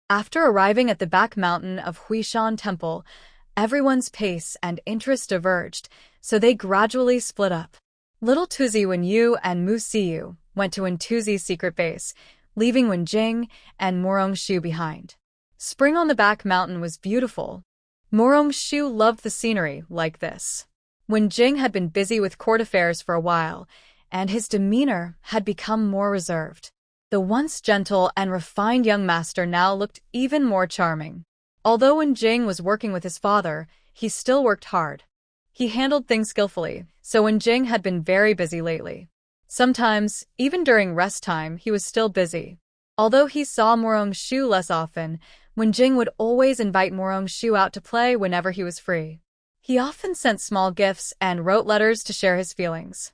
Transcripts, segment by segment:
After arriving at the back mountain of Huishan Temple, everyone's pace and interest diverged, so they gradually split up. Little Tuzi Wenyu and Mu Siyu went to Wentuzi's secret base, leaving Wenjing and Morongshu behind. Spring on the back mountain was beautiful. Morongshu loved the scenery like this. Wenjing had been busy with court affairs for a while, and his demeanor had become more reserved. The once gentle and refined young master now looked even more charming. Although Wenjing was working with his father, he still worked hard. He handled things skillfully, so Wenjing had been very busy lately. Sometimes, even during rest time, he was still busy. Although he saw Morongshu less often, Wenjing would always invite Morongshu out to play whenever he was free. He often sent small gifts and wrote letters to share his feelings.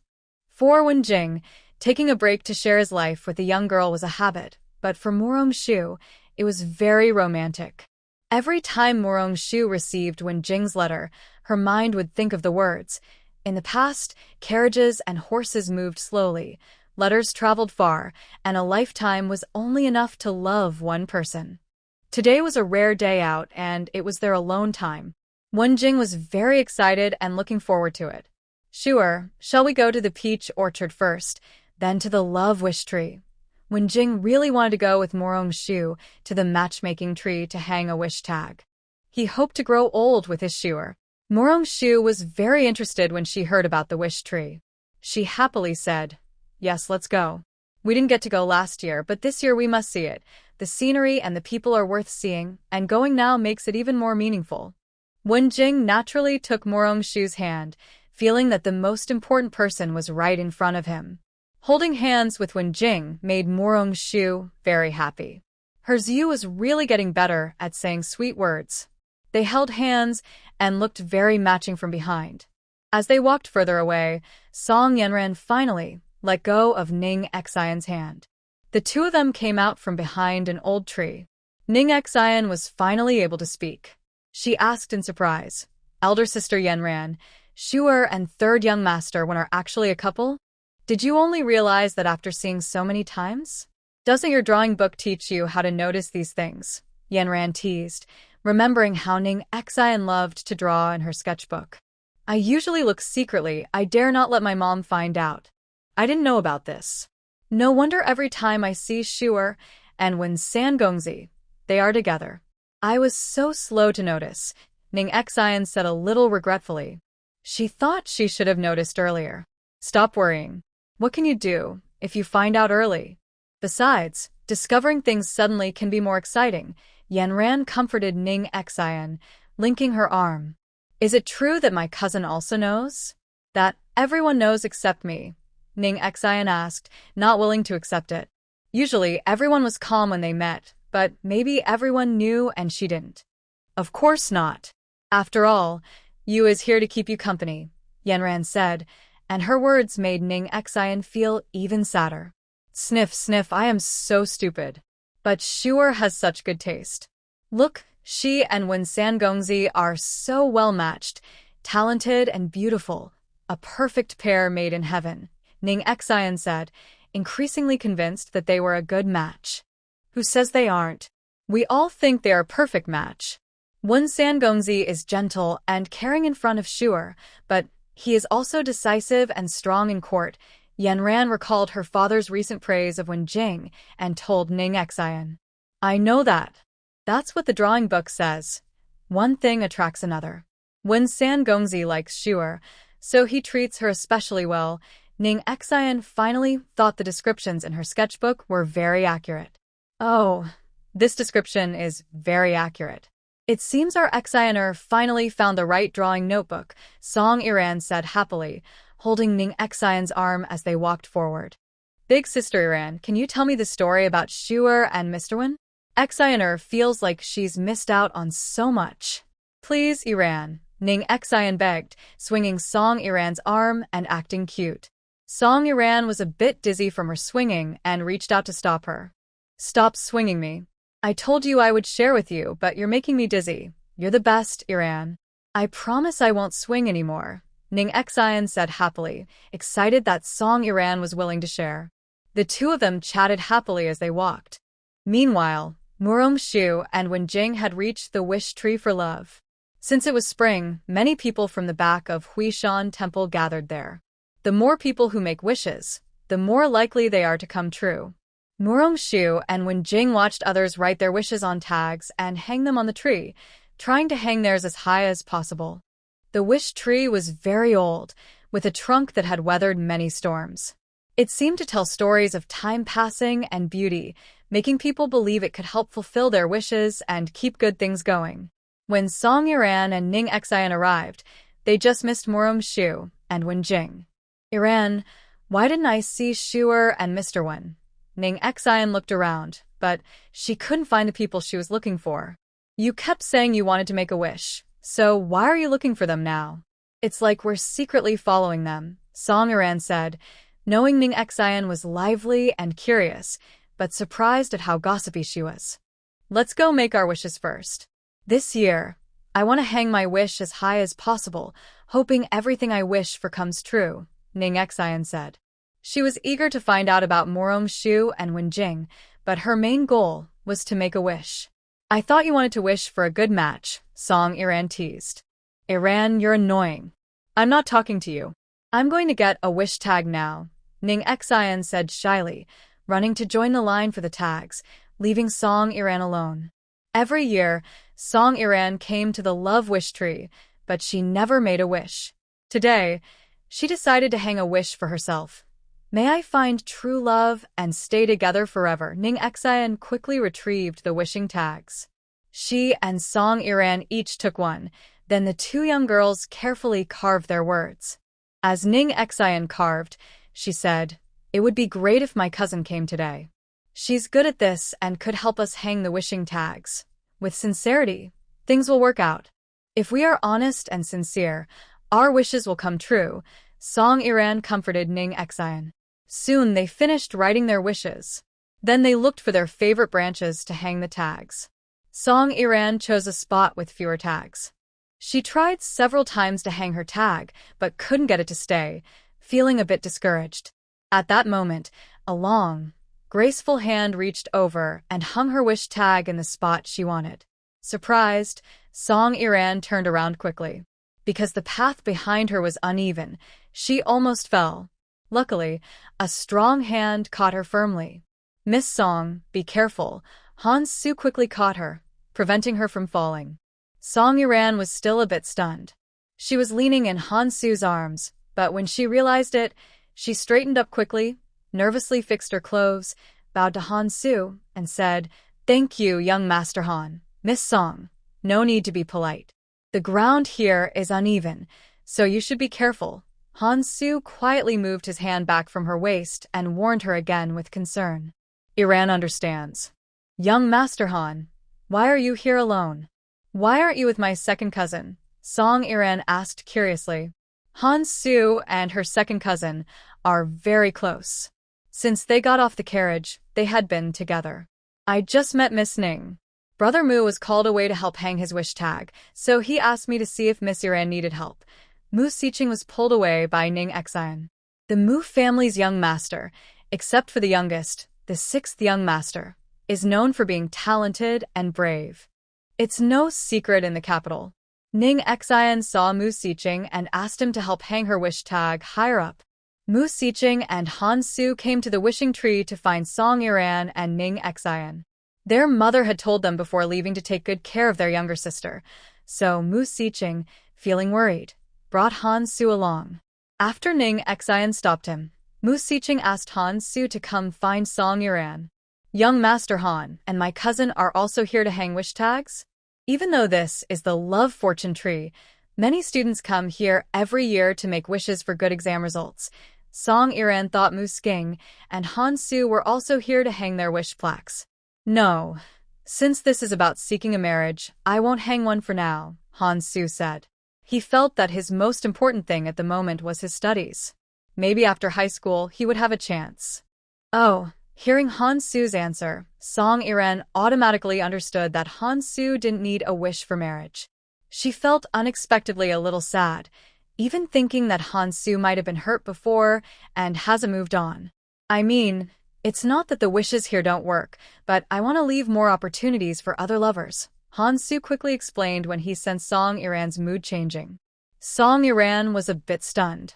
For Wenjing, taking a break to share his life with the young girl was a habit, but for Morongshu, it was very romantic. Every time Morongshu received Wenjing's letter, her mind would think of the words. In the past, carriages and horses moved slowly, letters traveled far, and a lifetime was only enough to love one person. Today was a rare day out, and it was their alone time. Wenjing was very excited and looking forward to it. Sure, shall we go to the peach orchard first, then to the love wish tree? Wenjing really wanted to go with Morongshu to the matchmaking tree to hang a wish tag. He hoped to grow old with his Shuer. Morongshu was very interested when she heard about the wish tree. She happily said, "Yes, let's go. We didn't get to go last year, but this year we must see it. The scenery and the people are worth seeing, and going now makes it even more meaningful." Wenjing naturally took Morongshu's hand, feeling that the most important person was right in front of him. Holding hands with Wenjing made Morongshu very happy. Her Zhu was really getting better at saying sweet words. They held hands and looked very matching from behind. As they walked further away, Song Yanran finally let go of Ning Xian's hand. The two of them came out from behind an old tree. Ning Xian was finally able to speak. She asked in surprise, "Elder sister Yanran, Shuer and third young master when are actually a couple? Did you only realize that after seeing so many times? Doesn't your drawing book teach you how to notice these things?" Yanran teased, remembering how Ning Xian loved to draw in her sketchbook. "I usually look secretly. I dare not let my mom find out. I didn't know about this. No wonder every time I see Shuer and Wen Sangongzi, they are together. I was so slow to notice," Ning Xian said a little regretfully. She thought she should have noticed earlier. "Stop worrying. What can you do if you find out early? Besides, discovering things suddenly can be more exciting." Yanran comforted Ning Xian, linking her arm. "Is it true that my cousin also knows?" "That everyone knows except me," Ning Xian asked, not willing to accept it. Usually, everyone was calm when they met, but maybe everyone knew and she didn't. "Of course not. After all, Yu is here to keep you company," Yanran said, and her words made Ning Xian feel even sadder. "Sniff, sniff, I am so stupid. But Shuer has such good taste. Look, she and Wen Sangongzi are so well matched, talented and beautiful. A perfect pair made in heaven," Ning Xian said, increasingly convinced that they were a good match. "Who says they aren't? We all think they are a perfect match. Wen Sangongzi is gentle and caring in front of Shuer, but he is also decisive and strong in court." Yanran recalled her father's recent praise of Wenjing and told Ning Xian, "I know that. That's what the drawing book says. One thing attracts another. Wen Sangongzi likes Shuer, so he treats her especially well." Ning Xian finally thought the descriptions in her sketchbook were very accurate. "Oh, this description is very accurate. It seems our Xianer finally found the right drawing notebook," Song Iran said happily, holding Ning Xian's arm as they walked forward. "Big sister Iran, can you tell me the story about Shuer and Mr. Wen? Xianer feels like she's missed out on so much." "Please, Iran," Ning Xian begged, swinging Song Iran's arm and acting cute. Song Iran was a bit dizzy from her swinging and reached out to stop her. "Stop swinging me. I told you I would share with you, but you're making me dizzy. You're the best, Iran. I promise I won't swing anymore," Ning Xian said happily, excited that Song Iran was willing to share. The two of them chatted happily as they walked. Meanwhile, Murong-shu and Wen-jing had reached the wish tree for love. Since it was spring, many people from the back of Huishan Temple gathered there. The more people who make wishes, the more likely they are to come true. Murong-shu and Wen-jing watched others write their wishes on tags and hang them on the tree, trying to hang theirs as high as possible. The wish tree was very old, with a trunk that had weathered many storms. It seemed to tell stories of time passing and beauty, making people believe it could help fulfill their wishes and keep good things going. When Song Yiran and Ning Xian arrived, they just missed Murong-shu and Wen-jing. "Yiran, why didn't I see Shuer and Mr. Wen?" Ning Xian looked around, but she couldn't find the people she was looking for. "You kept saying you wanted to make a wish, so why are you looking for them now?" "It's like we're secretly following them," Song Yiran said, knowing Ning Xian was lively and curious, but surprised at how gossipy she was. "Let's go make our wishes first. This year, I want to hang my wish as high as possible, hoping everything I wish for comes true," Ning Xian said. She was eager to find out about Murong-shu and Wen-jing, but her main goal was to make a wish. "I thought you wanted to wish for a good match," Song Yiran teased. "Yiran, you're annoying. I'm not talking to you. I'm going to get a wish tag now," Ning Xian said shyly, running to join the line for the tags, leaving Song Yiran alone. Every year, Song Yiran came to the love wish tree, but she never made a wish. Today, she decided to hang a wish for herself. "May I find true love and stay together forever." Ning Xian quickly retrieved the wishing tags. She and Song Yiran each took one, then the two young girls carefully carved their words. As Ning Xian carved, she said, "It would be great if my cousin came today. She's good at this and could help us hang the wishing tags. With sincerity, things will work out. If we are honest and sincere, our wishes will come true," Song Yiran comforted Ning Xian. Soon they finished writing their wishes. Then they looked for their favorite branches to hang the tags. Song Yiran chose a spot with fewer tags. She tried several times to hang her tag, but couldn't get it to stay, feeling a bit discouraged. At that moment, a long, graceful hand reached over and hung her wish tag in the spot she wanted. Surprised, Song Yiran turned around quickly. Because the path behind her was uneven, she almost fell. Luckily, a strong hand caught her firmly. "Miss Song, be careful," Han Su quickly caught her, preventing her from falling. Song Yiran was still a bit stunned. She was leaning in Han Su's arms, but when she realized it, she straightened up quickly, nervously fixed her clothes, bowed to Han Su, and said, "Thank you, young Master Han. Miss Song, no need to be polite. The ground here is uneven, so you should be careful." Han Su quietly moved his hand back from her waist and warned her again with concern. "Yiran understands. Young Master Han, why are you here alone? Why aren't you with my second cousin?" Song Yiran asked curiously. Han Su and her second cousin are very close. Since they got off the carriage, they had been together. "I just met Miss Ning. Brother Mu was called away to help hang his wish tag, so he asked me to see if Miss Yiran needed help." Mu Siqing was pulled away by Ning Xian. The Mu family's young master, except for the youngest, the sixth young master, is known for being talented and brave. It's no secret in the capital. Ning Xian saw Mu Siqing and asked him to help hang her wish tag higher up. Mu Siqing and Han Su came to the wishing tree to find Song Yiran and Ning Xian. Their mother had told them before leaving to take good care of their younger sister, so Mu Siqing, feeling worried, brought Han Su along. After Ning Xian stopped him, Mu Siqing asked Han Su to come find Song Yiran. "Young Master Han and my cousin are also here to hang wish tags?" Even though this is the love fortune tree, many students come here every year to make wishes for good exam results. Song Yiran thought Mu Siqing and Han Su were also here to hang their wish plaques. "No, since this is about seeking a marriage, I won't hang one for now," Han Su said. He felt that his most important thing at the moment was his studies. Maybe after high school he would have a chance. Oh, hearing Han Su's answer, Song Yiran automatically understood that Han Su didn't need a wish for marriage. She felt unexpectedly a little sad, even thinking that Han Su might have been hurt before and hasn't moved on. I mean, It's not that the wishes here don't work, but I want to leave more opportunities for other lovers, Han Soo quickly explained when he sensed Song Iran's mood changing. Song Iran was a bit stunned.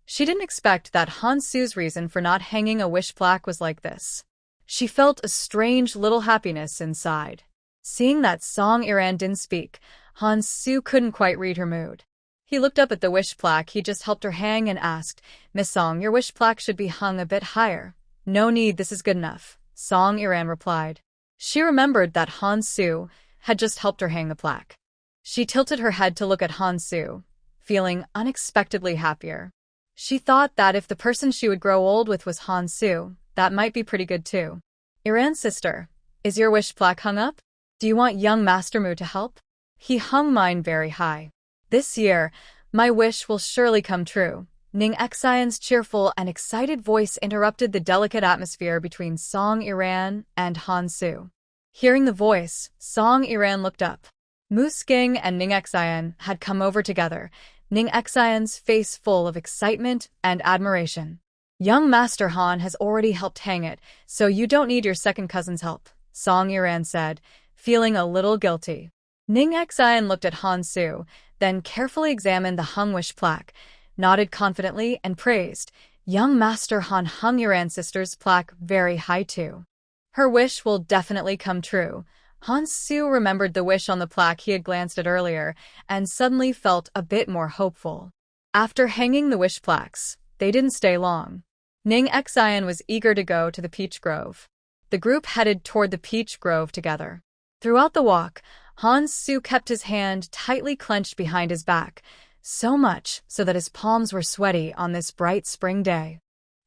She didn't expect that Han Soo's reason for not hanging a wish plaque was like this. She felt a strange little happiness inside. Seeing that Song Iran didn't speak, Han Soo couldn't quite read her mood. He looked up at the wish plaque he just helped her hang and asked, "Miss Song, your wish plaque should be hung a bit higher." "No need, this is good enough," Song Iran replied. She remembered that Han Soo had just helped her hang the plaque. She tilted her head to look at Han Soo, feeling unexpectedly happier. She thought that if the person she would grow old with was Han Soo, that might be pretty good too. "Iran's sister, is your wish plaque hung up? Do you want young Master Mu to help? He hung mine very high. This year, my wish will surely come true." Ning Xian's cheerful and excited voice interrupted the delicate atmosphere between Song Iran and Han Soo. Hearing the voice, Song Iran looked up. Mu Sking and Ning Xian had come over together, Ning Xian's face full of excitement and admiration. "Young Master Han has already helped hang it, so you don't need your second cousin's help," Song Iran said, feeling a little guilty. Ning Xian looked at Han Soo, then carefully examined the hung wish plaque, nodded confidently, and praised, "Young Master Han hung Iran's sister's plaque very high too. Her wish will definitely come true." Han Soo remembered the wish on the plaque he had glanced at earlier, and suddenly felt a bit more hopeful. After hanging the wish plaques, they didn't stay long. Ning Xian was eager to go to the peach grove. The group headed toward the peach grove together. Throughout the walk, Han Soo kept his hand tightly clenched behind his back, so much so that his palms were sweaty on this bright spring day.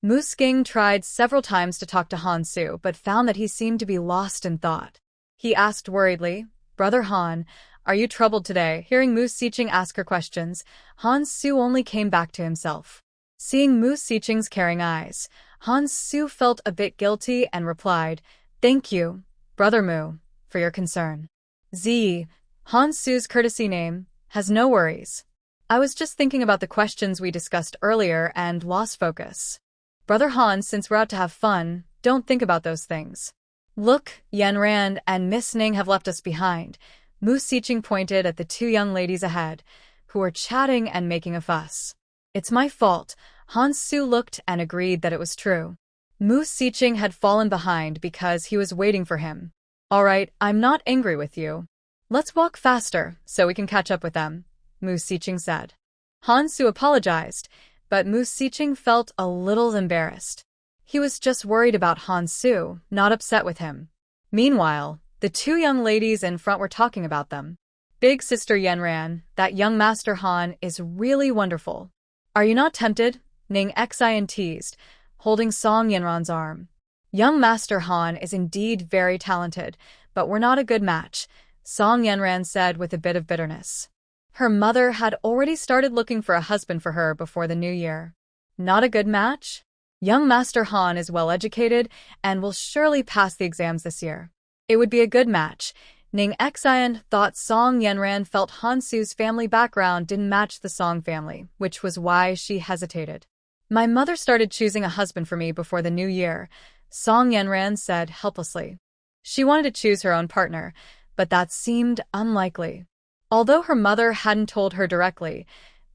Mu Sking tried several times to talk to Han Soo, but found that he seemed to be lost in thought. He asked worriedly, "Brother Han, are you troubled today?" Hearing Mu Sicheng ask her questions, Han Soo only came back to himself. Seeing Mu Sicheng's caring eyes, Han Soo felt a bit guilty and replied, "Thank you, Brother Mu, for your concern." "Z," Han Soo's courtesy name, "has no worries. I was just thinking about the questions we discussed earlier and lost focus. Brother Han, since we're out to have fun, don't think about those things. Look, Yan Rand and Miss Ning have left us behind." Mu Sicheng pointed at the two young ladies ahead, who were chatting and making a fuss. "It's my fault." Han Soo looked and agreed that it was true. Mu Sicheng had fallen behind because he was waiting for him. "All right, I'm not angry with you. Let's walk faster so we can catch up with them," Mu Sicheng said. Han Soo apologized, but Mu Sicheng felt a little embarrassed. He was just worried about Han Soo, not upset with him. Meanwhile, the two young ladies in front were talking about them. "Big sister Yenran, that young Master Han is really wonderful. Are you not tempted?" Ning Xian teased, holding Song Yenran's arm. "Young Master Han is indeed very talented, but we're not a good match," Song Yenran said with a bit of bitterness. Her mother had already started looking for a husband for her before the new year. "Not a good match? Young Master Han is well educated and will surely pass the exams this year. It would be a good match." Ning Xian thought Song Yenran felt Han Soo's family background didn't match the Song family, which was why she hesitated. "My mother started choosing a husband for me before the new year," Song Yenran said helplessly. She wanted to choose her own partner, but that seemed unlikely. Although her mother hadn't told her directly,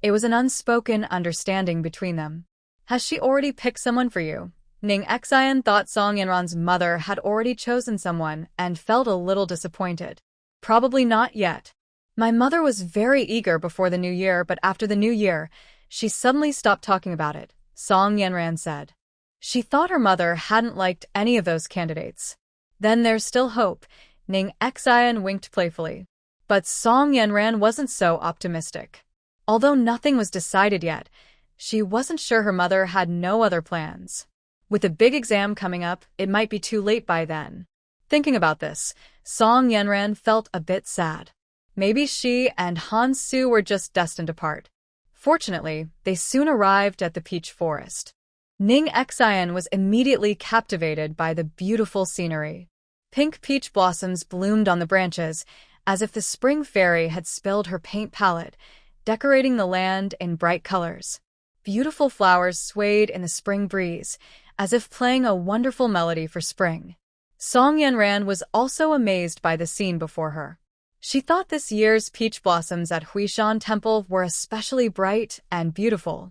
it was an unspoken understanding between them. "Has she already picked someone for you?" Ning Xian thought Song Yenran's mother had already chosen someone and felt a little disappointed. "Probably not yet. My mother was very eager before the new year, but after the new year, she suddenly stopped talking about it," Song Yenran said. She thought her mother hadn't liked any of those candidates. "Then there's still hope," Ning Xian winked playfully. But Song Yenran wasn't so optimistic. Although nothing was decided yet, she wasn't sure her mother had no other plans. With a big exam coming up, it might be too late by then. Thinking about this, Song Yenran felt a bit sad. Maybe she and Han Soo were just destined apart. Fortunately, they soon arrived at the peach forest. Ning Xian was immediately captivated by the beautiful scenery. Pink peach blossoms bloomed on the branches, as if the spring fairy had spilled her paint palette, decorating the land in bright colors. Beautiful flowers swayed in the spring breeze, as if playing a wonderful melody for spring. Song Yanran was also amazed by the scene before her. She thought this year's peach blossoms at Huishan Temple were especially bright and beautiful.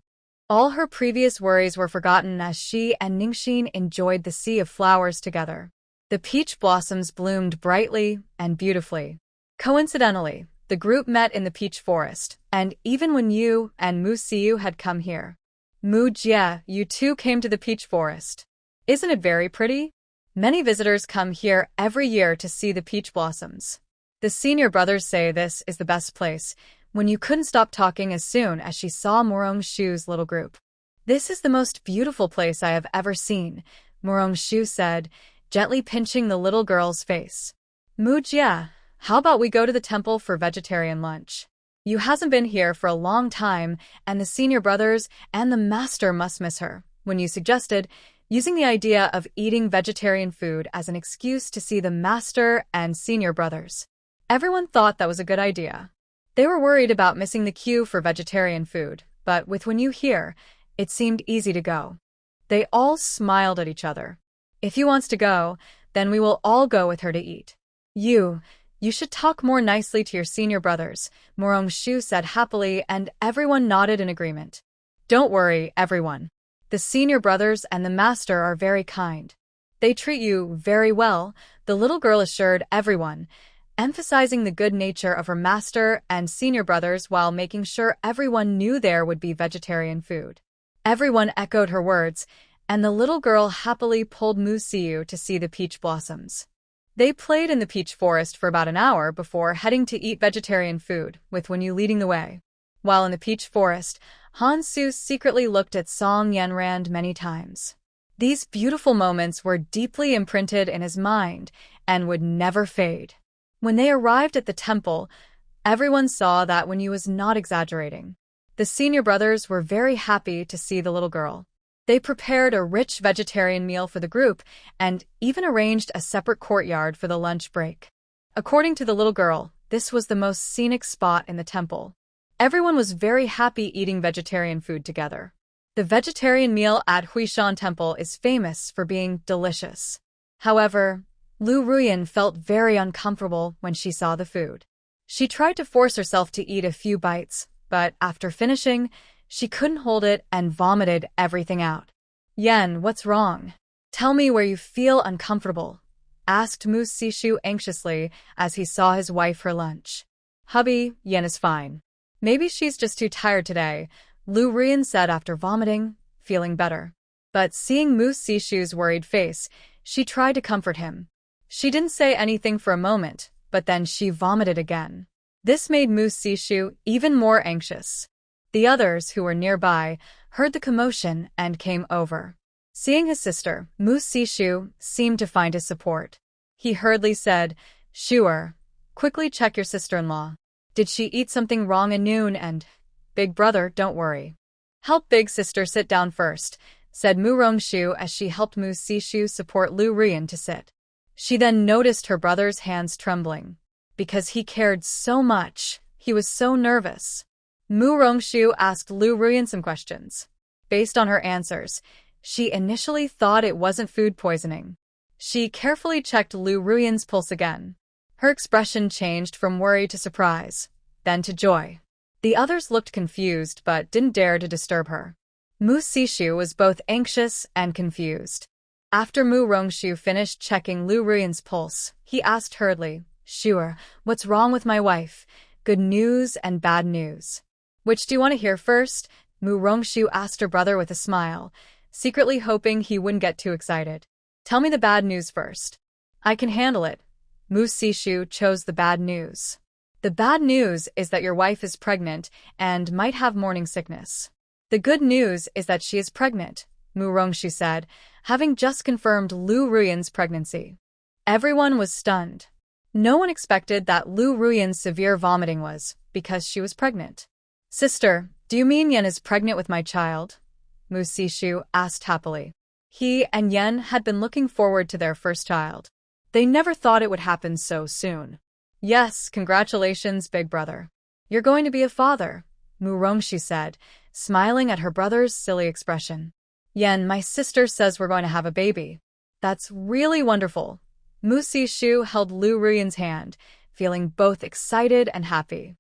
All her previous worries were forgotten as she and Ningxin enjoyed the sea of flowers together. The peach blossoms bloomed brightly and beautifully. Coincidentally, the group met in the peach forest, and even when Yu and Mu Siyu had come here. Mu Jie, you too came to the peach forest. Isn't it very pretty? Many visitors come here every year to see the peach blossoms. The senior brothers say this is the best place, when you couldn't stop talking as soon as she saw Murong-shu's little group. This is the most beautiful place I have ever seen, Murong-shu said, gently pinching the little girl's face. Mu Jie, how about we go to the temple for vegetarian lunch? Yu hasn't been here for a long time, and the senior brothers and the master must miss her, when Yu suggested, using the idea of eating vegetarian food as an excuse to see the master and senior brothers. Everyone thought that was a good idea. They were worried about missing the queue for vegetarian food, but with when Yu here, it seemed easy to go. They all smiled at each other. If Yu wants to go, then we will all go with her to eat. You should talk more nicely to your senior brothers, Murong-shu said happily, and everyone nodded in agreement. Don't worry, everyone. The senior brothers and the master are very kind. They treat you very well, the little girl assured everyone, emphasizing the good nature of her master and senior brothers while making sure everyone knew there would be vegetarian food. Everyone echoed her words, and the little girl happily pulled Mu Siyu to see the peach blossoms. They played in the peach forest for about an hour before heading to eat vegetarian food, with Wenyu leading the way. While in the peach forest, Han Su secretly looked at Song Yanran many times. These beautiful moments were deeply imprinted in his mind and would never fade. When they arrived at the temple, everyone saw that Wenyu was not exaggerating. The senior brothers were very happy to see the little girl. They prepared a rich vegetarian meal for the group and even arranged a separate courtyard for the lunch break. According to the little girl, this was the most scenic spot in the temple. Everyone was very happy eating vegetarian food together. The vegetarian meal at Huishan Temple is famous for being delicious. However, Lu Ruyan felt very uncomfortable when she saw the food. She tried to force herself to eat a few bites, but after finishing, she couldn't hold it and vomited everything out. Yen, what's wrong? Tell me where you feel uncomfortable, asked Mu Sishu anxiously as he saw his wife her lunch. Hubby, Yen is fine. Maybe she's just too tired today, Lu Ruyan said after vomiting, feeling better. But seeing Mu Sishu's worried face, she tried to comfort him. She didn't say anything for a moment, but then she vomited again. This made Mu Sishu even more anxious. The others who were nearby heard the commotion and came over. Seeing his sister, Mu Sishu seemed to find his support. He hurriedly said, Shuer, quickly check your sister-in-law. Did she eat something wrong at noon? And, big brother, don't worry. Help big sister sit down first, said Mu Rongshu as she helped Mu Sishu support Lu Ruyan to sit. She then noticed her brother's hands trembling. Because he cared so much, he was so nervous. Mu Rongshu asked Lu Ruyan some questions. Based on her answers, she initially thought it wasn't food poisoning. She carefully checked Lu Ruyan's pulse again. Her expression changed from worry to surprise, then to joy. The others looked confused but didn't dare to disturb her. Mu Sishu was both anxious and confused. After Mu Rongshu finished checking Lu Ruyan's pulse, he asked hurriedly, Shuer, what's wrong with my wife? Good news and bad news. Which do you want to hear first? Mu Rongshu asked her brother with a smile, secretly hoping he wouldn't get too excited. Tell me the bad news first. I can handle it. Mu Sishu chose the bad news. The bad news is that your wife is pregnant and might have morning sickness. The good news is that she is pregnant, Mu Rongshu said, having just confirmed Lu Ruyan's pregnancy. Everyone was stunned. No one expected that Lu Ruyan's severe vomiting was because she was pregnant. Sister, do you mean Yen is pregnant with my child? Mu Sishu asked happily. He and Yen had been looking forward to their first child. They never thought it would happen so soon. Yes, congratulations, big brother. You're going to be a father, Mu Rongshu said, smiling at her brother's silly expression. Yen, my sister says we're going to have a baby. That's really wonderful. Mu Sishu held Lu Ruyan's hand, feeling both excited and happy.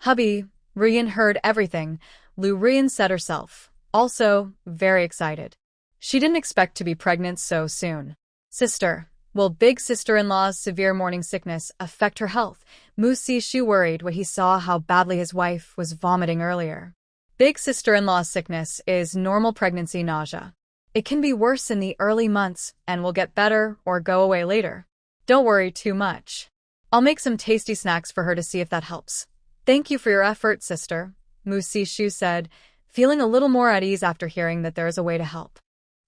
Hubby, Ruyan heard everything, Lu Ruyan said herself, also very excited. She didn't expect to be pregnant so soon. Sister, will big sister-in-law's severe morning sickness affect her health? Mu Sishu worried when he saw how badly his wife was vomiting earlier. Big sister-in-law's sickness is normal pregnancy nausea. It can be worse in the early months and will get better or go away later. Don't worry too much. I'll make some tasty snacks for her to see if that helps. Thank you for your effort, sister, Mu Sishu said, feeling a little more at ease after hearing that there is a way to help.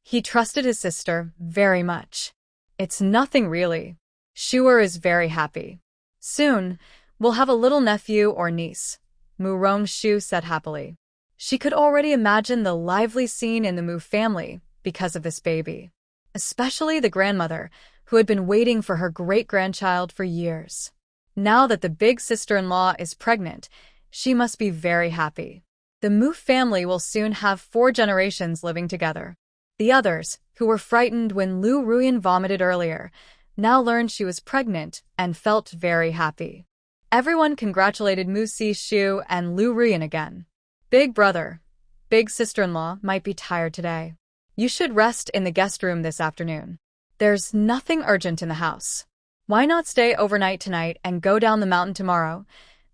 He trusted his sister very much. It's nothing really. Shuer is very happy. Soon, we'll have a little nephew or niece, Mu Rongshu said happily. She could already imagine the lively scene in the Mu family because of this baby. Especially the grandmother, who had been waiting for her great-grandchild for years. Now that the big sister-in-law is pregnant, she must be very happy. The Mu family will soon have 4 generations living together. The others, who were frightened when Lu Ruyan vomited earlier, now learned she was pregnant and felt very happy. Everyone congratulated Mu Sishu and Lu Ruyan again. Big brother, big sister-in-law might be tired today. You should rest in the guest room this afternoon. There's nothing urgent in the house. Why not stay overnight tonight and go down the mountain tomorrow?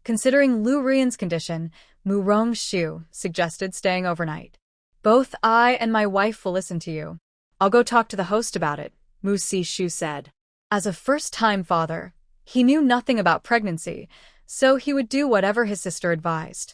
Considering Lu Ruyan's condition, Mu Rongshu suggested staying overnight. Both I and my wife will listen to you. I'll go talk to the host about it, Mu Sishu said. As a first-time father, he knew nothing about pregnancy, so he would do whatever his sister advised.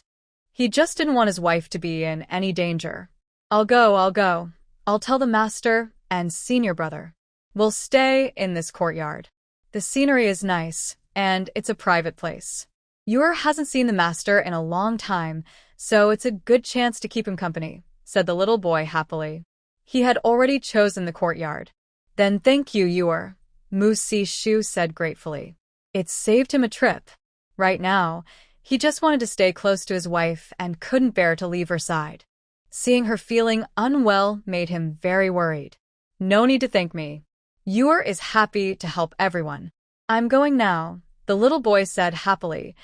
He just didn't want his wife to be in any danger. I'll go. I'll tell the master and senior brother. We'll stay in this courtyard. The scenery is nice, and it's a private place. Yor hasn't seen the master in a long time, so it's a good chance to keep him company, said the little boy happily. He had already chosen the courtyard. Then thank you, Yor, Mu Sishu said gratefully. It saved him a trip. Right now, he just wanted to stay close to his wife and couldn't bear to leave her side. Seeing her feeling unwell made him very worried. No need to thank me. Yor is happy to help everyone. I'm going now, the little boy said happily,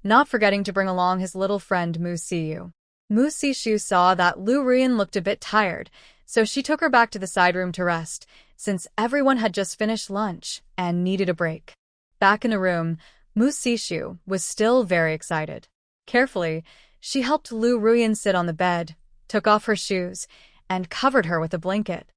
not forgetting to bring along his little friend Mu Sishu. Mu Sishu saw that Lu Ruyan looked a bit tired, so she took her back to the side room to rest, since everyone had just finished lunch and needed a break. Back in the room, Mu Sishu was still very excited. Carefully, she helped Lu Ruyan sit on the bed, took off her shoes, and covered her with a blanket.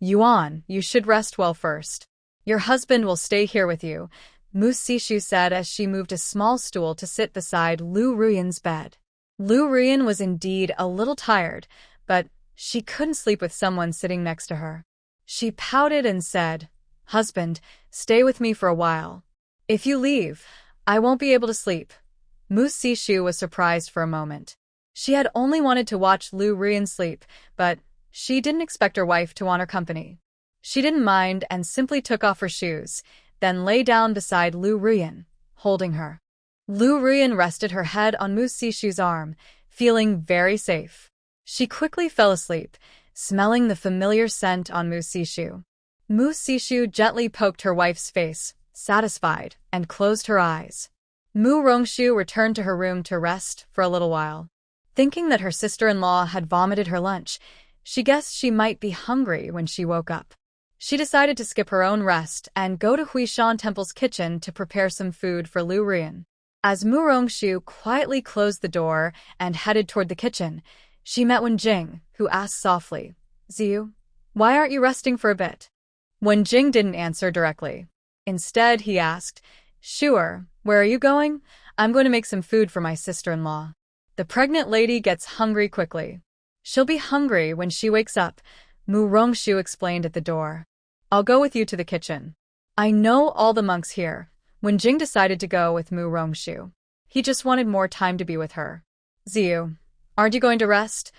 Yuan, you should rest well first. Your husband will stay here with you, Mu Sishu said as she moved a small stool to sit beside Lu Ruyan's bed. Lu Ruyan was indeed a little tired, but she couldn't sleep with someone sitting next to her. She pouted and said, Husband, stay with me for a while. If you leave, I won't be able to sleep. Mu Sishu was surprised for a moment. She had only wanted to watch Lu Ruyan sleep, but she didn't expect her wife to want her company. She didn't mind and simply took off her shoes, then lay down beside Lu Ruyan, holding her. Lu Ruyan rested her head on Mu Sishu's arm, feeling very safe. She quickly fell asleep, smelling the familiar scent on Mu Sishu. Mu Sishu gently poked her wife's face, satisfied, and closed her eyes. Mu Rongshu returned to her room to rest for a little while. Thinking that her sister-in-law had vomited her lunch, she guessed she might be hungry when she woke up. She decided to skip her own rest and go to Huishan Temple's kitchen to prepare some food for Lu Ruyan. As Mu Rongshu quietly closed the door and headed toward the kitchen, she met Wen Jing, who asked softly, Ziyu, why aren't you resting for a bit? Wen Jing didn't answer directly. Instead, he asked, Sure, where are you going? I'm going to make some food for my sister-in-law. The pregnant lady gets hungry quickly. She'll be hungry when she wakes up, Mu Rongshu explained at the door. I'll go with you to the kitchen. I know all the monks here. Wen Jing decided to go with Mu Rongshu. He just wanted more time to be with her. Ziyu, aren't you going to rest?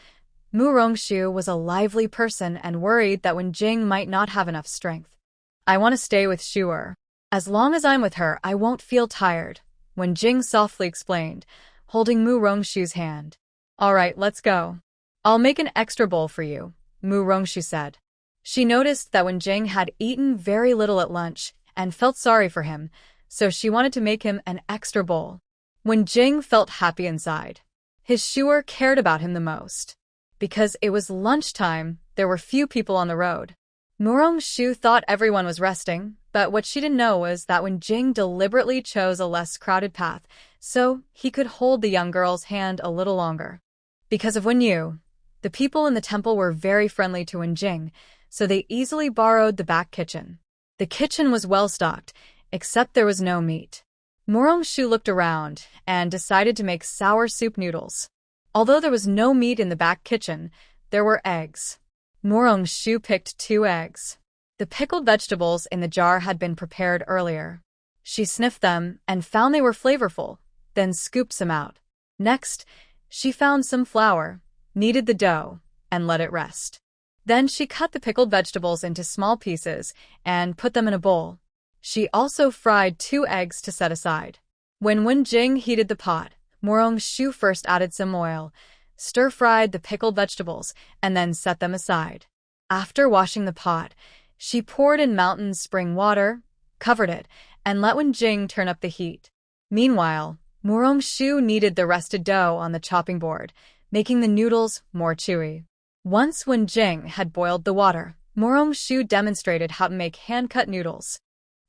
Mu Rongshu was a lively person and worried that Wen Jing might not have enough strength. I want to stay with Shuer. As long as I'm with her, I won't feel tired, Wen Jing softly explained, holding Mu Rongshu's hand. All right, let's go. I'll make an extra bowl for you, Mu Rongshu said. She noticed that Wenjing had eaten very little at lunch and felt sorry for him, so she wanted to make him an extra bowl. Wenjing felt happy inside. His Shuer cared about him the most. Because it was lunchtime, there were few people on the road. Mu Rongshu thought everyone was resting, but what she didn't know was that Wenjing deliberately chose a less crowded path so he could hold the young girl's hand a little longer. Because of Wenyu, the people in the temple were very friendly to Wenjing, so they easily borrowed the back kitchen. The kitchen was well stocked, except there was no meat. Mu Rongshu looked around and decided to make sour soup noodles. Although there was no meat in the back kitchen, there were eggs. Mu Rongshu picked 2 eggs. The pickled vegetables in the jar had been prepared earlier. She sniffed them and found they were flavorful, then scooped some out. Next, she found some flour, kneaded the dough, and let it rest. Then she cut the pickled vegetables into small pieces and put them in a bowl. She also fried 2 eggs to set aside. When Wenjing heated the pot, Mu Rongshu first added some oil, stir-fried the pickled vegetables, and then set them aside. After washing the pot, she poured in mountain spring water, covered it, and let Wenjing turn up the heat. Meanwhile, Mu Rongshu kneaded the rested dough on the chopping board, making the noodles more chewy. Once Wenjing had boiled the water, Mu Rongshu demonstrated how to make hand-cut noodles.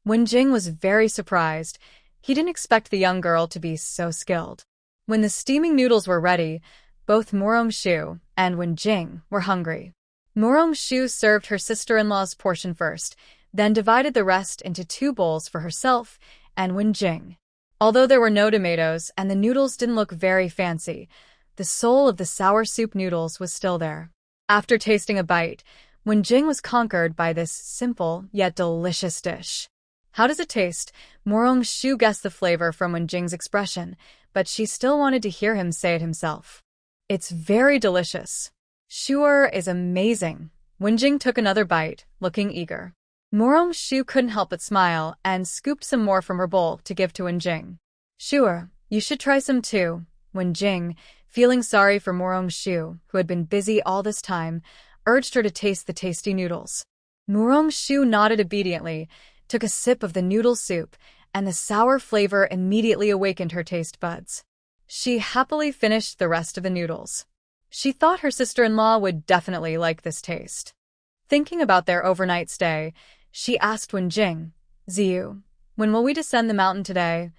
Wenjing was very surprised. He didn't expect the young girl to be so skilled. When the steaming noodles were ready, both Mu Rongshu and Wenjing were hungry. Mu Rongshu served her sister-in-law's portion first, then divided the rest into 2 bowls for herself and Wenjing. Although there were no tomatoes and the noodles didn't look very fancy, the soul of the sour soup noodles was still there. After tasting a bite, Wenjing was conquered by this simple yet delicious dish. How does it taste? Mu Rongshu guessed the flavor from Wenjing's expression, but she still wanted to hear him say it himself. It's very delicious. Shuer is amazing. Wenjing took another bite, looking eager. Mu Rongshu couldn't help but smile and scooped some more from her bowl to give to Wenjing. Shuer, you should try some too. Wenjing, feeling sorry for Mu Rongshu, who had been busy all this time, urged her to taste the tasty noodles. Mu Rongshu nodded obediently, took a sip of the noodle soup, and the sour flavor immediately awakened her taste buds. She happily finished the rest of the noodles. She thought her sister-in-law would definitely like this taste. Thinking about their overnight stay, she asked Wenjing, "Ziyu, when will we descend the mountain today?"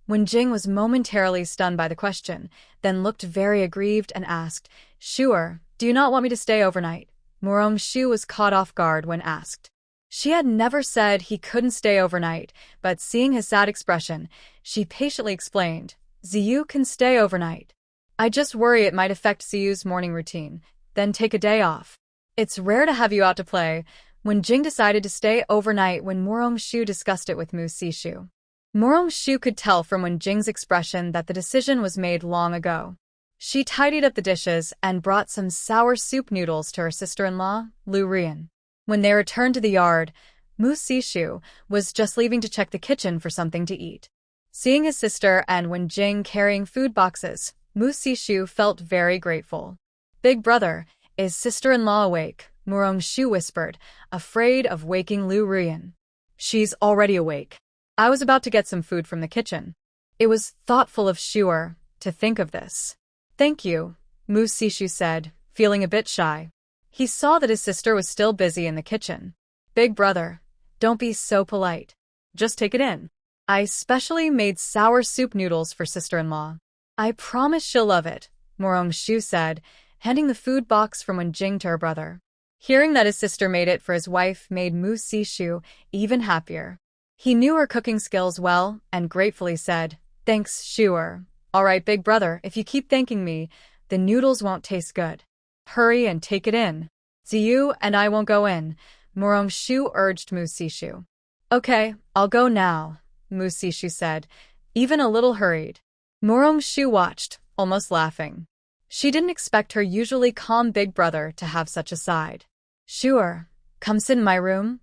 Wenjing was momentarily stunned by the question, then looked very aggrieved and asked, "Shuer, do you not want me to stay overnight?" Mu Rongshu was caught off guard when asked. She had never said he couldn't stay overnight, but seeing his sad expression, she patiently explained, "Ziyu can stay overnight. I just worry it might affect Ziyu's morning routine, then take a day off. It's rare to have you out to play." Wenjing decided to stay overnight when Mu Rongshu discussed it with Mu Sishu. Mu Rongshu could tell from Wenjing's expression that the decision was made long ago. She tidied up the dishes and brought some sour soup noodles to her sister-in-law, Lu Rian. When they returned to the yard, Mu Sishu was just leaving to check the kitchen for something to eat. Seeing his sister and Wenjing carrying food boxes, Mu Sishu felt very grateful. "Big brother, is sister-in-law awake?" Mu Rongshu whispered, afraid of waking Lu Rian. "She's already awake. I was about to get some food from the kitchen." It was thoughtful of Shuer to think of this. "Thank you," Mu Sishu said, feeling a bit shy. He saw that his sister was still busy in the kitchen. "Big brother, don't be so polite. Just take it in. I specially made sour soup noodles for sister-in-law. I promise she'll love it," Mu Rongshu said, handing the food box from Wenjing to her brother. Hearing that his sister made it for his wife made Mu Sishu even happier. He knew her cooking skills well and gratefully said, "Thanks, Shuer. All right, big brother, if you keep thanking me, the noodles won't taste good. Hurry and take it in. Ziyu and I won't go in," Mu Rongshu urged Mu Sishu. "Okay, I'll go now," Mu Sishu said, even a little hurried. Mu Rongshu watched, almost laughing. She didn't expect her usually calm big brother to have such a side. "Shuer, come sit in my room?"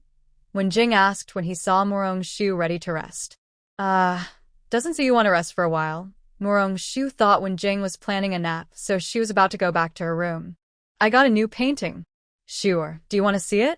Wenjing asked when he saw Mu Rongshu ready to rest. Doesn't Ziyu want to rest for a while?" Mu Rongshu thought Wenjing was planning a nap, so she was about to go back to her room. "I got a new painting," Sure, do you want to see it?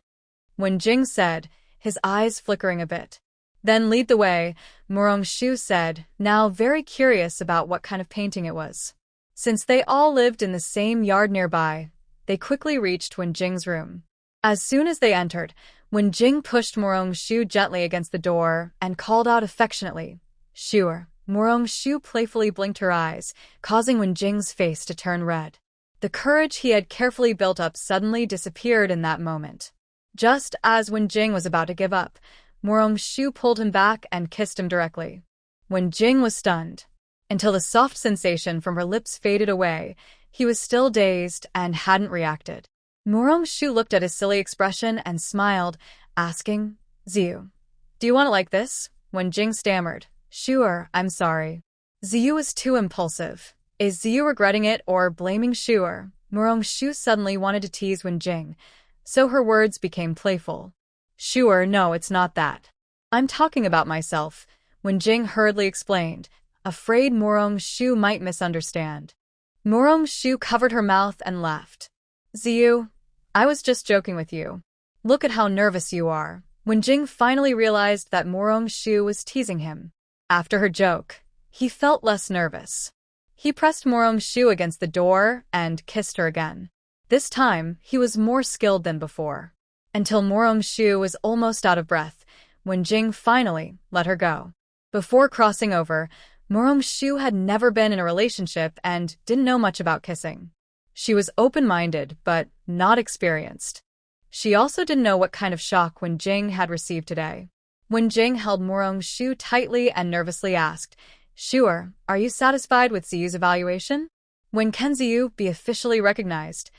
Wenjing said, his eyes flickering a bit. Then lead the way, Murong-shu said, now very curious about what kind of painting it was. Since they all lived in the same yard nearby, they quickly reached Wenjing's room. As soon as they entered, Wenjing pushed Murong-shu gently against the door and called out affectionately, Sure. Murong-shu playfully blinked her eyes, causing Wenjing's face to turn red. The courage he had carefully built up suddenly disappeared in that moment. Just as Wenjing was about to give up, Murong-shu pulled him back and kissed him directly. Wenjing was stunned. Until the soft sensation from her lips faded away, he was still dazed and hadn't reacted. Murong-shu looked at his silly expression and smiled, asking, Ziyu, do you want it like this? Wenjing stammered, Sure, I'm sorry. Ziyu was too impulsive. Is Ziyu regretting it or blaming Sure? Murong-shu suddenly wanted to tease Wenjing, so her words became playful. Sure, no, it's not that. I'm talking about myself, Wenjing hurriedly explained, afraid Murong-shu might misunderstand. Murong-shu covered her mouth and laughed. Ziyu, I was just joking with you. Look at how nervous you are. Wenjing finally realized that Murong-shu was teasing him. After her joke, he felt less nervous. He pressed Murong-shu against the door and kissed her again. This time, he was more skilled than before. Until Murong-shu was almost out of breath, Wenjing finally let her go. Before crossing over, Murong-shu had never been in a relationship and didn't know much about kissing. She was open-minded, but not experienced. She also didn't know what kind of shock Wenjing had received today. Wenjing held Murong-shu tightly and nervously asked, Sure, are you satisfied with Ziyu's evaluation? When can Ziyu be officially recognized?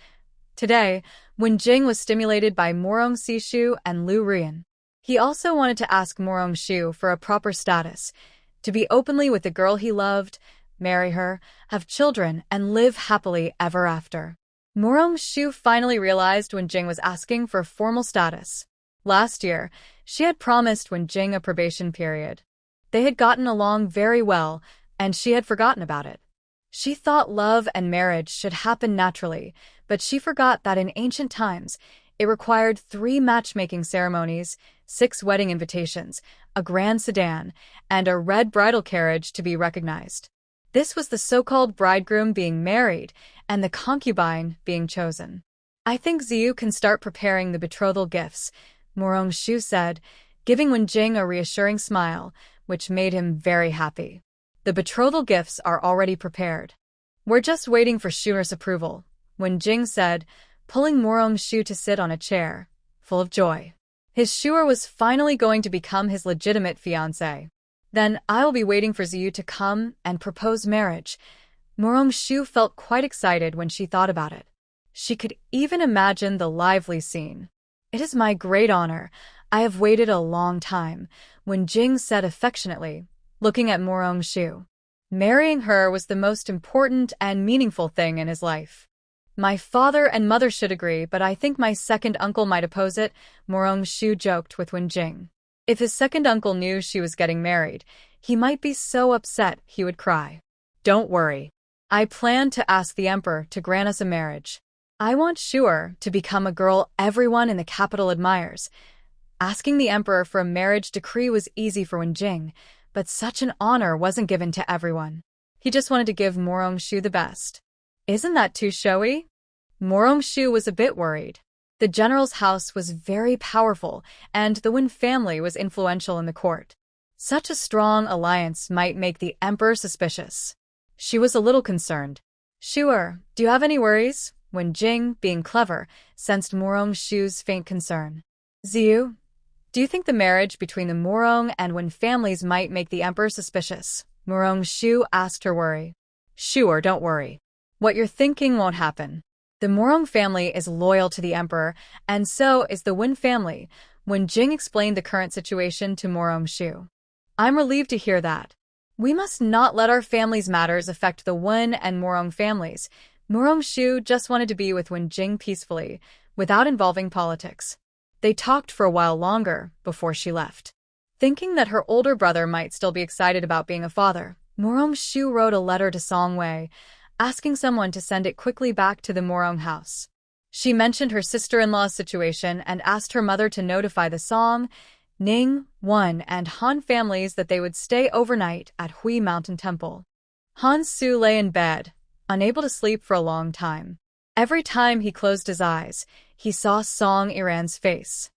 Today, Wenjing was stimulated by Murong-shu and Lu Rian. He also wanted to ask Murong-shu for a proper status, to be openly with the girl he loved, marry her, have children, and live happily ever after. Murong-shu finally realized Wenjing was asking for formal status. Last year, she had promised Wenjing a probation period. They had gotten along very well, and she had forgotten about it. She thought love and marriage should happen naturally, but she forgot that in ancient times, it required 3 matchmaking ceremonies, 6 wedding invitations, a grand sedan, and a red bridal carriage to be recognized. This was the so-called bridegroom being married and the concubine being chosen. I think Ziyu can start preparing the betrothal gifts, Murong-shu said, giving Wenjing a reassuring smile, which made him very happy. The betrothal gifts are already prepared. We're just waiting for Shure's approval, Wenjing said, pulling Murong-shu to sit on a chair, full of joy. His Shure was finally going to become his legitimate fiancé. Then I'll be waiting for Ziyu to come and propose marriage. Murong-shu felt quite excited when she thought about it. She could even imagine the lively scene. It is my great honor. I have waited a long time, Wenjing said affectionately, looking at Murong-shu. Marrying her was the most important and meaningful thing in his life. My father and mother should agree, but I think my second uncle might oppose it, Murong-shu joked with Wenjing. If his second uncle knew she was getting married, he might be so upset he would cry. Don't worry. I plan to ask the emperor to grant us a marriage. I want Shure to become a girl everyone in the capital admires. Asking the emperor for a marriage decree was easy for Wenjing, but such an honor wasn't given to everyone. He just wanted to give Murong-shu the best. Isn't that too showy? Murong-shu was a bit worried. The general's house was very powerful, and the Wen family was influential in the court. Such a strong alliance might make the emperor suspicious. She was a little concerned. Shure, do you have any worries? Wenjing, being clever, sensed Murong-shu's faint concern. Ziyu, do you think the marriage between the Murong and Wen families might make the emperor suspicious? Murong-shu asked her worry. Sure, don't worry. What you're thinking won't happen. The Murong family is loyal to the emperor, and so is the Wen family, Wenjing explained the current situation to Murong-shu. I'm relieved to hear that. We must not let our family's matters affect the Wen and Murong families. Murong-shu just wanted to be with Wenjing peacefully, without involving politics. They talked for a while longer before she left. Thinking that her older brother might still be excited about being a father, Murong-shu wrote a letter to Song Wei, asking someone to send it quickly back to the Murong house. She mentioned her sister-in-law's situation and asked her mother to notify the Song, Ning, Won, and Han families that they would stay overnight at Hui Mountain Temple. Han Su lay in bed, unable to sleep for a long time. Every time he closed his eyes, he saw Song Iran's face.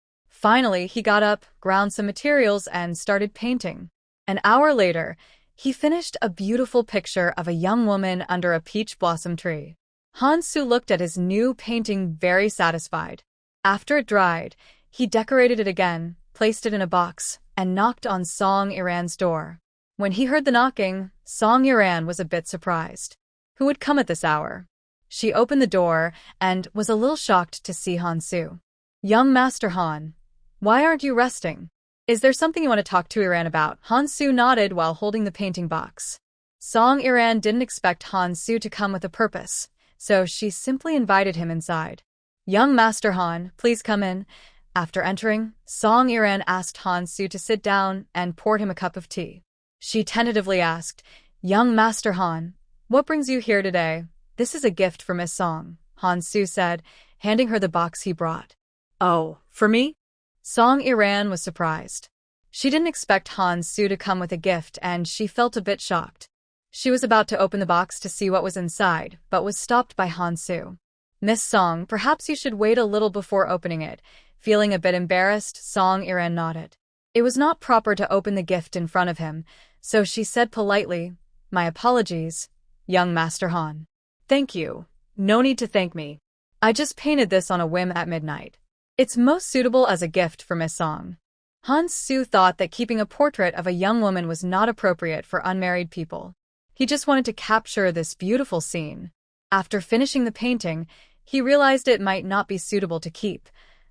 Finally, he got up, ground some materials, and started painting. An hour later, he finished a beautiful picture of a young woman under a peach blossom tree. Han Su looked at his new painting very satisfied. After it dried, he decorated it again, placed it in a box, and knocked on Song Iran's door. When he heard the knocking, Song Iran was a bit surprised. Who would come at this hour? She opened the door and was a little shocked to see Han Su. Young Master Han, why aren't you resting? Is there something you want to talk to Iran about? Han Su nodded while holding the painting box. Song Iran didn't expect Han Su to come with a purpose, so she simply invited him inside. Young Master Han, please come in. After entering, Song Iran asked Han Su to sit down and poured him a cup of tea. She tentatively asked, Young Master Han, what brings you here today? This is a gift for Miss Song, Han Su said, handing her the box he brought. Oh, for me? Song Iran was surprised. She didn't expect Han Su to come with a gift and she felt a bit shocked. She was about to open the box to see what was inside, but was stopped by Han Su. Miss Song, perhaps you should wait a little before opening it. Feeling a bit embarrassed, Song Iran nodded. It was not proper to open the gift in front of him, so she said politely, My apologies, young Master Han. Thank you. No need to thank me. I just painted this on a whim at midnight. It's most suitable as a gift for Miss Song. Han Su thought that keeping a portrait of a young woman was not appropriate for unmarried people. He just wanted to capture this beautiful scene. After finishing the painting, he realized it might not be suitable to keep,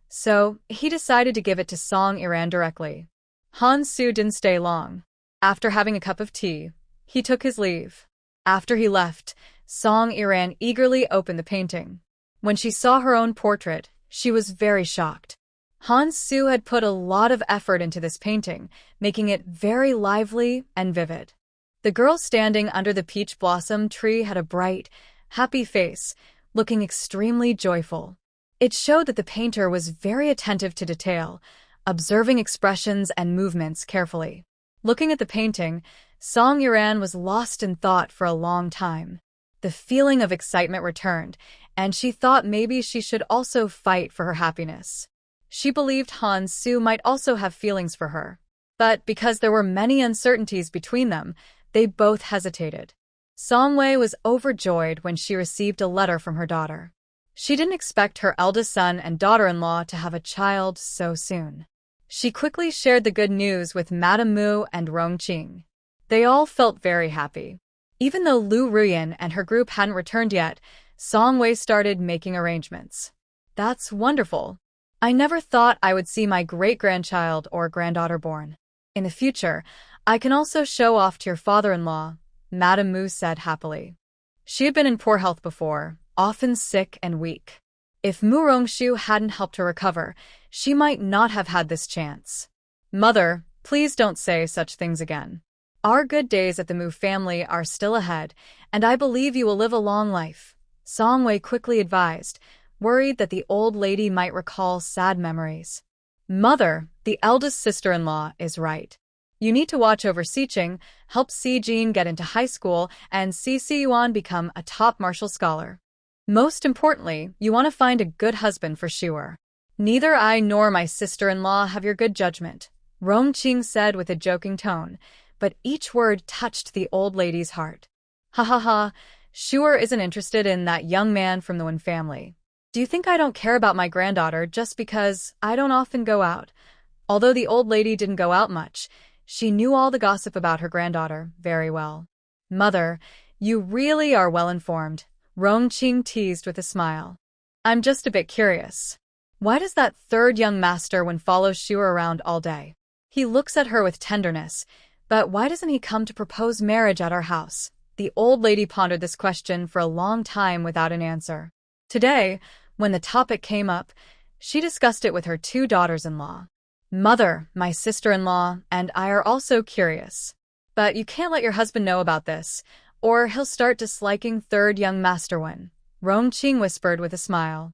so he decided to give it to Song Iran directly. Han Su didn't stay long. After having a cup of tea, he took his leave. After he left, Song Iran eagerly opened the painting. When she saw her own portrait, she was very shocked. Han Su had put a lot of effort into this painting, making it very lively and vivid. The girl standing under the peach blossom tree had a bright, happy face, looking extremely joyful. It showed that the painter was very attentive to detail, observing expressions and movements carefully. Looking at the painting, Song Iran was lost in thought for a long time. The feeling of excitement returned, and she thought maybe she should also fight for her happiness. She believed Han Su might also have feelings for her. But because there were many uncertainties between them, they both hesitated. Song Wei was overjoyed when she received a letter from her daughter. She didn't expect her eldest son and daughter-in-law to have a child so soon. She quickly shared the good news with Madame Mu and Rong Qing. They all felt very happy. Even though Lu Ruyan and her group hadn't returned yet, Song Wei started making arrangements. That's wonderful. I never thought I would see my great-grandchild or granddaughter born. In the future, I can also show off to your father-in-law, Madame Mu said happily. She had been in poor health before, often sick and weak. If Mu Rongshu hadn't helped her recover, she might not have had this chance. Mother, please don't say such things again. Our good days at the Mu family are still ahead, and I believe you will live a long life, Song Wei quickly advised, worried that the old lady might recall sad memories. Mother, the eldest sister-in-law, is right. You need to watch over Xiqing, help Si Jin get into high school, and see Si Yuan become a top martial scholar. Most importantly, you want to find a good husband for Shuer. Neither I nor my sister-in-law have your good judgment, Rong Qing said with a joking tone, but each word touched the old lady's heart. Ha ha ha, Shuer isn't interested in that young man from the Wen family. Do you think I don't care about my granddaughter just because I don't often go out? Although the old lady didn't go out much, she knew all the gossip about her granddaughter very well. Mother, you really are well informed, Rong Qing teased with a smile. I'm just a bit curious. Why does that third young master Wen follow Shuer around all day? He looks at her with tenderness, but why doesn't he come to propose marriage at our house? The old lady pondered this question for a long time without an answer. Today, when the topic came up, she discussed it with her two daughters-in-law. Mother, my sister-in-law, and I are also curious. But you can't let your husband know about this, or he'll start disliking third young Master Wen, Rong Qing whispered with a smile.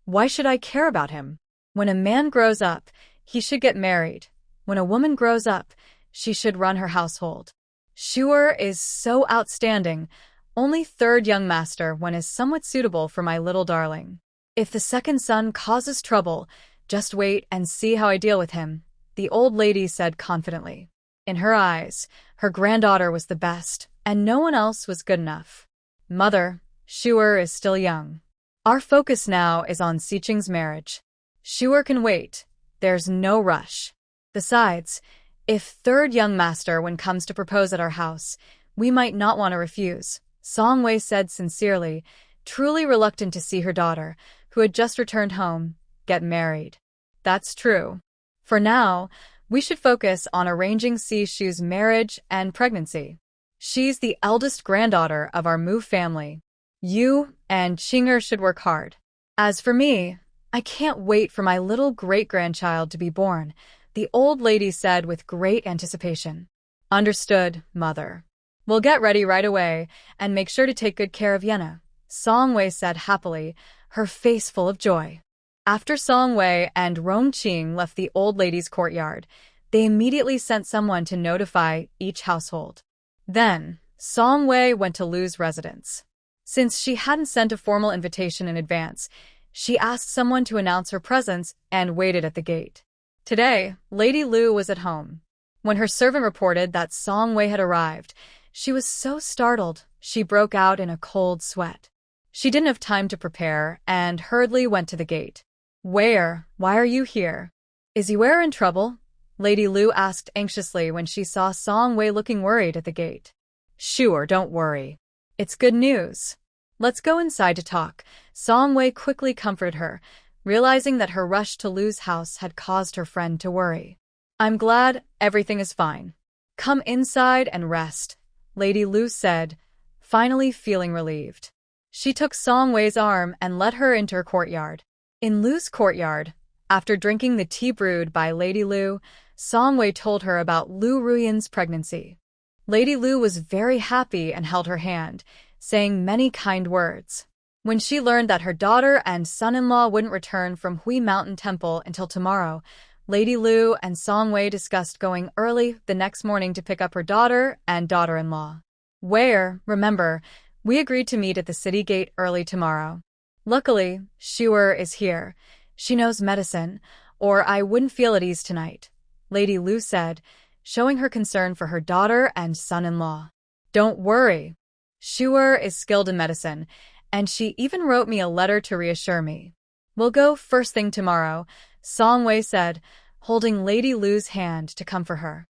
Why should I care about him? When a man grows up, he should get married. When a woman grows up, she should run her household. Shuer is so outstanding, only third young master when is somewhat suitable for my little darling. If the second son causes trouble, just wait and see how I deal with him, the old lady said confidently. In her eyes, her granddaughter was the best, and no one else was good enough. Mother, Shuer is still young. Our focus now is on Siqing's marriage. Shuer can wait. There's no rush. Besides, if third young master when comes to propose at our house, we might not want to refuse, Song Wei said sincerely, truly reluctant to see her daughter, who had just returned home, get married. That's true. For now, we should focus on arranging Si Shu's marriage and pregnancy. She's the eldest granddaughter of our Mu family. You and Qinger should work hard. As for me, I can't wait for my little great-grandchild to be born, the old lady said with great anticipation. Understood, mother. We'll get ready right away and make sure to take good care of Yenna, Song Wei said happily, her face full of joy. After Song Wei and Rongqing left the old lady's courtyard, they immediately sent someone to notify each household. Then, Song Wei went to Lu's residence. Since she hadn't sent a formal invitation in advance, she asked someone to announce her presence and waited at the gate. Today, Lady Lu was at home. When her servant reported that Song Wei had arrived, she was so startled she broke out in a cold sweat. She didn't have time to prepare and hurriedly went to the gate. Why are you here? Is Yue in trouble? Lady Lu asked anxiously when she saw Song Wei looking worried at the gate. Sure, don't worry. It's good news. Let's go inside to talk, Song Wei quickly comforted her, realizing that her rush to Lu's house had caused her friend to worry. I'm glad everything is fine. Come inside and rest, Lady Lu said, finally feeling relieved. She took Song Wei's arm and led her into her courtyard. In Lu's courtyard, after drinking the tea brewed by Lady Lu, Song Wei told her about Lu Ruyan's pregnancy. Lady Lu was very happy and held her hand, saying many kind words. When she learned that her daughter and son-in-law wouldn't return from Hui Mountain Temple until tomorrow, Lady Lu and Song Wei discussed going early the next morning to pick up her daughter and daughter-in-law. Remember, we agreed to meet at the city gate early tomorrow. Luckily, Shuer is here. She knows medicine, or I wouldn't feel at ease tonight, Lady Lu said, showing her concern for her daughter and son-in-law. Don't worry. Shuer is skilled in medicine, and she even wrote me a letter to reassure me. We'll go first thing tomorrow, Song Wei said, holding Lady Lu's hand to comfort her.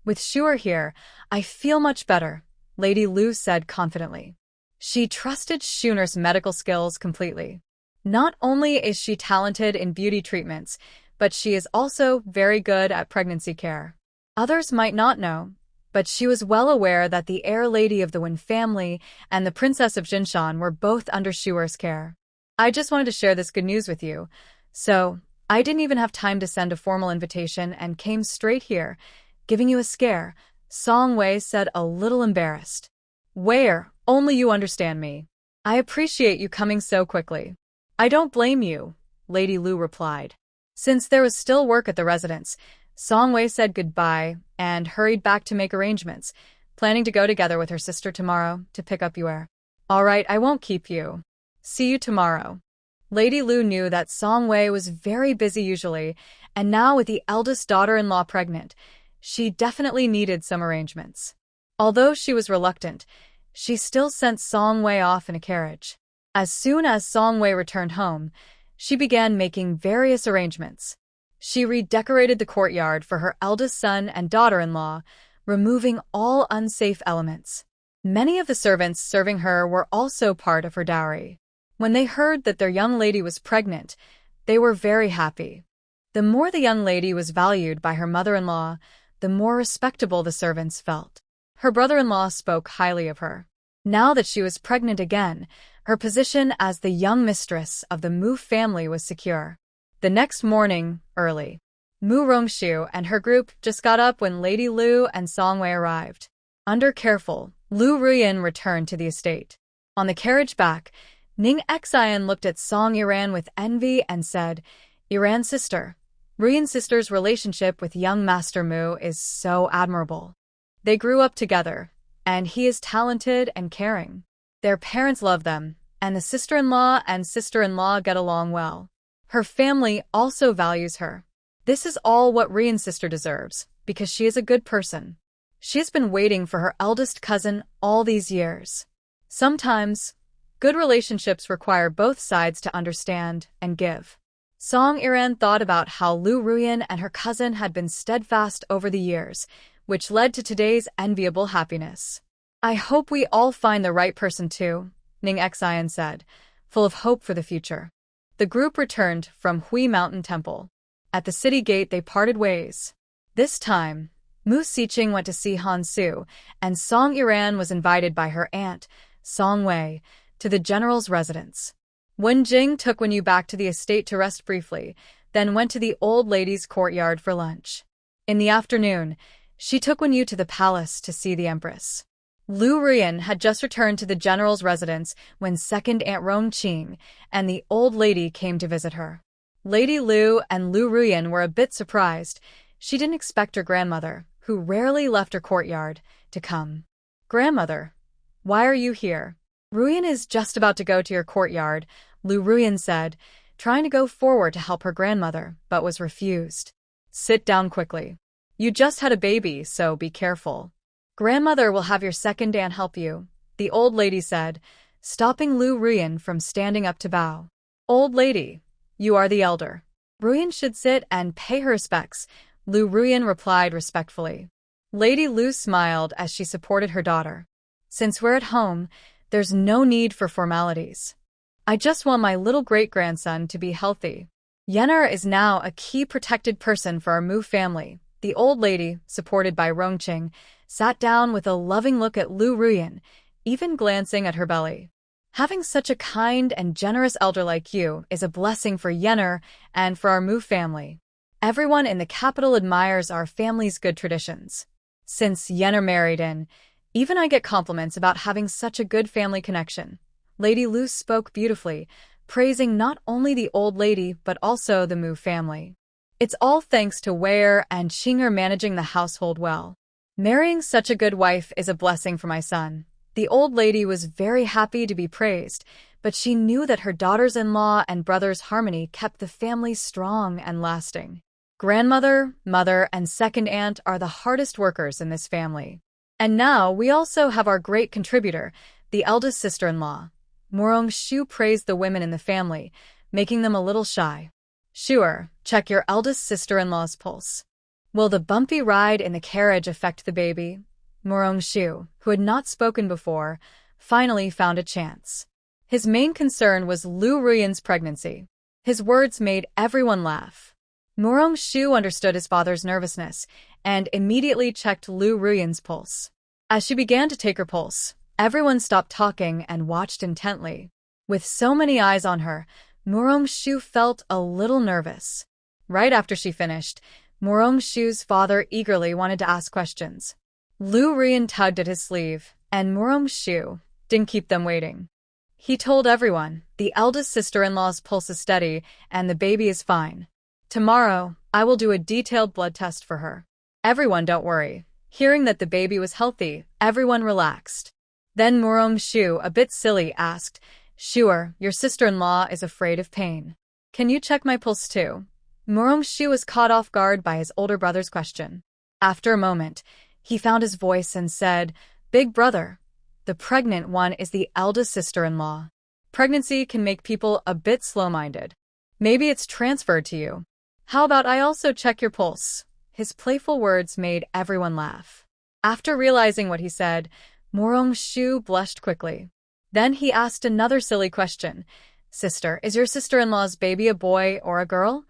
With Shuer here, I feel much better, Lady Lu said confidently. She trusted Shuner's medical skills completely. Not only is she talented in beauty treatments, but she is also very good at pregnancy care. Others might not know, but she was well aware that the heir lady of the Wen family and the princess of Jinshan were both under Shuer's care. I just wanted to share this good news with you, so I didn't even have time to send a formal invitation and came straight here, giving you a scare, Song Wei said a little embarrassed. Only you understand me. I appreciate you coming so quickly. I don't blame you, Lady Lu replied. Since there was still work at the residence, Song Wei said goodbye and hurried back to make arrangements, planning to go together with her sister tomorrow to pick up Yue. All right, I won't keep you. See you tomorrow. Lady Lu knew that Song Wei was very busy usually, and now with the eldest daughter-in-law pregnant, she definitely needed some arrangements. Although she was reluctant, she still sent Song Wei off in a carriage. As soon as Song Wei returned home, she began making various arrangements. She redecorated the courtyard for her eldest son and daughter-in-law, removing all unsafe elements. Many of the servants serving her were also part of her dowry. When they heard that their young lady was pregnant, they were very happy. The more the young lady was valued by her mother-in-law, the more respectable the servants felt. Her brother-in-law spoke highly of her. Now that she was pregnant again, her position as the young mistress of the Mu family was secure. The next morning, early, Mu Rongxiu and her group just got up when Lady Lu and Song Wei arrived. Under careful, Lu Ruyan returned to the estate. On the carriage back, Ning Xian looked at Song Iran with envy and said, Iran's sister. Ruyan's sister's relationship with young Master Mu is so admirable. They grew up together, and he is talented and caring. Their parents love them, and the sister-in-law and sister-in-law get along well. Her family also values her. This is all what Ruyan's sister deserves, because she is a good person. She has been waiting for her eldest cousin all these years. Sometimes, good relationships require both sides to understand and give. Song Iran thought about how Lu Ruyan and her cousin had been steadfast over the years, which led to today's enviable happiness. I hope we all find the right person too, Ning Xian said, full of hope for the future. The group returned from Hui Mountain Temple. At the city gate they parted ways. This time, Mu Siqing went to see Han Su, and Song Iran was invited by her aunt, Song Wei, to the general's residence. Wen Jing took Wen Yu back to the estate to rest briefly, then went to the old lady's courtyard for lunch. In the afternoon, she took Wen Yu to the palace to see the empress. Lu Ruyan had just returned to the general's residence when second Aunt Rong Qing and the old lady came to visit her. Lady Lu and Lu Ruyan were a bit surprised. She didn't expect her grandmother, who rarely left her courtyard, to come. Grandmother, why are you here? Ruyan is just about to go to your courtyard, Lu Ruyan said, trying to go forward to help her grandmother, but was refused. Sit down quickly. You just had a baby, so be careful. Grandmother will have your second aunt help you, the old lady said, stopping Lu Ruyan from standing up to bow. Old lady, you are the elder. Ruyan should sit and pay her respects, Lu Ruyan replied respectfully. Lady Lu smiled as she supported her daughter. Since we're at home, there's no need for formalities. I just want my little great-grandson to be healthy. Yener is now a key protected person for our Mu family. The old lady, supported by Rongqing, sat down with a loving look at Lu Ruyan, even glancing at her belly. Having such a kind and generous elder like you is a blessing for Yener and for our Mu family. Everyone in the capital admires our family's good traditions. Since Yener married in, even I get compliments about having such a good family connection. Lady Lu spoke beautifully, praising not only the old lady but also the Mu family. It's all thanks to Wei and Qing'er managing the household well. Marrying such a good wife is a blessing for my son. The old lady was very happy to be praised, but she knew that her daughters-in-law and brothers' harmony kept the family strong and lasting. Grandmother, mother, and second aunt are the hardest workers in this family. And now we also have our great contributor, the eldest sister-in-law. Morong Shu praised the women in the family, making them a little shy. Sure, check your eldest sister-in-law's pulse. Will the bumpy ride in the carriage affect the baby? Morong Shu, who had not spoken before, finally found a chance. His main concern was Lu Ruyan's pregnancy. His words made everyone laugh. Morong Shu understood his father's nervousness and immediately checked Lu Ruyan's pulse. As she began to take her pulse, everyone stopped talking and watched intently. With so many eyes on her, Morong Shu felt a little nervous. Right after she finished, Morong Shu's father eagerly wanted to ask questions. Lu Ruyan tugged at his sleeve, and Morong Shu didn't keep them waiting. He told everyone, the eldest sister-in-law's pulse is steady and the baby is fine. Tomorrow, I will do a detailed blood test for her. Everyone don't worry. Hearing that the baby was healthy, everyone relaxed. Then Morong Shu, a bit silly, asked, Sure, your sister-in-law is afraid of pain. Can you check my pulse too? Morong Shu was caught off guard by his older brother's question. After a moment, he found his voice and said, Big brother, the pregnant one is the eldest sister-in-law. Pregnancy can make people a bit slow-minded. Maybe it's transferred to you. How about I also check your pulse? His playful words made everyone laugh. After realizing what he said, Morong Shu blushed quickly. Then he asked another silly question. Sister, is your sister-in-law's baby a boy or a girl?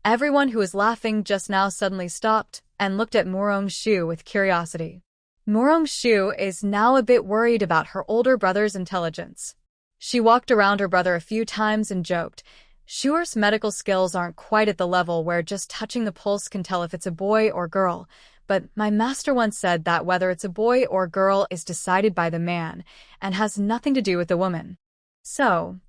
Everyone who was laughing just now suddenly stopped and looked at Morong Shu with curiosity. Morong Shu is now a bit worried about her older brother's intelligence. She walked around her brother a few times and joked, Shuer's medical skills aren't quite at the level where just touching the pulse can tell if it's a boy or girl, but my master once said that whether it's a boy or girl is decided by the man and has nothing to do with the woman. So,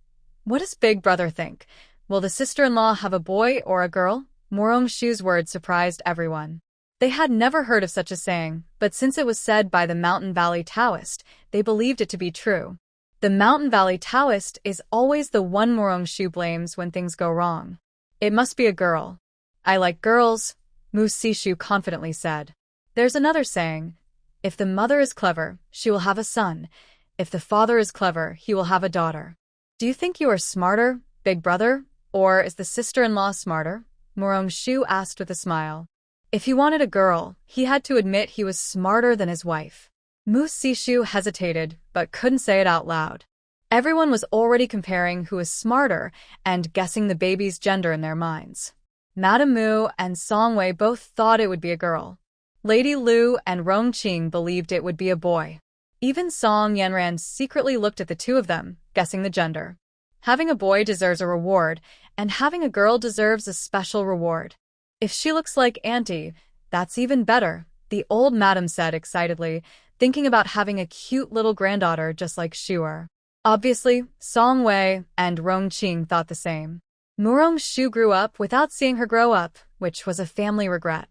What does Big Brother think? Will the sister-in-law have a boy or a girl? Murong-shu's words surprised everyone. They had never heard of such a saying, but since it was said by the Mountain Valley Taoist, they believed it to be true. The Mountain Valley Taoist is always the one Murong-shu blames when things go wrong. It must be a girl. I like girls, Mu Sishu confidently said. There's another saying. If the mother is clever, she will have a son. If the father is clever, he will have a daughter. Do you think you are smarter, Big Brother, or is the sister-in-law smarter? Murong-shu asked with a smile. If he wanted a girl, he had to admit he was smarter than his wife. Mu Sishu hesitated, but couldn't say it out loud. Everyone was already comparing who was smarter and guessing the baby's gender in their minds. Madame Mu and Songwei both thought it would be a girl. Lady Lu and Rongqing believed it would be a boy. Even Song Yanran secretly looked at the two of them, guessing the gender. Having a boy deserves a reward, and having a girl deserves a special reward. If she looks like Auntie, that's even better, the old madam said excitedly, thinking about having a cute little granddaughter just like Shuer. Obviously, Song Wei and Rongqing thought the same. Murong-shu grew up without seeing her grow up, which was a family regret.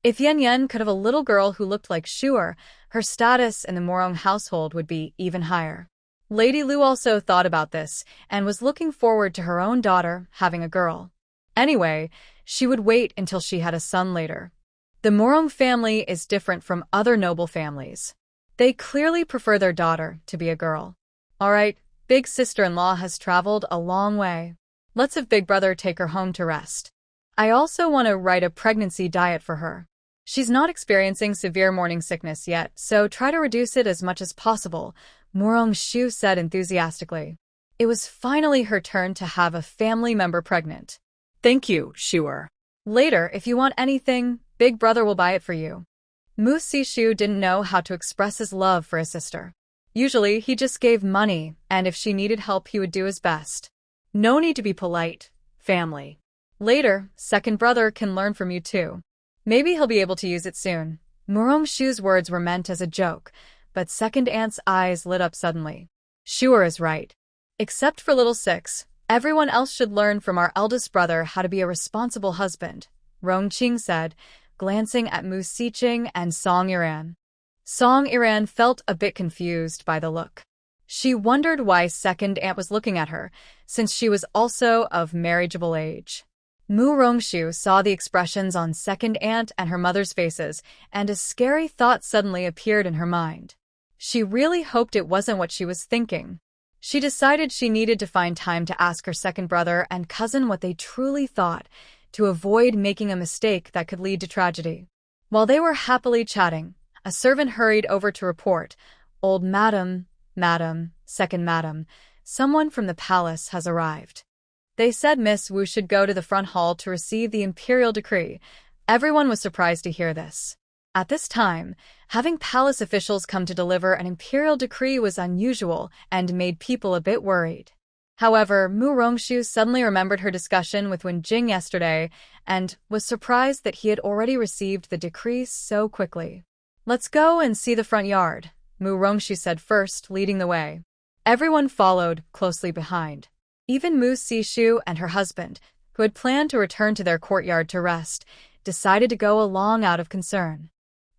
If Yan Yan could have a little girl who looked like Shuer, her status in the Murong household would be even higher. Lady Lu also thought about this and was looking forward to her own daughter having a girl. Anyway, she would wait until she had a son later. The Murong family is different from other noble families. They clearly prefer their daughter to be a girl. Alright, big sister-in-law has traveled a long way. Let's have Big Brother take her home to rest. I also want to write a pregnancy diet for her. She's not experiencing severe morning sickness yet, so try to reduce it as much as possible, Murong-shu said enthusiastically. It was finally her turn to have a family member pregnant. Thank you, Shuer. Later, if you want anything, Big Brother will buy it for you. Mu Sishu didn't know how to express his love for his sister. Usually, he just gave money, and if she needed help, he would do his best. No need to be polite, family. Later, second brother can learn from you too. Maybe he'll be able to use it soon. Murong-shu's words were meant as a joke, but second aunt's eyes lit up suddenly. Shuer is right. Except for little Six, everyone else should learn from our eldest brother how to be a responsible husband, Rongqing said, glancing at Mu Siqing and Song Iran. Song Iran felt a bit confused by the look. She wondered why second aunt was looking at her, since she was also of marriageable age. Murong-shu saw the expressions on second aunt and her mother's faces, and a scary thought suddenly appeared in her mind. She really hoped it wasn't what she was thinking. She decided she needed to find time to ask her second brother and cousin what they truly thought, to avoid making a mistake that could lead to tragedy. While they were happily chatting, a servant hurried over to report, "Old madam, second madam, someone from the palace has arrived." They said Miss Wu should go to the front hall to receive the imperial decree. Everyone was surprised to hear this. At this time, having palace officials come to deliver an imperial decree was unusual and made people a bit worried. However, Murong-shu suddenly remembered her discussion with Wen Jing yesterday and was surprised that he had already received the decree so quickly. "Let's go and see the front yard," Murong-shu said first, leading the way. Everyone followed closely behind. Even Mu Sishu and her husband, who had planned to return to their courtyard to rest, decided to go along out of concern.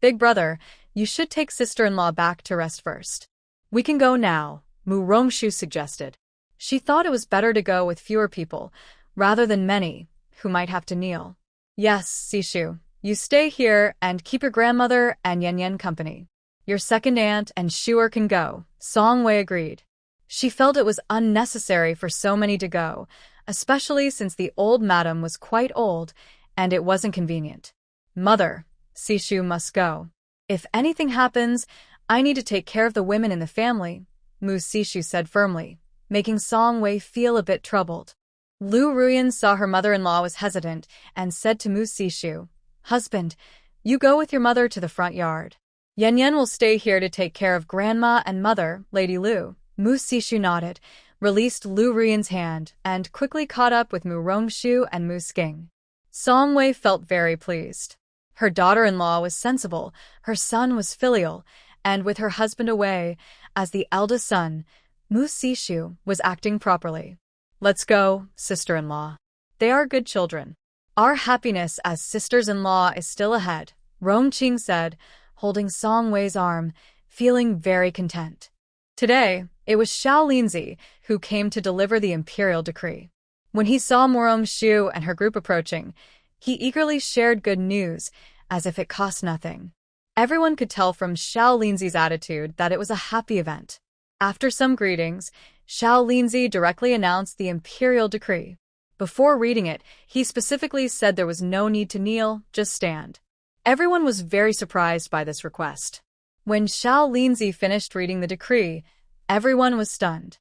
"Big Brother, you should take sister-in-law back to rest first." "We can go now," Murong-shu suggested. She thought it was better to go with fewer people, rather than many, who might have to kneel. "Yes, Sishu, you stay here and keep your grandmother and Yan Yan company. Your second aunt and Shuer can go," Song Wei agreed. She felt it was unnecessary for so many to go, especially since the old madam was quite old, and it wasn't convenient. "Mother, Sishu must go. If anything happens, I need to take care of the women in the family," Mu Sishu said firmly, making Song Wei feel a bit troubled. Lu Ruyan saw her mother-in-law was hesitant and said to Mu Sishu, "Husband, you go with your mother to the front yard. Yan Yan will stay here to take care of grandma and mother, Lady Lu." Mu Sishu nodded, released Lu Ruyan's hand, and quickly caught up with Murong-shu and Mu Siqing. Song Wei felt very pleased. Her daughter-in-law was sensible, her son was filial, and with her husband away, as the eldest son, Mu Sishu was acting properly. Let's go, sister-in-law. They are good children. Our happiness as sisters-in-law is still ahead, Rongqing said, holding Song Wei's arm, feeling very content. Today, it was Xiao Linzi who came to deliver the imperial decree. When he saw Murong-Shu and her group approaching, he eagerly shared good news, as if it cost nothing. Everyone could tell from Xiao Linzi's attitude that it was a happy event. After some greetings, Xiao Linzi directly announced the imperial decree. Before reading it, he specifically said there was no need to kneel, just stand. Everyone was very surprised by this request. When Xiao Linzi finished reading the decree, everyone was stunned.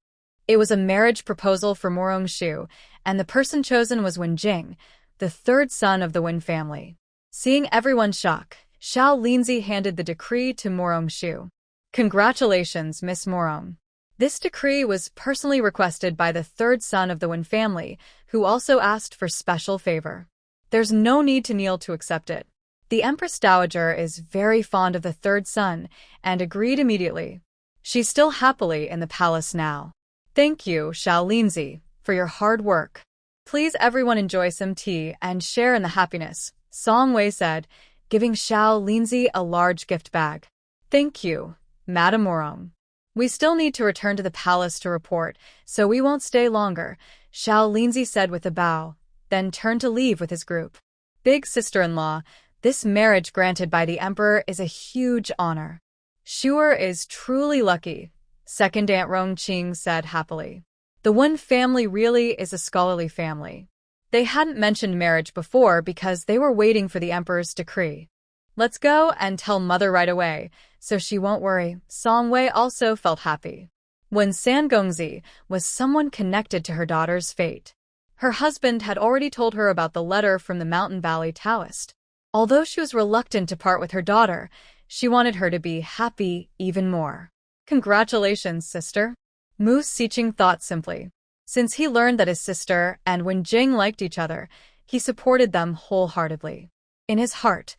It was a marriage proposal for Murong-Shu, and the person chosen was Wen Jing, the third son of the Wen family. Seeing everyone's shock, Xiao Linzi handed the decree to Murong-Shu. Congratulations, Miss Murong. This decree was personally requested by the third son of the Wen family, who also asked for special favor. There's no need to kneel to accept it. The Empress Dowager is very fond of the third son and agreed immediately. She's still happily in the palace now. Thank you, Xiao Linzi, for your hard work. Please everyone enjoy some tea and share in the happiness, Song Wei said, giving Xiao Linzi a large gift bag. Thank you, Madame Murong. We still need to return to the palace to report, so we won't stay longer, Xiao Linzi said with a bow, then turned to leave with his group. Big sister-in-law, this marriage granted by the emperor is a huge honor. Shu'er is truly lucky, second Aunt Rongqing said happily. The Wen family really is a scholarly family. They hadn't mentioned marriage before because they were waiting for the emperor's decree. Let's go and tell mother right away, so she won't worry. Song Wei also felt happy. Wen Sangongzi was someone connected to her daughter's fate. Her husband had already told her about the letter from the Mountain Valley Taoist. Although she was reluctant to part with her daughter, she wanted her to be happy even more. Congratulations, sister. Mu Siqing thought simply. Since he learned that his sister and Wen Jing liked each other, he supported them wholeheartedly. In his heart,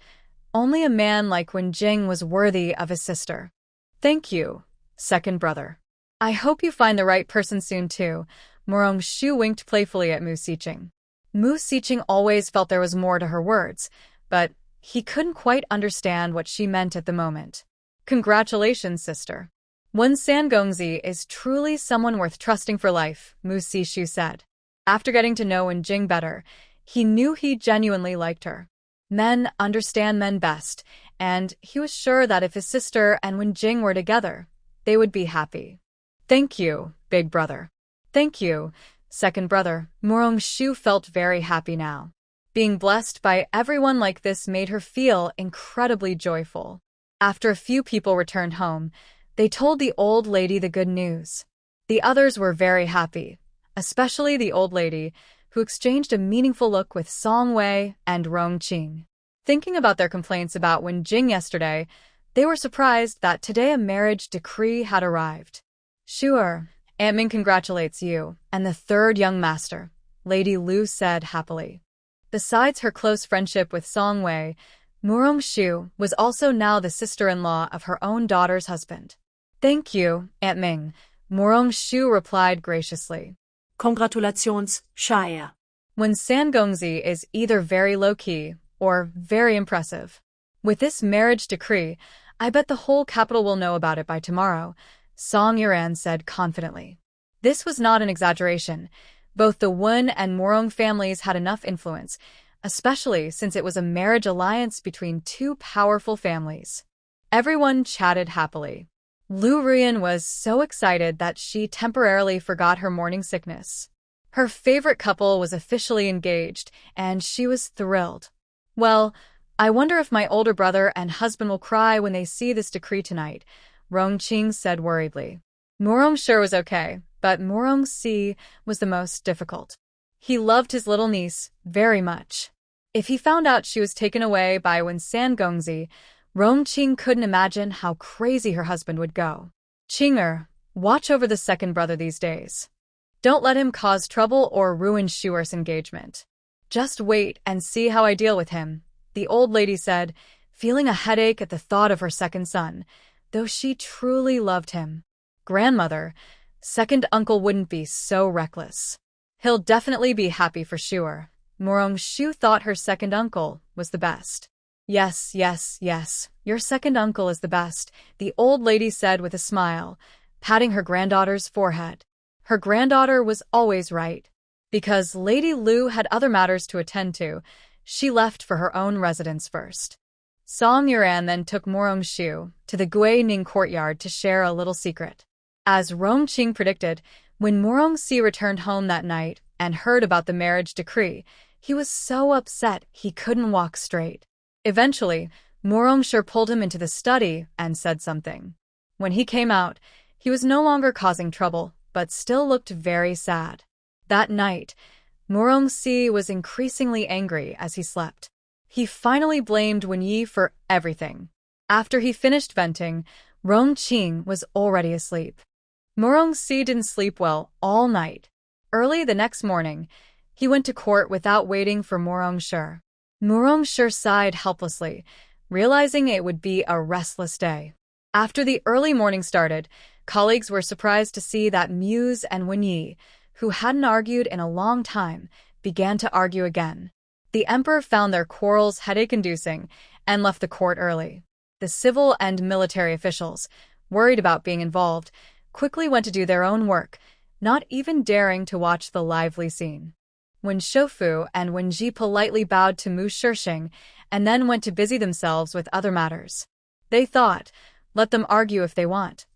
only a man like Wen Jing was worthy of his sister. Thank you, second brother. I hope you find the right person soon too. Murong-Shu winked playfully at Mu Siqing. Mu Siqing always felt there was more to her words, but he couldn't quite understand what she meant at the moment. Congratulations, sister. Wen Sangongzi is truly someone worth trusting for life, Mu Sishu said. After getting to know Wen Jing better, he knew he genuinely liked her. Men understand men best, and he was sure that if his sister and Wen Jing were together, they would be happy. Thank you, big brother. Thank you, second brother. Murong-Shu felt very happy now. Being blessed by everyone like this made her feel incredibly joyful. After a few people returned home, they told the old lady the good news. The others were very happy, especially the old lady, who exchanged a meaningful look with Song Wei and Rongqing. Thinking about their complaints about Wen Jing yesterday, they were surprised that today a marriage decree had arrived. Sure, Aunt Ming congratulates you and the third young master, Lady Lu said happily. Besides her close friendship with Song Wei, Murong-Shu was also now the sister-in-law of her own daughter's husband. Thank you, Aunt Ming, Murong-Shu replied graciously. Congratulations, Shire. Wen Sangongzi is either very low-key or very impressive. With this marriage decree, I bet the whole capital will know about it by tomorrow, Song Yuran said confidently. This was not an exaggeration. Both the Wen and Murong families had enough influence, especially since it was a marriage alliance between two powerful families. Everyone chatted happily. Lu Ruyan was so excited that she temporarily forgot her morning sickness. Her favorite couple was officially engaged, and she was thrilled. Well, I wonder if my older brother and husband will cry when they see this decree tonight, Rongqing said worriedly. Murong sure was okay, but Murong-Si was the most difficult. He loved his little niece very much. If he found out she was taken away by Wen Sangongzi, Rongqing couldn't imagine how crazy her husband would go. Qinger, watch over the second brother these days. Don't let him cause trouble or ruin Shu'er's engagement. Just wait and see how I deal with him, the old lady said, feeling a headache at the thought of her second son, though she truly loved him. Grandmother, second uncle wouldn't be so reckless. He'll definitely be happy for sure. Murong-shu thought her second uncle was the best. Yes, yes, yes, your second uncle is the best, the old lady said with a smile, patting her granddaughter's forehead. Her granddaughter was always right. Because Lady Lu had other matters to attend to, she left for her own residence first. Song Yuran then took Murong-shu to the Gui Ning courtyard to share a little secret. As Rong Qing predicted, when Murong-si returned home that night and heard about the marriage decree, he was so upset he couldn't walk straight. Eventually, Murong-shu pulled him into the study and said something. When he came out, he was no longer causing trouble, but still looked very sad. That night, Murong-si was increasingly angry as he slept. He finally blamed Wenyi for everything. After he finished venting, Rong Qing was already asleep. Murong-si didn't sleep well all night. Early the next morning, he went to court without waiting for Murong-shu. Murong-shu sighed helplessly, realizing it would be a restless day. After the early morning started, colleagues were surprised to see that Muse and Wenyi, who hadn't argued in a long time, began to argue again. The emperor found their quarrels headache-inducing and left the court early. The civil and military officials, worried about being involved, quickly went to do their own work, not even daring to watch the lively scene. When Shofu and Wenji politely bowed to Mu Shishing and then went to busy themselves with other matters. They thought, let them argue if they want.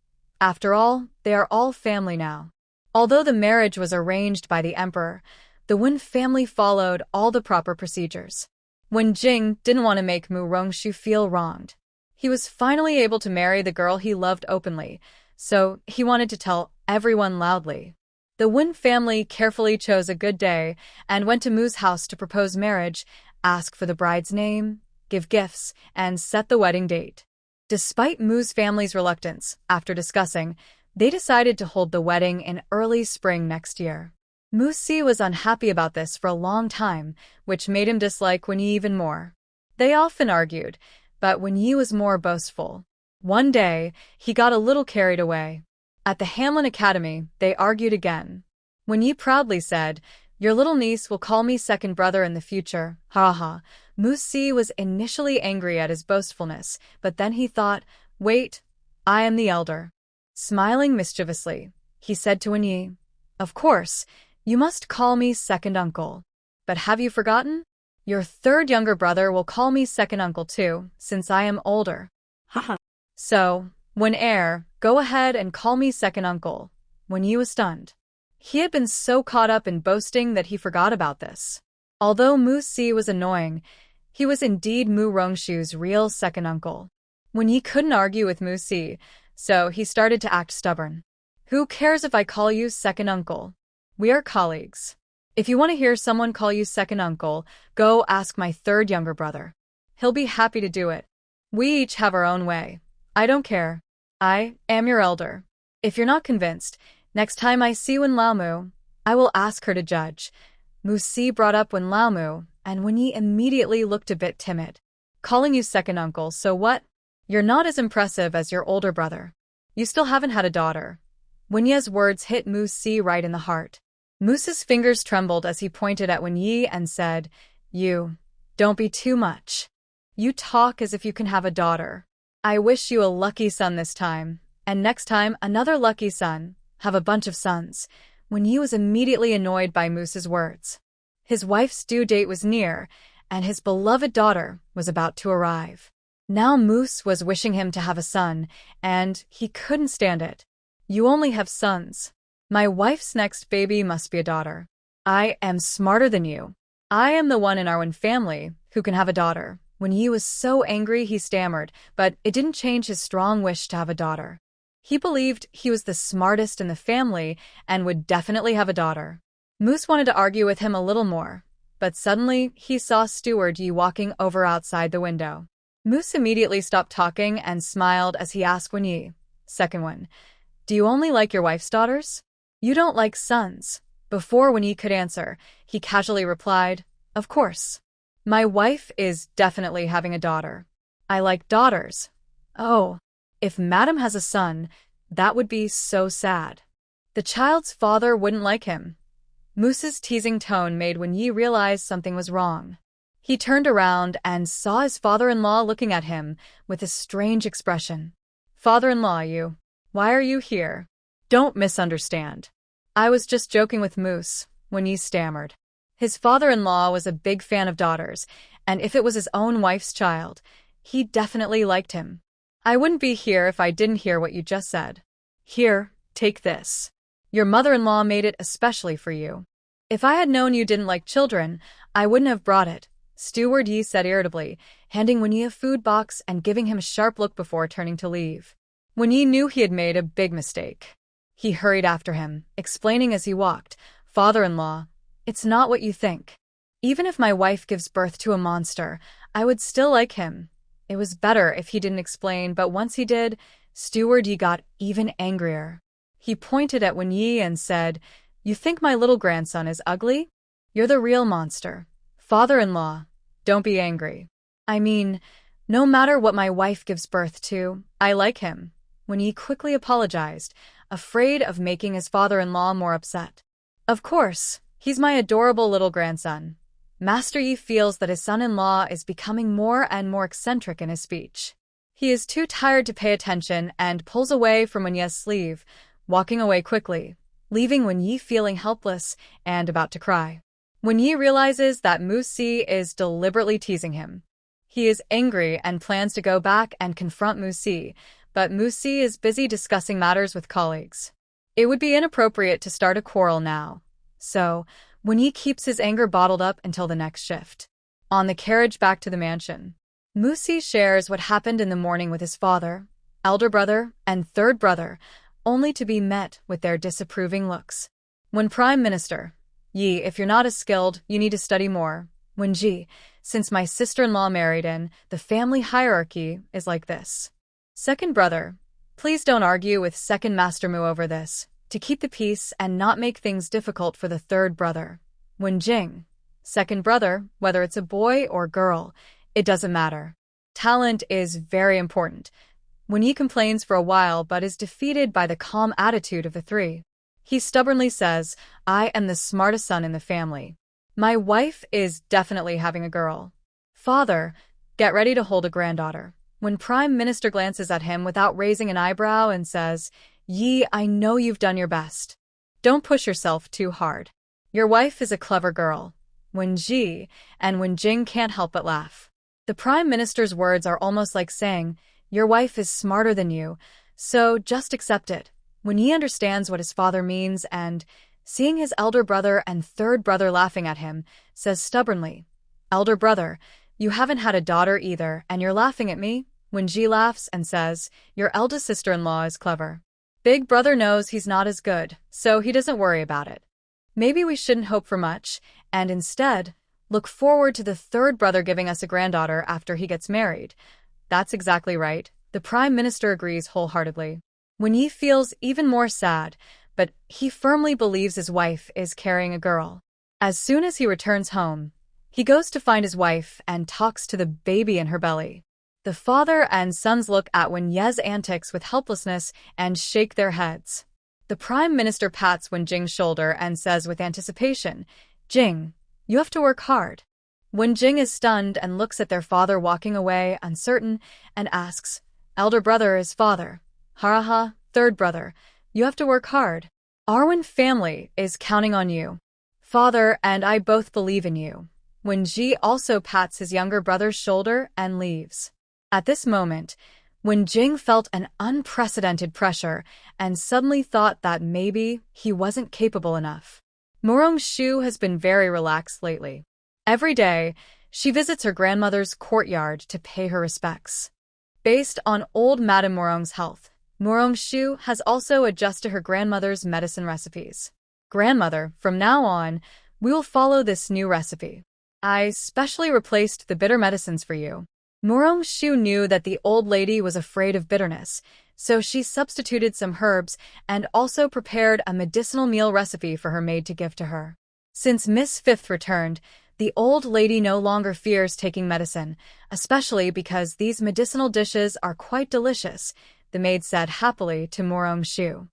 After all, they are all family now. Although the marriage was arranged by the emperor, the Wen family followed all the proper procedures. Wen Jing didn't want to make Murong-shu feel wronged. He was finally able to marry the girl he loved openly, so he wanted to tell everyone loudly. The Wen family carefully chose a good day and went to Mu's house to propose marriage, ask for the bride's name, give gifts, and set the wedding date. Despite Mu's family's reluctance, after discussing, they decided to hold the wedding in early spring next year. Mu Si was unhappy about this for a long time, which made him dislike Wenyi even more. They often argued, but Wenyi was more boastful. One day, he got a little carried away. At the Hamlin Academy, they argued again. Wenyi proudly said, "Your little niece will call me second brother in the future, ha ha." Mu Si was initially angry at his boastfulness, but then he thought, wait, I am the elder. Smiling mischievously, he said to Wenyi, "Of course, you must call me second uncle. But have you forgotten? Your third younger brother will call me second uncle too, since I am older." Haha. So, when heir, go ahead and call me second uncle. Wenyi was stunned. He had been so caught up in boasting that he forgot about this. Although Mu Si was annoying, he was indeed Murong-shu's real second uncle. Wenyi couldn't argue with Mu Si, so he started to act stubborn. "Who cares if I call you second uncle? We are colleagues. If you want to hear someone call you second uncle, go ask my third younger brother. He'll be happy to do it. We each have our own way. I don't care. I am your elder. If you're not convinced, next time I see Wen Laomu, I will ask her to judge." Mu Si brought up Wen Laomu, and Wenyi immediately looked a bit timid. "Calling you second uncle, so what? You're not as impressive as your older brother. You still haven't had a daughter." Wenyi's words hit Mu Si right in the heart. Mu's fingers trembled as he pointed at Wenyi and said, "You, don't be too much. You talk as if you can have a daughter. I wish you a lucky son this time, and next time another lucky son, have a bunch of sons." Wenyi was immediately annoyed by Mu's words. His wife's due date was near, and his beloved daughter was about to arrive. Now Moose was wishing him to have a son, and he couldn't stand it. "You only have sons. My wife's next baby must be a daughter. I am smarter than you. I am the one in our family who can have a daughter." When he was so angry he stammered, but it didn't change his strong wish to have a daughter. He believed he was the smartest in the family and would definitely have a daughter. Moose wanted to argue with him a little more, but suddenly he saw Steward Yi walking over outside the window. Moose immediately stopped talking and smiled as he asked Wenyi, "Second one, do you only like your wife's daughters? You don't like sons?" Before Wenyi could answer, he casually replied, "Of course. My wife is definitely having a daughter. I like daughters. Oh, if Madam has a son, that would be so sad. The child's father wouldn't like him." Moose's teasing tone made Wen-yi realize something was wrong. He turned around and saw his father-in-law looking at him with a strange expression. Father-in-law, why are you here? Don't misunderstand. I was just joking with Moose, Wen-yi stammered. His father-in-law was a big fan of daughters, and if it was his own wife's child, he definitely liked him. I wouldn't be here if I didn't hear what you just said. Here, take this. Your mother-in-law made it especially for you. If I had known you didn't like children, I wouldn't have brought it, Steward Yi said irritably, handing Wen-yi a food box and giving him a sharp look before turning to leave. Wen-yi knew he had made a big mistake. He hurried after him, explaining as he walked, Father-in-law, it's not what you think. Even if my wife gives birth to a monster, I would still like him. It was better if he didn't explain, but once he did, Steward Yi got even angrier. He pointed at Wen-yi and said, You think my little grandson is ugly? You're the real monster. Father-in-law, don't be angry. I mean, no matter what my wife gives birth to, I like him. Wen-yi quickly apologized, afraid of making his father-in-law more upset. Of course, he's my adorable little grandson. Master Yi feels that his son-in-law is becoming more and more eccentric in his speech. He is too tired to pay attention and pulls away from Wen-yi's sleeve, walking away quickly, leaving Wen-yi feeling helpless and about to cry. Wen-yi realizes that Moose is deliberately teasing him. He is angry and plans to go back and confront Moose, but Moose is busy discussing matters with colleagues. It would be inappropriate to start a quarrel now. So, Wen-yi keeps his anger bottled up until the next shift. On the carriage back to the mansion, Moose shares what happened in the morning with his father, elder brother, and third brother, only to be met with their disapproving looks. When Prime Minister, Yi, if you're not as skilled, you need to study more. When Ji, since my sister-in-law married in, the family hierarchy is like this. Second brother, please don't argue with second Master Mu over this, to keep the peace and not make things difficult for the third brother. When Jing, second brother, whether it's a boy or girl, it doesn't matter. Talent is very important. When he complains for a while but is defeated by the calm attitude of the three. He stubbornly says, I am the smartest son in the family. My wife is definitely having a girl. Father, get ready to hold a granddaughter. When Prime Minister glances at him without raising an eyebrow and says, Yi, I know you've done your best. Don't push yourself too hard. Your wife is a clever girl. When Ji and when Jing can't help but laugh. The Prime Minister's words are almost like saying, your wife is smarter than you, so just accept it. When he understands what his father means and, seeing his elder brother and third brother laughing at him, says stubbornly, Elder brother, you haven't had a daughter either and you're laughing at me? When Ji laughs and says, your eldest sister-in-law is clever. Big brother knows he's not as good, so he doesn't worry about it. Maybe we shouldn't hope for much, and instead, look forward to the third brother giving us a granddaughter after he gets married. That's exactly right. The Prime Minister agrees wholeheartedly. When he feels even more sad, but he firmly believes his wife is carrying a girl. As soon as he returns home, he goes to find his wife and talks to the baby in her belly. The father and sons look at Wen-ye's antics with helplessness and shake their heads. The Prime Minister pats Wen-jing's shoulder and says with anticipation, Jing, you have to work hard. Wen-jing is stunned and looks at their father walking away, uncertain, and asks, Elder brother is father. Haraha, third brother, you have to work hard. Arwen family is counting on you. Father and I both believe in you. Wen-ji also pats his younger brother's shoulder and leaves. At this moment, Wen-jing felt an unprecedented pressure and suddenly thought that maybe he wasn't capable enough. Murong-shu has been very relaxed lately. Every day, she visits her grandmother's courtyard to pay her respects. Based on old Madame Murong's health, Murong-shu has also adjusted her grandmother's medicine recipes. Grandmother, from now on, we will follow this new recipe. I specially replaced the bitter medicines for you. Murong-shu knew that the old lady was afraid of bitterness, so she substituted some herbs and also prepared a medicinal meal recipe for her maid to give to her. Since Miss Fifth returned, the old lady no longer fears taking medicine, especially because these medicinal dishes are quite delicious, the maid said happily to Murong-shu.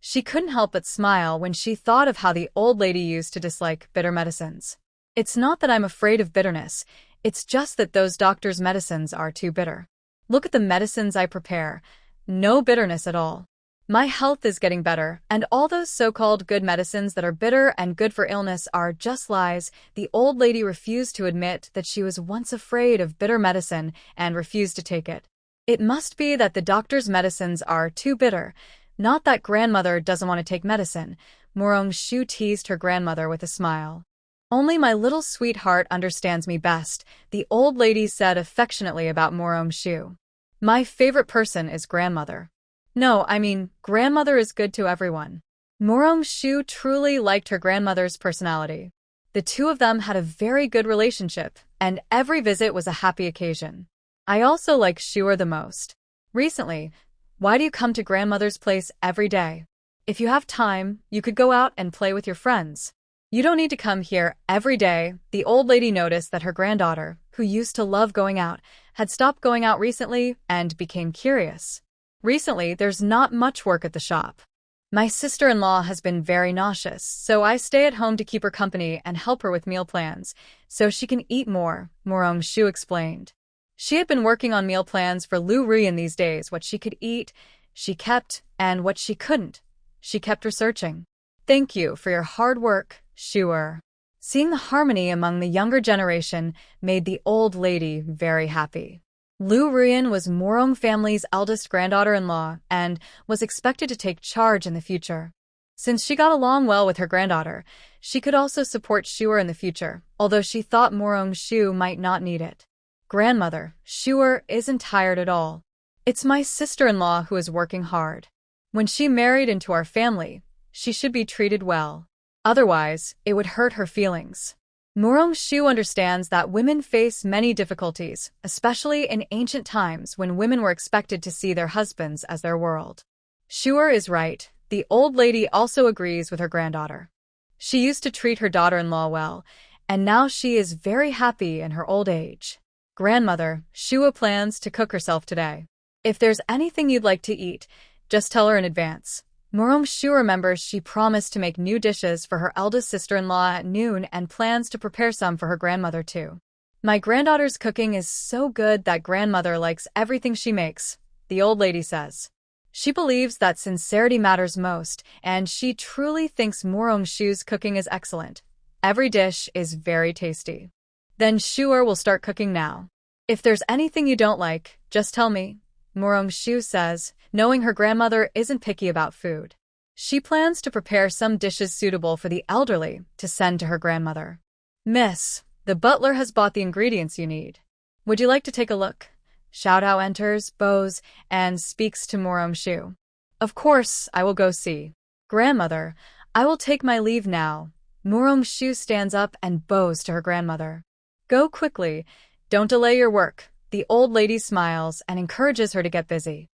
She couldn't help but smile when she thought of how the old lady used to dislike bitter medicines. It's not that I'm afraid of bitterness, it's just that those doctors' medicines are too bitter. Look at the medicines I prepare. No bitterness at all. My health is getting better, and all those so-called good medicines that are bitter and good for illness are just lies. The old lady refused to admit that she was once afraid of bitter medicine and refused to take it. It must be that the doctor's medicines are too bitter, not that grandmother doesn't want to take medicine. Morong-shu teased her grandmother with a smile. Only my little sweetheart understands me best, the old lady said affectionately about Morong-shu. My favorite person is grandmother. No, I mean, grandmother is good to everyone. Morong-shu truly liked her grandmother's personality. The two of them had a very good relationship, and every visit was a happy occasion. I also like Shuer the most. Recently, why do you come to grandmother's place every day? If you have time, you could go out and play with your friends. You don't need to come here every day. The old lady noticed that her granddaughter, who used to love going out, had stopped going out recently and became curious. Recently, there's not much work at the shop. My sister-in-law has been very nauseous, so I stay at home to keep her company and help her with meal plans, so she can eat more, Morong-shu explained. She had been working on meal plans for Lu Ruyan these days, what she could eat, she kept, and what she couldn't. She kept researching. Thank you for your hard work, Shuer. Seeing the harmony among the younger generation made the old lady very happy. Lu Ruyan was Morong family's eldest granddaughter-in-law and was expected to take charge in the future. Since she got along well with her granddaughter, she could also support Shuer in the future, although she thought Morong-shu might not need it. Grandmother, Shuer isn't tired at all. It's my sister-in-law who is working hard. When she married into our family, she should be treated well. Otherwise, it would hurt her feelings. Morong-shu understands that women face many difficulties, especially in ancient times when women were expected to see their husbands as their world. Shuer is right. The old lady also agrees with her granddaughter. She used to treat her daughter-in-law well, and now she is very happy in her old age. Grandmother, Shua plans to cook herself today. If there's anything you'd like to eat, just tell her in advance. Morong-shu remembers she promised to make new dishes for her eldest sister-in-law at noon and plans to prepare some for her grandmother too. My granddaughter's cooking is so good that grandmother likes everything she makes, the old lady says. She believes that sincerity matters most, and she truly thinks Morong-shu's cooking is excellent. Every dish is very tasty. Then Shuer will start cooking now. If there's anything you don't like, just tell me, Morong-shu says, knowing her grandmother isn't picky about food. She plans to prepare some dishes suitable for the elderly to send to her grandmother. Miss, the butler has bought the ingredients you need. Would you like to take a look? Xiaodao enters, bows, and speaks to Morong-shu. Of course, I will go see. Grandmother, I will take my leave now. Morong-shu stands up and bows to her grandmother. Go quickly. Don't delay your work. The old lady smiles and encourages her to get busy.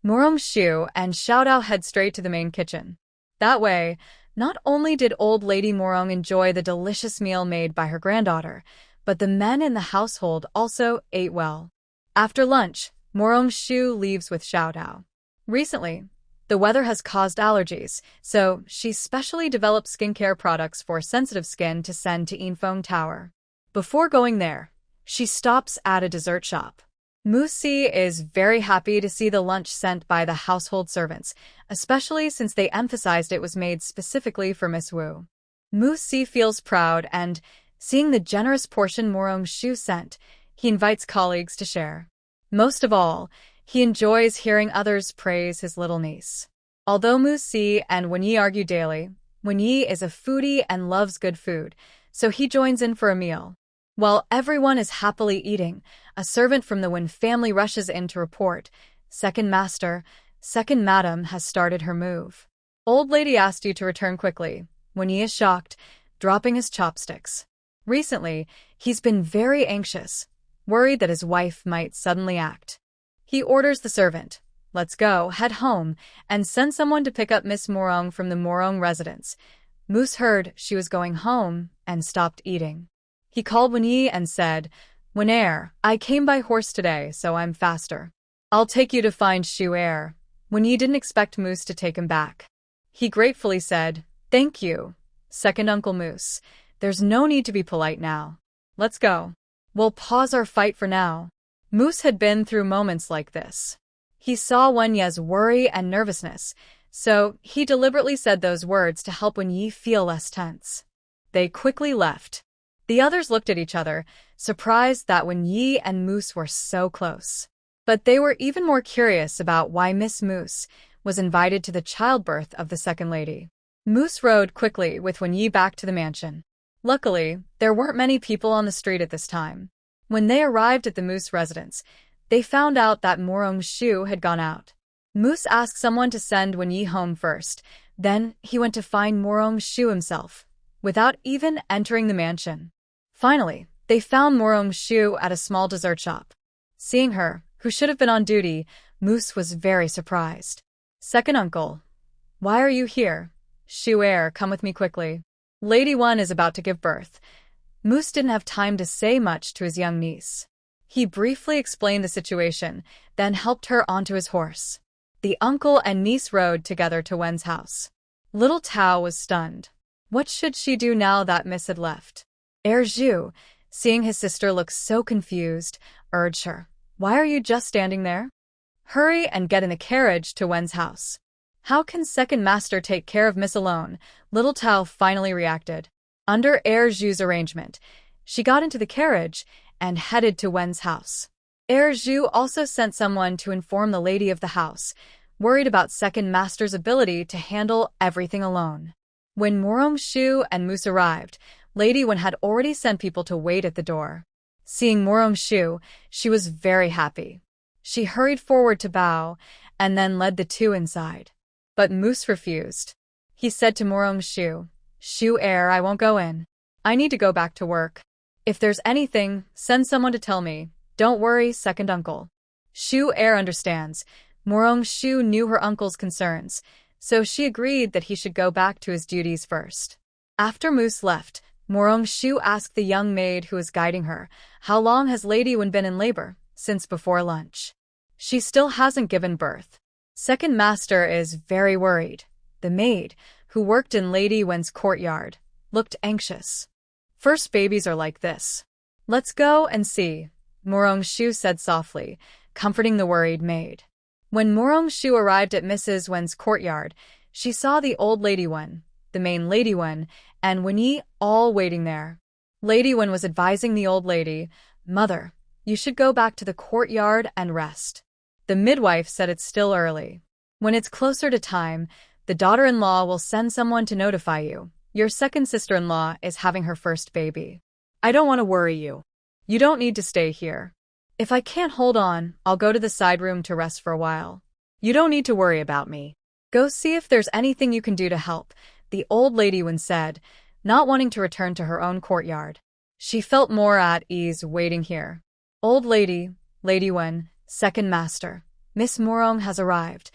Morong-shu and Xiaodao head straight to the main kitchen. That way, not only did old lady Morong enjoy the delicious meal made by her granddaughter, but the men in the household also ate well. After lunch, Morong-shu leaves with Xiaodao. Recently, the weather has caused allergies, so she specially developed skincare products for sensitive skin to send to Yinfeng Tower. Before going there, she stops at a dessert shop. Musi is very happy to see the lunch sent by the household servants, especially since they emphasized it was made specifically for Miss Wu. Musi feels proud and, seeing the generous portion Morong-shu sent, he invites colleagues to share. Most of all, he enjoys hearing others praise his little niece. Although Musi and Wenyi argue daily, Wenyi is a foodie and loves good food, so he joins in for a meal. While everyone is happily eating, a servant from the Wen family rushes in to report, Second Master, Second Madam has started her move. Old lady asked you to return quickly. Wenyi is shocked, dropping his chopsticks. Recently, he's been very anxious, worried that his wife might suddenly act. He orders the servant, let's go, head home, and send someone to pick up Miss Morong from the Morong residence. Moose heard she was going home and stopped eating. He called Wenyi and said, Wenair, I came by horse today, so I'm faster. I'll take you to find Shu'er. Wenyi didn't expect Moose to take him back. He gratefully said, "Thank you, second Uncle Moose. There's no need to be polite now. Let's go. We'll pause our fight for now." Moose had been through moments like this. He saw Wenye's worry and nervousness, so he deliberately said those words to help Wenyi feel less tense. They quickly left. The others looked at each other, surprised that Wenyi and Moose were so close. But they were even more curious about why Miss Moose was invited to the childbirth of the second lady. Moose rode quickly with Wenyi back to the mansion. Luckily, there weren't many people on the street at this time. When they arrived at the Moose residence, they found out that Morong-shu had gone out. Moose asked someone to send Wenyi home first, then he went to find Morong-shu himself, without even entering the mansion. Finally, they found Morong-shu at a small dessert shop. Seeing her, who should have been on duty, Moose was very surprised. "Second uncle, why are you here? Shu-er, come with me quickly. Lady One is about to give birth." Moose didn't have time to say much to his young niece. He briefly explained the situation, then helped her onto his horse. The uncle and niece rode together to Wen's house. Little Tao was stunned. What should she do now that Miss had left? Zhu, seeing his sister look so confused, urged her, "Why are you just standing there? Hurry and get in the carriage to Wen's house." "How can second master take care of Miss alone?" Little Tao finally reacted. Under Zhu's arrangement, she got into the carriage and headed to Wen's house. Zhu also sent someone to inform the lady of the house, worried about second master's ability to handle everything alone. When Morong-shu and Moose arrived, Lady Wen had already sent people to wait at the door. Seeing Morong-shu, she was very happy. She hurried forward to bow, and then led the two inside. But Moose refused. He said to Morong-shu, "Shu-er, I won't go in. I need to go back to work. If there's anything, send someone to tell me. Don't worry, second uncle." Shu-er understands. Morong-shu knew her uncle's concerns, so she agreed that he should go back to his duties first. After Moose left, Morong-shu asked the young maid who was guiding her, "How long has Lady Wen been in labor?" "Since before lunch. She still hasn't given birth." Second master is very worried. The maid, who worked in Lady Wen's courtyard, looked anxious. "First babies are like this. Let's go and see," Morong-shu said softly, comforting the worried maid. When Morong-shu arrived at Mrs. Wen's courtyard, she saw the old Lady Wen, the main Lady Wen, and Wenyi all waiting there. Lady Wen was advising the old lady, "Mother, you should go back to the courtyard and rest." The midwife said it's still early. "When it's closer to time, the daughter-in-law will send someone to notify you. Your second sister-in-law is having her first baby. I don't want to worry you. You don't need to stay here. If I can't hold on, I'll go to the side room to rest for a while. You don't need to worry about me. Go see if there's anything you can do to help," the old lady Wen said, not wanting to return to her own courtyard. She felt more at ease waiting here. "Old lady, Lady Wen, second master, Miss Morong has arrived,"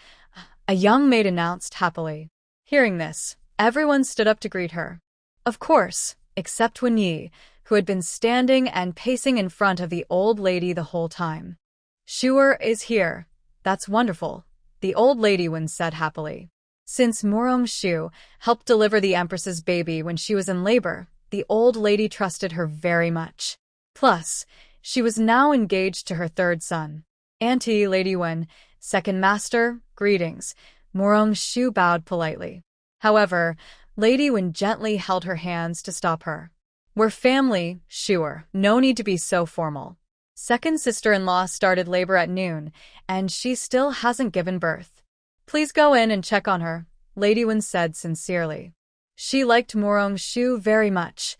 a young maid announced happily. Hearing this, everyone stood up to greet her. Of course, except Wenyi, who had been standing and pacing in front of the old lady the whole time. "Shu-er is here. That's wonderful," the old lady Wen said happily. Since Morong-shu helped deliver the Empress's baby when she was in labor, the old lady trusted her very much. Plus, she was now engaged to her third son. "Auntie Lady Wen, second master, greetings." Morong-shu bowed politely. However, Lady Wen gently held her hands to stop her. "We're family, Shu-er. No need to be so formal. Second sister-in-law started labor at noon, and she still hasn't given birth. Please go in and check on her," Lady Wen said sincerely. She liked Morong-shu very much.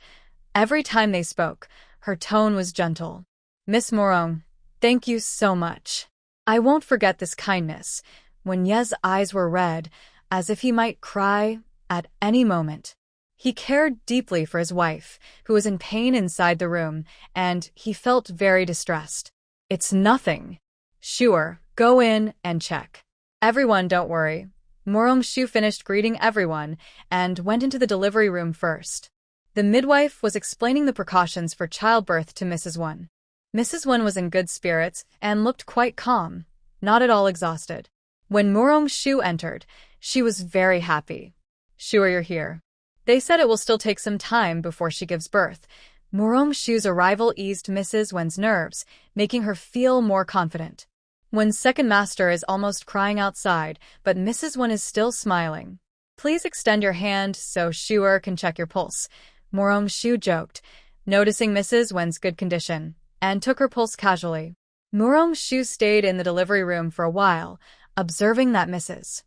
Every time they spoke, her tone was gentle. "Miss Morong, thank you so much. I won't forget this kindness." Wenye's eyes were red, as if he might cry at any moment. He cared deeply for his wife, who was in pain inside the room, and he felt very distressed. "It's nothing. Sure, go in and check. Everyone, don't worry." Morong-shu finished greeting everyone and went into the delivery room first. The midwife was explaining the precautions for childbirth to Mrs. Wen. Mrs. Wen was in good spirits and looked quite calm, not at all exhausted. When Morong-shu entered, She was very happy. "Sure, you're here." They said it will still take some time before she gives birth. Morong-shu's arrival eased Mrs. Wen's nerves, making her feel more confident. Wen's second master is almost crying outside, but Mrs. Wen is still smiling. "Please extend your hand so Shuer can check your pulse," Morong-shu joked, noticing Mrs. Wen's good condition, and took her pulse casually. Morong-shu stayed in the delivery room for a while, observing that Mrs.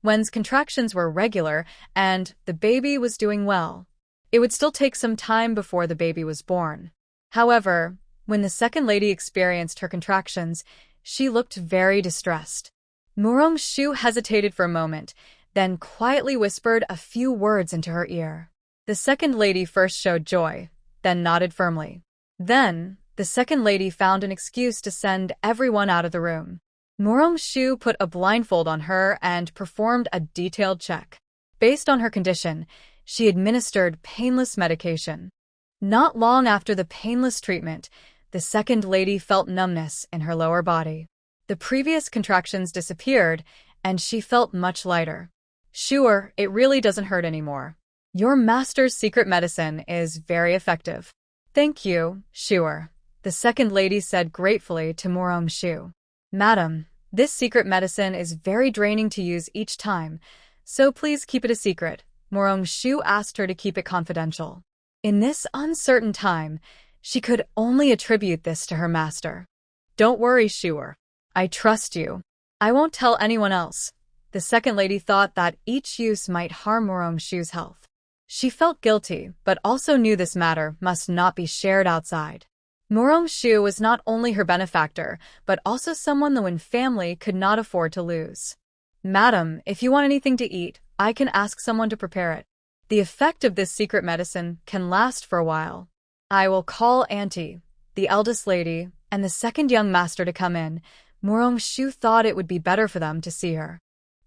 Wen's contractions were regular and the baby was doing well. It would still take some time before the baby was born. However, when the second lady experienced her contractions, she looked very distressed. Morong-shu hesitated for a moment, then quietly whispered a few words into her ear. The second lady first showed joy, then nodded firmly. Then, the second lady found an excuse to send everyone out of the room. Morong-shu put a blindfold on her and performed a detailed check. Based on her condition, she administered painless medication. Not long after the painless treatment, the second lady felt numbness in her lower body. The previous contractions disappeared, and she felt much lighter. "Sure, it really doesn't hurt anymore. Your master's secret medicine is very effective." "Thank you, Shuer," the second lady said gratefully to Morong-shu. "Madam, this secret medicine is very draining to use each time, so please keep it a secret." Morong-shu asked her to keep it confidential. In this uncertain time, she could only attribute this to her master. "Don't worry, Shuer. I trust you. I won't tell anyone else." The second lady thought that each use might harm Morong-shu's health. She felt guilty, but also knew this matter must not be shared outside. Morong-shu was not only her benefactor, but also someone the Wen family could not afford to lose. "Madam, if you want anything to eat, I can ask someone to prepare it. The effect of this secret medicine can last for a while. I will call Auntie, the eldest lady, and the second young master to come in." Morong-shu thought it would be better for them to see her.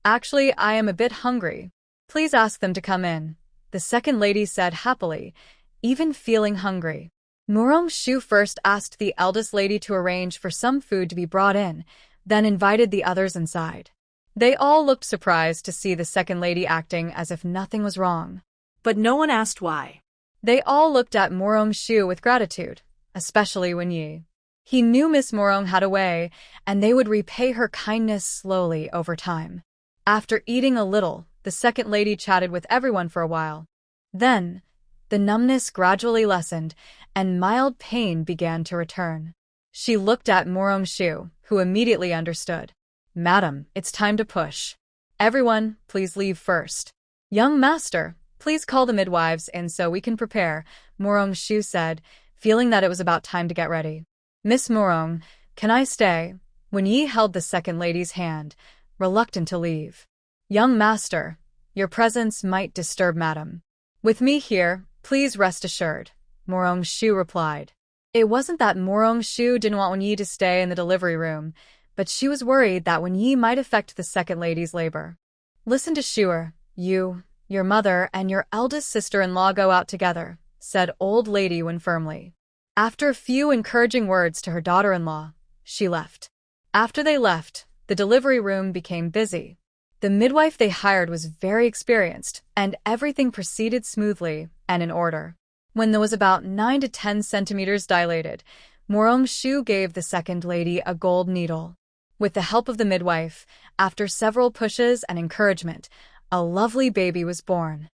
"Actually, I am a bit hungry. Please ask them to come in," the second lady said happily, even feeling hungry. Morong-shu first asked the eldest lady to arrange for some food to be brought in, then invited the others inside. They all looked surprised to see the second lady acting as if nothing was wrong. But no one asked why. They all looked at Morong-shu with gratitude, especially Wen Yi. He knew Miss Morong had a way, and they would repay her kindness slowly over time. After eating a little, the second lady chatted with everyone for a while. Then, the numbness gradually lessened, and mild pain began to return. She looked at Morong-shu, who immediately understood. "Madam, it's time to push. Everyone, please leave first. Young master, please call the midwives in so we can prepare," Morong-shu said, feeling that it was about time to get ready. "Miss Morong, can I stay?" Wen Yi held the second lady's hand, reluctant to leave. "Young master, your presence might disturb madam. With me here, please rest assured," Morong-shu replied. It wasn't that Morong-shu didn't want Wen Yi to stay in the delivery room, but she was worried that Wen Yi might affect the second lady's labor. "Listen to Shuer, you, your mother, and your eldest sister-in-law go out together," said old lady Wen firmly. After a few encouraging words to her daughter-in-law, she left. After they left, the delivery room became busy. The midwife they hired was very experienced, and everything proceeded smoothly and in order. When there was about 9 to 10 centimeters dilated, Morong-shu gave the second lady a gold needle. With the help of the midwife, after several pushes and encouragement, a lovely baby was born.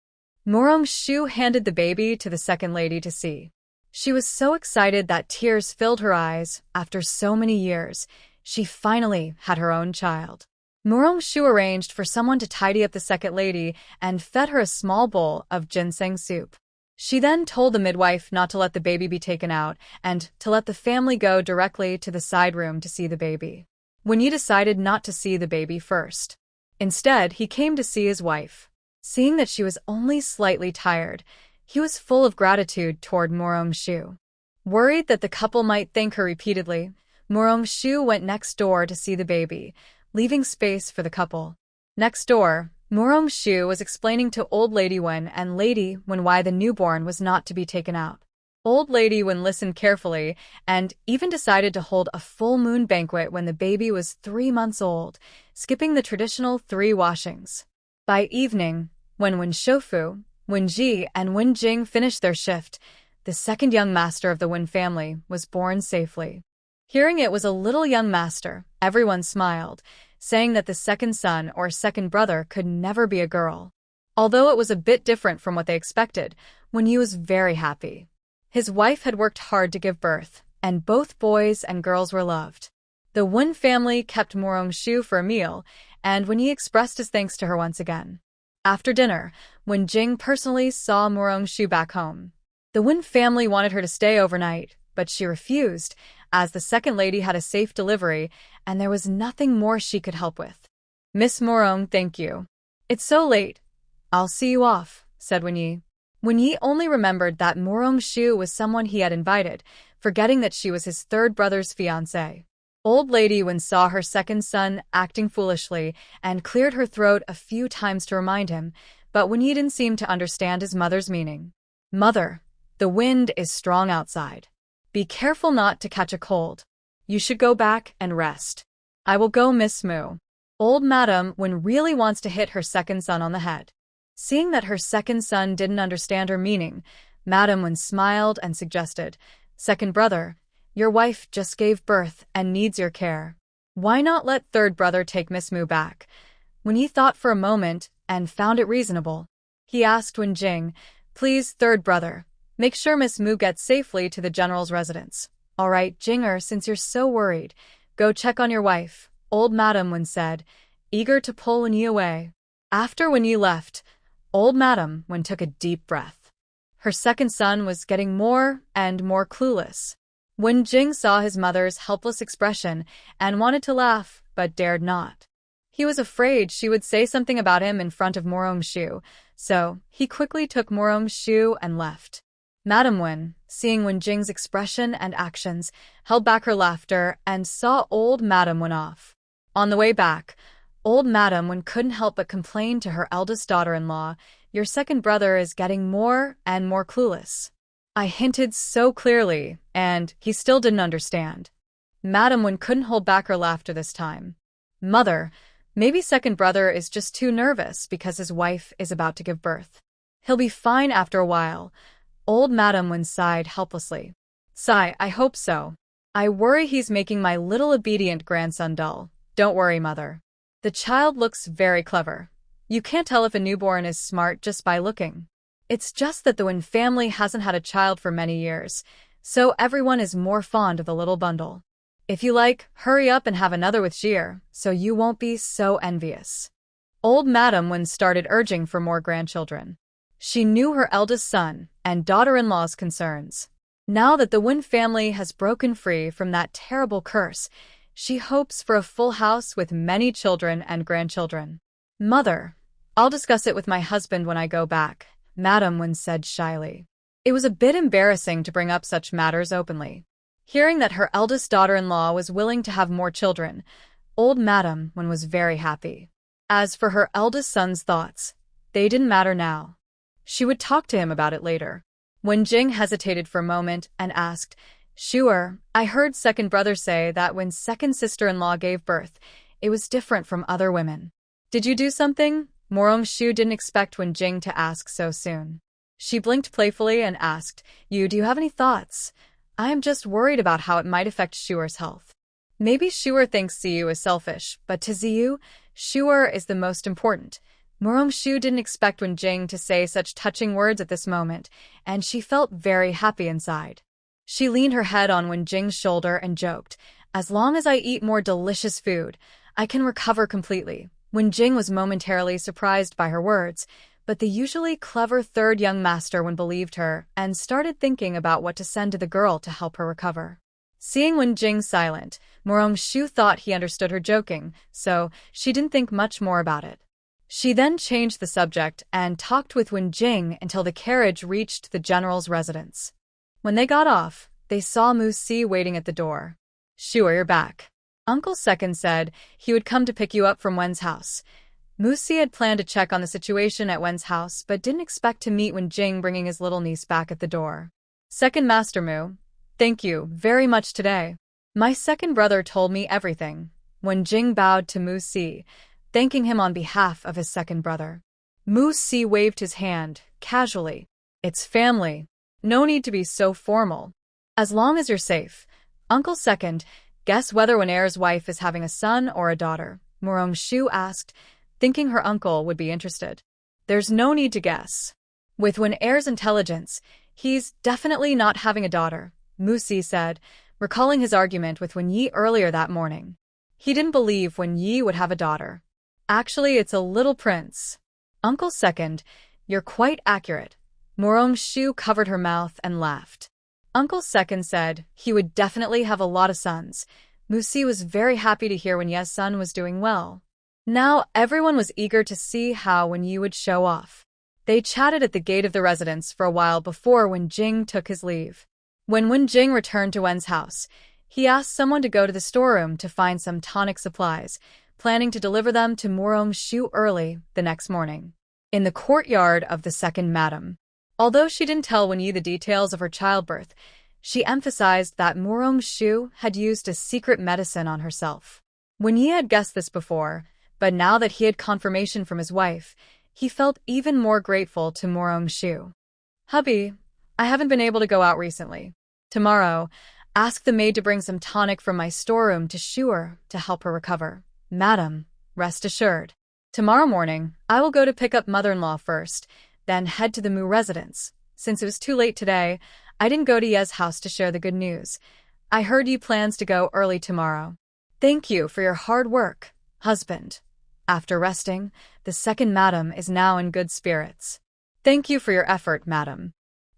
Morong-shu handed the baby to the second lady to see. She was so excited that tears filled her eyes. After so many years, she finally had her own child. Morong-shu arranged for someone to tidy up the second lady and fed her a small bowl of ginseng soup. She then told the midwife not to let the baby be taken out and to let the family go directly to the side room to see the baby. Wen Yi decided not to see the baby first. Instead, he came to see his wife. Seeing that she was only slightly tired, he was full of gratitude toward Morong-shu. Worried that the couple might thank her repeatedly, Morong-shu went next door to see the baby, leaving space for the couple. Next door, Morong-shu was explaining to Old Lady Wen and Lady Wen why the newborn was not to be taken out. Old Lady Wen listened carefully and even decided to hold a full moon banquet when the baby was 3 months old, skipping the traditional 3 washings. By evening, when Wen Shofu, Wen Ji, and Wen Jing finished their shift, the second young master of the Wen family was born safely. Hearing it was a little young master, everyone smiled, saying that the second son or second brother could never be a girl. Although it was a bit different from what they expected, Wen Yi was very happy. His wife had worked hard to give birth, and both boys and girls were loved. The Wen family kept Morongshu for a meal, and Wen Yi expressed his thanks to her once again. After dinner, Wen Jing personally saw Morongshu back home. The Wen family wanted her to stay overnight, but she refused, as the second lady had a safe delivery, and there was nothing more she could help with. "Miss Morong, thank you. It's so late. I'll see you off," said Wen Yi. Wen Yi only remembered that Morongshu was someone he had invited, forgetting that she was his third brother's fiancée. Old Lady Wen saw her second son acting foolishly and cleared her throat a few times to remind him, but Wen Yi didn't seem to understand his mother's meaning. "Mother, the wind is strong outside. Be careful not to catch a cold. You should go back and rest. I will go, Miss Moo." Old Madam Wen really wants to hit her second son on the head. Seeing that her second son didn't understand her meaning, Madam Wen smiled and suggested, "Second brother, your wife just gave birth and needs your care. Why not let third brother take Miss Moo back?" Wen Yi thought for a moment and found it reasonable. He asked Wen Jing, "Please, third brother, make sure Miss Moo gets safely to the general's residence." "All right, Jinger, since you're so worried, go check on your wife," Old Madam Wen said, eager to pull Wen Yi away. After Wen Yi left, Old Madam Wen took a deep breath. Her second son was getting more and more clueless. Wen Jing saw his mother's helpless expression and wanted to laugh, but dared not. He was afraid she would say something about him in front of Morongshu, so he quickly took Morongshu and left. Madam Wen, seeing Wen Jing's expression and actions, held back her laughter and saw Old Madam Wen off. On the way back, Old Madam Wen couldn't help but complain to her eldest daughter-in-law, "Your second brother is getting more and more clueless. I hinted so clearly, and he still didn't understand." Madam Wen couldn't hold back her laughter this time. "Mother, maybe second brother is just too nervous because his wife is about to give birth. He'll be fine after a while." Old Madam Wen sighed helplessly. "Sigh, I hope so. I worry he's making my little obedient grandson dull." "Don't worry, mother. The child looks very clever. You can't tell if a newborn is smart just by looking. It's just that the Wen family hasn't had a child for many years, so everyone is more fond of the little bundle. If you like, hurry up and have another with Jir, so you won't be so envious." Old Madam Wen started urging for more grandchildren. She knew her eldest son and daughter-in-law's concerns. Now that the Wen family has broken free from that terrible curse, she hopes for a full house with many children and grandchildren. "Mother, I'll discuss it with my husband when I go back," Madam Wen said shyly. It was a bit embarrassing to bring up such matters openly. Hearing that her eldest daughter-in-law was willing to have more children, Old Madam Wen was very happy. As for her eldest son's thoughts, they didn't matter now. She would talk to him about it later. Wen Jing hesitated for a moment and asked, "Sure, I heard second brother say that when second sister-in-law gave birth, it was different from other women. Did you do something?" Morongshu didn't expect Wen Jing to ask so soon. She blinked playfully and asked, do you have any thoughts? I am just worried about how it might affect Shuer's health. Maybe Shuer thinks Ziyu is selfish, but to Ziyu, Shuer is the most important." Morongshu didn't expect Wen Jing to say such touching words at this moment, and she felt very happy inside. She leaned her head on Wen Jing's shoulder and joked, "As long as I eat more delicious food, I can recover completely." Wen Jing was momentarily surprised by her words, but the usually clever third young master Wen believed her and started thinking about what to send to the girl to help her recover. Seeing Wen Jing silent, Morongshu thought he understood her joking, so she didn't think much more about it. She then changed the subject and talked with Wen Jing until the carriage reached the general's residence. When they got off, they saw Mu Si waiting at the door. "Shuer, you're back. Uncle Second said he would come to pick you up from Wen's house." Mu Si had planned to check on the situation at Wen's house, but didn't expect to meet Wen Jing bringing his little niece back at the door. "Second Master Mu, thank you very much today. My second brother told me everything." Wen Jing bowed to Mu Si, thanking him on behalf of his second brother. Mu-si waved his hand, casually. It's family. No need to be so formal. As long as you're safe. Uncle Second, guess whether Wen-er's wife is having a son or a daughter, Morong-shu asked, thinking her uncle would be interested. There's no need to guess. With Wen-er's intelligence, he's definitely not having a daughter, Mu-si said, recalling his argument with Wen-yi earlier that morning. He didn't believe Wen-yi would have a daughter. Actually, it's a little prince. Uncle Second, you're quite accurate. Morong-shu covered her mouth and laughed. Uncle Second said he would definitely have a lot of sons. Mu-si was very happy to hear Wen-ye's son was doing well. Now everyone was eager to see how Wen-yi would show off. They chatted at the gate of the residence for a while before Wen-jing took his leave. When Wen-jing returned to Wen's house, he asked someone to go to the storeroom to find some tonic supplies, planning to deliver them to Morong-shu early the next morning. In the courtyard of the second madam. Although she didn't tell Wen-yi the details of her childbirth, she emphasized that Morong-shu had used a secret medicine on herself. Wen-yi had guessed this before, but now that he had confirmation from his wife, he felt even more grateful to Morong-shu. Hubby, I haven't been able to go out recently. Tomorrow, ask the maid to bring some tonic from my storeroom to Shu'er to help her recover. Madam, rest assured. Tomorrow morning, I will go to pick up mother-in-law first, then head to the Mu residence. Since it was too late today, I didn't go to Ye's house to share the good news. I heard you plans to go early tomorrow. Thank you for your hard work, husband. After resting, the second madam is now in good spirits. Thank you for your effort, madam.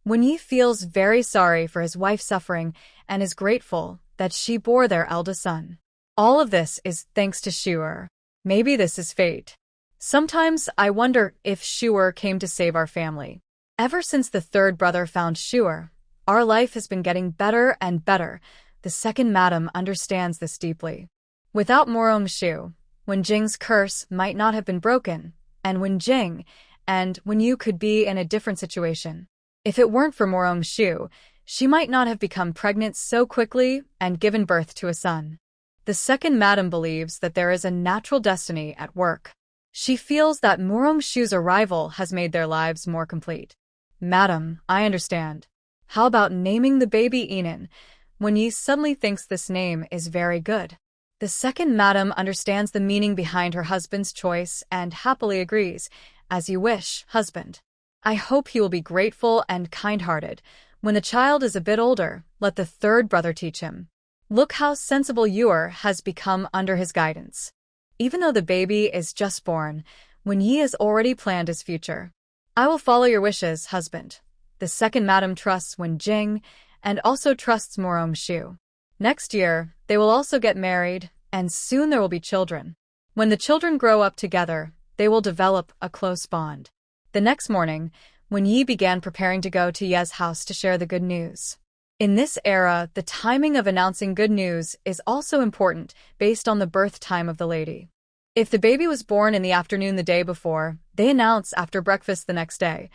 Wen-yi feels very sorry for his wife's suffering and is grateful that she bore their eldest son. All of this is thanks to Shu'er. Maybe this is fate. Sometimes I wonder if Shu'er came to save our family. Ever since the third brother found Shu'er, our life has been getting better and better. The second madam understands this deeply. Without Morong-shu, Wen-jing's curse might not have been broken, and Wen-jing and Wen-yu could be in a different situation. If it weren't for Morong-shu, she might not have become pregnant so quickly and given birth to a son. The second madam believes that there is a natural destiny at work. She feels that Morong-shu's arrival has made their lives more complete. Madam, I understand. How about naming the baby Enan? Wen-yi suddenly thinks this name is very good. The second madam understands the meaning behind her husband's choice and happily agrees. As you wish, husband. I hope he will be grateful and kind-hearted. When the child is a bit older, let the third brother teach him. Look how sensible Yu'er has become under his guidance. Even though the baby is just born, Wen-yi has already planned his future. I will follow your wishes, husband. The second madam trusts Wen-jing and also trusts Morong-shu. Next year, they will also get married, and soon there will be children. When the children grow up together, they will develop a close bond. The next morning, Wen-yi began preparing to go to Ye's house to share the good news. In this era, the timing of announcing good news is also important based on the birth time of the lady. If the baby was born in the afternoon the day before, they announce after breakfast the next day.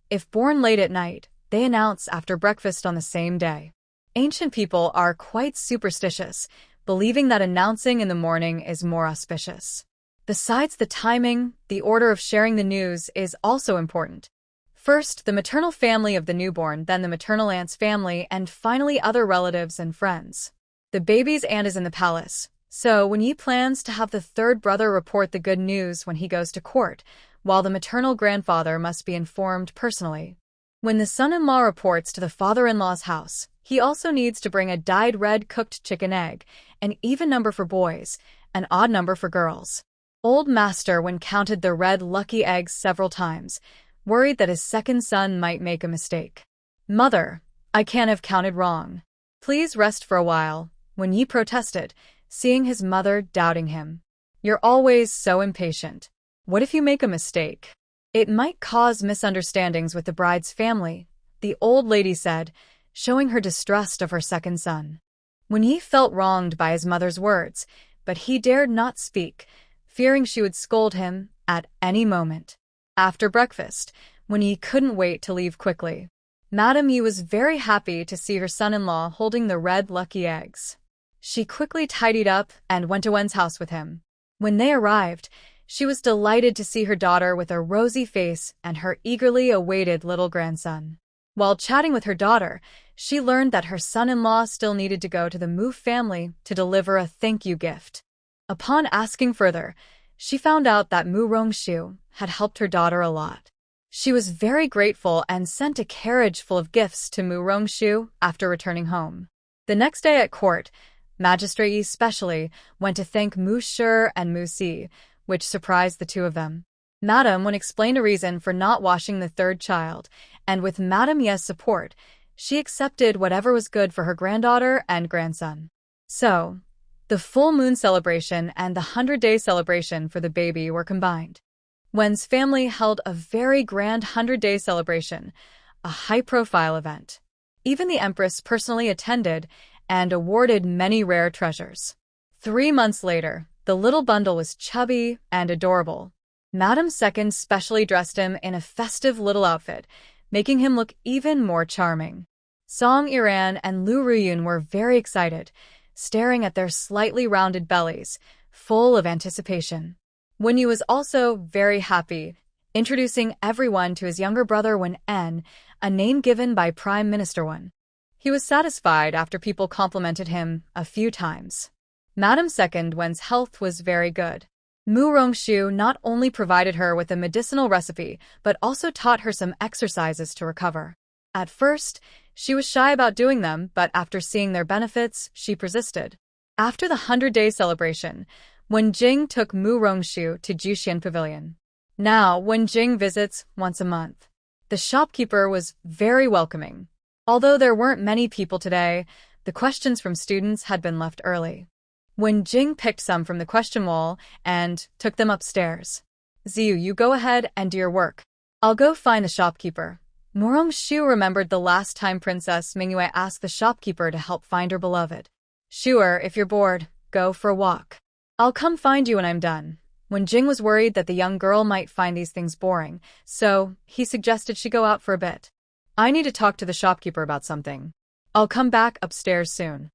If born late at night, they announce after breakfast on the same day. Ancient people are quite superstitious, believing that announcing in the morning is more auspicious. Besides the timing, the order of sharing the news is also important. First, the maternal family of the newborn, then the maternal aunt's family, and finally other relatives and friends. The baby's aunt is in the palace, so Wen-yi plans to have the third brother report the good news when he goes to court, while the maternal grandfather must be informed personally. When the son-in-law reports to the father-in-law's house, he also needs to bring a dyed red cooked chicken egg, an even number for boys, an odd number for girls. Old Master Wen counted the red lucky eggs several times, worried that his second son might make a mistake. Mother, I can't have counted wrong. Please rest for a while, Wen-yi protested, seeing his mother doubting him. You're always so impatient. What if you make a mistake? It might cause misunderstandings with the bride's family, the old lady said, showing her distrust of her second son. Wen-yi felt wronged by his mother's words, but he dared not speak, fearing she would scold him at any moment. After breakfast, Wen-yi couldn't wait to leave quickly. Madame Yi was very happy to see her son-in-law holding the red lucky eggs. She quickly tidied up and went to Wen's house with him. When they arrived, She was delighted to see her daughter with a rosy face and her eagerly awaited little grandson. While chatting with her daughter, she learned that her son-in-law still needed to go to the Mu family to deliver a thank you gift. Upon asking further, she found out that Mu Rongshu had helped her daughter a lot. She was very grateful and sent a carriage full of gifts to Mu Rongshu after returning home. The next day at court, Magistrate Yi specially went to thank Mu Shi and Mu Si, which surprised the two of them. Madame Wen explained a reason for not washing the third child, and with Madame Ye's support, she accepted whatever was good for her granddaughter and grandson. So, the full moon celebration and the 100-day celebration for the baby were combined. Wen's family held a very grand 100-day celebration, a high-profile event. Even the Empress personally attended and awarded many rare treasures. 3 months later, the little bundle was chubby and adorable. Madame Second specially dressed him in a festive little outfit, making him look even more charming. Song Iran and Lu Ruyun were very excited, staring at their slightly rounded bellies, full of anticipation. Wenyu was also very happy, introducing everyone to his younger brother Wen-en, a name given by Prime Minister Wen. He was satisfied after people complimented him a few times. Madame Second Wen's health was very good. Mu Rongshu not only provided her with a medicinal recipe, but also taught her some exercises to recover. At first, she was shy about doing them, but after seeing their benefits, she persisted. After the 100-day celebration, Wen Jing took Mu Rongshu to Juxian Pavilion. Now, Wen Jing visits once a month. The shopkeeper was very welcoming. Although there weren't many people today, the questions from students had been left early. Wen Jing picked some from the question wall and took them upstairs. Ziyu, you go ahead and do your work. I'll go find the shopkeeper. Morong Shu remembered the last time Princess Mingyue asked the shopkeeper to help find her beloved. Sure, if you're bored, go for a walk. I'll come find you when I'm done. Wen Jing was worried that the young girl might find these things boring, so he suggested she go out for a bit. I need to talk to the shopkeeper about something. I'll come back upstairs soon.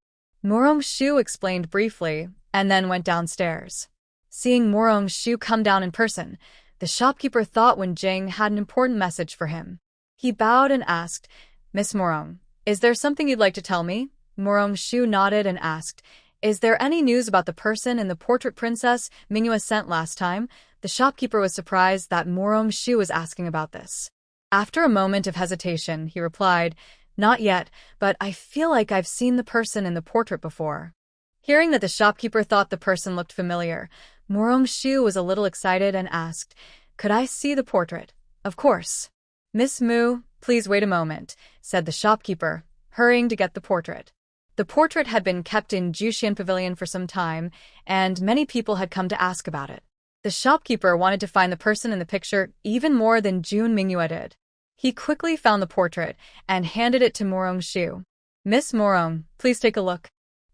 Morong Shu explained briefly, and then went downstairs. Seeing Morong Shu come down in person, the shopkeeper thought Wen Jing had an important message for him. He bowed and asked, Miss Morong, is there something you'd like to tell me? Morong Shu nodded and asked, is there any news about the person in the portrait Princess Mingyue sent last time? The shopkeeper was surprised that Morong Shu was asking about this. After a moment of hesitation, he replied, not yet, but I feel like I've seen the person in the portrait before. Hearing that the shopkeeper thought the person looked familiar, Morong Shu was a little excited and asked, could I see the portrait? Of course. Miss Mu, please wait a moment, said the shopkeeper, hurrying to get the portrait. The portrait had been kept in Juxian Pavilion for some time, and many people had come to ask about it. The shopkeeper wanted to find the person in the picture even more than June Mingyue did. He quickly found the portrait and handed it to Morong Shu. Miss Morong, please take a look.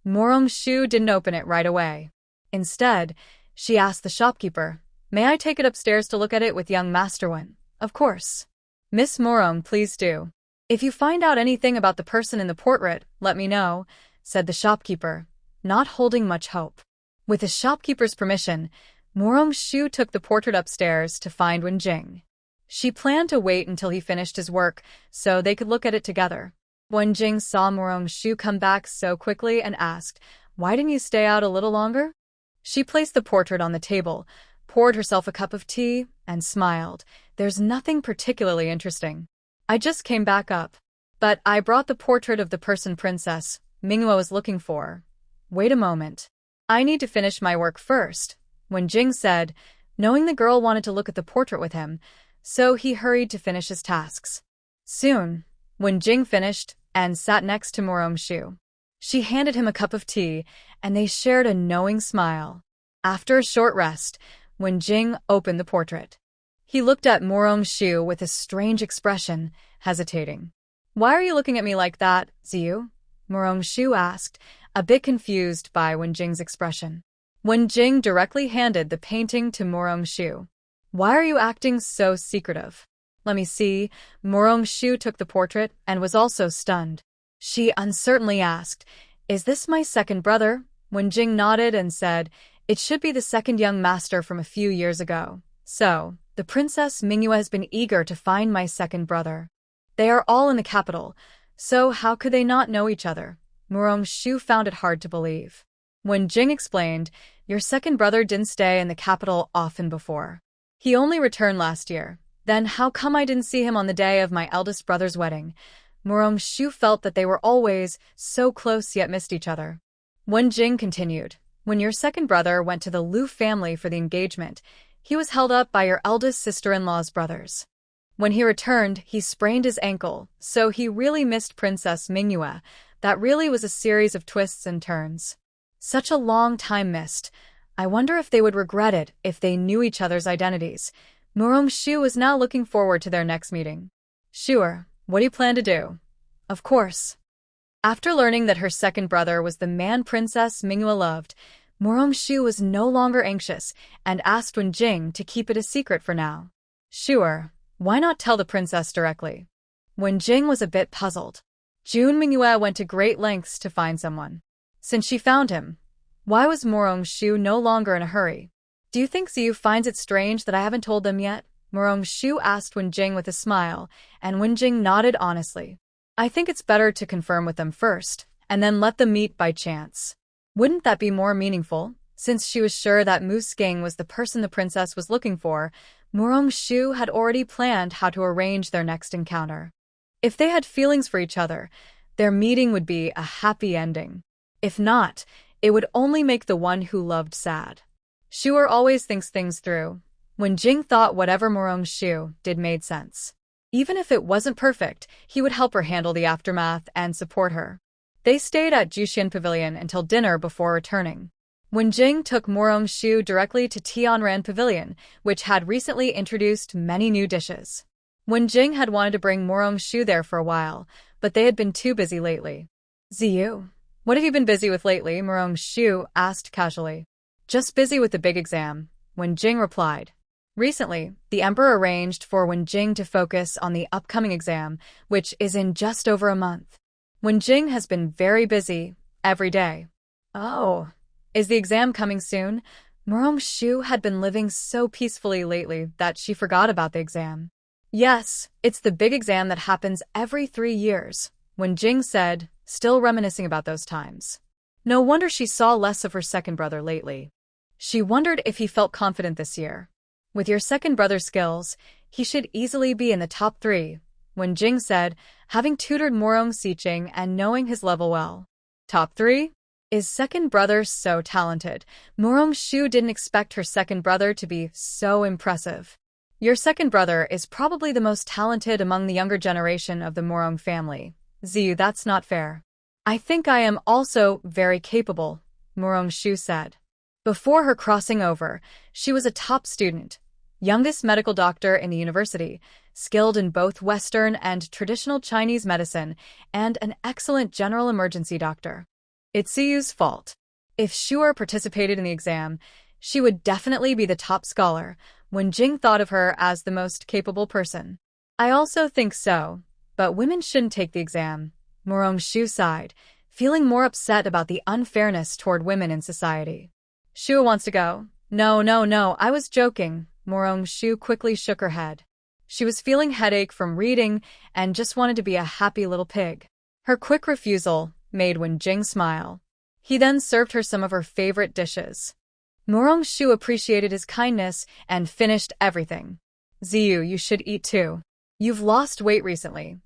Morong Shu didn't open it right away. Instead, she asked the shopkeeper, may I take it upstairs to look at it with young Master Wen? Of course. Miss Morong, please do. If you find out anything about the person in the portrait, let me know, said the shopkeeper, not holding much hope. With the shopkeeper's permission, Morong Shu took the portrait upstairs to find Wen Jing. She planned to wait until he finished his work so they could look at it together. Wen Jing saw Morong Shu come back so quickly and asked, why didn't you stay out a little longer? She placed the portrait on the table, poured herself a cup of tea, and smiled. There's nothing particularly interesting. I just came back up. But I brought the portrait of the person Princess Mingyue was looking for. Wait a moment. I need to finish my work first, Wen Jing said, knowing the girl wanted to look at the portrait with him, so he hurried to finish his tasks. Soon, Wen Jing finished and sat next to Morong Shu. She handed him a cup of tea, and they shared a knowing smile. After a short rest, Wen Jing opened the portrait. He looked at Morong Shu with a strange expression, hesitating. Why are you looking at me like that, Ziyu? Morong Shu asked, a bit confused by Wen Jing's expression. Wen Jing directly handed the painting to Morong Shu. Why are you acting so secretive? Let me see. Morong Shu took the portrait and was also stunned. She uncertainly asked, is this my second brother? Wen Jing nodded and said, It should be the second young master from a few years ago. So, the Princess Manhwa has been eager to find my second brother. They are all in the capital, so how could they not know each other? Shu found it hard to believe. When Jing explained, your second brother didn't stay in the capital often before. He only returned last year. Then how come I didn't see him on the day of my eldest brother's wedding? Shu felt that they were always so close yet missed each other. When Jing continued, when your second brother went to the Liu family for the engagement, he was held up by your eldest sister-in-law's brothers. When he returned, he sprained his ankle, so he really missed Princess Manhwa. That really was a series of twists and turns. Such a long time missed. I wonder if they would regret it if they knew each other's identities. Shu was now looking forward to their next meeting. Sure, what do you plan to do? Of course. After learning that her second brother was the man Princess Manhwa loved, Shu was no longer anxious and asked Wen Jing to keep it a secret for now. Sure, why not tell the princess directly? Wen Jing was a bit puzzled. June Manhwa went to great lengths to find someone. Since she found him, why was Shu no longer in a hurry? Do you think Ziyu finds it strange that I haven't told them yet? Shu asked Wen Jing with a smile, and Wen Jing nodded honestly. I think it's better to confirm with them first, and then let them meet by chance. Wouldn't that be more meaningful? Since she was sure that Musking was the person the princess was looking for, Shu had already planned how to arrange their next encounter. If they had feelings for each other, their meeting would be a happy ending. If not, it would only make the one who loved sad. Shuer always thinks things through. When Jing thought whatever Shu did made sense. Even if it wasn't perfect, he would help her handle the aftermath and support her. They stayed at Juxian Pavilion until dinner before returning. When Jing took Shu directly to Tianran Pavilion, which had recently introduced many new dishes. When Jing had wanted to bring Shu there for a while, but they had been too busy lately. Ziyu, what have you been busy with lately? Shu asked casually. Just busy with the big exam, Wen Jing replied. Recently, the emperor arranged for Wen Jing to focus on the upcoming exam, which is in just over a month. Wen Jing has been very busy, every day. Oh, is the exam coming soon? Shu had been living so peacefully lately that she forgot about the exam. Yes, it's the big exam that happens every 3 years, Wen Jing said, still reminiscing about those times. No wonder she saw less of her second brother lately. She wondered if he felt confident this year. With your second brother's skills, he should easily be in the top 3, Wen Jing said, having tutored Xiqing and knowing his level well. Top 3? Is second brother so talented? Shu didn't expect her second brother to be so impressive. Your second brother is probably the most talented among the younger generation of the Morong family. Ziyu, that's not fair. I think I am also very capable, Shu said. Before her crossing over, she was a top student, youngest medical doctor in the university, skilled in both Western and traditional Chinese medicine, and an excellent general emergency doctor. It's Ziyu's fault. If Shuer participated in the exam, she would definitely be the top scholar, when Jing thought of her as the most capable person. I also think so, but women shouldn't take the exam, Shu sighed, feeling more upset about the unfairness toward women in society. Shu wants to go. No, I was joking. Shu quickly shook her head. She was feeling headache from reading and just wanted to be a happy little pig. Her quick refusal made Wen Jing smile. He then served her some of her favorite dishes. Shu appreciated his kindness and finished everything. Ziyu, you should eat too. You've lost weight recently.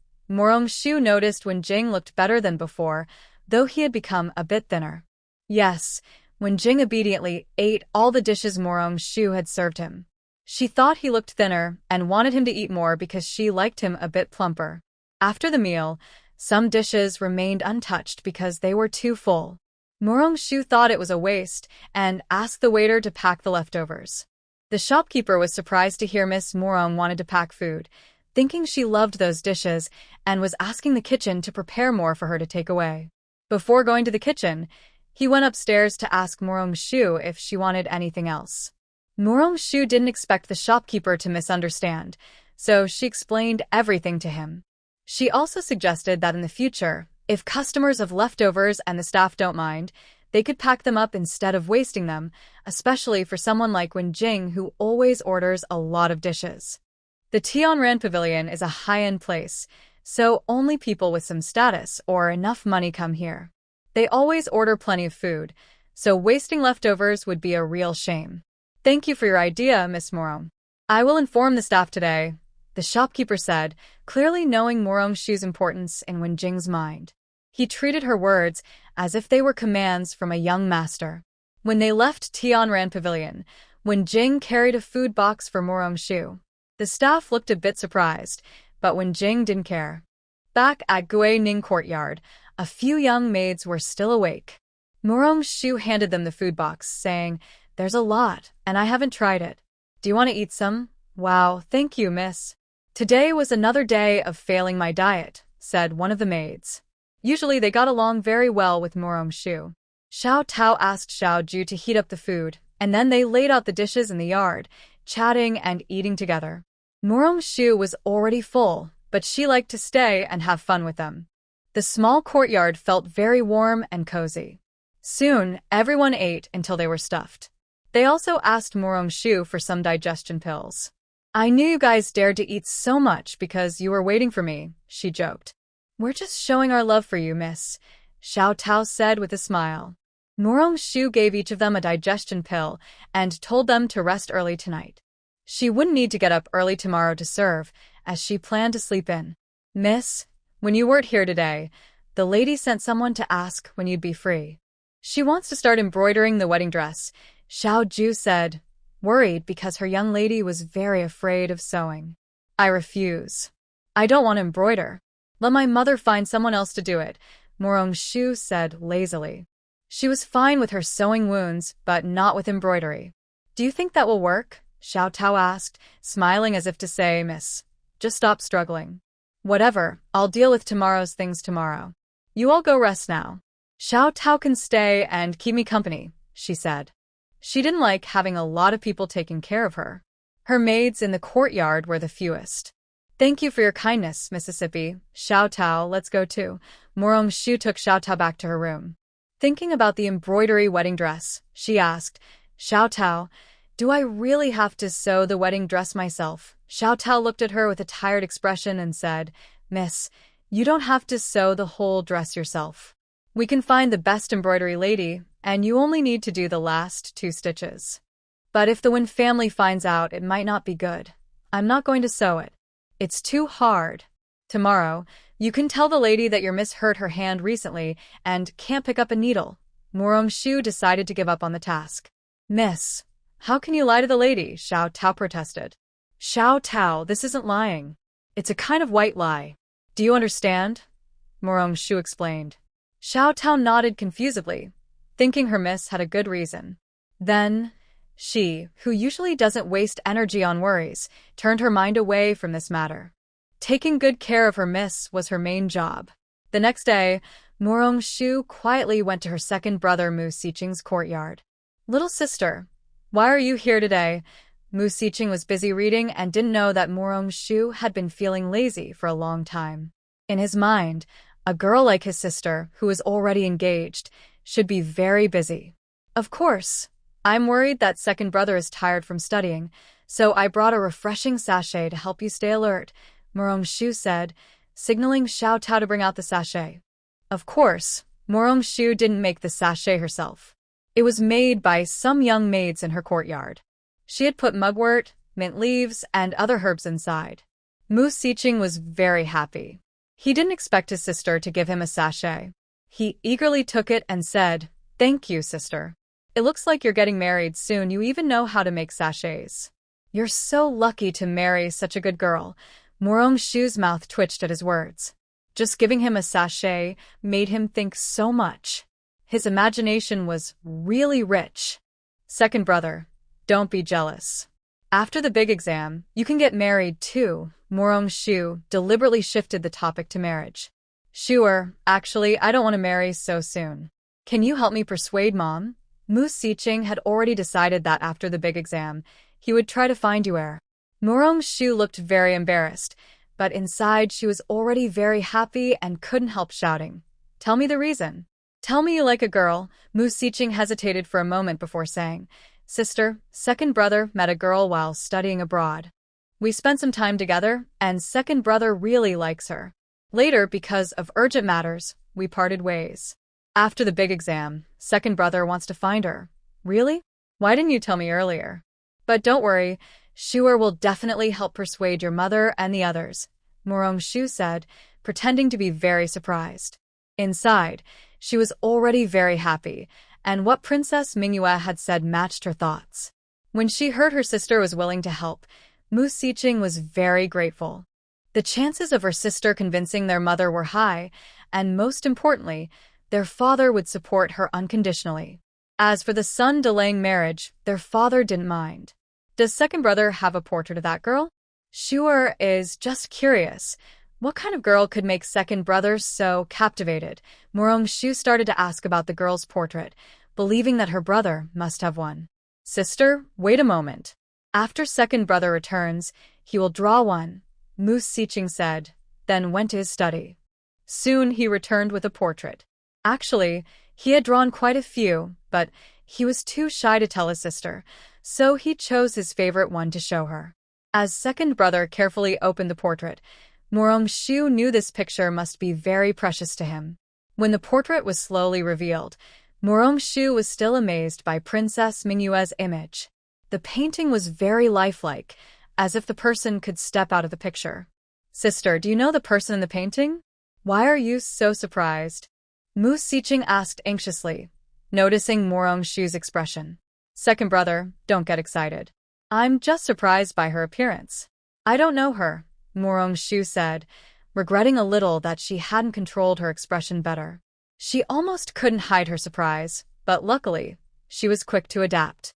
Shu noticed Wen Jing looked better than before, though he had become a bit thinner. Yes, Wen Jing obediently ate all the dishes Shu had served him. She thought he looked thinner and wanted him to eat more because she liked him a bit plumper. After the meal, some dishes remained untouched because they were too full. Shu thought it was a waste and asked the waiter to pack the leftovers. The shopkeeper was surprised to hear Miss Morong wanted to pack food, thinking she loved those dishes and was asking the kitchen to prepare more for her to take away. Before going to the kitchen, he went upstairs to ask Shu if she wanted anything else. Shu didn't expect the shopkeeper to misunderstand, so she explained everything to him. She also suggested that in the future, if customers have leftovers and the staff don't mind, They could pack them up instead of wasting them, especially for someone like Wen Jing who always orders a lot of dishes. The Tianran Pavilion is a high-end place, so only people with some status or enough money come here. They always order plenty of food, so wasting leftovers would be a real shame. Thank you for your idea, Miss Morong. I will inform the staff today, the shopkeeper said, clearly knowing Morong's importance in Wen Jing's mind. He treated her words as if they were commands from a young master. When they left Tianran Pavilion, Wen Jing carried a food box for Morong. The staff looked a bit surprised, but Wen Jing didn't care. Back at Gui Ning Courtyard, a few young maids were still awake. Morong handed them the food box, saying, "There's a lot, and I haven't tried it. Do you want to eat some?" "Wow, thank you, miss." "Today was another day of failing my diet," said one of the maids. Usually they got along very well with Morong. Xiao Tao asked Xiao Ju to heat up the food, and then they laid out the dishes in the yard, chatting and eating together. Morong was already full, but she liked to stay and have fun with them. The small courtyard felt very warm and cozy. Soon, everyone ate until they were stuffed. They also asked Morong for some digestion pills. "I knew you guys dared to eat so much because you were waiting for me," she joked. "We're just showing our love for you, miss," Xiao Tao said with a smile. Morong gave each of them a digestion pill and told them to rest early tonight. She wouldn't need to get up early tomorrow to serve, as she planned to sleep in. "Miss, when you weren't here today, the lady sent someone to ask when you'd be free. She wants to start embroidering the wedding dress," Xiao Ju said, worried because her young lady was very afraid of sewing. "I refuse. I don't want to embroider. Let my mother find someone else to do it," Morong said lazily. She was fine with her sewing wounds, but not with embroidery. "Do you think that will work?" Xiao Tao asked, smiling as if to say, "Miss, just stop struggling." "Whatever, I'll deal with tomorrow's things tomorrow. You all go rest now. Xiao Tao can stay and keep me company," she said. She didn't like having a lot of people taking care of her. Her maids in the courtyard were the fewest. "Thank you for your kindness, Mississippi. Xiao Tao, let's go too." Morong took Xiao Tao back to her room. Thinking about the embroidery wedding dress, she asked, "Xiao Tao, do I really have to sew the wedding dress myself?" Xiao Tao looked at her with a tired expression and said, "Miss, you don't have to sew the whole dress yourself. We can find the best embroidery lady, and you only need to do the last 2 stitches. But if the Wen family finds out, it might not be good. I'm not going to sew it. It's too hard. Tomorrow, you can tell the lady that your miss hurt her hand recently and can't pick up a needle." Morong decided to give up on the task. "Miss, how can you lie to the lady?" Xiao Tao protested. "Xiao Tao, this isn't lying. It's a kind of white lie. Do you understand?" Morong explained. Xiao Tao nodded confusedly, thinking her miss had a good reason. Then, she, who usually doesn't waste energy on worries, turned her mind away from this matter. Taking good care of her miss was her main job. The next day, Morong quietly went to her second brother Mu Siqing's courtyard. "Little sister, why are you here today?" Mu Siqing was busy reading and didn't know that Morong had been feeling lazy for a long time. In his mind, a girl like his sister, who is already engaged, should be very busy. "Of course, I'm worried that second brother is tired from studying, so I brought a refreshing sachet to help you stay alert," Morong said, signaling Xiao Tao to bring out the sachet. Of course, Morong didn't make the sachet herself. It was made by some young maids in her courtyard. She had put mugwort, mint leaves, and other herbs inside. Mu Siqing was very happy. He didn't expect his sister to give him a sachet. He eagerly took it and said, "Thank you, sister. It looks like you're getting married soon. You even know how to make sachets. You're so lucky to marry such a good girl." Morong mouth twitched at his words. Just giving him a sachet made him think so much. His imagination was really rich. "Second brother, don't be jealous. After the big exam, you can get married too." Morong deliberately shifted the topic to marriage. "Sure, actually, I don't want to marry so soon. Can you help me persuade mom?" Mu Siqing had already decided that after the big exam, he would try to find Yuer. Morong looked very embarrassed, but inside she was already very happy and couldn't help shouting, "Tell me the reason." Tell me you like a girl. Mu Siqing hesitated for a moment before saying, Sister, second brother met a girl while studying abroad. We spent some time together, and second brother really likes her. Later, because of urgent matters, we parted ways. After the big exam, second brother wants to find her. Really? Why didn't you tell me earlier? But don't worry, Shuer will definitely help persuade your mother and the others, Murong-shu said, pretending to be very surprised. Inside, she was already very happy, and what Princess Mingyue had said matched her thoughts. When she heard her sister was willing to help, Mu Siqing was very grateful. The chances of her sister convincing their mother were high, and most importantly, their father would support her unconditionally. As for the son delaying marriage, their father didn't mind. Does second brother have a portrait of that girl? Shuer is just curious. What kind of girl could make second brother so captivated? Murong-shu started to ask about the girl's portrait, believing that her brother must have one. Sister, wait a moment. After second brother returns, he will draw one, Mu Siqing said, then went to his study. Soon he returned with a portrait. Actually, he had drawn quite a few, but he was too shy to tell his sister, so he chose his favorite one to show her. As second brother carefully opened the portrait, Murong-shu knew this picture must be very precious to him. When the portrait was slowly revealed, Murong-shu was still amazed by Princess Mingyue's image. The painting was very lifelike, as if the person could step out of the picture. Sister, do you know the person in the painting? Why are you so surprised? Mu Siqing asked anxiously, noticing Murong-shu's expression. Second brother, don't get excited. I'm just surprised by her appearance. I don't know her, Murong-shu said, regretting a little that she hadn't controlled her expression better. She almost couldn't hide her surprise, but luckily, she was quick to adapt.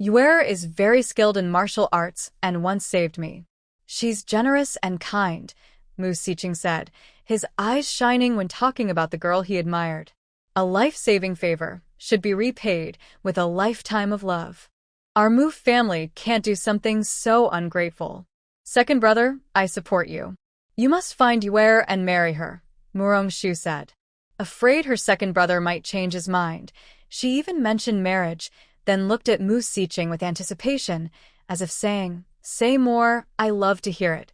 Yuer is very skilled in martial arts and once saved me. She's generous and kind, Mu Siqing said, his eyes shining when talking about the girl he admired. A life-saving favor should be repaid with a lifetime of love. Our Mu family can't do something so ungrateful. Second brother, I support you. You must find Yuer and marry her, Murong-shu said. Afraid her second brother might change his mind, she even mentioned marriage, then looked at Mu Siqing with anticipation, as if saying, Say more, I love to hear it.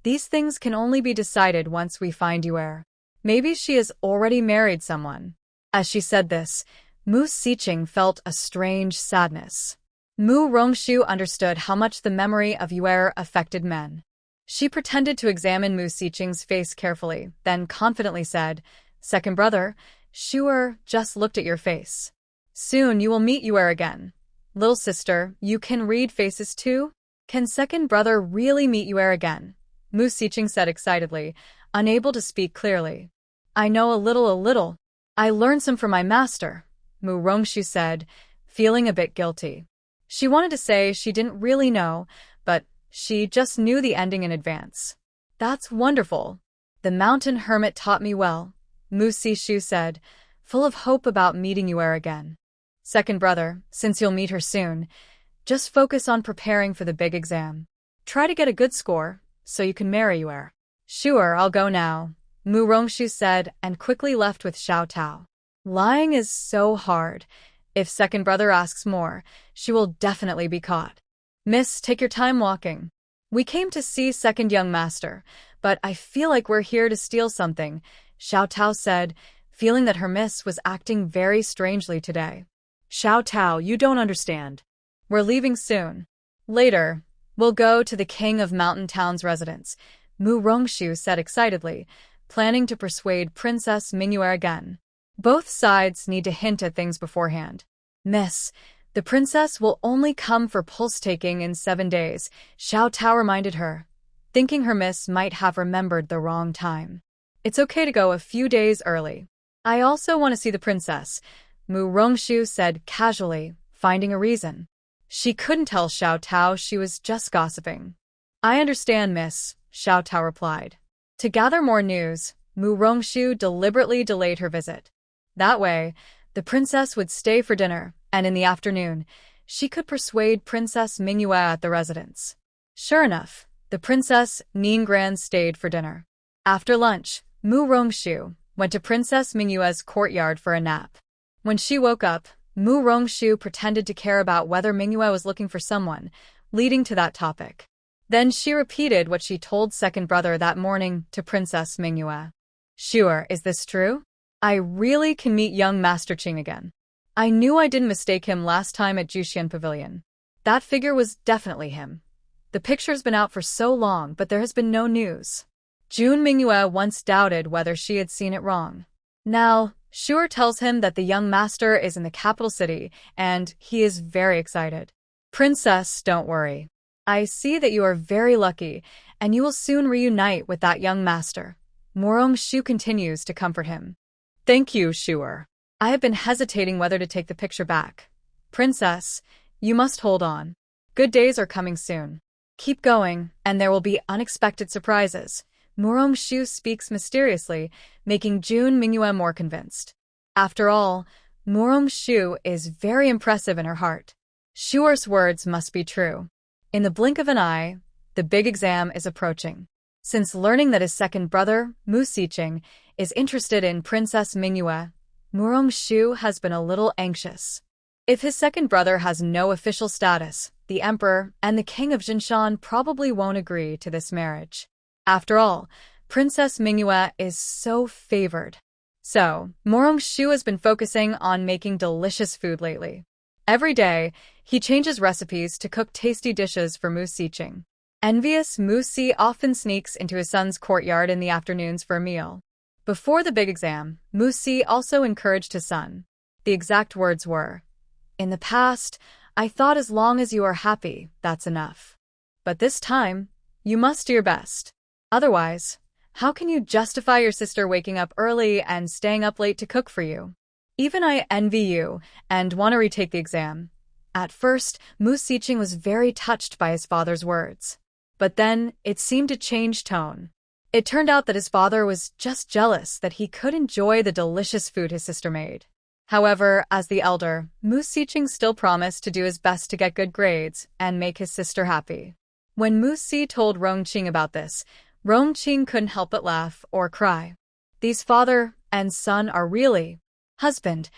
These things can only be decided once we find Yuer. Maybe she has already married someone. As she said this, Mu Siqing felt a strange sadness. Murong-shu understood how much the memory of Yuer affected men. She pretended to examine Mu Siqing's face carefully, then confidently said, Second brother, Shuer just looked at your face. Soon you will meet Yuer again. Little sister, you can read faces too? Can second brother really meet Yuer again? Mu Siqing said excitedly, unable to speak clearly. I know a little. I learned some from my master, Murong-shu said, feeling a bit guilty. She wanted to say she didn't really know, but she just knew the ending in advance. That's wonderful. The mountain hermit taught me well, Mu Siqing said, full of hope about meeting Yuer again. Second brother, since you'll meet her soon, just focus on preparing for the big exam. Try to get a good score, so you can marry Yuer. Sure, I'll go now, Murong-shu said and quickly left with Xiao Tao. Lying is so hard. If second brother asks more, she will definitely be caught. Miss, take your time walking. We came to see second young master, but I feel like we're here to steal something, Xiao Tao said, feeling that her miss was acting very strangely today. Xiao Tao, you don't understand. We're leaving soon. Later, we'll go to the king of Mountain Town's residence, Murong-shu said excitedly, planning to persuade Princess Mingyue again. Both sides need to hint at things beforehand. Miss, the princess will only come for pulse-taking in 7 days, Xiao Tao reminded her, thinking her miss might have remembered the wrong time. It's okay to go a few days early. I also want to see the princess, Murong-shu said casually, finding a reason. She couldn't tell Xiao Tao she was just gossiping. I understand, miss, Xiao Tao replied. To gather more news, Murong-shu deliberately delayed her visit. That way, the princess would stay for dinner, and in the afternoon, she could persuade Princess Mingyue at the residence. Sure enough, the princess Ningran stayed for dinner. After lunch, Murong-shu, went to Princess Mingyue's courtyard for a nap. When she woke up, Mu Rongshu pretended to care about whether Mingyue was looking for someone, leading to that topic. Then she repeated what she told second brother that morning to Princess Mingyue. Sure, is this true? I really can meet young Master Qing again. I knew I didn't mistake him last time at Juxian Pavilion. That figure was definitely him. The picture's been out for so long, but there has been no news. June Mingyue once doubted whether she had seen it wrong. Now, Shu'er tells him that the young master is in the capital city, and he is very excited. Princess, don't worry. I see that you are very lucky, and you will soon reunite with that young master. Rongshu continues to comfort him. Thank you, Shu'er. I have been hesitating whether to take the picture back. Princess, you must hold on. Good days are coming soon. Keep going, and there will be unexpected surprises. Rongshu speaks mysteriously, making June Mingyue more convinced. After all, Rongshu is very impressive in her heart. Shu'er's words must be true. In the blink of an eye, the big exam is approaching. Since learning that his second brother, Mu Siqing, is interested in Princess Mingyue, Rongshu has been a little anxious. If his second brother has no official status, the emperor and the king of Jinshan probably won't agree to this marriage. After all, Princess Mingyue is so favored. So, Rongshu has been focusing on making delicious food lately. Every day, he changes recipes to cook tasty dishes for Mu Siqing. Envious Mu Si often sneaks into his son's courtyard in the afternoons for a meal. Before the big exam, Mu Si also encouraged his son. The exact words were, "In the past, I thought as long as you are happy, that's enough. But this time, you must do your best. Otherwise, how can you justify your sister waking up early and staying up late to cook for you? Even I envy you and want to retake the exam." At first, Mu Siqing was very touched by his father's words. But then, it seemed to change tone. It turned out that his father was just jealous that he could enjoy the delicious food his sister made. However, as the elder, Mu Siqing still promised to do his best to get good grades and make his sister happy. When Mu Si told Rongqing about this, Rongqing couldn't help but laugh or cry. These father and son are really... Husband,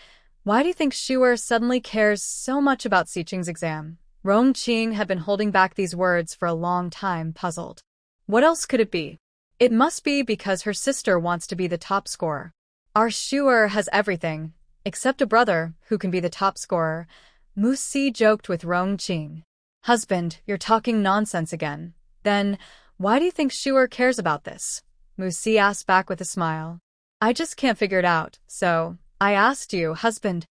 why do you think Shu'er suddenly cares so much about Siqing's exam? Rongqing had been holding back these words for a long time, puzzled. What else could it be? It must be because her sister wants to be the top scorer. Our Shu'er has everything, except a brother who can be the top scorer. Mu Si joked with Rongqing. Husband, you're talking nonsense again. Then, why do you think Shu'er cares about this? Mu Si asked back with a smile. I just can't figure it out, so I asked you, husband.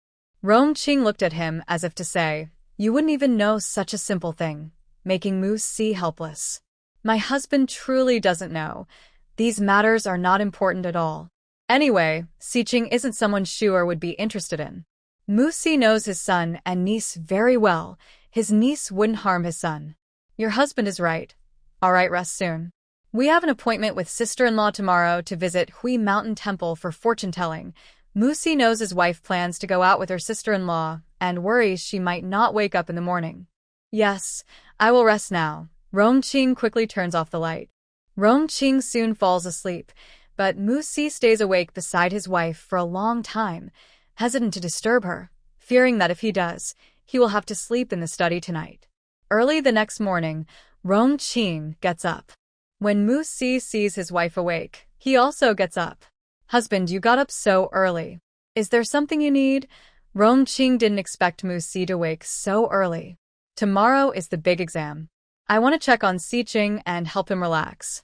Rongqing looked at him as if to say, you wouldn't even know such a simple thing, making Mu Si helpless. My husband truly doesn't know. These matters are not important at all. Anyway, Siqing isn't someone Shu'er would be interested in. Mu Si knows his son and niece very well. His niece wouldn't harm his son. Your husband is right. All right, rest soon. We have an appointment with sister-in-law tomorrow to visit Hui Mountain Temple for fortune-telling. Mu Si knows his wife plans to go out with her sister-in-law and worries she might not wake up in the morning. Yes, I will rest now. Rongqing quickly turns off the light. Rongqing soon falls asleep, but Mu Si stays awake beside his wife for a long time, hesitant to disturb her, fearing that if he does, he will have to sleep in the study tonight. Early the next morning, Rongqing gets up. When Mu Si sees his wife awake, he also gets up. Husband, you got up so early. Is there something you need? Rongqing didn't expect Mu Si to wake so early. Tomorrow is the big exam. I want to check on Siqing and help him relax.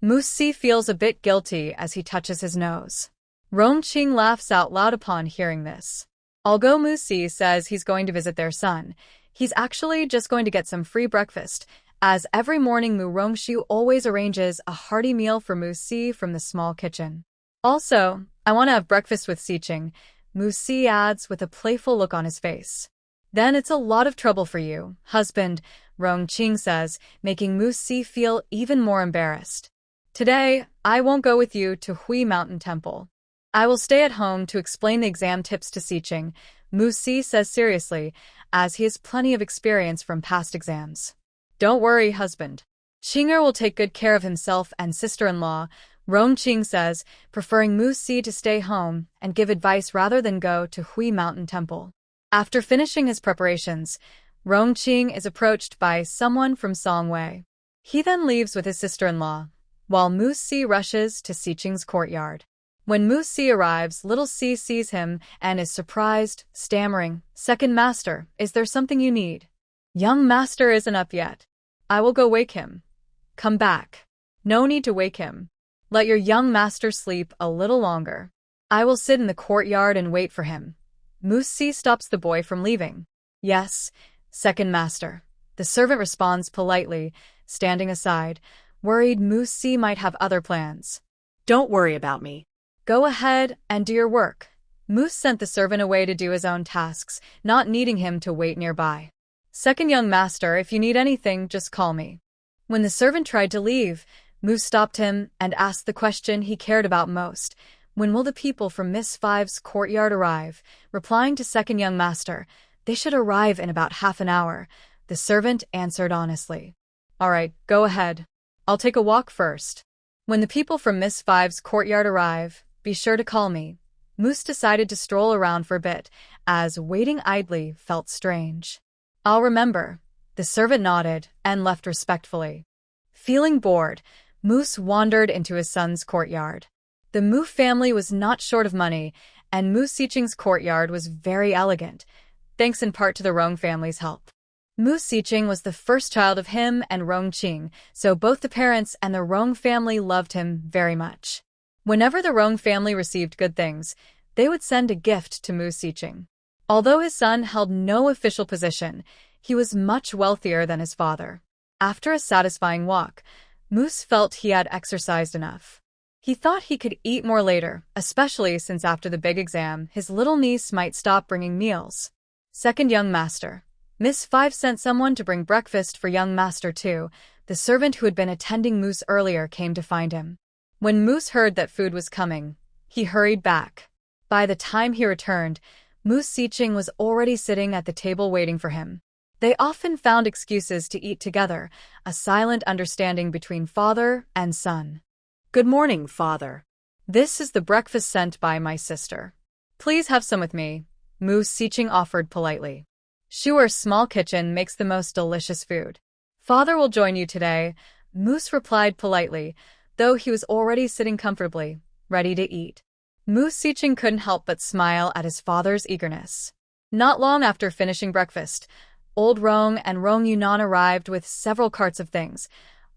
Mu Si feels a bit guilty as he touches his nose. Rongqing laughs out loud upon hearing this. Although Mu Si says he's going to visit their son, he's actually just going to get some free breakfast, as every morning Mu Rongshu always arranges a hearty meal for Mu Si from the small kitchen. Also, I want to have breakfast with Siqing, Mu Si adds with a playful look on his face. Then it's a lot of trouble for you, husband, Rongqing says, making Mu Si feel even more embarrassed. Today, I won't go with you to Hui Mountain Temple. I will stay at home to explain the exam tips to Siqing, Mu Si says seriously, as he has plenty of experience from past exams. Don't worry, husband. Qinger will take good care of himself and sister-in-law. Rongqing says, preferring Mu Si to stay home and give advice rather than go to Hui Mountain Temple. After finishing his preparations, Rongqing is approached by someone from Songwei. He then leaves with his sister-in-law, while Mu Si rushes to Xiqing's courtyard. When Mu Si arrives, little Si sees him and is surprised, stammering, "Second master, is there something you need?" "Young master isn't up yet. I will go wake him." "Come back." "No need to wake him. Let your young master sleep a little longer. I will sit in the courtyard and wait for him." Mu Si stops the boy from leaving. "Yes, second master." The servant responds politely, standing aside, worried Mu Si might have other plans. Don't worry about me. "Go ahead and do your work." Moose sent the servant away to do his own tasks, not needing him to wait nearby. "Second young master, if you need anything, just call me." When the servant tried to leave, Moose stopped him and asked the question he cared about most. "When will the people from Miss Five's courtyard arrive?" Replying to second young master, "They should arrive in about half an hour." The servant answered honestly. "All right, go ahead. I'll take a walk first. When the people from Miss Five's courtyard arrive, be sure to call me." Moose decided to stroll around for a bit, as waiting idly felt strange. "I'll remember." The servant nodded and left respectfully. Feeling bored, Moose wandered into his son's courtyard. The Mu family was not short of money, and Mu Xiqing's courtyard was very elegant, thanks in part to the Rong family's help. Mu Xiqing was the first child of him and Rongqing, so both the parents and the Rong family loved him very much. Whenever the Rong family received good things, they would send a gift to Mu Xiqing. Although his son held no official position, he was much wealthier than his father. After a satisfying walk, Moose felt he had exercised enough. He thought he could eat more later, especially since after the big exam, his little niece might stop bringing meals. Second young master. Miss Five sent someone to bring breakfast for young master too. The servant who had been attending Moose earlier came to find him. When Moose heard that food was coming, he hurried back. By the time he returned, Moose Xiqing was already sitting at the table waiting for him. They often found excuses to eat together, a silent understanding between father and son. Good morning, father. This is the breakfast sent by my sister. Please have some with me, Mu Xiqing offered politely. Shuer's small kitchen makes the most delicious food. Father will join you today, Moose replied politely, though he was already sitting comfortably, ready to eat. Mu Xiqing couldn't help but smile at his father's eagerness. Not long after finishing breakfast, Old Rong and Rong Yunnan arrived with several carts of things,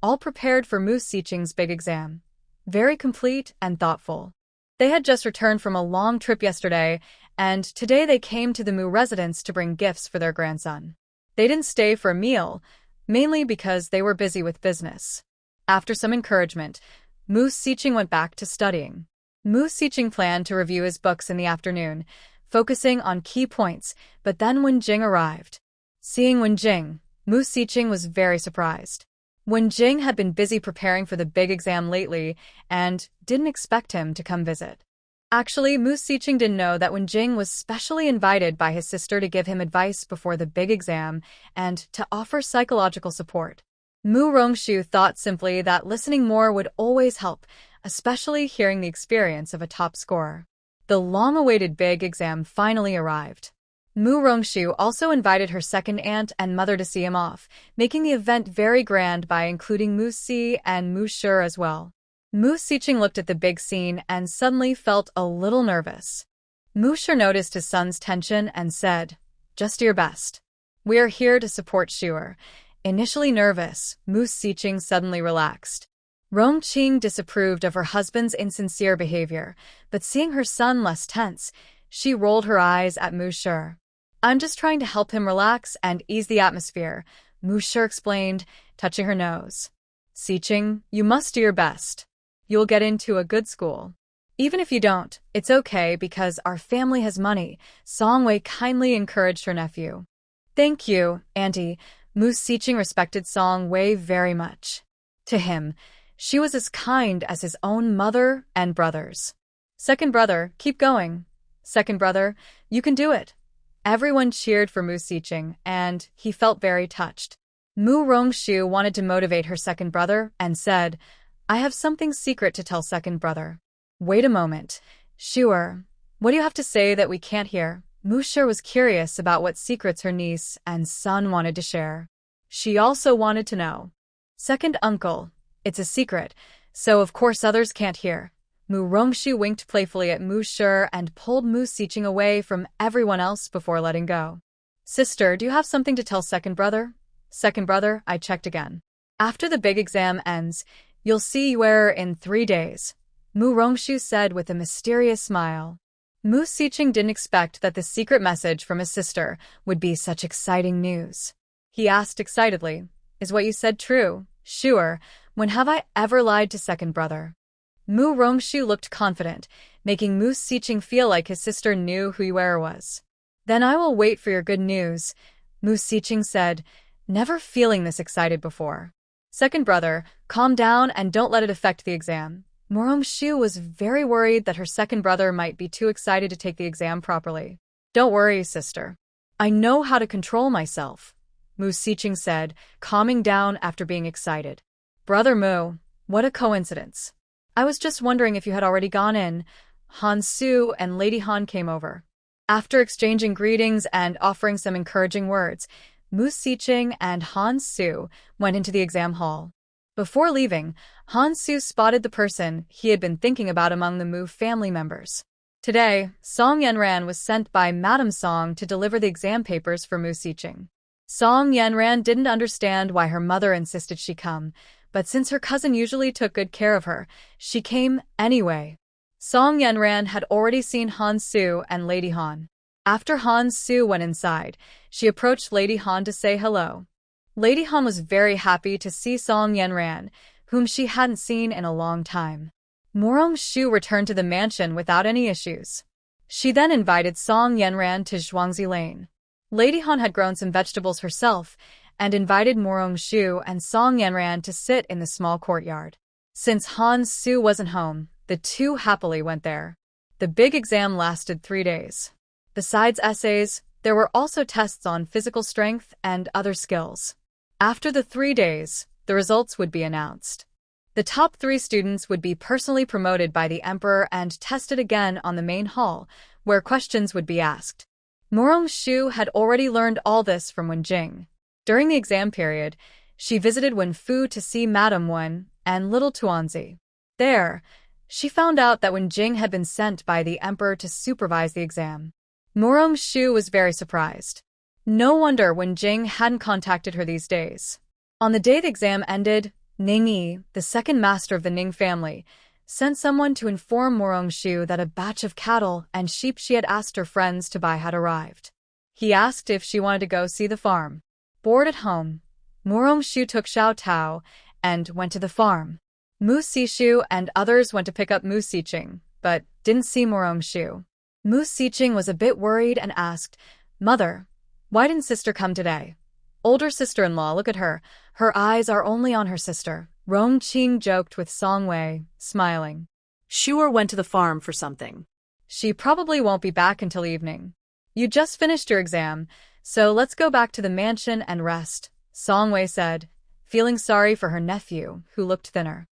all prepared for Mu Xiqing's big exam. Very complete and thoughtful. They had just returned from a long trip yesterday, and today they came to the Mu residence to bring gifts for their grandson. They didn't stay for a meal, mainly because they were busy with business. After some encouragement, Mu Xiqing went back to studying. Mu Xiqing planned to review his books in the afternoon, focusing on key points, but then Wen Jing arrived. Seeing Wen Jing, Mu Xiqing was very surprised. Wen Jing had been busy preparing for the big exam lately and didn't expect him to come visit. Actually, Mu Xiqing didn't know that Wen Jing was specially invited by his sister to give him advice before the big exam and to offer psychological support. Mu Rongshu thought simply that listening more would always help, especially hearing the experience of a top scorer. The long-awaited big exam finally arrived. Mu Rongshu also invited her second aunt and mother to see him off, making the event very grand by including Mu Si and Mu Shi as well. Mu Xiqing looked at the big scene and suddenly felt a little nervous. Mu Shi noticed his son's tension and said, "Just do your best. We are here to support Shuer." Initially nervous, Mu Xiqing suddenly relaxed. Rongqing disapproved of her husband's insincere behavior, but seeing her son less tense, she rolled her eyes at Mu Shi. "I'm just trying to help him relax and ease the atmosphere," Mu Shi explained, touching her nose. "Xiqing, you must do your best. You'll get into a good school. Even if you don't, it's okay because our family has money," Song Wei kindly encouraged her nephew. "Thank you, Auntie." Mu Xiqing respected Song Wei very much. To him, she was as kind as his own mother and brothers. "Second brother, keep going. Second brother, you can do it." Everyone cheered for Mu Xiqing, and he felt very touched. Mu Rongshu wanted to motivate her second brother and said, I have something secret to tell second brother. Wait a moment. Sure. What do you have to say that we can't hear? Musher was curious about what secrets her niece and son wanted to share. She also wanted to know. Second uncle, it's a secret, so of course others can't hear. Mu Rongshu winked playfully at Musher and pulled Mu Sicheng away from everyone else before letting go. Sister, do you have something to tell second brother? Second brother, I checked again. After the big exam ends, you'll see where in 3 days, Mu Rongshu said with a mysterious smile. Mu Sicheng didn't expect that the secret message from his sister would be such exciting news. He asked excitedly, is what you said true? Sure. When have I ever lied to second brother? Mu Rongshu looked confident, making Mu Sicheng feel like his sister knew who Yuera was. Then I will wait for your good news, Mu Sicheng said, never feeling this excited before. Second brother, calm down and don't let it affect the exam. Mu Rongshu was very worried that her second brother might be too excited to take the exam properly. Don't worry, sister. I know how to control myself, Mu Sicheng said, calming down after being excited. Brother Mu, what a coincidence. I was just wondering if you had already gone in. Han Su and Lady Han came over. After exchanging greetings and offering some encouraging words, Mu Sicheng and Han Su went into the exam hall. Before leaving, Han Su spotted the person he had been thinking about among the Mu family members. Today, Song Yenran was sent by Madame Song to deliver the exam papers for Mu Sicheng. Song Yenran didn't understand why her mother insisted she come, but since her cousin usually took good care of her, she came anyway. Song Yenran had already seen Han Su and Lady Han. After Han Su went inside, she approached Lady Han to say hello. Lady Han was very happy to see Song Yenran, whom she hadn't seen in a long time. Mu Rongshu returned to the mansion without any issues. She then invited Song Yenran to Zhuangzi Lane. Lady Han had grown some vegetables herself and invited Mu Rongshu and Song Yenran to sit in the small courtyard. Since Han Su wasn't home, the two happily went there. The big exam lasted 3 days. Besides essays, there were also tests on physical strength and other skills. After the 3 days, the results would be announced. The top 3 students would be personally promoted by the emperor and tested again on the main hall, where questions would be asked. Mu Rongshu had already learned all this from Wenjing. During the exam period, she visited Wenfu to see Madame Wen and little Tuanzi. There, she found out that Wenjing had been sent by the emperor to supervise the exam. Mu Rongshu was very surprised. No wonder Wenjing hadn't contacted her these days. On the day the exam ended, Ning Yi, the second master of the Ning family, sent someone to inform Mu Rongshu that a batch of cattle and sheep she had asked her friends to buy had arrived. He asked if she wanted to go see the farm. Bored at home, Mu Rongshu took Xiao Tao and went to the farm. Mu Sishu and others went to pick up Mu Sicheng, but didn't see Mu Rongshu. Mu Sicheng was a bit worried and asked, Mother, why didn't sister come today? Older sister-in-law, look at her. Her eyes are only on her sister. Rongqing joked with Song Wei, smiling. Sure went to the farm for something. She probably won't be back until evening. You just finished your exam, so let's go back to the mansion and rest, Song Wei said, feeling sorry for her nephew, who looked thinner.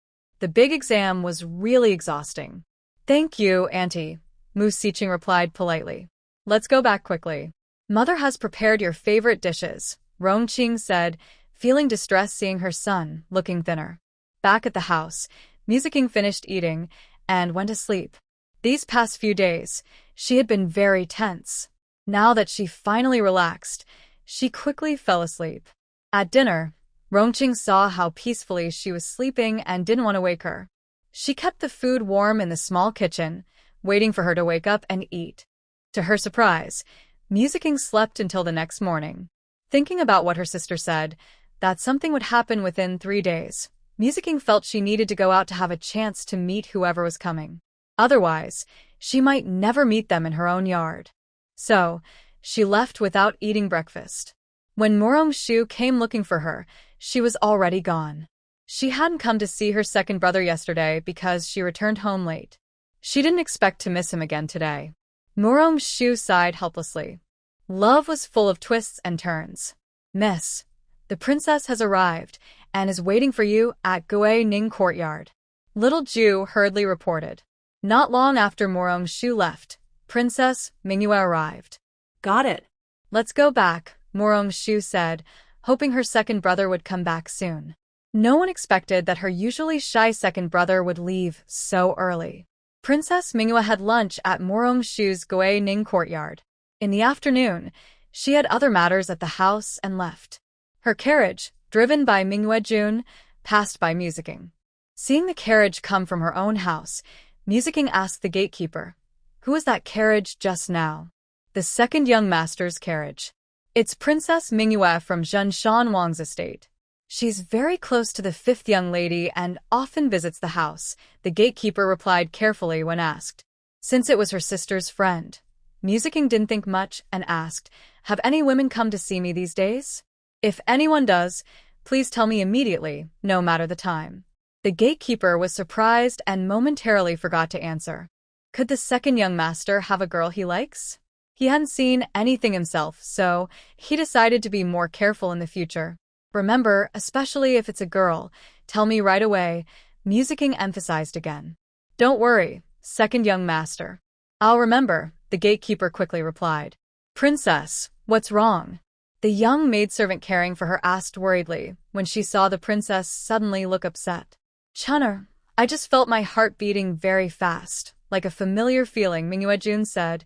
The big exam was really exhausting. Thank you, Auntie, Mu Sicheng replied politely. Let's go back quickly. Mother has prepared your favorite dishes, Rongqing said, feeling distressed seeing her son looking thinner. Back at the house, Mu Sicheng finished eating and went to sleep. These past few days, she had been very tense. Now that she finally relaxed, she quickly fell asleep. At dinner, Rongqing saw how peacefully she was sleeping and didn't want to wake her. She kept the food warm in the small kitchen, waiting for her to wake up and eat. To her surprise, Mu Sicheng slept until the next morning. Thinking about what her sister said, that something would happen within 3 days, Mu Sicheng felt she needed to go out to have a chance to meet whoever was coming. Otherwise, she might never meet them in her own yard. So, she left without eating breakfast. When Mu Rongshu came looking for her, she was already gone. She hadn't come to see her second brother yesterday because she returned home late. She didn't expect to miss him again today. Mu Rongshu sighed helplessly. Love was full of twists and turns. Miss, the princess has arrived and is waiting for you at Gui Ning courtyard. Little Ju hurriedly reported. Not long after Morong Shu left, Princess Mingyue arrived. Got it. Let's go back, Morong Shu said, hoping her second brother would come back soon. No one expected that her usually shy second brother would leave so early. Princess Mingyue had lunch at Morong Shu's Gui Ning courtyard. In the afternoon, she had other matters at the house and left. Her carriage, driven by Mingyue Jun, passed by Musicking. Seeing the carriage come from her own house, Musicking asked the gatekeeper, "Who is that carriage just now?" "The second young master's carriage. It's Princess Mingyue from Zhenshan Wang's estate. She's very close to the fifth young lady and often visits the house," the gatekeeper replied carefully when asked. Since it was her sister's friend, Musicking didn't think much and asked, "Have any women come to see me these days? If anyone does, please tell me immediately, no matter the time." The gatekeeper was surprised and momentarily forgot to answer. Could the second young master have a girl he likes? He hadn't seen anything himself, so he decided to be more careful in the future. "Remember, especially if it's a girl, tell me right away," Musicking emphasized again. "Don't worry, second young master. I'll remember," the gatekeeper quickly replied. "Princess, what's wrong?" The young maidservant caring for her asked worriedly when she saw the princess suddenly look upset. "Chunner, I just felt my heart beating very fast, like a familiar feeling," Mingyue Jun said,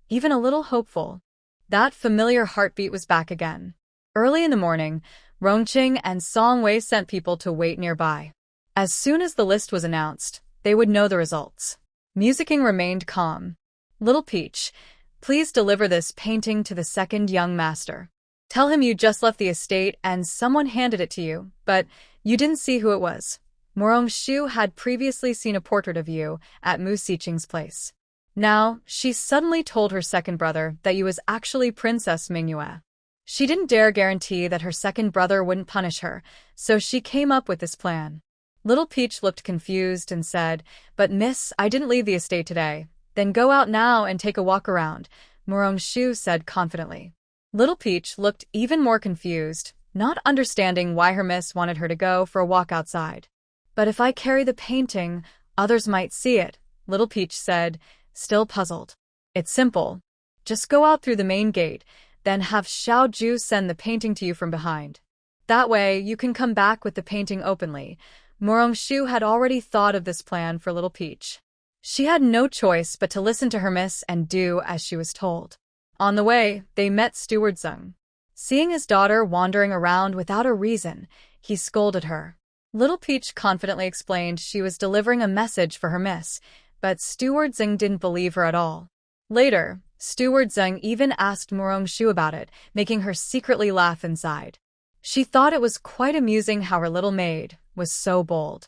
even a little hopeful. That familiar heartbeat was back again. Early in the morning, Rongqing and Song Wei sent people to wait nearby. As soon as the list was announced, they would know the results. Musicking remained calm. "Little Peach, please deliver this painting to the second young master. Tell him you just left the estate and someone handed it to you, but you didn't see who it was." Morong Shu had previously seen a portrait of you at Mu Xiqing's place. Now, she suddenly told her second brother that you was actually Princess Mingyue. She didn't dare guarantee that her second brother wouldn't punish her, so she came up with this plan. Little Peach looked confused and said, "But miss, I didn't leave the estate today." "Then go out now and take a walk around," Morong Shu said confidently. Little Peach looked even more confused, not understanding why her miss wanted her to go for a walk outside. "But if I carry the painting, others might see it," Little Peach said, still puzzled. "It's simple. Just go out through the main gate, then have Xiao Ju send the painting to you from behind. That way, you can come back with the painting openly." Morong Shu had already thought of this plan for Little Peach. She had no choice but to listen to her miss and do as she was told. On the way, they met Steward Zeng. Seeing his daughter wandering around without a reason, he scolded her. Little Peach confidently explained she was delivering a message for her miss, but Steward Zeng didn't believe her at all. Later, Steward Zeng even asked Morong Shu about it, making her secretly laugh inside. She thought it was quite amusing how her little maid was so bold.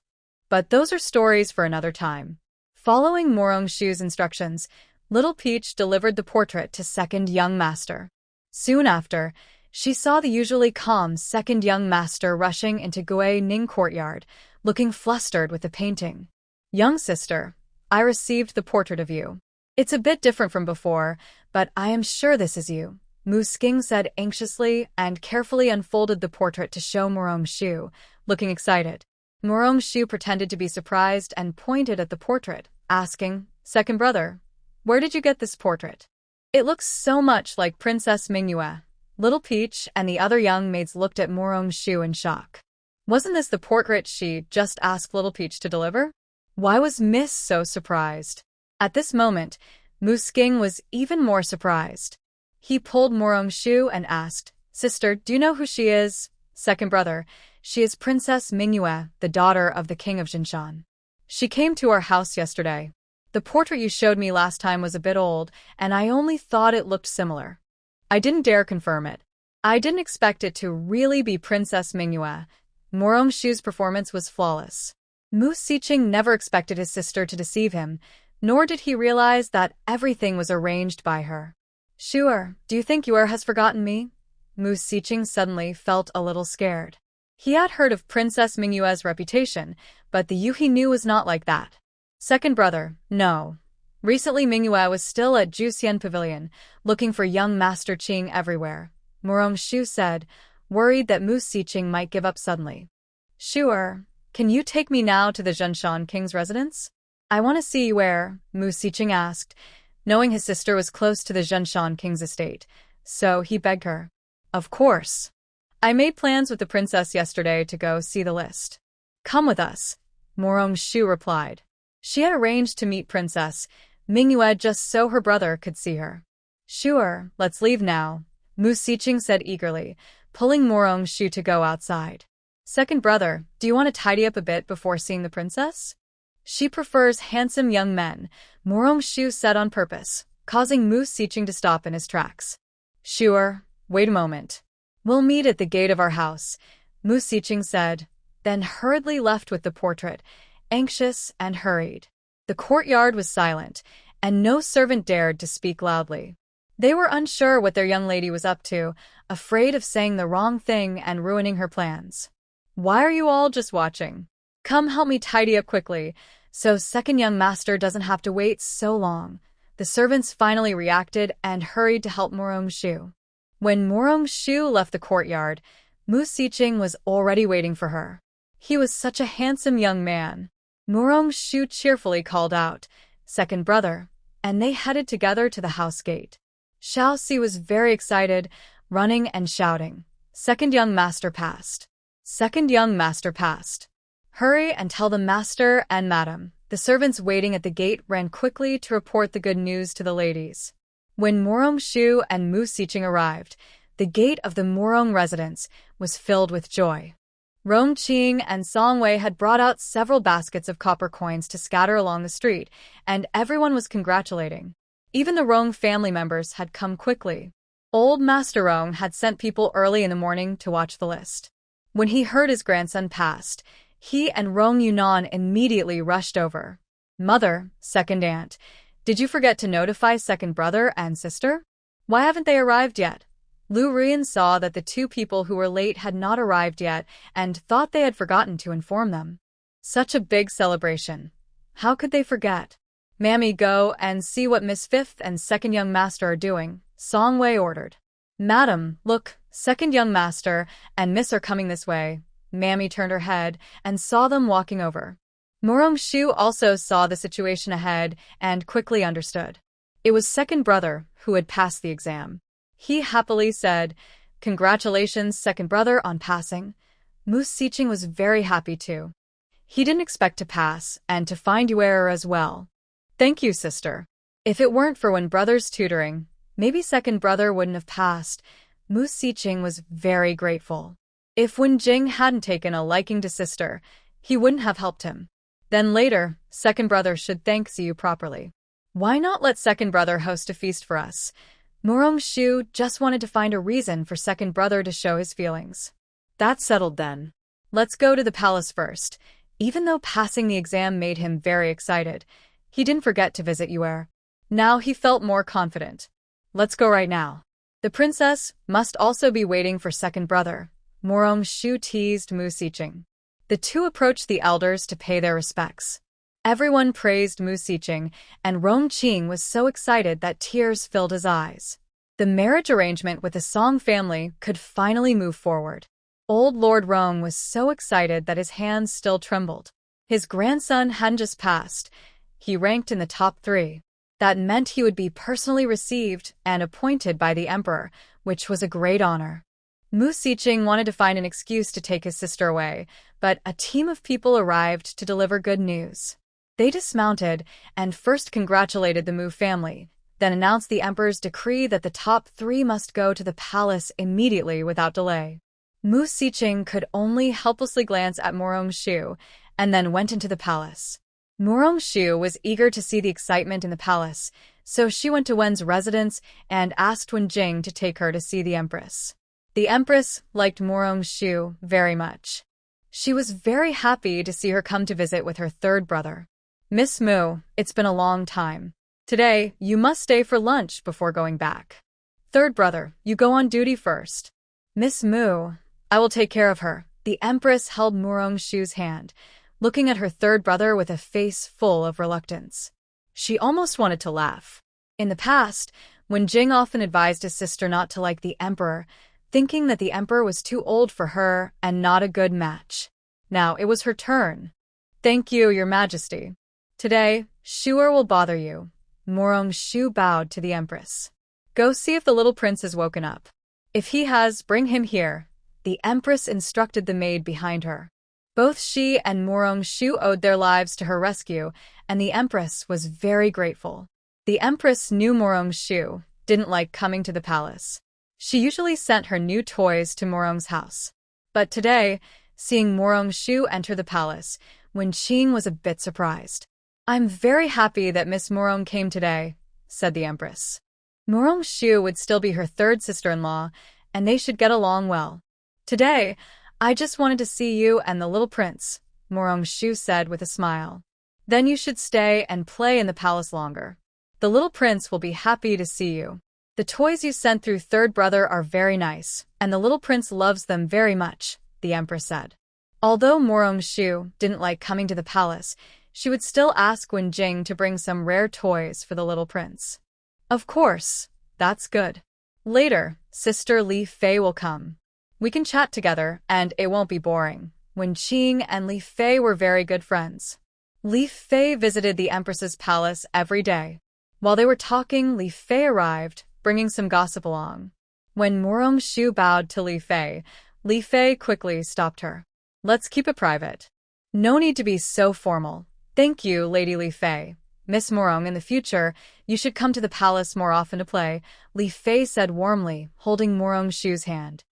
But those are stories for another time. Following Morong Shu's instructions, Little Peach delivered the portrait to second young master. Soon after, she saw the usually calm second young master rushing into Gui Ning courtyard, looking flustered with the painting. "Young sister, I received the portrait of you. It's a bit different from before, but I am sure this is you," Musking said anxiously and carefully unfolded the portrait to show Morong Shu, looking excited. Morong Shu pretended to be surprised and pointed at the portrait, asking, "Second brother, where did you get this portrait? It looks so much like Princess Mingyue." Little Peach and the other young maids looked at Morong Shu in shock. Wasn't this the portrait she just asked Little Peach to deliver? Why was Miss so surprised? At this moment, Musking was even more surprised. He pulled Morong Shu and asked, "Sister, do you know who she is?" "Second brother, she is Princess Mingyue, the daughter of the king of Zhenshan. She came to our house yesterday. The portrait you showed me last time was a bit old, and I only thought it looked similar. I didn't dare confirm it. I didn't expect it to really be Princess Mingyue." Morong Shu's performance was flawless. Mu Xiqing never expected his sister to deceive him, nor did he realize that everything was arranged by her. "Shuer, do you think Yuer has forgotten me?" Mu Xiqing suddenly felt a little scared. He had heard of Princess Mingyue's reputation, but the Yu he knew was not like that. "Second brother, no. Recently Mingyue was still at Juxian Pavilion, looking for young Master Qing everywhere," Morong Shu said, worried that Mu Xiqing might give up suddenly. "Shuer, Can you take me now to the Zhenshan king's residence? I want to see where, Mu Siqing asked, knowing his sister was close to the Zhenshan king's estate, so he begged her. Of course. I made plans with the princess yesterday to go see the list. Come with us, Shu replied. She had arranged to meet Princess Mingyue just so her brother could see her. Sure, let's leave now, Mu Siqing said eagerly, pulling Shu to go outside. Second brother, do you want to tidy up a bit before seeing the princess? She prefers handsome young men, Shu said on purpose, causing Mu Siqing to stop in his tracks. Sure, wait a moment. We'll meet at the gate of our house, Mu Siqing said, then hurriedly left with the portrait, anxious and hurried. The courtyard was silent, and no servant dared to speak loudly. They were unsure what their young lady was up to, afraid of saying the wrong thing and ruining her plans. Why are you all just watching? Come help me tidy up quickly, so second young master doesn't have to wait so long. The servants finally reacted and hurried to help Shu. When Shu left the courtyard, Mu Siqing was already waiting for her. He was such a handsome young man. Shu cheerfully called out, second brother, and they headed together to the house gate. Xiaoxi was very excited, running and shouting. Second young master passed. Second young master passed. Hurry and tell the master and madam. The servants waiting at the gate ran quickly to report the good news to the ladies. When Shu and Mu Siqing arrived, the gate of the Morong residence was filled with joy. Rongqing and Songwei had brought out several baskets of copper coins to scatter along the street, and everyone was congratulating. Even the Rong family members had come quickly. Old Master Rong had sent people early in the morning to watch the list. When he heard his grandson passed, he and Rong Yunan immediately rushed over. Mother, second aunt, did you forget to notify second brother and sister? Why haven't they arrived yet? Lu Rian saw that the two people who were late had not arrived yet and thought they had forgotten to inform them. Such a big celebration. How could they forget? Mammy, go and see what Miss Fifth and second young master are doing, Songwei ordered. Madam, look, second young master and Miss are coming this way. Mammy turned her head and saw them walking over. Shu also saw the situation ahead and quickly understood. It was second brother who had passed the exam. He happily said, congratulations, second brother, on passing. Mu Siqing was very happy too. He didn't expect to pass and to find you error as well. Thank you, sister. If it weren't for when brother's tutoring, maybe second brother wouldn't have passed. Mu Siqing was very grateful. If Wen Jing hadn't taken a liking to sister, he wouldn't have helped him. Then later, second brother should thank Ziyu properly. Why not let second brother host a feast for us? Shu just wanted to find a reason for second brother to show his feelings. That's settled then. Let's go to the palace first. Even though passing the exam made him very excited, he didn't forget to visit Yue. Now he felt more confident. Let's go right now. The princess must also be waiting for second brother. Shu teased Mu Siqing. The two approached the elders to pay their respects. Everyone praised Mu Siqing, and Rongqing was so excited that tears filled his eyes. The marriage arrangement with the Song family could finally move forward. Old Lord Rong was so excited that his hands still trembled. His grandson hadn't just passed. He ranked in the top 3. That meant he would be personally received and appointed by the emperor, which was a great honor. Mu Siqing wanted to find an excuse to take his sister away, but a team of people arrived to deliver good news. They dismounted and first congratulated the Mu family, then announced the emperor's decree that the top 3 must go to the palace immediately without delay. Mu Siqing could only helplessly glance at Shu, and then went into the palace. Shu was eager to see the excitement in the palace, so she went to Wen's residence and asked Wen Jing to take her to see the empress. The empress liked Shu very much. She was very happy to see her come to visit with her third brother. Miss Mu, it's been a long time. Today, you must stay for lunch before going back. Third brother, you go on duty first. Miss Mu, I will take care of her. The empress held Shu's hand, looking at her third brother with a face full of reluctance. She almost wanted to laugh. In the past, when Jing often advised his sister not to like the emperor, thinking that the emperor was too old for her and not a good match. Now it was her turn. Thank you, Your Majesty. Today, Shu'er will bother you. Morong-shu bowed to the Empress. Go see if the little prince has woken up. If he has, bring him here. The Empress instructed the maid behind her. Both she and Morong-shu owed their lives to her rescue, and the Empress was very grateful. The Empress knew Morong-shu didn't like coming to the palace. She usually sent her new toys to Morong's house. But today, seeing Morong-shu enter the palace, Wen-ching was a bit surprised. I'm very happy that Miss Morong came today, said the Empress. Morong-shu would still be her third sister-in-law, and they should get along well. Today, I just wanted to see you and the little prince, Morong-shu said with a smile. Then you should stay and play in the palace longer. The little prince will be happy to see you. The toys you sent through third brother are very nice, and the little prince loves them very much, the Empress said. Although Morong-shu didn't like coming to the palace, she would still ask Wen-jing to bring some rare toys for the little prince. Of course, that's good. Later, Sister Li Fei will come. We can chat together, and it won't be boring. Wen-ching and Li Fei were very good friends. Li Fei visited the Empress's palace every day. While they were talking, Li Fei arrived, bringing some gossip along. When Morong-shu bowed to Li Fei quickly stopped her. Let's keep it private. No need to be so formal. Thank you, Lady Li Fei. Miss Morong, in the future, you should come to the palace more often to play, Li Fei said warmly, holding Morong-shu's hand.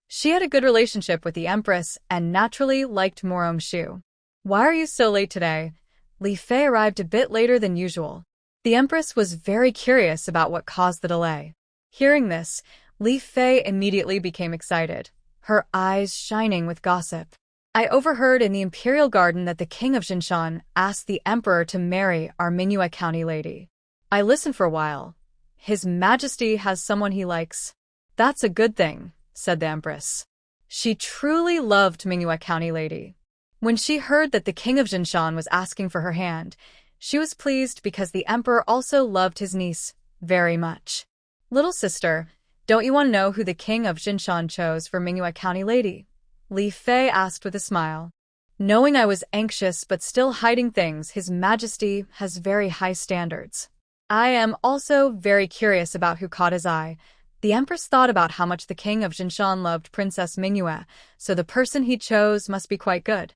She had a good relationship with the Empress and naturally liked Morong-shu. Why are you so late today? Li Fei arrived a bit later than usual. The Empress was very curious about what caused the delay. Hearing this, Li Fei immediately became excited, her eyes shining with gossip. I overheard in the Imperial Garden that the King of Jinshan asked the Emperor to marry our Manhwa County lady. I listened for a while. His Majesty has someone he likes. That's a good thing, said the Empress. She truly loved Manhwa County lady. When she heard that the King of Jinshan was asking for her hand, she was pleased because the Emperor also loved his niece very much. Little sister, don't you want to know who the King of Jinshan chose for Manhwa County lady? Li Fei asked with a smile. Knowing I was anxious but still hiding things, His Majesty has very high standards. I am also very curious about who caught his eye. The Empress thought about how much the King of Jinshan loved Princess Manhwa, so the person he chose must be quite good.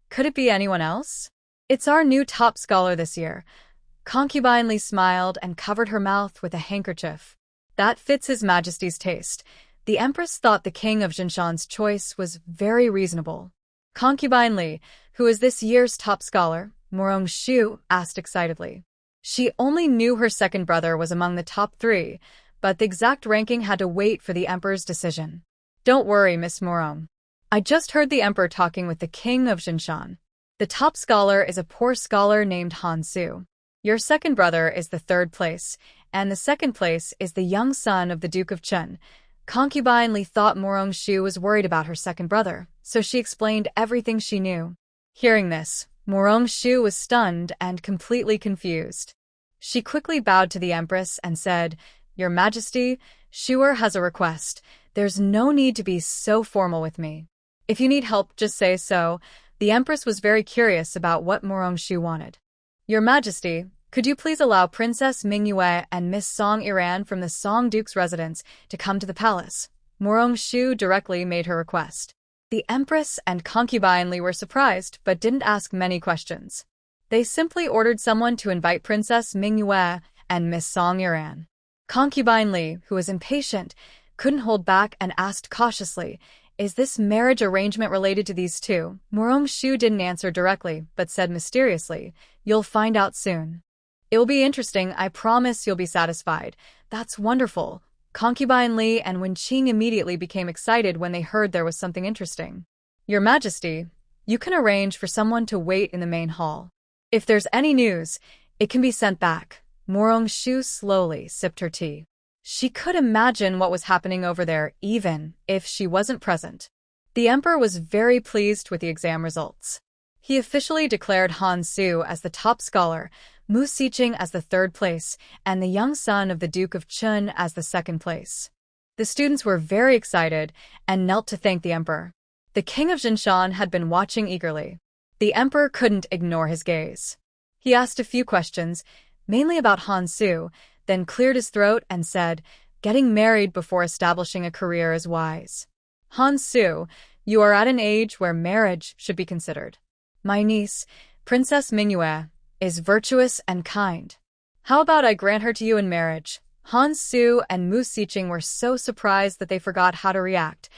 Could it be anyone else? It's our new top scholar this year. Concubine Li smiled and covered her mouth with a handkerchief. That fits His Majesty's taste. The Empress thought the King of Jinshan's choice was very reasonable. Concubine Li, who is this year's top scholar? Morong-shu asked excitedly. She only knew her second brother was among the top 3, but the exact ranking had to wait for the Emperor's decision. Don't worry, Miss Morong. I just heard the Emperor talking with the King of Jinshan. The top scholar is a poor scholar named Han Su. Your second brother is the 3rd place, and the 2nd place is the young son of the Duke of Chun. Concubine Li thought Morong-shu was worried about her second brother, so she explained everything she knew. Hearing this, Morong-shu was stunned and completely confused. She quickly bowed to the Empress and said, Your Majesty, Shu'er has a request. There's no need to be so formal with me. If you need help, just say so. The Empress was very curious about what Morong-shu wanted. Your Majesty, could you please allow Princess Manhwa and Miss Song Iran from the Song Duke's residence to come to the palace? Morong-shu directly made her request. The Empress and Concubine Li were surprised but didn't ask many questions. They simply ordered someone to invite Princess Manhwa and Miss Song Iran. Concubine Li, who was impatient, couldn't hold back and asked cautiously, Is this marriage arrangement related to these two? Morong-shu didn't answer directly, but said mysteriously, You'll find out soon. It will be interesting, I promise you'll be satisfied. That's wonderful. Concubine Li and Wen-ching immediately became excited when they heard there was something interesting. Your Majesty, you can arrange for someone to wait in the main hall. If there's any news, it can be sent back. Morong-shu slowly sipped her tea. She could imagine what was happening over there even if she wasn't present. The Emperor was very pleased with the exam results. He officially declared Han Su as the top scholar, Mu Siqing as the 3rd place, and the young son of the Duke of Chun as the 2nd place. The students were very excited and knelt to thank the Emperor. The king of Jinshan had been watching eagerly. The emperor couldn't ignore his gaze. He asked a few questions, mainly about Han Su, then cleared his throat and said, "Getting married before establishing a career is wise. Han Su, you are at an age where marriage should be considered. My niece, Princess Mingyue, is virtuous and kind. How about I grant her to you in marriage?" Han Su and Mu Siqing were so surprised that they forgot how to react.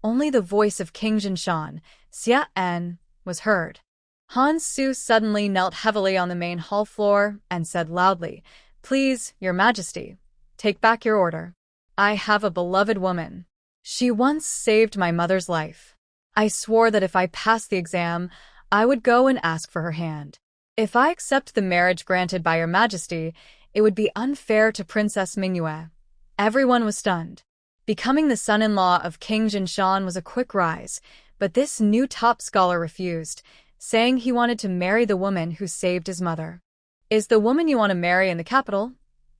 Only the voice of King Jinshan, Xia En, was heard. Han Su suddenly knelt heavily on the main hall floor and said loudly, "Please, Your Majesty, take back your order. I have a beloved woman. She once saved my mother's life. I swore that if I passed the exam, I would go and ask for her hand. If I accept the marriage granted by Your Majesty, it would be unfair to Princess Mingyue." Everyone was stunned. Becoming the son-in-law of King Jinshan was a quick rise, but this new top scholar refused, saying he wanted to marry the woman who saved his mother. "Is the woman you want to marry in the capital?"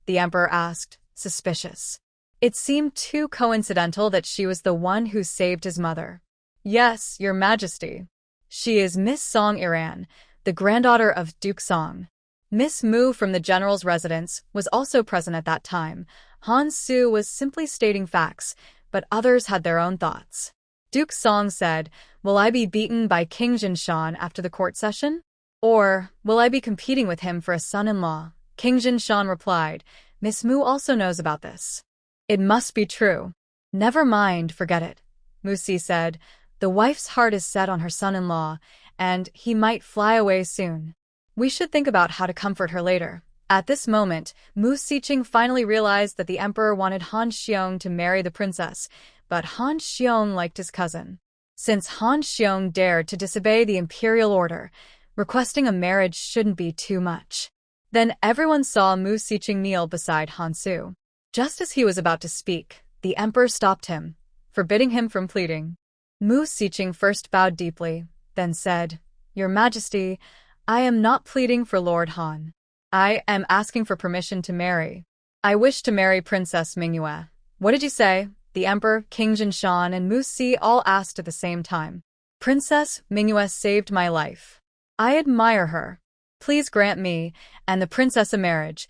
the emperor asked, suspicious. It seemed too coincidental that she was the one who saved his mother. "Yes, Your Majesty. She is Miss Song Iran, the granddaughter of Duke Song." Miss Mu from the general's residence was also present at that time. Han Su was simply stating facts, but others had their own thoughts. Duke Song said, "Will I be beaten by King Jinshan after the court session? Or will I be competing with him for a son-in-law?" King Jinshan replied, "Miss Mu also knows about this. It must be true." "Never mind, forget it," Mu Si said. "The wife's heart is set on her son-in-law, and he might fly away soon. We should think about how to comfort her later." At this moment, Mu Siqing finally realized that the emperor wanted Han Xiong to marry the princess, but Han Xiong liked his cousin. Since Han Xiong dared to disobey the imperial order, requesting a marriage shouldn't be too much. Then everyone saw Mu Siqing kneel beside Han Su. Just as he was about to speak, the emperor stopped him, forbidding him from pleading. Mu Siqing first bowed deeply, then said, "Your Majesty, I am not pleading for Lord Han. I am asking for permission to marry. I wish to marry Princess Mingyue." "What did you say?" the emperor, King Jinshan, and Mu Si all asked at the same time. "Princess Mingyue saved my life. I admire her. Please grant me and the princess a marriage,"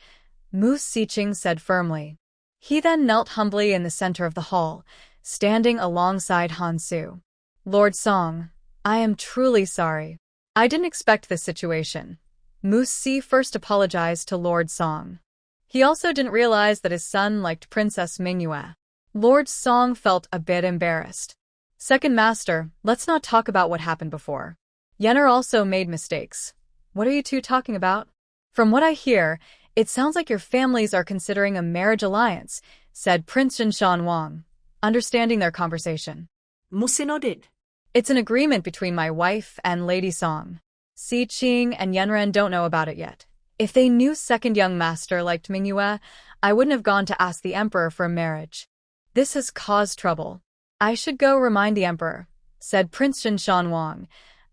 Mu Siqing said firmly. He then knelt humbly in the center of the hall, standing alongside Han Su. "Lord Song, I am truly sorry. I didn't expect this situation." Mu Si first apologized to Lord Song. He also didn't realize that his son liked Princess Mingyue. Lord Song felt a bit embarrassed. "Second Master, let's not talk about what happened before. Yenner also made mistakes. What are you two talking about?" "From what I hear, it sounds like your families are considering a marriage alliance," said Prince Jinshan Wang, understanding their conversation. Mu Si nodded. "It's an agreement between my wife and Lady Song. Si Qing and Yenren don't know about it yet. If they knew second young master liked Mingyue, I wouldn't have gone to ask the emperor for a marriage. This has caused trouble. I should go remind the emperor," said Prince Jinshan Wang,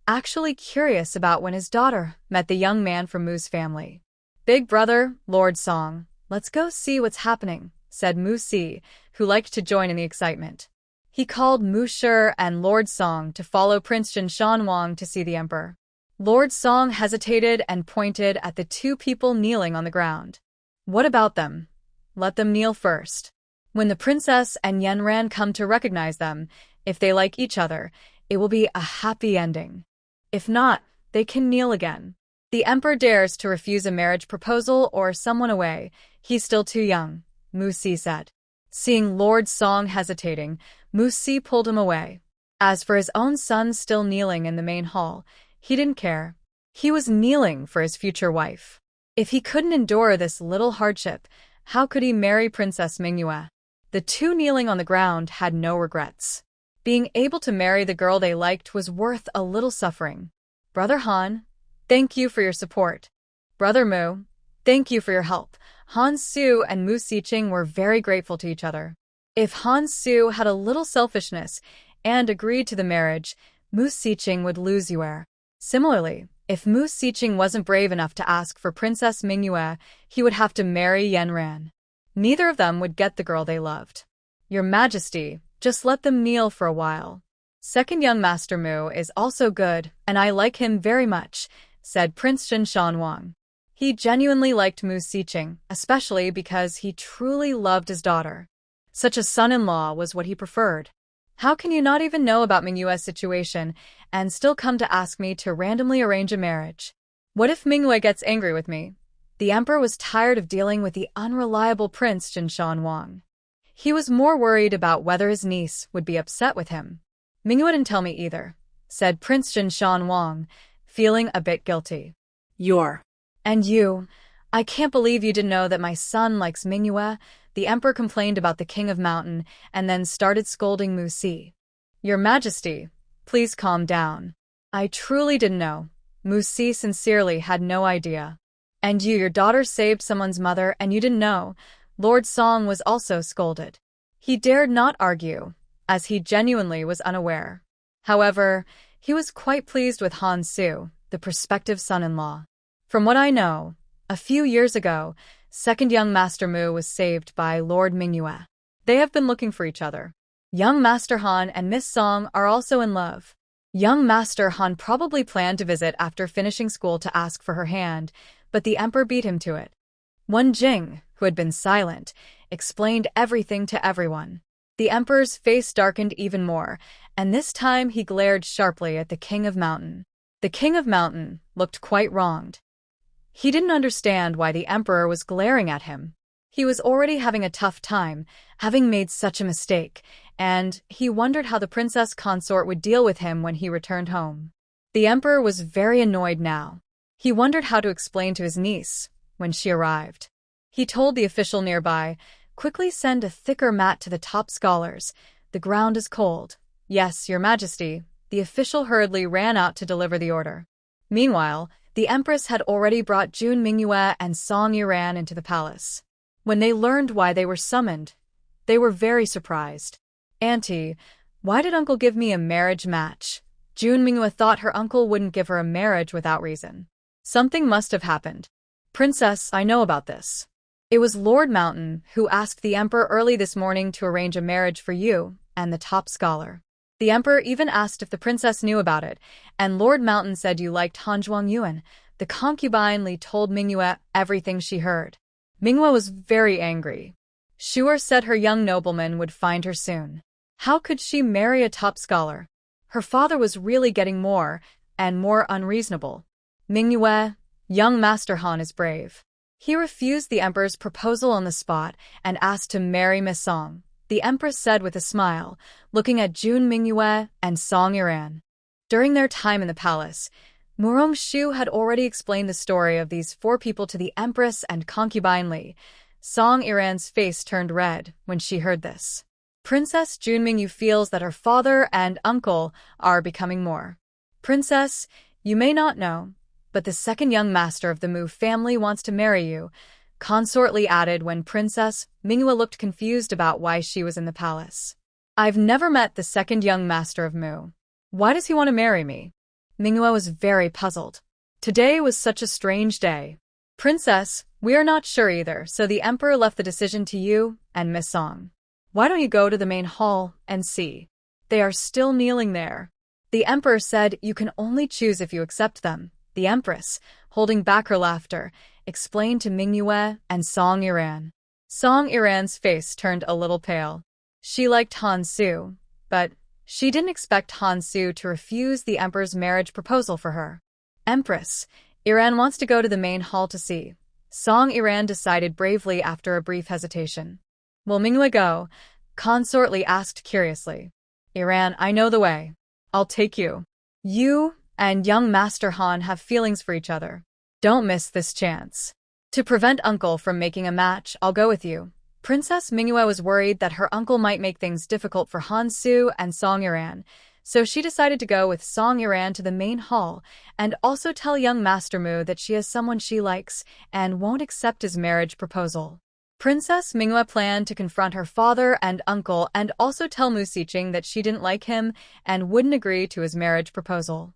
actually curious about when his daughter met the young man from Mu's family. "Big brother, Lord Song, let's go see what's happening," said Mu Si, who liked to join in the excitement. He called Mu Shi and Lord Song to follow Prince Jinshan Wang to see the emperor. Lord Song hesitated and pointed at the two people kneeling on the ground. "What about them? Let them kneel first. When the princess and Yenran come to recognize them, if they like each other, it will be a happy ending. If not, they can kneel again. The emperor dares to refuse a marriage proposal or someone away. He's still too young," Mu Si said. Seeing Lord Song hesitating, Mu Si pulled him away. As for his own son still kneeling in the main hall, he didn't care. He was kneeling for his future wife. If he couldn't endure this little hardship, how could he marry Princess Mingyue? The two kneeling on the ground had no regrets. Being able to marry the girl they liked was worth a little suffering. "Brother Han, thank you for your support. Brother Mu, thank you for your help." Han Su and Mu Siqing were very grateful to each other. If Han Su had a little selfishness and agreed to the marriage, Mu Siqing would lose Yuer. Similarly, if Mu Siqing wasn't brave enough to ask for Princess Mingyue, he would have to marry Yenran. Neither of them would get the girl they loved. "Your Majesty, just let them kneel for a while," Second young Master Mu is also good, and I like him very much, said Prince Jin Shanwang. He genuinely liked Mu Siqing, especially because he truly loved his daughter. Such a son-in-law was what he preferred. How can you not even know about Mingyue's situation and still come to ask me to randomly arrange a marriage? What if Mingyue gets angry with me? The emperor was tired of dealing with the unreliable Prince Jin Shanwang. He was more worried about whether his niece would be upset with him. Mingyue didn't tell me either, said Prince Jin Shanwang, feeling a bit guilty. And you, I can't believe you didn't know that my son likes Mingyue. The emperor complained about the king of mountain and then started scolding Mu Si. Your Majesty, please calm down. I truly didn't know. Mu Si sincerely had no idea. And you, your daughter saved someone's mother and you didn't know. Lord Song was also scolded. He dared not argue, as he genuinely was unaware. However, he was quite pleased with Han Su, the prospective son-in-law. From what I know, a few years ago, second young Master Mu was saved by Lord Mingyue. They have been looking for each other. Young Master Han and Miss Song are also in love. Young Master Han probably planned to visit after finishing school to ask for her hand, but the emperor beat him to it. Wen Jing, who had been silent, explained everything to everyone. The emperor's face darkened even more, and this time he glared sharply at the King of Mountain. The King of Mountain looked quite wronged. He didn't understand why the emperor was glaring at him. He was already having a tough time, having made such a mistake, and he wondered how the princess consort would deal with him when he returned home. The emperor was very annoyed now. He wondered how to explain to his niece when she arrived. He told the official nearby, "Quickly send a thicker mat to the top scholars. The ground is cold." "Yes, Your Majesty." The official hurriedly ran out to deliver the order. Meanwhile, the empress had already brought Jun Mingyue and Song Yiran into the palace. When they learned why they were summoned, they were very surprised. "Auntie, why did uncle give me a marriage match?" Jun Mingyue thought her uncle wouldn't give her a marriage without reason. Something must have happened. "Princess, I know about this. It was Lord Mountain who asked the emperor early this morning to arrange a marriage for you and the top scholar. The emperor even asked if the princess knew about it, and Lord Mountain said you liked Han Zhuangyuan." The concubine Li told Mingyue everything she heard. Mingyue was very angry. Shu'er said her young nobleman would find her soon. How could she marry a top scholar? Her father was really getting more and more unreasonable. Mingyue, young Master Han is brave. He refused the emperor's proposal on the spot and asked to marry Miss Song, the empress said with a smile, looking at Jun Mingyue and Song Yiran. During their time in the palace, Murong Shu had already explained the story of these four people to the empress and concubine Li. Song Yiran's face turned red when she heard this. Princess Jun Mingyue feels that her father and uncle are becoming more. "Princess, you may not know, but the second young master of the Mu family wants to marry you," Consort Li added when Princess Mingyue looked confused about why she was in the palace. "I've never met the second young master of Mu. Why does he want to marry me?" Mingyue was very puzzled. Today was such a strange day. "Princess, we are not sure either, so the emperor left the decision to you and Miss Song. Why don't you go to the main hall and see? They are still kneeling there." The emperor said you can only choose if you accept them. The empress, holding back her laughter, explained to Mingyue and Song Yiran. Song Yiran's face turned a little pale. She liked Han Su, but she didn't expect Han Su to refuse the emperor's marriage proposal for her. "Empress, Yiran wants to go to the main hall to see." Song Yiran decided bravely after a brief hesitation. "Will Mingyue go?" Consort Li asked curiously. "Yiran, I know the way. I'll take you. You and young Master Han have feelings for each other. Don't miss this chance. To prevent uncle from making a match, I'll go with you." Princess Mingyue was worried that her uncle might make things difficult for Han Su and Song Yiran, so she decided to go with Song Yiran to the main hall and also tell young Master Mu that she has someone she likes and won't accept his marriage proposal. Princess Mingyue planned to confront her father and uncle and also tell Mu Siqing that she didn't like him and wouldn't agree to his marriage proposal.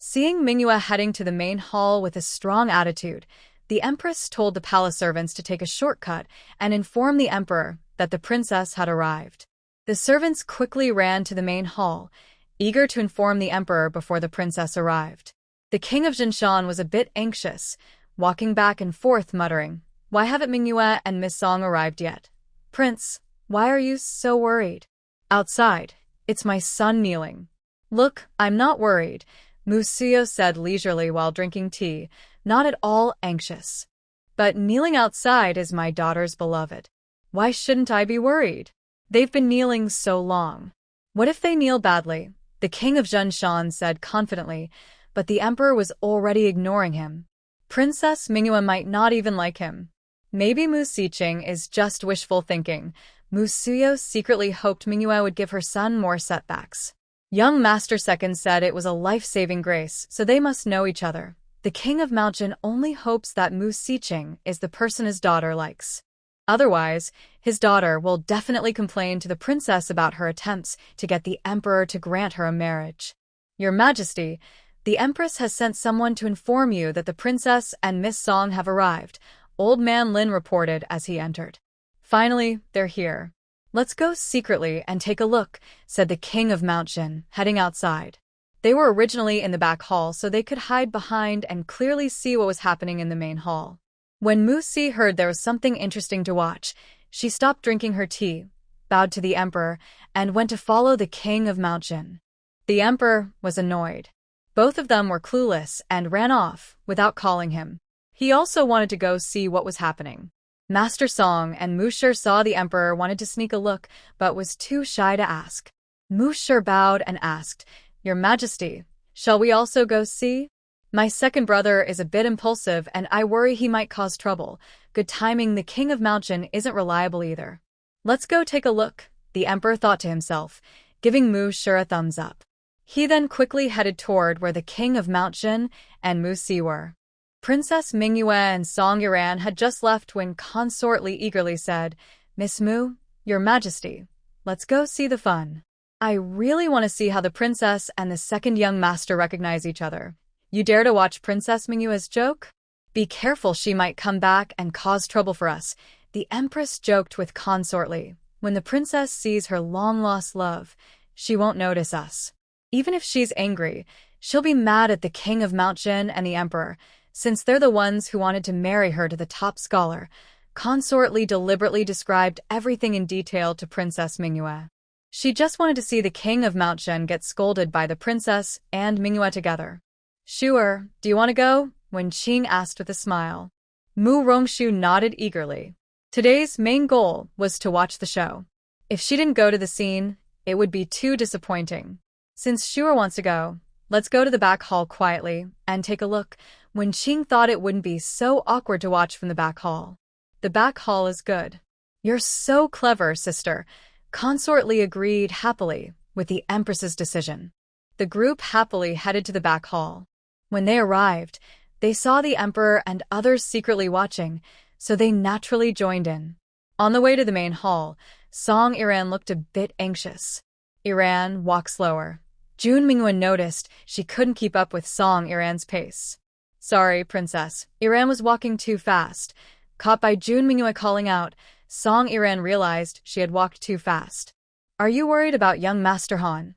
Seeing Mingyue heading to the main hall with a strong attitude, the empress told the palace servants to take a shortcut and inform the emperor that the princess had arrived. The servants quickly ran to the main hall. eager to inform the emperor before the princess arrived. The king of Jinshan was a bit anxious, walking back and forth muttering, "Why haven't Manhwa and Miss Song arrived yet? Prince, why are you so worried?" Outside, it's my son kneeling. "Look, I'm not worried," Museo said leisurely while drinking tea, not at all anxious. "But kneeling outside is my daughter's beloved. Why shouldn't I be worried? They've been kneeling so long. What if they kneel badly?" The king of Jinshan said confidently, but the emperor was already ignoring him. Princess Manhwa might not even like him. Maybe Mu Siqing is just wishful thinking. Museo secretly hoped Manhwa would give her son more setbacks. Young Master Second said it was a life-saving grace, so they must know each other. The king of Mountain only hopes that Mu Siqing is the person his daughter likes. Otherwise, his daughter will definitely complain to the princess about her attempts to get the emperor to grant her a marriage. "Your Majesty, the empress has sent someone to inform you that the princess and Miss Song have arrived," Old Man Lin reported as he entered. "Finally, they're here. Let's go secretly and take a look," said the king of Mount Jin, heading outside. They were originally in the back hall so they could hide behind and clearly see what was happening in the main hall. When Mu Si heard there was something interesting to watch, she stopped drinking her tea, bowed to the emperor, and went to follow the king of Mount Jin. The emperor was annoyed. Both of them were clueless and ran off without calling him. He also wanted to go see what was happening. Master Song and Mu Shi saw the emperor wanted to sneak a look, but was too shy to ask. Mu Shi bowed and asked, "Your Majesty, shall we also go see? My second brother is a bit impulsive and I worry he might cause trouble. Good timing, the king of Mountain isn't reliable either." "Let's go take a look," the emperor thought to himself, giving Mu Shi a thumbs up. He then quickly headed toward where the king of Mount Jin and Mu Si were. Princess Manhwa and Song Yiran had just left when Consort Li eagerly said, "Miss Mu, Your Majesty, let's go see the fun. I really want to see how the princess and the second young master recognize each other. You dare to watch Princess Manhwa's joke? Be careful, she might come back and cause trouble for us," the empress joked with Consort Li. "When the princess sees her long-lost love, she won't notice us. Even if she's angry, she'll be mad at the king of Mount Jin and the emperor, since they're the ones who wanted to marry her to the top scholar." Consort Li deliberately described everything in detail to Princess Manhwa. She just wanted to see the king of Mount Jin get scolded by the princess and Manhwa together. "Sure, do you want to go?" Wen Qing asked with a smile. Mu Rongshu nodded eagerly. Today's main goal was to watch the show. If she didn't go to the scene, it would be too disappointing. Since Shuer wants to go, let's go to the back hall quietly and take a look. Wen Qing thought it wouldn't be so awkward to watch from the back hall. "The back hall is good." "You're so clever, sister." Consort Li agreed happily with the empress's decision. The group happily headed to the back hall. When they arrived, they saw the emperor and others secretly watching, so they naturally joined in. On the way to the main hall, Song Yiran looked a bit anxious. Yiran walked slower. Jun Manhwa noticed she couldn't keep up with Song Yiran's pace. "Sorry, princess." Yiran was walking too fast. Caught by Jun Manhwa calling out, Song Yiran realized she had walked too fast. "Are you worried about young Master Han?"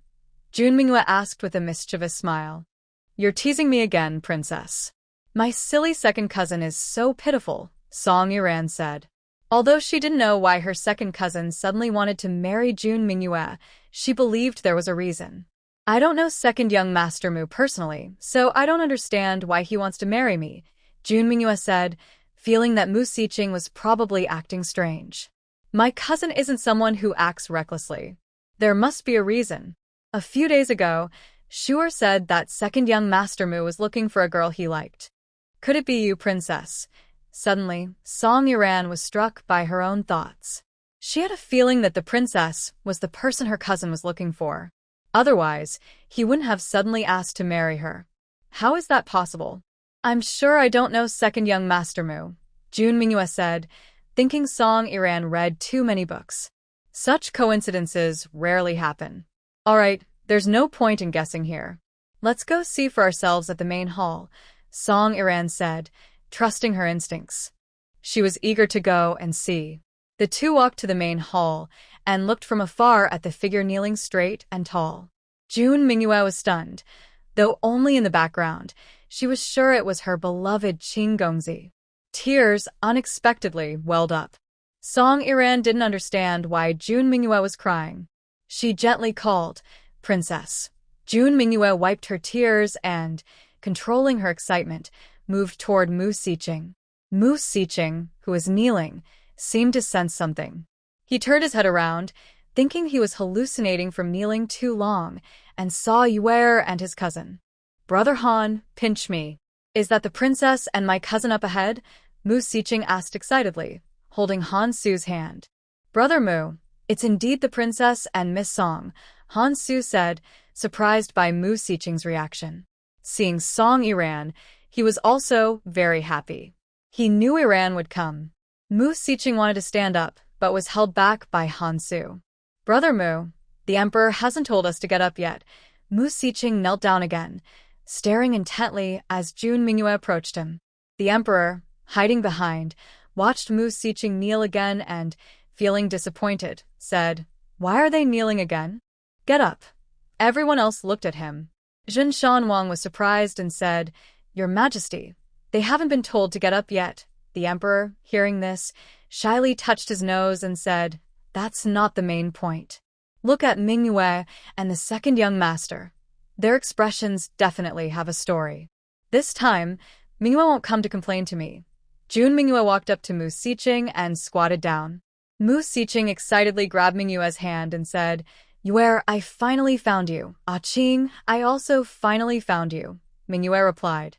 Jun Manhwa asked with a mischievous smile. "You're teasing me again, princess." "My silly second cousin is so pitiful," Song Yiran said. Although she didn't know why her second cousin suddenly wanted to marry Jun Manhwa, she believed there was a reason. "I don't know second young Master Mu personally, so I don't understand why he wants to marry me," Jun Manhwa said, feeling that Mu Siqing was probably acting strange. "My cousin isn't someone who acts recklessly. There must be a reason. A few days ago, Shuer said that second young Master Mu was looking for a girl he liked. Could it be you, princess?" Suddenly, Song Yiran was struck by her own thoughts. She had a feeling that the princess was the person her cousin was looking for. Otherwise, he wouldn't have suddenly asked to marry her. "How is that possible?" "I'm sure I don't know second young Master Mu," Jun Manhwa said, thinking Song Yiran read too many books. Such coincidences rarely happen. "All right, there's no point in guessing here. Let's go see for ourselves at the main hall," Song Yiran said, trusting her instincts. She was eager to go and see. The two walked to the main hall and looked from afar at the figure kneeling straight and tall. June Mingyue was stunned. Though only in the background, she was sure it was her beloved Qing Gongzi. Tears unexpectedly welled up. Song Iran didn't understand why June Mingyue was crying. She gently called, "Princess." June Mingyue wiped her tears and, controlling her excitement, moved toward Mu Siqing. Mu Siqing, who was kneeling, seemed to sense something. He turned his head around, thinking he was hallucinating from kneeling too long, and saw Yue and his cousin. "Brother Han, pinch me. Is that the princess and my cousin up ahead?" Mu Siqing asked excitedly, holding Han Su's hand. "Brother Mu, it's indeed the princess and Miss Song," Han Su said, surprised by Mu Siqing's reaction. Seeing Song Iran, he was also very happy. He knew Iran would come. Mu Siqing wanted to stand up, but was held back by Han Su. "Brother Mu, the emperor hasn't told us to get up yet." Mu Siqing knelt down again, staring intently as June Mingyue approached him. The emperor, hiding behind, watched Mu Siqing kneel again and, feeling disappointed, said, "Why are they kneeling again? Get up." Everyone else looked at him. Jin Shanwang was surprised and said, "Your Majesty, they haven't been told to get up yet." The emperor, hearing this, shyly touched his nose and said, "That's not the main point. Look at Mingyue and the second young master. Their expressions definitely have a story. This time, Mingyue won't come to complain to me." June Mingyue walked up to Mu Siqing and squatted down. Mu Siqing excitedly grabbed Mingyue's hand and said, "Yue, I finally found you." "Ah Qing, I also finally found you," Mingyue replied.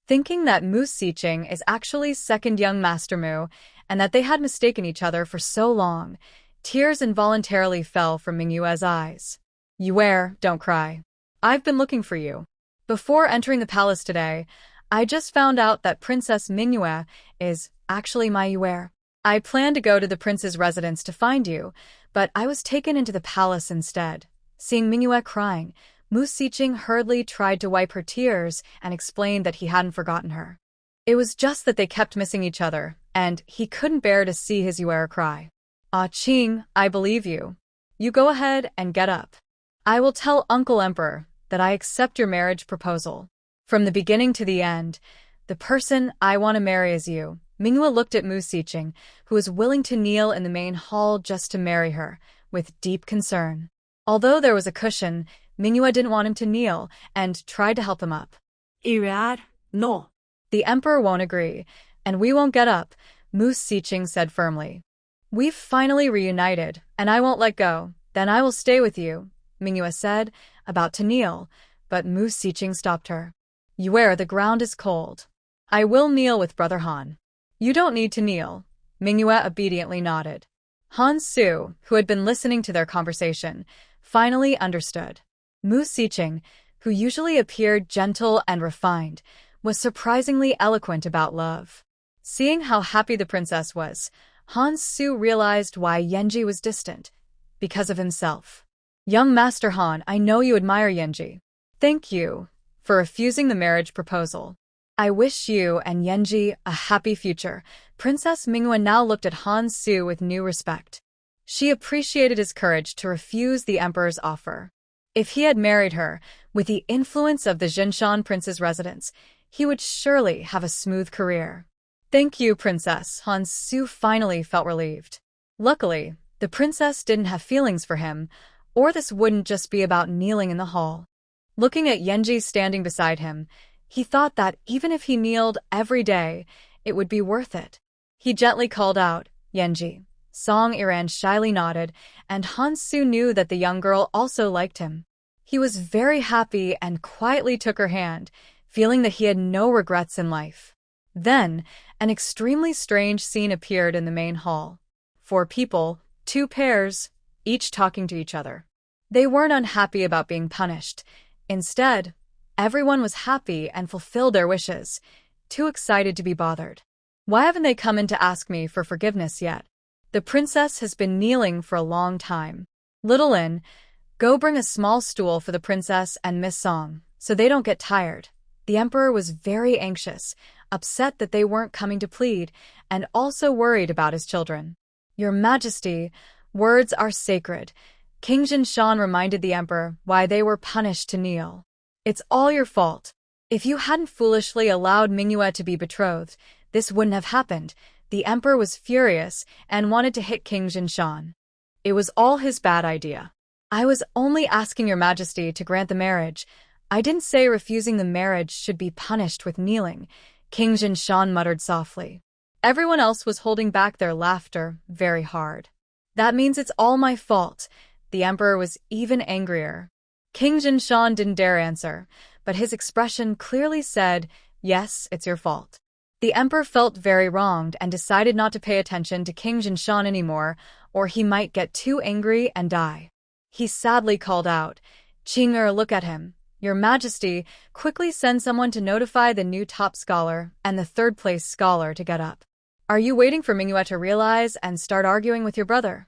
Thinking that Mu Siqing is actually second young Master Mu, and that they had mistaken each other for so long, tears involuntarily fell from Mingyue's eyes. "Yue, don't cry. I've been looking for you. Before entering the palace today, I just found out that Princess Mingyue is actually my Yue. I planned to go to the prince's residence to find you, but I was taken into the palace instead." Seeing Mingyue crying, Mu Siqing hurriedly tried to wipe her tears and explained that he hadn't forgotten her. It was just that they kept missing each other, and he couldn't bear to see his Yue cry. "Ah Qing, I believe you. You go ahead and get up. I will tell Uncle Emperor that I accept your marriage proposal. From the beginning to the end, the person I want to marry is you." Mingyue looked at Mu Siqing, who was willing to kneel in the main hall just to marry her, with deep concern. Although there was a cushion, Mingyue didn't want him to kneel and tried to help him up. Irad, no. "The emperor won't agree, and we won't get up," Mu Siqing said firmly. "We've finally reunited, and I won't let go. Then I will stay with you," Mingyue said, about to kneel, but Mu Siqing stopped her. "Yue, the ground is cold. I will kneel with Brother Han." "You don't need to kneel," Mingyue obediently nodded. Han Su, who had been listening to their conversation, finally understood. Mu Siqing, who usually appeared gentle and refined, was surprisingly eloquent about love. Seeing how happy the princess was, Han Su realized why Yanji was distant. Because of himself. "Young Master Han, I know you admire Yanji. Thank you for refusing the marriage proposal. I wish you and Yanji a happy future." Princess Mingyue now looked at Han Su with new respect. She appreciated his courage to refuse the emperor's offer. If he had married her, with the influence of the Jinshan prince's residence, he would surely have a smooth career. "Thank you, Princess." Han Su finally felt relieved. Luckily, the princess didn't have feelings for him, or this wouldn't just be about kneeling in the hall. Looking at Yanji standing beside him, he thought that even if he kneeled every day, it would be worth it. He gently called out, "Yanji." Song Iran shyly nodded, and Han Su knew that the young girl also liked him. He was very happy and quietly took her hand, feeling that he had no regrets in life. Then, an extremely strange scene appeared in the main hall. 4 people, 2 pairs, each talking to each other. They weren't unhappy about being punished. Instead, everyone was happy and fulfilled their wishes, too excited to be bothered. "Why haven't they come in to ask me for forgiveness yet? The princess has been kneeling for a long time. Little Lin, go bring a small stool for the princess and Miss Song, so they don't get tired." The emperor was very anxious, upset that they weren't coming to plead, and also worried about his children. "Your Majesty, words are sacred. King Jinshan reminded the emperor why they were punished to kneel. It's all your fault. If you hadn't foolishly allowed Manhwa to be betrothed, this wouldn't have happened. The emperor was furious and wanted to hit King Jinshan. It was all his bad idea. I was only asking your majesty to grant the marriage. I didn't say refusing the marriage should be punished with kneeling, King Jinshan muttered softly. Everyone else was holding back their laughter very hard. That means it's all my fault. The emperor was even angrier. King Jinshan didn't dare answer, but his expression clearly said, yes, it's your fault. The emperor felt very wronged and decided not to pay attention to King Jinshan anymore, or he might get too angry and die. He sadly called out, Qing'er, look at him. Your Majesty, quickly send someone to notify the new top scholar and the third-place scholar to get up. Are you waiting for Manhwa to realize and start arguing with your brother?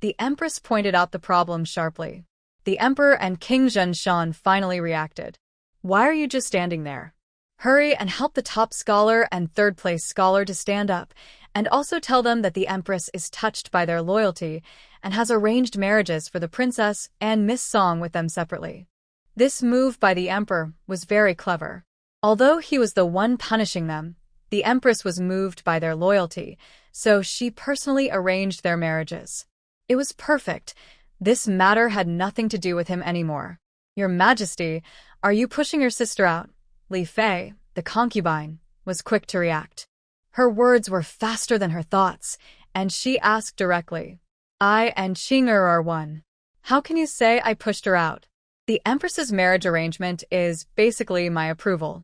The Empress pointed out the problem sharply. The Emperor and King Jinshan finally reacted. Why are you just standing there? Hurry and help the top scholar and third-place scholar to stand up, and also tell them that the Empress is touched by their loyalty and has arranged marriages for the princess and Miss Song with them separately. This move by the Emperor was very clever. Although he was the one punishing them, the Empress was moved by their loyalty, so she personally arranged their marriages. It was perfect. This matter had nothing to do with him anymore. Your Majesty, are you pushing your sister out? Li Fei, the concubine, was quick to react. Her words were faster than her thoughts, and she asked directly, I and Qing'er are one. How can you say I pushed her out? The Empress's marriage arrangement is basically my approval.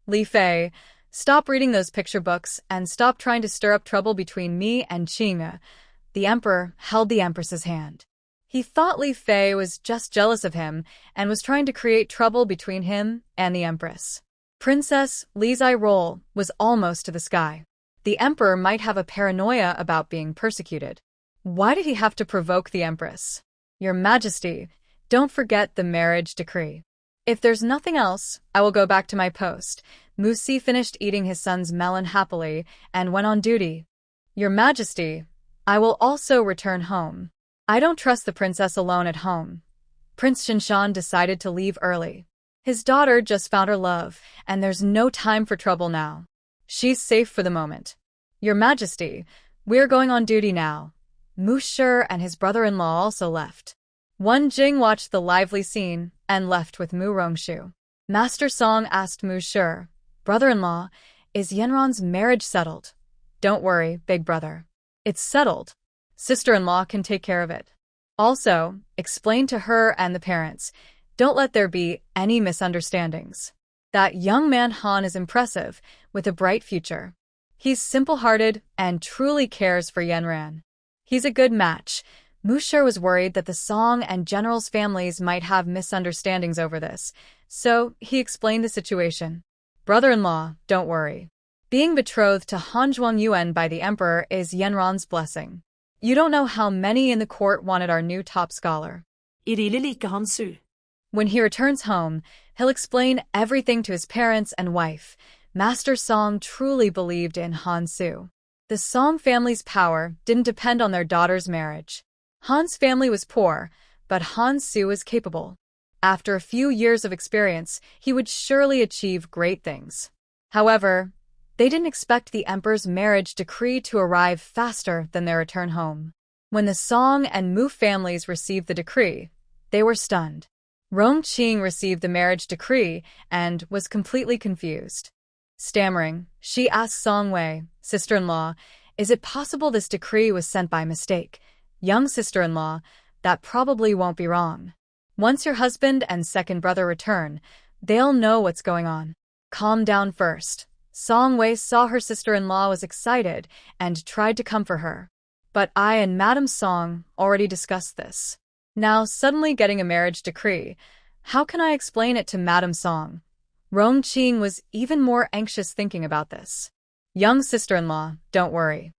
Li Fei, stop reading those picture books and stop trying to stir up trouble between me and Qing'er. The Emperor held the Empress's hand. He thought Li Fei was just jealous of him and was trying to create trouble between him and the Empress. Princess Li's eye roll was almost to the sky. The Emperor might have a paranoia about being persecuted. Why did he have to provoke the Empress? Your Majesty, don't forget the marriage decree. If there's nothing else, I will go back to my post. Musi finished eating his son's melon happily and went on duty. Your Majesty, I will also return home. I don't trust the princess alone at home. Prince Jinshan decided to leave early. His daughter just found her love, and there's no time for trouble now. She's safe for the moment. Your Majesty, we're going on duty now. Mu Shi and his brother-in-law also left. Wen Jing watched the lively scene and left with Mu Rongshu. Master Song asked Mu Shi, brother-in-law, is Yanran's marriage settled? Don't worry, big brother. It's settled. Sister-in-law can take care of it. Also, explain to her and the parents, don't let there be any misunderstandings. That young man Han is impressive, with a bright future. He's simple-hearted and truly cares for Yanran. He's a good match. Mu Shi was worried that the Song and generals' families might have misunderstandings over this, so he explained the situation. Brother-in-law, don't worry. Being betrothed to Han Zhuangyuan by the Emperor is Yanran's blessing. You don't know how many in the court wanted our new top scholar. When he returns home, he'll explain everything to his parents and wife. Master Song truly believed in Han Su. The Song family's power didn't depend on their daughter's marriage. Han's family was poor, but Han Su was capable. After a few years of experience, he would surely achieve great things. However, they didn't expect the Emperor's marriage decree to arrive faster than their return home. When the Song and Mu families received the decree, they were stunned. Rong Qing received the marriage decree and was completely confused. Stammering, she asked Song Wei, sister-in-law, is it possible this decree was sent by mistake? Young sister-in-law, that probably won't be wrong. Once your husband and second brother return, they'll know what's going on. Calm down first. Song Wei saw her sister-in-law was excited and tried to comfort her. But I and Madame Song already discussed this. Now suddenly getting a marriage decree, how can I explain it to Madame Song? Rong Qing was even more anxious thinking about this. Young sister-in-law, don't worry.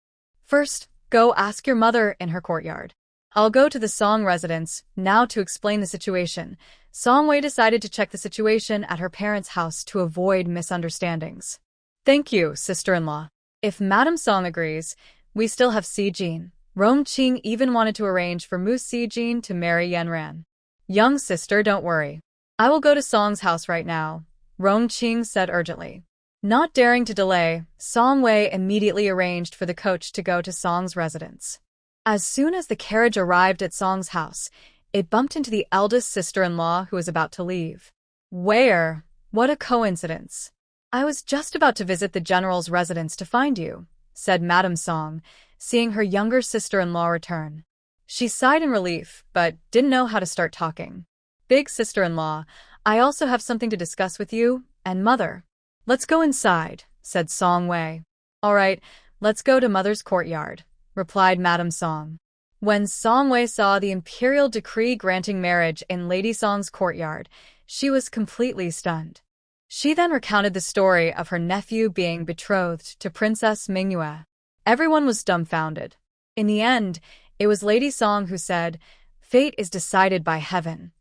First, go ask your mother in her courtyard. I'll go to the Song residence now to explain the situation. Song Wei decided to check the situation at her parents' house to avoid misunderstandings. Thank you, sister-in-law. If Madame Song agrees, we still have Si Jin. Rong Qing even wanted to arrange for Mu Sijin to marry Yanran. Young sister, don't worry. I will go to Song's house right now, Rong Qing said urgently. Not daring to delay, Song Wei immediately arranged for the coach to go to Song's residence. As soon as the carriage arrived at Song's house, it bumped into the eldest sister-in-law who was about to leave. Where? What a coincidence. I was just about to visit the general's residence to find you, said Madame Song, seeing her younger sister-in-law return. She sighed in relief, but didn't know how to start talking. Big sister-in-law, I also have something to discuss with you, and mother. Let's go inside, said Song Wei. All right, let's go to mother's courtyard, replied Madame Song. When Song Wei saw the imperial decree granting marriage in Lady Song's courtyard, she was completely stunned. She then recounted the story of her nephew being betrothed to Princess Manhwa. Everyone was dumbfounded. In the end, it was Lady Song who said, "Fate is decided by heaven.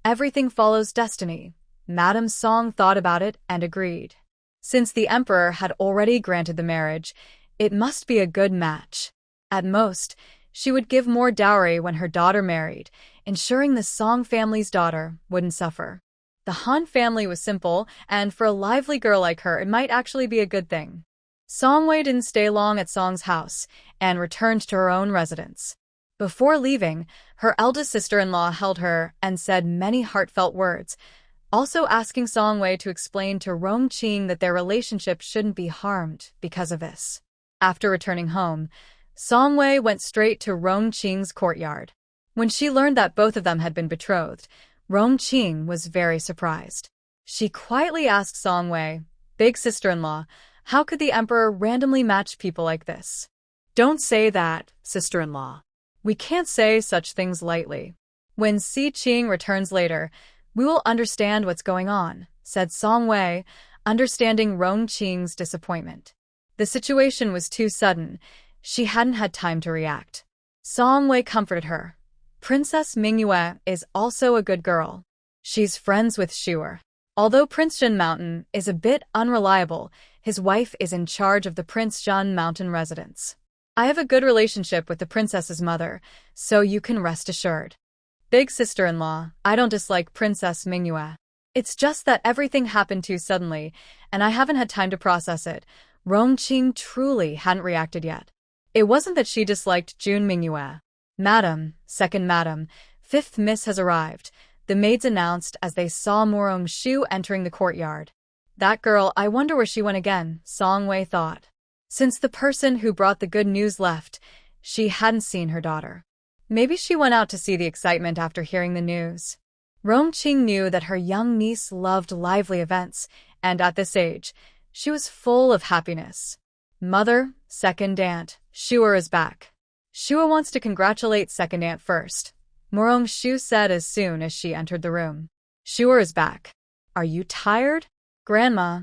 Everything follows destiny." Madame Song thought about it and agreed. Since the emperor had already granted the marriage, it must be a good match. At most, she would give more dowry when her daughter married, ensuring the Song family's daughter wouldn't suffer. The Han family was simple, and for a lively girl like her, it might actually be a good thing. Song Wei didn't stay long at Song's house and returned to her own residence. Before leaving, her eldest sister-in-law held her and said many heartfelt words, also asking Song Wei to explain to Rong Qing that their relationship shouldn't be harmed because of this. After returning home, Song Wei went straight to Rong Qing's courtyard. When she learned that both of them had been betrothed, Rong Qing was very surprised. She quietly asked Song Wei, "Big sister-in-law, how could the emperor randomly match people like this?" "Don't say that, sister-in-law. We can't say such things lightly. When Si Qing returns later, we will understand what's going on," said Song Wei, understanding Rong Qing's disappointment. The situation was too sudden. She hadn't had time to react. Song Wei comforted her. Princess Manhwa is also a good girl. She's friends with Shuer. Although Prince Jin Mountain is a bit unreliable, his wife is in charge of the Prince Jin Mountain residence. I have a good relationship with the princess's mother, so you can rest assured. Big sister-in-law, I don't dislike Princess Manhwa. It's just that everything happened too suddenly, and I haven't had time to process it. Rong Qing truly hadn't reacted yet. It wasn't that she disliked Jun Manhwa. "Madam, second madam, fifth miss has arrived," the maids announced as they saw Morong Shu entering the courtyard. That girl, I wonder where she went again, Song Wei thought. Since the person who brought the good news left, she hadn't seen her daughter. Maybe she went out to see the excitement after hearing the news. Rong Qing knew that her young niece loved lively events, and at this age, she was full of happiness. "Mother, second aunt, Shuer is back." "Shuer wants to congratulate second aunt first," Morong Shu said as soon as she entered the room. "Shuer is back. Are you tired?" "Grandma,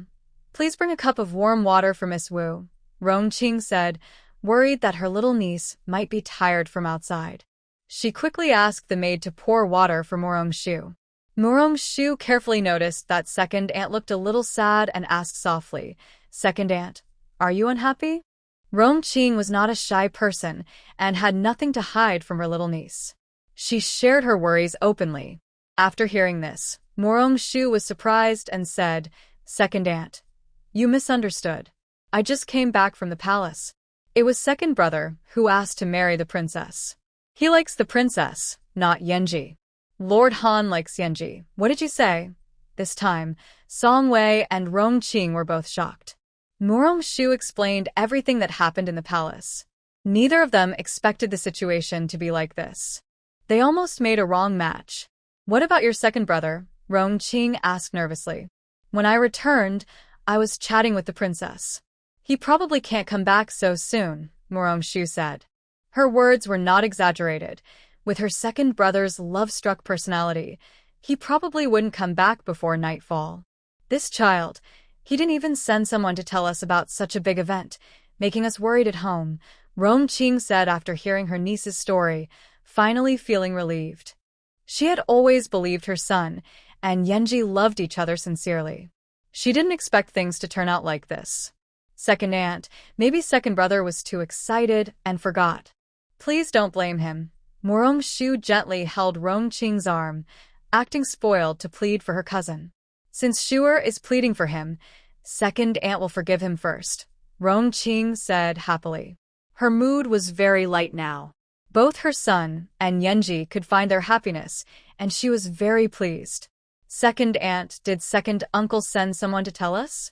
please bring a cup of warm water for Miss Wu," Rong Qing said, worried that her little niece might be tired from outside. She quickly asked the maid to pour water for Morong Shu. Morong Shu carefully noticed that second aunt looked a little sad and asked softly, "Second aunt, are you unhappy?" Rong Qing was not a shy person and had nothing to hide from her little niece. She shared her worries openly. After hearing this, Morong Shu was surprised and said, "Second aunt, you misunderstood. I just came back from the palace. It was second brother who asked to marry the princess. He likes the princess, not Yanji. Lord Han likes Yanji. What did you say?" This time, Song Wei and Rong Qing were both shocked. Morong Shu explained everything that happened in the palace. Neither of them expected the situation to be like this. They almost made a wrong match. "What about your second brother?" Rong Qing asked nervously. "When I returned, I was chatting with the princess." "He probably can't come back so soon," Morong Shu said. Her words were not exaggerated. With her second brother's love-struck personality, he probably wouldn't come back before nightfall. This child, he didn't even send someone to tell us about such a big event, making us worried at home, Rong Qing said after hearing her niece's story, finally feeling relieved. She had always believed her son and Yanji loved each other sincerely. She didn't expect things to turn out like this. Second aunt, maybe second brother was too excited and forgot. Please don't blame him. Morong Shu gently held Rong Qing's arm, acting spoiled to plead for her cousin. Since Shuer is pleading for him, second aunt will forgive him first, Rong Qing said happily. Her mood was very light now. Both her son and Yenji could find their happiness, and she was very pleased. Second aunt, did second uncle send someone to tell us?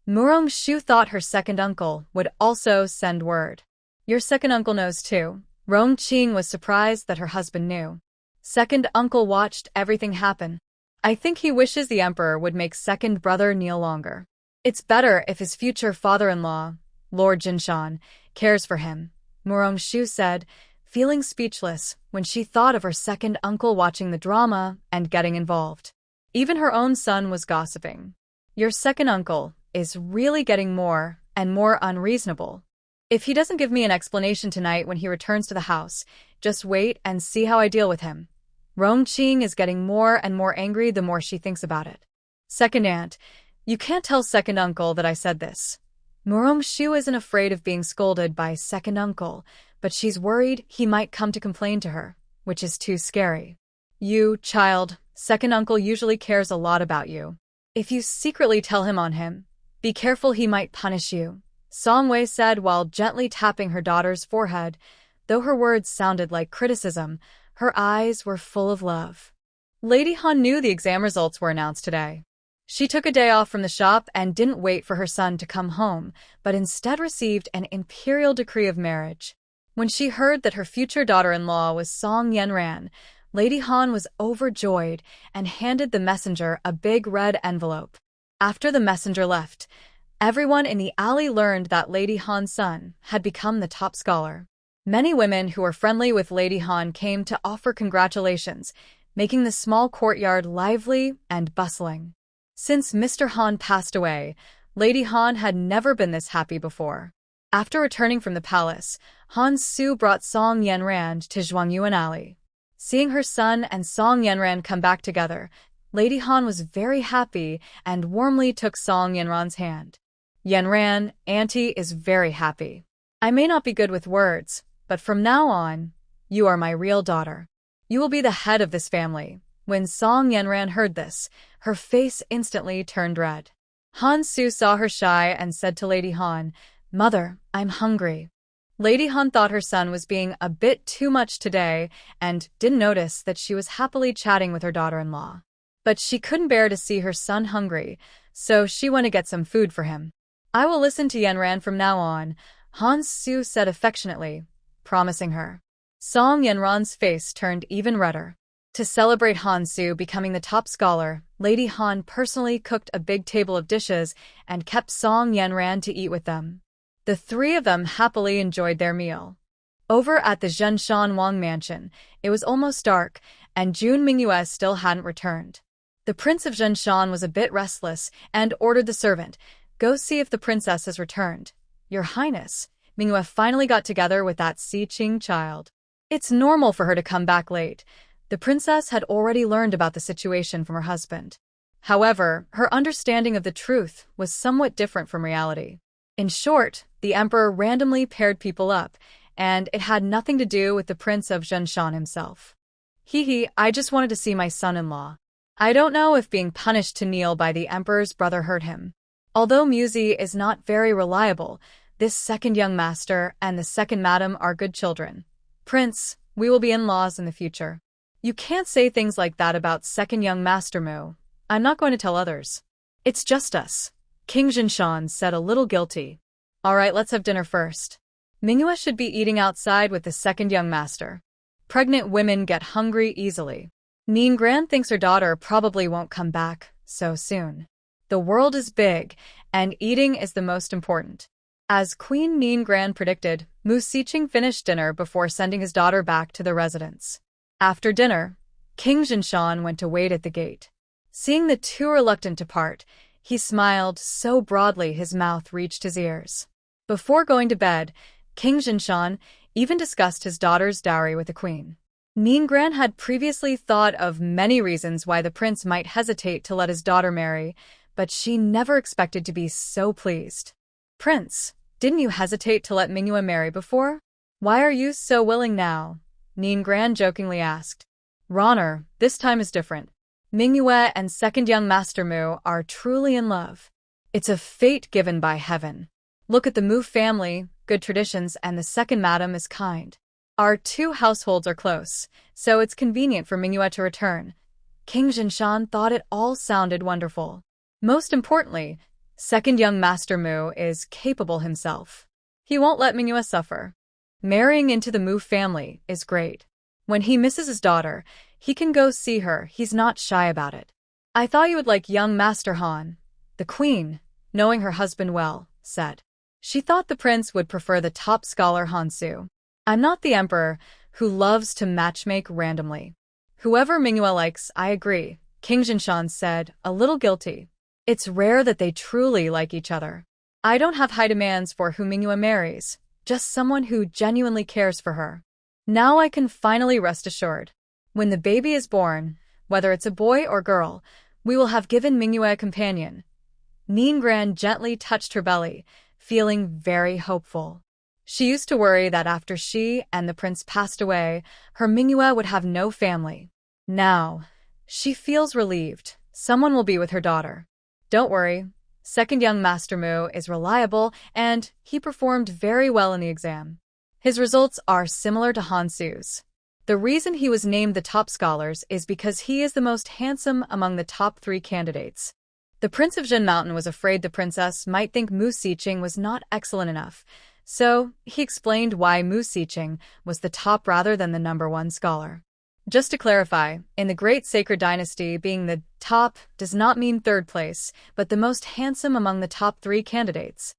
Murong Shu thought her second uncle would also send word. Your second uncle knows too. Rong Qing was surprised that her husband knew. Second uncle watched everything happen. I think he wishes the emperor would make second brother kneel longer. It's better if his future father-in-law, Lord Jinshan, cares for him, Murong Shu said, feeling speechless when she thought of her second uncle watching the drama and getting involved. Even her own son was gossiping. Your second uncle is really getting more and more unreasonable. If he doesn't give me an explanation tonight when he returns to the house, just wait and see how I deal with him. Rong Qing is getting more and more angry the more she thinks about it. Second aunt, you can't tell second uncle that I said this. Murong Shu isn't afraid of being scolded by second uncle, but she's worried he might come to complain to her, which is too scary. You, child, second uncle usually cares a lot about you. If you secretly tell him on him, be careful, he might punish you, Song Wei said while gently tapping her daughter's forehead. Though her words sounded like criticism, her eyes were full of love. Lady Han knew the exam results were announced today. She took a day off from the shop and didn't wait for her son to come home, but instead received an imperial decree of marriage. When she heard that her future daughter-in-law was Song Yenran, Lady Han was overjoyed and handed the messenger a big red envelope. After the messenger left, everyone in the alley learned that Lady Han's son had become the top scholar. Many women who were friendly with Lady Han came to offer congratulations, making the small courtyard lively and bustling. Since Mr. Han passed away, Lady Han had never been this happy before. After returning from the palace, Han Su brought Song Yenran to Zhuangyuan Alley. Seeing her son and Song Yenran come back together, Lady Han was very happy and warmly took Song Yenran's hand. Yenran, Auntie is very happy. I may not be good with words, but from now on, you are my real daughter. You will be the head of this family. When Song Yenran heard this, her face instantly turned red. Han Su saw her shy and said to Lady Han, Mother, I'm hungry. Lady Han thought her son was being a bit too much today and didn't notice that she was happily chatting with her daughter-in-law. But she couldn't bear to see her son hungry, so she went to get some food for him. I will listen to Yenran from now on, Han Su said affectionately, promising her. Song Yenran's face turned even redder. To celebrate Han Su becoming the top scholar, Lady Han personally cooked a big table of dishes and kept Song Yenran to eat with them. The three of them happily enjoyed their meal. Over at the Zhenshan Wang mansion, it was almost dark, and Jun Mingyue still hadn't returned. The Prince of Zhenshan was a bit restless and ordered the servant, Go see if the princess has returned. Your Highness, Mingyue finally got together with that Si Qing child. It's normal for her to come back late. The princess had already learned about the situation from her husband. However, her understanding of the truth was somewhat different from reality. In short, the emperor randomly paired people up, and it had nothing to do with the Prince of Zhenshan himself. I just wanted to see my son-in-law. I don't know if being punished to kneel by the emperor's brother hurt him. Although Muzi is not very reliable, this second young master and the second madam are good children. Prince, we will be in-laws in the future. You can't say things like that about second young master Mu. I'm not going to tell others. It's just us. King Jinshan said a little guilty. All right, let's have dinner first. Mingyue should be eating outside with the second young master. Pregnant women get hungry easily. Nien Gran thinks her daughter probably won't come back so soon. The world is big, and eating is the most important. As Queen Nien Gran predicted, Mu Siqing finished dinner before sending his daughter back to the residence. After dinner, King Jinshan went to wait at the gate. Seeing the two reluctant to part, he smiled so broadly his mouth reached his ears. Before going to bed, King Jinshan even discussed his daughter's dowry with the queen. Nien Gran had previously thought of many reasons why the prince might hesitate to let his daughter marry, but she never expected to be so pleased. Prince, didn't you hesitate to let Mingyue marry before? Why are you so willing now? Neen Gran jokingly asked. Ronner, this time is different. Mingyue and second young Master Mu are truly in love. It's a fate given by heaven. Look at the Mu family, good traditions, and the second madam is kind. Our two households are close, so it's convenient for Mingyue to return. King Jinshan thought it all sounded wonderful. Most importantly, second young Master Mu is capable himself. He won't let Mingyue suffer. Marrying into the Mu family is great. When he misses his daughter, he can go see her. He's not shy about it. I thought you would like young Master Han. The queen, knowing her husband well, said. She thought the prince would prefer the top scholar Han Su. I'm not the emperor who loves to matchmake randomly. Whoever Mingyue likes, I agree, King Jinshan said, a little guilty. It's rare that they truly like each other. I don't have high demands for who Mingyue marries, just someone who genuinely cares for her. Now I can finally rest assured. When the baby is born, whether it's a boy or girl, we will have given Mingyue a companion. Neen Gran gently touched her belly, feeling very hopeful. She used to worry that after she and the prince passed away, her Mingyue would have no family. Now, she feels relieved. Someone will be with her daughter. Don't worry. Second young Master Mu is reliable, and he performed very well in the exam. His results are similar to Han Su's. The reason he was named the top scholars is because he is the most handsome among the top 3 candidates. The Prince of Jin Mountain was afraid the princess might think Mu Siqing was not excellent enough, so he explained why Mu Siqing was the top rather than the number 1 scholar. Just to clarify, in the Great Sacred Dynasty, being the top does not mean 3rd place, but the most handsome among the top 3 candidates.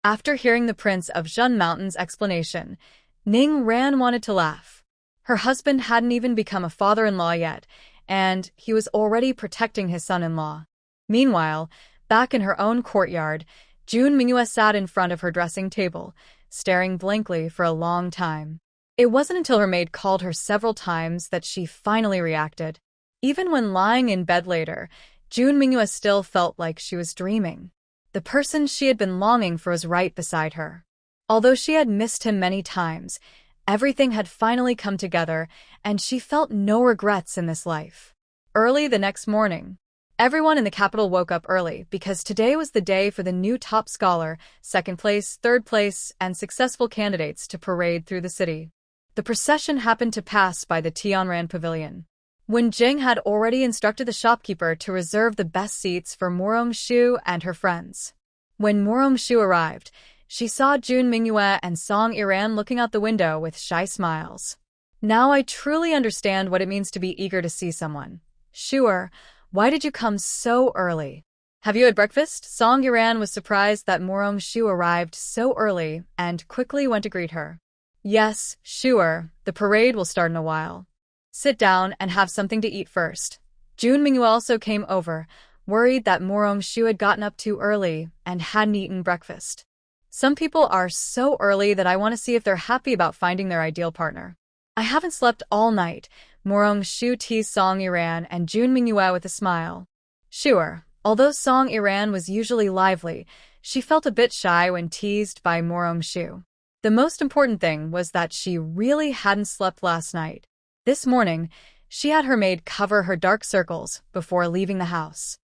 After hearing the Prince of Jin Mountain's explanation, Ning Ran wanted to laugh. Her husband hadn't even become a father-in-law yet, and he was already protecting his son-in-law. Meanwhile, back in her own courtyard, June Mingyue sat in front of her dressing table, staring blankly for a long time. It wasn't until her maid called her several times that she finally reacted. Even when lying in bed later, June Mingyue still felt like she was dreaming. The person she had been longing for was right beside her. Although she had missed him many times, everything had finally come together, and she felt no regrets in this life. Early the next morning, everyone in the capital woke up early because today was the day for the new top scholar, 2nd place, 3rd place, and successful candidates to parade through the city. The procession happened to pass by the Tianran Pavilion. Wen Jing had already instructed the shopkeeper to reserve the best seats for Morong Shu and her friends. When Morong Shu arrived, she saw June Mingyue and Song Iran looking out the window with shy smiles. Now I truly understand what it means to be eager to see someone. Sure, why did you come so early? Have you had breakfast? Song Iran was surprised that Morong Shu arrived so early and quickly went to greet her. Yes, sure, the parade will start in a while. Sit down and have something to eat first. June Mingyue also came over, worried that Morong Shu had gotten up too early and hadn't eaten breakfast. Some people are so early that I want to see if they're happy about finding their ideal partner. I haven't slept all night, Morong Shu teased Song Iran and June Mingyue with a smile. Sure, although Song Iran was usually lively, she felt a bit shy when teased by Morong Shu. The most important thing was that she really hadn't slept last night. This morning, she had her maid cover her dark circles before leaving the house.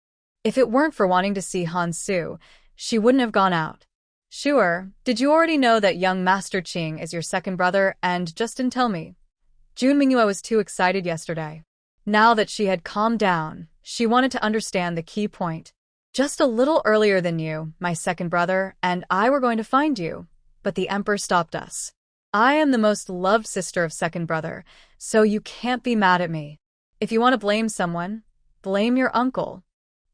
If it weren't for wanting to see Han Su, she wouldn't have gone out. Sure, did you already know that young Master Qing is your second brother and just didn't tell me? June Mingyue was too excited yesterday. Now that she had calmed down, she wanted to understand the key point. Just a little earlier than you, my second brother, and I were going to find you, but the emperor stopped us. I am the most loved sister of second brother, so you can't be mad at me. If you want to blame someone, blame your uncle.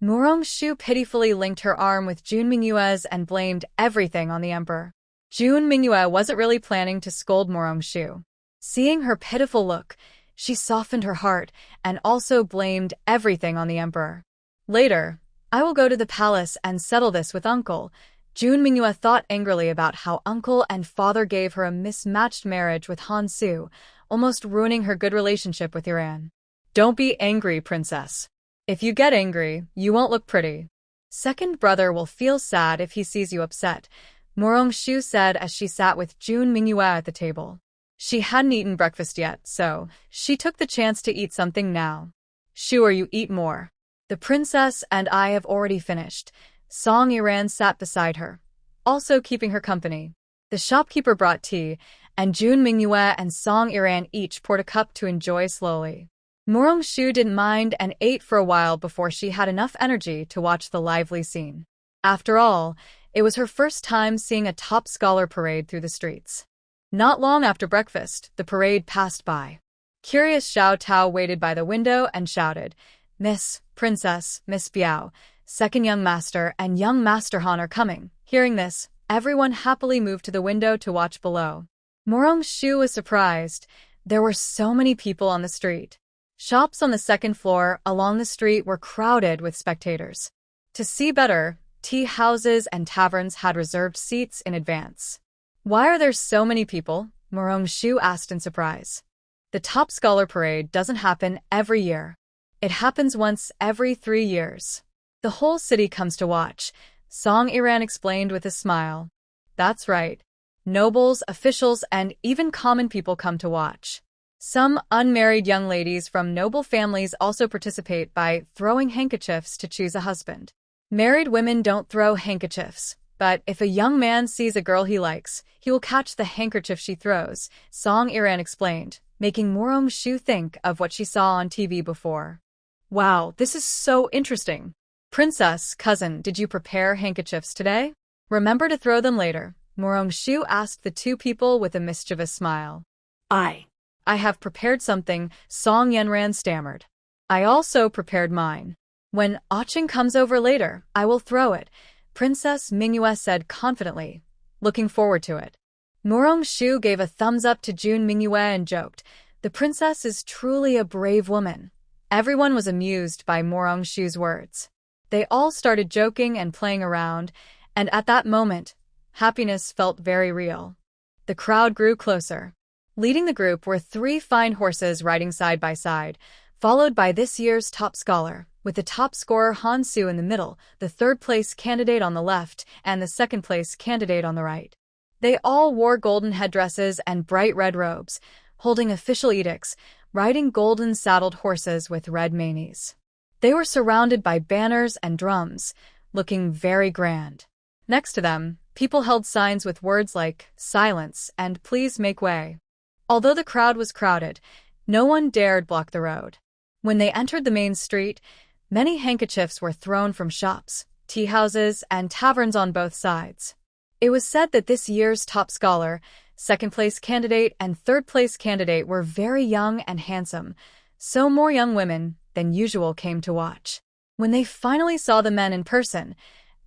Morong Shu pitifully linked her arm with June Mingyue's and blamed everything on the emperor. June Mingyue wasn't really planning to scold Morong Shu. Seeing her pitiful look, she softened her heart and also blamed everything on the emperor. Later, I will go to the palace and settle this with uncle. June Mingyue thought angrily about how uncle and father gave her a mismatched marriage with Han Su, almost ruining her good relationship with Iran. Don't be angry, princess. If you get angry, you won't look pretty. Second brother will feel sad if he sees you upset, Morong-shu said as she sat with Jun Mingyue at the table. She hadn't eaten breakfast yet, so she took the chance to eat something now. Sure, you eat more. The princess and I have already finished. Song Iran sat beside her, also keeping her company. The shopkeeper brought tea, and Jun Mingyue and Song Iran each poured a cup to enjoy slowly. Morong-shu didn't mind and ate for a while before she had enough energy to watch the lively scene. After all, it was her first time seeing a top scholar parade through the streets. Not long after breakfast, the parade passed by. Curious Xiao Tao waited by the window and shouted, "Miss, Princess, Miss Biao, second young master and young master Han are coming." Hearing this, everyone happily moved to the window to watch below. Morong-shu was surprised. There were so many people on the street. Shops on the second floor along the street were crowded with spectators. To see better, tea houses and taverns had reserved seats in advance. "Why are there so many people?" Morong-shu asked in surprise. "The Top Scholar Parade doesn't happen every year. It happens once every 3 years. The whole city comes to watch," Song Iran explained with a smile. "That's right. Nobles, officials, and even common people come to watch. Some unmarried young ladies from noble families also participate by throwing handkerchiefs to choose a husband. Married women don't throw handkerchiefs, but if a young man sees a girl he likes, he will catch the handkerchief she throws," Song Iran explained, making Morong-shu think of what she saw on TV before. "Wow, this is so interesting. Princess, cousin, did you prepare handkerchiefs today? Remember to throw them later," Morong-shu asked the two people with a mischievous smile. I have prepared something," Song Yenran stammered. "I also prepared mine. When Aching comes over later, I will throw it," Princess Mingyue said confidently, looking forward to it. Morong-shu gave a thumbs up to Jun Mingyue and joked, "The princess is truly a brave woman." Everyone was amused by Morong-shu's words. They all started joking and playing around, and at that moment, happiness felt very real. The crowd grew closer. Leading the group were 3 fine horses riding side by side, followed by this year's top scholar, with the top scorer Han Su in the middle, the third-place candidate on the left, and the second-place candidate on the right. They all wore golden headdresses and bright red robes, holding official edicts, riding golden-saddled horses with red manes. They were surrounded by banners and drums, looking very grand. Next to them, people held signs with words like "Silence" and "Please make way." Although the crowd was crowded, no one dared block the road. When they entered the main street, many handkerchiefs were thrown from shops, tea houses, and taverns on both sides. It was said that this year's top scholar, second-place candidate, and third-place candidate were very young and handsome, so more young women than usual came to watch. When they finally saw the men in person,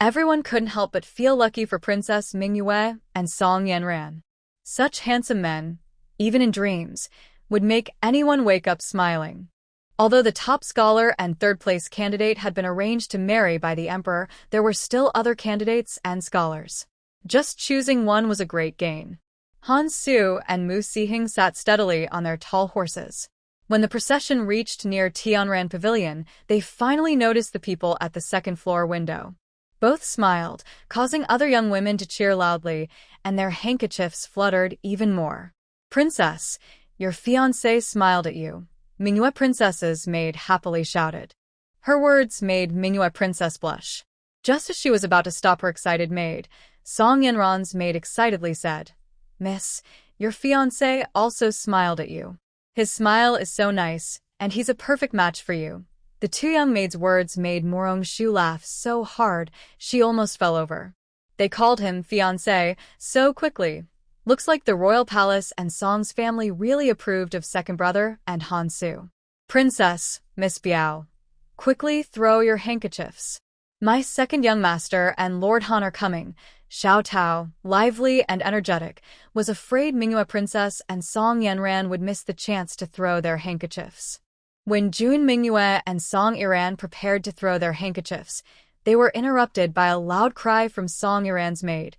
everyone couldn't help but feel lucky for Princess Mingyue and Song Yenran. Such handsome men, even in dreams, would make anyone wake up smiling. Although the top scholar and third-place candidate had been arranged to marry by the emperor, there were still other candidates and scholars. Just choosing one was a great gain. Han Su and Mu Sihing sat steadily on their tall horses. When the procession reached near Tianran Pavilion, they finally noticed the people at the second-floor window. Both smiled, causing other young women to cheer loudly, and their handkerchiefs fluttered even more. "Princess, your fiancé smiled at you," Mingyue Princess's maid happily shouted. Her words made Mingyue Princess blush. Just as she was about to stop her excited maid, Song Yenran's maid excitedly said, "Miss, your fiancé also smiled at you. His smile is so nice, and he's a perfect match for you." The two young maids' words made Morong-shu laugh so hard she almost fell over. They called him fiancé so quickly. Looks like the royal palace and Song's family really approved of second brother and Han Su. "Princess, Miss Biao, quickly throw your handkerchiefs. My second young master and Lord Han are coming." Xiao Tao, lively and energetic, was afraid Mingyue Princess and Song Yenran would miss the chance to throw their handkerchiefs. When Jun Mingyue and Song Iran prepared to throw their handkerchiefs, they were interrupted by a loud cry from Song Iran's maid,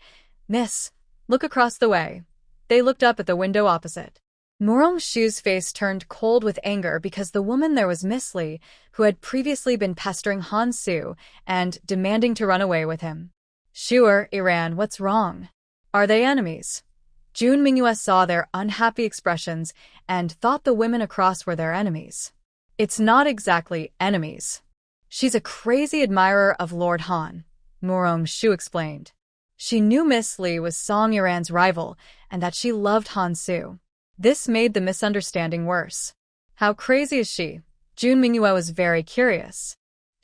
"Miss, look across the way." They looked up at the window opposite. Morong-shu's face turned cold with anger because the woman there was Miss Li, who had previously been pestering Han Su and demanding to run away with him. Sure, Iran, what's wrong? Are they enemies? Jun Mingyue saw their unhappy expressions and thought the women across were their enemies. It's not exactly enemies. She's a crazy admirer of Lord Han, Murong Shu explained. She knew Miss Lee was Song Yiran's rival and that she loved Han Su. This made the misunderstanding worse. How crazy is she? Jun Mingyue was very curious.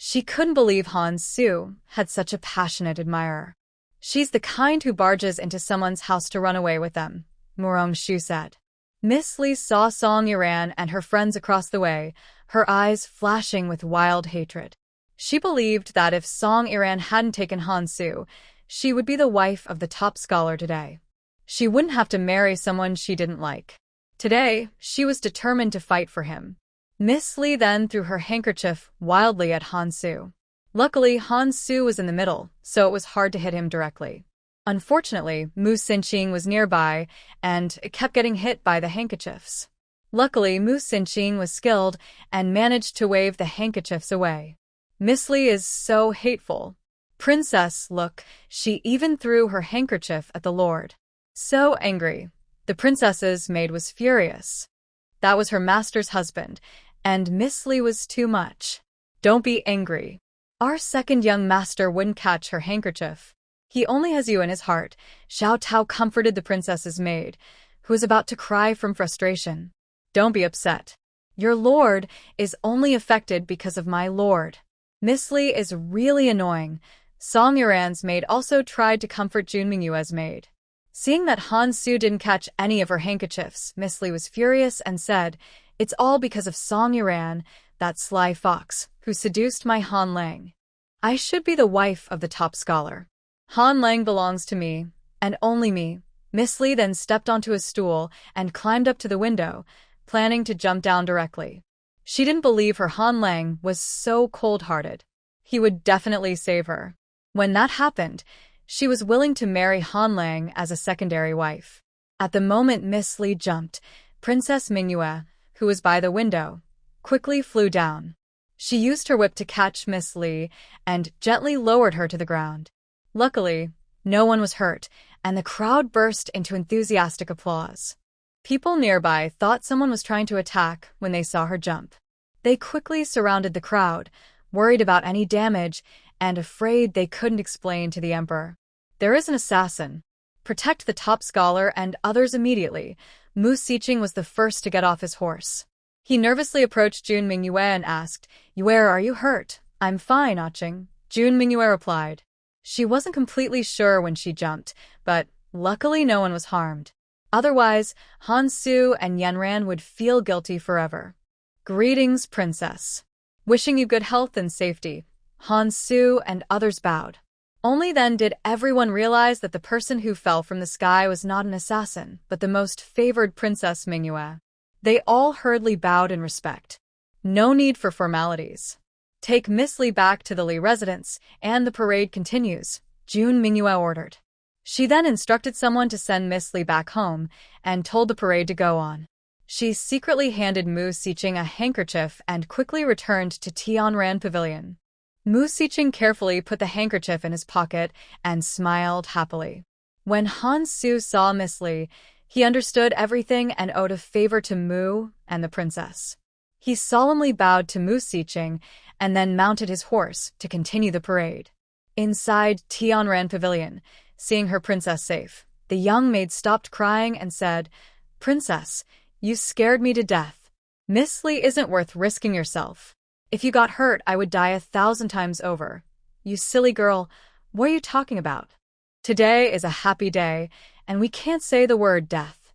She couldn't believe Han Su had such a passionate admirer. She's the kind who barges into someone's house to run away with them, Murong Shu said. Miss Lee saw Song Yiran and her friends across the way, her eyes flashing with wild hatred. She believed that if Song Yiran hadn't taken Han Su, she would be the wife of the top scholar today. She wouldn't have to marry someone she didn't like. Today, she was determined to fight for him. Miss Lee then threw her handkerchief wildly at Han Su. Luckily, Han Su was in the middle, so it was hard to hit him directly. Unfortunately, Mu Xinqing was nearby and kept getting hit by the handkerchiefs. Luckily, Mu Xinqing was skilled and managed to wave the handkerchiefs away. Miss Lee is so hateful. Princess, look, she even threw her handkerchief at the lord. So angry. The princess's maid was furious. That was her master's husband, and Miss Lee was too much. Don't be angry. Our second young master wouldn't catch her handkerchief. He only has you in his heart, Xiao Tao comforted the princess's maid, who was about to cry from frustration. Don't be upset. Your lord is only affected because of my lord. Miss Lee is really annoying. Song Yiran's maid also tried to comfort Jun Mingyue's maid. Seeing that Han Su didn't catch any of her handkerchiefs, Miss Lee was furious and said, "It's all because of Song Yiran, that sly fox, who seduced my Han Lang. I should be the wife of the top scholar. Han Lang belongs to me, and only me." Miss Lee then stepped onto a stool and climbed up to the window, planning to jump down directly. She didn't believe her Han Lang was so cold-hearted. He would definitely save her. When that happened, she was willing to marry Han Lang as a secondary wife. At the moment Miss Lee jumped, Princess Mingyue, who was by the window, quickly flew down. She used her whip to catch Miss Lee and gently lowered her to the ground. Luckily, no one was hurt, and the crowd burst into enthusiastic applause. People nearby thought someone was trying to attack when they saw her jump. They quickly surrounded the crowd, worried about any damage and afraid they couldn't explain to the emperor. There is an assassin. Protect the top scholar and others immediately. Mu Xinqing was the first to get off his horse. He nervously approached Jun Mingyue and asked, "Yue, are you hurt?" "I'm fine, Aching," Jun Mingyue replied. She wasn't completely sure when she jumped, but luckily no one was harmed. Otherwise, Han Su and Yanran would feel guilty forever. "Greetings, princess. Wishing you good health and safety." Han Su and others bowed. Only then did everyone realize that the person who fell from the sky was not an assassin, but the most favored Princess Mingyue. They all hurriedly bowed in respect. No need for formalities. Take Miss Lee back to the Lee residence, and the parade continues, Jun Mingyue ordered. She then instructed someone to send Miss Lee back home, and told the parade to go on. She secretly handed Mu Xinqing a handkerchief and quickly returned to Tianran Pavilion. Mu Xinqing carefully put the handkerchief in his pocket and smiled happily. When Han Su saw Miss Lee, he understood everything and owed a favor to Mu and the princess. He solemnly bowed to Mu Xinqing and then mounted his horse to continue the parade. Inside Tianran Pavilion, seeing her princess safe, the young maid stopped crying and said, "Princess, you scared me to death. Miss Lee isn't worth risking yourself. If you got hurt, I would die 1,000 times over. You silly girl, what are you talking about? Today is a happy day, and we can't say the word death.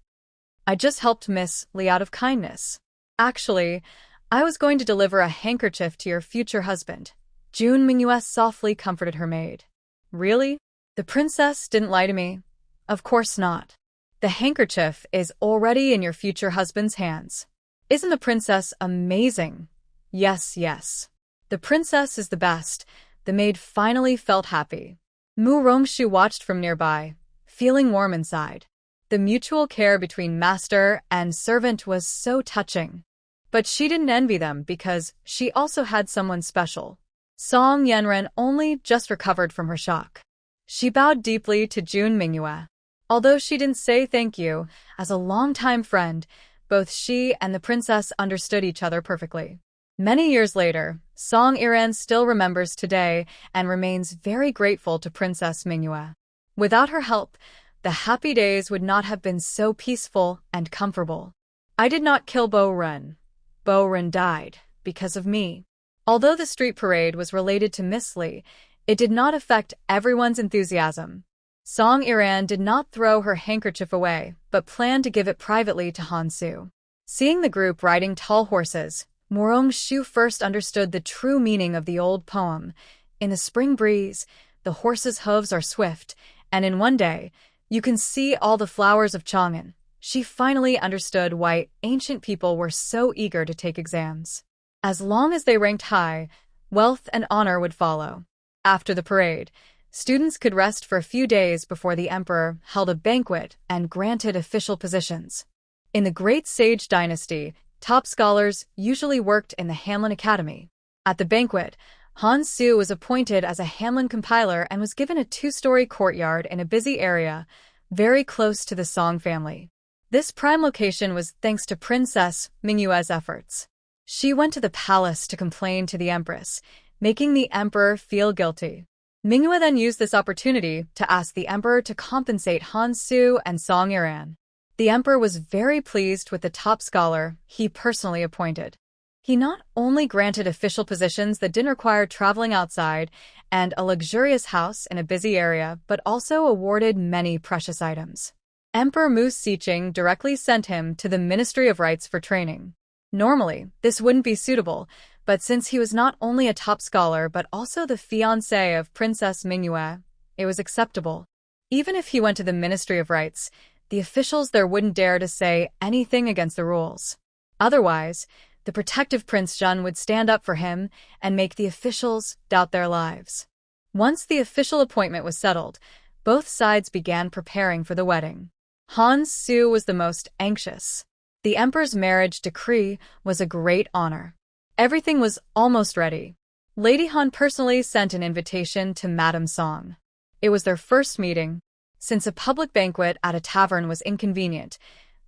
I just helped Miss Lee out of kindness. Actually, I was going to deliver a handkerchief to your future husband." Jun Mingyue softly comforted her maid. "Really? The princess didn't lie to me?" "Of course not. The handkerchief is already in your future husband's hands. Isn't the princess amazing?" "Yes, yes. The princess is the best." The maid finally felt happy. Mu Rongshu watched from nearby, feeling warm inside. The mutual care between master and servant was so touching. But she didn't envy them because she also had someone special. Song Yanren only just recovered from her shock. She bowed deeply to Jun Mingyue. Although she didn't say thank you, as a longtime friend, both she and the princess understood each other perfectly. Many years later, Song Iran still remembers today and remains very grateful to Princess Mingyue. Without her help, the happy days would not have been so peaceful and comfortable. I did not kill Bo Ren. Bo Ren died because of me. Although the street parade was related to Miss Lee, it did not affect everyone's enthusiasm. Song Iran did not throw her handkerchief away, but planned to give it privately to Han Su. Seeing the group riding tall horses, Morong Shu first understood the true meaning of the old poem. In the spring breeze, the horses' hooves are swift, and in one day, you can see all the flowers of Chang'an. She finally understood why ancient people were so eager to take exams. As long as they ranked high, wealth and honor would follow. After the parade, students could rest for a few days before the emperor held a banquet and granted official positions. In the Great Sage Dynasty, top scholars usually worked in the Hanlin Academy. At the banquet, Han Su was appointed as a Hanlin compiler and was given a 2-story courtyard in a busy area, very close to the Song family. This prime location was thanks to Princess Mingyue's efforts. She went to the palace to complain to the empress, making the emperor feel guilty. Mingyue then used this opportunity to ask the emperor to compensate Han Su and Song Iran. The emperor was very pleased with the top scholar he personally appointed. He not only granted official positions that didn't require traveling outside and a luxurious house in a busy area, but also awarded many precious items. Emperor Mu Siqing directly sent him to the Ministry of Rites for training. Normally, this wouldn't be suitable, but since he was not only a top scholar but also the fiancé of Princess Mingyue, it was acceptable. Even if he went to the Ministry of Rites, the officials there wouldn't dare to say anything against the rules. Otherwise, the protective Prince Jun would stand up for him and make the officials doubt their lives. Once the official appointment was settled, both sides began preparing for the wedding. Han Su was the most anxious. The emperor's marriage decree was a great honor. Everything was almost ready. Lady Han personally sent an invitation to Madame Song. It was their first meeting. Since a public banquet at a tavern was inconvenient,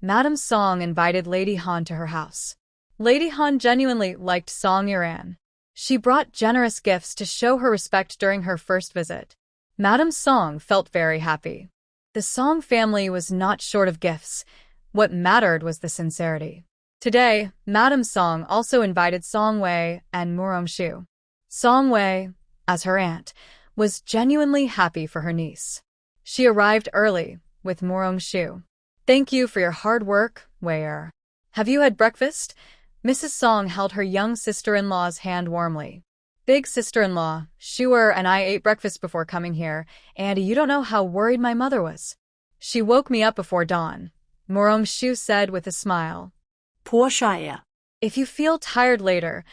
Madame Song invited Lady Han to her house. Lady Han genuinely liked Song Iran. She brought generous gifts to show her respect during her first visit. Madame Song felt very happy. The Song family was not short of gifts. What mattered was the sincerity. Today, Madame Song also invited Song Wei and Morong Shu. Song Wei, as her aunt, was genuinely happy for her niece. She arrived early with Morong Shu. "Thank you for your hard work, Wei. Have you had breakfast?" Mrs. Song held her young sister-in-law's hand warmly. "Big sister-in-law, Shuer and I ate breakfast before coming here, and you don't know how worried my mother was. She woke me up before dawn," Morong Shu said with a smile. Poor Shia. "If you feel tired later,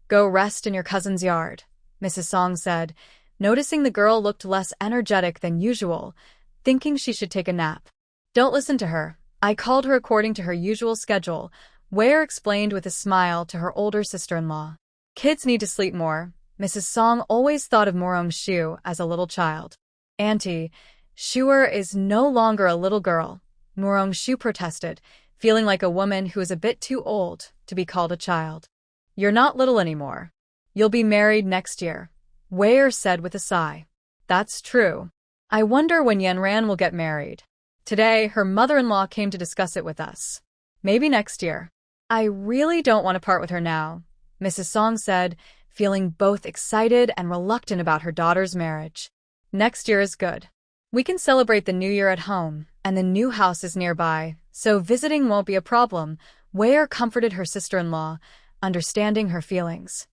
go rest in your cousin's yard," Mrs. Song said, noticing the girl looked less energetic than usual, thinking she should take a nap. "Don't listen to her. I called her according to her usual schedule," Wei explained with a smile to her older sister-in-law. "Kids need to sleep more." Mrs. Song always thought of Morong Shu as a little child. "Auntie, Shuer is no longer a little girl," Morong Shu protested, feeling like a woman who is a bit too old to be called a child. "You're not little anymore. You'll be married next year," Wei said with a sigh. "That's true. I wonder when Yanran will get married. Today, her mother-in-law came to discuss it with us. Maybe next year. I really don't want to part with her now," Mrs. Song said, feeling both excited and reluctant about her daughter's marriage. "Next year is good. We can celebrate the new year at home, and the new house is nearby, so visiting won't be a problem," Wei comforted her sister-in-law, understanding her feelings.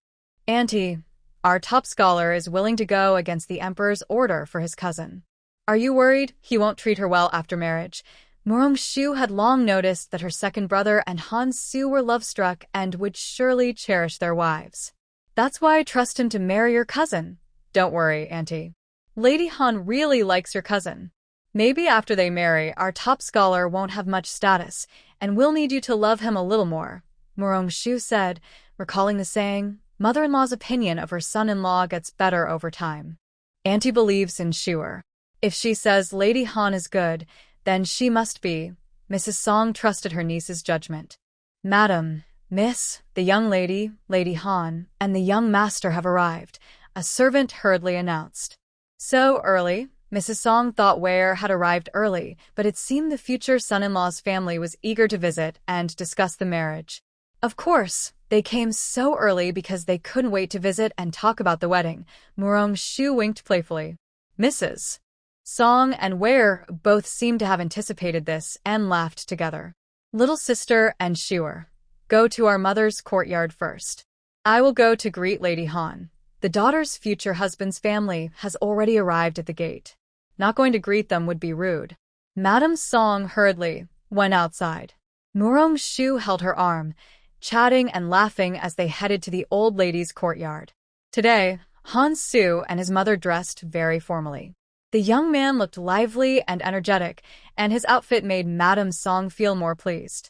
"Auntie, our top scholar is willing to go against the emperor's order for his cousin. Are you worried he won't treat her well after marriage?" Morong Shu had long noticed that her second brother and Han Su were love-struck and would surely cherish their wives. "That's why I trust him to marry your cousin." "Don't worry, Auntie. Lady Han really likes your cousin. Maybe after they marry, our top scholar won't have much status, and we'll need you to love him a little more," Morong Shu said, recalling the saying, "Mother-in-law's opinion of her son-in-law gets better over time." Auntie believes in Shuer. If she says Lady Han is good, then she must be. Mrs. Song trusted her niece's judgment. Madam, Miss, the young lady, Lady Han, and the young master have arrived, a servant hurriedly announced. So early? Mrs. Song thought Ware had arrived early, but it seemed the future son-in-law's family was eager to visit and discuss the marriage. Of course, they came so early because they couldn't wait to visit and talk about the wedding. Murong-shu winked playfully. Mrs. Song and Ware both seemed to have anticipated this and laughed together. Little sister and Shuer, go to our mother's courtyard first. I will go to greet Lady Han. The daughter's future husband's family has already arrived at the gate. Not going to greet them would be rude. Madame Song hurriedly went outside. Murong-shu held her arm, chatting and laughing as they headed to the old lady's courtyard. Today, Han Su and his mother dressed very formally. The young man looked lively and energetic, and his outfit made Madame Song feel more pleased.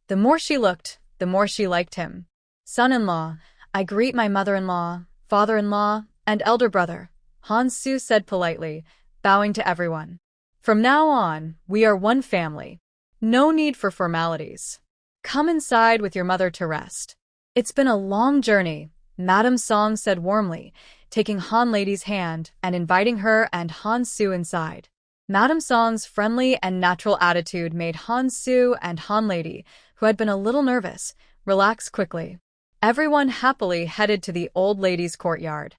The more she looked, the more she liked him. Son-in-law, I greet my mother-in-law, father-in-law, and elder brother, Han Su said politely, bowing to everyone. From now on, we are one family. No need for formalities. Come inside with your mother to rest. It's been a long journey, Madame Song said warmly, taking Han Lady's hand and inviting her and Han Su inside. Madame Song's friendly and natural attitude made Han Su and Han Lady, who had been a little nervous, relax quickly. Everyone happily headed to the old lady's courtyard.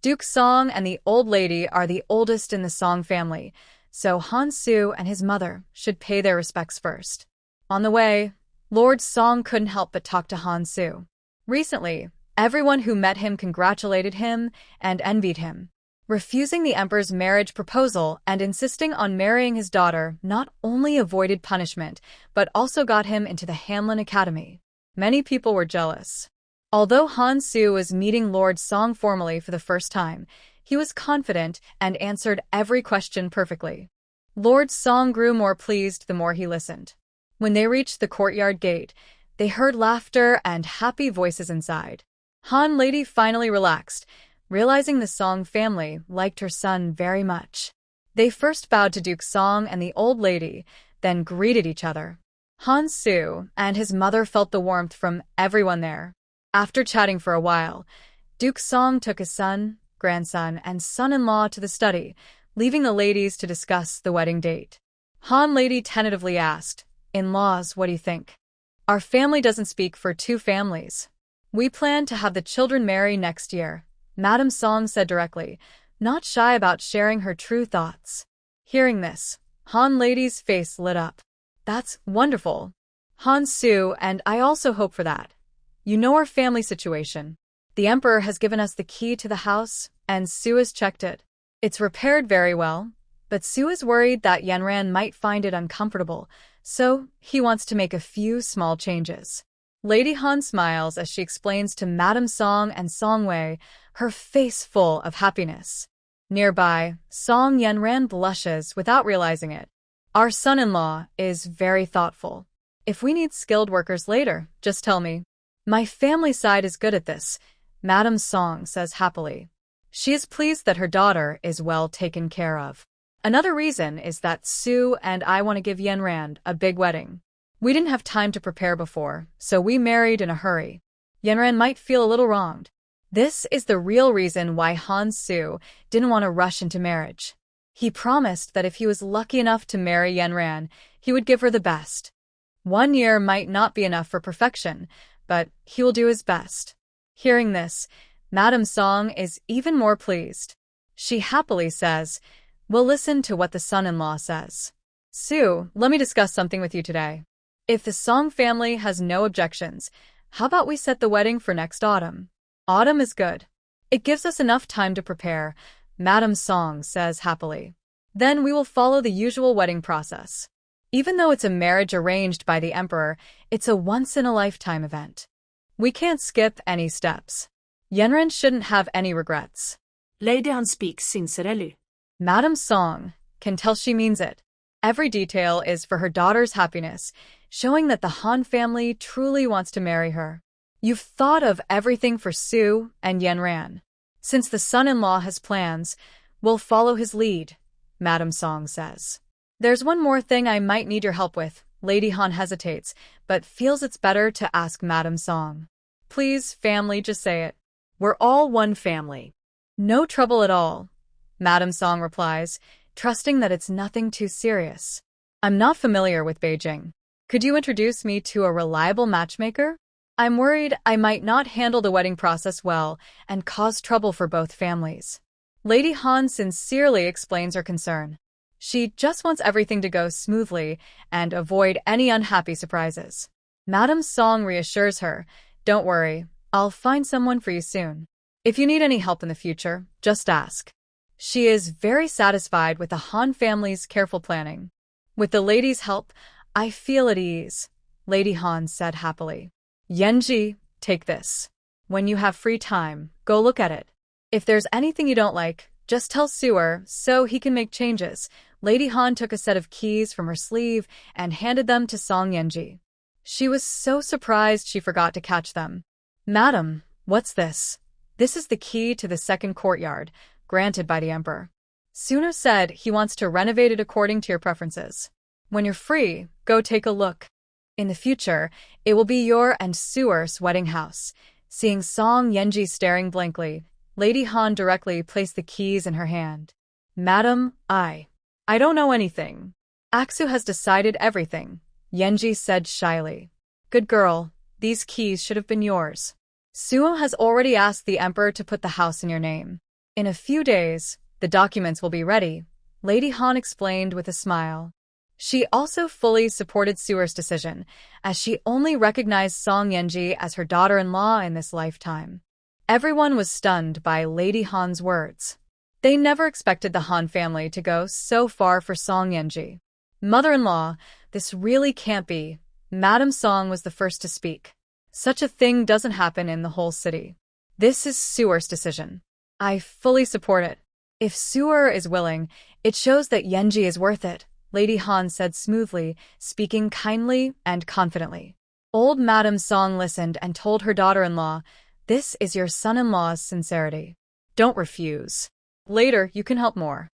Duke Song and the old lady are the oldest in the Song family, so Han Su and his mother should pay their respects first. On the way, Lord Song couldn't help but talk to Han Su. Recently, everyone who met him congratulated him and envied him. Refusing the emperor's marriage proposal and insisting on marrying his daughter not only avoided punishment, but also got him into the Hanlin Academy. Many people were jealous. Although Han Su was meeting Lord Song formally for the first time, he was confident and answered every question perfectly. Lord Song grew more pleased the more he listened. When they reached the courtyard gate, they heard laughter and happy voices inside. Han Lady finally relaxed, realizing the Song family liked her son very much. They first bowed to Duke Song and the old lady, then greeted each other. Han Su and his mother felt the warmth from everyone there. After chatting for a while, Duke Song took his son, grandson, and son-in-law to the study, leaving the ladies to discuss the wedding date. Han Lady tentatively asked, "In-laws, what do you think? Our family doesn't speak for two families. We plan to have the children marry next year," Madame Song said directly, not shy about sharing her true thoughts. Hearing this, Han Lady's face lit up. "That's wonderful. Han Su and I also hope for that. You know our family situation. The emperor has given us the key to the house, and Su has checked it. It's repaired very well, but Su is worried that Yanran might find it uncomfortable, so he wants to make a few small changes." Lady Han smiles as she explains to Madame Song and Song Wei, her face full of happiness. Nearby, Song Yanran blushes without realizing it. "Our son-in-law is very thoughtful. If we need skilled workers later, just tell me. My family side is good at this," Madame Song says happily. She is pleased that her daughter is well taken care of. Another reason is that Su and I want to give Yanran a big wedding. We didn't have time to prepare before, so we married in a hurry. Yanran might feel a little wronged. This is the real reason why Han Su didn't want to rush into marriage. He promised that if he was lucky enough to marry Yanran, he would give her the best. 1 year might not be enough for perfection, but he will do his best. Hearing this, Madame Song is even more pleased. She happily says, "We'll listen to what the son-in-law says. Su, let me discuss something with you today. If the Song family has no objections, how about we set the wedding for next autumn? Autumn is good. It gives us enough time to prepare," Madame Song says happily. "Then we will follow the usual wedding process. Even though it's a marriage arranged by the emperor, it's a once-in-a-lifetime event. We can't skip any steps. Yanran shouldn't have any regrets." Lady Han speaks sincerely. Madame Song can tell she means it. Every detail is for her daughter's happiness, showing that the Han family truly wants to marry her. "You've thought of everything for Su and Yanran. Since the son-in-law has plans, we'll follow his lead," Madam Song says. There's one more thing I might need your help with. Lady Han hesitates, but feels it's better to ask Madam Song. Please, family, just say it. We're all one family. No trouble at all, Madam Song replies, trusting that it's nothing too serious. I'm not familiar with Beijing. Could you introduce me to a reliable matchmaker? I'm worried I might not handle the wedding process well and cause trouble for both families. Lady Han sincerely explains her concern. She just wants everything to go smoothly and avoid any unhappy surprises. Madam Song reassures her, don't worry, I'll find someone for you soon. If you need any help in the future, just ask. She is very satisfied with the Han family's careful planning. With the lady's help, I feel at ease, Lady Han said happily. Yenji, take this. When you have free time, go look at it. If there's anything you don't like, just tell Sewer so he can make changes. Lady Han took a set of keys from her sleeve and handed them to Song Yenji. She was so surprised she forgot to catch them. Madam, what's this? This is the key to the second courtyard, granted by the Emperor. Suno said he wants to renovate it according to your preferences. When you're free, go take a look. In the future, it will be your and Sewer's wedding house. Seeing Song Yenji staring blankly, Lady Han directly placed the keys in her hand. Madam, I don't know anything. Aksu has decided everything, Yenji said shyly. Good girl, these keys should have been yours. Suo has already asked the Emperor to put the house in your name. In a few days, the documents will be ready, Lady Han explained with a smile. She also fully supported Sewer's decision, as she only recognized Song Yenji as her daughter-in-law in this lifetime. Everyone was stunned by Lady Han's words. They never expected the Han family to go so far for Song Yenji. Mother-in-law, this really can't be. Madam Song was the first to speak. Such a thing doesn't happen in the whole city. This is Sewer's decision. I fully support it. If Sewer is willing, it shows that Yenji is worth it, Lady Han said smoothly, speaking kindly and confidently. Old Madam Song listened and told her daughter-in-law, this is your son-in-law's sincerity. Don't refuse. Later, you can help more.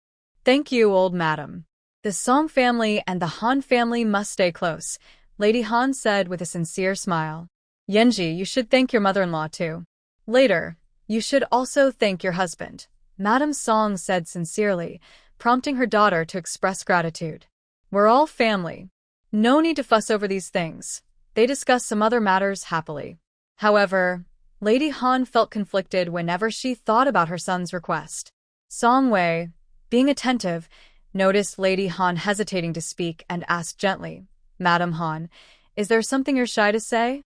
Thank you, old madam. The Song family and the Han family must stay close, Lady Han said with a sincere smile. Yenji, you should thank your mother-in-law too. Later, you should also thank your husband, Madam Song said sincerely, prompting her daughter to express gratitude. We're all family. No need to fuss over these things. They discussed some other matters happily. However, Lady Han felt conflicted whenever she thought about her son's request. Song Wei, being attentive, noticed Lady Han hesitating to speak and asked gently, Madam Han, is there something you're shy to say?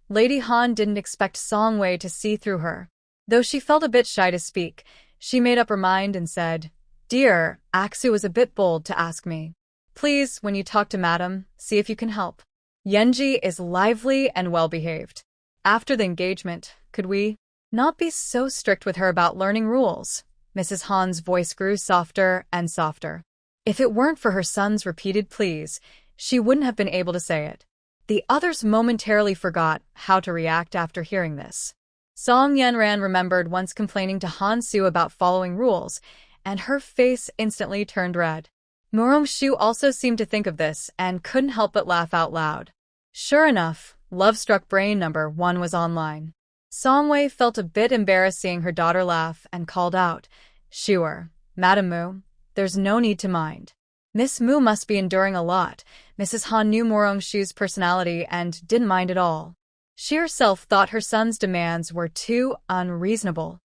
Lady Han didn't expect Song Wei to see through her. Though she felt a bit shy to speak, she made up her mind and said, Dear, Aksu is a bit bold to ask me. Please, when you talk to Madam, see if you can help. Yenji is lively and well-behaved. After the engagement, could we not be so strict with her about learning rules? Mrs. Han's voice grew softer and softer. If it weren't for her son's repeated pleas, she wouldn't have been able to say it. The others momentarily forgot how to react after hearing this. Song Yenran remembered once complaining to Han Su about following rules, and her face instantly turned red. Murong Shu also seemed to think of this and couldn't help but laugh out loud. Sure enough, love-struck brain number 1 was online. Song Wei felt a bit embarrassed seeing her daughter laugh and called out, Sure, Madam Mu, there's no need to mind. Miss Mu must be enduring a lot. Mrs. Han knew Murong Shu's personality and didn't mind at all. She herself thought her son's demands were too unreasonable.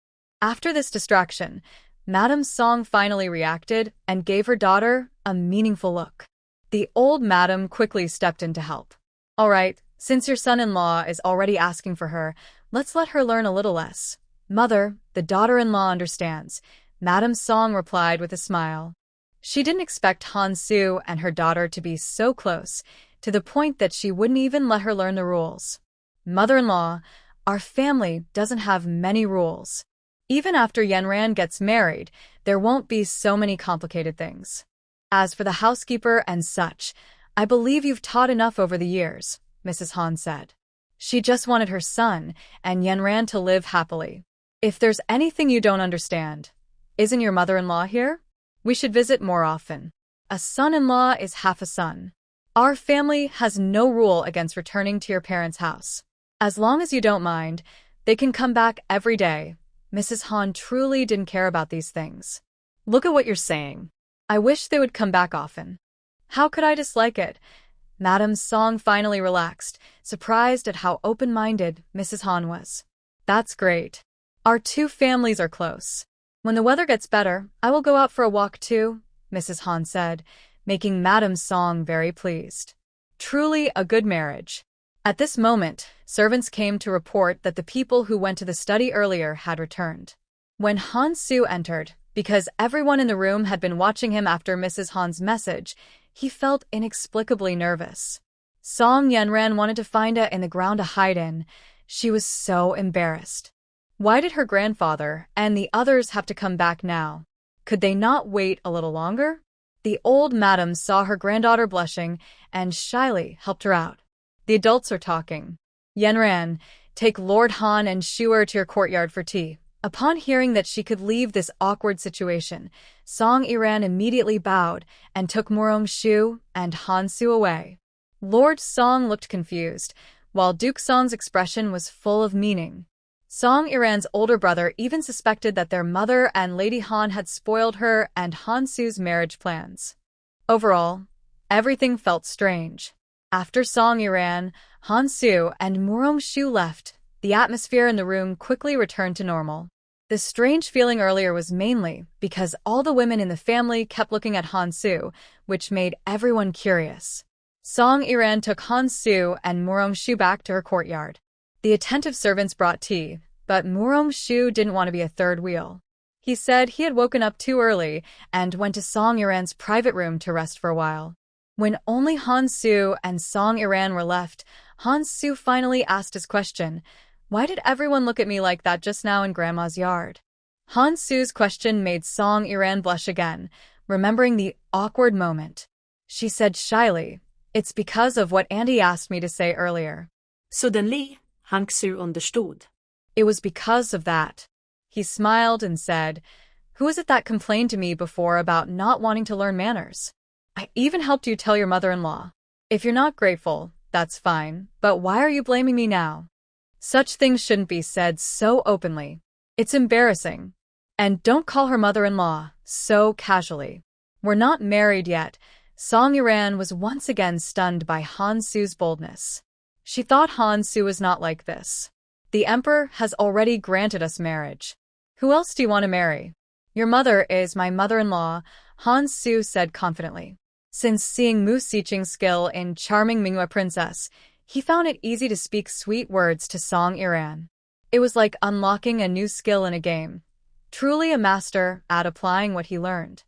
After this distraction, Madam Song finally reacted and gave her daughter a meaningful look. The old madam quickly stepped in to help. All right, since your son-in-law is already asking for her, let's let her learn a little less. Mother, the daughter-in-law understands, Madam Song replied with a smile. She didn't expect Han Su and her daughter to be so close, to the point that she wouldn't even let her learn the rules. Mother-in-law, our family doesn't have many rules. Even after Yenran gets married, there won't be so many complicated things. As for the housekeeper and such, I believe you've taught enough over the years, Mrs. Han said. She just wanted her son and Yenran to live happily. If there's anything you don't understand, isn't your mother-in-law here? We should visit more often. A son-in-law is half a son. Our family has no rule against returning to your parents' house. As long as you don't mind, they can come back every day. Mrs. Han truly didn't care about these things. Look at what you're saying. I wish they would come back often. How could I dislike it? Madame Song finally relaxed, surprised at how open-minded Mrs. Han was. That's great. Our two families are close. When the weather gets better, I will go out for a walk too, Mrs. Han said, making Madame Song very pleased. Truly a good marriage. At this moment, servants came to report that the people who went to the study earlier had returned. When Han Su entered, because everyone in the room had been watching him after Mrs. Han's message, he felt inexplicably nervous. Song Yenran wanted to find in the ground to hide in. She was so embarrassed. Why did her grandfather and the others have to come back now? Could they not wait a little longer? The old madam saw her granddaughter blushing and shyly helped her out. The adults are talking. Yenran, take Lord Han and Shuer to your courtyard for tea. Upon hearing that she could leave this awkward situation, Song Iran immediately bowed and took Morong Shu and Han Su away. Lord Song looked confused, while Duke Song's expression was full of meaning. Song Iran's older brother even suspected that their mother and Lady Han had spoiled her and Han Su's marriage plans. Overall, everything felt strange. After Song Iran, Han Su, and Morong Shu left, the atmosphere in the room quickly returned to normal. The strange feeling earlier was mainly because all the women in the family kept looking at Han Su, which made everyone curious. Song Iran took Han Su and Morong Shu back to her courtyard. The attentive servants brought tea, but Morong Shu didn't want to be a third wheel. He said he had woken up too early and went to Song Iran's private room to rest for a while. When only Han Su and Song Iran were left, Han Su finally asked his question. Why did everyone look at me like that just now in Grandma's yard? Han Su's question made Song Iran blush again, remembering the awkward moment. She said shyly, "It's because of what Andy asked me to say earlier." Suddenly, Han Su understood. It was because of that. He smiled and said, "Who is it that complained to me before about not wanting to learn manners? I even helped you tell your mother-in-law. If you're not grateful, that's fine, but why are you blaming me now? Such things shouldn't be said so openly. It's embarrassing. And don't call her mother-in-law so casually. We're not married yet." Song Iran was once again stunned by Han Su's boldness. She thought Han Su was not like this. The emperor has already granted us marriage. Who else do you want to marry? Your mother is my mother-in-law, Han Su said confidently. Since seeing Mu Siqing's skill in charming Manhwa princess, he found it easy to speak sweet words to Song Iran. It was like unlocking a new skill in a game. Truly a master at applying what he learned.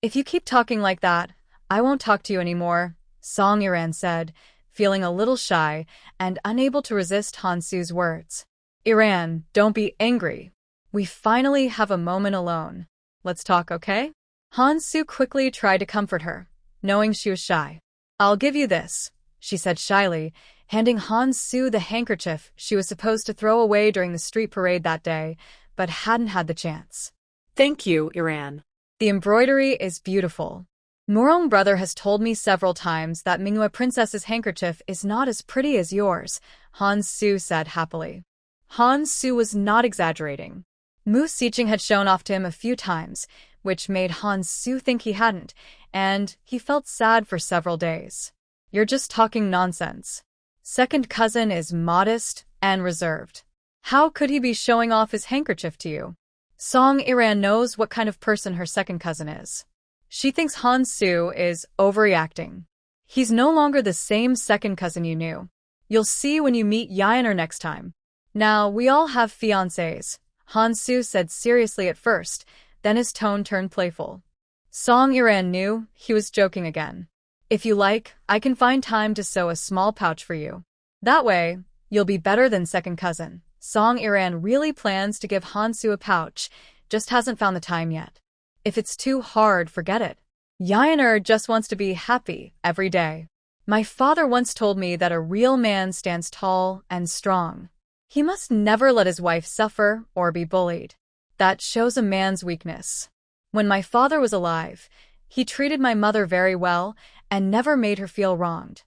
If you keep talking like that, I won't talk to you anymore, Song Iran said, feeling a little shy and unable to resist Han Su's words. Iran, don't be angry. We finally have a moment alone. Let's talk, okay? Han Su quickly tried to comfort her, knowing she was shy. I'll give you this, she said shyly, handing Han Su the handkerchief she was supposed to throw away during the street parade that day, but hadn't had the chance. Thank you, Iran. The embroidery is beautiful. Morong brother has told me several times that Manhwa princess's handkerchief is not as pretty as yours, Han Su said happily. Han Su was not exaggerating. Mu Siqing had shown off to him a few times, which made Han Su think he hadn't, and he felt sad for several days. You're just talking nonsense. Second cousin is modest and reserved. How could he be showing off his handkerchief to you? Song Iran knows what kind of person her second cousin is. She thinks Han Su is overreacting. He's no longer the same second cousin you knew. You'll see when you meet Yainer next time. Now, we all have fiancés, Han Su said seriously at first, then his tone turned playful. Song Iran knew he was joking again. If you like, I can find time to sew a small pouch for you. That way, you'll be better than second cousin. Song Iran really plans to give Han Su a pouch, just hasn't found the time yet. If it's too hard, forget it. Yainer just wants to be happy every day. My father once told me that a real man stands tall and strong. He must never let his wife suffer or be bullied. That shows a man's weakness. When my father was alive, he treated my mother very well and never made her feel wronged.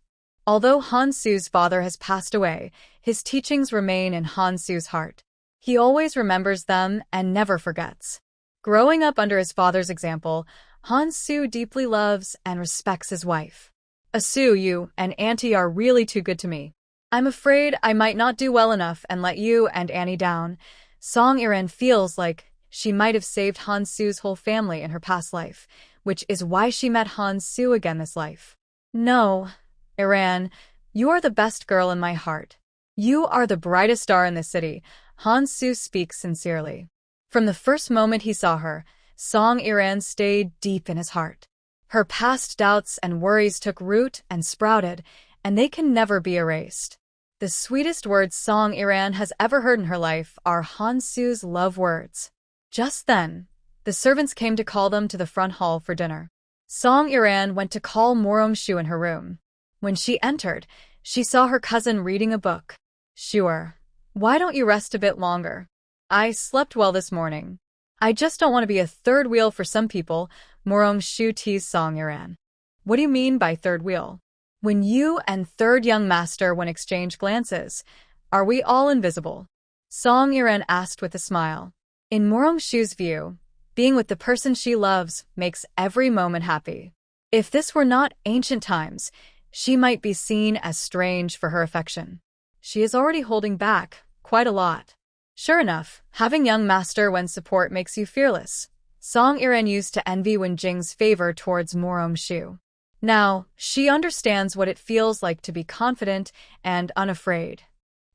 Although Han-su's father has passed away, his teachings remain in Han-su's heart. He always remembers them and never forgets. Growing up under his father's example, Han-su deeply loves and respects his wife. Asu, you and Auntie are really too good to me. I'm afraid I might not do well enough and let you and Annie down. Song Iran feels like she might have saved Han-su's whole family in her past life, which is why she met Han-su again this life. No, Iran, you are the best girl in my heart. You are the brightest star in the city, Han-su speaks sincerely. From the first moment he saw her, Song Iran stayed deep in his heart. Her past doubts and worries took root and sprouted, and they can never be erased. The sweetest words Song Iran has ever heard in her life are Han-su's love words. Just then, the servants came to call them to the front hall for dinner. Song Iran went to call Morong-shu in her room. When she entered, she saw her cousin reading a book. Sure, why don't you rest a bit longer? I slept well this morning. I just don't want to be a third wheel for some people, Morong-shu teased Song Iran. What do you mean by third wheel? When you and third young master when exchange glances, are we all invisible? Song Iran asked with a smile. In Morong-shu's view, being with the person she loves makes every moment happy. If this were not ancient times, she might be seen as strange for her affection. She is already holding back quite a lot. Sure enough, having young master when support makes you fearless. Song Iran used to envy Wen-jing's favor towards Morong-shu. Now, she understands what it feels like to be confident and unafraid.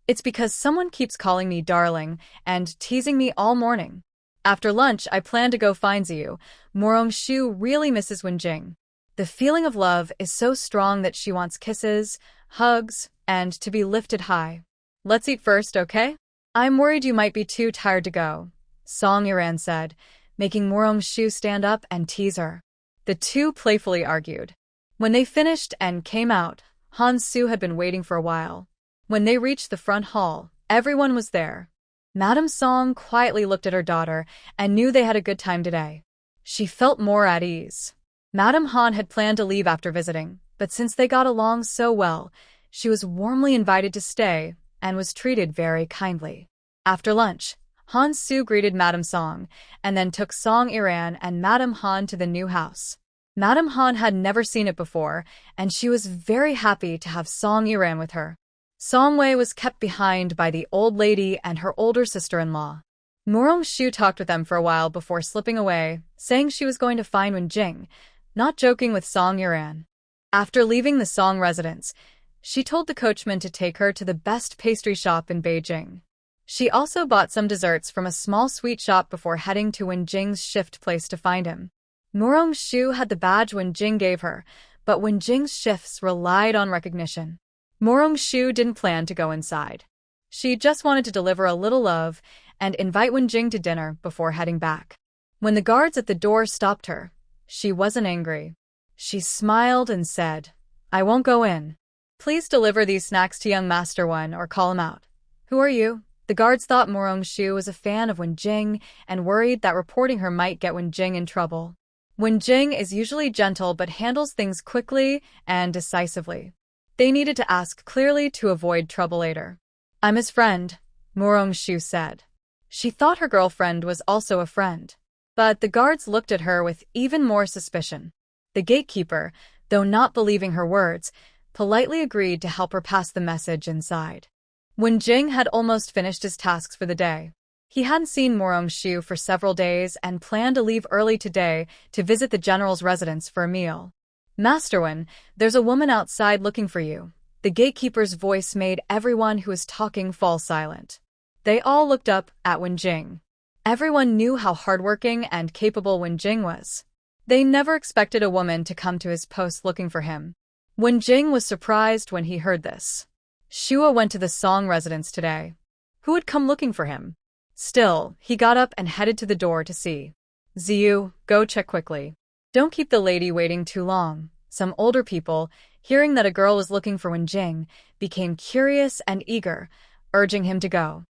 It's because someone keeps calling me darling and teasing me all morning. After lunch, I plan to go find Ziyu. Morong-shu really misses Wen-jing. The feeling of love is so strong that she wants kisses, hugs, and to be lifted high. Let's eat first, okay? I'm worried you might be too tired to go, Song Iran said, making Morong-shu stand up and tease her. The two playfully argued. When they finished and came out, Han-su had been waiting for a while. When they reached the front hall, everyone was there. Madame Song quietly looked at her daughter and knew they had a good time today. She felt more at ease. Madame Han had planned to leave after visiting, but since they got along so well, she was warmly invited to stay and was treated very kindly. After lunch, Han-su greeted Madame Song and then took Song Iran and Madame Han to the new house. Madame Han had never seen it before, and she was very happy to have Song Iran with her. Song Wei was kept behind by the old lady and her older sister-in-law. Morong-shu talked with them for a while before slipping away, saying she was going to find Wen-jing, not joking with Song Iran. After leaving the Song residence, she told the coachman to take her to the best pastry shop in Beijing. She also bought some desserts from a small sweet shop before heading to Wen-jing's shift place to find him. Morong-shu had the badge Wen-jing gave her, but Wen-jing's shifts relied on recognition. Morong-shu didn't plan to go inside. She just wanted to deliver a little love and invite Wen-jing to dinner before heading back. When the guards at the door stopped her, she wasn't angry. She smiled and said, "I won't go in. Please deliver these snacks to young Master One or call him out." "Who are you?" The guards thought Morong-shu was a fan of Wen-jing and worried that reporting her might get Wen-jing in trouble. Wen-jing is usually gentle but handles things quickly and decisively. They needed to ask clearly to avoid trouble later. "I'm his friend," Morong-shu said. She thought her girlfriend was also a friend. But the guards looked at her with even more suspicion. The gatekeeper, though not believing her words, politely agreed to help her pass the message inside. Wen-jing had almost finished his tasks for the day. He hadn't seen Morong-shu for several days and planned to leave early today to visit the general's residence for a meal. "Master Wen, there's a woman outside looking for you." The gatekeeper's voice made everyone who was talking fall silent. They all looked up at Wen-jing. Everyone knew how hardworking and capable Wen-jing was. They never expected a woman to come to his post looking for him. Wen-jing was surprised when he heard this. Shua went to the Song residence today. Who had come looking for him? Still, he got up and headed to the door to see. "Ziyu, go check quickly. Don't keep the lady waiting too long." Some older people, hearing that a girl was looking for Wen-jing, became curious and eager, urging him to go.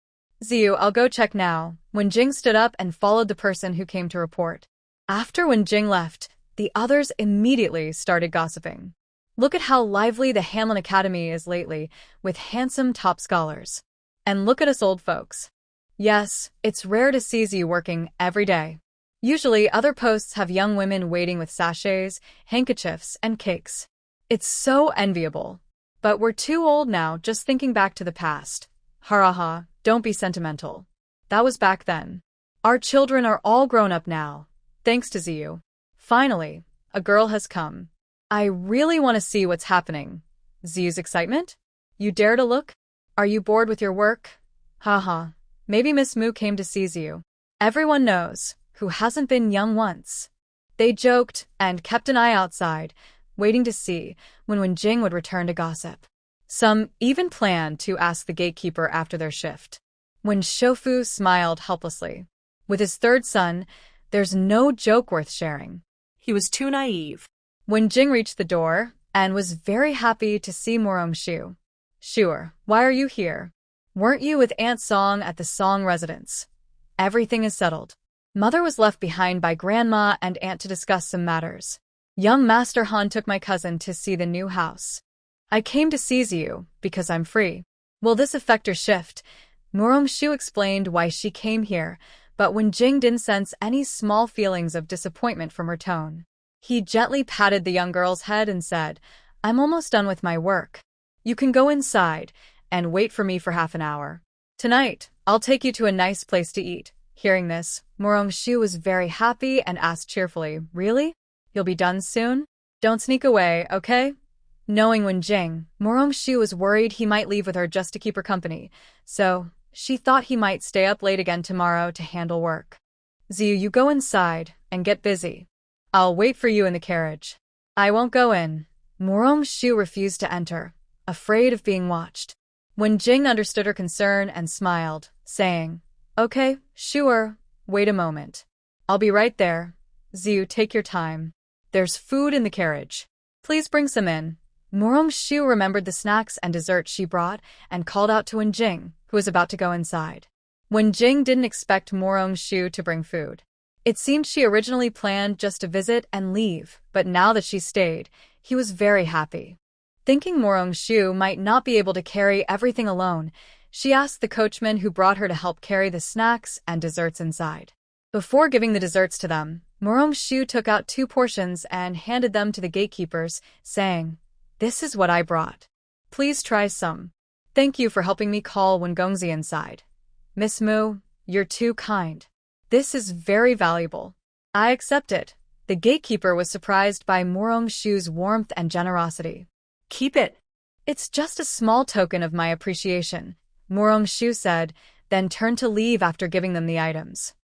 "Ziyu, I'll go check now." Wen-jing stood up and followed the person who came to report. After when Jing left, the others immediately started gossiping. Look at how lively the Hanlon Academy is lately, with handsome top scholars. And look at us old folks. Yes, it's rare to see you working every day. Usually, other posts have young women waiting with sachets, handkerchiefs, and cakes. It's so enviable. But we're too old now, just thinking back to the past. Ha, don't be sentimental. That was back then. Our children are all grown up now, thanks to Ziyu. Finally, a girl has come. I really want to see what's happening. Ziyu's excitement? You dare to look? Are you bored with your work? Haha, maybe Miss Mu came to see Ziyu. Everyone knows, who hasn't been young once. They joked and kept an eye outside, waiting to see when Jing would return to gossip. Some even planned to ask the gatekeeper after their shift. When Shofu smiled helplessly. With his third son, there's no joke worth sharing. He was too naive. When Jing reached the door, and was very happy to see Shu. Sure, why are you here? Weren't you with Aunt Song at the Song residence? Everything is settled. Mother was left behind by Grandma and Aunt to discuss some matters. Young Master Han took my cousin to see the new house. I came to seize you, because I'm free. Will this affect your shift? Shu explained why she came here, but when Jing didn't sense any small feelings of disappointment from her tone. He gently patted the young girl's head and said, I'm almost done with my work. You can go inside and wait for me for half an hour. Tonight, I'll take you to a nice place to eat. Hearing this, Shu was very happy and asked cheerfully, Really? You'll be done soon? Don't sneak away, okay? Knowing when Jing, Shu was worried he might leave with her just to keep her company, so she thought he might stay up late again tomorrow to handle work. Ziyu, you go inside and get busy. I'll wait for you in the carriage. I won't go in. Shu refused to enter, afraid of being watched. When Jing understood her concern and smiled, saying, Okay, sure, wait a moment. I'll be right there. Ziyu, take your time. There's food in the carriage. Please bring some in. Shu remembered the snacks and desserts she brought and called out to Jing, who was about to go inside. Jing didn't expect Shu to bring food. It seemed she originally planned just to visit and leave, but now that she stayed, he was very happy. Thinking Shu might not be able to carry everything alone, she asked the coachman who brought her to help carry the snacks and desserts inside. Before giving the desserts to them, Shu took out 2 portions and handed them to the gatekeepers, saying, This is what I brought. Please try some. Thank you for helping me call Gongzi inside. Miss Mu, you're too kind. This is very valuable. I accept it. The gatekeeper was surprised by Shu's warmth and generosity. Keep it. It's just a small token of my appreciation, Shu said, then turned to leave after giving them the items.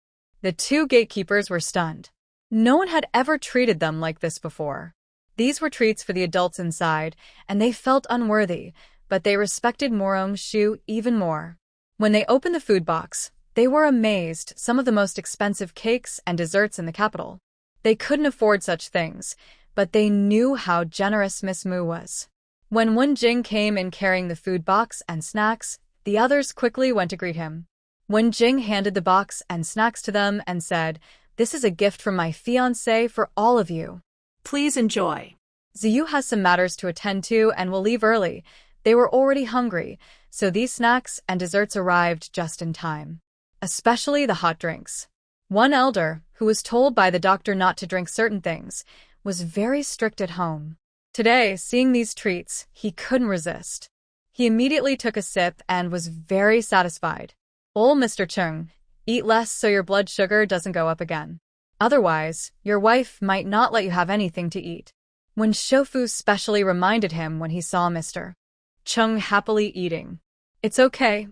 The 2 gatekeepers were stunned. No one had ever treated them like this before. These were treats for the adults inside, and they felt unworthy, but they respected Shu even more. When they opened the food box, they were amazed, some of the most expensive cakes and desserts in the capital. They couldn't afford such things, but they knew how generous Miss Mu was. When Jing came in carrying the food box and snacks, the others quickly went to greet him. Jing handed the box and snacks to them and said, This is a gift from my fiancé for all of you. Please enjoy. Ziyu has some matters to attend to and will leave early. They were already hungry, so these snacks and desserts arrived just in time. Especially the hot drinks. One elder, who was told by the doctor not to drink certain things, was very strict at home. Today, seeing these treats, he couldn't resist. He immediately took a sip and was very satisfied. Ol' Mr. Chung, eat less so your blood sugar doesn't go up again. Otherwise, your wife might not let you have anything to eat. When Shofu specially reminded him when he saw Mr. Chung happily eating. It's okay.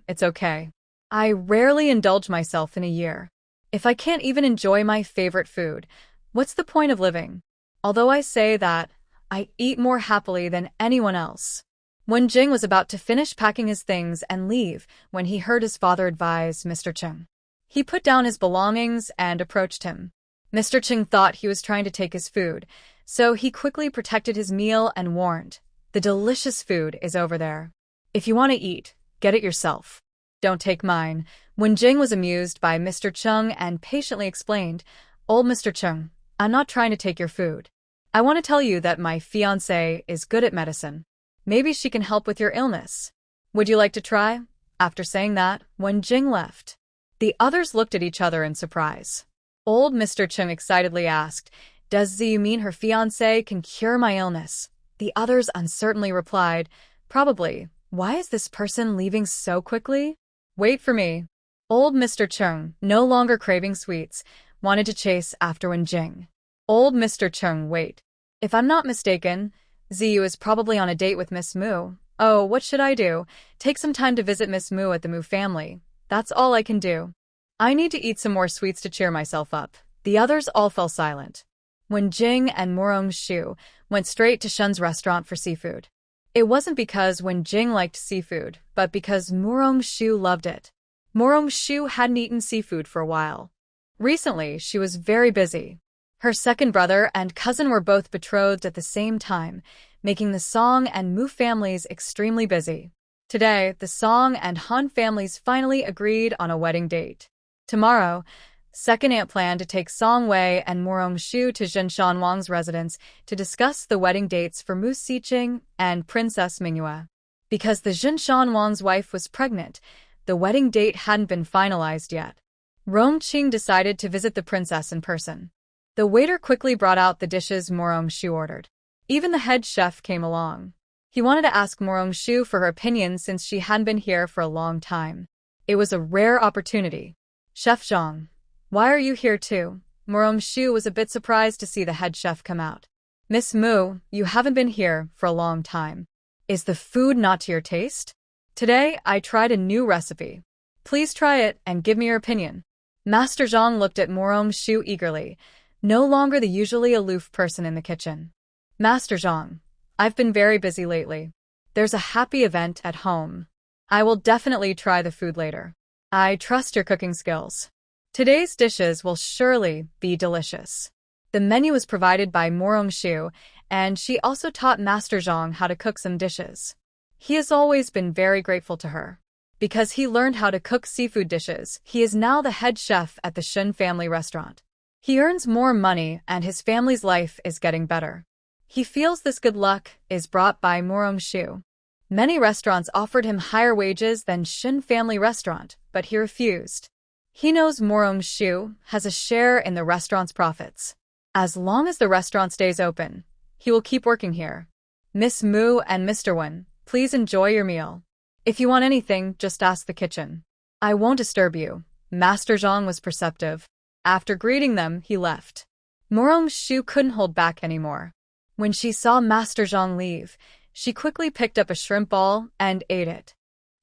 I rarely indulge myself in a year. If I can't even enjoy my favorite food, what's the point of living? Although I say that, I eat more happily than anyone else. When Jing was about to finish packing his things and leave, when he heard his father advise Mr. Chung. He put down his belongings and approached him. Mr. Chung thought he was trying to take his food, so he quickly protected his meal and warned, The delicious food is over there. If you want to eat, get it yourself. Don't take mine. When Jing was amused by Mr. Chung and patiently explained, Old Mr. Chung, I'm not trying to take your food. I want to tell you that my fiancé is good at medicine. Maybe she can help with your illness. Would you like to try? After saying that, when Jing left, the others looked at each other in surprise. Old Mr. Chung excitedly asked, "Does Ziyu mean her fiancé can cure my illness?" The others uncertainly replied, "Probably. Why is this person leaving so quickly?" "Wait for me." Old Mr. Chung, no longer craving sweets, wanted to chase after Wen Jing. Old Mr. Chung, wait. If I'm not mistaken, Ziyu is probably on a date with Miss Mu. Oh, what should I do? Take some time to visit Miss Mu at the Mu family. That's all I can do. I need to eat some more sweets to cheer myself up. The others all fell silent. Wen Jing and Morong Shu went straight to Shun's restaurant for seafood. It wasn't because Wen Jing liked seafood, but because Morong Shu loved it. Morong Shu hadn't eaten seafood for a while. Recently, she was very busy. Her second brother and cousin were both betrothed at the same time, making the Song and Mu families extremely busy. Today, the Song and Han families finally agreed on a wedding date. Tomorrow, second aunt planned to take Song Wei and Morong Shu to Zhenshan Wang's residence to discuss the wedding dates for Mu Siqing and Princess Manhwa. Because the Zhenshan Wang's wife was pregnant, the wedding date hadn't been finalized yet. Rong Qing decided to visit the princess in person. The waiter quickly brought out the dishes Morong Shu ordered. Even the head chef came along. He wanted to ask Morong Shu for her opinion since she hadn't been here for a long time. It was a rare opportunity. "Chef Zhang, why are you here too?" Morong Shu was a bit surprised to see the head chef come out. "Miss Mu, you haven't been here for a long time. Is the food not to your taste? Today, I tried a new recipe. Please try it and give me your opinion." Master Zhang looked at Morong Shu eagerly, no longer the usually aloof person in the kitchen. "Master Zhang, I've been very busy lately. There's a happy event at home. I will definitely try the food later. I trust your cooking skills. Today's dishes will surely be delicious." The menu was provided by Morong Shu, and she also taught Master Zhang how to cook some dishes. He has always been very grateful to her. Because he learned how to cook seafood dishes, he is now the head chef at the Shun family restaurant. He earns more money and his family's life is getting better. He feels this good luck is brought by Morong Shu. Many restaurants offered him higher wages than Shun family restaurant, but he refused. He knows Morong Shu has a share in the restaurant's profits. As long as the restaurant stays open, he will keep working here. "Miss Mu and Mr. Wen, please enjoy your meal. If you want anything, just ask the kitchen. I won't disturb you." Master Zhang was perceptive. After greeting them, he left. Morong Shu couldn't hold back anymore. When she saw Master Zhang leave, she quickly picked up a shrimp ball and ate it.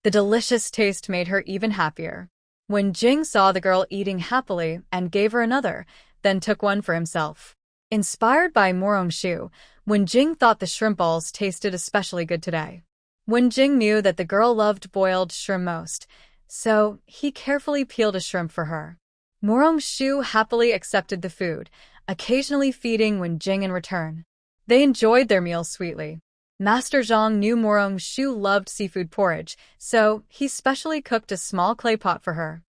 The delicious taste made her even happier. When Jing saw the girl eating happily and gave her another, then took one for himself. Inspired by Morong Shu, Wen Jing thought the shrimp balls tasted especially good today. Wen Jing knew that the girl loved boiled shrimp most, so he carefully peeled a shrimp for her. Morong Shu happily accepted the food, occasionally feeding Wen Jing in return. They enjoyed their meal sweetly. Master Zhang knew Morong Shu loved seafood porridge, so he specially cooked a small clay pot for her.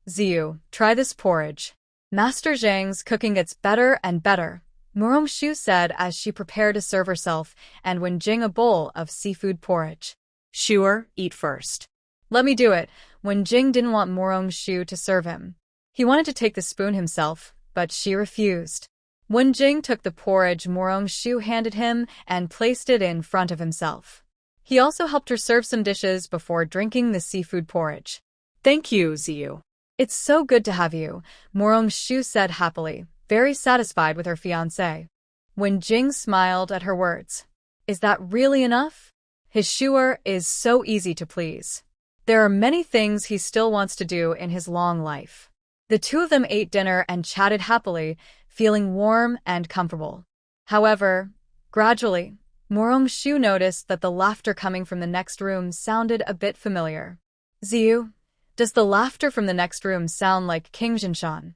"Ziyu, try this porridge. Master Zhang's cooking gets better and better," Morong Shu said as she prepared to serve herself and Wen Jing a bowl of seafood porridge. "Sure, eat first." "Let me do it." Wen Jing didn't want Morong Shu to serve him. He wanted to take the spoon himself, but she refused. Wen Jing took the porridge Morong Shu handed him and placed it in front of himself. He also helped her serve some dishes before drinking the seafood porridge. "Thank you, Ziyu." "It's so good to have you," Morong Shu said happily, very satisfied with her fiancé. Wen Jing smiled at her words. "Is that really enough?" His Shuer is so easy to please. There are many things he still wants to do in his long life. The two of them ate dinner and chatted happily, feeling warm and comfortable. However, gradually, Morong Shu noticed that the laughter coming from the next room sounded a bit familiar. "Ziyu, does the laughter from the next room sound like King Jinshan?"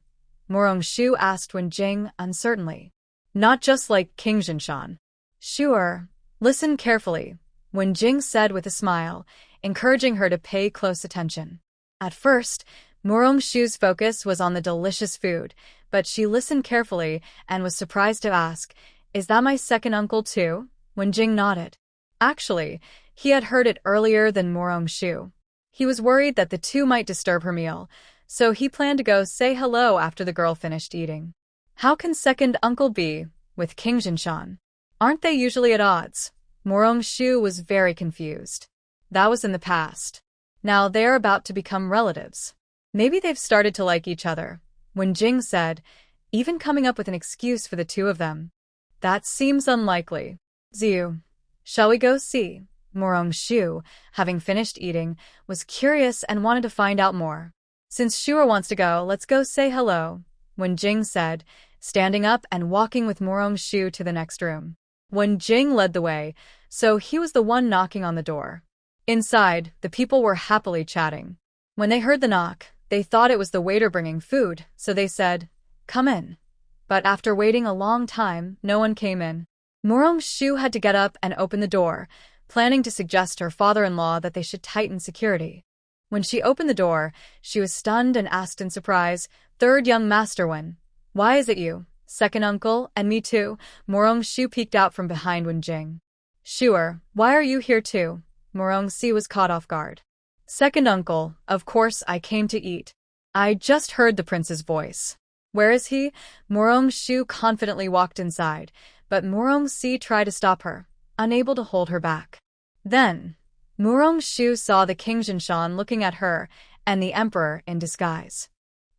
Morong Shu asked Wen Jing uncertainly. "Not just like King Jinshan." "Sure. Listen carefully," Wen Jing said with a smile, encouraging her to pay close attention. At first, Murong-shu's focus was on the delicious food, but she listened carefully and was surprised to ask, "Is that my second uncle too?" Wenjing nodded. Actually, he had heard it earlier than Murong-shu. He was worried that the two might disturb her meal, so he planned to go say hello after the girl finished eating. How can second uncle be with King Jinshan? Aren't they usually at odds? Murong-shu was very confused. That was in the past. Now they are about to become relatives. Maybe they've started to like each other, Wenjing said, even coming up with an excuse for the two of them. That seems unlikely. Ziyu, shall we go see? Murong-shu, having finished eating, was curious and wanted to find out more. Since Shua wants to go, let's go say hello, Wenjing said, standing up and walking with Murong-shu to the next room. Wenjing led the way, so he was the one knocking on the door. Inside, the people were happily chatting. When they heard the knock, they thought it was the waiter bringing food, so they said, "Come in." But after waiting a long time, no one came in. Murong-shu had to get up and open the door, planning to suggest to her father-in-law that they should tighten security. When she opened the door, she was stunned and asked in surprise, "Third young master Wen, why is it you? Second uncle, and me too?" Murong-shu peeked out from behind Wenjing. "Sure, why are you here too?" Murong-si was caught off guard. "Second uncle, of course I came to eat. I just heard the prince's voice." "Where is he?" Murong-shu confidently walked inside, but Murong-si tried to stop her, unable to hold her back. Then, Murong-shu saw the King Jinshan looking at her and the emperor in disguise.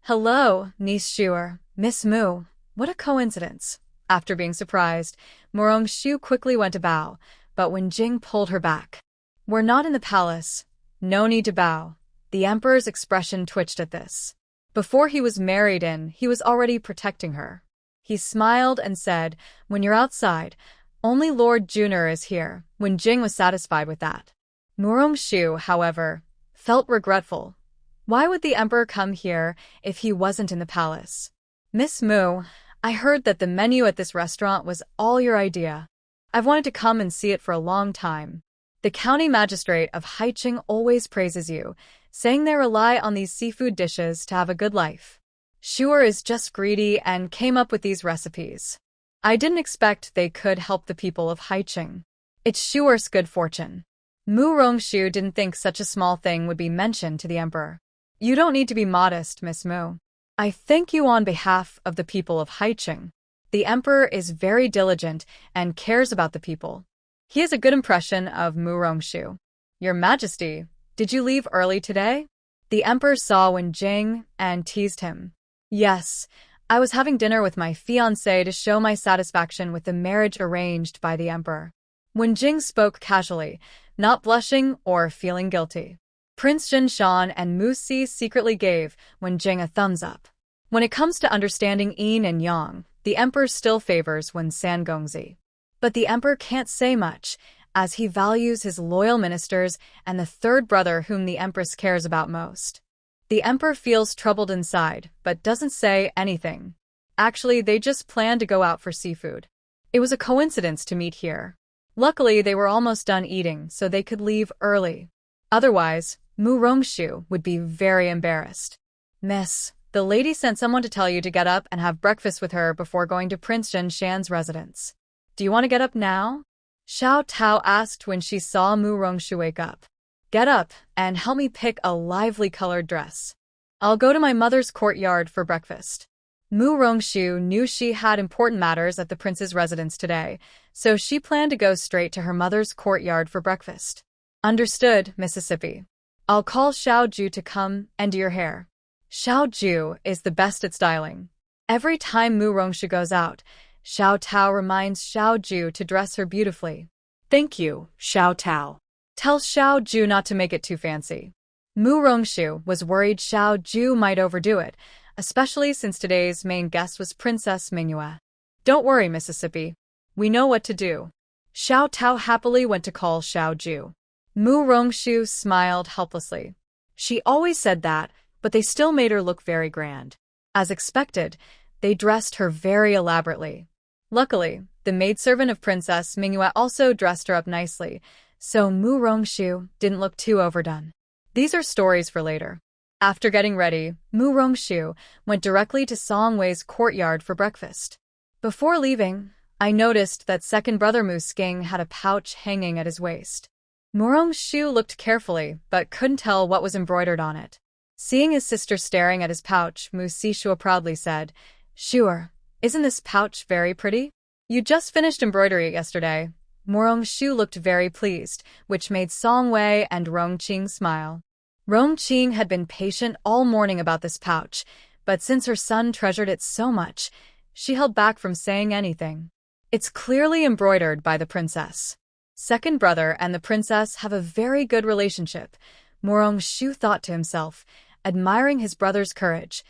"Hello, niece Shuer, Miss Mu. What a coincidence." After being surprised, Murong-shu quickly went to bow, but Wenjing pulled her back. "We're not in the palace. No need to bow." The emperor's expression twitched at this. Before he was married in, he was already protecting her. He smiled and said, "When you're outside, only Lord Junor is here." Wenjing was satisfied with that. Murong-shu, however, felt regretful. Why would the emperor come here if he wasn't in the palace? "Miss Mu, I heard that the menu at this restaurant was all your idea. I've wanted to come and see it for a long time. The county magistrate of Haicheng always praises you, saying they rely on these seafood dishes to have a good life. Shuer is just greedy and came up with these recipes. I didn't expect they could help the people of Haicheng. It's Shuer's good fortune." Murong-shu didn't think such a small thing would be mentioned to the emperor. "You don't need to be modest, Miss Mu. I thank you on behalf of the people of Haicheng. The emperor is very diligent and cares about the people. He has a good impression of Murong-shu." "Your Majesty, did you leave early today?" The emperor saw Wenjing and teased him. "Yes, I was having dinner with my fiancé to show my satisfaction with the marriage arranged by the emperor." Wenjing spoke casually, not blushing or feeling guilty. Prince Jinshan and Mu Si secretly gave Wenjing a thumbs up. When it comes to understanding yin and yang, the emperor still favors Wen Sangongzi. But the emperor can't say much, as he values his loyal ministers and the third brother whom the empress cares about most. The emperor feels troubled inside, but doesn't say anything. Actually, they just planned to go out for seafood. It was a coincidence to meet here. Luckily, they were almost done eating, so they could leave early. Otherwise, Murong-shu would be very embarrassed. "Miss, the lady sent someone to tell you to get up and have breakfast with her before going to Prince Jinshan's residence. Do you want to get up now?" Xiao Tao asked when she saw Murong-shu wake up. "Get up and help me pick a lively colored dress. I'll go to my mother's courtyard for breakfast." Murong-shu knew she had important matters at the prince's residence today, so she planned to go straight to her mother's courtyard for breakfast. "Understood, Mississippi. I'll call Xiao Ju to come and do your hair." Xiao Ju is the best at styling. Every time Murong-shu goes out, Xiao Tao reminds Xiao Ju to dress her beautifully. "Thank you, Xiao Tao." Tell Xiao Ju not to make it too fancy. Murong-shu was worried Xiao Ju might overdo it, especially since today's main guest was Princess Manhwa. "Don't worry, Mississippi. We know what to do." Xiao Tao happily went to call Xiao Ju. Murong-shu smiled helplessly. She always said that, but they still made her look very grand. As expected, they dressed her very elaborately. Luckily, the maidservant of Princess Manhwa also dressed her up nicely, so Murong-shu didn't look too overdone. These are stories for later. After getting ready, Mu Rongshu went directly to Song Wei's courtyard for breakfast. Before leaving, I noticed that second brother Mu Sking had a pouch hanging at his waist. Mu Rongshu looked carefully, but couldn't tell what was embroidered on it. Seeing his sister staring at his pouch, Mu Sishua proudly said, "Sure, isn't this pouch very pretty? You just finished embroidery yesterday." Mu Rongshu looked very pleased, which made Song Wei and Rongqing smile. Rongqing had been patient all morning about this pouch, but since her son treasured it so much, she held back from saying anything. It's clearly embroidered by the princess. Second brother and the princess have a very good relationship, Mu Rongshu thought to himself, admiring his brother's courage.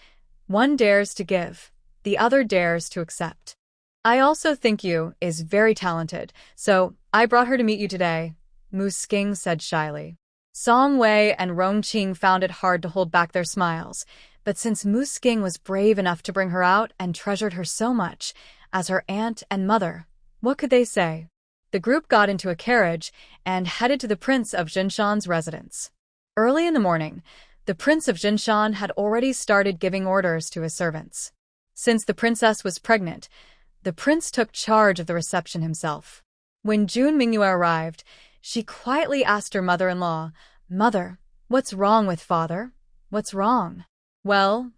One dares to give, the other dares to accept. I also think you is very talented, so I brought her to meet you today, Mu Sking said shyly. Song Wei and Rongqing found it hard to hold back their smiles, but since Mu Sking was brave enough to bring her out and treasured her so much, as her aunt and mother, what could they say? The group got into a carriage and headed to the Prince of Jinshan's residence. Early in the morning, the Prince of Jinshan had already started giving orders to his servants. Since the princess was pregnant, the prince took charge of the reception himself. When June Mingyue arrived, she quietly asked her mother-in-law, "Mother, what's wrong with father? What's wrong?" "Well,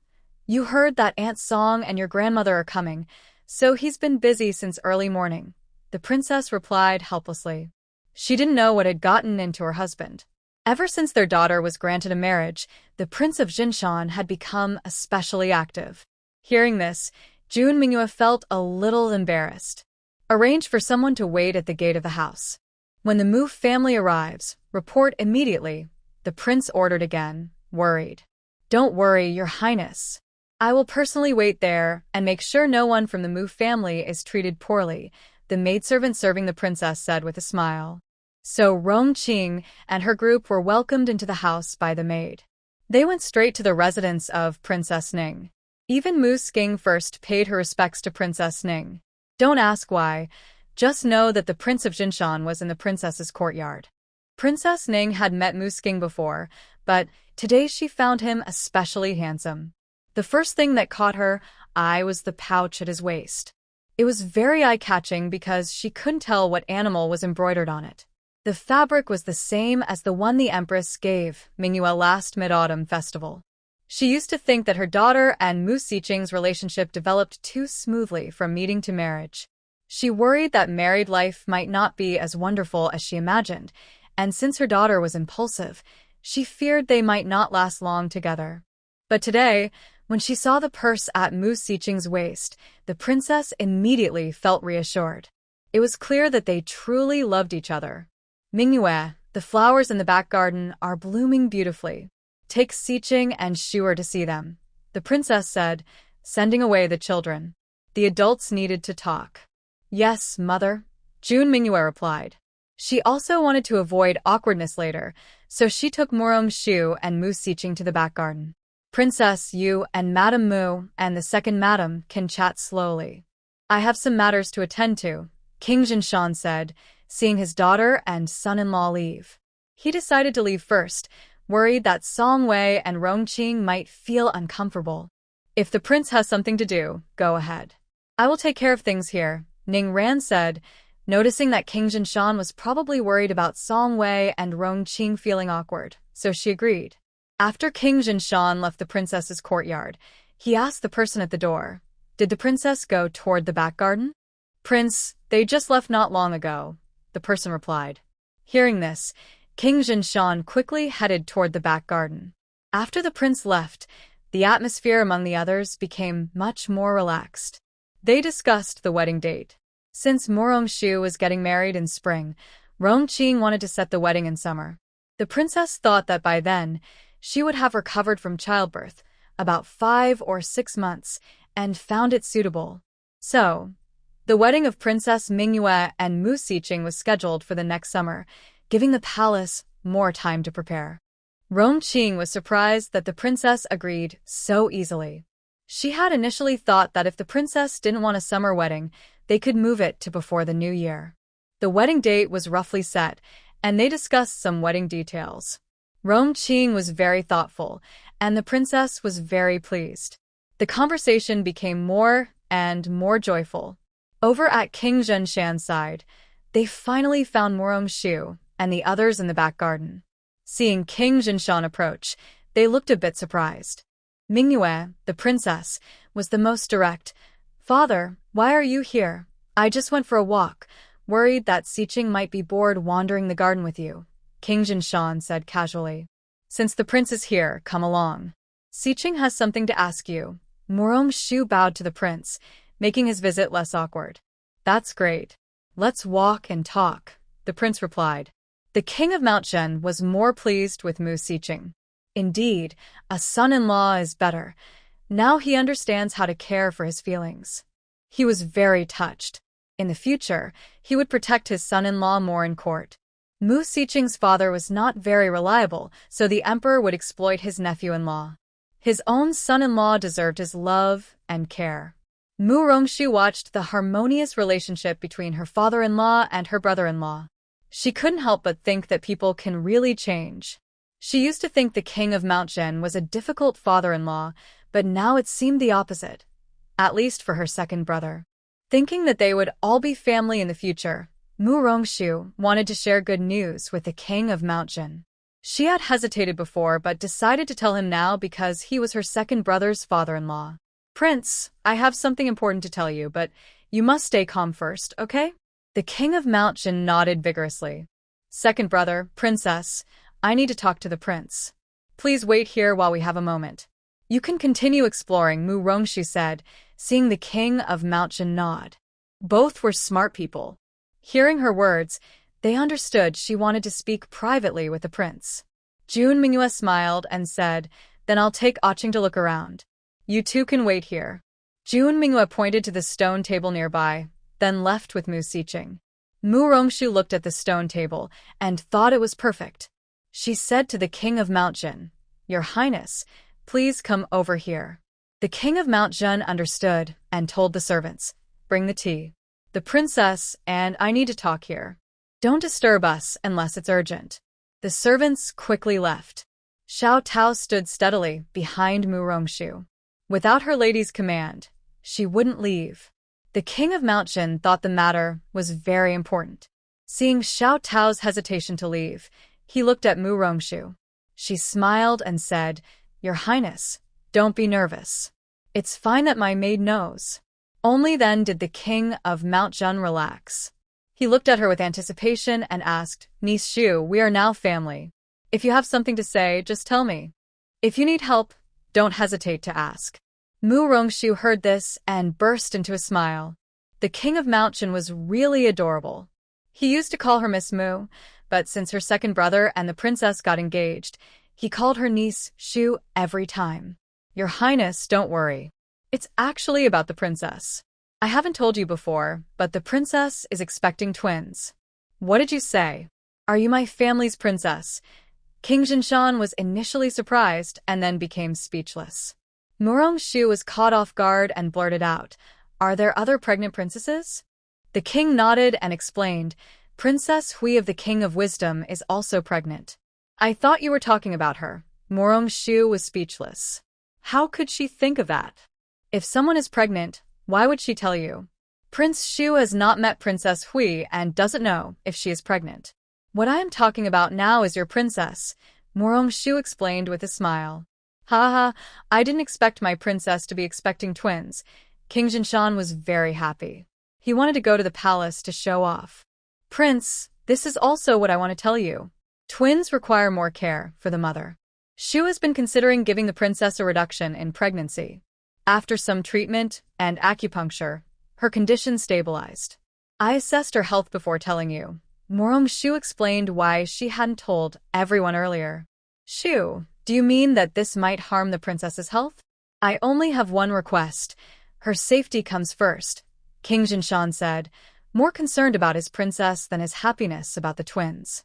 you heard that Aunt Song and your grandmother are coming, so he's been busy since early morning," the princess replied helplessly. She didn't know what had gotten into her husband. Ever since their daughter was granted a marriage, the Prince of Jinshan had become especially active. Hearing this, June Mingyue felt a little embarrassed. "Arrange for someone to wait at the gate of the house. When the Mu family arrives, report immediately," the prince ordered again, worried. "Don't worry, Your Highness. I will personally wait there and make sure no one from the Mu family is treated poorly," the maidservant serving the princess said with a smile. So Rongqing and her group were welcomed into the house by the maid. They went straight to the residence of Princess Ning. Even Mu Sking first paid her respects to Princess Ning. Don't ask why, just know that the Prince of Jinshan was in the princess's courtyard. Princess Ning had met Mu Sking before, but today she found him especially handsome. The first thing that caught her eye was the pouch at his waist. It was very eye-catching because she couldn't tell what animal was embroidered on it. The fabric was the same as the one the Empress gave Mingyue last Mid-Autumn Festival. She used to think that her daughter and Mu Siqing's relationship developed too smoothly from meeting to marriage. She worried that married life might not be as wonderful as she imagined, and since her daughter was impulsive, she feared they might not last long together. But today, when she saw the purse at Mu Siqing's waist, the princess immediately felt reassured. It was clear that they truly loved each other. "Mingyue, the flowers in the back garden are blooming beautifully. Take Siqing and Shuer to see them," the princess said, sending away the children. The adults needed to talk. "Yes, mother," June Mingyue replied. She also wanted to avoid awkwardness later, so she took Mu Rongshu and Mu Siqing to the back garden. "Princess, you and Madame Mu and the second madam can chat slowly. I have some matters to attend to," King Jinshan said, seeing his daughter and son-in-law leave. He decided to leave first, worried that Song Wei and Rongqing might feel uncomfortable. "If the prince has something to do, go ahead. I will take care of things here," Ning Ran said, noticing that King Jinshan was probably worried about Song Wei and Rongqing feeling awkward, so she agreed. After King Jinshan left the princess's courtyard, he asked the person at the door, "Did the princess go toward the back garden?" "Prince, they just left not long ago," the person replied. Hearing this, King Jinshan quickly headed toward the back garden. After the prince left, the atmosphere among the others became much more relaxed. They discussed the wedding date. Since Mu Rongshu was getting married in spring, Rongqing wanted to set the wedding in summer. The princess thought that by then, she would have recovered from childbirth, about 5 or 6 months, and found it suitable. So, the wedding of Princess Mingyue and Mu Siqing was scheduled for the next summer, giving the palace more time to prepare. Rongqing was surprised that the princess agreed so easily. She had initially thought that if the princess didn't want a summer wedding, they could move it to before the new year. The wedding date was roughly set, and they discussed some wedding details. Rongqing was very thoughtful, and the princess was very pleased. The conversation became more and more joyful. Over at King Zhenshan's side, they finally found Murong-shu and the others in the back garden. Seeing King Zhenshan approach, they looked a bit surprised. Mingyue, the princess, was the most direct. "Father, why are you here? I just went for a walk, worried that Siqing might be bored wandering the garden with you," King Zhenshan said casually. "Since the prince is here, come along. Siqing has something to ask you." Murong-shu bowed to the prince, making his visit less awkward. "That's great. Let's walk and talk," the prince replied. The king of Mount Zhen was more pleased with Mu Siqing. Indeed, a son-in-law is better. Now he understands how to care for his feelings. He was very touched. In the future, he would protect his son-in-law more in court. Mu Siqing's father was not very reliable, so the emperor would exploit his nephew-in-law. His own son-in-law deserved his love and care. Mu Rongshu watched the harmonious relationship between her father-in-law and her brother-in-law. She couldn't help but think that people can really change. She used to think the king of Mount Zhen was a difficult father-in-law, but now it seemed the opposite, at least for her second brother. Thinking that they would all be family in the future, Mu Rongshu wanted to share good news with the king of Mount Zhen. She had hesitated before but decided to tell him now because he was her second brother's father-in-law. "Prince, I have something important to tell you, but you must stay calm first, okay?" The king of Mount Zhen nodded vigorously. "Second brother, princess, I need to talk to the prince. Please wait here while we have a moment." "You can continue exploring," Mu Rongshu said, seeing the king of Mount Zhen nod. Both were smart people. Hearing her words, they understood she wanted to speak privately with the prince. Jun Mingyue smiled and said, "Then I'll take Aching to look around. You two can wait here." Jun Mingyue pointed to the stone table nearby, then left with Mu Siqing. Mu Rongshu looked at the stone table and thought it was perfect. She said to the king of Mount Zhen, "Your Highness, please come over here." The king of Mount Zhen understood and told the servants, "Bring the tea. The princess and I need to talk here. Don't disturb us unless it's urgent." The servants quickly left. Xiao Tao stood steadily behind Mu Rongshu. Without her lady's command, she wouldn't leave. The king of Mount Zhen thought the matter was very important. Seeing Xiao Tao's hesitation to leave, he looked at Mu Rongshu. She smiled and said, "Your Highness, don't be nervous. It's fine that my maid knows." Only then did the king of Mount Zhen relax. He looked at her with anticipation and asked, "Niece Shu, we are now family. If you have something to say, just tell me. If you need help, don't hesitate to ask." Mu Rongshu heard this and burst into a smile. The king of Mount Zhen was really adorable. He used to call her Miss Mu, but since her second brother and the princess got engaged, he called her Niece Shu every time. "Your Highness, don't worry. It's actually about the princess. I haven't told you before, but the princess is expecting twins." "What did you say? Are you my family's princess?" King Zhenshan was initially surprised and then became speechless. Murong-shu was caught off guard and blurted out, "Are there other pregnant princesses?" The king nodded and explained, "Princess Hui of the King of Wisdom is also pregnant." "I thought you were talking about her." Murong-shu was speechless. How could she think of that? If someone is pregnant, why would she tell you? Prince Shu has not met Princess Hui and doesn't know if she is pregnant. "What I am talking about now is your princess," Murong-shu explained with a smile. "Haha, I didn't expect my princess to be expecting twins." King Zhenshan was very happy. He wanted to go to the palace to show off. "Prince, this is also what I want to tell you. Twins require more care for the mother. Shu has been considering giving the princess a reduction in pregnancy. After some treatment and acupuncture, her condition stabilized. I assessed her health before telling you." Murong-shu explained why she hadn't told everyone earlier. "Shu, do you mean that this might harm the princess's health?" "I only have one request. Her safety comes first," King Zhenshan said, more concerned about his princess than his happiness about the twins.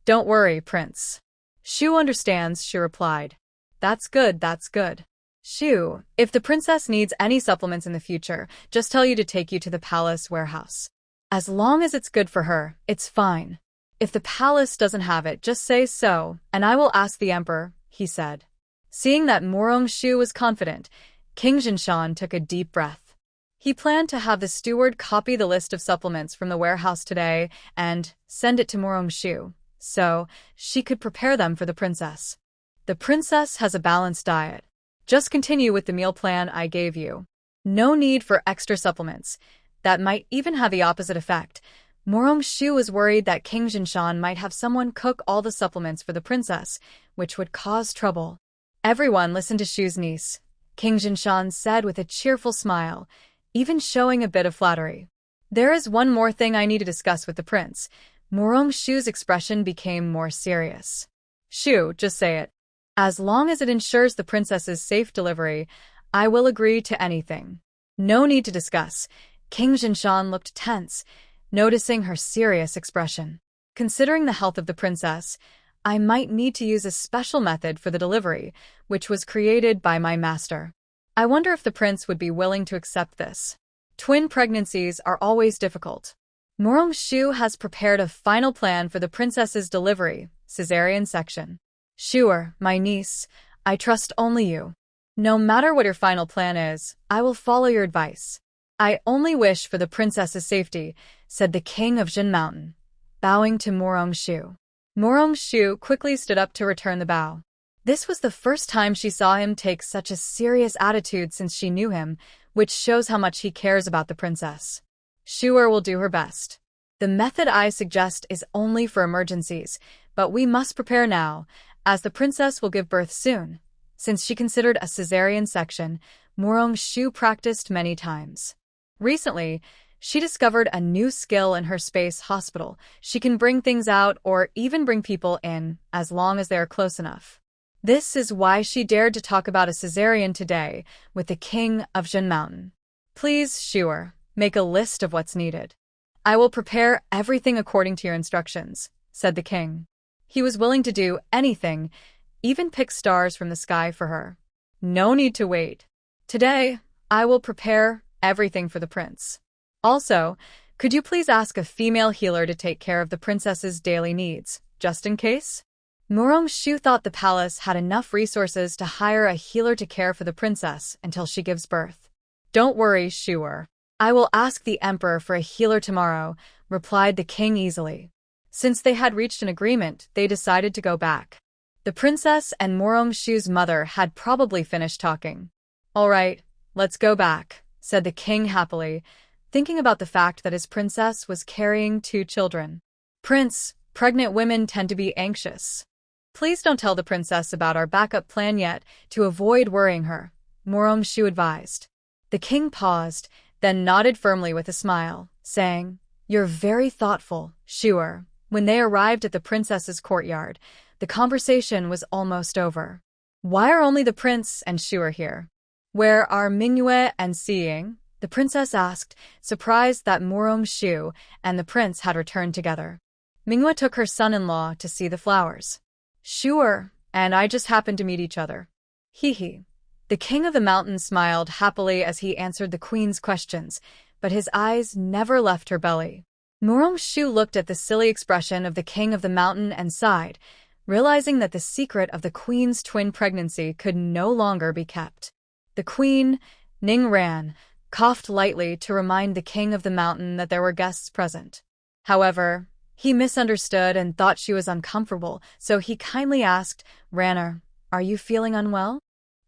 "Don't worry, Prince. Shu understands," she replied. That's good. Shu, if the princess needs any supplements in the future, just tell you to take you to the palace warehouse. As long as it's good for her, it's fine. If the palace doesn't have it, just say so, and I will ask the emperor," he said. Seeing that Murong-shu was confident, King Jinshan took a deep breath. He planned to have the steward copy the list of supplements from the warehouse today and send it to Murong-shu, so she could prepare them for the princess. The princess has a balanced diet. Just continue with the meal plan I gave you. No need for extra supplements. That might even have the opposite effect. Murong-shu was worried that King Jinshan might have someone cook all the supplements for the princess, which would cause trouble. Everyone listened to Shu's niece, King Jinshan said with a cheerful smile, even showing a bit of flattery. There is one more thing I need to discuss with the prince. Murong-shu's expression became more serious. Shu, just say it. As long as it ensures the princess's safe delivery, I will agree to anything. No need to discuss. King Jinshan looked tense, noticing her serious expression. Considering the health of the princess, I might need to use a special method for the delivery, which was created by my master. I wonder if the prince would be willing to accept this. Twin pregnancies are always difficult. Murong-shu has prepared a final plan for the princess's delivery, cesarean section. Sure, my niece, I trust only you. No matter what your final plan is, I will follow your advice. I only wish for the princess's safety, said the king of Jin Mountain, bowing to Murong-shu. Murong-shu quickly stood up to return the bow. This was the first time she saw him take such a serious attitude since she knew him, which shows how much he cares about the princess. Shu'er will do her best. The method I suggest is only for emergencies, but we must prepare now, as the princess will give birth soon. Since she considered a cesarean section, Murong-shu practiced many times. Recently, she discovered a new skill in her space hospital. She can bring things out or even bring people in, as long as they are close enough. This is why she dared to talk about a cesarean today with the king of Jin Mountain. Please, Shu'er, make a list of what's needed. I will prepare everything according to your instructions, said the king. He was willing to do anything, even pick stars from the sky for her. No need to wait. Today, I will prepare everything for the prince. Also, could you please ask a female healer to take care of the princess's daily needs, just in case? Murong-shu thought the palace had enough resources to hire a healer to care for the princess until she gives birth. Don't worry, Shu'er. I will ask the emperor for a healer tomorrow, replied the king easily. Since they had reached an agreement, they decided to go back. The princess and Murong-shu's mother had probably finished talking. All right, let's go back, said the king happily, thinking about the fact that his princess was carrying 2 children. Prince, pregnant women tend to be anxious. Please don't tell the princess about our backup plan yet, to avoid worrying her, Murong-shu advised. The king paused, then nodded firmly with a smile, saying, You're very thoughtful, Shu'er. When they arrived at the princess's courtyard, the conversation was almost over. Why are only the prince and Shu'er here? Where are Manhwa and Xiying? The princess asked, surprised that Murong-shu and the prince had returned together. Manhwa took her son-in-law to see the flowers. Shu'er and I just happened to meet each other. Hee. The king of the mountain smiled happily as he answered the queen's questions, but his eyes never left her belly. Murong-shu looked at the silly expression of the king of the mountain and sighed, realizing that the secret of the queen's twin pregnancy could no longer be kept. The queen, Ning Ran, coughed lightly to remind the king of the mountain that there were guests present. However, he misunderstood and thought she was uncomfortable, so he kindly asked, Ranner, are you feeling unwell?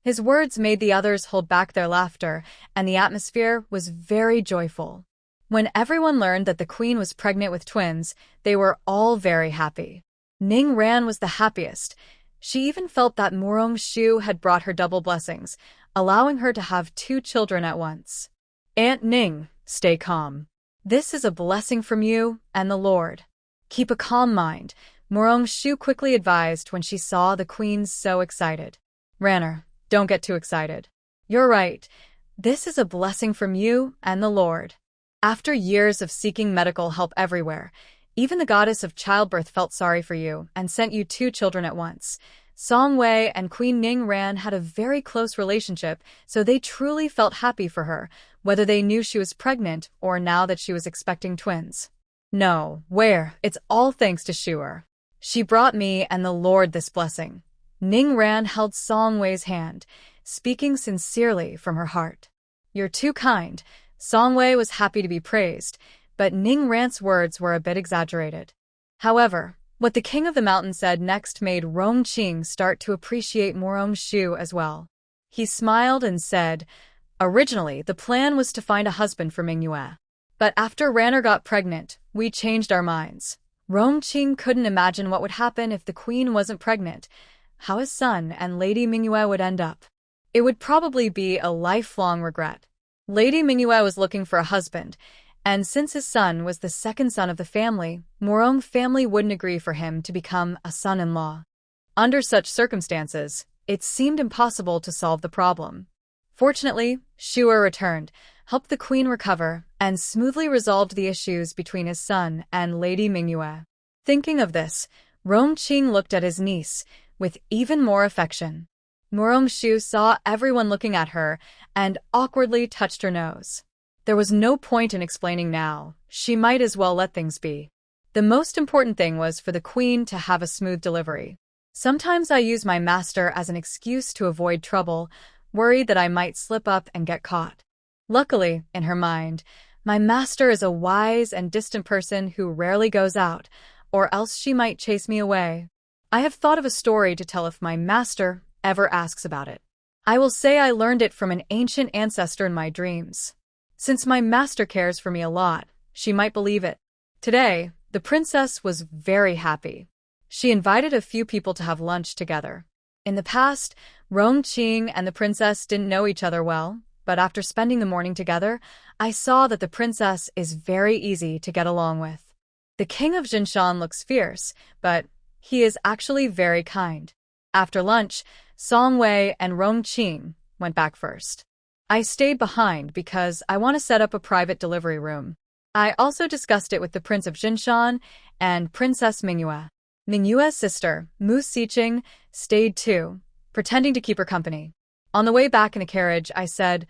His words made the others hold back their laughter, and the atmosphere was very joyful. When everyone learned that the queen was pregnant with twins, they were all very happy. Ning Ran was the happiest. She even felt that Murong-shu had brought her double blessings, allowing her to have 2 children at once. Aunt Ning, stay calm. This is a blessing from you and the Lord. Keep a calm mind, Murong-shu quickly advised when she saw the queen so excited. Ranner, don't get too excited. You're right. This is a blessing from you and the Lord. After years of seeking medical help everywhere, even the goddess of childbirth felt sorry for you and sent you 2 children at once. Song Wei and Queen Ning Ran had a very close relationship, so they truly felt happy for her, whether they knew she was pregnant or now that she was expecting twins. No, it's all thanks to Shu'er. She brought me and the Lord this blessing. Ning Ran held Song Wei's hand, speaking sincerely from her heart. "You're too kind." Song Wei was happy to be praised, but Ning Ran's words were a bit exaggerated. However, what the king of the mountain said next made Rong Qing start to appreciate Morong Shu as well. He smiled and said, "Originally, the plan was to find a husband for Mingyue. But after Ranner got pregnant, we changed our minds." Rong Qing couldn't imagine what would happen if the queen wasn't pregnant, how his son and Lady Mingyue would end up. It would probably be a lifelong regret. Lady Mingyue was looking for a husband, and since his son was the second son of the family, Morong family wouldn't agree for him to become a son-in-law. Under such circumstances, it seemed impossible to solve the problem. Fortunately, Shu'er returned, helped the queen recover, and smoothly resolved the issues between his son and Lady Mingyue. Thinking of this, Rong Qing looked at his niece with even more affection. Morong Shu saw everyone looking at her and awkwardly touched her nose. There was no point in explaining now. She might as well let things be. The most important thing was for the queen to have a smooth delivery. Sometimes I use my master as an excuse to avoid trouble, worried that I might slip up and get caught. Luckily, in her mind, my master is a wise and distant person who rarely goes out, or else she might chase me away. I have thought of a story to tell if my master ever asks about it. I will say I learned it from an ancient ancestor in my dreams. Since my master cares for me a lot, she might believe it. Today, the princess was very happy. She invited a few people to have lunch together. In the past, Rong Qing and the princess didn't know each other well, but after spending the morning together, I saw that the princess is very easy to get along with. The king of Jinshan looks fierce, but he is actually very kind. After lunch, Song Wei and Rong Qing went back first. I stayed behind because I want to set up a private delivery room. I also discussed it with the Prince of Jinshan and Princess Mingyue. Mingyue's sister, Mu Siqing, stayed too, pretending to keep her company. On the way back in a carriage, I said,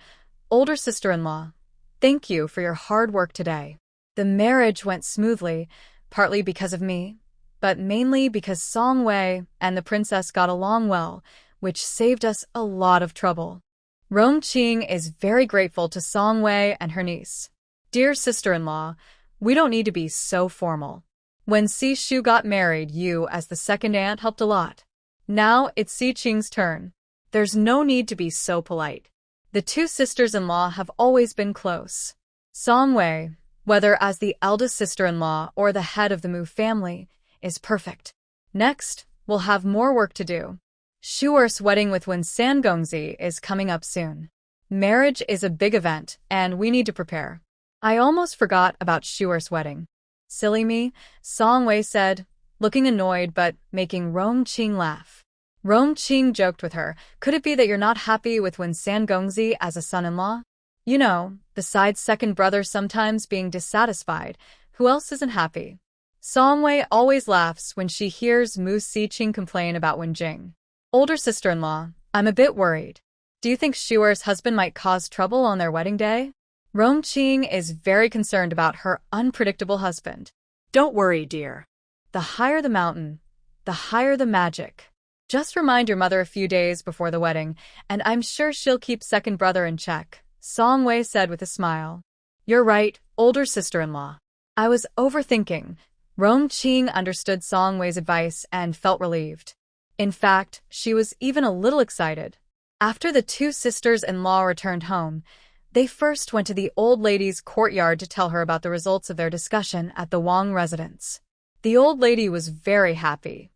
"Older sister-in-law, thank you for your hard work today." The marriage went smoothly, partly because of me, but mainly because Song Wei and the princess got along well, which saved us a lot of trouble. Rong Qing is very grateful to Song Wei and her niece. "Dear sister-in-law, we don't need to be so formal. When Si Shu got married, you, as the second aunt, helped a lot. Now it's Si Qing's turn. There's no need to be so polite. The two sisters-in-law have always been close. Song Wei, whether as the eldest sister-in-law or the head of the Mu family, is perfect. Next, we'll have more work to do. Shu'er's wedding with Wen Sangongzi is coming up soon. Marriage is a big event, and we need to prepare." I almost forgot about Shu'er's wedding. "Silly me," Song Wei said, looking annoyed but making Rong Qing laugh. Rong Qing joked with her, "Could it be that you're not happy with Wen Sangongzi as a son-in-law? You know, besides second brother sometimes being dissatisfied, who else isn't happy?" Song Wei always laughs when she hears Mu Siqing complain about Wen Jing. "Older sister-in-law, I'm a bit worried. Do you think Shu'er's husband might cause trouble on their wedding day?" Rong Qing is very concerned about her unpredictable husband. Don't worry, dear. The higher the mountain, the higher the magic. Just remind your mother a few days before the wedding, and I'm sure she'll keep second brother in check, Song Wei said with a smile. "You're right, older sister-in-law. I was overthinking." Rong Qing understood Song Wei's advice and felt relieved. In fact, she was even a little excited. After the two sisters-in-law returned home, they first went to the old lady's courtyard to tell her about the results of their discussion at the Wang residence. The old lady was very happy.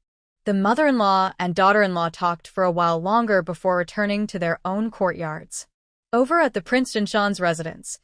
The mother-in-law and daughter-in-law talked for a while longer before returning to their own courtyards. Over at the Prince Jinshan's residence,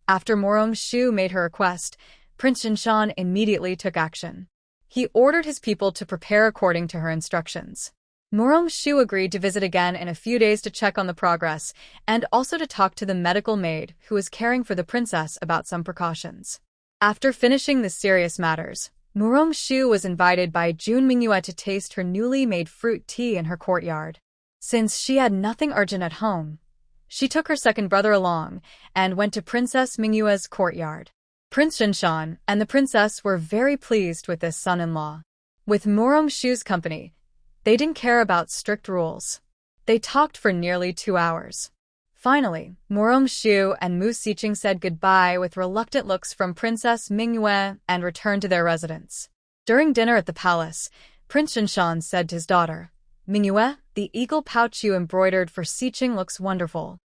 after Morong Shu made her request, Prince Jinshan immediately took action. He ordered his people to prepare according to her instructions. Morong Shu agreed to visit again in a few days to check on the progress and also to talk to the medical maid who was caring for the princess about some precautions. After finishing the serious matters, Morong Shu was invited by Jun Mingyue to taste her newly made fruit tea in her courtyard. Since she had nothing urgent at home, she took her second brother along and went to Princess Mingyue's courtyard. Prince Jinshan and the princess were very pleased with this son-in-law. With Morong Shu's company, They didn't care about strict rules. They talked for nearly 2 hours. Finally, Shu and Mu Siqing said goodbye with reluctant looks from Princess Manhwa and returned to their residence. During dinner at the palace, Prince Jinshan said to his daughter, "Manhwa, the eagle pouch you embroidered for Siqing looks wonderful.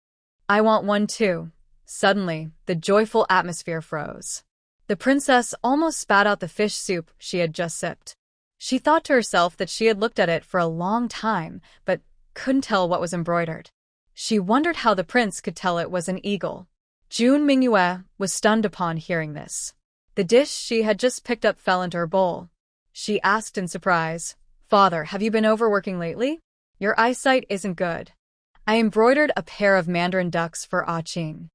I want one too." Suddenly, the joyful atmosphere froze. The princess almost spat out the fish soup she had just sipped. She thought to herself that she had looked at it for a long time, but couldn't tell what was embroidered. She wondered how the prince could tell it was an eagle. June Mingyue was stunned upon hearing this. The dish she had just picked up fell into her bowl. She asked in surprise, "Father, have you been overworking lately? Your eyesight isn't good." "I embroidered a pair of mandarin ducks for Ah Qing."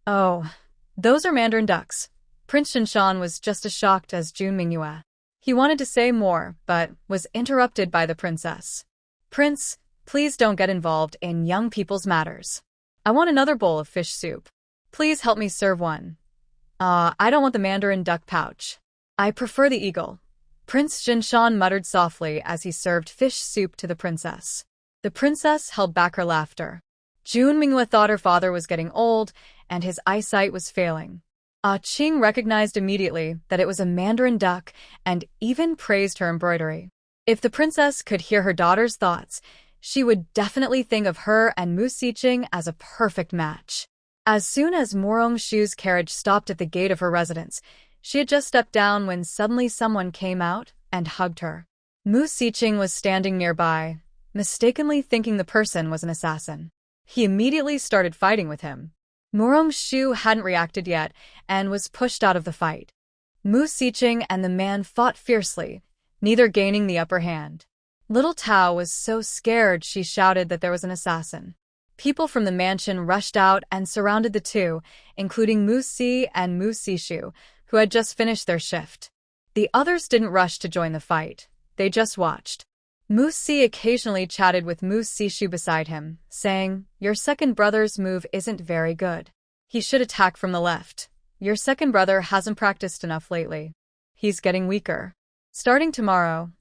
"Oh, those are mandarin ducks." Prince Jinshan was just as shocked as June Mingyue. He wanted to say more, but was interrupted by the princess. "Prince, please don't get involved in young people's matters. I want another bowl of fish soup. Please help me serve one." I don't want the mandarin duck pouch. I prefer the eagle." Prince Jinshan muttered softly as he served fish soup to the princess. The princess held back her laughter. June Mingyue thought her father was getting old, and his eyesight was failing. Ah Qing recognized immediately that it was a mandarin duck and even praised her embroidery. If the princess could hear her daughter's thoughts, she would definitely think of her and Mu Siqing as a perfect match. As soon as Shu's carriage stopped at the gate of her residence, she had just stepped down when suddenly someone came out and hugged her. Mu Siqing was standing nearby, mistakenly thinking the person was an assassin. He immediately started fighting with him. Shu hadn't reacted yet and was pushed out of the fight. Mu Siqing and the man fought fiercely, neither gaining the upper hand. Little Tao was so scared she shouted that there was an assassin. People from the mansion rushed out and surrounded the two, including Mu Si and Mu Sishu, who had just finished their shift. The others didn't rush to join the fight. They just watched. Mu Si occasionally chatted with Mu Sishu beside him, saying, "Your second brother's move isn't very good. He should attack from the left. Your second brother hasn't practiced enough lately. He's getting weaker. Starting tomorrow,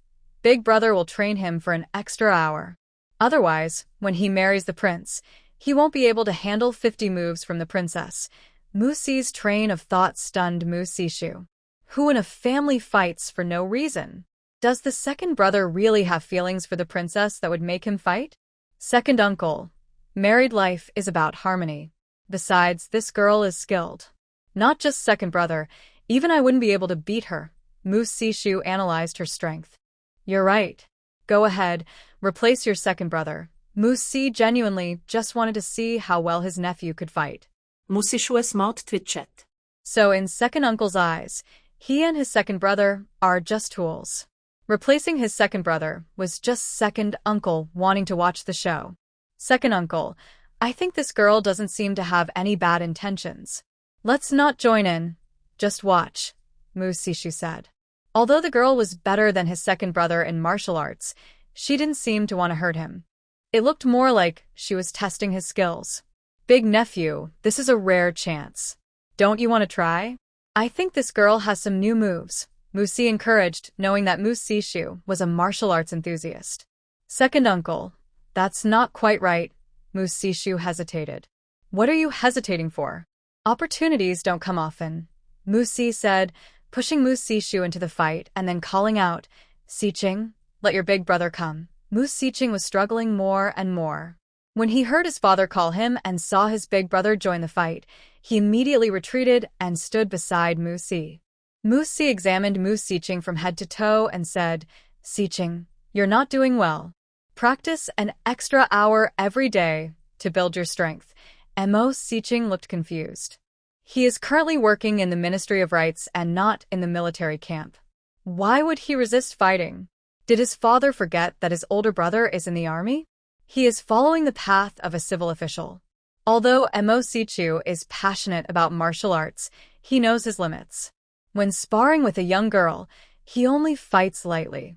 Big Brother will train him for an extra hour. Otherwise, when he marries the prince, he won't be able to handle 50 moves from the princess." Mu Si's train of thought stunned Mu Sishu. Who in a family fights for no reason? Does the second brother really have feelings for the princess that would make him fight? Second uncle. Married life is about harmony. Besides, this girl is skilled. Not just second brother, even I wouldn't be able to beat her. Mu Sishu analyzed her strength. "You're right. Go ahead, replace your second brother." Mu Si genuinely just wanted to see how well his nephew could fight. Mu Sishu smiled twitchet. So in second uncle's eyes, he and his second brother are just tools. Replacing his second brother was just second uncle wanting to watch the show. "Second uncle, I think this girl doesn't seem to have any bad intentions. Let's not join in. Just watch," Mu Sishu said. Although the girl was better than his second brother in martial arts, she didn't seem to want to hurt him. It looked more like she was testing his skills. "Big nephew, this is a rare chance. Don't you want to try? I think this girl has some new moves," Mu Si encouraged, knowing that Mu Sishu was a martial arts enthusiast. "Second uncle, that's not quite right," Mu Sishu hesitated. "What are you hesitating for? Opportunities don't come often," Mu Si said, pushing Mu Sishu into the fight and then calling out, "Siqing, let your big brother come." Mu Siqing was struggling more and more. When he heard his father call him and saw his big brother join the fight, he immediately retreated and stood beside Mu Si. Mu Si examined Mu Siqing from head to toe and said, "Siqing, you're not doing well. Practice an extra hour every day to build your strength." Mo Siqing looked confused. He is currently working in the Ministry of Rights and not in the military camp. Why would he resist fighting? Did his father forget that his older brother is in the army? He is following the path of a civil official. Although Mo Sichu is passionate about martial arts, he knows his limits. When sparring with a young girl, he only fights lightly.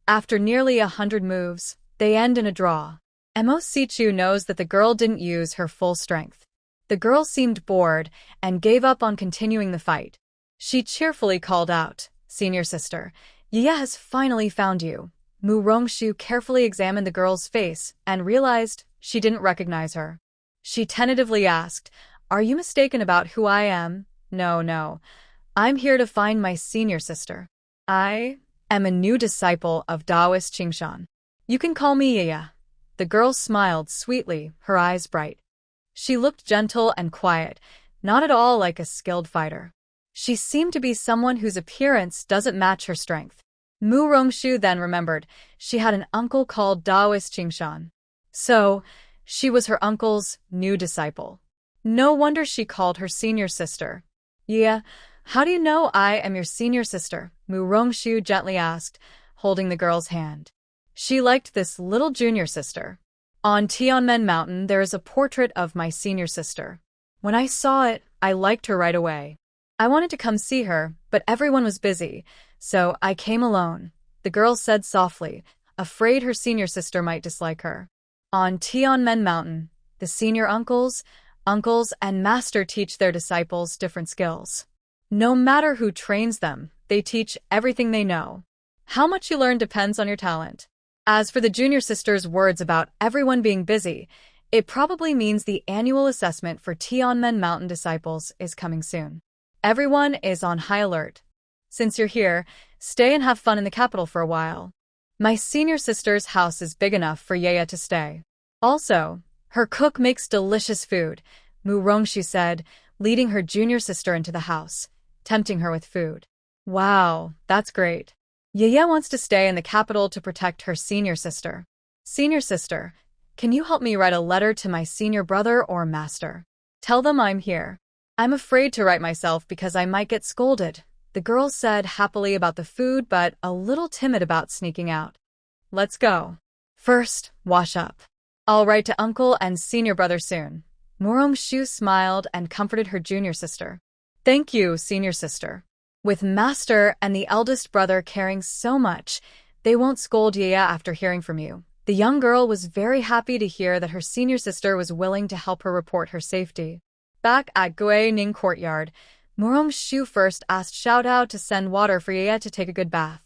After nearly 100 moves, they end in a draw. Mo Sichu knows that the girl didn't use her full strength. The girl seemed bored and gave up on continuing the fight. She cheerfully called out, "Senior sister, Yaya has finally found you." Mu Rongshu carefully examined the girl's face and realized she didn't recognize her. She tentatively asked, "Are you mistaken about who I am?" No. I'm here to find my senior sister. I am a new disciple of Taoist Qingshan. You can call me Yaya." The girl smiled sweetly, her eyes bright. She looked gentle and quiet, not at all like a skilled fighter. She seemed to be someone whose appearance doesn't match her strength. Mu Rongshu then remembered she had an uncle called Taoist Qingshan. So, she was her uncle's new disciple. No wonder she called her senior sister. "Yeah, how do you know I am your senior sister?" Mu Rongshu gently asked, holding the girl's hand. She liked this little junior sister. "On Tianmen Mountain there is a portrait of my senior sister. When I saw it, I liked her right away. I wanted to come see her, but everyone was busy, so I came alone," the girl said softly, afraid her senior sister might dislike her. On Tianmen Mountain, the senior uncles, and master teach their disciples different skills. No matter who trains them, they teach everything they know. How much you learn depends on your talent. As for the junior sister's words about everyone being busy, it probably means the annual assessment for Tianmen Mountain disciples is coming soon. Everyone is on high alert. Since you're here, stay and have fun in the capital for a while. My senior sister's house is big enough for Yaya to stay. Also, her cook makes delicious food, Mu Rongshu said, leading her junior sister into the house, tempting her with food. Wow, that's great. Yaya wants to stay in the capital to protect her senior sister. Senior sister, can you help me write a letter to my senior brother or master? Tell them I'm here. I'm afraid to write myself because I might get scolded, the girl said happily about the food but a little timid about sneaking out. Let's go. First, wash up. I'll write to uncle and senior brother soon. Mu Rongshu smiled and comforted her junior sister. Thank you, senior sister. With master and the eldest brother caring so much, they won't scold Yaya after hearing from you. The young girl was very happy to hear that her senior sister was willing to help her report her safety. Back at Gui Ning courtyard, Mu Rongshu first asked Xiaodao to send water for Yaya to take a good bath.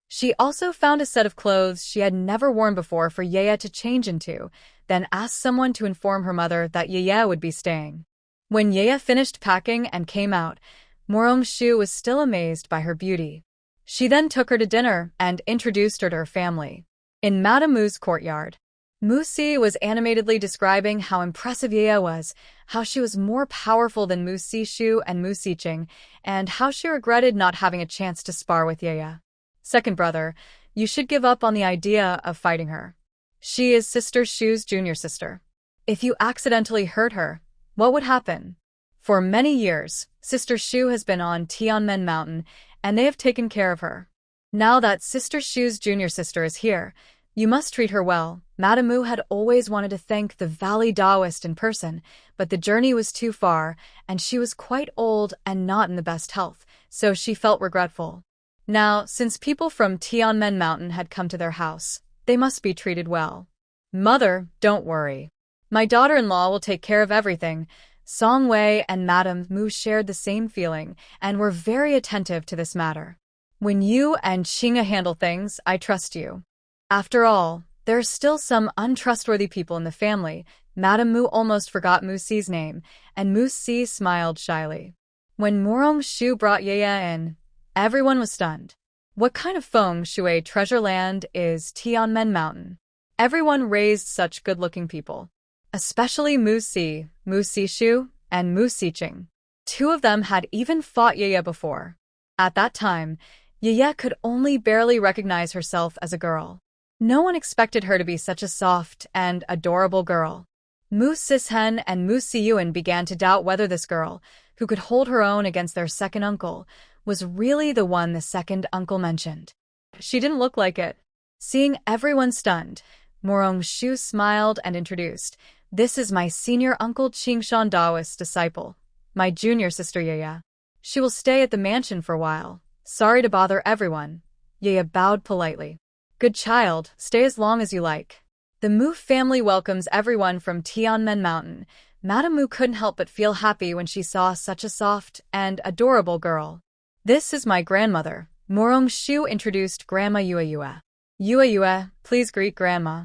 She also found a set of clothes she had never worn before for Yaya to change into, then asked someone to inform her mother that Yaya would be staying. When Yaya finished packing and came out, Mu Rongshu was still amazed by her beauty. She then took her to dinner and introduced her to her family. In Madame Mu's courtyard, Mu Si was animatedly describing how impressive Yaya was, how she was more powerful than Mu Sishu and Mu Siqing, and how she regretted not having a chance to spar with Yaya. Second brother, you should give up on the idea of fighting her. She is Sister Shu's junior sister. If you accidentally hurt her, what would happen? For many years, Sister Shu has been on Tianmen Mountain, and they have taken care of her. Now that Sister Shu's junior sister is here, you must treat her well. Madame Mu had always wanted to thank the Valley Taoist in person, but the journey was too far, and she was quite old and not in the best health, so she felt regretful. Now, since people from Tianmen Mountain had come to their house, they must be treated well. Mother, don't worry. My daughter-in-law will take care of everything. Song Wei and Madame Mu shared the same feeling and were very attentive to this matter. When you and Xinga handle things, I trust you. After all, there are still some untrustworthy people in the family. Madame Mu almost forgot Mu Si's name, and Mu Si smiled shyly. When Mu Rongshu brought Yaya in, everyone was stunned. What kind of feng shui treasure land is Tianmen Mountain? Everyone raised such good-looking people. Especially Mu Si, Mu Sishu, and Mu Siqing. Two of them had even fought Yaya before. At that time, Yaya could only barely recognize herself as a girl. No one expected her to be such a soft and adorable girl. Mu Sishen and Mu Siyuan began to doubt whether this girl, who could hold her own against their second uncle, was really the one the second uncle mentioned. She didn't look like it. Seeing everyone stunned, Mu Rongshu smiled and introduced, "This is my senior uncle Qingshan Taoist disciple, my junior sister Yaya. She will stay at the mansion for a while. Sorry to bother everyone." Yaya bowed politely. "Good child, stay as long as you like." The Mu family welcomes everyone from Tianmen Mountain. Madame Mu couldn't help but feel happy when she saw such a soft and adorable girl. "This is my grandmother," Mu Rongshu introduced Grandma Yua Yua. Yue, please greet Grandma.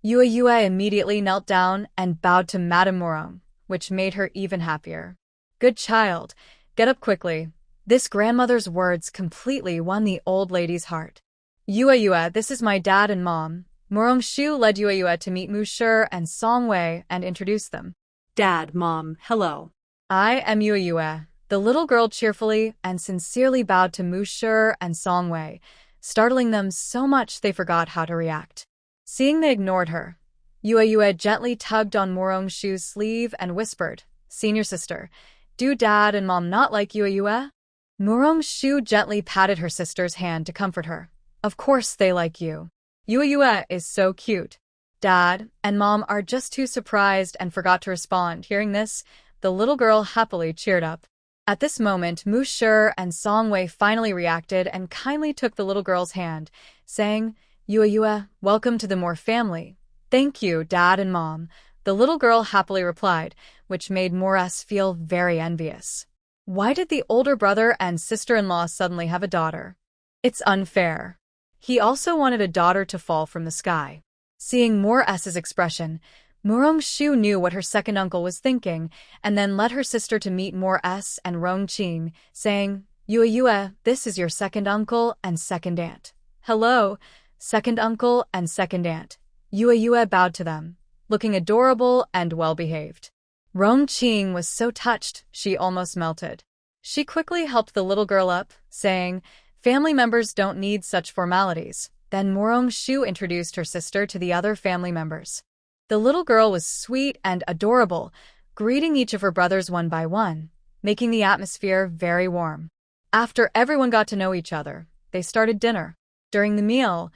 Yue immediately knelt down and bowed to Madame Morong, which made her even happier. Good child, get up quickly. This grandmother's words completely won the old lady's heart. Yue, this is my dad and mom. Morong Shu led Yue to meet Mu Shi and Song Wei and introduced them. Dad, Mom, hello. I am Yue. The little girl cheerfully and sincerely bowed to Mu Shi and Song Wei, startling them so much they forgot how to react. Seeing they ignored her, Yue gently tugged on Morong Shu's sleeve and whispered, Senior sister, do Dad and Mom not like Yue? Morong Shu gently patted her sister's hand to comfort her. Of course they like you. Yue is so cute. Dad and Mom are just too surprised and forgot to respond. Hearing this, the little girl happily cheered up. At this moment, Mu Shi and Song Wei finally reacted and kindly took the little girl's hand, saying, Yue, welcome to the Moore family. Thank you, Dad and Mom, the little girl happily replied, which made Morris feel very envious. Why did the older brother and sister-in-law suddenly have a daughter? It's unfair. He also wanted a daughter to fall from the sky. Seeing Morris's expression, Morong Shu knew what her second uncle was thinking, and then led her sister to meet Morris and Rong Qing, saying, Yue, this is your second uncle and second aunt. Hello, second uncle and second aunt. Yue bowed to them, looking adorable and well-behaved. Rong Qing was so touched, she almost melted. She quickly helped the little girl up, saying, family members don't need such formalities. Then Morong Shu introduced her sister to the other family members. The little girl was sweet and adorable, greeting each of her brothers one by one, making the atmosphere very warm. After everyone got to know each other, they started dinner. During the meal,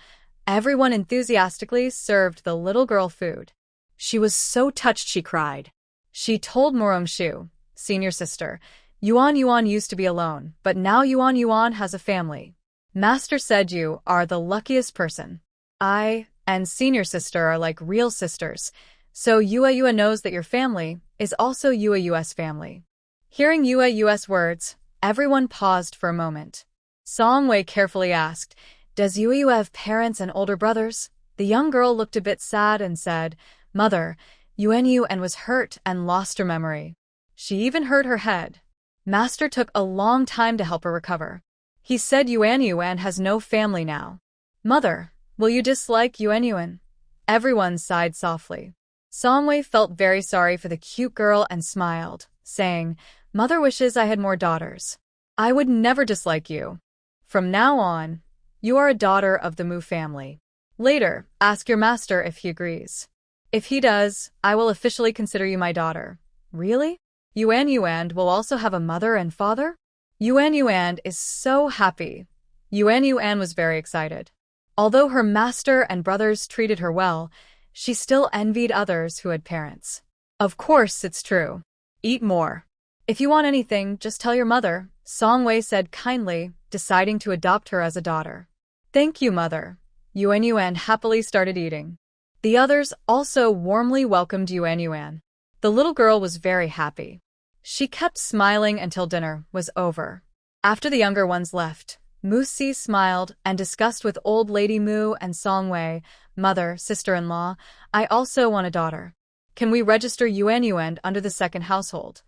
everyone enthusiastically served the little girl food. She was so touched she cried. She told Morong Shu, senior sister, Yuan used to be alone, but now Yuan has a family. Master said you are the luckiest person. I and senior sister are like real sisters, so Yue knows that your family is also Yue's family. Hearing Yue's words, everyone paused for a moment. Song Wei carefully asked, does Yue have parents and older brothers? The young girl looked a bit sad and said, Mother, Yuan was hurt and lost her memory. She even hurt her head. Master took a long time to help her recover. He said Yuan has no family now. Mother, will you dislike Yuan? Everyone sighed softly. Song Wei felt very sorry for the cute girl and smiled, saying, Mother wishes I had more daughters. I would never dislike you. From now on, you are a daughter of the Mu family. Later, ask your master if he agrees. If he does, I will officially consider you my daughter. Really? Yuan will also have a mother and father? Yuan is so happy. Yuan was very excited. Although her master and brothers treated her well, she still envied others who had parents. Of course, it's true. Eat more. If you want anything, just tell your mother, Song Wei said kindly, deciding to adopt her as a daughter. Thank you, Mother. Yuan happily started eating. The others also warmly welcomed Yuan. The little girl was very happy. She kept smiling until dinner was over. After the younger ones left, Mu Si smiled and discussed with old lady Mu and Song Wei, Mother, sister-in-law, I also want a daughter. Can we register Yuan under the second household?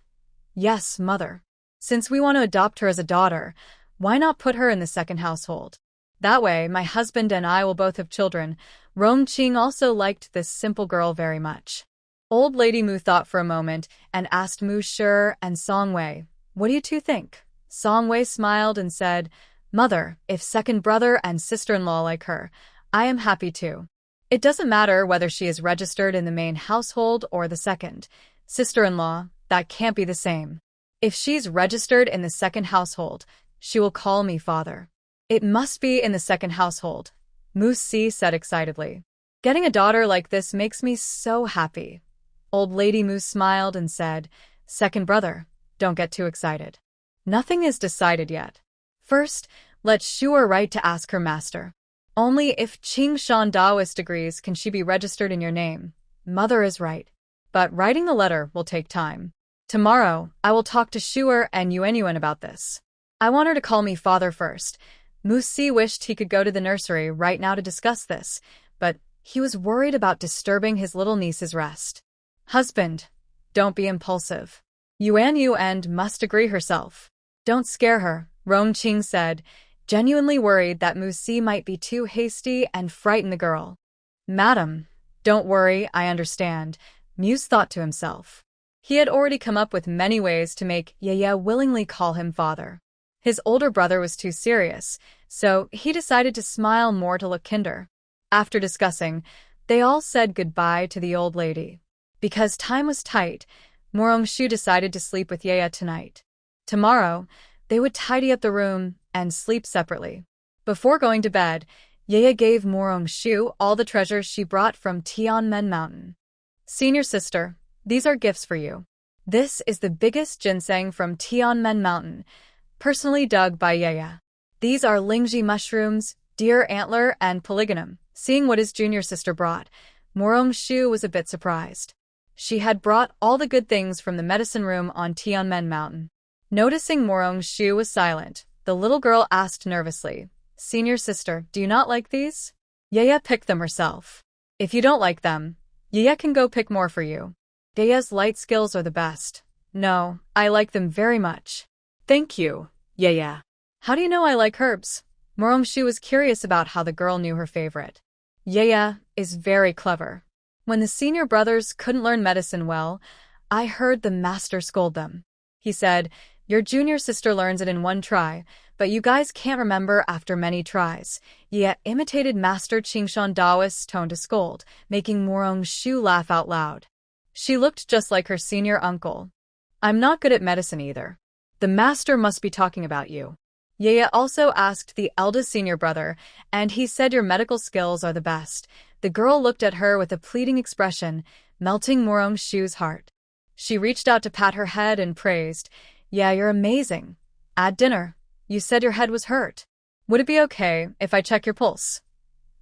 Yes, Mother. Since we want to adopt her as a daughter, why not put her in the second household? That way, my husband and I will both have children. Rong Qing also liked this simple girl very much. Old lady Mu thought for a moment and asked Mu Shi and Song Wei, what do you two think? Song Wei smiled and said, Mother, if second brother and sister-in-law like her, I am happy too. It doesn't matter whether she is registered in the main household or the second. Sister-in-law, that can't be the same. If she's registered in the second household, she will call me father. It must be in the second household, Mu Si said excitedly. Getting a daughter like this makes me so happy. Old lady Mu smiled and said, second brother, don't get too excited. Nothing is decided yet. First, let Shuer write to ask her master. Only if Qing Shan Daoist agrees can she be registered in your name. Mother is right. But writing the letter will take time. Tomorrow, I will talk to Shuer and Yuan about this. I want her to call me father first. Musi wished he could go to the nursery right now to discuss this, but he was worried about disturbing his little niece's rest. Husband, don't be impulsive. Yuan must agree herself. Don't scare her, Rongqing said, genuinely worried that Musi might be too hasty and frighten the girl. Madam, don't worry, I understand, Muse thought to himself. He had already come up with many ways to make Yaya willingly call him father. His older brother was too serious, so he decided to smile more to look kinder. After discussing, they all said goodbye to the old lady. Because time was tight, Morongshu decided to sleep with Yaya tonight. Tomorrow, they would tidy up the room and sleep separately. Before going to bed, Yaya gave Morongshu all the treasures she brought from Tianmen Mountain. Senior sister, these are gifts for you. This is the biggest ginseng from Tianmen Mountain, personally dug by Yaya. These are Lingji mushrooms, deer antler, and polygonum. Seeing what his junior sister brought, Morongshu was a bit surprised. She had brought all the good things from the medicine room on Tianmen Mountain. Noticing Morongshu was silent, the little girl asked nervously, Senior sister, do you not like these? Yaya picked them herself. If you don't like them, Yaya can go pick more for you. Yaya's light skills are the best. No, I like them very much. Thank you, Yaya. How do you know I like herbs? Morongshu was curious about how the girl knew her favorite. Yaya is very clever. When the senior brothers couldn't learn medicine well, I heard the master scold them. He said, your junior sister learns it in one try, but you guys can't remember after many tries. Yaya imitated Master Qingshan Daoist's tone to scold, making Morongshu laugh out loud. She looked just like her senior uncle. I'm not good at medicine either. The master must be talking about you. Yaya also asked the eldest senior brother, and he said your medical skills are the best. The girl looked at her with a pleading expression, melting Morongshu's heart. She reached out to pat her head and praised, yeah, you're amazing. At dinner, you said your head was hurt. Would it be okay if I check your pulse?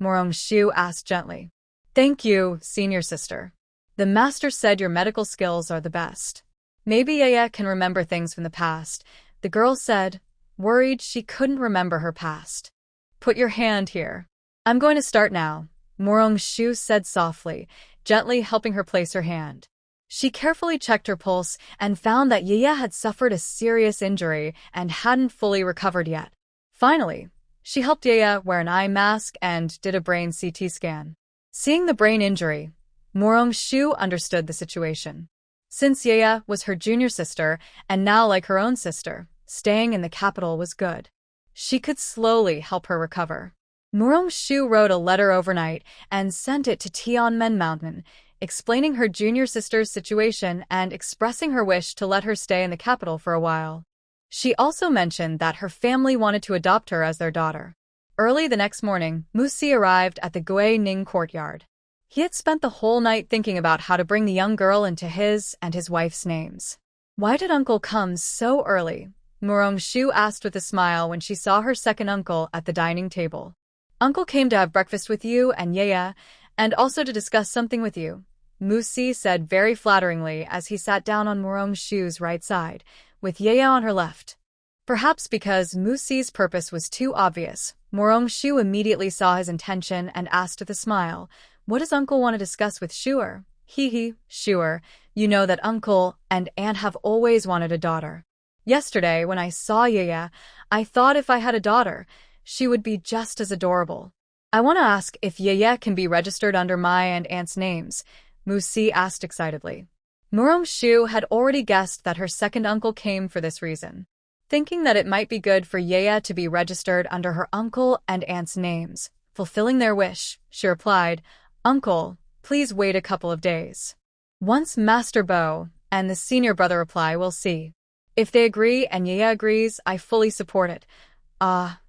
Morongshu asked gently. Thank you, senior sister. The master said your medical skills are the best. Maybe Yaya can remember things from the past, the girl said, worried she couldn't remember her past. Put your hand here. I'm going to start now, Morongshu said softly, gently helping her place her hand. She carefully checked her pulse and found that Yaya had suffered a serious injury and hadn't fully recovered yet. Finally, she helped Yaya wear an eye mask and did a brain CT scan. Seeing the brain injury, Morongshu understood the situation. Since Yaya was her junior sister and now like her own sister, staying in the capital was good. She could slowly help her recover. Morongshu wrote a letter overnight and sent it to Tianmen Mountain, explaining her junior sister's situation and expressing her wish to let her stay in the capital for a while. She also mentioned that her family wanted to adopt her as their daughter. Early the next morning, Musi arrived at the Gui Ning courtyard. He had spent the whole night thinking about how to bring the young girl into his and his wife's names. Why did uncle come so early? Morongshu asked with a smile when she saw her second uncle at the dining table. Uncle came to have breakfast with you and Yaya, and also to discuss something with you, Musi said very flatteringly as he sat down on Morongshu's right side, with Yaya on her left. Perhaps because Musi's purpose was too obvious, Morongshu immediately saw his intention and asked with a smile, what does uncle want to discuss with Shuer? Shuer, you know that uncle and aunt have always wanted a daughter. Yesterday, when I saw Yaya, I thought if I had a daughter, she would be just as adorable. I want to ask if Yaya can be registered under my and aunt's names, Musi asked excitedly. Morongshu had already guessed that her second uncle came for this reason. Thinking that it might be good for Yaya to be registered under her uncle and aunt's names, fulfilling their wish, she replied, Uncle, please wait a couple of days. Once Master Bo and the senior brother reply, we'll see. If they agree and Yaya agrees, I fully support it.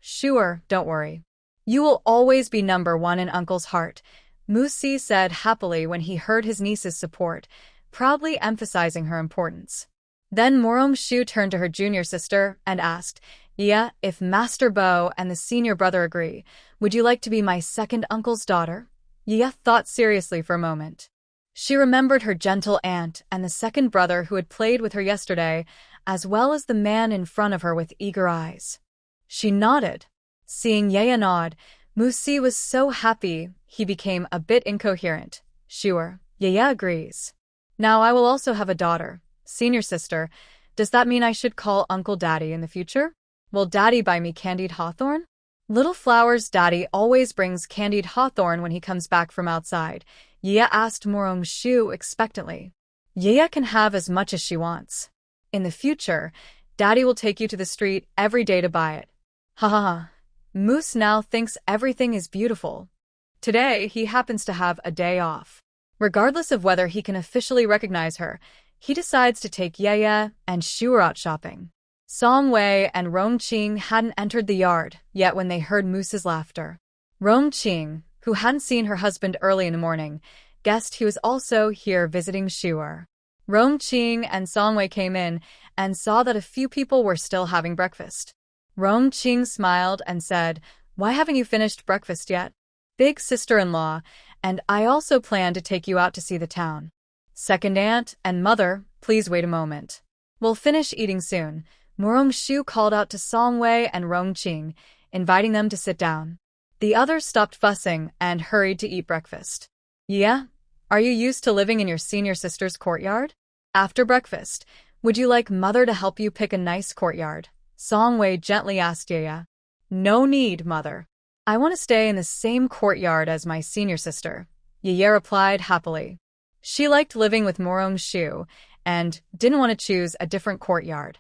Sure, don't worry. You will always be number one in Uncle's heart, Musi said happily when he heard his niece's support, proudly emphasizing her importance. Then Morongshu turned to her junior sister and asked, Yaya, if Master Bo and the senior brother agree, would you like to be my second uncle's daughter? Yaya thought seriously for a moment. She remembered her gentle aunt and the second brother who had played with her yesterday, as well as the man in front of her with eager eyes. She nodded. Seeing Yaya nod, Musi was so happy he became a bit incoherent. Sure, Yaya agrees. Now I will also have a daughter, senior sister. Does that mean I should call Uncle Daddy in the future? Will Daddy buy me candied hawthorn? Little Flower's daddy always brings candied hawthorn when he comes back from outside. Yaya asked Morong Shu expectantly. Yaya can have as much as she wants. In the future, Daddy will take you to the street every day to buy it. Ha ha ha. Moose now thinks everything is beautiful. Today, he happens to have a day off. Regardless of whether he can officially recognize her, he decides to take Yaya and Shu out shopping. Song Wei and Rong Qing hadn't entered the yard yet when they heard Moose's laughter. Rong Qing, who hadn't seen her husband early in the morning, guessed he was also here visiting Shu'er. Rong Qing and Song Wei came in and saw that a few people were still having breakfast. Rong Qing smiled and said, "Why haven't you finished breakfast yet? Big sister-in-law, and I also plan to take you out to see the town. Second aunt and mother, please wait a moment. We'll finish eating soon." Morong Shu called out to Song Wei and Rong Qing, inviting them to sit down. The others stopped fussing and hurried to eat breakfast. Yeah? Are you used to living in your senior sister's courtyard? After breakfast, would you like mother to help you pick a nice courtyard? Song Wei gently asked Yaya. No need, mother. I want to stay in the same courtyard as my senior sister, Yaya replied happily. She liked living with Morong Shu and didn't want to choose a different courtyard.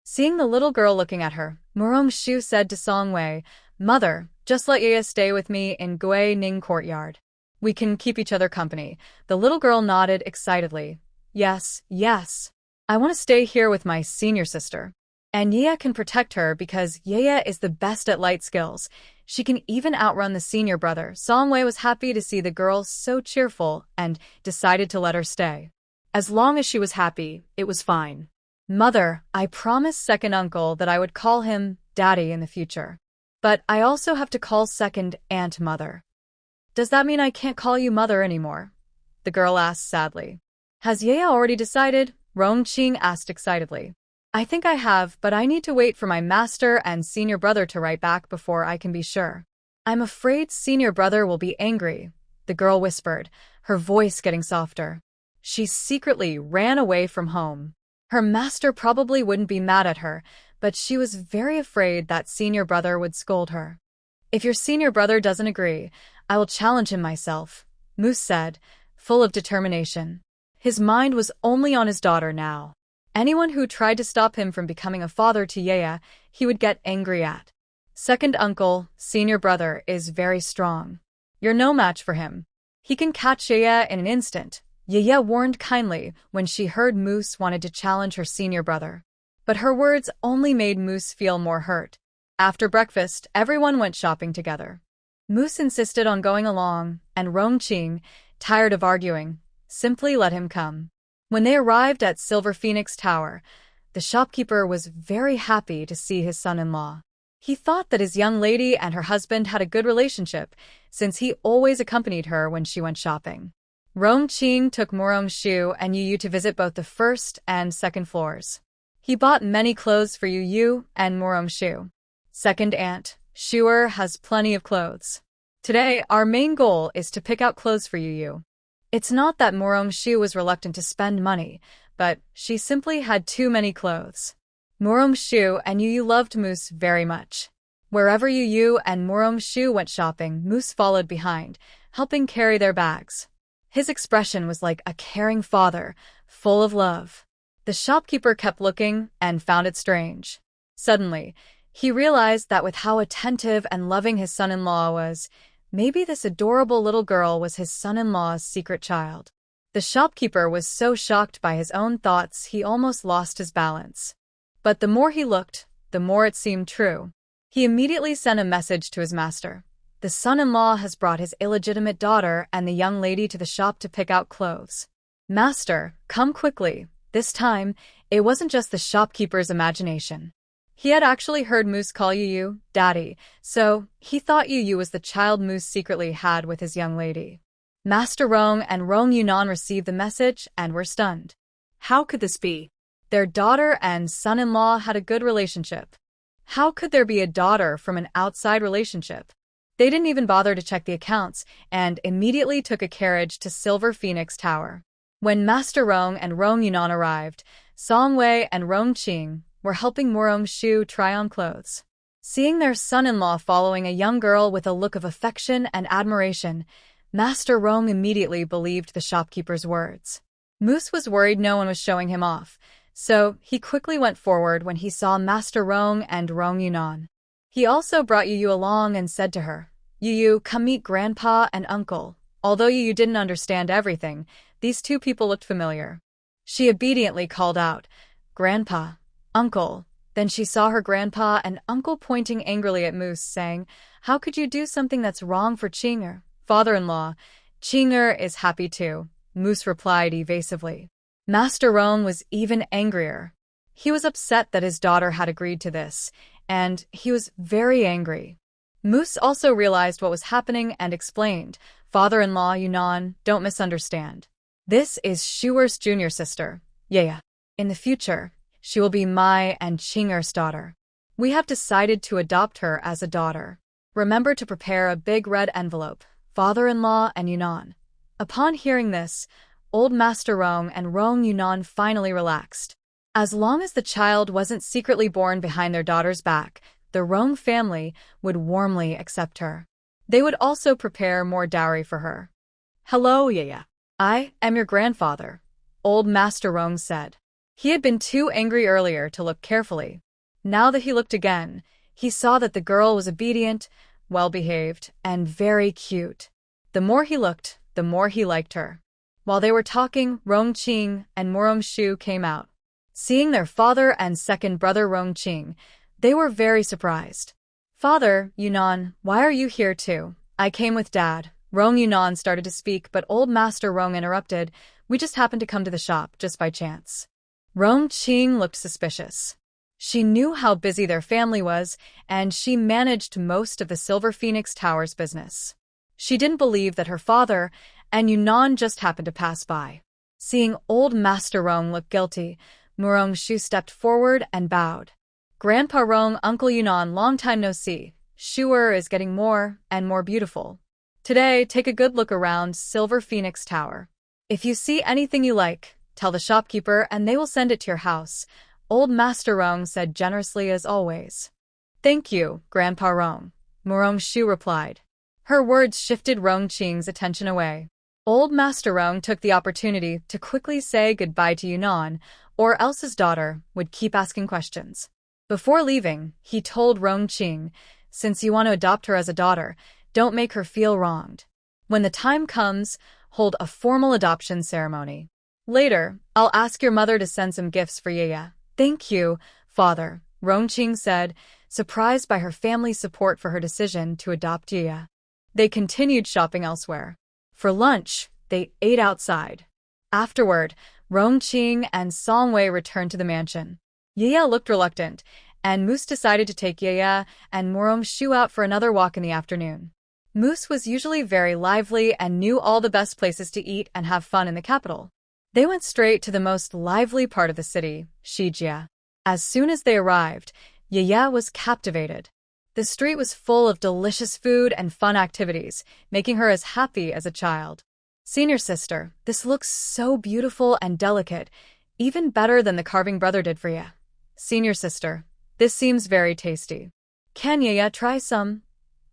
Seeing the little girl looking at her, Morong Shu said to Song Wei, Mother, just let Yaya stay with me in Gui Ning courtyard. We can keep each other company. The little girl nodded excitedly. Yes, yes. I want to stay here with my senior sister. And Yaya can protect her because Yaya is the best at light skills. She can even outrun the senior brother. Song Wei was happy to see the girl so cheerful and decided to let her stay. As long as she was happy, it was fine. Mother, I promised second uncle that I would call him Daddy in the future. But I also have to call second aunt Mother. Does that mean I can't call you Mother anymore? The girl asked sadly. Has Yaya already decided? Rong Qing asked excitedly. I think I have, but I need to wait for my master and senior brother to write back before I can be sure. I'm afraid senior brother will be angry, the girl whispered, her voice getting softer. She secretly ran away from home. Her master probably wouldn't be mad at her, but she was very afraid that senior brother would scold her. If your senior brother doesn't agree, I will challenge him myself, Moose said, full of determination. His mind was only on his daughter now. Anyone who tried to stop him from becoming a father to Yaya, he would get angry at. Second uncle, senior brother, is very strong. You're no match for him. He can catch Yaya in an instant. Yaya warned kindly when she heard Moose wanted to challenge her senior brother. But her words only made Moose feel more hurt. After breakfast, everyone went shopping together. Moose insisted on going along, and Rong Qing, tired of arguing, simply let him come. When they arrived at Silver Phoenix Tower, the shopkeeper was very happy to see his son-in-law. He thought that his young lady and her husband had a good relationship, since he always accompanied her when she went shopping. Rong Qing took Morong Shu and Yu to visit both the first and second floors. He bought many clothes for Yu and Morong Shu. Second aunt, Shu'er has plenty of clothes. Today, our main goal is to pick out clothes for Yu. It's not that Morong Shu was reluctant to spend money, but she simply had too many clothes. Morong Shu and Yu loved Moose very much. Wherever Yu and Morong Shu went shopping, Moose followed behind, helping carry their bags. His expression was like a caring father, full of love. The shopkeeper kept looking and found it strange. Suddenly, he realized that with how attentive and loving his son-in-law was, maybe this adorable little girl was his son-in-law's secret child. The shopkeeper was so shocked by his own thoughts he almost lost his balance. But the more he looked, the more it seemed true. He immediately sent a message to his master. The son-in-law has brought his illegitimate daughter and the young lady to the shop to pick out clothes. Master, come quickly. This time, it wasn't just the shopkeeper's imagination. He had actually heard Moose call Yu Daddy, so he thought Yu was the child Moose secretly had with his young lady. Master Rong and Rong Yunan received the message and were stunned. How could this be? Their daughter and son-in-law had a good relationship. How could there be a daughter from an outside relationship? They didn't even bother to check the accounts and immediately took a carriage to Silver Phoenix Tower. When Master Rong and Rong Yunan arrived, Song Wei and Rong Qing were helping Morong Shu try on clothes. Seeing their son-in-law following a young girl with a look of affection and admiration, Master Rong immediately believed the shopkeeper's words. Moose was worried no one was showing him off, so he quickly went forward when he saw Master Rong and Rong Yunan. He also brought Yu along and said to her, Yu, come meet Grandpa and Uncle. Although Yu didn't understand everything, these two people looked familiar. She obediently called out, Grandpa, Uncle. Then she saw her grandpa and uncle pointing angrily at Moose, saying, How could you do something that's wrong for Qinger? Father-in-law, Qinger is happy too, Moose replied evasively. Master Rong was even angrier. He was upset that his daughter had agreed to this, and he was very angry. Moose also realized what was happening and explained, Father-in-law Yunan, don't misunderstand. This is Shuer's junior sister, Yaya. In the future, she will be my and Qinger's daughter. We have decided to adopt her as a daughter. Remember to prepare a big red envelope, Father-in-law and Yunan. Upon hearing this, old Master Rong and Rong Yunan finally relaxed. As long as the child wasn't secretly born behind their daughter's back, the Rong family would warmly accept her. They would also prepare more dowry for her. Hello, Yaya. I am your grandfather, old Master Rong said. He had been too angry earlier to look carefully. Now that he looked again, he saw that the girl was obedient, well-behaved, and very cute. The more he looked, the more he liked her. While they were talking, Rong Qing and Morong Shu came out. Seeing their father and second brother Rong Qing, they were very surprised. Father, Yunan, why are you here too? I came with Dad. Rong Yunan started to speak, but old Master Rong interrupted. We just happened to come to the shop, just by chance. Rong Qing looked suspicious. She knew how busy their family was, and she managed most of the Silver Phoenix Tower's business. She didn't believe that her father and Yunan just happened to pass by. Seeing old Master Rong look guilty, Morong Shu stepped forward and bowed. Grandpa Rong, Uncle Yunan, long time no see. Shuer is getting more and more beautiful. Today, take a good look around Silver Phoenix Tower. If you see anything you like, tell the shopkeeper and they will send it to your house, old Master Rong said generously as always. Thank you, Grandpa Rong, Morong Shu replied. Her words shifted Rong Qing's attention away. Old Master Rong took the opportunity to quickly say goodbye to Yunan, or else his daughter would keep asking questions. Before leaving, he told Rong Qing, since you want to adopt her as a daughter, don't make her feel wronged. When the time comes, hold a formal adoption ceremony. Later, I'll ask your mother to send some gifts for Yaya. Thank you, Father, Rong Qing said, surprised by her family's support for her decision to adopt Yaya. They continued shopping elsewhere. For lunch, they ate outside. Afterward, Rong Qing and Song Wei returned to the mansion. Yaya looked reluctant, and Moose decided to take Yaya and Morong Shu out for another walk in the afternoon. Moose was usually very lively and knew all the best places to eat and have fun in the capital. They went straight to the most lively part of the city, Shijia. As soon as they arrived, Yaya was captivated. The street was full of delicious food and fun activities, making her as happy as a child. Senior sister, this looks so beautiful and delicate, even better than the carving brother did for you. Senior sister, this seems very tasty. Can Yaya try some?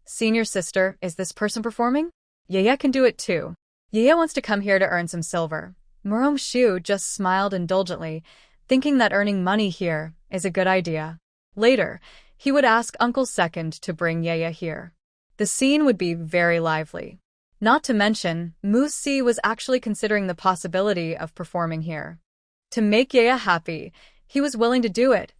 Senior sister, is this person performing? Yaya can do it too. Yaya wants to come here to earn some silver. Morong Shu just smiled indulgently, thinking that earning money here is a good idea. Later, he would ask Uncle Second to bring Yaya here. The scene would be very lively. Not to mention, Musi was actually considering the possibility of performing here. To make Yaya happy, he was willing to do it,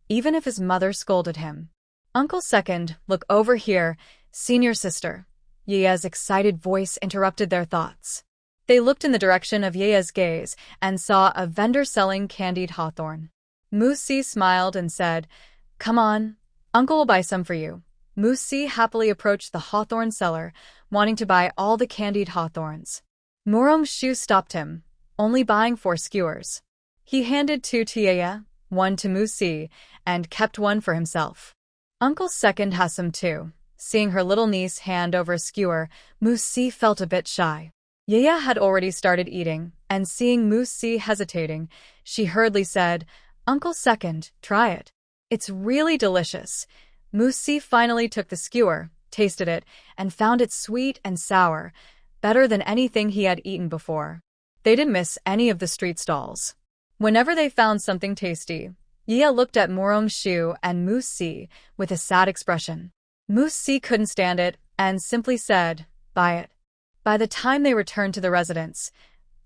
even if his mother scolded him. Uncle Second, look over here, senior sister. Yaya's excited voice interrupted their thoughts. They looked in the direction of Yaya's gaze and saw a vendor selling candied hawthorn. Musi smiled and said, Come on, Uncle will buy some for you. Musi happily approached the hawthorn seller, wanting to buy all the candied hawthorns. Morong Shu stopped him, only buying 4 skewers. He handed 2 to Yaya, 1 to Musi, and kept 1 for himself. Uncle's second has some too. Seeing her little niece hand over a skewer, Musi felt a bit shy. Yaya had already started eating, and seeing Musi hesitating, she hurriedly said, "Uncle second, try it. It's really delicious." Musi finally took the skewer, tasted it, and found it sweet and sour, better than anything he had eaten before. They didn't miss any of the street stalls. Whenever they found something tasty, Yaya looked at Morong-shu and Musi with a sad expression. Musi couldn't stand it and simply said, "Buy it." By the time they returned to the residence,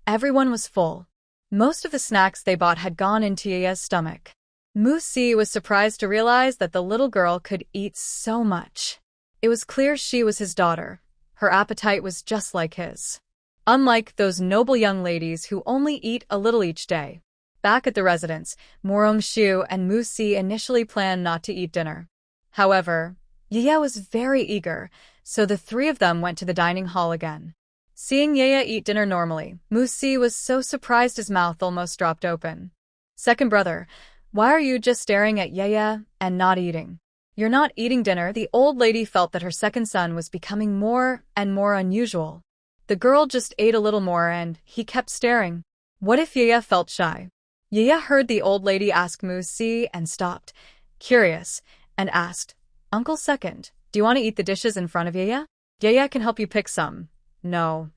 everyone was full. Most of the snacks they bought had gone into Yaya's stomach. Musi was surprised to realize that the little girl could eat so much. It was clear she was his daughter. Her appetite was just like his. Unlike those noble young ladies who only eat a little each day. Back at the residence, Morong-shu and Musi initially planned not to eat dinner. However, Yaya was very eager, so the three of them went to the dining hall again. Seeing Yaya eat dinner normally, Musi was so surprised his mouth almost dropped open. "Second brother, why are you just staring at Yaya and not eating? You're not eating dinner." The old lady felt that her second son was becoming more and more unusual. The girl just ate a little more and he kept staring. What if Yaya felt shy? Yaya heard the old lady ask Musi and stopped, curious, and asked, "Uncle second, do you want to eat the dishes in front of Yaya? Yaya can help you pick some." No.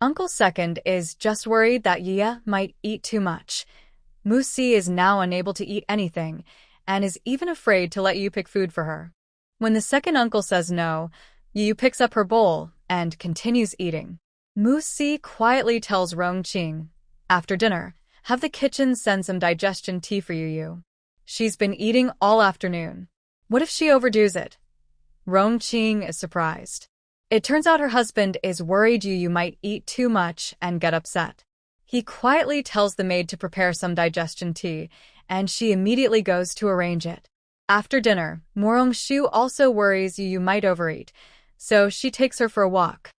Uncle second is just worried that Yaya might eat too much. Musi is now unable to eat anything, and is even afraid to let you pick food for her. When the second uncle says no, Yu picks up her bowl and continues eating. Musi quietly tells Rongqing, after dinner, have the kitchen send some digestion tea for Yu. She's been eating all afternoon. What if she overdoes it? Rongqing is surprised. It turns out her husband is worried Yu might eat too much and get upset. He quietly tells the maid to prepare some digestion tea, and she immediately goes to arrange it. After dinner, Morong-shu also worries Yu might overeat, so she takes her for a walk.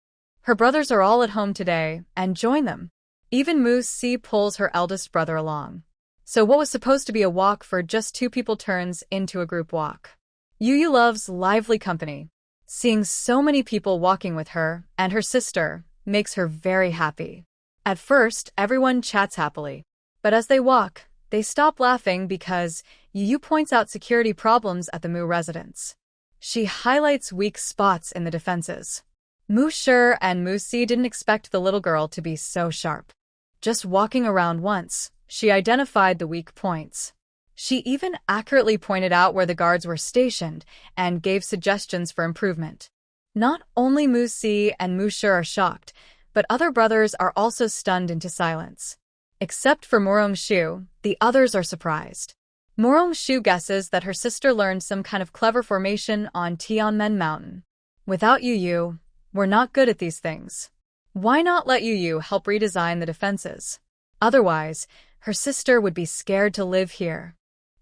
Her brothers are all at home today and join them. Even Musi pulls her eldest brother along. So what was supposed to be a walk for just two people turns into a group walk. Yu loves lively company. Seeing so many people walking with her and her sister makes her very happy. At first, everyone chats happily. But as they walk, they stop laughing because Yu points out security problems at the Mu residence. She highlights weak spots in the defenses. Mu-shur and Musi didn't expect the little girl to be so sharp. Just walking around once, she identified the weak points. She even accurately pointed out where the guards were stationed and gave suggestions for improvement. Not only Musi and Mu-shur are shocked, but other brothers are also stunned into silence. Except for Morong-shu, the others are surprised. Morong-shu guesses that her sister learned some kind of clever formation on Tianmen Mountain. Without Yu, we're not good at these things. Why not let Yu help redesign the defenses? Otherwise, her sister would be scared to live here.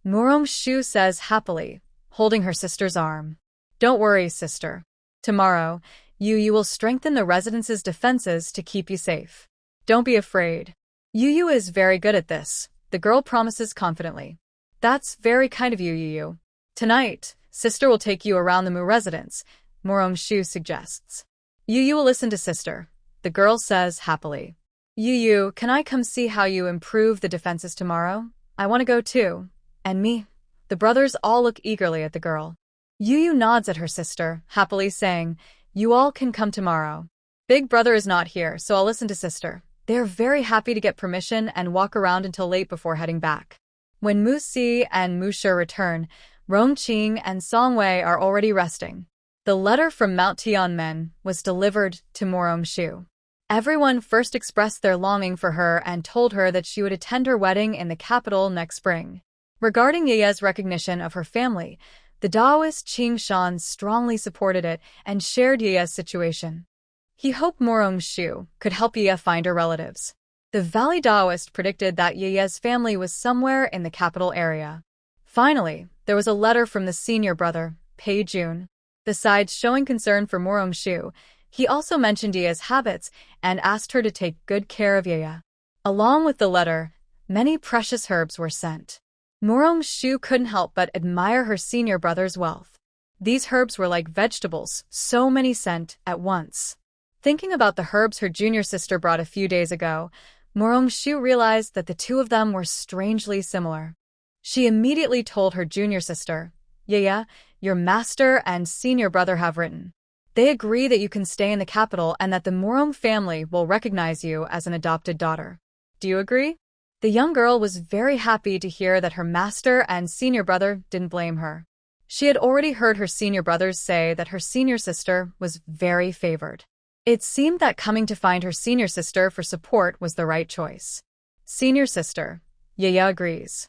Morong-shu says happily, holding her sister's arm. Don't worry, sister. Tomorrow, Yu will strengthen the residence's defenses to keep you safe. Don't be afraid. Yu is very good at this, the girl promises confidently. That's very kind of you, Yu. Tonight, sister will take you around the Mu residence, Morong-shu suggests. Yu will listen to sister, the girl says happily. Yu, can I come see how you improve the defenses tomorrow? I want to go too. And me? The brothers all look eagerly at the girl. Yu nods at her sister, happily saying, you all can come tomorrow. Big brother is not here, so I'll listen to sister. They are very happy to get permission and walk around until late before heading back. When Musi and Mu-shur return, Rongqing and Songwei are already resting. The letter from Mount Tianmen was delivered to Morong-shu. Everyone first expressed their longing for her and told her that she would attend her wedding in the capital next spring. Regarding Yaya's recognition of her family, the Taoist Qing Shan strongly supported it and shared Yaya's situation. He hoped Morong-shu could help Yaya find her relatives. The Valley Taoist predicted that Yaya's family was somewhere in the capital area. Finally, there was a letter from the senior brother, Pei Jun. Besides showing concern for Morong-shu, he also mentioned Yaya's habits and asked her to take good care of Yaya. Along with the letter, many precious herbs were sent. Murong-shu couldn't help but admire her senior brother's wealth. These herbs were like vegetables, so many sent at once. Thinking about the herbs her junior sister brought a few days ago, Murong-shu realized that the two of them were strangely similar. She immediately told her junior sister, "Yeah, your master and senior brother have written. They agree that you can stay in the capital and that the Murong family will recognize you as an adopted daughter. Do you agree?" The young girl was very happy to hear that her master and senior brother didn't blame her. She had already heard her senior brothers say that her senior sister was very favored. It seemed that coming to find her senior sister for support was the right choice. Senior sister, Yaya agrees.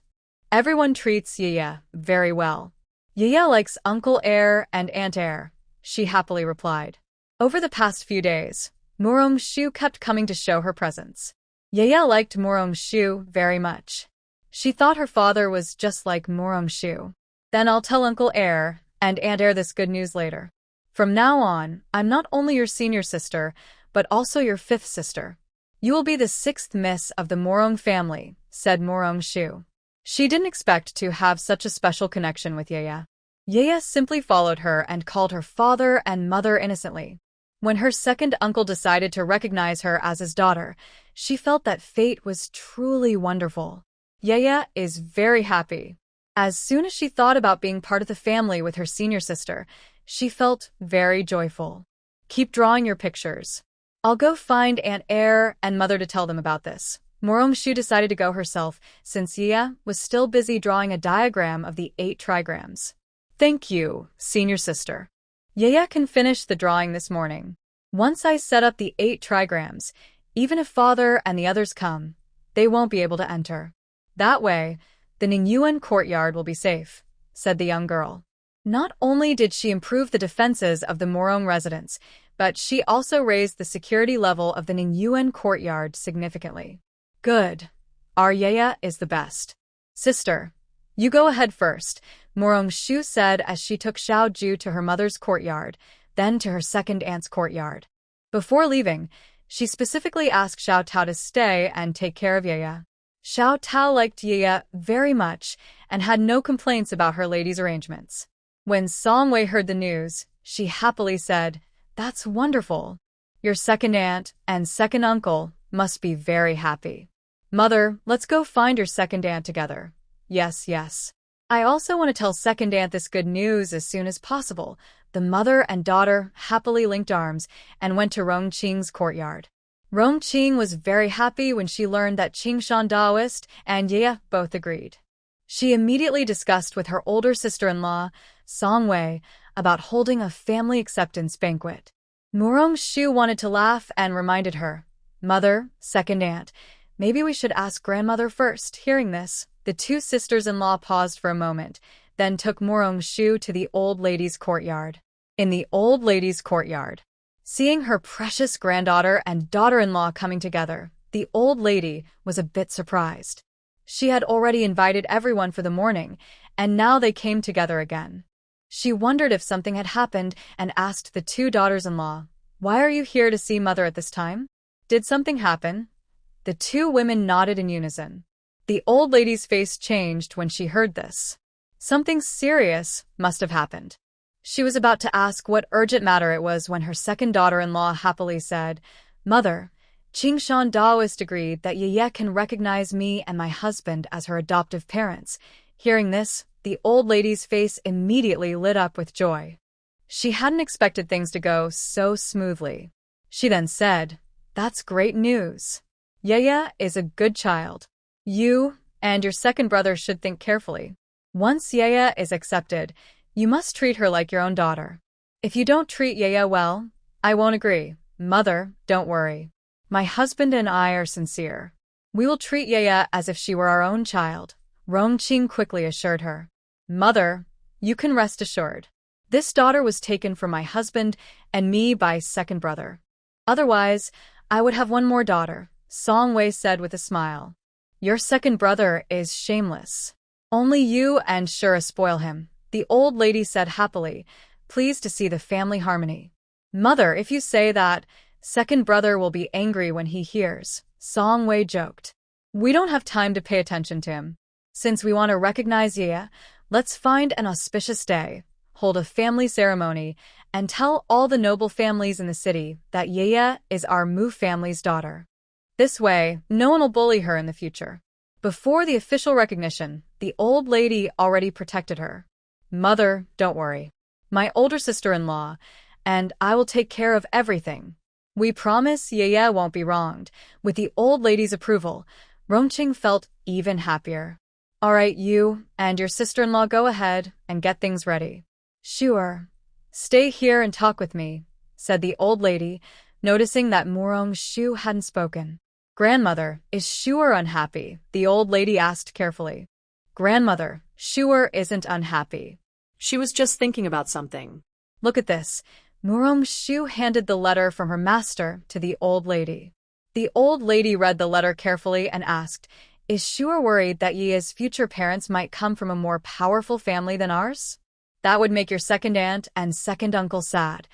Everyone treats Yaya very well. Yaya likes Uncle Air and Aunt Air, she happily replied. Over the past few days, Murong-shu kept coming to show her presence. Yaya liked Murong-shu very much. She thought her father was just like Murong-shu. Then I'll tell Uncle Air and Aunt Air this good news later. From now on, I'm not only your senior sister, but also your fifth sister. You will be the sixth miss of the Murong family, said Murong-shu. She didn't expect to have such a special connection with Yaya. Yaya simply followed her and called her father and mother innocently. When her second uncle decided to recognize her as his daughter, she felt that fate was truly wonderful. Yaya is very happy. As soon as she thought about being part of the family with her senior sister, she felt very joyful. Keep drawing your pictures. I'll go find Aunt Air and Mother to tell them about this. Murong-shu decided to go herself, since Yaya was still busy drawing a diagram of the 8 trigrams. Thank you, senior sister. Yaya can finish the drawing this morning. Once I set up the 8 trigrams, even if father and the others come, they won't be able to enter. That way, the Ningyuan courtyard will be safe, said the young girl. Not only did she improve the defenses of the Murong residents, but she also raised the security level of the Ningyuan courtyard significantly. Good. Our Yaya is the best. Sister, you go ahead first, Murong-shu said as she took Xiao-ju to her mother's courtyard, then to her second aunt's courtyard. Before leaving, she specifically asked Xiao Tao to stay and take care of Yaya. Xiao Tao liked Yaya very much and had no complaints about her lady's arrangements. When Song Wei heard the news, she happily said, "That's wonderful. Your second aunt and second uncle must be very happy. Mother, let's go find your second aunt together." Yes, yes. I also want to tell second aunt this good news as soon as possible. The mother and daughter happily linked arms and went to Rongqing's courtyard. Rongqing was very happy when she learned that Qingshan Daoist and Yaya both agreed. She immediately discussed with her older sister-in-law, Song Wei, about holding a family acceptance banquet. Murong-shu wanted to laugh and reminded her, "Mother, second aunt, maybe we should ask grandmother first." Hearing this, the two sisters-in-law paused for a moment, then took Murong-shu to the old lady's courtyard. In the old lady's courtyard, seeing her precious granddaughter and daughter-in-law coming together, the old lady was a bit surprised. She had already invited everyone for the morning, and now they came together again. She wondered if something had happened and asked the two daughters-in-law, "Why are you here to see mother at this time? Did something happen?" The two women nodded in unison. The old lady's face changed when she heard this. Something serious must have happened. She was about to ask what urgent matter it was when her second daughter-in-law happily said, "Mother, Qingshan Daoist agreed that Yaya can recognize me and my husband as her adoptive parents." Hearing this, the old lady's face immediately lit up with joy. She hadn't expected things to go so smoothly. She then said, "That's great news. Yaya is a good child. You and your second brother should think carefully. Once Yaya is accepted, you must treat her like your own daughter. If you don't treat Yaya well, I won't agree. Mother, don't worry. My husband and I are sincere. We will treat Yaya as if she were our own child," Rongqing quickly assured her. "Mother, you can rest assured. This daughter was taken from my husband and me by second brother. Otherwise, I would have one more daughter," Song Wei said with a smile. "Your second brother is shameless. Only you and Shura spoil him," the old lady said happily, pleased to see the family harmony. "Mother, if you say that, second brother will be angry when he hears," Song Wei joked. "We don't have time to pay attention to him. Since we want to recognize Yaya, let's find an auspicious day, hold a family ceremony, and tell all the noble families in the city that Yaya is our Mu family's daughter. This way, no one will bully her in the future. Before the official recognition, the old lady already protected her. Mother, don't worry. My older sister-in-law, and I will take care of everything. We promise Yaya won't be wronged. With the old lady's approval, Rongqing felt even happier. All right, you and your sister-in-law go ahead and get things ready. Sure. Stay here and talk with me, said the old lady, noticing that Shu hadn't spoken. Grandmother, is Shuer unhappy? The old lady asked carefully. Grandmother, Shuer isn't unhappy. She was just thinking about something. Look at this. Shu handed the letter from her master to the old lady. The old lady read the letter carefully and asked, is Shuer worried that Yaya's future parents might come from a more powerful family than ours? That would make your second aunt and second uncle sad.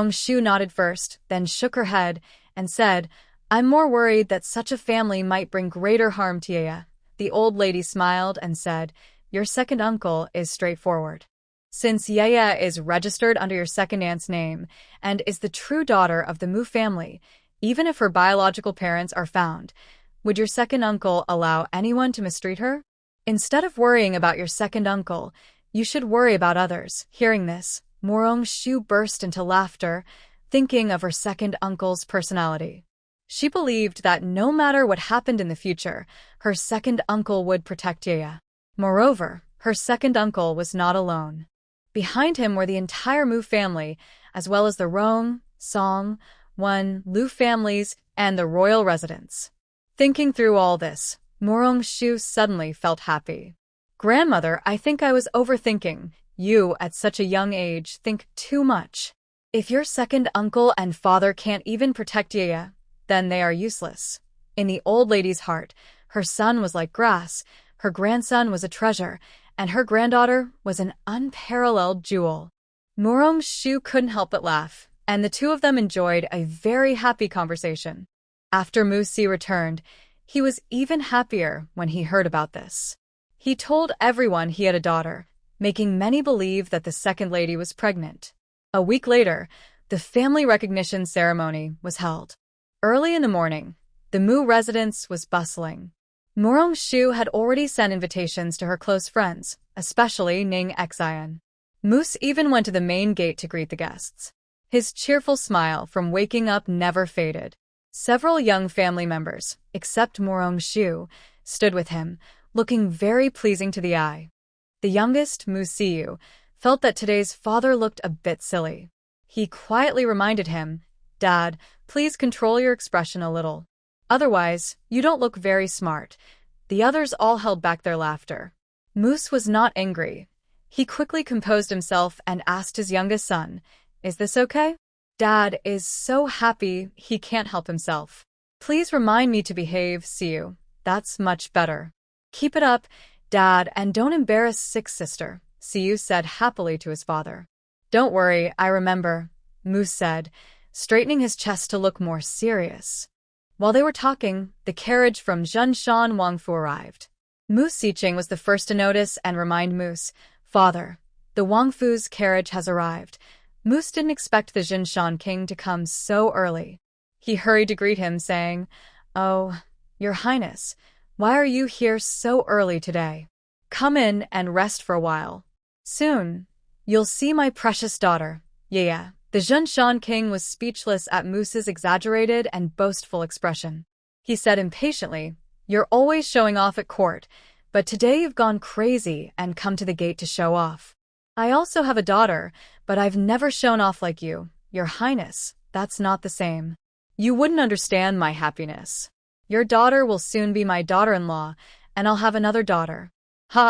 Shu nodded first, then shook her head and said, I'm more worried that such a family might bring greater harm to Yaya. The old lady smiled and said, your second uncle is straightforward. Since Yaya is registered under your second aunt's name and is the true daughter of the Mu family, even if her biological parents are found, would your second uncle allow anyone to mistreat her? Instead of worrying about your second uncle, you should worry about others. Hearing this, Shu burst into laughter, thinking of her second uncle's personality. She believed that no matter what happened in the future, her second uncle would protect Yaya. Moreover, her second uncle was not alone. Behind him were the entire Mu family, as well as the Rong, Song, Wen, Lu families, and the royal residents. Thinking through all this, Shu suddenly felt happy. Grandmother, I think I was overthinking. You, at such a young age, think too much. If your second uncle and father can't even protect Yaya, then they are useless. In the old lady's heart, her son was like grass, her grandson was a treasure, and her granddaughter was an unparalleled jewel. Shu couldn't help but laugh, and the two of them enjoyed a very happy conversation. After Musi returned, he was even happier when he heard about this. He told everyone he had a daughter, making many believe that the second lady was pregnant. A week later, the family recognition ceremony was held. Early in the morning, the Mu residence was bustling. Shu had already sent invitations to her close friends, especially Ning Xian. Moose even went to the main gate to greet the guests. His cheerful smile from waking up never faded. Several young family members, except Shu, stood with him, looking very pleasing to the eye. The youngest, Musiu, felt that today's father looked a bit silly. He quietly reminded him, Dad, please control your expression a little. Otherwise, you don't look very smart. The others all held back their laughter. Moose was not angry. He quickly composed himself and asked his youngest son, Is this okay? Dad is so happy he can't help himself. Please remind me to behave, Siu. That's much better. Keep it up, Dad, and don't embarrass Sixth Sister, Siu said happily to his father. Don't worry, I remember, Moose said, straightening his chest to look more serious. While they were talking, the carriage from Zhengshan Wangfu arrived. Moose Xiqing was the first to notice and remind Moose, Father, the Wangfu's carriage has arrived. Moose didn't expect the Zhengshan king to come so early. He hurried to greet him, saying, Oh, Your Highness, why are you here so early today? Come in and rest for a while. Soon, you'll see my precious daughter, Yaya. The Zhengshan king was speechless at Moose's exaggerated and boastful expression. He said impatiently, You're always showing off at court, but today you've gone crazy and come to the gate to show off. I also have a daughter, but I've never shown off like you, Your Highness. That's not the same. You wouldn't understand my happiness. Your daughter will soon be my daughter-in-law, and I'll have another daughter.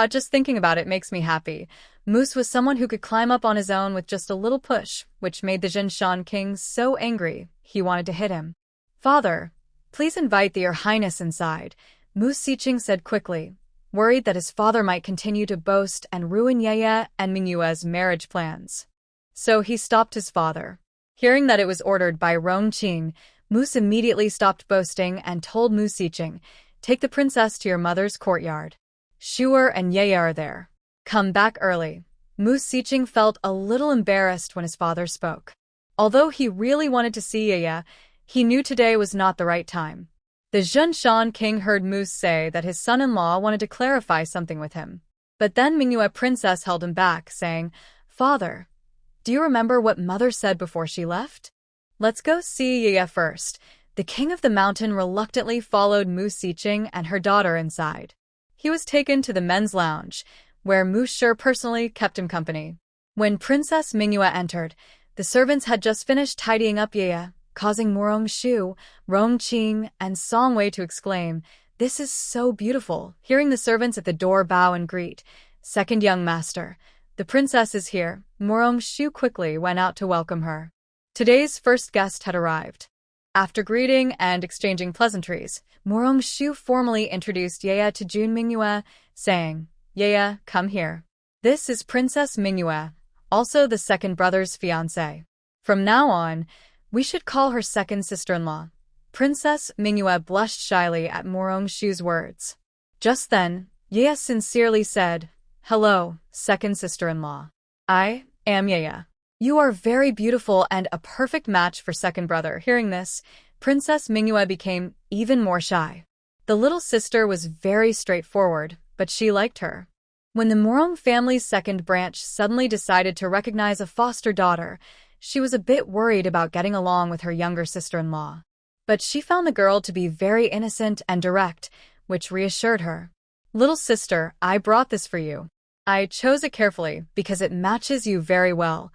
Just thinking about it makes me happy. Moose was someone who could climb up on his own with just a little push, which made the Zhengshan king so angry, he wanted to hit him. Father, please invite Your Highness inside, Moose Xiqing said quickly, worried that his father might continue to boast and ruin Yaya and Mingyue's marriage plans. So he stopped his father. Hearing that it was ordered by Rongqing, Moose immediately stopped boasting and told Moose Xiqing, Take the princess to your mother's courtyard. Shuer and Ye are there. Come back early. Mu Sicheng felt a little embarrassed when his father spoke. Although he really wanted to see Ye, he knew today was not the right time. The Zhenshan king heard Mu say that his son-in-law wanted to clarify something with him. But then Manhwa princess held him back, saying, "Father, do you remember what mother said before she left? Let's go see Ye first." The king of the mountain reluctantly followed Mu Sicheng and her daughter inside. He was taken to the men's lounge, where Mu Shi personally kept him company. When Princess Manhwa entered, the servants had just finished tidying up Ye, causing Morongshu, Rongqing, and Songwei to exclaim, "This is so beautiful." Hearing the servants at the door bow and greet, "Second young master, the princess is here." Morongshu quickly went out to welcome her. Today's first guest had arrived. After greeting and exchanging pleasantries, Morongshu formally introduced Ye to Jun Manhwa, saying, "Ye, come here. This is Princess Manhwa, also the second brother's fiancée. From now on, we should call her second sister-in-law." Princess Manhwa blushed shyly at Morongshu's words. Just then, Ye sincerely said, "Hello, second sister-in-law. I am Ye. You are very beautiful and a perfect match for second brother." Hearing this, Princess Manhwa became even more shy. The little sister was very straightforward, but she liked her. When the Morong family's second branch suddenly decided to recognize a foster daughter, she was a bit worried about getting along with her younger sister-in-law. But she found the girl to be very innocent and direct, which reassured her. "Little sister, I brought this for you. I chose it carefully because it matches you very well."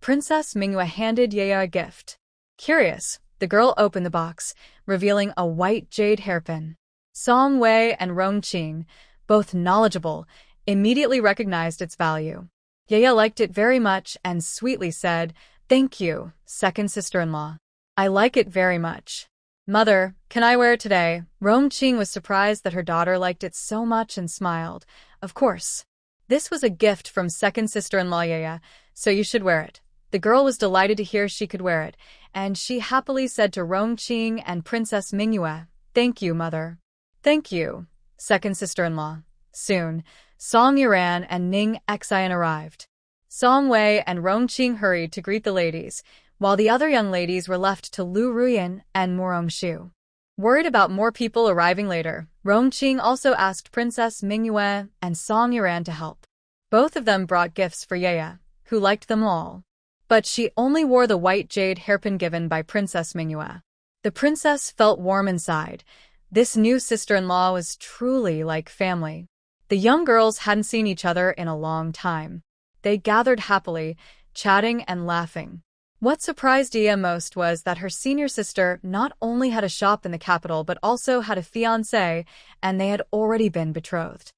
Princess Manhwa handed Ye a gift. Curious, the girl opened the box, revealing a white jade hairpin. Song Wei and Rongqing, both knowledgeable, immediately recognized its value. Ye liked it very much and sweetly said, "Thank you, second sister-in-law. I like it very much. Mother, can I wear it today?" Rongqing was surprised that her daughter liked it so much and smiled. "Of course. This was a gift from second sister-in-law Ye, so you should wear it." The girl was delighted to hear she could wear it, and she happily said to Rongqing and Princess Manhwa, "Thank you, mother." "Thank you, second sister-in-law." Soon, Song Yuran and Ning Xian arrived. Song Wei and Rongqing hurried to greet the ladies, while the other young ladies were left to Lu Ruyan and Morongshu. Worried about more people arriving later, Rongqing also asked Princess Manhwa and Song Yuran to help. Both of them brought gifts for Ye, who liked them all. But she only wore the white jade hairpin given by Princess Manhwa. The princess felt warm inside. This new sister-in-law was truly like family. The young girls hadn't seen each other in a long time. They gathered happily, chatting and laughing. What surprised Ye most was that her senior sister not only had a shop in the capital but also had a fiancé, and they had already been betrothed.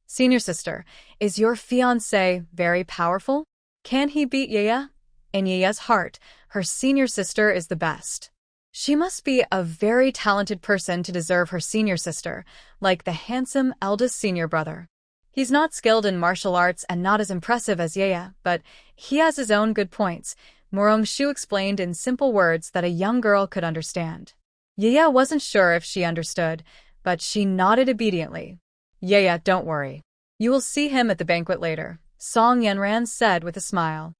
"Senior sister, is your fiancé very powerful? Can he beat Ye?" In Ye's heart, her senior sister is the best. She must be a very talented person to deserve her senior sister, like the handsome eldest senior brother. He's not skilled in martial arts and not as impressive as Ye, but he has his own good points, Morongshu explained in simple words that a young girl could understand. Ye wasn't sure if she understood, but she nodded obediently. "Ye, don't worry. You will see him at the banquet later," Song Yanran said with a smile.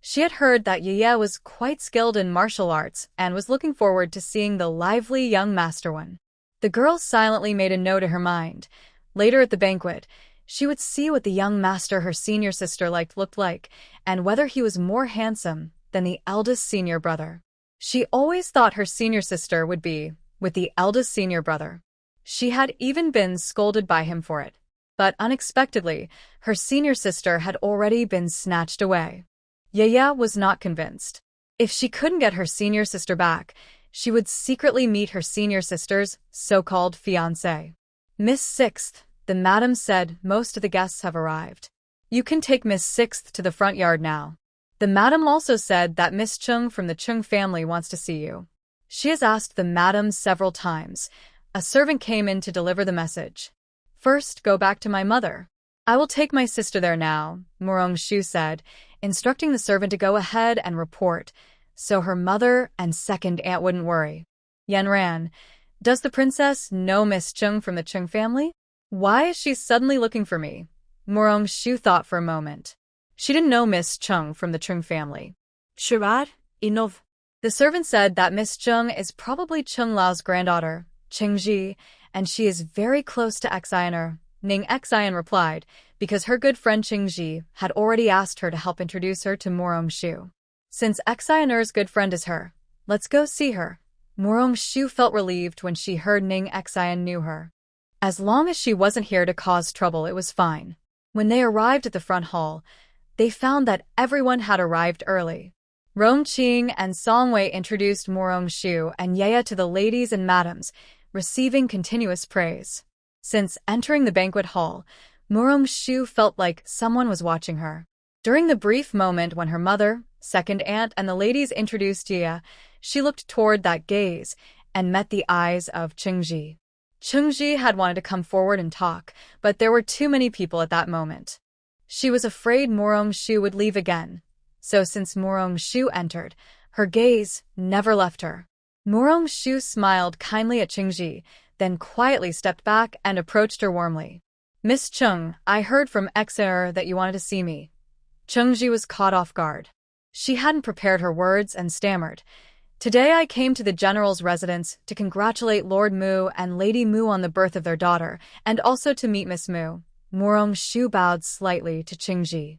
She had heard that Ye was quite skilled in martial arts and was looking forward to seeing the lively young master one. The girl silently made a note in her mind. Later at the banquet, she would see what the young master her senior sister looked like, and whether he was more handsome than the eldest senior brother. She always thought her senior sister would be with the eldest senior brother. She had even been scolded by him for it. But unexpectedly, her senior sister had already been snatched away. Ye was not convinced. If she couldn't get her senior sister back, she would secretly meet her senior sister's so-called fiancé. "Miss Sixth," the madam said, "most of the guests have arrived. You can take Miss Sixth to the front yard now." The madam also said that Miss Chung from the Chung family wants to see you. She has asked the madam several times. A servant came in to deliver the message. "First, go back to my mother. I will take my sister there now," Morongshu said, instructing the servant to go ahead and report, so her mother and second aunt wouldn't worry. Yanran, does the princess know Miss Chung from the Chung family? Why is she suddenly looking for me? Morong-shu thought for a moment. She didn't know Miss Chung from the Chung family. Sharad, Inov. The servant said that Miss Chung is probably Chung Lao's granddaughter, Chingji, and she is very close to Xianer. Ning Xian replied, because her good friend Chingji had already asked her to help introduce her to Morong-shu. Since Xianer's good friend is her, let's go see her. Morong-shu felt relieved when she heard Ning Xian knew her. As long as she wasn't here to cause trouble, it was fine. When they arrived at the front hall, they found that everyone had arrived early. Rongqing and Songwei introduced Morong-shu and Yaya to the ladies and madams, receiving continuous praise. Since entering the banquet hall, Morong-shu felt like someone was watching her. During the brief moment when her mother, second aunt, and the ladies introduced Yaya, she looked toward that gaze and met the eyes of Chingji. Chingji had wanted to come forward and talk, but there were too many people at that moment. She was afraid Morong-shu would leave again. So since Morong-shu entered, her gaze never left her. Morong-shu smiled kindly at Chingji, then quietly stepped back and approached her warmly. Miss Chung, I heard from Xianer that you wanted to see me. Chingji was caught off guard. She hadn't prepared her words and stammered. Today I came to the general's residence to congratulate Lord Mu and Lady Mu on the birth of their daughter, and also to meet Miss Mu. Morong-shu bowed slightly to Chingji.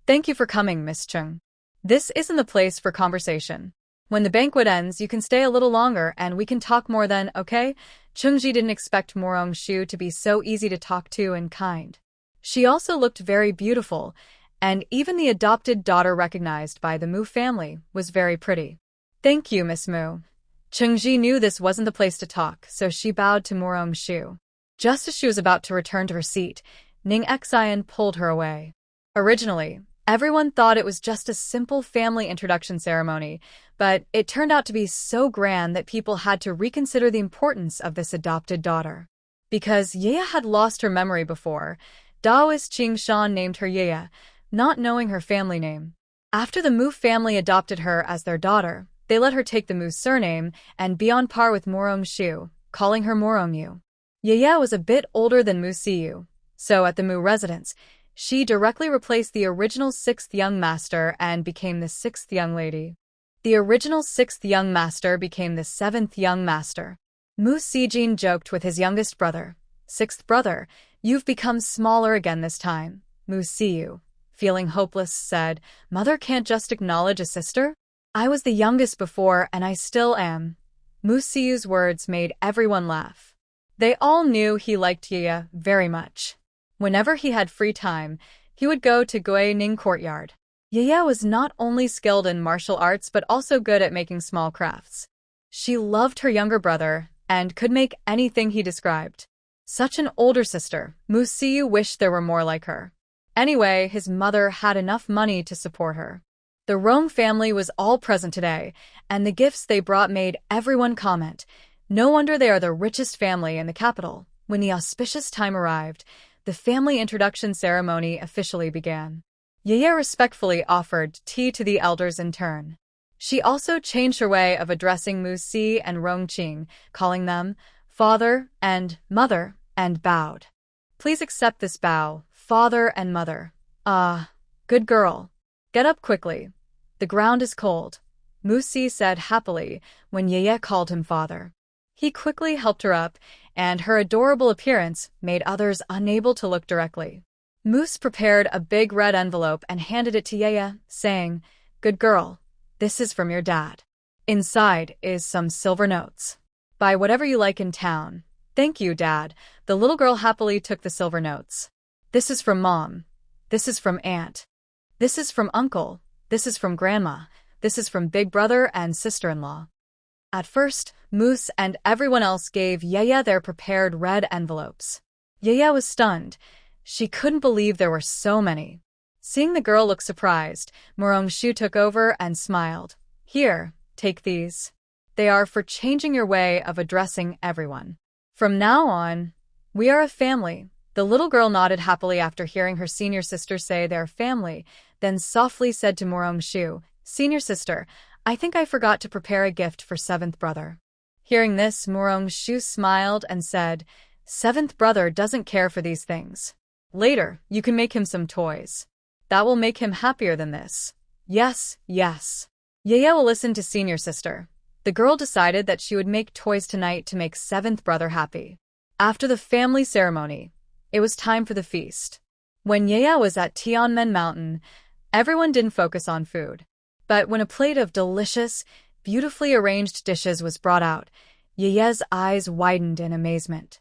Thank you for coming, Miss Chung. This isn't the place for conversation. When the banquet ends, you can stay a little longer and we can talk more then, okay? Chingji didn't expect Morong-shu to be so easy to talk to and kind. She also looked very beautiful, and even the adopted daughter recognized by the Mu family was very pretty. Thank you, Miss Mu. Chingji knew this wasn't the place to talk, so she bowed to Morong-shu. Just as she was about to return to her seat, Ning Xian pulled her away. Originally, everyone thought it was just a simple family introduction ceremony, but it turned out to be so grand that people had to reconsider the importance of this adopted daughter. Because Yaya had lost her memory before, Daoist Qing Shan named her Yaya, not knowing her family name. After the Mu family adopted her as their daughter, they let her take the Mu surname and be on par with Morong-shu, calling her Morong-yu. Yaya was a bit older than Mu Siyu, so at the Mu residence, she directly replaced the original 6th young master and became the 6th young lady. The original 6th young master became the 7th young master. Mu Sijin joked with his youngest brother. 6th brother, you've become smaller again this time. Mu Siyu, feeling hopeless, said, Mother can't just acknowledge a sister? I was the youngest before and I still am. Mu Siyu's words made everyone laugh. They all knew he liked Yaya very much. Whenever he had free time, he would go to Guining Courtyard. Yaya was not only skilled in martial arts but also good at making small crafts. She loved her younger brother and could make anything he described. Such an older sister, Mu Siyu wished there were more like her. Anyway, his mother had enough money to support her. The Rome family was all present today, and the gifts they brought made everyone comment. No wonder they are the richest family in the capital. When the auspicious time arrived, the family introduction ceremony officially began. Yaya respectfully offered tea to the elders in turn. She also changed her way of addressing Mu Si and Rongqing, calling them father and mother, and bowed. Please accept this bow, father and mother. Ah, good girl. Get up quickly. The ground is cold, Mu Si said happily when Yaya called him father. He quickly helped her up, and her adorable appearance made others unable to look directly. Moose prepared a big red envelope and handed it to Yaya, saying, Good girl, this is from your dad. Inside is some silver notes. Buy whatever you like in town. Thank you, Dad. The little girl happily took the silver notes. This is from Mom. This is from Aunt. This is from Uncle. This is from Grandma. This is from Big Brother and sister-in-law. At first, Moose and everyone else gave Yaya their prepared red envelopes. Yaya was stunned. She couldn't believe there were so many. Seeing the girl look surprised, Morong-shu took over and smiled. Here, take these. They are for changing your way of addressing everyone. From now on, we are a family. The little girl nodded happily after hearing her senior sister say they're family, then softly said to Morong-shu, Senior sister, I think I forgot to prepare a gift for 7th brother. Hearing this, Morong-shu smiled and said, Seventh brother doesn't care for these things. Later, you can make him some toys. That will make him happier than this. Yes, yes. Yaya will listen to senior sister. The girl decided that she would make toys tonight to make seventh brother happy. After the family ceremony, it was time for the feast. When Yaya was at Tianmen Mountain, everyone didn't focus on food. But when a plate of delicious, beautifully arranged dishes was brought out, Yaya's eyes widened in amazement.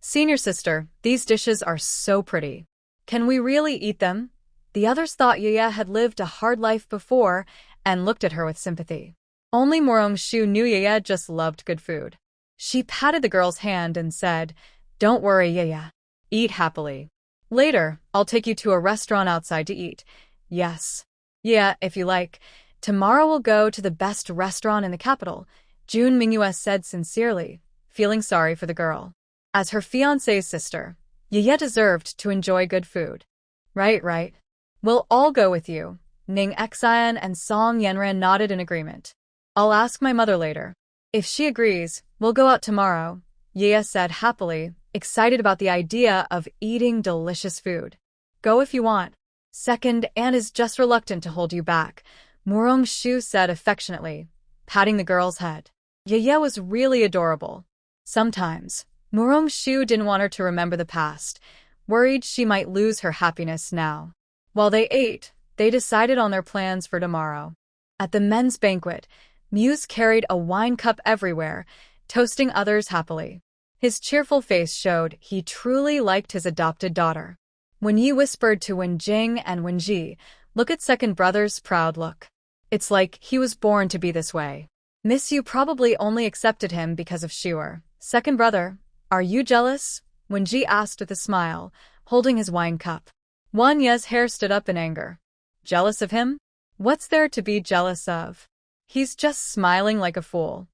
Senior sister, these dishes are so pretty. Can we really eat them? The others thought Yaya had lived a hard life before and looked at her with sympathy. Only Morong-shu knew Yaya just loved good food. She patted the girl's hand and said, "Don't worry, Yaya. Eat happily. Later, I'll take you to a restaurant outside to eat. Yes. Yeah, if you like. Tomorrow we'll go to the best restaurant in the capital," Jun Mingyue said sincerely, feeling sorry for the girl. As her fiancé's sister, Yaya deserved to enjoy good food. Right. We'll all go with you. Ning Xian and Song Yenran nodded in agreement. I'll ask my mother later. If she agrees, we'll go out tomorrow, Yaya said happily, excited about the idea of eating delicious food. Go if you want. Second Aunt is just reluctant to hold you back, Morong-shu said affectionately, patting the girl's head. Yaya was really adorable. Sometimes, Morong-shu didn't want her to remember the past, worried she might lose her happiness now. While they ate, they decided on their plans for tomorrow. At the men's banquet, Muse carried a wine cup everywhere, toasting others happily. His cheerful face showed he truly liked his adopted daughter. When Yi whispered to Wenjing and Wenji, "Look at second brother's proud look. It's like he was born to be this way." Miss Yu probably only accepted him because of Shuer. "Second brother, are you jealous?" Wenji asked with a smile, holding his wine cup. Wan Ye's hair stood up in anger. Jealous of him? What's there to be jealous of? He's just smiling like a fool.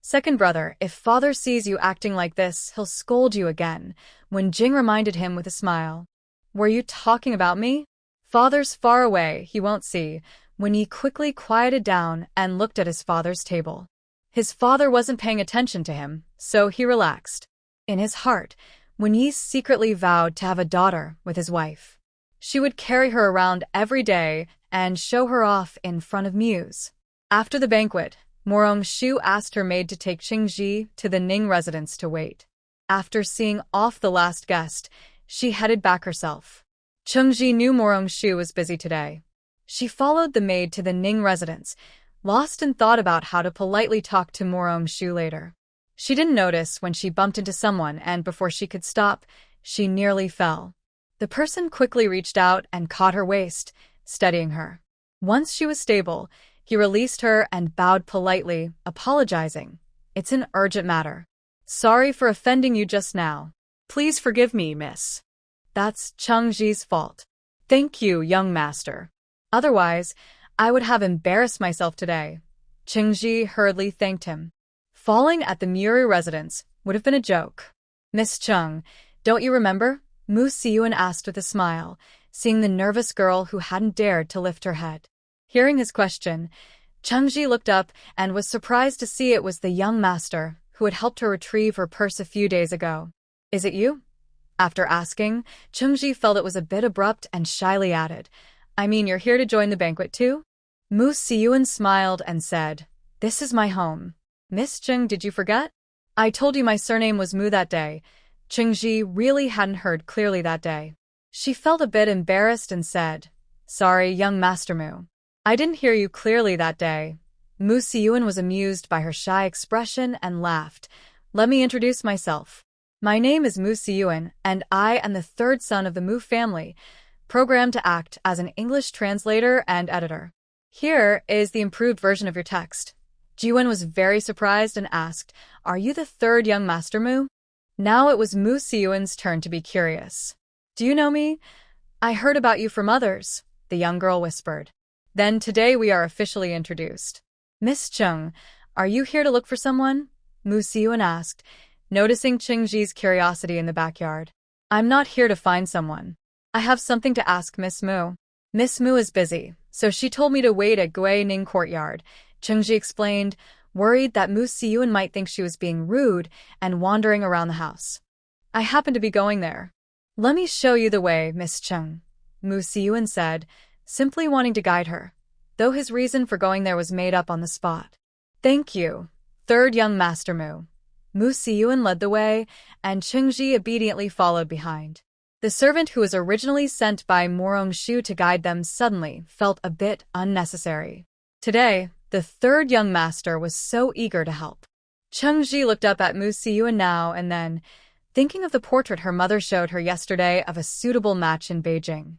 "Second brother, if father sees you acting like this, he'll scold you again," Wenjing reminded him with a smile. "Were you talking about me? Father's far away, he won't see," when Yi quickly quieted down and looked at his father's table. His father wasn't paying attention to him, so he relaxed. In his heart, Wen Yi secretly vowed to have a daughter with his wife. She would carry her around every day and show her off in front of Muse. After the banquet, Morong-shu asked her maid to take Qingji to the Ning residence to wait. After seeing off the last guest, she headed back herself. Qingji knew Morong-shu was busy today. She followed the maid to the Ning residence, lost in thought about how to politely talk to Morong-shu later. She didn't notice when she bumped into someone, and before she could stop, she nearly fell. The person quickly reached out and caught her waist, steadying her. Once she was stable, he released her and bowed politely, apologizing. "It's an urgent matter. Sorry for offending you just now. Please forgive me, miss." "That's Chengji's fault. Thank you, young master. Otherwise, I would have embarrassed myself today." Qingji hurriedly thanked him. Falling at the Muri residence would have been a joke. "Miss Cheng, don't you remember?" Mu Siyuan asked with a smile, seeing the nervous girl who hadn't dared to lift her head. Hearing his question, Chengji looked up and was surprised to see it was the young master who had helped her retrieve her purse a few days ago. "Is it you?" After asking, Chengji felt it was a bit abrupt and shyly added, "I mean, you're here to join the banquet too?" Mu Siyuan smiled and said, "This is my home. Miss Cheng, did you forget? I told you my surname was Mu that day." Chengji really hadn't heard clearly that day. She felt a bit embarrassed and said, "Sorry, young Master Mu. I didn't hear you clearly that day." Mu Siyuan was amused by her shy expression and laughed. "Let me introduce myself. My name is Mu Siyuan, and I am the third son of the Mu family, programmed to act as an English translator and editor. Here is the improved version of your text." Jiwen was very surprised and asked, "Are you the third young Master Mu?" Now it was Mu Siyuan's turn to be curious. "Do you know me? I heard about you from others," the young girl whispered. "Then today we are officially introduced. Miss Cheng, are you here to look for someone?" Mu Siyuan asked, noticing Qingji's curiosity in the backyard. "I'm not here to find someone. I have something to ask Miss Mu. Miss Mu is busy, so she told me to wait at Gui Ning courtyard," Qingji explained, worried that Mu Siyuan might think she was being rude and wandering around the house. I happen to be going there. Let me show you the way, Miss Chung, Mu Siyuan said, simply wanting to guide her, though his reason for going there was made up on the spot. Thank you, third young master Mu. Mu Siyuan led the way, and Chengji obediently followed behind. The servant who was originally sent by Morongshu to guide them suddenly felt a bit unnecessary. Today, the third young master was so eager to help. Chengji looked up at Mu Siyuan now and then, thinking of the portrait her mother showed her yesterday of a suitable match in Beijing.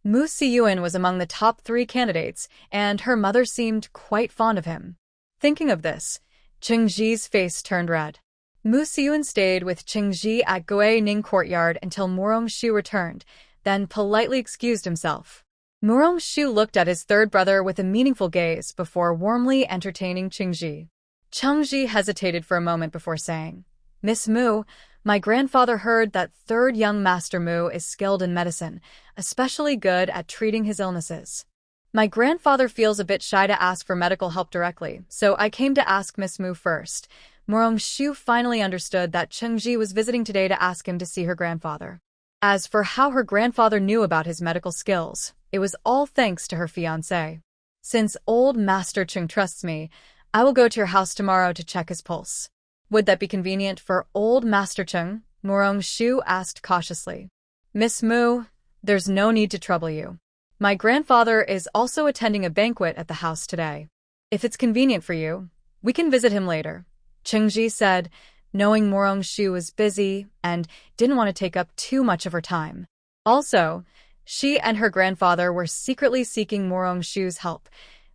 Mu Siyuan was among the top 3 candidates, and her mother seemed quite fond of him. Thinking of this, Chengji's face turned red. Mu Siyuan stayed with Chengji at Gui Ning courtyard until Morongshu returned, then politely excused himself. Morongshu looked at his third brother with a meaningful gaze before warmly entertaining Chengji. Chengji hesitated for a moment before saying, Miss Mu, my grandfather heard that third young master Mu is skilled in medicine, especially good at treating his illnesses. My grandfather feels a bit shy to ask for medical help directly, so I came to ask Miss Mu first. Morongshu finally understood that Chengji was visiting today to ask him to see her grandfather. As for how her grandfather knew about his medical skills, it was all thanks to her fiancé. Since old Master Cheng trusts me, I will go to your house tomorrow to check his pulse. Would that be convenient for old Master Cheng? Morongshu asked cautiously. Miss Mu, there's no need to trouble you. My grandfather is also attending a banquet at the house today. If it's convenient for you, we can visit him later, Chengji said, knowing Morongshu was busy and didn't want to take up too much of her time. Also, she and her grandfather were secretly seeking Morongshu's help,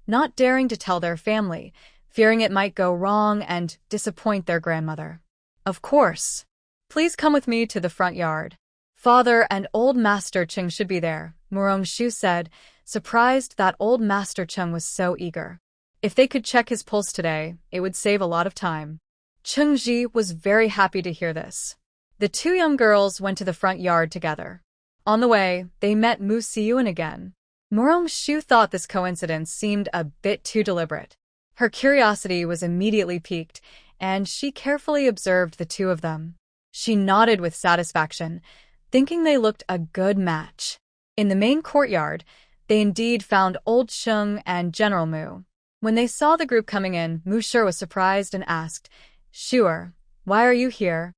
not daring to tell their family, fearing it might go wrong and disappoint their grandmother. Of course. Please come with me to the front yard. Father and old Master Cheng should be there, Morongshu said, surprised that old Master Cheng was so eager. If they could check his pulse today, it would save a lot of time. Chengji was very happy to hear this. The 2 young girls went to the front yard together. On the way, they met Mu Siyuan again. Morongshu thought this coincidence seemed a bit too deliberate. Her curiosity was immediately piqued, and she carefully observed the 2 of them. She nodded with satisfaction, thinking they looked a good match. In the main courtyard, they indeed found Old Sheng and General Mu. When they saw the group coming in, Mu Shi was surprised and asked, Shuer, why are you here?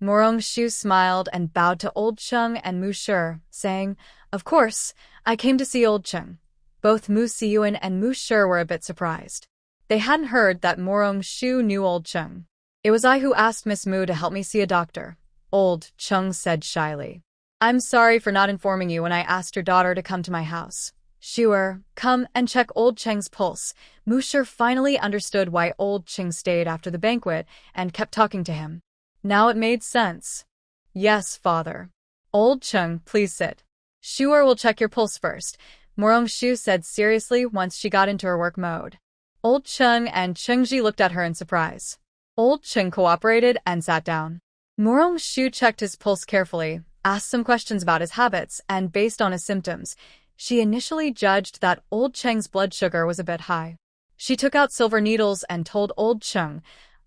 Morongshu smiled and bowed to Old Sheng and Mu Shi, saying, Of course, I came to see Old Sheng. Both Mu Siyuan and Mu Shi were a bit surprised. They hadn't heard that Morongshu knew Old Sheng. It was I who asked Miss Mu to help me see a doctor, Old Sheng said shyly. I'm sorry for not informing you when I asked your daughter to come to my house. Shuer, come and check Old Cheng's pulse. Mu Shi finally understood why Old Cheng stayed after the banquet and kept talking to him. Now it made sense. Yes, father. Old Cheng, please sit. Shuer will check your pulse first, Morongshu said seriously once she got into her work mode. Old Cheng and Chengji looked at her in surprise. Old Cheng cooperated and sat down. Morongshu checked his pulse carefully, asked some questions about his habits, and based on his symptoms, she initially judged that Old Cheng's blood sugar was a bit high. She took out silver needles and told Old Cheng,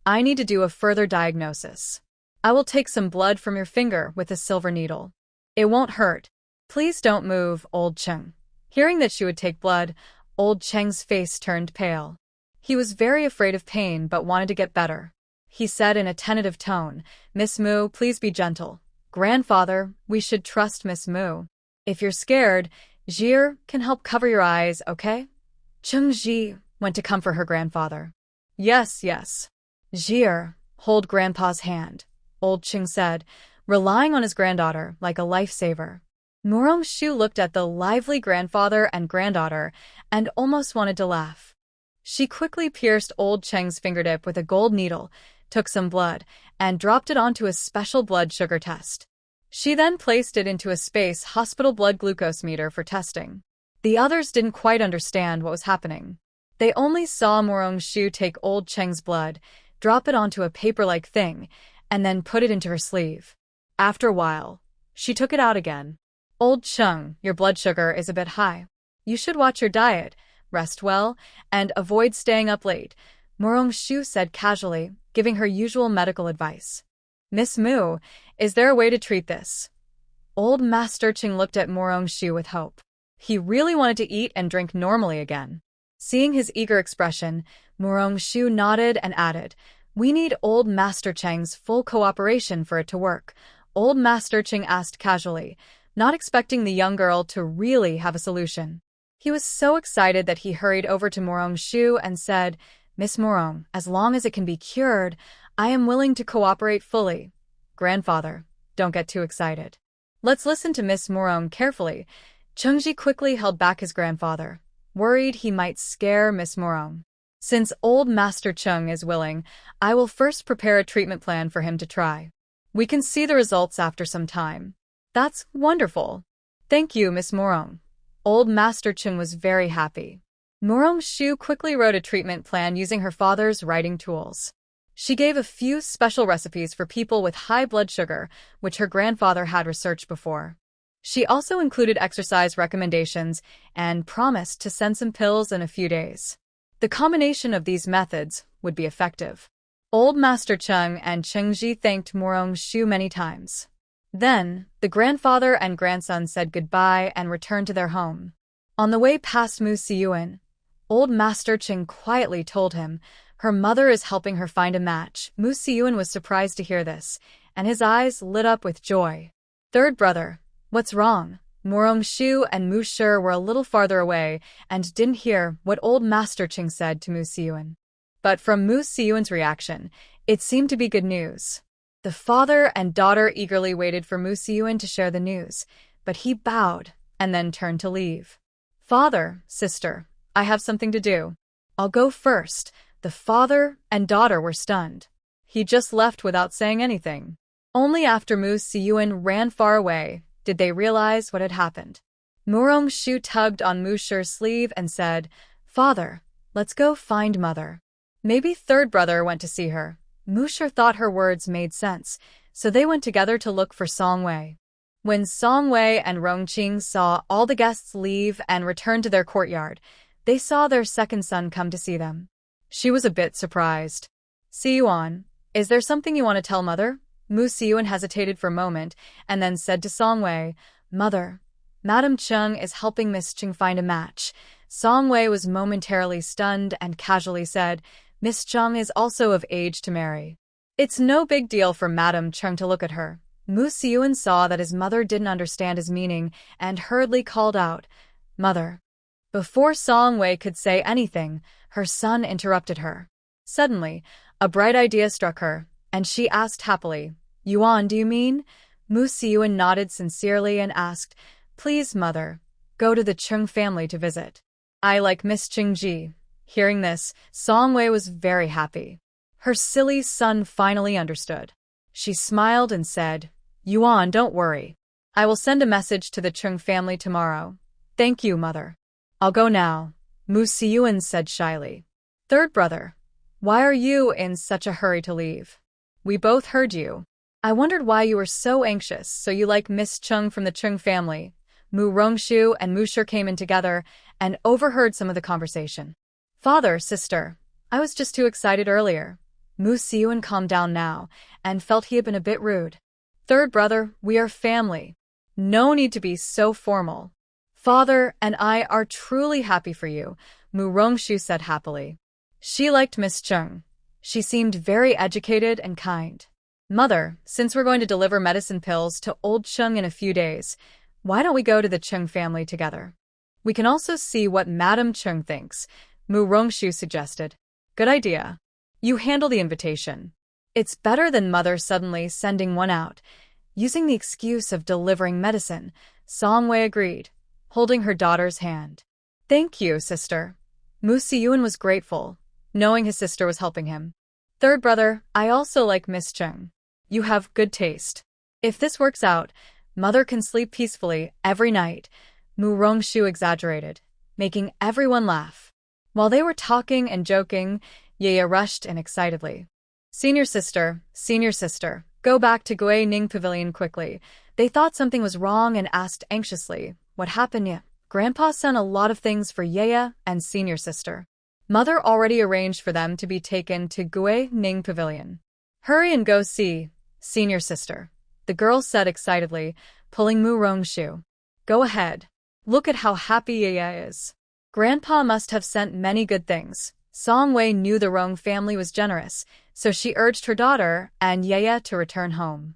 I need to do a further diagnosis. I will take some blood from your finger with a silver needle. It won't hurt. Please don't move, Old Cheng. Hearing that she would take blood, Old Cheng's face turned pale. He was very afraid of pain but wanted to get better. He said in a tentative tone, Miss Mu, please be gentle. Grandfather, we should trust Miss Mu. If you're scared, Jir can help cover your eyes, okay? Chengji went to comfort her grandfather. Yes, yes. Jir, hold Grandpa's hand, Old Cheng said, relying on his granddaughter like a lifesaver. Morongshu looked at the lively grandfather and granddaughter and almost wanted to laugh. She quickly pierced Old Cheng's fingertip with a gold needle, took some blood, and dropped it onto a special blood sugar test. She then placed it into a space hospital blood glucose meter for testing. The others didn't quite understand what was happening. They only saw Morongshu take Old Cheng's blood, drop it onto a paper-like thing, and then put it into her sleeve. After a while, she took it out again. Old Cheng, your blood sugar is a bit high. You should watch your diet, rest well, and avoid staying up late, Morongshu said casually, giving her usual medical advice. Miss Mu, is there a way to treat this? Old Master Ching looked at Morong-shu with hope. He really wanted to eat and drink normally again. Seeing his eager expression, Morong-shu nodded and added, "We need Old Master Cheng's full cooperation for it to work." Old Master Ching asked casually, not expecting the young girl to really have a solution. He was so excited that he hurried over to Morong-shu and said, "Miss Morong, as long as it can be cured, I am willing to cooperate fully." "Grandfather, don't get too excited. Let's listen to Miss Morong carefully." Chengji quickly held back his grandfather, worried he might scare Miss Morong. "Since Old Master Chung is willing, I will first prepare a treatment plan for him to try. We can see the results after some time." "That's wonderful. Thank you, Miss Morong." Old Master Chung was very happy. Morong-shu quickly wrote a treatment plan using her father's writing tools. She gave a few special recipes for people with high blood sugar, which her grandfather had researched before. She also included exercise recommendations and promised to send some pills in a few days. The combination of these methods would be effective. Old Master Chung and Chengji thanked Morong-shu many times. Then, the grandfather and grandson said goodbye and returned to their home. On the way past Mu Siyuan, Old Master Ching quietly told him her mother is helping her find a match. Mu Siyuan was surprised to hear this, and his eyes lit up with joy. "Third brother, what's wrong?" Morong-shu and Mu Shi were a little farther away and didn't hear what Old Master Ching said to Mu Siyuan. But from Mu Siyuan's reaction, it seemed to be good news. The father and daughter eagerly waited for Mu Siyuan to share the news, but he bowed and then turned to leave. "Father, sister, I have something to do. I'll go first." The father and daughter were stunned. He just left without saying anything. Only after Mu Siyuan ran far away did they realize what had happened. Morong-shu tugged on Mu Shi's sleeve and said, "Father, let's go find mother." Maybe third brother went to see her. Mu Shi thought her words made sense, so they went together to look for Song Wei. When Song Wei and Rongqing saw all the guests leave and return to their courtyard, they saw their second son come to see them. She was a bit surprised. "Siyuan, is there something you want to tell mother?" Mu Siyuan hesitated for a moment and then said to Song Wei, "Mother, Madam Chung is helping Miss Chung find a match." Song Wei was momentarily stunned and casually said, "Miss Chung is also of age to marry. It's no big deal for Madam Chung to look at her." Mu Siyuan saw that his mother didn't understand his meaning and hurriedly called out, "Mother." Before Song Wei could say anything, her son interrupted her. Suddenly, a bright idea struck her, and she asked happily, "Yuan, do you mean?" Mu Siyuan nodded sincerely and asked, "Please, mother, go to the Chung family to visit. I like Miss Chung Ji." Hearing this, Song Wei was very happy. Her silly son finally understood. She smiled and said, "Yuan, don't worry. I will send a message to the Chung family tomorrow." "Thank you, mother. I'll go now," Mu Siyuan said shyly. "Third brother, why are you in such a hurry to leave? We both heard you. I wondered why you were so anxious. So you like Miss Chung from the Chung family." Mu Rongshu and Mu Shi came in together and overheard some of the conversation. "Father, sister, I was just too excited earlier." Mu Siyuan calmed down now and felt he had been a bit rude. "Third brother, we are family. No need to be so formal. Father and I are truly happy for you," Mu Rongshu said happily. She liked Miss Chung. She seemed very educated and kind. "Mother, since we're going to deliver medicine pills to old Chung in a few days, why don't we go to the Chung family together? We can also see what Madam Chung thinks," Mu Rongshu suggested. "Good idea. You handle the invitation. It's better than mother suddenly sending one out." Using the excuse of delivering medicine, Song Wei agreed, holding her daughter's hand. "Thank you, sister." Mu Siyuan was grateful, knowing his sister was helping him. "Third brother, I also like Miss Chung. You have good taste. If this works out, mother can sleep peacefully every night," Mu Rongshu exaggerated, making everyone laugh. While they were talking and joking, Yaya rushed in excitedly. Senior sister, go back to Gui Ning Pavilion quickly." They thought something was wrong and asked anxiously, "What happened ya?" Grandpa sent a lot of things for Yaya and senior sister. Mother already arranged for them to be taken to Gui Ning Pavilion. "Hurry and go see," Senior sister, the girl said excitedly, pulling Murong's shoe. Go ahead. Look at how happy Yaya is. Grandpa must have sent many good things. Song Wei knew the Rong family was generous, so she urged her daughter and Yaya to return home.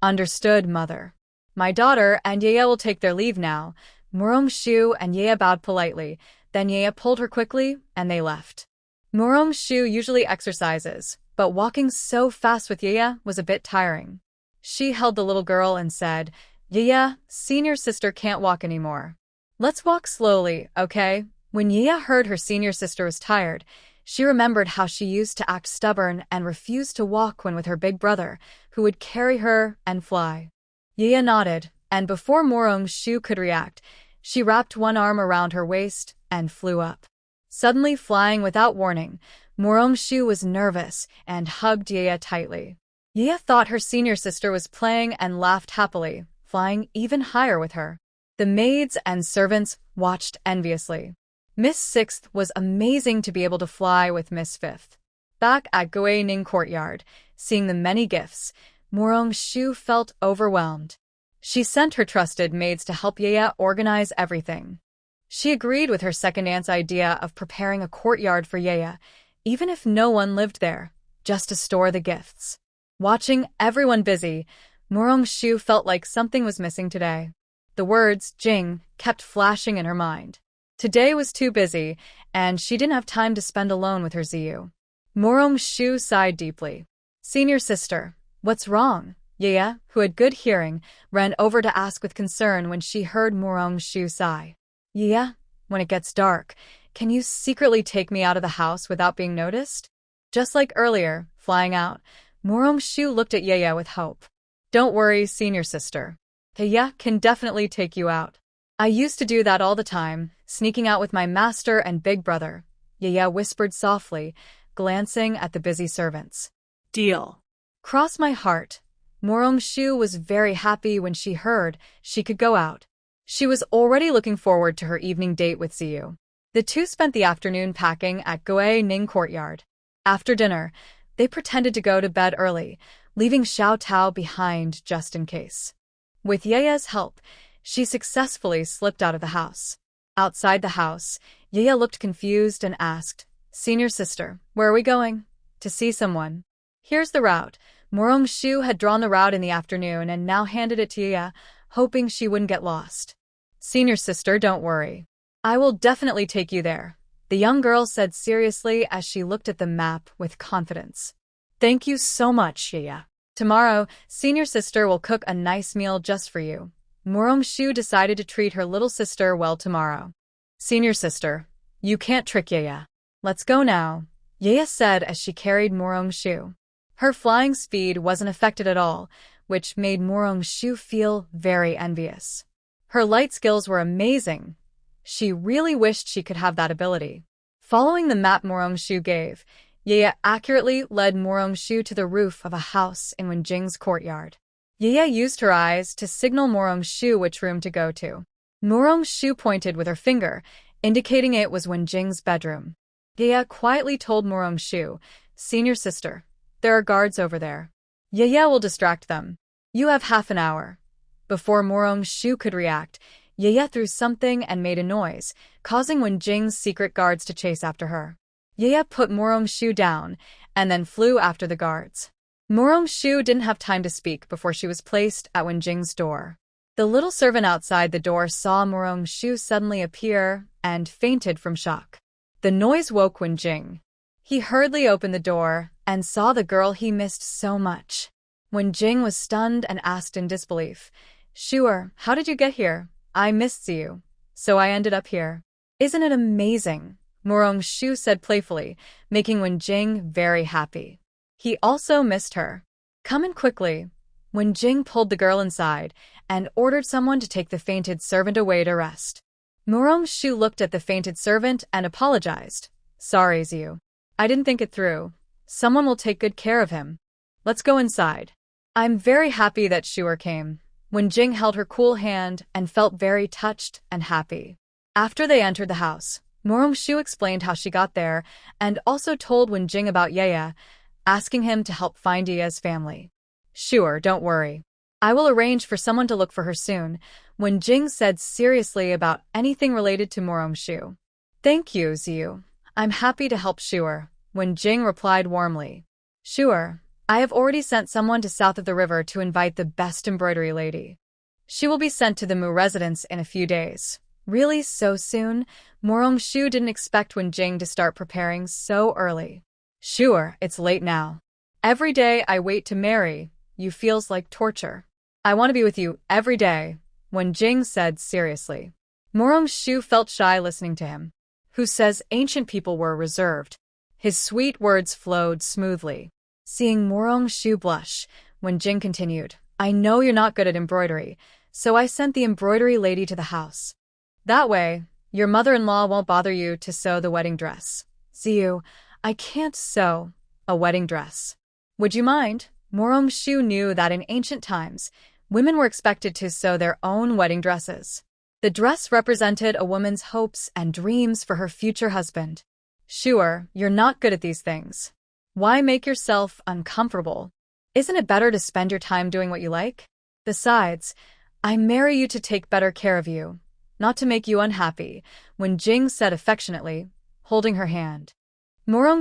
Understood, mother. My daughter and Yaya will take their leave now. Murong Shu and Yaya bowed politely, then Yaya pulled her quickly, and they left. Murong Shu usually exercises, but walking so fast with Yaya was a bit tiring. She held the little girl and said, Yaya, senior sister can't walk anymore. Let's walk slowly, okay? When Yaya heard her senior sister was tired, she remembered how she used to act stubborn and refused to walk when with her big brother, who would carry her and fly. Yaya nodded, and before Murong Shu could react, she wrapped one arm around her waist and flew up. Suddenly flying without warning, Murong Shu was nervous and hugged Yaya tightly. Yaya thought her senior sister was playing and laughed happily, flying even higher with her. The maids and servants watched enviously. Miss Sixth was amazing to be able to fly with Miss Fifth. Back at Gui Ning Courtyard, seeing the many gifts, Murong Shu felt overwhelmed. She sent her trusted maids to help Yaya organize everything. She agreed with her second aunt's idea of preparing a courtyard for Yaya, even if no one lived there, just to store the gifts. Watching everyone busy, Murong Shu felt like something was missing today. The words, Jing, kept flashing in her mind. Today was too busy, and she didn't have time to spend alone with her Ziyu. Murong Shu sighed deeply. Senior sister, what's wrong? Yaya, who had good hearing, ran over to ask with concern when she heard Murong Shu sigh. Yaya, when it gets dark, can you secretly take me out of the house without being noticed? Just like earlier, flying out, Murong Shu looked at Yaya with hope. Don't worry, senior sister. Yaya can definitely take you out. I used to do that all the time, sneaking out with my master and big brother, Yaya whispered softly, glancing at the busy servants. Deal. Cross my heart. Murong Shu was very happy when she heard she could go out. She was already looking forward to her evening date with Ziyu. The two spent the afternoon packing at Gui Ning Courtyard. After dinner, they pretended to go to bed early, leaving Xiao Tao behind just in case. With Yaya's help, she successfully slipped out of the house. Outside the house, Yaya looked confused and asked, Senior sister, where are we going? To see someone. Here's the route. Murong Shu had drawn the route in the afternoon and now handed it to Yaya, hoping she wouldn't get lost. Senior sister, don't worry. I will definitely take you there, the young girl said seriously as she looked at the map with confidence. Thank you so much, Yaya. Tomorrow, senior sister will cook a nice meal just for you. Murong Shu decided to treat her little sister well tomorrow. Senior sister, you can't trick Yaya. Let's go now, Yaya said as she carried Murong Shu. Her flying speed wasn't affected at all, which made Murong Shu feel very envious. Her light skills were amazing. She really wished she could have that ability. Following the map Murong Shu gave, Yaya accurately led Murong Shu to the roof of a house in Wenjing's courtyard. Yaya used her eyes to signal Murong Shu which room to go to. Murong Shu pointed with her finger, indicating it was Wenjing's bedroom. Yaya quietly told Murong Shu, Senior sister, there are guards over there. Yaya will distract them. You have half an hour. Before Murong Shu could react, Yaya threw something and made a noise, causing Wenjing's secret guards to chase after her. Yaya put Murong Shu down, and then flew after the guards. Murong Shu didn't have time to speak before she was placed at Wenjing's door. The little servant outside the door saw Murong Shu suddenly appear and fainted from shock. The noise woke Wenjing. He hurriedly opened the door and saw the girl he missed so much. Wenjing was stunned and asked in disbelief, Shuer, how did you get here? I missed you, so I ended up here. Isn't it amazing? Murong Shu said playfully, making Wenjing very happy. He also missed her. Come in quickly. Wenjing pulled the girl inside and ordered someone to take the fainted servant away to rest. Murong Shu looked at the fainted servant and apologized. Sorry, Ziyu. I didn't think it through. Someone will take good care of him. Let's go inside. I'm very happy that Shuer came. Wenjing held her cool hand and felt very touched and happy. After they entered the house, Murong Shu explained how she got there and also told Wenjing about Yaya, asking him to help find Yaya's family. Sure, don't worry. I will arrange for someone to look for her soon, when Jing said seriously about anything related to Shu. Thank you, Ziyu. I'm happy to help Sure, when Jing replied warmly. Sure, I have already sent someone to south of the river to invite the best embroidery lady. She will be sent to the Mu residence in a few days. Really, so soon? Shu didn't expect when Jing to start preparing so early. Sure, it's late now. Every day I wait to marry, you feels like torture. I want to be with you every day, when Jing said seriously. Shu felt shy listening to him. Who says ancient people were reserved? His sweet words flowed smoothly. Seeing Shu blush, when Jing continued, I know you're not good at embroidery, so I sent the embroidery lady to the house. That way, your mother-in-law won't bother you to sew the wedding dress. Ziyu, I can't sew a wedding dress. Would you mind? Shu knew that in ancient times, women were expected to sew their own wedding dresses. The dress represented a woman's hopes and dreams for her future husband. Sure, you're not good at these things. Why make yourself uncomfortable? Isn't it better to spend your time doing what you like? Besides, I marry you to take better care of you, not to make you unhappy, when Jing said affectionately, holding her hand.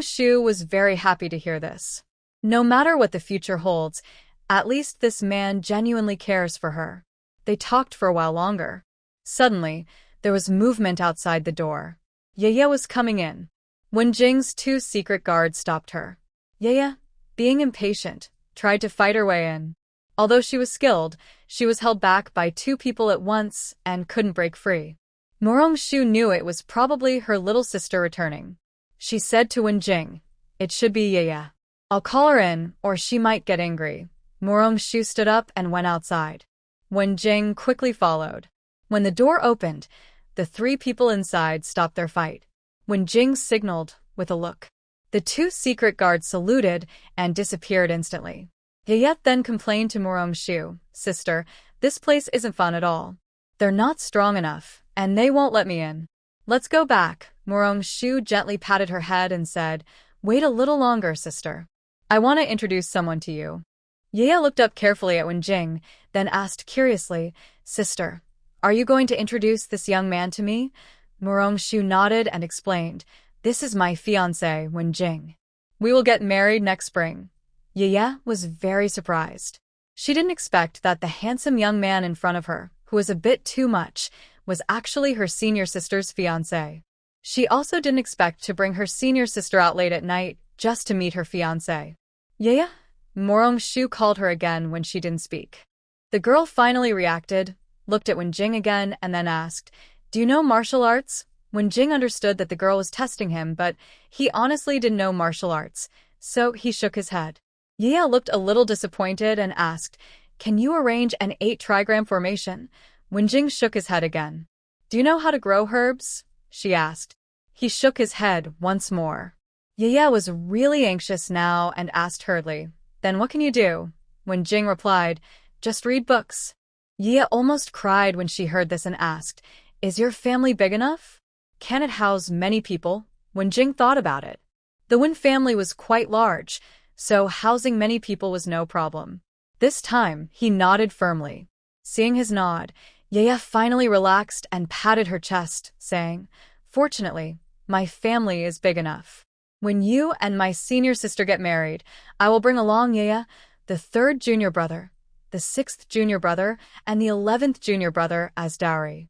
Shu was very happy to hear this. No matter what the future holds, at least this man genuinely cares for her. They talked for a while longer. Suddenly, there was movement outside the door. Yaya was coming in. When Jing's two secret guards stopped her, Yaya, being impatient, tried to fight her way in. Although she was skilled, she was held back by two people at once and couldn't break free. Shu knew it was probably her little sister returning. She said to Jing, it should be Yaya. I'll call her in, or she might get angry. Shu stood up and went outside. Jing quickly followed. When the door opened, the three people inside stopped their fight. Jing signaled with a look. The two secret guards saluted and disappeared instantly. Yayet then complained to Shu, Sister, this place isn't fun at all. They're not strong enough, and they won't let me in. Let's go back. Shu gently patted her head and said, Wait a little longer, sister. I want to introduce someone to you. Yaya looked up carefully at Jing, then asked curiously, Sister, are you going to introduce this young man to me? Shu nodded and explained, This is my fiancé, Jing. We will get married next spring. Yaya was very surprised. She didn't expect that the handsome young man in front of her, who was a bit too much, was actually her senior sister's fiancé. She also didn't expect to bring her senior sister out late at night just to meet her fiancé. Yaya? Shu called her again when she didn't speak. The girl finally reacted, looked at Jing again, and then asked, Do you know martial arts? Jing understood that the girl was testing him, but he honestly didn't know martial arts, so he shook his head. Yaya looked a little disappointed and asked, Can you arrange an 8-trigram formation? Jing shook his head again. Do you know how to grow herbs? She asked. He shook his head once more. Yaya was really anxious now and asked hurriedly, Then what can you do? Jing replied, Just read books. Yaya almost cried when she heard this and asked, Is your family big enough? Can it house many people? Jing thought about it. The Wen family was quite large, so housing many people was no problem. This time, he nodded firmly. Seeing his nod, Yaya finally relaxed and patted her chest, saying, Fortunately, my family is big enough. When you and my senior sister get married, I will bring along Yaya, the 3rd junior brother, the 6th junior brother, and the 11th junior brother as dowry.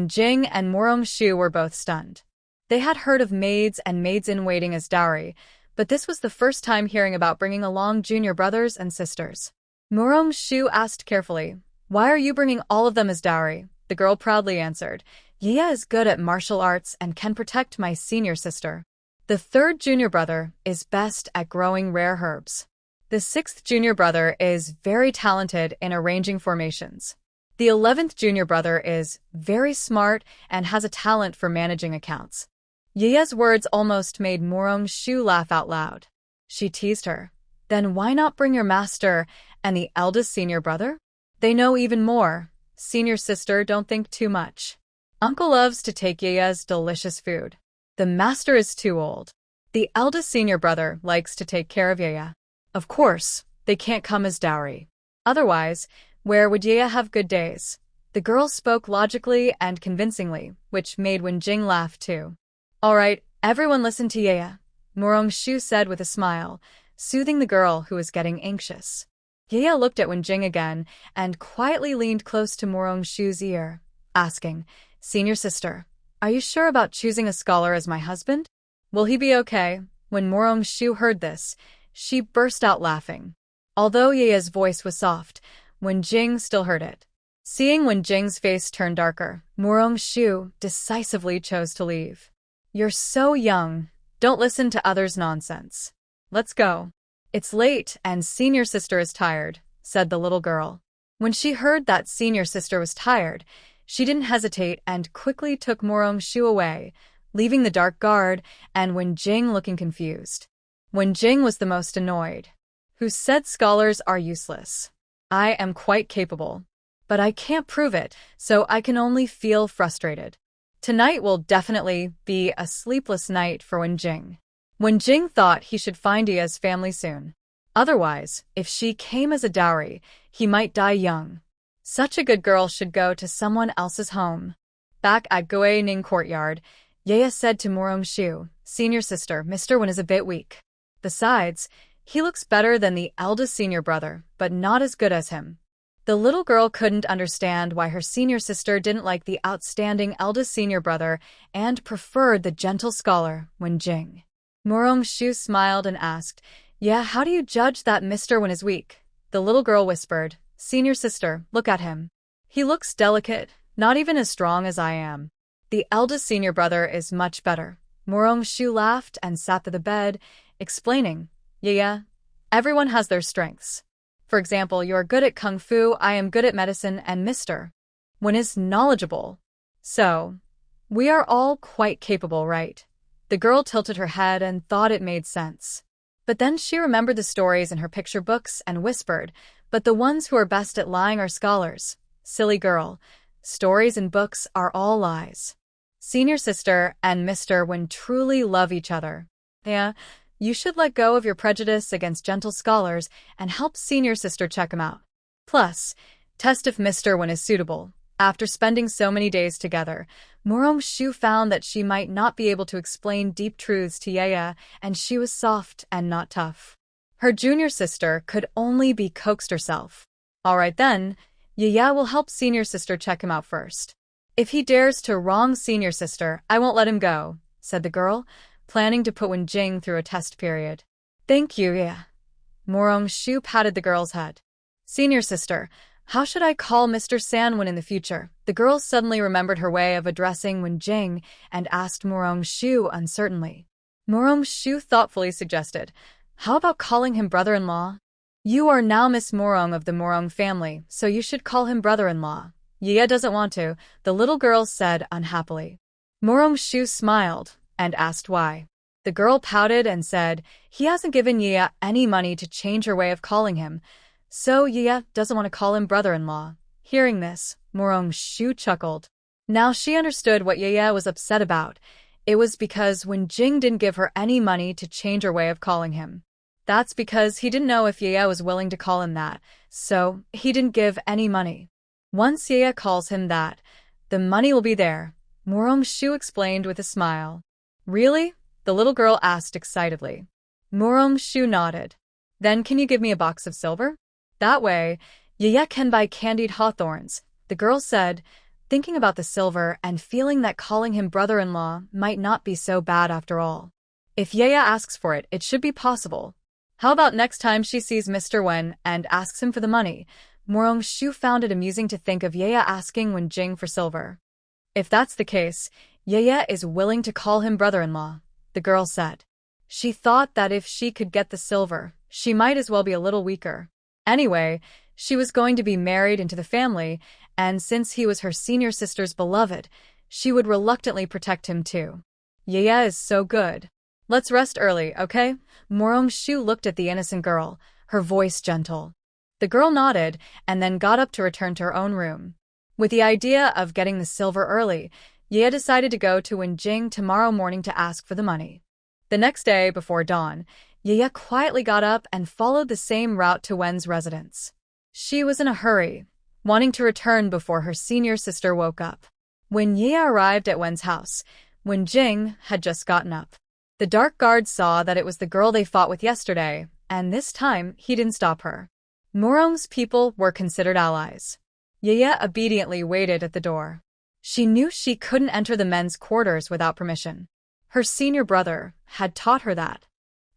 Jing and Shu were both stunned. They had heard of maids and maids-in-waiting as dowry, but this was the first time hearing about bringing along junior brothers and sisters. Shu asked carefully, Why are you bringing all of them as dowry? The girl proudly answered, Yaya is good at martial arts and can protect my senior sister. The 3rd junior brother is best at growing rare herbs. The 6th junior brother is very talented in arranging formations. The 11th junior brother is very smart and has a talent for managing accounts. Yaya's words almost made Shu laugh out loud. She teased her. Then why not bring your master and the eldest senior brother? They know even more. Senior sister, don't think too much. Uncle loves to take Yaya's delicious food. The master is too old. The eldest senior brother likes to take care of Yaya. Of course, They can't come as dowry. Otherwise, where would Ye have good days? The girl spoke logically and convincingly, which made Wenjing laugh too. All right, everyone listen to Ye, Morong-shu said with a smile, soothing the girl who was getting anxious. Ye looked at Wenjing again and quietly leaned close to Morong-shu's ear, asking, Senior sister, are you sure about choosing a scholar as my husband? Will he be okay? When Morong-shu heard this, she burst out laughing. Although Ye's voice was soft, Wenjing still heard it. Seeing Wenjing's face turn darker, Morong-shu decisively chose to leave. You're so young. Don't listen to others' nonsense. Let's go. It's late and senior sister is tired, said the little girl. When she heard that senior sister was tired, she didn't hesitate and quickly took Morong-shu away, leaving the dark guard and Wenjing looking confused. Wenjing was the most annoyed. Who said scholars are useless? I am quite capable. But I can't prove it, so I can only feel frustrated. Tonight will definitely be a sleepless night for Wenjing. Wenjing thought he should find Ye's family soon. Otherwise, if she came as a dowry, he might die young. Such a good girl should go to someone else's home. Back at Guining Courtyard, Ye said to Morong-shu, Senior sister, Mr. Wen is a bit weak. Besides, he looks better than the eldest senior brother, but not as good as him. The little girl couldn't understand why her senior sister didn't like the outstanding eldest senior brother and preferred the gentle scholar, Wenjing. Morong-shu smiled and asked, Yeah, how do you judge that Mr. Wen is weak? The little girl whispered, Senior sister, look at him. He looks delicate, not even as strong as I am. The eldest senior brother is much better. Morong-shu laughed and sat at the bed, explaining, Yeah, everyone has their strengths. For example, you're good at kung fu, I am good at medicine, and Mr. Wen is knowledgeable. So, we are all quite capable, right? The girl tilted her head and thought it made sense. But then she remembered the stories in her picture books and whispered, But the ones who are best at lying are scholars. Silly girl. Stories and books are all lies. Senior sister and Mr. Wen truly love each other. Yeah, you should let go of your prejudice against gentle scholars and help senior sister check him out. Plus, test if Mr. Wen is suitable. After spending so many days together, Morong-shu found that she might not be able to explain deep truths to Ye, and she was soft and not tough. Her junior sister could only be coaxed herself. All right then, Ye will help senior sister check him out first. If he dares to wrong senior sister, I won't let him go, said the girl, planning to put Wenjing through a test period. Thank you, Ye. Morong-shu patted the girl's head. Senior sister, how should I call Mr. Sanwen in the future? The girl suddenly remembered her way of addressing Wenjing and asked Morong-shu uncertainly. Morong-shu thoughtfully suggested, How about calling him brother-in-law? You are now Miss Morong of the Morong family, so you should call him brother-in-law. Ye doesn't want to, the little girl said unhappily. Morong-shu smiled and asked why. The girl pouted and said, He hasn't given Ye any money to change her way of calling him, so Ye doesn't want to call him brother-in-law. Hearing this, Morong-shu chuckled. Now she understood what Ye was upset about. It was because Wenjing didn't give her any money to change her way of calling him. That's because he didn't know if Ye was willing to call him that, so he didn't give any money. Once Ye calls him that, the money will be there, Morong-shu explained with a smile. Really? The little girl asked excitedly. Morong-shu nodded. Then can you give me a box of silver? That way, Ye can buy candied hawthorns, the girl said, thinking about the silver and feeling that calling him brother-in-law might not be so bad after all. If Ye asks for it, it should be possible. How about next time she sees Mr. Wen and asks him for the money? Morong-shu found it amusing to think of Ye asking Wenjing for silver. If that's the case, Ye is willing to call him brother-in-law, the girl said. She thought that if she could get the silver, she might as well be a little weaker. Anyway, she was going to be married into the family, and since he was her senior sister's beloved, she would reluctantly protect him too. Ye is so good. Let's rest early, okay? Morong-shu looked at the innocent girl, her voice gentle. The girl nodded and then got up to return to her own room. With the idea of getting the silver early, Ye decided to go to Wenjing tomorrow morning to ask for the money. The next day, before dawn, Yaya quietly got up and followed the same route to Wen's residence. She was in a hurry, wanting to return before her senior sister woke up. When Yaya arrived at Wen's house, Wen Jing had just gotten up. The dark guard saw that it was the girl they fought with yesterday, and this time he didn't stop her. Morong's people were considered allies. Yaya obediently waited at the door. She knew she couldn't enter the men's quarters without permission. Her senior brother had taught her that.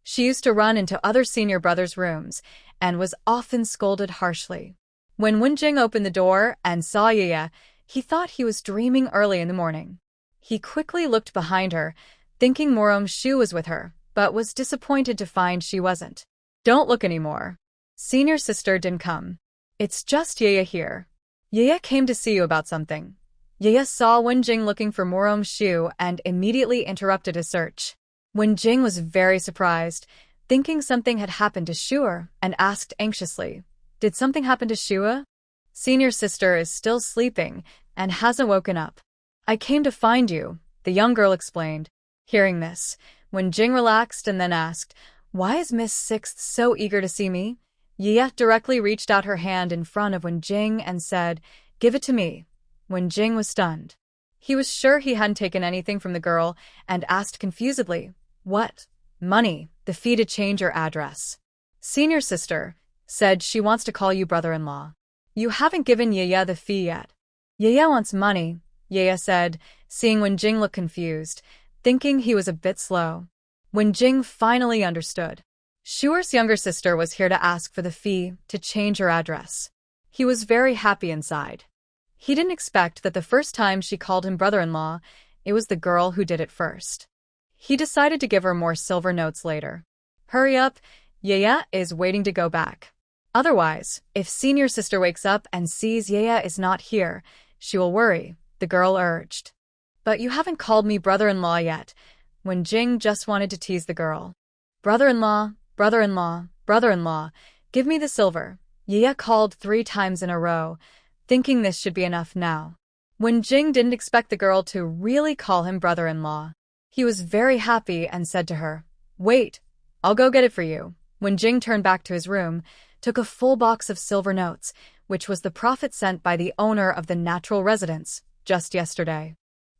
She used to run into other senior brothers' rooms and was often scolded harshly. When Wen Jing opened the door and saw Yaya, he thought he was dreaming early in the morning. He quickly looked behind her, thinking Morong Shu was with her, but was disappointed to find she wasn't. Don't look anymore. Senior sister didn't come. It's just Yaya here. Yaya came to see you about something. Yaya saw Wen Jing looking for Morong Shu and immediately interrupted his search. Wen Jing was very surprised, thinking something had happened to Shua, and asked anxiously, "Did something happen to Shua?" Senior sister is still sleeping and hasn't woken up. I came to find you, the young girl explained. Hearing this, Wen Jing relaxed and then asked, "Why is Miss Sixth so eager to see me?" Yaya directly reached out her hand in front of Wen Jing and said, "Give it to me." Wen Jing was stunned. He was sure he hadn't taken anything from the girl and asked confusedly, "What?" "Money, the fee to change your address." Senior sister said she wants to call you brother-in-law. You haven't given Yaya the fee yet. Yaya wants money, Yaya said, seeing Wen Jing look confused, thinking he was a bit slow. Wen Jing finally understood. Shuer's younger sister was here to ask for the fee to change her address. He was very happy inside. He didn't expect that the first time she called him brother-in-law, it was the girl who did it first. He decided to give her more silver notes later. Hurry up, Yaya is waiting to go back. Otherwise, if senior sister wakes up and sees Yaya is not here, she will worry, the girl urged. But you haven't called me brother-in-law yet. Wen Jing just wanted to tease the girl. Brother-in-law, brother-in-law, brother-in-law, give me the silver. Yaya called 3 times in a row, thinking this should be enough now. Wen Jing didn't expect the girl to really call him brother-in-law. He was very happy and said to her, "Wait, I'll go get it for you." Wen Jing turned back to his room, took a full box of silver notes, which was the profit sent by the owner of the natural residence just yesterday.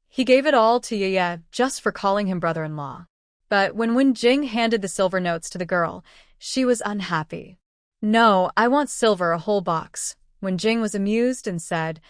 He gave it all to Yaya just for calling him brother-in-law. But when Wen Jing handed the silver notes to the girl, she was unhappy. "No, I want silver, a whole box." Wen Jing was amused and said,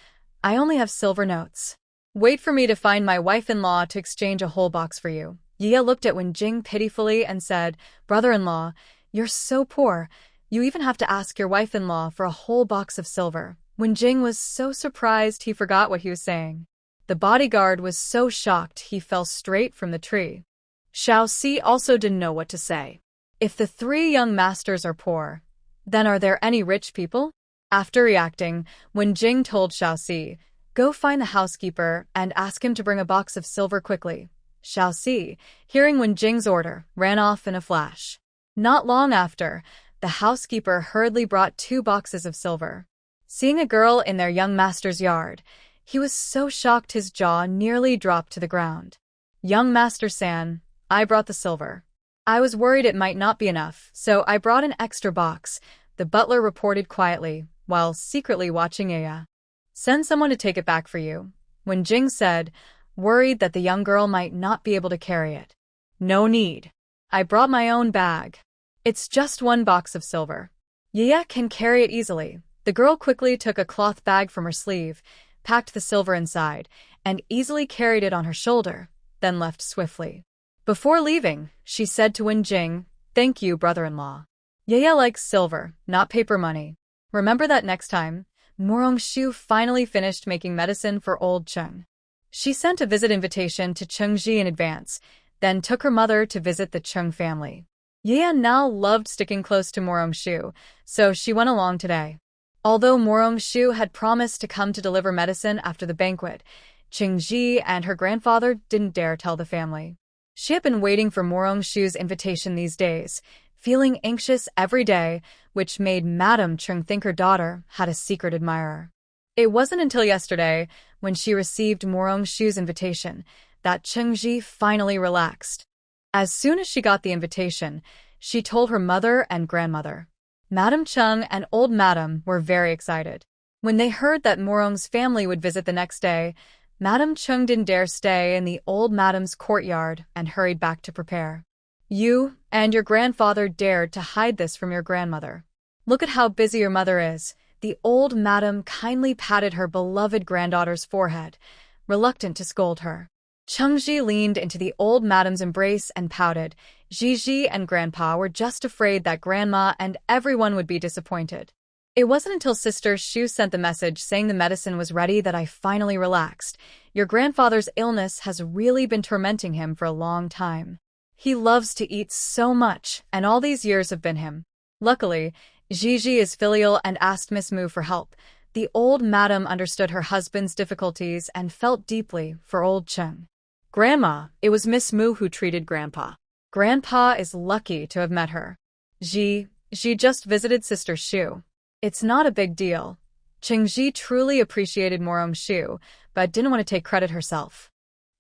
"I only have silver notes. Wait for me to find my wife-in-law to exchange a whole box for you." Yaya looked at Wen Jing pitifully and said, "Brother-in-law, you're so poor. You even have to ask your wife-in-law for a whole box of silver." Wen Jing was so surprised he forgot what he was saying. The bodyguard was so shocked he fell straight from the tree. Xiao Si also didn't know what to say. If the 3 young masters are poor, then are there any rich people? After reacting, Wen Jing told Xiao Si, "Go find the housekeeper and ask him to bring a box of silver quickly." Xiao Si, hearing Wen Jing's order, ran off in a flash. Not long after, the housekeeper hurriedly brought 2 boxes of silver. Seeing a girl in their young master's yard, he was so shocked his jaw nearly dropped to the ground. "Young Master San, I brought the silver. I was worried it might not be enough, so I brought an extra box," the butler reported quietly, while secretly watching Yaya. "Send someone to take it back for you," Wen Jing said, worried that the young girl might not be able to carry it. "No need. I brought my own bag. It's just 1 box of silver. Yaya can carry it easily." The girl quickly took a cloth bag from her sleeve, packed the silver inside, and easily carried it on her shoulder, then left swiftly. Before leaving, she said to Wen Jing, "Thank you, brother-in-law. Yaya likes silver, not paper money. Remember that next time." Morong Shu finally finished making medicine for old Cheng. She sent a visit invitation to Cheng Ji in advance, then took her mother to visit the Cheng family. Yaya now loved sticking close to Morong Shu, so she went along today. Although Morong Shu had promised to come to deliver medicine after the banquet, Cheng Ji and her grandfather didn't dare tell the family. She had been waiting for Morong Shu's invitation these days, feeling anxious every day, which made Madame Cheng think her daughter had a secret admirer. It wasn't until yesterday, when she received Morong Shu's invitation, that Cheng Ji finally relaxed. As soon as she got the invitation, She told her mother and grandmother. Madam Chung and old Madam were very excited. When they heard that Morong's family would visit the next day, Madam Chung didn't dare stay in the old Madam's courtyard and hurried back to prepare. You and your grandfather dared to hide this from your grandmother. Look at how busy your mother is. The old Madam kindly patted her beloved granddaughter's forehead, reluctant to scold her. Chengji leaned into the old Madam's embrace and pouted. Gigi and Grandpa were just afraid that Grandma and everyone would be disappointed. It wasn't until Sister Shu sent the message saying the medicine was ready that I finally relaxed. Your grandfather's illness has really been tormenting him for a long time. He loves to eat so much, and all these years have been him. Luckily, Gigi is filial and asked Miss Mu for help. The old Madam understood her husband's difficulties and felt deeply for old Cheng. Grandma, it was Miss Mu who treated Grandpa. Grandpa is lucky to have met her. She just visited Sister Shu. It's not a big deal. Chengji truly appreciated Morong Shu, but didn't want to take credit herself.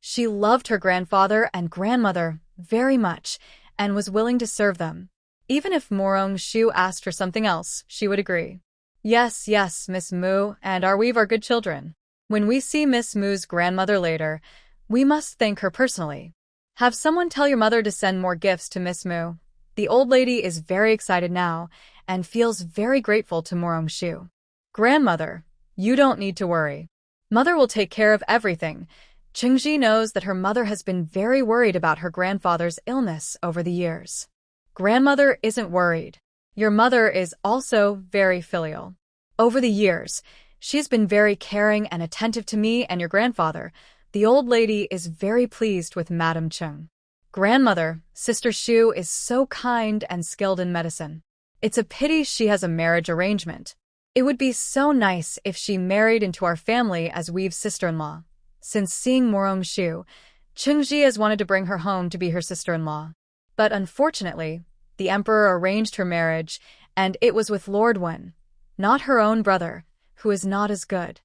She loved her grandfather and grandmother very much and was willing to serve them. Even if Morong Shu asked for something else, she would agree. Yes, Miss Mu, and we've our good children. When we see Miss Mu's grandmother later, we must thank her personally. Have someone tell your mother to send more gifts to Miss Mu. The old lady is very excited now and feels very grateful to Morong Shu. Grandmother, you don't need to worry. Mother will take care of everything. Chengji knows that her mother has been very worried about her grandfather's illness over the years. Grandmother isn't worried. Your mother is also very filial. Over the years, she's been very caring and attentive to me and your grandfather. The old lady is very pleased with Madam Chung. Grandmother, Sister Shu is so kind and skilled in medicine. It's a pity she has a marriage arrangement. It would be so nice if she married into our family as Weave's sister-in-law. Since seeing Morong Shu, Chengji has wanted to bring her home to be her sister-in-law. But unfortunately, the emperor arranged her marriage, and it was with Lord Wen, not her own brother, who is not as good.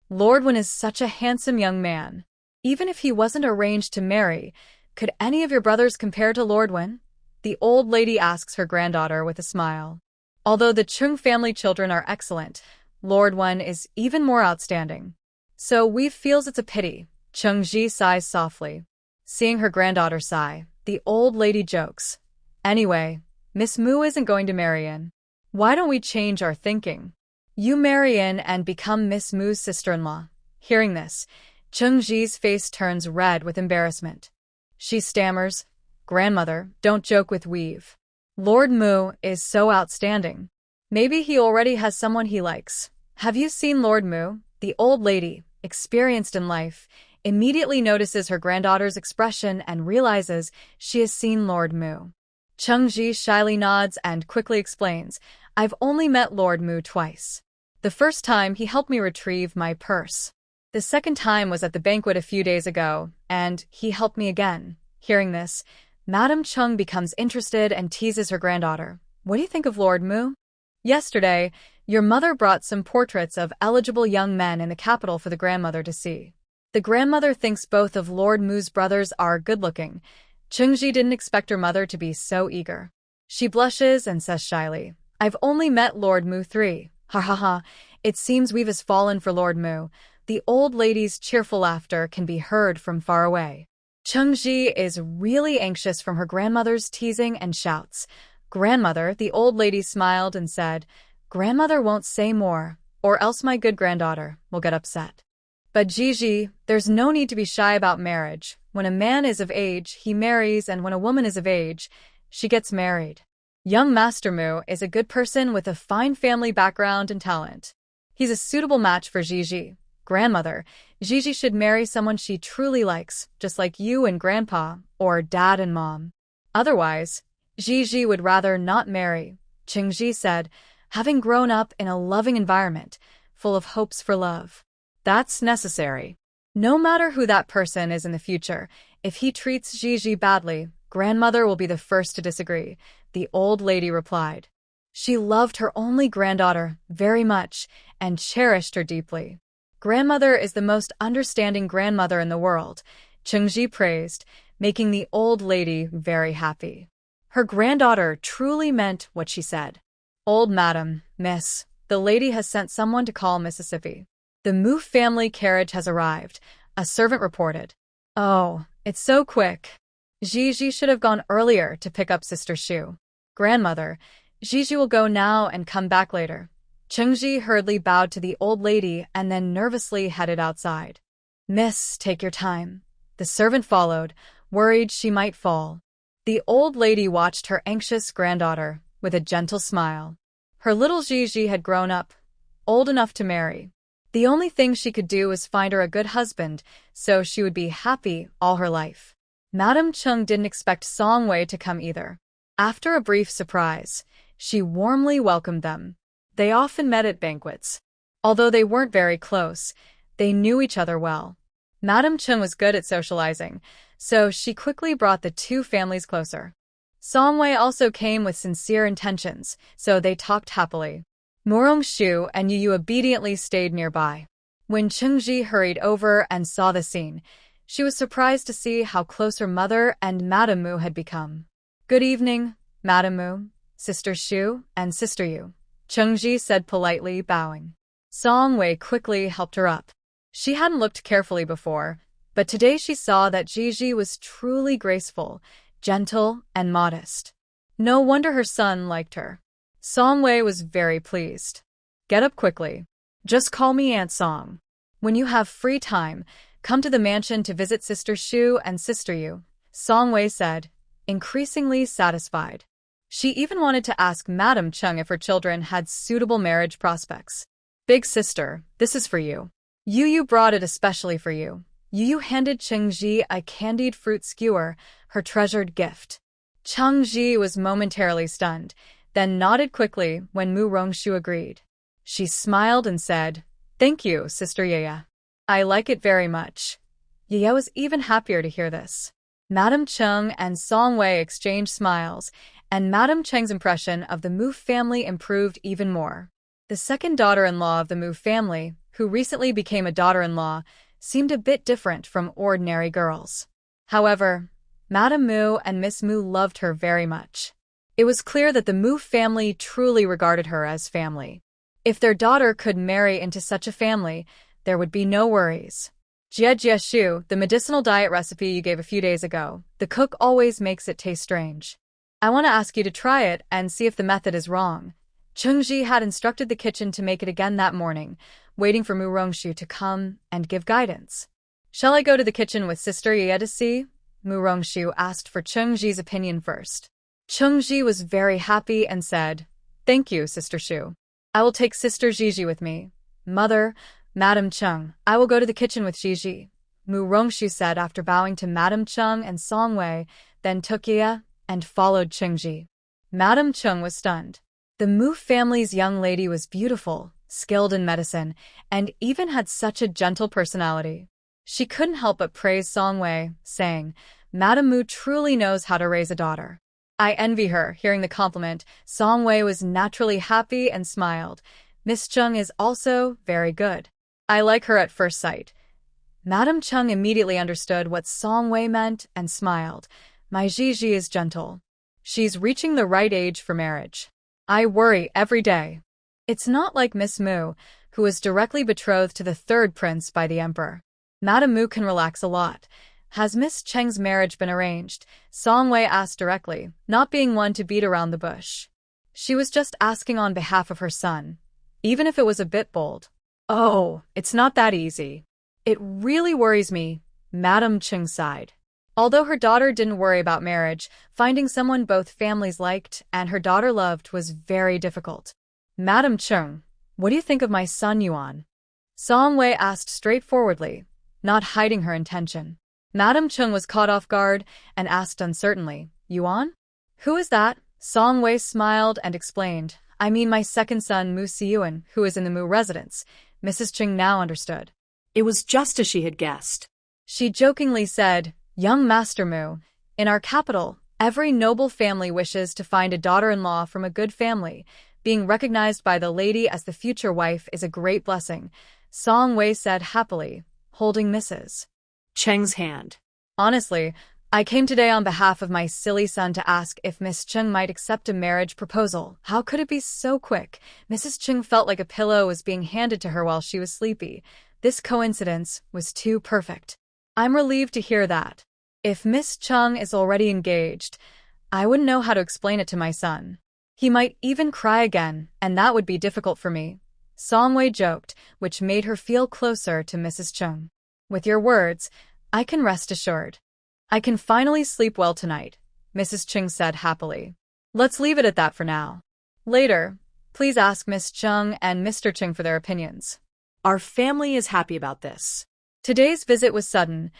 Lord Wen is such a handsome young man. Even if he wasn't arranged to marry, could any of your brothers compare to Lord Wen? The old lady asks her granddaughter with a smile. Although the Chung family children are excellent, Lord Wen is even more outstanding. So Weave feels it's a pity. Chengji sighs softly. Seeing her granddaughter sigh, the old lady jokes. Anyway, Miss Mu isn't going to marry in. Why don't we change our thinking? You marry in and become Miss Mu's sister-in-law. Hearing this, Chengji's face turns red with embarrassment. She stammers, Grandmother, don't joke with Weave. Lord Mu is so outstanding. Maybe he already has someone he likes. Have you seen Lord Mu? The old lady, experienced in life, immediately notices her granddaughter's expression and realizes she has seen Lord Mu. Chengji shyly nods and quickly explains, I've only met Lord Mu twice. The first time he helped me retrieve my purse. The second time was at the banquet a few days ago, and he helped me again. Hearing this, Madam Chung becomes interested and teases her granddaughter. What do you think of Lord Mu? Yesterday, your mother brought some portraits of eligible young men in the capital for the grandmother to see. The grandmother thinks both of Lord Mu's brothers are good-looking. Chengji didn't expect her mother to be so eager. She blushes and says shyly, I've only met Lord Mu 3. Ha ha ha, it seems Weave has fallen for Lord Mu. The old lady's cheerful laughter can be heard from far away. Chengji is really anxious from her grandmother's teasing and shouts. Grandmother, the old lady smiled and said, Grandmother won't say more, or else my good granddaughter will get upset. But Gigi, there's no need to be shy about marriage. When a man is of age, he marries, and when a woman is of age, she gets married. Young Master Mu is a good person with a fine family background and talent. He's a suitable match for Gigi. Grandmother, Gigi should marry someone she truly likes, just like you and Grandpa, or Dad and Mom. Otherwise, Gigi would rather not marry, Chengji said, having grown up in a loving environment, full of hopes for love. That's necessary. No matter who that person is in the future, if he treats Gigi badly, Grandmother will be the first to disagree, the old lady replied. She loved her only granddaughter very much and cherished her deeply. Grandmother is the most understanding grandmother in the world, Chengji praised, making the old lady very happy. Her granddaughter truly meant what she said. Old madam, miss, the lady has sent someone to call Mississippi. The Mu family carriage has arrived, a servant reported. Oh, it's so quick. Gigi should have gone earlier to pick up Sister Shu. Grandmother, Gigi will go now and come back later. Chengji hurriedly bowed to the old lady and then nervously headed outside. Miss, take your time. The servant followed, worried she might fall. The old lady watched her anxious granddaughter with a gentle smile. Her little Gigi had grown up, old enough to marry. The only thing she could do was find her a good husband, so she would be happy all her life. Madame Chung didn't expect Song Wei to come either. After a brief surprise, she warmly welcomed them. They often met at banquets. Although they weren't very close, they knew each other well. Madame Chung was good at socializing, so she quickly brought the two families closer. Song Wei also came with sincere intentions, so they talked happily. Murong-shu and Yu obediently stayed nearby. When Chengji hurried over and saw the scene, she was surprised to see how close her mother and Madame Mu had become. Good evening, Madame Mu, Sister Shu, and Sister Yu, Chengji said politely, bowing. Song Wei quickly helped her up. She hadn't looked carefully before, but today she saw that Gigi was truly graceful, gentle, and modest. No wonder her son liked her. Song Wei was very pleased. Get up quickly. Just call me Aunt Song. When you have free time, come to the mansion to visit Sister Shu and Sister Yu, Song Wei said, increasingly satisfied. She even wanted to ask Madame Chung if her children had suitable marriage prospects. Big sister, this is for you. Yu brought it especially for you. Yu handed Chengji a candied fruit skewer, her treasured gift. Chengji was momentarily stunned, then nodded quickly when Mu Rongshu agreed. She smiled and said, Thank you, Sister Yaya. I like it very much. Yaya was even happier to hear this. Madame Chung and Song Wei exchanged smiles, and Madame Cheng's impression of the Mu family improved even more. The second daughter-in-law of the Mu family, who recently became a daughter-in-law, seemed a bit different from ordinary girls. However, Madame Mu and Miss Mu loved her very much. It was clear that the Mu family truly regarded her as family. If their daughter could marry into such a family, there would be no worries. Jie Shu, the medicinal diet recipe you gave a few days ago, the cook always makes it taste strange. I want to ask you to try it and see if the method is wrong. Chengji had instructed the kitchen to make it again that morning, waiting for Mu Rongshu to come and give guidance. Shall I go to the kitchen with Sister Ye to see? Mu Rongshu asked for Chengji's opinion first. Chengji was very happy and said, Thank you, Sister Shu. I will take Sister Gigi with me. Mother, Madame Chung, I will go to the kitchen with Gigi. Mu Rongshu said after bowing to Madame Chung and Song Wei, then took Ye and followed Chengji. Madame Chung was stunned. The Mu family's young lady was beautiful, skilled in medicine, and even had such a gentle personality. She couldn't help but praise Song Wei, saying, Madame Mu truly knows how to raise a daughter. I envy her. Hearing the compliment, Song Wei was naturally happy and smiled. Miss Chung is also very good. I like her at first sight. Madame Chung immediately understood what Song Wei meant and smiled. My Gigi is gentle. She's reaching the right age for marriage. I worry every day. It's not like Miss Mu, who was directly betrothed to the third prince by the emperor. Madame Mu can relax a lot. Has Miss Cheng's marriage been arranged? Song Wei asked directly, not being one to beat around the bush. She was just asking on behalf of her son, even if it was a bit bold. Oh, it's not that easy. It really worries me, Madame Cheng sighed. Although her daughter didn't worry about marriage, finding someone both families liked and her daughter loved was very difficult. Madame Cheng, what do you think of my son Yuan? Song Wei asked straightforwardly, not hiding her intention. Madame Chung was caught off guard and asked uncertainly, Yuan? Who is that? Song Wei smiled and explained, I mean my second son Mu Siyuan, who is in the Mu residence. Mrs. Chung now understood. It was just as she had guessed. She jokingly said, Young Master Mu, in our capital, every noble family wishes to find a daughter-in-law from a good family. Being recognized by the lady as the future wife is a great blessing, Song Wei said happily, holding Mrs. Cheng's hand. Honestly, I came today on behalf of my silly son to ask if Miss Chung might accept a marriage proposal. How could it be so quick? Mrs. Chung felt like a pillow was being handed to her while she was sleepy. This coincidence was too perfect. I'm relieved to hear that. If Miss Chung is already engaged, I wouldn't know how to explain it to my son. He might even cry again, and that would be difficult for me. Song-wei joked, which made her feel closer to Mrs. Chung. With your words, I can rest assured. I can finally sleep well tonight, Mrs. Chung said happily. Let's leave it at that for now. Later, please ask Miss Chung and Mr. Chung for their opinions. Our family is happy about this. Today's visit was sudden.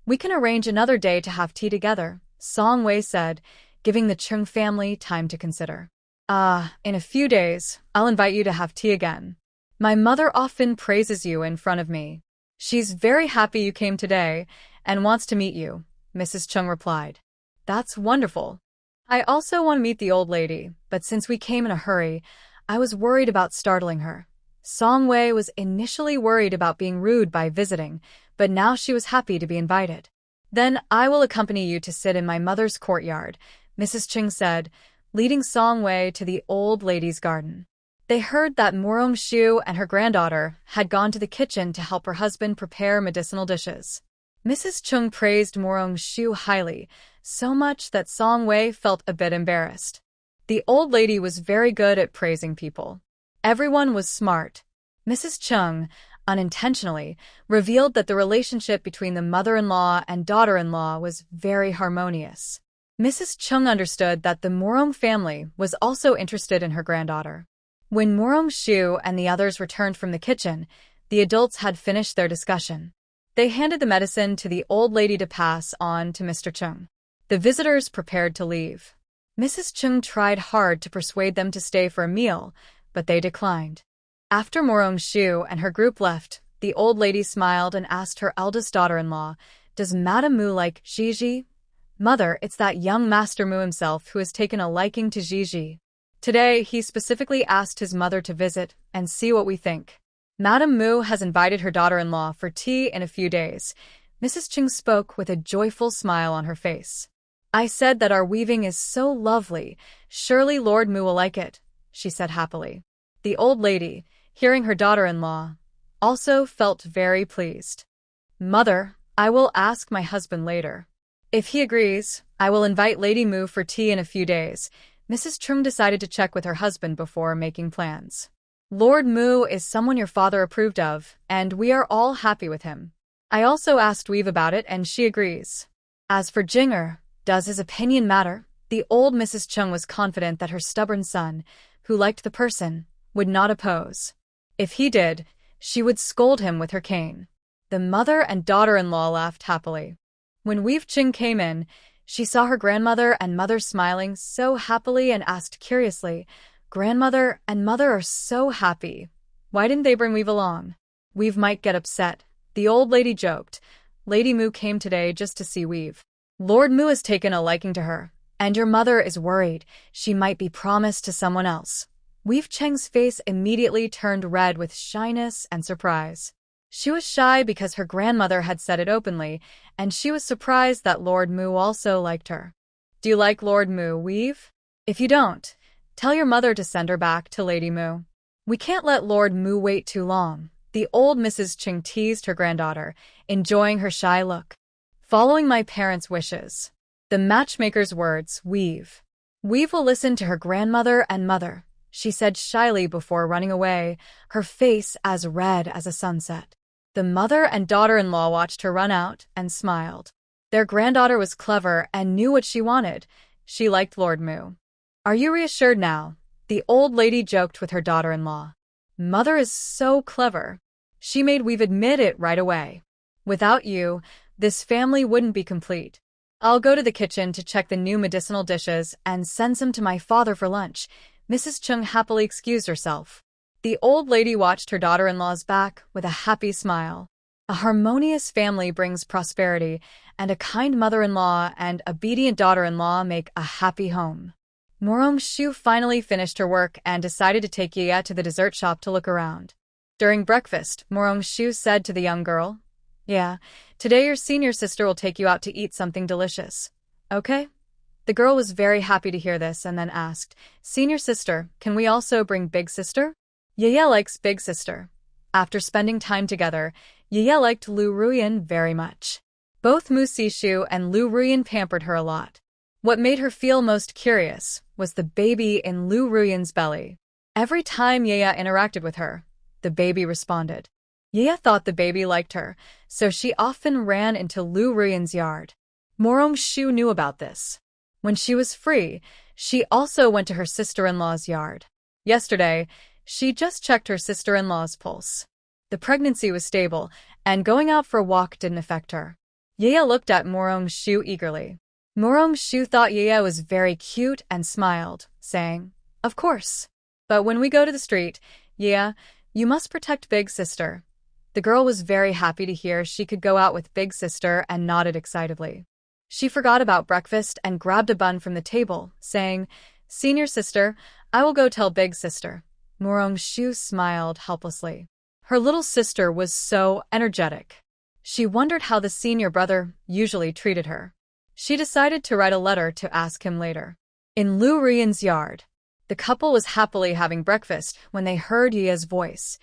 We can arrange another day to have tea together, Song-wei said, giving the Chung family time to consider. In a few days, I'll invite you to have tea again. My mother often praises you in front of me. She's very happy you came today and wants to meet you, Mrs. Chung replied. That's wonderful. I also want to meet the old lady, but since we came in a hurry, I was worried about startling her. Song-wei was initially worried about being rude by visiting, but now she was happy to be invited. Then I will accompany you to sit in my mother's courtyard, Mrs. Chung said, leading Song-wei to the old lady's garden. They heard that Morong-shu and her granddaughter had gone to the kitchen to help her husband prepare medicinal dishes. Mrs. Chung praised Morong-shu highly, so much that Song-wei felt a bit embarrassed. The old lady was very good at praising people. Everyone was smart. Mrs. Chung, unintentionally, revealed that the relationship between the mother-in-law and daughter-in-law was very harmonious. Mrs. Chung understood that the Morong family was also interested in her granddaughter. When Morong-shu and the others returned from the kitchen, the adults had finished their discussion. They handed the medicine to the old lady to pass on to Mr. Chung. The visitors prepared to leave. Mrs. Chung tried hard to persuade them to stay for a meal, but they declined. After Morong-shu and her group left, the old lady smiled and asked her eldest daughter-in-law, "Does Madame Mu like Gigi?" "Mother, it's that young Master Mu himself who has taken a liking to Gigi. Today, he specifically asked his mother to visit and see what we think. Madame Mu has invited her daughter-in-law for tea in a few days." Mrs. Chung spoke with a joyful smile on her face. "I said that our weaving is so lovely. Surely Lord Mu will like it," she said happily. The old lady, hearing her daughter-in-law, also felt very pleased. "Mother, I will ask my husband later. If he agrees, I will invite Lady Mu for tea in a few days." Mrs. Chung decided to check with her husband before making plans. "Lord Mu is someone your father approved of, and we are all happy with him. I also asked Weave about it and she agrees. As for Jinger, does his opinion matter?" The old Mrs. Chung was confident that her stubborn son, who liked the person, would not oppose. If he did, she would scold him with her cane. The mother and daughter-in-law laughed happily. When Weave Ching came in, she saw her grandmother and mother smiling so happily and asked curiously, "Grandmother and mother are so happy. Why didn't they bring Weave along? Weave might get upset." The old lady joked. "Lady Mu came today just to see Weave. Lord Mu has taken a liking to her, and your mother is worried she might be promised to someone else." Weave Cheng's face immediately turned red with shyness and surprise. She was shy because her grandmother had said it openly, and she was surprised that Lord Mu also liked her. "Do you like Lord Mu, Weave? If you don't, tell your mother to send her back to Lady Mu. We can't let Lord Mu wait too long." The old Mrs. Ching teased her granddaughter, enjoying her shy look. "Following my parents' wishes." The matchmaker's words, Weave. Weave will listen to her grandmother and mother, she said shyly before running away, her face as red as a sunset. The mother and daughter-in-law watched her run out and smiled. Their granddaughter was clever and knew what she wanted. She liked Lord Mu. "Are you reassured now?" The old lady joked with her daughter-in-law. "Mother is so clever. She made Weave admit it right away. Without you, this family wouldn't be complete. I'll go to the kitchen to check the new medicinal dishes and send some to my father for lunch." Mrs. Chung happily excused herself. The old lady watched her daughter-in-law's back with a happy smile. A harmonious family brings prosperity, and a kind mother-in-law and obedient daughter-in-law make a happy home. Morong-shu finally finished her work and decided to take Yaya to the dessert shop to look around. During breakfast, Morong-shu said to the young girl, Yeah, today your senior sister will take you out to eat something delicious. Okay? The girl was very happy to hear this and then asked, Senior sister, can we also bring big sister? Yaya likes big sister. After spending time together, Yaya liked Lu Ruyan very much. Both Mu Sishu and Lu Ruyan pampered her a lot. What made her feel most curious was the baby in Lu Ruyan's belly. Every time Yaya interacted with her, the baby responded. Yaya thought the baby liked her, so she often ran into Lu Ruyan's yard. Morong Shu knew about this. When she was free, she also went to her sister-in-law's yard. Yesterday, she just checked her sister-in-law's pulse. The pregnancy was stable, and going out for a walk didn't affect her. Yaya looked at Morong Shu eagerly. Morong Shu thought Yaya was very cute and smiled, saying, Of course. But when we go to the street, Yaya, you must protect Big Sister. The girl was very happy to hear she could go out with Big Sister and nodded excitedly. She forgot about breakfast and grabbed a bun from the table, saying, Senior sister, I will go tell Big Sister. Morong Shu smiled helplessly. Her little sister was so energetic. She wondered how the senior brother usually treated her. She decided to write a letter to ask him later. In Lu Ruyan's yard, the couple was happily having breakfast when they heard Yaya's voice.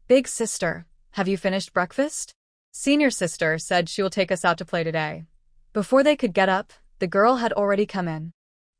Big sister, have you finished breakfast? Senior sister said she will take us out to play today. Before they could get up, the girl had already come in.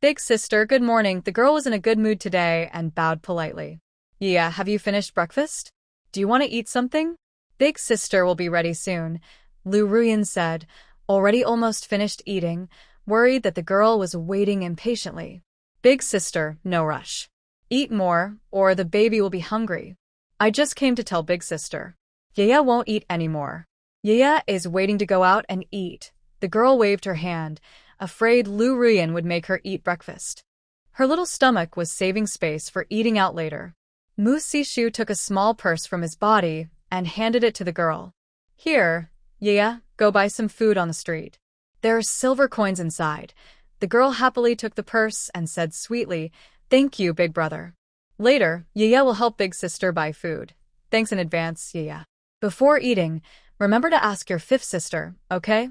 Big sister, good morning. The girl was in a good mood today and bowed politely. Yeah, have you finished breakfast? Do you want to eat something? Big sister will be ready soon, Lu Ruyan said, already almost finished eating, worried that the girl was waiting impatiently. Big sister, no rush. Eat more, or the baby will be hungry. I just came to tell Big sister. Yaya won't eat anymore. Yaya is waiting to go out and eat. The girl waved her hand, afraid Lu Ruyan would make her eat breakfast. Her little stomach was saving space for eating out later. Mu Sishu took a small purse from his body and handed it to the girl. Here, Yaya, go buy some food on the street. There are silver coins inside. The girl happily took the purse and said sweetly, Thank you, big brother. Later, Yaya will help big sister buy food. Thanks in advance, Yaya. Before eating, remember to ask your fifth sister, okay?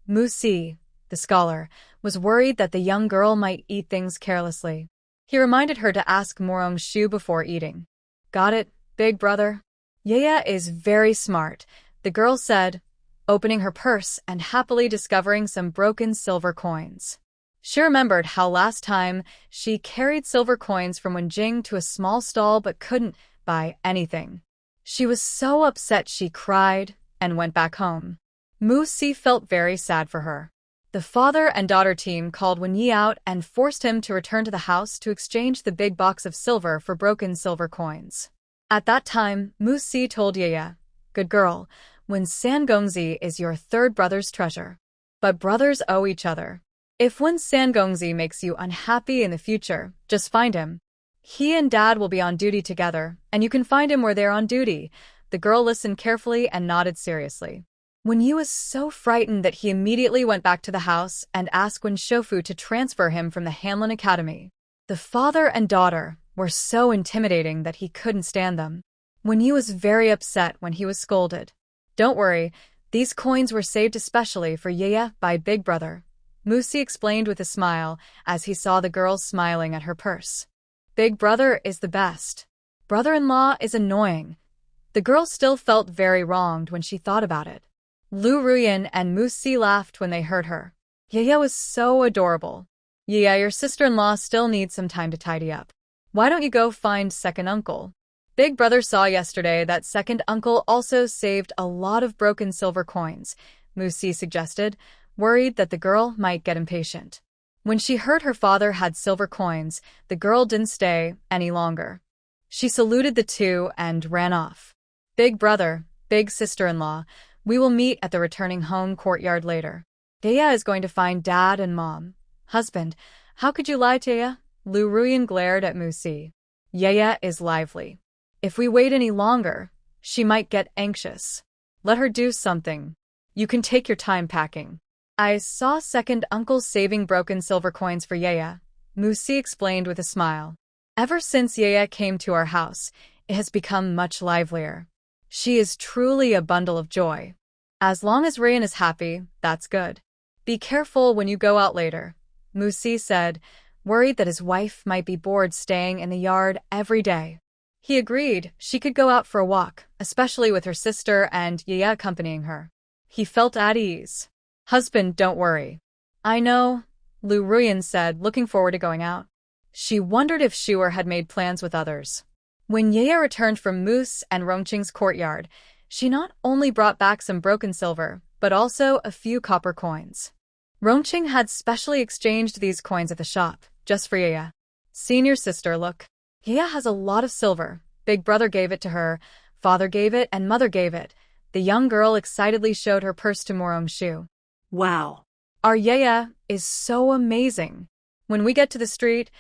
Mu Si, the scholar, was worried that the young girl might eat things carelessly. He reminded her to ask Morong Shu before eating. Got it, big brother? Yaya is very smart, the girl said, opening her purse and happily discovering some broken silver coins. She remembered how last time she carried silver coins from Wenjing to a small stall but couldn't buy anything. She was so upset she cried and went back home. Mu Si felt very sad for her. The father and daughter team called Wen Yi out and forced him to return to the house to exchange the big box of silver for broken silver coins. At that time, Mu Si told Yaya, Good girl, Wen Sangongzi is your third brother's treasure. But brothers owe each other. If Wen Sangongzi makes you unhappy in the future, just find him. He and Dad will be on duty together, and you can find him where they're on duty. The girl listened carefully and nodded seriously. Wen Yi was so frightened that he immediately went back to the house and asked Wen Shofu to transfer him from the Hanlin Academy. The father and daughter were so intimidating that he couldn't stand them. Wen Yi was very upset when he was scolded. Don't worry, these coins were saved especially for Yaya by Big Brother. Mu Si explained with a smile as he saw the girl smiling at her purse. Big Brother is the best. Brother-in-law is annoying. The girl still felt very wronged when she thought about it. Lu Ruyan and Mu Si laughed when they heard her. Yaya was so adorable. Yaya, your sister-in-law still needs some time to tidy up. Why don't you go find second uncle? Big Brother saw yesterday that second uncle also saved a lot of broken silver coins, Mu Si suggested, worried that the girl might get impatient. When she heard her father had silver coins, the girl didn't stay any longer. She saluted the two and ran off. Big Brother, big sister-in-law, we will meet at the returning home courtyard later. Yaya is going to find Dad and Mom. Husband, how could you lie to Yaya? Lu Ruyan glared at Mu Si. Yaya is lively. If we wait any longer, she might get anxious. Let her do something. You can take your time packing. I saw second uncle saving broken silver coins for Yaya, Mu Si explained with a smile. Ever since Yaya came to our house, it has become much livelier. She is truly a bundle of joy. As long as Ryan is happy, that's good. Be careful when you go out later, Musi said, worried that his wife might be bored staying in the yard every day. He agreed she could go out for a walk, especially with her sister and Yaya accompanying her. He felt at ease. Husband, don't worry. I know, Lu Ruyan said, looking forward to going out. She wondered if Shuer had made plans with others. When Yaya returned from Moose and Rongqing's courtyard, she not only brought back some broken silver, but also a few copper coins. Rongqing had specially exchanged these coins at the shop, just for Yaya. Senior sister, look. Yaya has a lot of silver. Big brother gave it to her, father gave it, and mother gave it. The young girl excitedly showed her purse to Morong-shu. Wow. Our Yaya is so amazing. When we get to the street,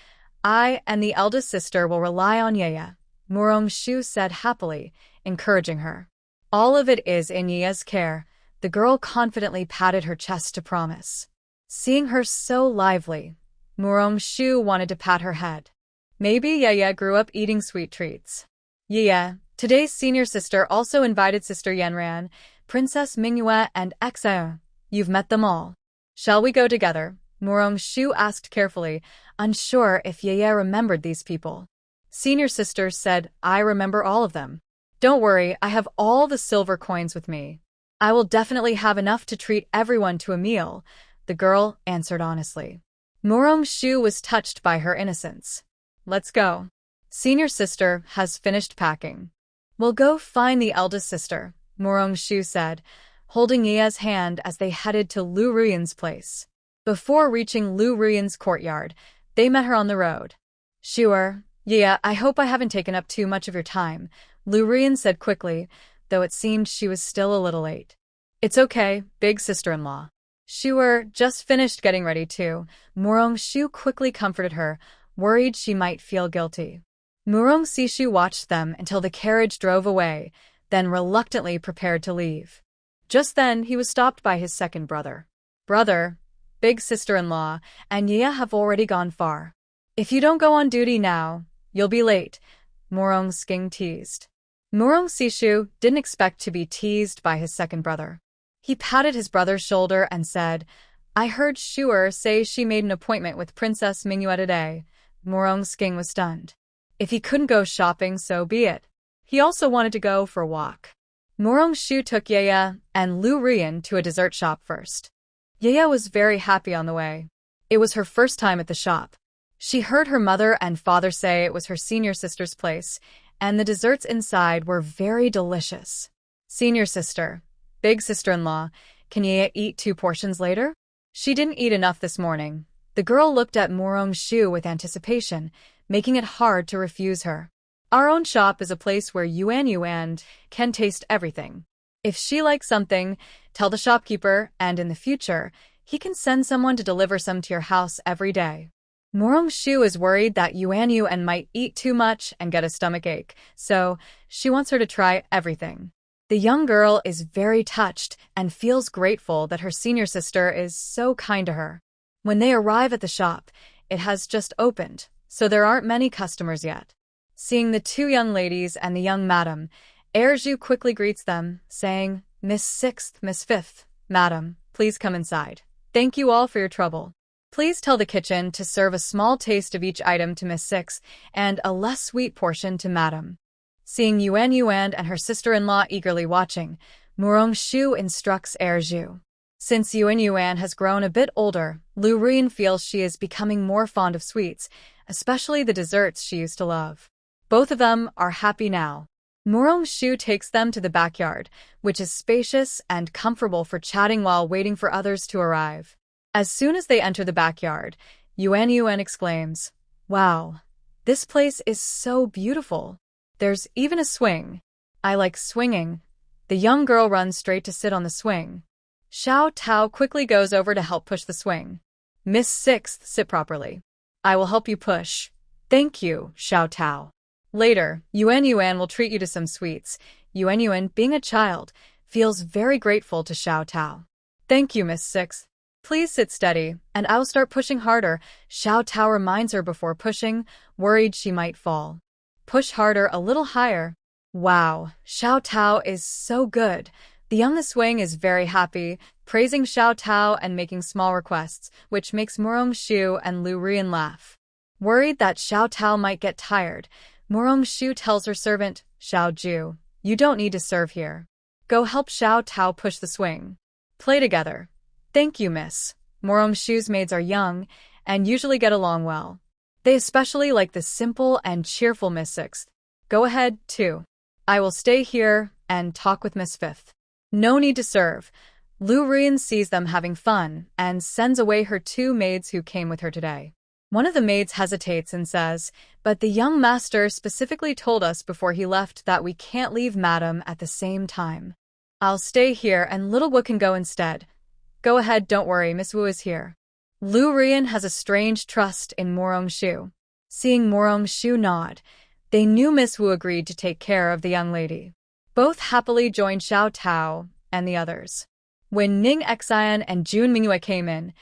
I and the eldest sister will rely on Yaya, Morong-shu said happily, encouraging her. All of it is in Yaya's care. The girl confidently patted her chest to promise. Seeing her so lively, Morong-shu wanted to pat her head. Maybe Yaya grew up eating sweet treats. Yaya, today's senior sister also invited Sister Yanran, Princess Manhwa, and Exao. You've met them all. Shall we go together? Morong-shu asked carefully, unsure if Yaya remembered these people. Senior sister said, I remember all of them. Don't worry, I have all the silver coins with me. I will definitely have enough to treat everyone to a meal, the girl answered honestly. Morong-shu was touched by her innocence. Let's go. Senior sister has finished packing. We'll go find the eldest sister, Morong-shu said, holding Yaya's hand as they headed to Lu Ruyan's place. Before reaching Lu Ruyan's courtyard, they met her on the road. Shuer, Yaya, I hope I haven't taken up too much of your time, Lu Ruyan said quickly, though it seemed she was still a little late. It's okay, big sister-in-law. Shuer just finished getting ready too. Morong-shu quickly comforted her, worried she might feel guilty. Morong-sishu watched them until the carriage drove away, then reluctantly prepared to leave. Just then, he was stopped by his second brother. Brother, big sister-in-law, and Yaya have already gone far. If you don't go on duty now, you'll be late, Morong-sking teased. Morong-sishu didn't expect to be teased by his second brother. He patted his brother's shoulder and said, I heard Shuer say she made an appointment with Princess Manhwa today. Morong-sking was stunned. If he couldn't go shopping, so be it. He also wanted to go for a walk. Morong-shu took Yaya and Lu Ruyan to a dessert shop first. Yaya was very happy on the way. It was her first time at the shop. She heard her mother and father say it was her senior sister's place, and the desserts inside were very delicious. Senior sister, big sister-in-law, can Yaya eat 2 portions later? She didn't eat enough this morning. The girl looked at Morong-shu with anticipation, making it hard to refuse her. Our own shop is a place where Yuan can taste everything. If she likes something, tell the shopkeeper, and in the future, he can send someone to deliver some to your house every day. Morong-shu is worried that Yuan might eat too much and get a stomachache, so she wants her to try everything. The young girl is very touched and feels grateful that her senior sister is so kind to her. When they arrive at the shop, it has just opened, so there aren't many customers yet. Seeing the 2 young ladies and the young madam, Erju quickly greets them, saying, Miss 6th, Miss 5th, Madam, please come inside. Thank you all for your trouble. Please tell the kitchen to serve a small taste of each item to Miss 6th and a less sweet portion to Madam. Seeing Yuan and her sister-in-law eagerly watching, Morong-shu instructs Erju. Since Yuan has grown a bit older, Lu Ruyan feels she is becoming more fond of sweets, especially the desserts she used to love. Both of them are happy now. Morong-shu takes them to the backyard, which is spacious and comfortable for chatting while waiting for others to arrive. As soon as they enter the backyard, Yuan exclaims, Wow, this place is so beautiful. There's even a swing. I like swinging. The young girl runs straight to sit on the swing. Xiao Tao quickly goes over to help push the swing. Miss 6th, sit properly. I will help you push. Thank you, Xiao Tao. Later, Yuan will treat you to some sweets. Yuan, being a child, feels very grateful to Xiao Tao. Thank you, Miss 6th. Please sit steady, and I'll start pushing harder, Xiao Tao reminds her before pushing, worried she might fall. Push harder, a little higher. Wow, Xiao Tao is so good, The young swing is very happy, praising Xiao Tao and making small requests, which makes Murong Shu and Lu Rian laugh. Worried that Xiao Tao might get tired, Murong Shu tells her servant, Xiao Ju, you don't need to serve here. Go help Xiao Tao push the swing. Play together. Thank you, miss. Murong Shu's maids are young and usually get along well. They especially like the simple and cheerful Miss Sixth. Go ahead, too. I will stay here and talk with Miss Fifth. No need to serve. Lu Rian sees them having fun and sends away her 2 maids who came with her today. One of the maids hesitates and says, but the young master specifically told us before he left that we can't leave madam at the same time. I'll stay here and little Wu can go instead. Go ahead, don't worry, Miss Wu is here. Lu Rian has a strange trust in Murong Shu. Seeing Murong Shu nod, they knew Miss Wu agreed to take care of the young lady. Both happily joined Xiao Tao and the others. When Ning Xian and Jun Mingyue came in,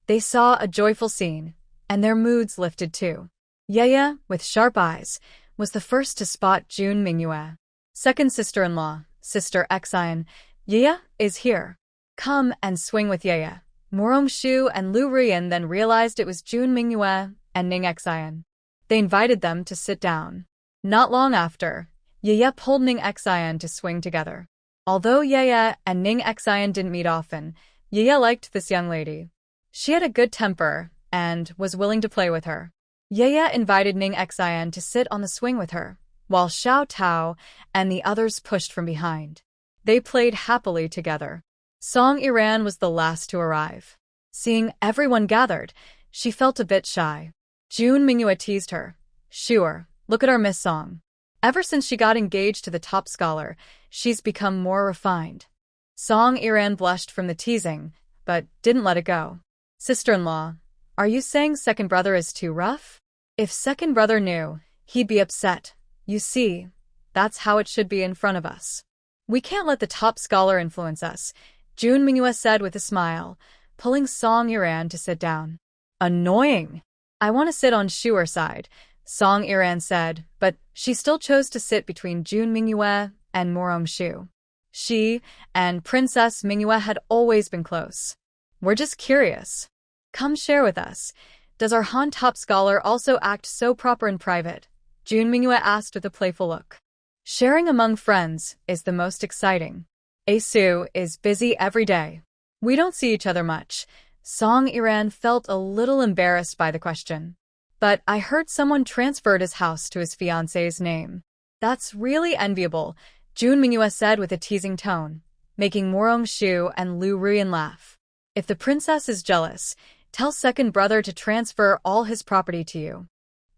they saw a joyful scene, and their moods lifted too. Yeye, with sharp eyes, was the first to spot Jun Mingyue. Second sister-in-law, Sister Xian, Yeye is here. Come and swing with Yeye. Murong Shu and Lu Rian then realized it was Jun Mingyue and Ning Xian. They invited them to sit down. Not long after, Yeye pulled Ning Xian to swing together. Although Yeye and Ning Xian didn't meet often, Yeye liked this young lady. She had a good temper and was willing to play with her. Yeye invited Ning Xian to sit on the swing with her, while Xiao Tao and the others pushed from behind. They played happily together. Song Iran was the last to arrive. Seeing everyone gathered, she felt a bit shy. Jun Mingyue teased her. Sure, look at our Miss Song. Ever since she got engaged to the top scholar, she's become more refined. Song Iran blushed from the teasing, but didn't let it go. Sister-in-law, are you saying second brother is too rough? If second brother knew, he'd be upset. You see, that's how it should be in front of us. We can't let the top scholar influence us, Jun Mingyue said with a smile, pulling Song Iran to sit down. Annoying. I want to sit on Shu'er side, Song Iran said, but she still chose to sit between Jun Mingyue and Murong Shu. She and Princess Mingyue had always been close. We're just curious. Come share with us. Does our Han top scholar also act so proper in private? Jun Mingyue asked with a playful look. Sharing among friends is the most exciting. Asu is busy every day. We don't see each other much. Song Iran felt a little embarrassed by the question. But I heard someone transferred his house to his fiancé's name. That's really enviable, Jun Mingyue said with a teasing tone, making Murong Shu and Lu Rian laugh. If the princess is jealous, tell second brother to transfer all his property to you.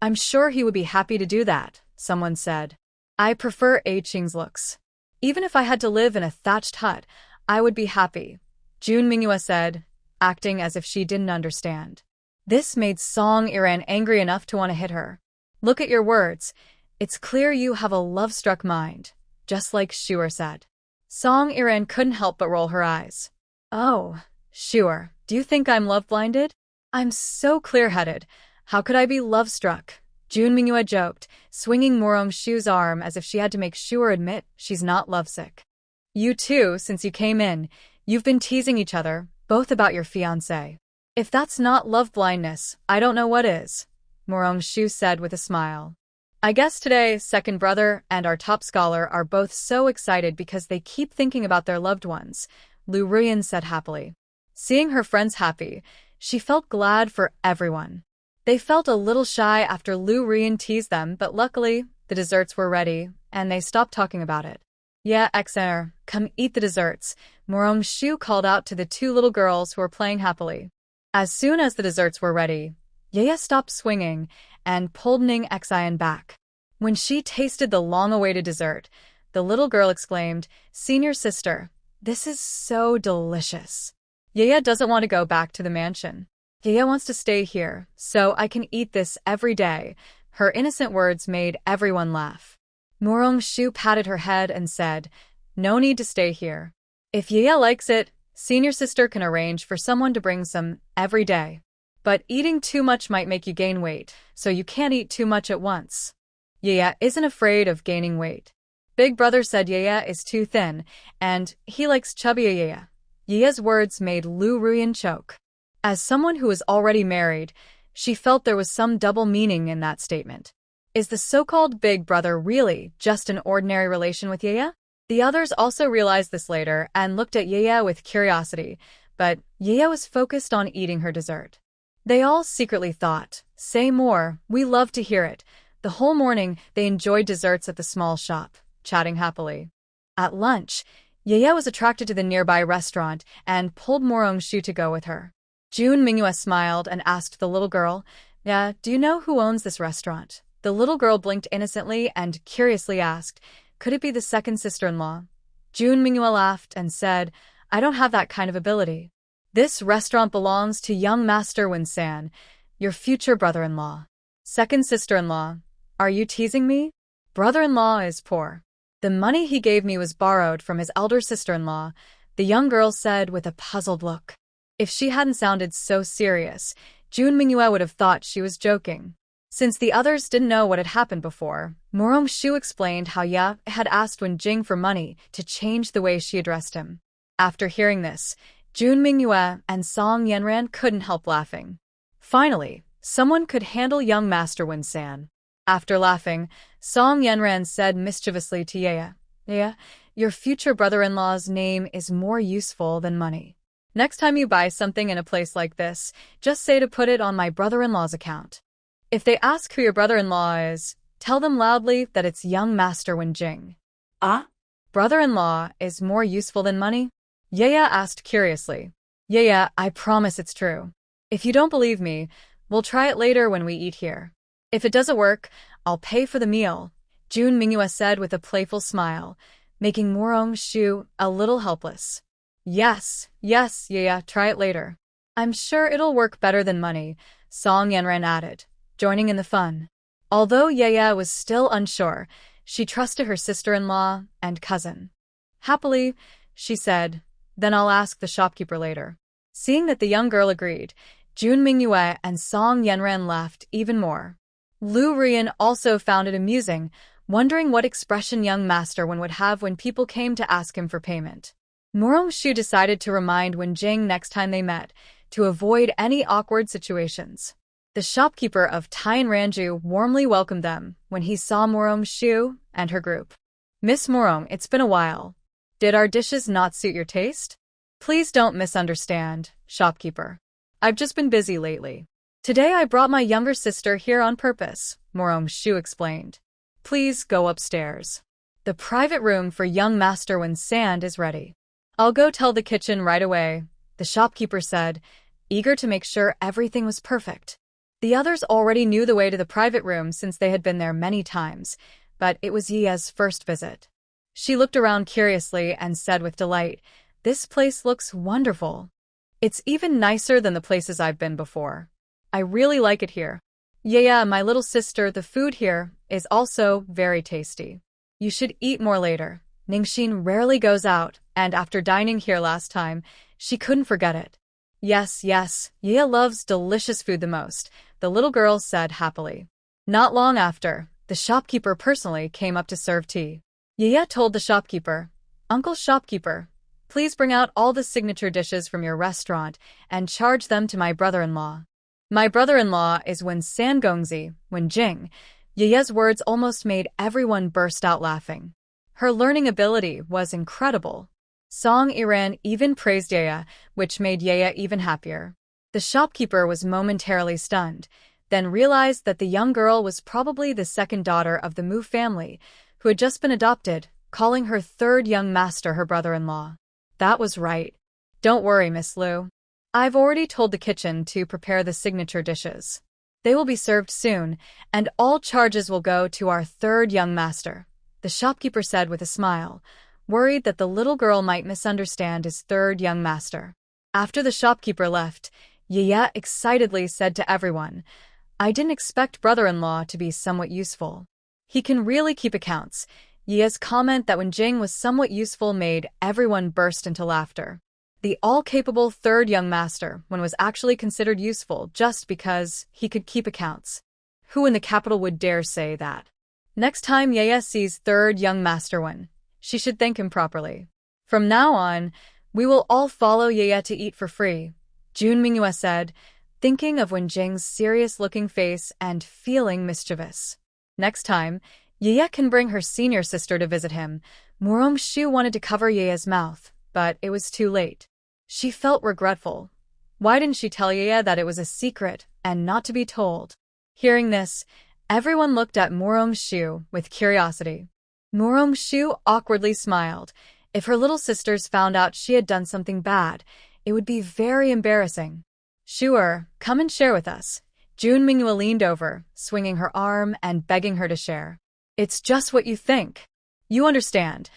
I'm sure he would be happy to do that, someone said. I prefer A Qing's looks. Even if I had to live in a thatched hut, I would be happy, Jun Mingyue said, acting as if she didn't understand. This made Song Iran angry enough to want to hit her. Look at your words. It's clear you have a love-struck mind, just like Shu'er said. Song Iran couldn't help but roll her eyes. Oh, Shu'er, do you think I'm love-blinded? I'm so clear-headed. How could I be love-struck? Jun Mingyue joked, swinging Murong Shu's arm as if she had to make Shu'er admit she's not lovesick. You too, since you came in, you've been teasing each other, both about your fiancé. If that's not love blindness, I don't know what is, Murong Shu said with a smile. I guess today, second brother and our top scholar are both so excited because they keep thinking about their loved ones, Lu Rian said happily. Seeing her friends happy, she felt glad for everyone. They felt a little shy after Lu Rian teased them, but luckily, the desserts were ready, and they stopped talking about it. Yeah, Xer, come eat the desserts, Murong Shu called out to the 2 little girls who were playing happily. As soon as the desserts were ready, Yeye stopped swinging and pulled Ning Xian back. When she tasted the long-awaited dessert, the little girl exclaimed, Senior sister, this is so delicious. Yeye doesn't want to go back to the mansion. Yeye wants to stay here, so I can eat this every day. Her innocent words made everyone laugh. Murong Shu patted her head and said, No need to stay here. If Yeye likes it, senior sister can arrange for someone to bring some every day. But eating too much might make you gain weight, so you can't eat too much at once. Yeye isn't afraid of gaining weight. Big brother said Yaya is too thin, and he likes chubby Yaya. Yaya's words made Lu Ruyan choke. As someone who was already married, she felt there was some double meaning in that statement. Is the so-called big brother really just an ordinary relation with Yaya? The others also realized this later and looked at Yaya with curiosity, but Yaya was focused on eating her dessert. They all secretly thought, "Say more, we love to hear it." The whole morning, they enjoyed desserts at the small shop, chatting happily. At lunch, Yaya was attracted to the nearby restaurant and pulled Morong's shoe to go with her. June Mingyue smiled and asked the little girl, "Yeah, do you know who owns this restaurant?" The little girl blinked innocently and curiously asked, "Could it be the second sister-in-law?" June Mingyue laughed and said, "I don't have that kind of ability. This restaurant belongs to young Master Win-san, your future brother-in-law." "Second sister-in-law? Are you teasing me? Brother-in-law is poor. The money he gave me was borrowed from his elder sister-in-law," the young girl said with a puzzled look. If she hadn't sounded so serious, June Mingyue would have thought she was joking. Since the others didn't know what had happened before, Morong Shu explained how Ya had asked Wen Jing for money to change the way she addressed him. After hearing this, June Mingyue and Song Yenran couldn't help laughing. Finally, someone could handle young Master Win-san. After laughing, Song Yenran said mischievously to Yaya, "Yaya, your future brother-in-law's name is more useful than money. Next time you buy something in a place like this, just say to put it on my brother-in-law's account. If they ask who your brother-in-law is, tell them loudly that it's young Master Wen Jing." Ah? "Brother-in-law is more useful than money?" Yaya asked curiously. "Yaya, I promise it's true. If you don't believe me, we'll try it later when we eat here. If it doesn't work, I'll pay for the meal," June Mingyue said with a playful smile, making Morong Shu a little helpless. Yes, Yaya, try it later. "I'm sure it'll work better than money," Song Yenran added, joining in the fun. Although Yaya was still unsure, she trusted her sister-in-law and cousin. Happily, she said, "Then I'll ask the shopkeeper later." Seeing that the young girl agreed, June Mingyue and Song Yenran laughed even more. Lu Ruyan also found it amusing, wondering what expression young Master Wen would have when people came to ask him for payment. Morong Shu decided to remind Wen Jing next time they met, to avoid any awkward situations. The shopkeeper of Tien Ranju warmly welcomed them when he saw Morong Shu and her group. "Miss Morong, it's been a while. Did our dishes not suit your taste?" "Please don't misunderstand, shopkeeper. I've just been busy lately. Today I brought my younger sister here on purpose," Morong Shu explained. "Please go upstairs. The private room for young Master Win-san is ready." "I'll go tell the kitchen right away," the shopkeeper said, eager to make sure everything was perfect. The others already knew the way to the private room since they had been there many times, but it was Ya's first visit. She looked around curiously and said with delight, "This place looks wonderful. It's even nicer than the places I've been before. I really like it here. Yaya, my little sister, the food here is also very tasty. You should eat more later." Ningxin rarely goes out, and after dining here last time, she couldn't forget it. Yes, Yaya loves delicious food the most," the little girl said happily. Not long after, the shopkeeper personally came up to serve tea. Yaya told the shopkeeper, "Uncle shopkeeper, please bring out all the signature dishes from your restaurant and charge them to my brother-in-law." "My brother-in-law is Wen-san Gongzi, Wen Jing." Yaya's words almost made everyone burst out laughing. Her learning ability was incredible. Song Iran even praised Yaya, which made Yaya even happier. The shopkeeper was momentarily stunned, then realized that the young girl was probably the second daughter of the Mu family, who had just been adopted, calling her third young master her brother-in-law. That was right. "Don't worry, Miss Lu. I've already told the kitchen to prepare the signature dishes. They will be served soon, and all charges will go to our third young master," the shopkeeper said with a smile, worried that the little girl might misunderstand his third young master. After the shopkeeper left, Yaya excitedly said to everyone, "I didn't expect brother-in-law to be somewhat useful. He can really keep accounts." Yaya's comment that Wen Jing was somewhat useful made everyone burst into laughter. The all-capable third young master, when was actually considered useful just because he could keep accounts. Who in the capital would dare say that? Next time Yaya sees third young master one, she should thank him properly. From now on, we will all follow Yaya to eat for free, Jun Mingyue said, thinking of Wenjing's serious-looking face and feeling mischievous. Next time, Yaya can bring her senior sister to visit him. Shu wanted to cover Yaya's mouth, but it was too late. She felt regretful. Why didn't she tell Yaya that it was a secret and not to be told? Hearing this, everyone looked at Shu with curiosity. Shu awkwardly smiled. If her little sisters found out she had done something bad, it would be very embarrassing. Sure, come and share with us. Jun Mingyue leaned over, swinging her arm and begging her to share. It's just what you think. You understand.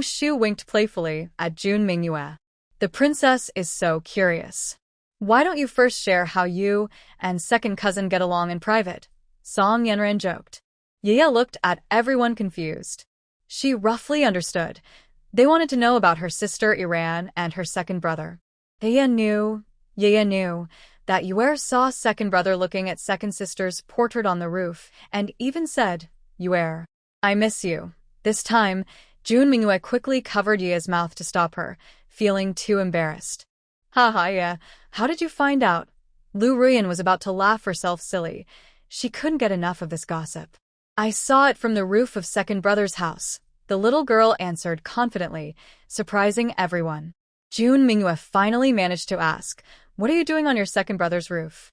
Shu winked playfully at Jun Mingyue. The princess is so curious. Why don't you first share how you and second cousin get along in private? Song Yanran joked. Yaya looked at everyone confused. She roughly understood. They wanted to know about her sister Iran and her second brother. Yaya knew that Yuer saw second brother looking at second sister's portrait on the roof and even said, Yuer, I miss you. This time, Jun Mingyue quickly covered Yaya's mouth to stop her, feeling too embarrassed. Haha, yeah, how did you find out? Lu Ruyan was about to laugh herself silly. She couldn't get enough of this gossip. I saw it from the roof of second brother's house, the little girl answered confidently, surprising everyone. Jun Mingyue finally managed to ask, what are you doing on your second brother's roof?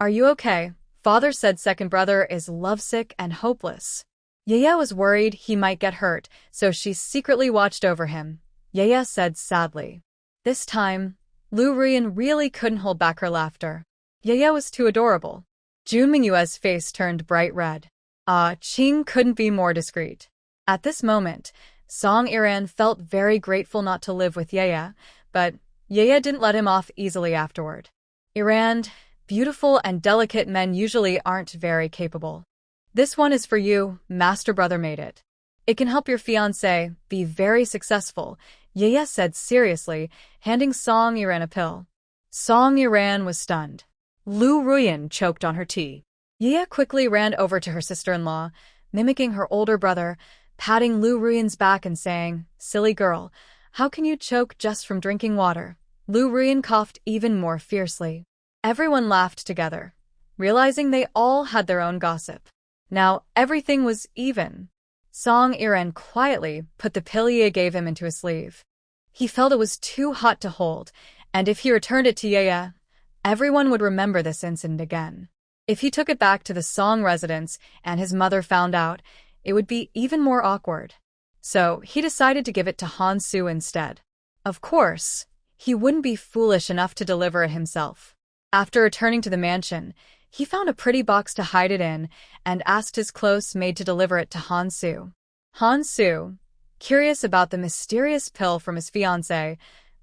Are you okay? Father said second brother is lovesick and hopeless. Yaya was worried he might get hurt, so she secretly watched over him. Yaya said sadly. This time, Lu Ruyan really couldn't hold back her laughter. Yaya was too adorable. Jun Mingyue's face turned bright red. Qing couldn't be more discreet. At this moment, Song Iran felt very grateful not to live with Yaya, but Yaya didn't let him off easily afterward. Iran, beautiful and delicate men usually aren't very capable. This one is for you, master brother made it. It can help your fiancé be very successful, Yaya said seriously, handing Song Iran a pill. Song Iran was stunned. Lu Ruyan choked on her tea. Yaya quickly ran over to her sister-in-law, mimicking her older brother, patting Lu Ruyan's back and saying, silly girl, how can you choke just from drinking water? Lu Ruyan coughed even more fiercely. Everyone laughed together, realizing they all had their own gossip. Now everything was even. Song Iran quietly put the pill Yaya gave him into his sleeve. He felt it was too hot to hold, and if he returned it to Yaya, everyone would remember this incident again. If he took it back to the Song residence and his mother found out, it would be even more awkward. So he decided to give it to Han Su instead. Of course, he wouldn't be foolish enough to deliver it himself. After returning to the mansion, he found a pretty box to hide it in and asked his close maid to deliver it to Han Su. Han Su, curious about the mysterious pill from his fiancée,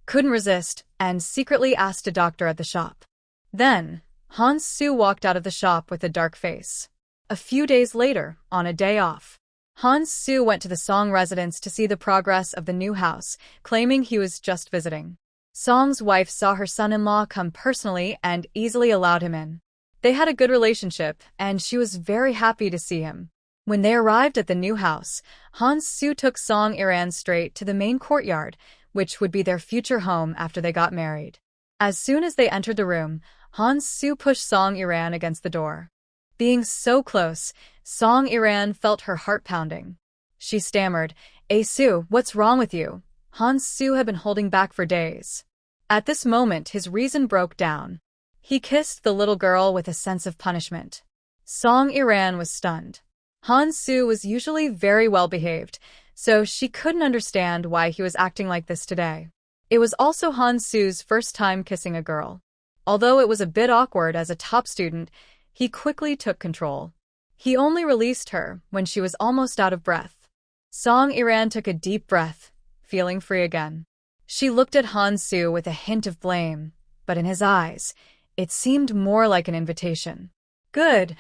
couldn't resist and secretly asked a doctor at the shop. Then, Han Su walked out of the shop with a dark face. A few days later, on a day off, Han Su went to the Song residence to see the progress of the new house, claiming he was just visiting. Song's wife saw her son-in-law come personally and easily allowed him in. They had a good relationship, and she was very happy to see him. When they arrived at the new house, Han Su took Song Iran straight to the main courtyard, which would be their future home after they got married. As soon as they entered the room, Han Su pushed Song Iran against the door. Being so close, Song Iran felt her heart pounding. She stammered, Su, what's wrong with you? Han Su had been holding back for days. At this moment, his reason broke down. He kissed the little girl with a sense of punishment. Song Iran was stunned. Han Su was usually very well behaved, so she couldn't understand why he was acting like this today. It was also Han Su's first time kissing a girl. Although it was a bit awkward as a top student, he quickly took control. He only released her when she was almost out of breath. Song Iran took a deep breath, feeling free again. She looked at Han Su with a hint of blame, but in his eyes, it seemed more like an invitation. Good.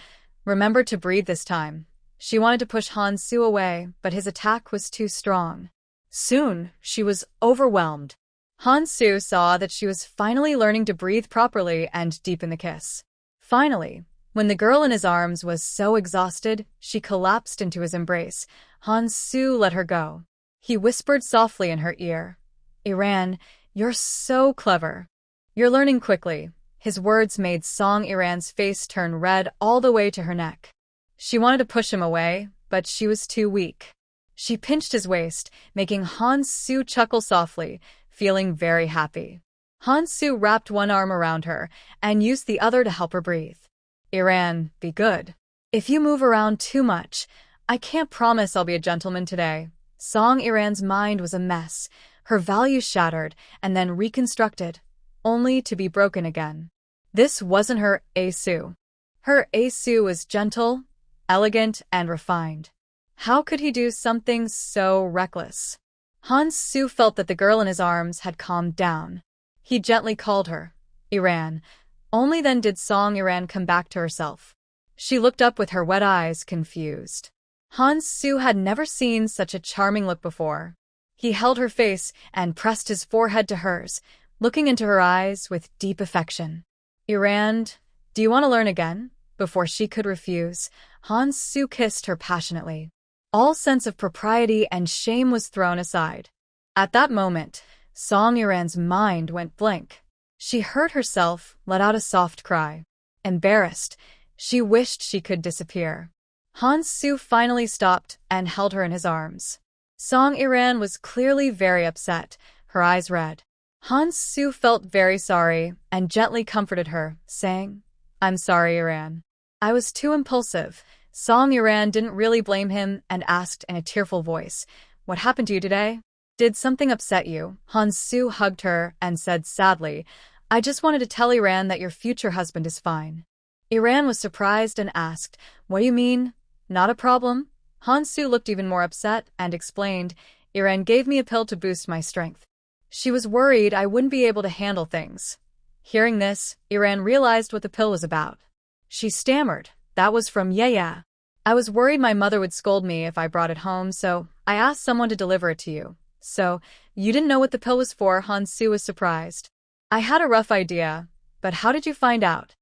Remember to breathe this time. She wanted to push Han Su away, but his attack was too strong. Soon, she was overwhelmed. Han Su saw that she was finally learning to breathe properly and deepen the kiss. Finally, When the girl in his arms was so exhausted, she collapsed into his embrace. Han-soo let her go. He whispered softly in her ear, "Iran, you're so clever. You're learning quickly." His words made Song Iran's face turn red all the way to her neck. She wanted to push him away, but she was too weak. She pinched his waist, making Han-soo chuckle softly, feeling very happy. Han-soo wrapped one arm around her and used the other to help her breathe. "Iran, be good. If you move around too much, I can't promise I'll be a gentleman today." Song Iran's mind was a mess, her values shattered and then reconstructed, only to be broken again. This wasn't her Asu. Her Asu was gentle, elegant, and refined. How could he do something so reckless? Han-soo felt that the girl in his arms had calmed down. He gently called her, "Iran." Only then did Song Iran come back to herself. She looked up with her wet eyes, confused. Han-soo had never seen such a charming look before. He held her face and pressed his forehead to hers, looking into her eyes with deep affection. "Iran, do you want to learn again?" Before she could refuse, Han-soo kissed her passionately. All sense of propriety and shame was thrown aside. At that moment, Song Iran's mind went blank. She heard herself let out a soft cry. Embarrassed, she wished she could disappear. Han-soo finally stopped and held her in his arms. Song Iran was clearly very upset, her eyes red. Han-soo felt very sorry and gently comforted her, saying, "I'm sorry, Iran. I was too impulsive." Song Iran didn't really blame him and asked in a tearful voice, "What happened to you today? Did something upset you?" Han-soo hugged her and said sadly, "I just wanted to tell Iran that your future husband is fine." Iran was surprised and asked, "What do you mean? Not a problem?" Han-soo looked even more upset and explained, "Iran gave me a pill to boost my strength. She was worried I wouldn't be able to handle things." Hearing this, Iran realized what the pill was about. She stammered, "That was from Yaya. I was worried my mother would scold me if I brought it home, so I asked someone to deliver it to you." "So, you didn't know what the pill was for?" Han-soo was surprised. "I had a rough idea, but how did you find out?"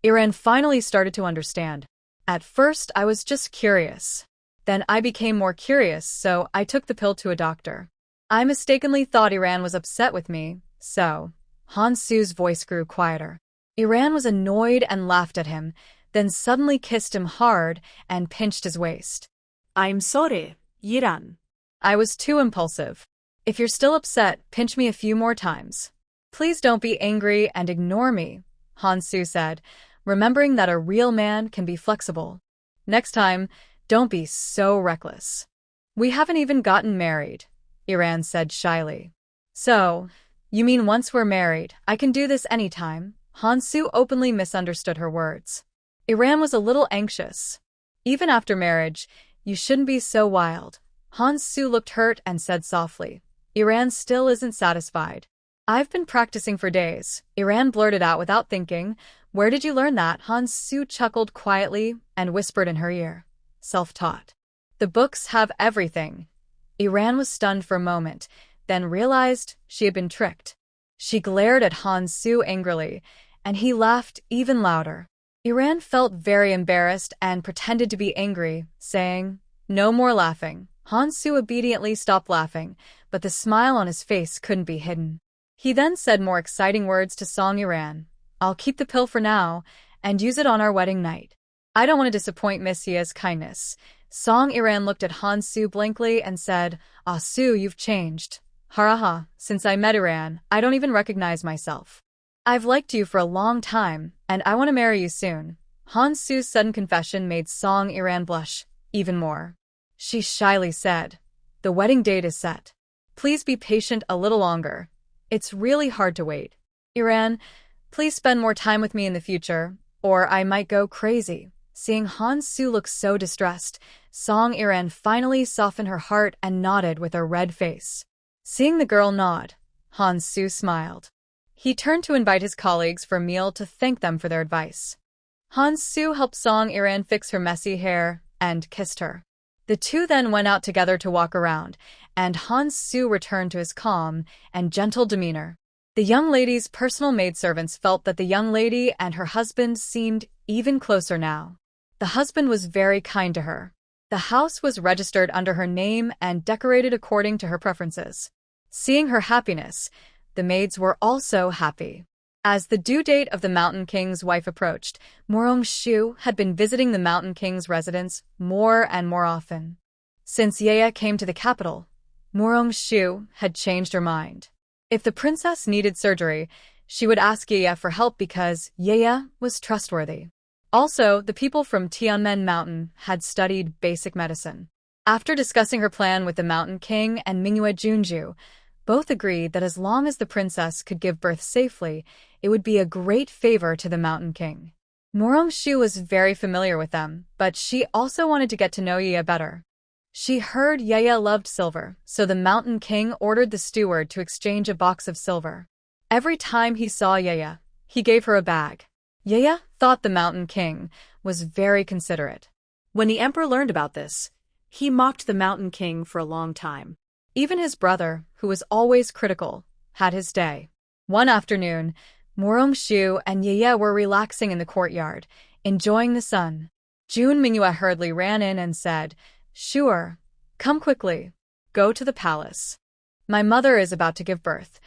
Iran finally started to understand. "At first, I was just curious. Then I became more curious, so I took the pill to a doctor. I mistakenly thought Iran was upset with me, so..." Han-soo's voice grew quieter. Iran was annoyed and laughed at him, then suddenly kissed him hard and pinched his waist. "I'm sorry, Iran. I was too impulsive. If you're still upset, pinch me a few more times. Please don't be angry and ignore me," Han-soo said, remembering that a real man can be flexible. "Next time, don't be so reckless." "We haven't even gotten married," Iran said shyly. "So, you mean once we're married, I can do this anytime?" Han-soo openly misunderstood her words. Iran was a little anxious. "Even after marriage, you shouldn't be so wild." Han-soo looked hurt and said softly, "Iran still isn't satisfied." "I've been practicing for days," Iran blurted out without thinking. "Where did you learn that?" Han-soo chuckled quietly and whispered in her ear, "Self-taught. The books have everything." Iran was stunned for a moment, then realized she had been tricked. She glared at Han-soo angrily, and he laughed even louder. Iran felt very embarrassed and pretended to be angry, saying, "No more laughing." Han-soo obediently stopped laughing, but the smile on his face couldn't be hidden. He then said more exciting words to Song Iran, "I'll keep the pill for now and use it on our wedding night. I don't want to disappoint Miss Yea's kindness." Song Iran looked at Han-soo blankly and said, "Ah, Soo, you've changed. Haraha, since I met Iran, I don't even recognize myself. I've liked you for a long time, and I want to marry you soon." Han-soo's sudden confession made Song Iran blush even more. She shyly said, "The wedding date is set. Please be patient a little longer. It's really hard to wait. Iran, please spend more time with me in the future, or I might go crazy." Seeing Han-soo look so distressed, Song Iran finally softened her heart and nodded with a red face. Seeing the girl nod, Han-soo smiled. He turned to invite his colleagues for a meal to thank them for their advice. Han-soo helped Song Iran fix her messy hair and kissed her. The two then went out together to walk around, and Han-soo returned to his calm and gentle demeanor. The young lady's personal maidservants felt that the young lady and her husband seemed even closer now. The husband was very kind to her. The house was registered under her name and decorated according to her preferences. Seeing her happiness, the maids were also happy. As the due date of the Mountain King's wife approached, Morong-shu had been visiting the Mountain King's residence more and more often. Since Yeya came to the capital, Morong-shu had changed her mind. If the princess needed surgery, she would ask Yeya for help because Yeya was trustworthy. Also, the people from Tianmen Mountain had studied basic medicine. After discussing her plan with the Mountain King and Manhwa Junju, both agreed that as long as the princess could give birth safely, it would be a great favor to the Mountain King. Morong-shu was very familiar with them, but she also wanted to get to know Yeya better. She heard Yeya loved silver, so the Mountain King ordered the steward to exchange a box of silver. Every time he saw Yeya, he gave her a bag. Yeya thought the Mountain King was very considerate. When the emperor learned about this, he mocked the Mountain King for a long time. Even his brother, who was always critical, had his day. One afternoon, Morong-shu and Yeya were relaxing in the courtyard, enjoying the sun. June Manhwa hurriedly ran in and said, "Sure, come quickly. Go to the palace. My mother is about to give birth."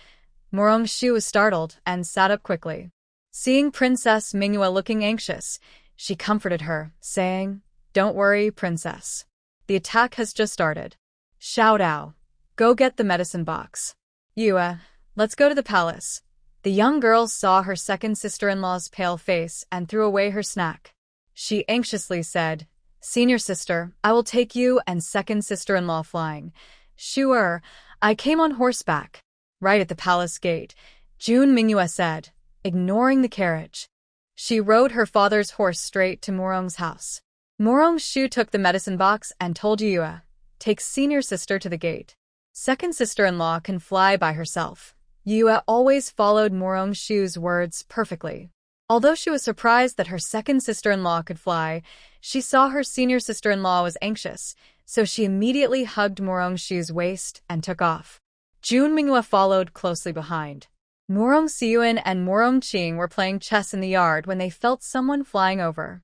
Morong-shu was startled and sat up quickly. Seeing Princess Manhwa looking anxious, she comforted her, saying, "Don't worry, princess. The attack has just started. Xiaodao, go get the medicine box. Yue, let's go to the palace." The young girl saw her second sister-in-law's pale face and threw away her snack. She anxiously said, "Senior sister, I will take you and second sister-in-law flying." "Sure, I came on horseback." Right at the palace gate, June Manhwa said, ignoring the carriage. She rode her father's horse straight to Morong's house. Morong-shu took the medicine box and told Yue, "Take senior sister to the gate. Second sister-in-law can fly by herself." Yue always followed Morong-shu's words perfectly. Although she was surprised that her second sister-in-law could fly, she saw her senior sister-in-law was anxious, so she immediately hugged Morong-shu's waist and took off. June Manhwa followed closely behind. Morong-seun and Morong-ching were playing chess in the yard when they felt someone flying over.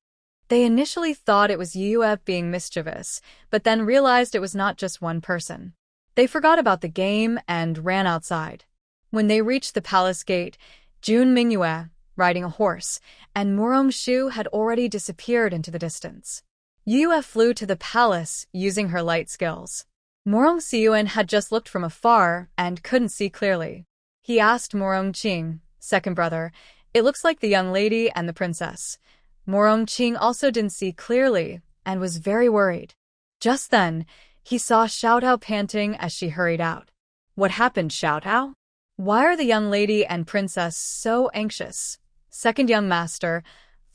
They initially thought it was Yue being mischievous, but then realized it was not just one person. They forgot about the game and ran outside. When they reached the palace gate, June Manhwa, riding a horse, and Morong-shu had already disappeared into the distance. Yue flew to the palace using her light skills. Morong-seun had just looked from afar and couldn't see clearly. He asked Morong-ching, second brother, "It looks like the young lady and the princess." Morong-ching also didn't see clearly and was very worried. Just then, he saw Xiaodao panting as she hurried out. "What happened, Xiaodao? Why are the young lady and princess so anxious?" "Second young master,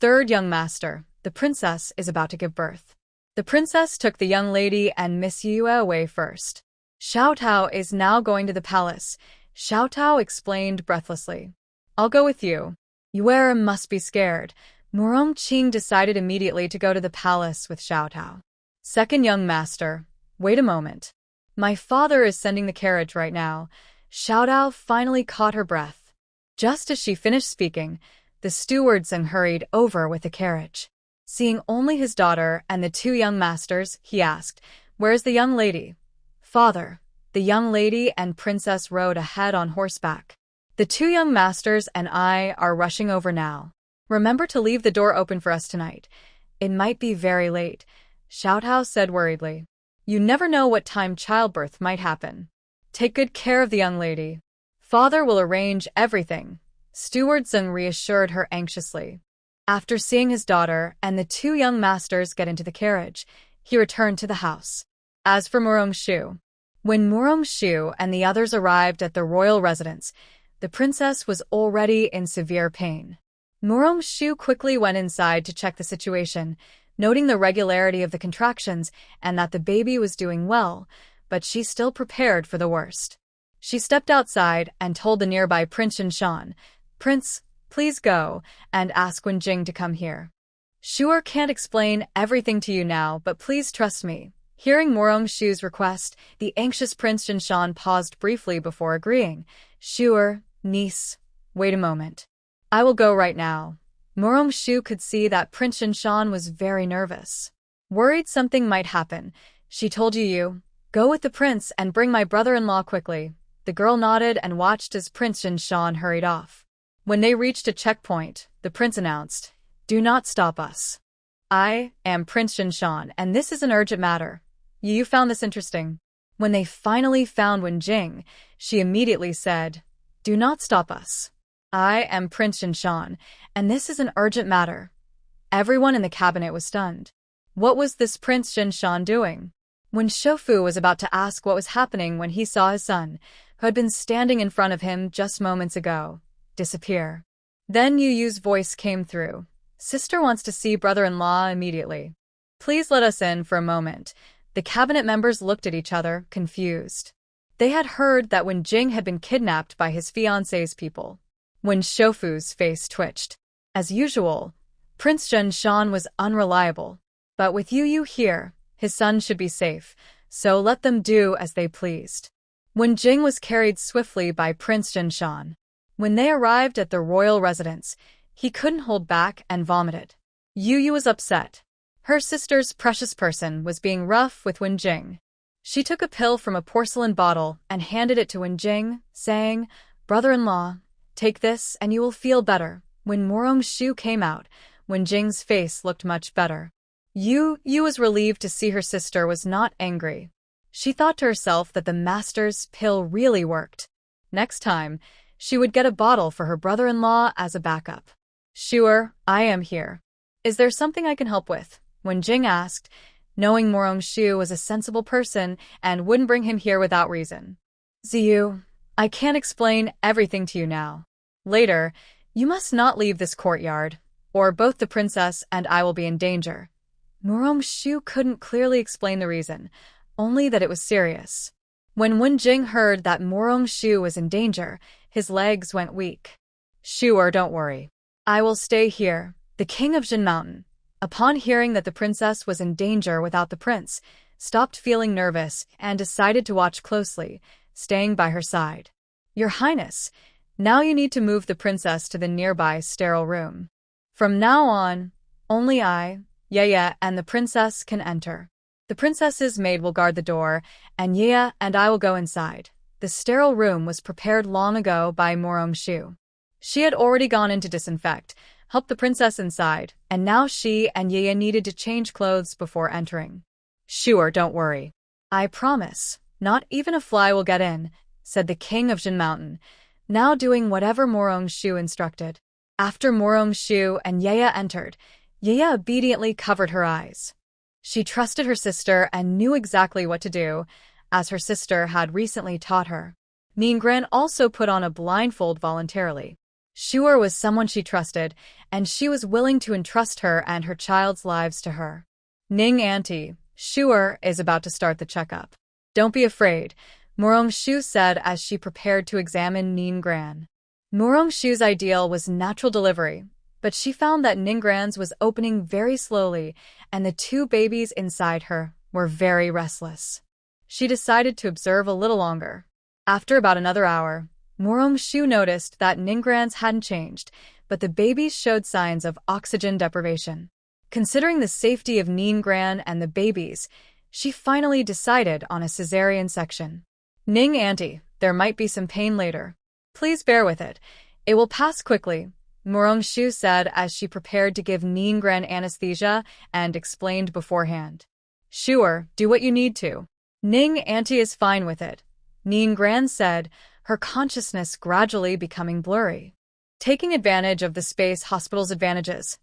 third young master, the princess is about to give birth. The princess took the young lady and Miss Yue away first. Xiaotao is now going to the palace," Xiaotao explained breathlessly. "I'll go with you." Yue must be scared. Morong-ching decided immediately to go to the palace with Xiaotao. "Second young master, wait a moment. My father is sending the carriage right now." Xiaodao finally caught her breath. Just as she finished speaking, the steward hurried over with the carriage. Seeing only his daughter and the two young masters, he asked, "Where's the young lady?" "Father, the young lady and princess rode ahead on horseback. The two young masters and I are rushing over now. Remember to leave the door open for us tonight. It might be very late," Xiaotao said worriedly. "You never know what time childbirth might happen. Take good care of the young lady. Father will arrange everything," Steward reassured her anxiously. After seeing his daughter and the two young masters get into the carriage, he returned to the house. As for Morong-shu, when Morong-shu and the others arrived at the royal residence, the princess was already in severe pain. Morong-shu quickly went inside to check the situation, noting the regularity of the contractions and that the baby was doing well, but she still prepared for the worst. She stepped outside and told the nearby Prince Shan, "Prince, please go and ask Wenjing to come here. Sure can't explain everything to you now, but please trust me." Hearing Morong-shu's request, the anxious Prince Shan paused briefly before agreeing. "Sure, Niece, wait a moment. I will go right now. Shu could see that Prince Jinshan was very nervous. Worried something might happen, she told Yu, go with the prince and bring my brother-in-law quickly. The girl nodded and watched as Prince Jinshan hurried off. When they reached a checkpoint, the prince announced, do not stop us. I am Prince Jinshan, and this is an urgent matter. You found this interesting. When they finally found Wenjing, she immediately said, do not stop us. I am Prince Jinshan, and this is an urgent matter. Everyone in the cabinet was stunned. What was this Prince Jinshan doing? When Shofu was about to ask what was happening when he saw his son, who had been standing in front of him just moments ago, disappear. Then Yu Yu's voice came through. Sister wants to see brother-in-law immediately. Please let us in for a moment. The cabinet members looked at each other, confused. They had heard that Wenjing had been kidnapped by his fiancé's people. When Shofu's face twitched. As usual, Prince Jinshan was unreliable. But with Yu Yu here, his son should be safe, so let them do as they pleased. Wenjing was carried swiftly by Prince Jinshan. When they arrived at the royal residence, he couldn't hold back and vomited. Yu Yu was upset. Her sister's precious person was being rough with Wenjing. She took a pill from a porcelain bottle and handed it to Wenjing, saying, brother-in-law, take this and you will feel better. When Shu came out, Wenjing's face looked much better. Yu was relieved to see her sister was not angry. She thought to herself that the master's pill really worked. Next time, she would get a bottle for her brother-in-law as a backup. Sure, I am here. Is there something I can help with? Wenjing asked, knowing Shu was a sensible person and wouldn't bring him here without reason. Ziyu, I can't explain everything to you now. Later, you must not leave this courtyard, or both the princess and I will be in danger. Shu couldn't clearly explain the reason, only that it was serious. When Wenjing heard that Shu was in danger, his legs went weak. Sure, don't worry. I will stay here, the king of Jin Mountain. Upon hearing that the princess was in danger without the prince, stopped feeling nervous and decided to watch closely, staying by her side. Your Highness, now you need to move the princess to the nearby sterile room. From now on, only I, Yaya, and the princess can enter. The princess's maid will guard the door, and Yaya and I will go inside. The sterile room was prepared long ago by Shu. She had already gone in to disinfect, help the princess inside, and now she and Yaya needed to change clothes before entering. Sure, don't worry. I promise, not even a fly will get in, said the king of Jin Mountain, now doing whatever Shu instructed. After Shu and Yaya entered, Yaya obediently covered her eyes. She trusted her sister and knew exactly what to do, as her sister had recently taught her. Ningran also put on a blindfold voluntarily. Shure was someone she trusted, and she was willing to entrust her and her child's lives to her. Ning Auntie, Shure is about to start the checkup. Don't be afraid, Shu said as she prepared to examine Ningran. Shu's ideal was natural delivery, but she found that Ningran's was opening very slowly, and the two babies inside her were very restless. She decided to observe a little longer. After about another hour, Shu noticed that Ningran's hadn't changed, but the babies showed signs of oxygen deprivation. Considering the safety of Ningran and the babies, she finally decided on a cesarean section. Ning Auntie, there might be some pain later. Please bear with it. It will pass quickly, Shu said as she prepared to give Ningran anesthesia and explained beforehand. Sure, do what you need to. Ning Auntie is fine with it, Ningran said, her consciousness gradually becoming blurry. Taking advantage of the space hospital's advantages,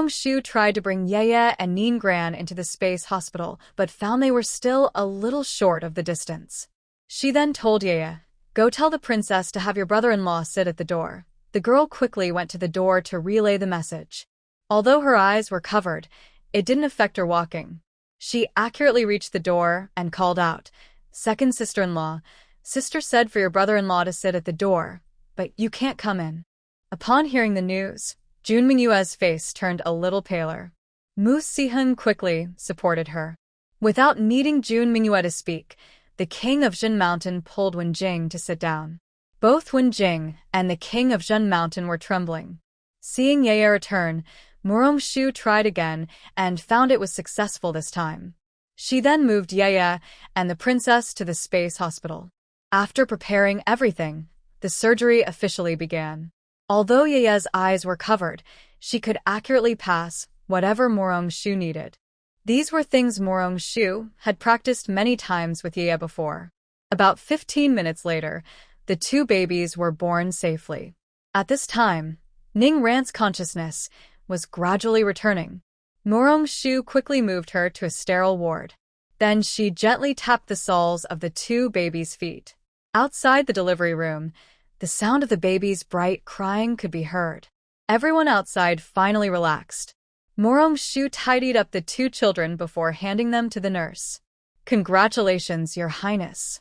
Shu tried to bring Yaya and Ningran into the space hospital, but found they were still a little short of the distance. She then told Yaya, go tell the princess to have your brother-in-law sit at the door. The girl quickly went to the door to relay the message. Although her eyes were covered, it didn't affect her walking. She accurately reached the door and called out, second sister-in-law, sister said for your brother-in-law to sit at the door, but you can't come in. Upon hearing the news, Jun Mingyue's face turned a little paler. Mu Sihun quickly supported her. Without needing Jun Mingyue to speak, the king of Jin Mountain pulled Wenjing to sit down. Both Wen Jing and the king of Zhen Mountain were trembling. Seeing Ye return, Murong-shu tried again and found it was successful this time. She then moved Ye and the princess to the space hospital. After preparing everything, the surgery officially began. Although Ye's eyes were covered, she could accurately pass whatever Murong-shu needed. These were things Murong-shu had practiced many times with Ye before. About 15 minutes later, the two babies were born safely. At this time, Ning Ran's consciousness was gradually returning. Murong-shu quickly moved her to a sterile ward. Then she gently tapped the soles of the two babies' feet. Outside the delivery room, the sound of the baby's bright crying could be heard. Everyone outside finally relaxed. Murong-shu tidied up the two children before handing them to the nurse. "Congratulations, Your Highness.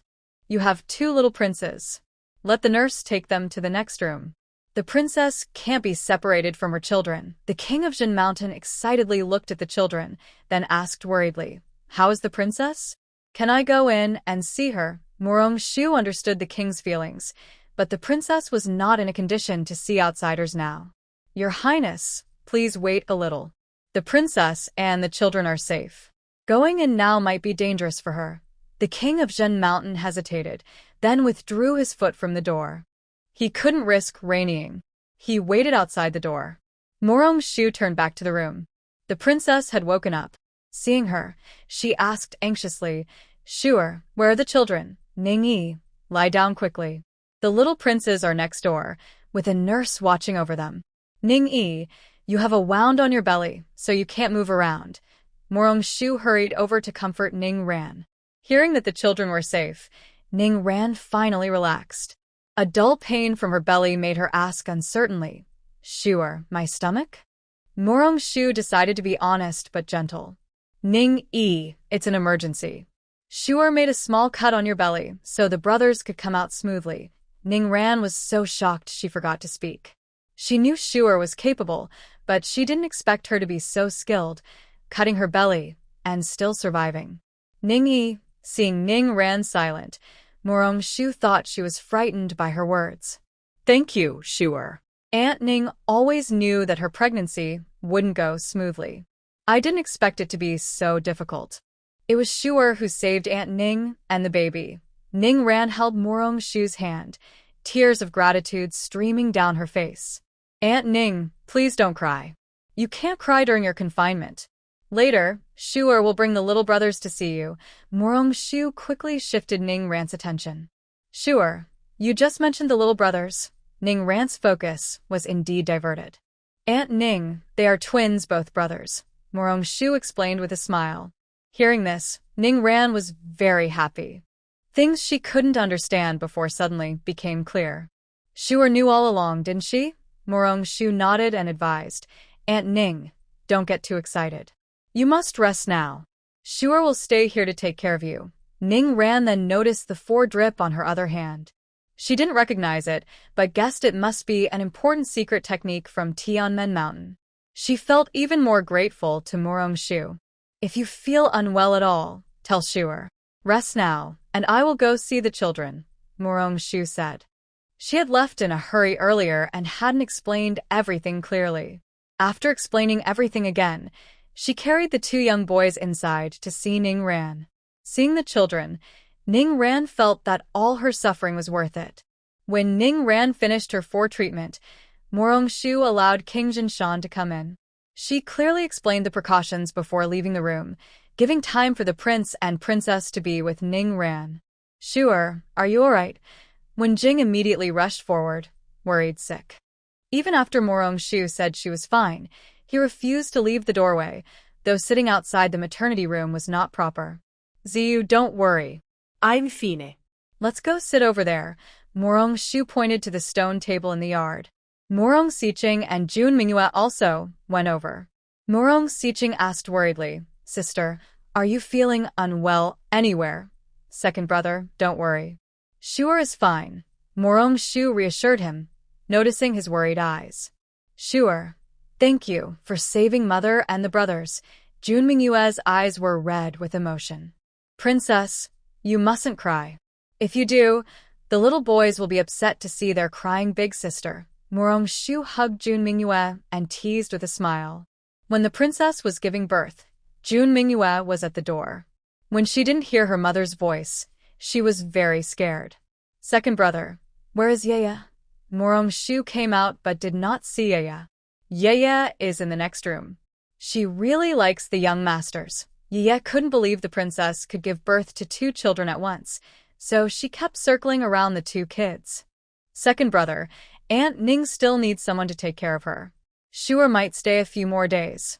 You have two little princes. Let the nurse take them to the next room." The princess can't be separated from her children. The king of Zhen Mountain excitedly looked at the children, then asked worriedly, "How is the princess? Can I go in and see her?" Murong-shu understood the king's feelings, but the princess was not in a condition to see outsiders now. "Your Highness, please wait a little. The princess and the children are safe. Going in now might be dangerous for her." The king of Zhen Mountain hesitated, then withdrew his foot from the door. He couldn't risk raining. He waited outside the door. Murong-shu turned back to the room. The princess had woken up. Seeing her, she asked anxiously, "Sure, where are the children?" "Ning-yi, lie down quickly. The little princes are next door, with a nurse watching over them." "Ning-yi, you have a wound on your belly, so you can't move around." Murong-shu hurried over to comfort Ning Ran. Hearing that the children were safe, Ning Ran finally relaxed. A dull pain from her belly made her ask uncertainly, "Sure, my stomach?" Murong-shu decided to be honest but gentle. "Ning-yi, it's an emergency. Shu'er made a small cut on your belly, so the brothers could come out smoothly." Ning Ran was so shocked she forgot to speak. She knew Shu'er was capable, but she didn't expect her to be so skilled, cutting her belly, and still surviving. Ning-yi, seeing Ning Ran silent, Murong-shu thought she was frightened by her words. "Thank you, Shu'er." Aunt Ning always knew that her pregnancy wouldn't go smoothly. "I didn't expect it to be so difficult." It was Shu'er who saved Aunt Ning and the baby. Ning Ran held Murong-shu's hand, tears of gratitude streaming down her face. "Aunt Ning, please don't cry. You can't cry during your confinement. Later, Shu'er will bring the little brothers to see you." Murong-shu quickly shifted Ning Ran's attention. "Shu'er, you just mentioned the little brothers." Ning Ran's focus was indeed diverted. "Aunt Ning, they are twins, both brothers," Murong-shu explained with a smile. Hearing this, Ning Ran was very happy. Things she couldn't understand before suddenly became clear. "Shu'er knew all along, didn't she?" Murong-shu nodded and advised, "Aunt Ning, don't get too excited. You must rest now. Shu'er will stay here to take care of you." Ning Ran then noticed the 4 drip on her other hand. She didn't recognize it, but guessed it must be an important secret technique from Tianmen Mountain. She felt even more grateful to Murong-shu. "If you feel unwell at all, tell Shu'er. Rest now, and I will go see the children," Murong-shu said. She had left in a hurry earlier and hadn't explained everything clearly. After explaining everything again, she carried the 2 young boys inside to see Ning Ran. Seeing the children, Ning Ran felt that all her suffering was worth it. When Ning Ran finished her 4 treatment, Murong-shu allowed King Jinshan to come in. She clearly explained the precautions before leaving the room, giving time for the prince and princess to be with Ning Ran. "Shu'er, are you all right?" Wen Jing immediately rushed forward, worried sick. Even after Murong-shu said she was fine, he refused to leave the doorway, though sitting outside the maternity room was not proper. "Ziyu, don't worry. I'm fine. Let's go sit over there." Murong-shu pointed to the stone table in the yard. Murong Xiqing and Jun Mingyue also went over. Murong Xiqing asked worriedly, "Sister, are you feeling unwell anywhere?" "Second brother, don't worry. Shu'er is fine." Murong-shu reassured him, noticing his worried eyes. "Shu'er, thank you for saving mother and the brothers." Jun Mingyue's eyes were red with emotion. "Princess, you mustn't cry. If you do, The little boys will be upset to see their crying big sister. Morong-shu hugged Jun Mingyue and teased with a smile. When the princess was giving birth, Jun Mingyue was at the door. When she didn't hear her mother's voice, she was very scared. Second brother, where is Yaya? Morong-shu came out but did not see Yaya. Yaya is in the next room. She really likes the young masters. Yaya couldn't believe the princess could give birth to 2 children at once, so she kept circling around the 2 kids. Second brother, Aunt Ning still needs someone to take care of her. Shuer might stay a few more days.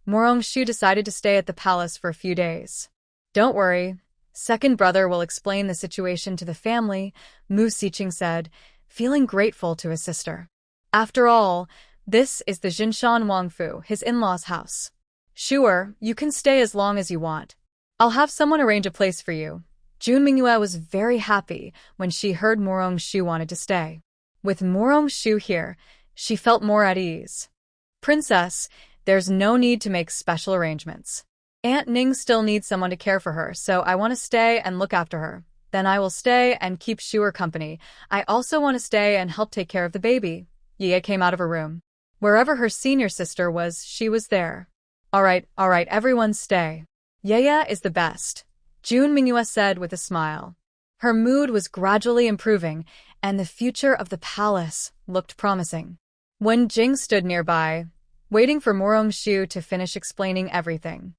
Morong-shu decided to stay at the palace for a few days. Don't worry. Second brother will explain the situation to the family, Mu Siqing said, feeling grateful to his sister. After all, this is the Jinshan Wangfu, his in-laws' house. Shuer, you can stay as long as you want. I'll have someone arrange a place for you. Jun Mingyue was very happy when she heard Morong-shu wanted to stay. With Morong-shu here, she felt more at ease. Princess, there's no need to make special arrangements. Aunt Ning still needs someone to care for her, so I want to stay and look after her. Then I will stay and keep Shuer company. I also want to stay and help take care of the baby. Yaya came out of her room. Wherever her senior sister was, she was there. All right, everyone stay. Yaya is the best, Jun Mingyue said with a smile. Her mood was gradually improving, and the future of the palace looked promising. When Jing stood nearby, waiting for Morong-shu to finish explaining everything,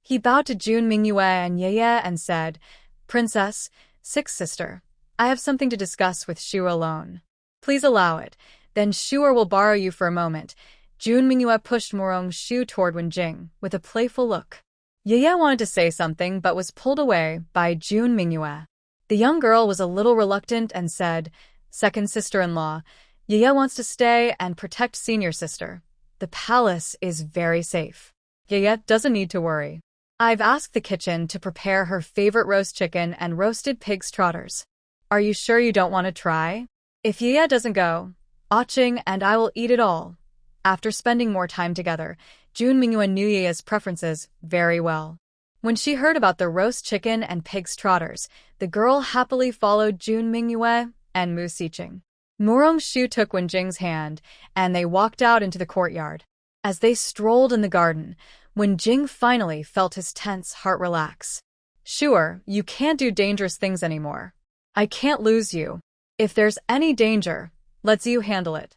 he bowed to Jun Mingyue and Yaya and said, Princess, sixth sister, I have something to discuss with Shuer alone. Please allow it, then Shuer will borrow you for a moment. Jun Mingyue pushed Morong-shu toward Wenjing with a playful look. Yaya wanted to say something but was pulled away by Jun Mingyue. The young girl was a little reluctant and said, Second sister-in-law, Yaya wants to stay and protect senior sister. The palace is very safe. Yaya doesn't need to worry. I've asked the kitchen to prepare her favorite roast chicken and roasted pig's trotters. Are you sure you don't want to try? If Yaya doesn't go, Aching and I will eat it all. After spending more time together, Jun Mingyue knew Yaya's preferences very well. When she heard about the roast chicken and pig's trotters, the girl happily followed Jun Mingyue and Mu Siqing. Morong-shu took Wenjing's hand, and they walked out into the courtyard. As they strolled in the garden, Wenjing finally felt his tense heart relax. Shuer, you can't do dangerous things anymore. I can't lose you. If there's any danger, let Ziyu handle it.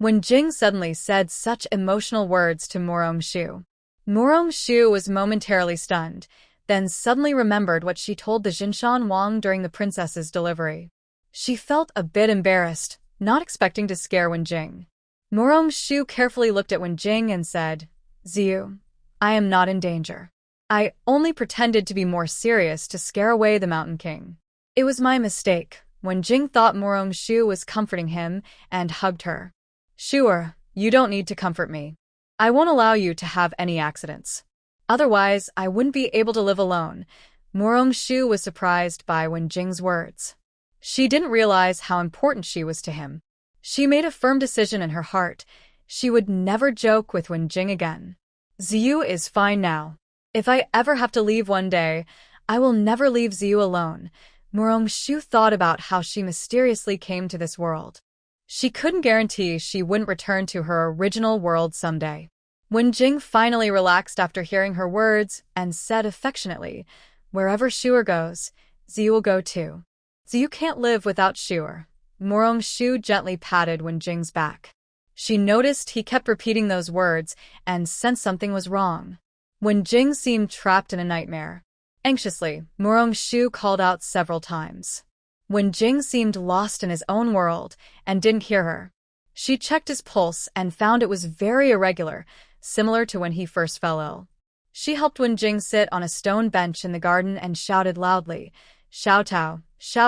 Wenjing suddenly said such emotional words to Morong-shu. Morong-shu was momentarily stunned, then suddenly remembered what she told the Jinshan Wang during the princess's delivery. She felt a bit embarrassed, not expecting to scare Wenjing. Morong-shu carefully looked at Wenjing and said, Ziyu, I am not in danger. I only pretended to be more serious to scare away the Mountain King. It was my mistake. Wenjing thought Morong-shu was comforting him and hugged her. Shuer, you don't need to comfort me. I won't allow you to have any accidents. Otherwise, I wouldn't be able to live alone. Morong-shu was surprised by Wenjing's words. She didn't realize how important she was to him. She made a firm decision in her heart. She would never joke with Wenjing again. Ziyu is fine now. If I ever have to leave one day, I will never leave Ziyu alone. Morong-shu thought about how she mysteriously came to this world. She couldn't guarantee she wouldn't return to her original world someday. Wenjing finally relaxed after hearing her words and said affectionately, Wherever Shuer goes, Ziyu will go too. Ziyu can't live without Shuer. Morong-shu gently patted Wenjing's back. She noticed he kept repeating those words and sensed something was wrong. Wenjing seemed trapped in a nightmare. Anxiously, Morong-shu called out several times. Wenjing seemed lost in his own world and didn't hear her. She checked his pulse and found it was very irregular, similar to when he first fell ill. She helped Wenjing sit on a stone bench in the garden and shouted loudly, Xiao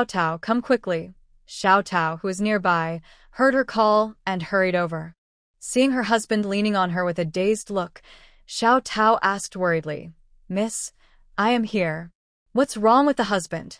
Tao, come quickly. Xiao Tao, who was nearby, heard her call and hurried over. Seeing her husband leaning on her with a dazed look, Xiao Tao asked worriedly, Miss, I am here. What's wrong with the husband?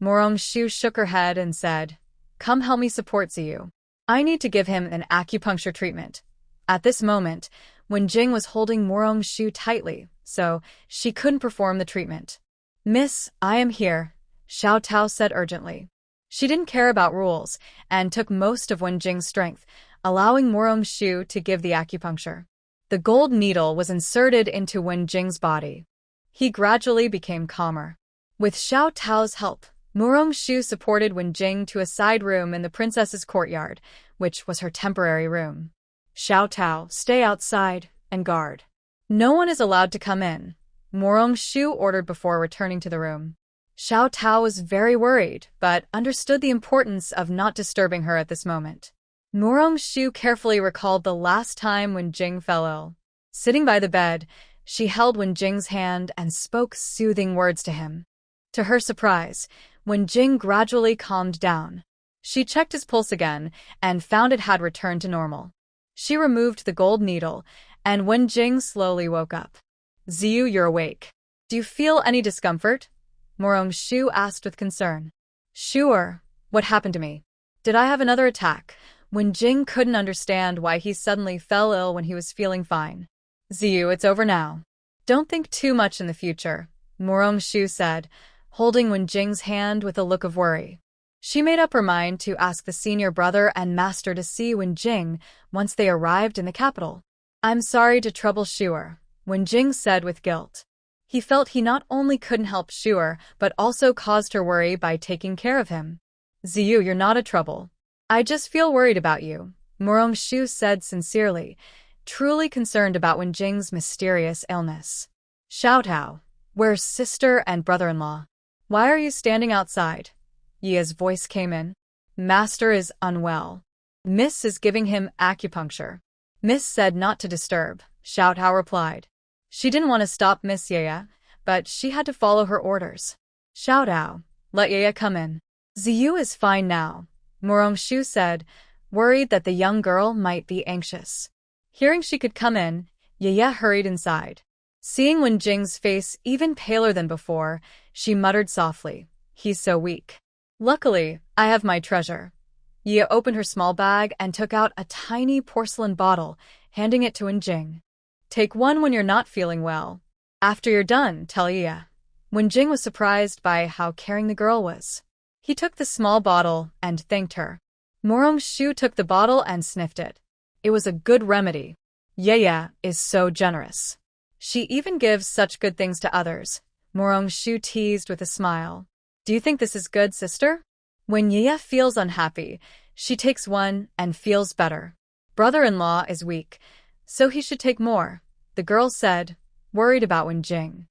Morong-shu shook her head and said, Come help me support Ziyu. I need to give him an acupuncture treatment. At this moment, Wenjing was holding Morong-shu tightly, so she couldn't perform the treatment. Miss, I am here, Xiao Tao said urgently. She didn't care about rules and took most of Wenjing's strength, allowing Murong-shu to give the acupuncture. The gold needle was inserted into Wenjing's body. He gradually became calmer. With Xiao Tao's help, Murong-shu supported Wenjing to a side room in the princess's courtyard, which was her temporary room. Xiao Tao, stay outside and guard. No one is allowed to come in, Murong-shu ordered before returning to the room. Xiao Tao was very worried, but understood the importance of not disturbing her at this moment. Murong-shu carefully recalled the last time Wenjing fell ill. Sitting by the bed, she held Wenjing's hand and spoke soothing words to him. To her surprise, Wenjing gradually calmed down. She checked his pulse again and found it had returned to normal. She removed the gold needle, and Wenjing slowly woke up. Ziyu, you're awake. Do you feel any discomfort? Murong-shu asked with concern. Sure. What happened to me? Did I have another attack? Wenjing couldn't understand why he suddenly fell ill when he was feeling fine. Ziyu, it's over now. Don't think too much in the future, Murong-shu said, holding Wenjing's hand with a look of worry. She made up her mind to ask the senior brother and master to see Wenjing once they arrived in the capital. I'm sorry to trouble Shuer, Wenjing said with guilt. He felt he not only couldn't help Shuer, but also caused her worry by taking care of him. Ziyu, you're not a trouble. I just feel worried about you, Murong-shu said sincerely, truly concerned about Wenjing's mysterious illness. Xiao Tao, where's sister and brother-in-law? Why are you standing outside? Yi's voice came in. Master is unwell. Miss is giving him acupuncture. Miss said not to disturb, Xiao Tao replied. She didn't want to stop Miss Ye, but she had to follow her orders. Xiao Tao, let Ye come in. Ziyu is fine now, Murong-shu said, worried that the young girl might be anxious. Hearing she could come in, Ye hurried inside. Seeing Wenjing's face even paler than before, she muttered softly, he's so weak. Luckily, I have my treasure. Ye opened her small bag and took out a tiny porcelain bottle, handing it to Wenjing. Take one when you're not feeling well. After you're done, tell Ye. Wenjing was surprised by how caring the girl was. He took the small bottle and thanked her. Murong-shu took the bottle and sniffed it. It was a good remedy. Ye is so generous. She even gives such good things to others, Murong-shu teased with a smile. Do you think this is good, sister? When Ye feels unhappy, she takes one and feels better. Brother-in-law is weak, so he should take more, the girl said, worried about Wenjing.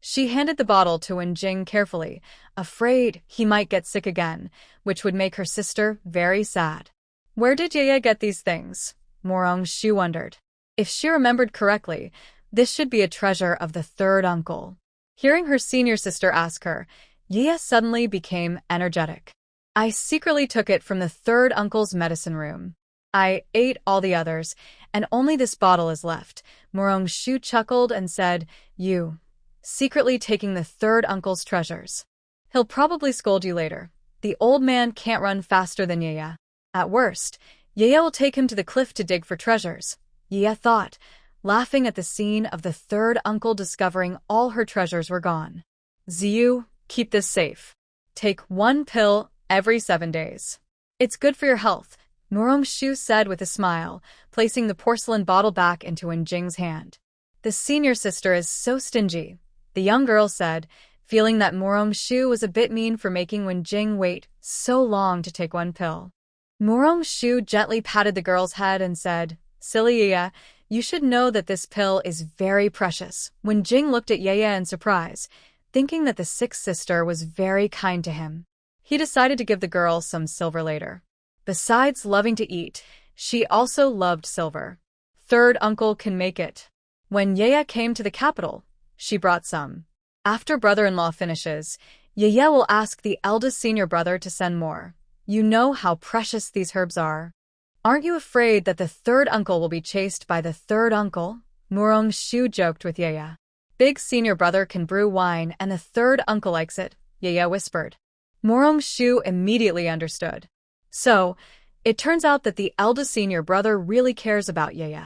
She handed the bottle to Wenjing carefully, afraid he might get sick again, which would make her sister very sad. Where did Ye get these things? Murong-shu wondered. If she remembered correctly, this should be a treasure of the third uncle. Hearing her senior sister ask her, Ye suddenly became energetic. I secretly took it from the third uncle's medicine room. I ate all the others, and only this bottle is left. Murong-shu chuckled and said, You, secretly taking the third uncle's treasures. He'll probably scold you later. The old man can't run faster than Ye. At worst, Ye will take him to the cliff to dig for treasures, Ye thought, laughing at the scene of the third uncle discovering all her treasures were gone. Ziyu, keep this safe. Take one pill every 7 days. It's good for your health, Murong-shu said with a smile, placing the porcelain bottle back into Wenjing's hand. The senior sister is so stingy, the young girl said, feeling that Murong-shu was a bit mean for making Wenjing wait so long to take one pill. Murong-shu gently patted the girl's head and said, Silly Ye, you should know that this pill is very precious. Wenjing looked at Ye in surprise, thinking that the sixth sister was very kind to him. He decided to give the girl some silver later. Besides loving to eat, she also loved silver. Third uncle can make it. When Ye came to the capital, she brought some. After brother-in-law finishes, Ye will ask the eldest senior brother to send more. You know how precious these herbs are. Aren't you afraid that the third uncle will be chased by the third uncle? Murong-shu joked with Ye. Big senior brother can brew wine and the third uncle likes it, Ye whispered. Murong-shu immediately understood. So, it turns out that the eldest senior brother really cares about Ye.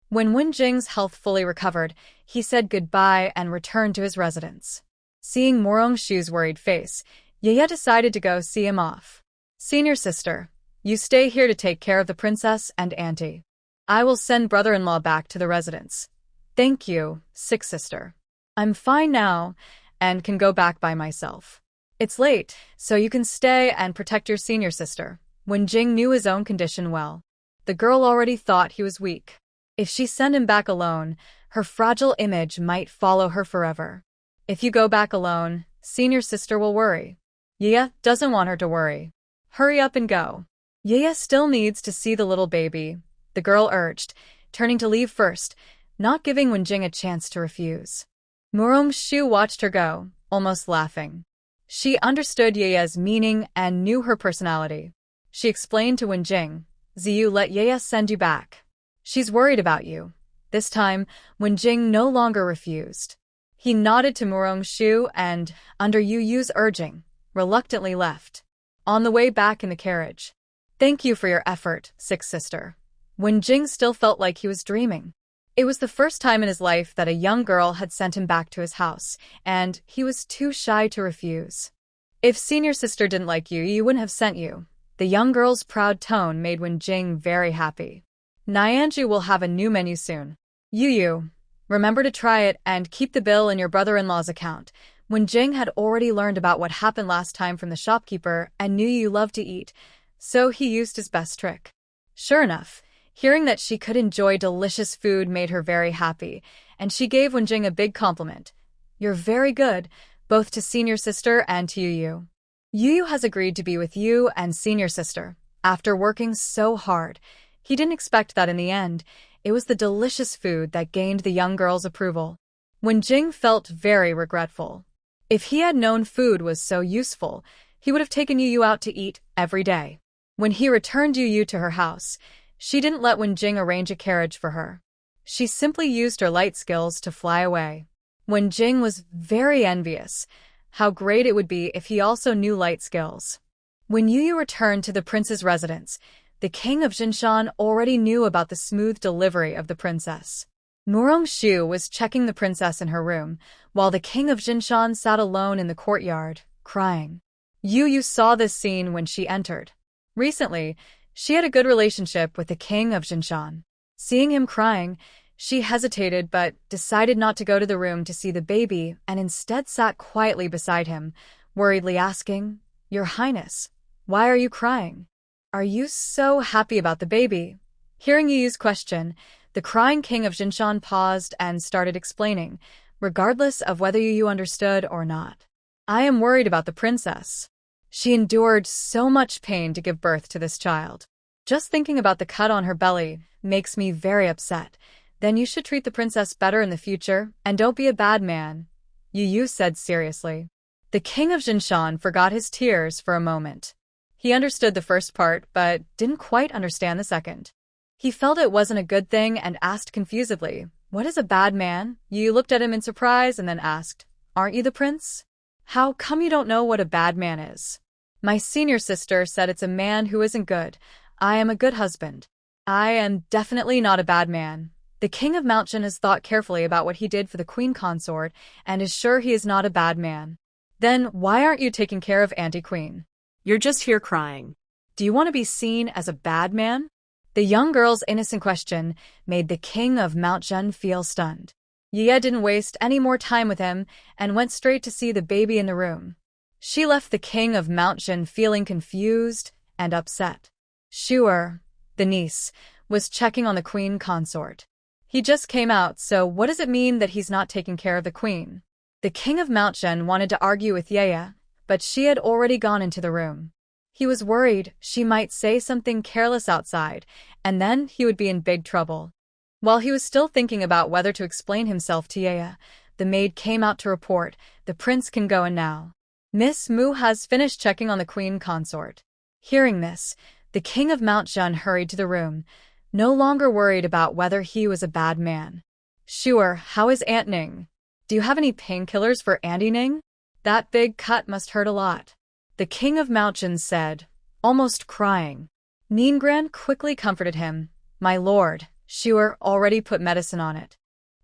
When Wenjing's health fully recovered, he said goodbye and returned to his residence. Seeing Murong-shu's worried face, Ye decided to go see him off. Senior sister, you stay here to take care of the princess and auntie. I will send brother-in-law back to the residence. Thank you, sixth sister. I'm fine now and can go back by myself. It's late, so you can stay and protect your senior sister. When Jing knew his own condition well, the girl already thought he was weak. If she sent him back alone, her fragile image might follow her forever. If you go back alone, senior sister will worry. Yaya doesn't want her to worry. Hurry up and go. Yaya still needs to see the little baby, the girl urged, turning to leave first, not giving Wenjing a chance to refuse. Murong Shu watched her go, almost laughing. She understood Yaya's meaning and knew her personality. She explained to Wenjing, Ziyu let Yaya send you back. She's worried about you. This time, Wenjing no longer refused. He nodded to Murong Shu and, under Yu Yu's urging, reluctantly left. On the way back in the carriage. Thank you for your effort, sixth sister. Wenjing still felt like he was dreaming. It was the first time in his life that a young girl had sent him back to his house, and he was too shy to refuse. If senior sister didn't like you, you wouldn't have sent you. The young girl's proud tone made Wenjing very happy. Nianju will have a new menu soon. Yu, remember to try it and keep the bill in your brother-in-law's account. Wenjing had already learned about what happened last time from the shopkeeper and knew Yu loved to eat, so he used his best trick. Sure enough, hearing that she could enjoy delicious food made her very happy, and she gave Wenjing a big compliment. You're very good, both to senior sister and to Yu. Yu has agreed to be with you and senior sister. After working so hard, he didn't expect that in the end. It was the delicious food that gained the young girl's approval. Wenjing felt very regretful. If he had known food was so useful, he would have taken Yu out to eat every day. When he returned Yu to her house, she didn't let Wenjing arrange a carriage for her. She simply used her light skills to fly away. Wenjing was very envious. How great it would be if he also knew light skills. When Yu returned to the prince's residence, the king of Jinshan already knew about the smooth delivery of the princess. Murong Shu was checking the princess in her room, while the king of Jinshan sat alone in the courtyard, crying. Yu saw this scene when she entered. Recently, she had a good relationship with the king of Jinshan. Seeing him crying, she hesitated but decided not to go to the room to see the baby and instead sat quietly beside him, worriedly asking, Your Highness, why are you crying? Are you so happy about the baby? Hearing Yu's question, the crying king of Jinshan paused and started explaining, regardless of whether Yu understood or not. I am worried about the princess. She endured so much pain to give birth to this child. Just thinking about the cut on her belly makes me very upset. Then you should treat the princess better in the future, and don't be a bad man, Yu said seriously. The king of Jinshan forgot his tears for a moment. He understood the first part, but didn't quite understand the second. He felt it wasn't a good thing and asked confusedly, What is a bad man? Yu looked at him in surprise and then asked, Aren't you the prince? How come you don't know what a bad man is? My senior sister said it's a man who isn't good. I am a good husband. I am definitely not a bad man. The king of Mount Jin has thought carefully about what he did for the queen consort and is sure he is not a bad man. Then why aren't you taking care of Auntie Queen? You're just here crying. Do you want to be seen as a bad man? The young girl's innocent question made the king of Mount Jin feel stunned. Yaya didn't waste any more time with him and went straight to see the baby in the room. She left the king of Mount Jin feeling confused and upset. Shuer, the niece, was checking on the queen consort. He just came out, so what does it mean that he's not taking care of the queen? The king of Mount Jin wanted to argue with Yaya, but she had already gone into the room. He was worried she might say something careless outside, and then he would be in big trouble. While he was still thinking about whether to explain himself to Yaya, the maid came out to report, The prince can go in now. Miss Mu has finished checking on the queen consort. Hearing this, the king of Mount Jin hurried to the room, no longer worried about whether he was a bad man. Sure, how is Aunt Ning? Do you have any painkillers for Auntie Ning? That big cut must hurt a lot. The king of Mount Jin said, almost crying. Ningran quickly comforted him. My lord, Shuer already put medicine on it.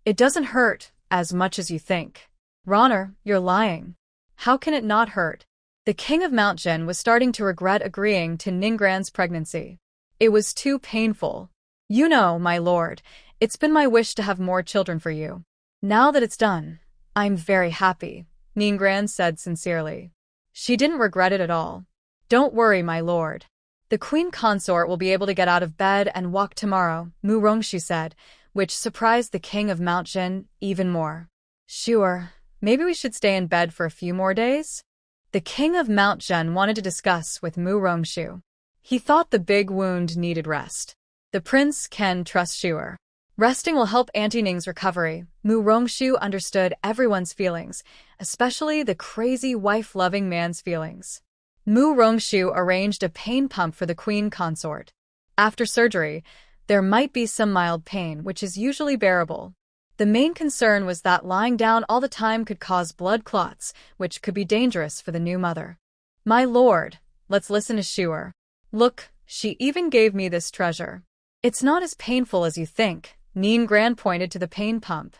It doesn't hurt as much as you think. Ronner, you're lying. How can it not hurt? The king of Mount Jin was starting to regret agreeing to Ningrand's pregnancy. It was too painful. You know, my lord, it's been my wish to have more children for you. Now that it's done, I'm very happy, Ningrand said sincerely. She didn't regret it at all. Don't worry, my lord. The queen consort will be able to get out of bed and walk tomorrow, Mu Rongshu said, which surprised the king of Mount Jin even more. Sure, maybe we should stay in bed for a few more days? The king of Mount Jin wanted to discuss with Mu Rongshu. He thought the big wound needed rest. The prince can trust Shuer. Resting will help Auntie Ning's recovery. Mu Rongshu understood everyone's feelings, especially the crazy wife-loving man's feelings. Mu Rongshu arranged a pain pump for the queen consort. After surgery, there might be some mild pain, which is usually bearable. The main concern was that lying down all the time could cause blood clots, which could be dangerous for the new mother. My lord, let's listen to Shuer. Look, she even gave me this treasure. It's not as painful as you think. Ningrand pointed to the pain pump.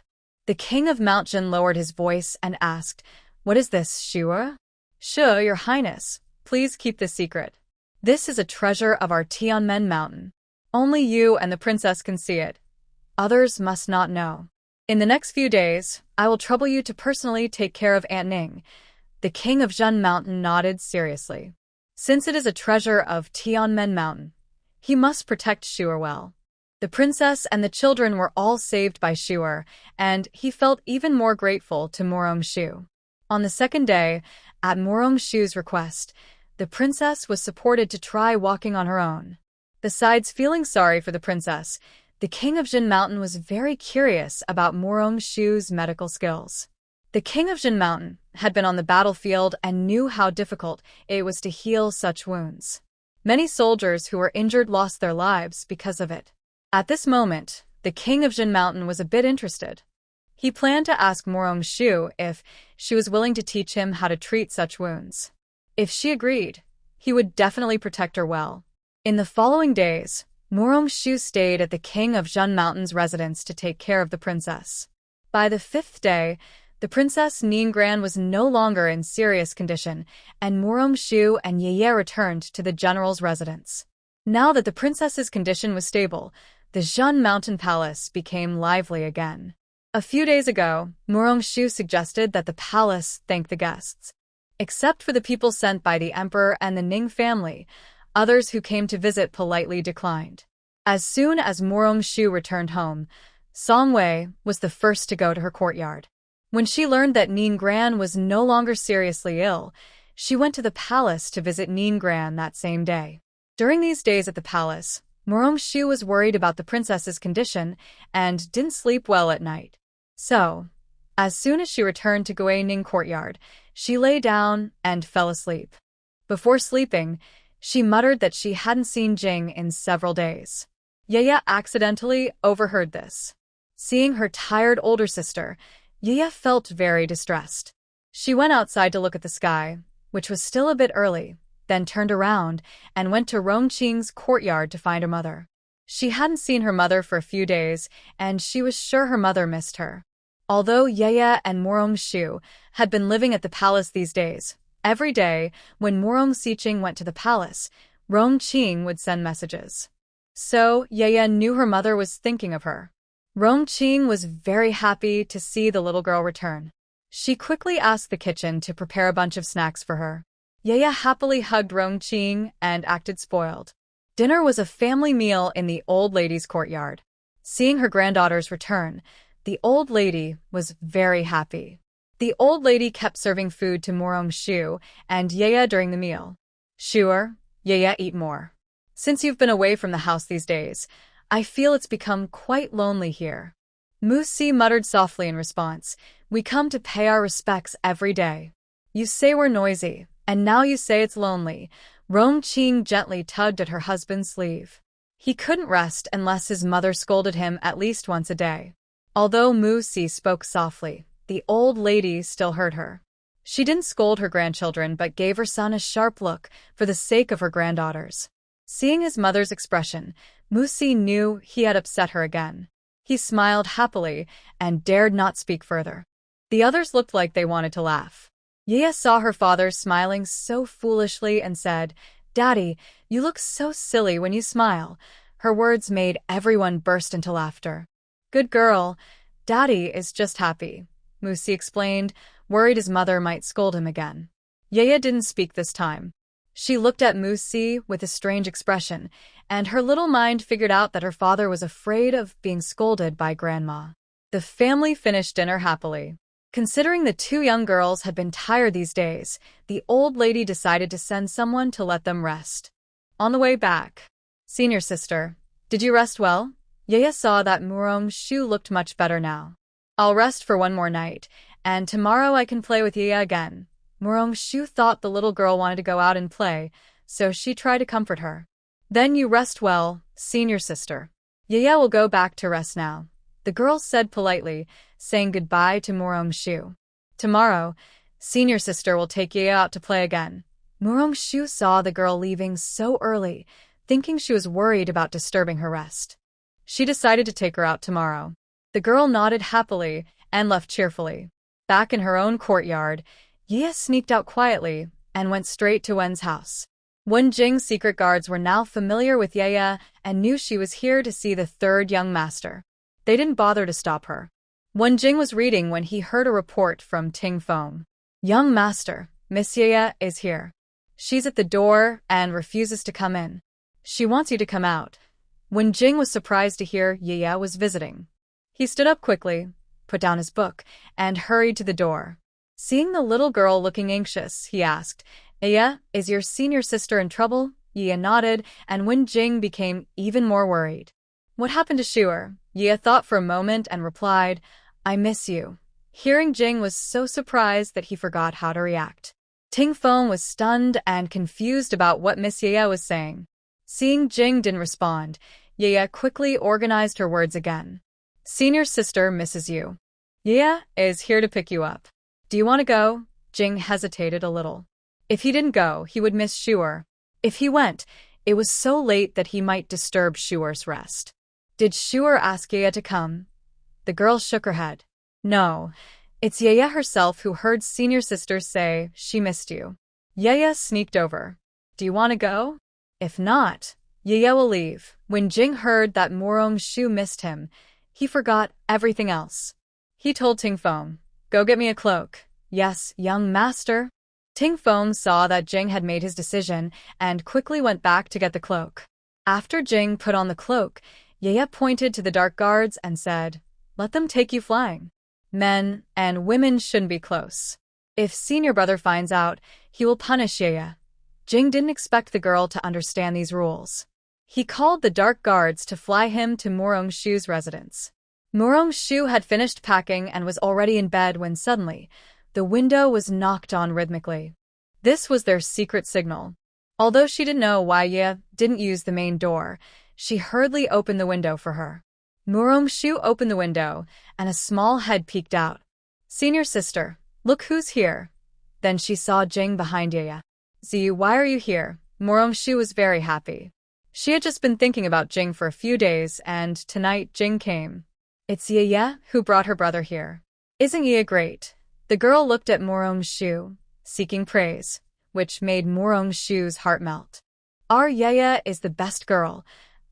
The king of Mount Jin lowered his voice and asked, What is this, Shuer? Your highness, please keep this secret. This is a treasure of our Tianmen mountain. Only you and the princess can see it. Others must not know. In the next few days, I will trouble you to personally take care of Aunt Ning. The king of Zhen Mountain nodded seriously. Since it is a treasure of Tianmen mountain, he must protect Shuer well. The princess and the children were all saved by Shuer, and he felt even more grateful to Morongshu. On the second day, at Morongshu's request, the princess was supported to try walking on her own. Besides feeling sorry for the princess, the king of Jin Mountain was very curious about Morongshu's medical skills. The king of Jin Mountain had been on the battlefield and knew how difficult it was to heal such wounds. Many soldiers who were injured lost their lives because of it. At this moment, the king of Jin Mountain was a bit interested. He planned to ask Morongshu if she was willing to teach him how to treat such wounds. If she agreed, he would definitely protect her well. In the following days, Morongshu stayed at the king of Jin Mountain's residence to take care of the princess. By the fifth day, the princess Ningrand was no longer in serious condition, and Morongshu and Yeye returned to the general's residence. Now that the princess's condition was stable, the Zhen Mountain Palace became lively again. A few days ago, Morongshu suggested that the palace thank the guests. Except for the people sent by the emperor and the Ning family, others who came to visit politely declined. As soon as Morongshu returned home, Song Wei was the first to go to her courtyard. When she learned that Ningrand was no longer seriously ill, she went to the palace to visit Ningrand that same day. During these days at the palace, Morongshu was worried about the princess's condition and didn't sleep well at night. So, as soon as she returned to Gui Ning courtyard, she lay down and fell asleep. Before sleeping, she muttered that she hadn't seen Jing in several days. Yeye accidentally overheard this. Seeing her tired older sister, Yeye felt very distressed. She went outside to look at the sky, which was still a bit early, then turned around and went to Rongqing's courtyard to find her mother. She hadn't seen her mother for a few days, and she was sure her mother missed her. Although Yeye and Morongshu had been living at the palace these days, every day, when Morongxiqing went to the palace, Rongqing would send messages. So, Yeye knew her mother was thinking of her. Rongqing was very happy to see the little girl return. She quickly asked the kitchen to prepare a bunch of snacks for her. Yeye happily hugged Rongqing and acted spoiled. Dinner was a family meal in the old lady's courtyard. Seeing her granddaughters return, the old lady was very happy. The old lady kept serving food to Morongshu and Yeye during the meal. Shuer, Yeye, eat more. Since you've been away from the house these days, I feel it's become quite lonely here. Musi muttered softly in response, We come to pay our respects every day. You say we're noisy, and now you say it's lonely. Rongqing gently tugged at her husband's sleeve. He couldn't rest unless his mother scolded him at least once a day. Although Musi spoke softly, the old lady still heard her. She didn't scold her grandchildren but gave her son a sharp look for the sake of her granddaughters. Seeing his mother's expression, Musi knew he had upset her again. He smiled happily and dared not speak further. The others looked like they wanted to laugh. Yaya saw her father smiling so foolishly and said, "Daddy, you look so silly when you smile." Her words made everyone burst into laughter. "Good girl. Daddy is just happy," Musi explained, worried his mother might scold him again. Yaya didn't speak this time. She looked at Musi with a strange expression, and her little mind figured out that her father was afraid of being scolded by Grandma. The family finished dinner happily. Considering the two young girls had been tired these days, the old lady decided to send someone to let them rest. On the way back, "Senior sister, did you rest well?" Yaya saw that Murong-shu looked much better now. "I'll rest for one more night, and tomorrow I can play with Yaya again." Murong-shu thought the little girl wanted to go out and play, so she tried to comfort her. "Then you rest well, senior sister. Yaya will go back to rest now," the girl said politely, saying goodbye to Murong-shu. "Tomorrow, senior sister will take Yaya out to play again." Murong-shu saw the girl leaving so early, thinking she was worried about disturbing her rest. She decided to take her out tomorrow. The girl nodded happily and left cheerfully. Back in her own courtyard, Yaya sneaked out quietly and went straight to Wen's house. Wen Jing's secret guards were now familiar with Yaya and knew she was here to see the third young master. They didn't bother to stop her. Wen Jing was reading when he heard a report from Ting Feng. "Young master, Miss Yaya is here. She's at the door and refuses to come in. She wants you to come out." Wen Jing was surprised to hear Yaya was visiting. He stood up quickly, put down his book, and hurried to the door. Seeing the little girl looking anxious, he asked, "Yaya, is your senior sister in trouble?" Yaya nodded, and Wen Jing became even more worried. "What happened to Shuer?" Yaya thought for a moment and replied, "I miss you." Hearing Jing was so surprised that he forgot how to react. Ting Feng was stunned and confused about what Miss Yaya was saying. Seeing Jing didn't respond, Yaya quickly organized her words again. "Senior sister misses you. Yaya is here to pick you up. Do you want to go?" Jing hesitated a little. If he didn't go, he would miss Shuer. If he went, it was so late that he might disturb Shuer's rest. Did Shuer ask Yaya to come? The girl shook her head. "No, it's Yaya herself who heard senior sister say she missed you." Yaya sneaked over. "Do you want to go? If not, Yaya will leave." When Jing heard that Murong-shu missed him, he forgot everything else. He told Ting Feng, "Go get me a cloak." "Yes, young master." Ting Feng saw that Jing had made his decision and quickly went back to get the cloak. After Jing put on the cloak, Yaya pointed to the dark guards and said, "Let them take you flying. Men and women shouldn't be close. If senior brother finds out, he will punish Yaya." Jing didn't expect the girl to understand these rules. He called the dark guards to fly him to Murong-shu's residence. Murong-shu had finished packing and was already in bed when suddenly, the window was knocked on rhythmically. This was their secret signal. Although she didn't know why Yaya didn't use the main door, she hurriedly opened the window for her. Murong-shu opened the window, and a small head peeked out. "Senior sister, look who's here." Then she saw Jing behind Yaya. "Ziyu, why are you here?" Murong-shu was very happy. She had just been thinking about Jing for a few days, and tonight Jing came. "It's Yaya who brought her brother here. Isn't Yaya great?" The girl looked at Murong-shu, seeking praise, which made Murong-shu's heart melt. Our Yaya is the best girl.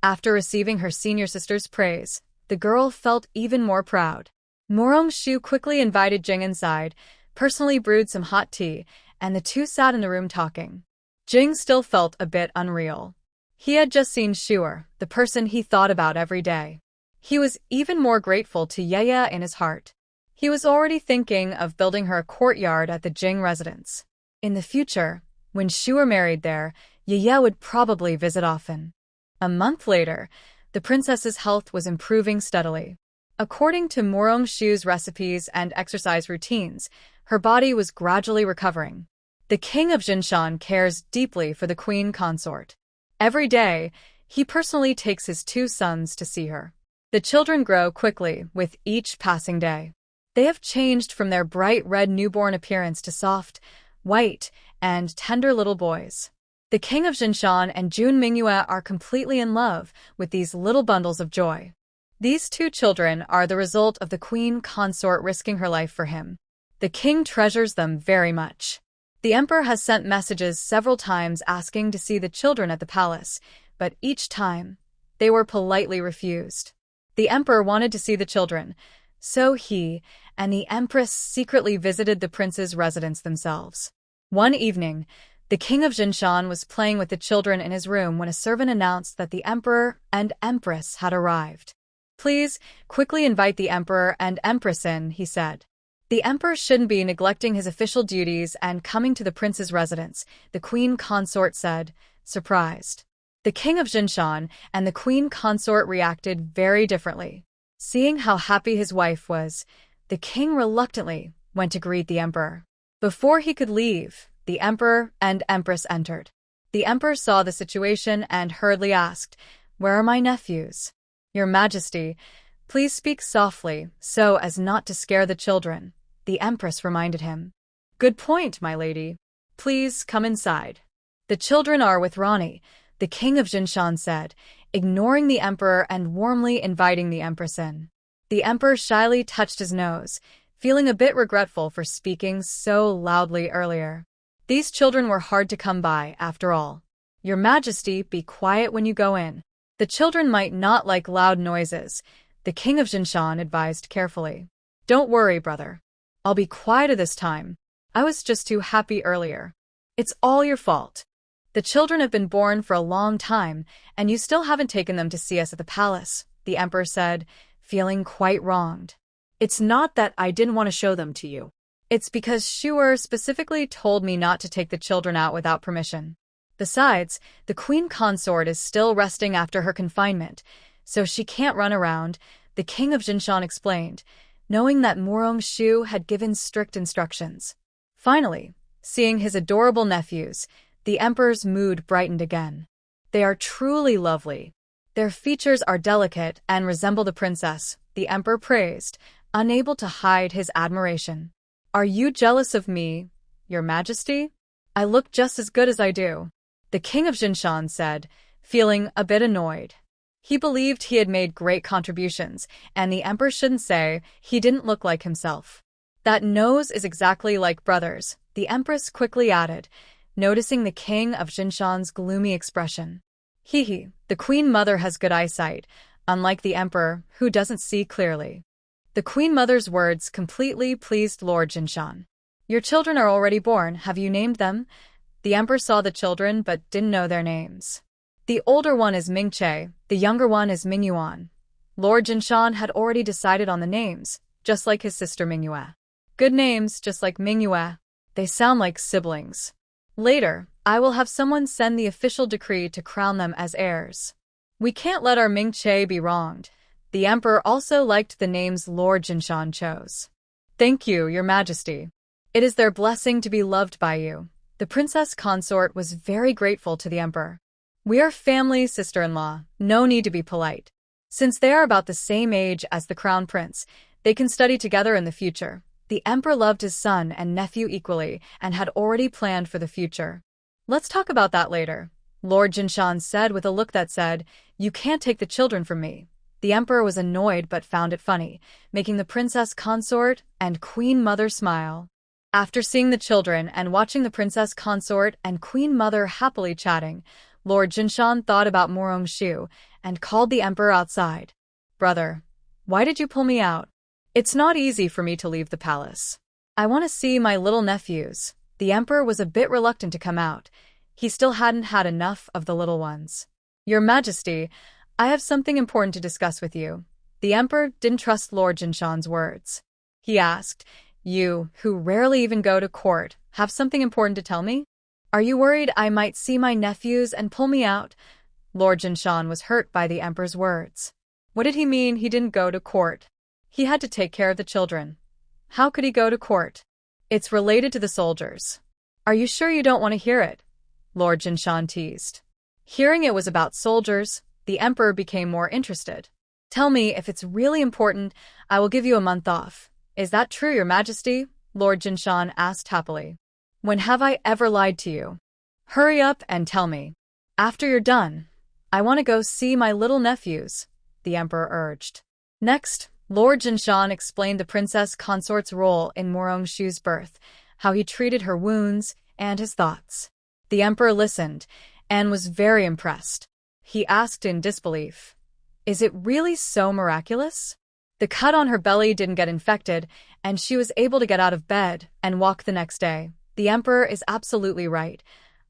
After receiving her senior sister's praise, the girl felt even more proud. Murong-shu quickly invited Jing inside, personally brewed some hot tea, and the two sat in the room talking. Jing still felt a bit unreal. He had just seen Shuer, the person he thought about every day. He was even more grateful to Yaya in his heart. He was already thinking of building her a courtyard at the Jing residence. In the future, when Shuer married there, Yaya would probably visit often. A month later, the princess's health was improving steadily. According to Murong-shu's recipes and exercise routines, her body was gradually recovering. The king of Jinshan cares deeply for the queen consort. Every day, he personally takes his two sons to see her. The children grow quickly with each passing day. They have changed from their bright red newborn appearance to soft, white, and tender little boys. The king of Jinshan and Jun Mingyue are completely in love with these little bundles of joy. These two children are the result of the queen consort risking her life for him. The king treasures them very much. The emperor has sent messages several times asking to see the children at the palace, but each time, they were politely refused. The emperor wanted to see the children, so he and the empress secretly visited the prince's residence themselves. One evening, the king of Jinshan was playing with the children in his room when a servant announced that the emperor and empress had arrived. "Please, quickly invite the emperor and empress in," he said. The emperor shouldn't be neglecting his official duties and coming to the prince's residence, the queen consort said, surprised. The king of Jinshan and the queen consort reacted very differently. Seeing how happy his wife was, the king reluctantly went to greet the emperor. Before he could leave, the emperor and empress entered. The emperor saw the situation and hurriedly asked, "Where are my nephews?" "Your Majesty, please speak softly so as not to scare the children," the empress reminded him. "Good point, my lady. Please come inside." "The children are with Rani," the king of Jinshan said, ignoring the emperor and warmly inviting the empress in. The emperor shyly touched his nose, feeling a bit regretful for speaking so loudly earlier. These children were hard to come by, after all. "Your Majesty, be quiet when you go in. The children might not like loud noises," the king of Jinshan advised carefully. "Don't worry, brother. I'll be quieter this time. I was just too happy earlier. It's all your fault. The children have been born for a long time, and you still haven't taken them to see us at the palace," the emperor said, feeling quite wronged. "It's not that I didn't want to show them to you. "It's because Shuer specifically told me not to take the children out without permission. Besides, the queen consort is still resting after her confinement, so she can't run around," the king of Jinshan explained, knowing that Murong-shu had given strict instructions. Finally, seeing his adorable nephews, the emperor's mood brightened again. "They are truly lovely. Their features are delicate and resemble the princess," the emperor praised, unable to hide his admiration. "Are you jealous of me, Your Majesty? I look just as good as I do," the king of Jinshan said, feeling a bit annoyed. He believed he had made great contributions, and the emperor shouldn't say he didn't look like himself. "That nose is exactly like brother's," the empress quickly added, noticing the king of Jinshan's gloomy expression. "Hee, the queen mother has good eyesight, unlike the emperor, who doesn't see clearly." The queen mother's words completely pleased Lord Jinshan. "Your children are already born, have you named them?" The emperor saw the children but didn't know their names. "The older one is Mingche, the younger one is Mingyuan." Lord Jinshan had already decided on the names, just like his sister Mingyue. "Good names, just like Mingyue. They sound like siblings. Later, I will have someone send the official decree to crown them as heirs. We can't let our Mingche be wronged." The emperor also liked the names Lord Jinshan chose. "Thank you, Your Majesty. It is their blessing to be loved by you." The princess consort was very grateful to the emperor. "We are family, sister-in-law, no need to be polite. Since they are about the same age as the crown prince, they can study together in the future." The emperor loved his son and nephew equally and had already planned for the future. "Let's talk about that later," Lord Jinshan said with a look that said, "You can't take the children from me." The emperor was annoyed but found it funny, making the princess consort and queen mother smile. After seeing the children and watching the princess consort and queen mother happily chatting, Lord Jinshan thought about Murong-shu and called the emperor outside. "Brother, why did you pull me out? It's not easy for me to leave the palace. I want to see my little nephews." The emperor was a bit reluctant to come out. He still hadn't had enough of the little ones. "Your Majesty, I have something important to discuss with you." The emperor didn't trust Lord Jinshan's words. He asked, "You, who rarely even go to court, have something important to tell me? Are you worried I might see my nephews and pull me out?" Lord Jinshan was hurt by the emperor's words. What did he mean he didn't go to court? He had to take care of the children. How could he go to court? "It's related to the soldiers." "Are you sure you don't want to hear it?" Lord Jinshan teased. Hearing it was about soldiers, the emperor became more interested. "Tell me if it's really important, I will give you a month off." "Is that true, Your Majesty?" Lord Jinshan asked happily. "When have I ever lied to you? Hurry up and tell me. After you're done, I want to go see my little nephews," the emperor urged. Next, Lord Jinshan explained the princess consort's role in Morongshu's birth, how he treated her wounds, and his thoughts. The emperor listened and was very impressed. He asked in disbelief, "Is it really so miraculous?" The cut on her belly didn't get infected, and she was able to get out of bed and walk the next day. The emperor is absolutely right.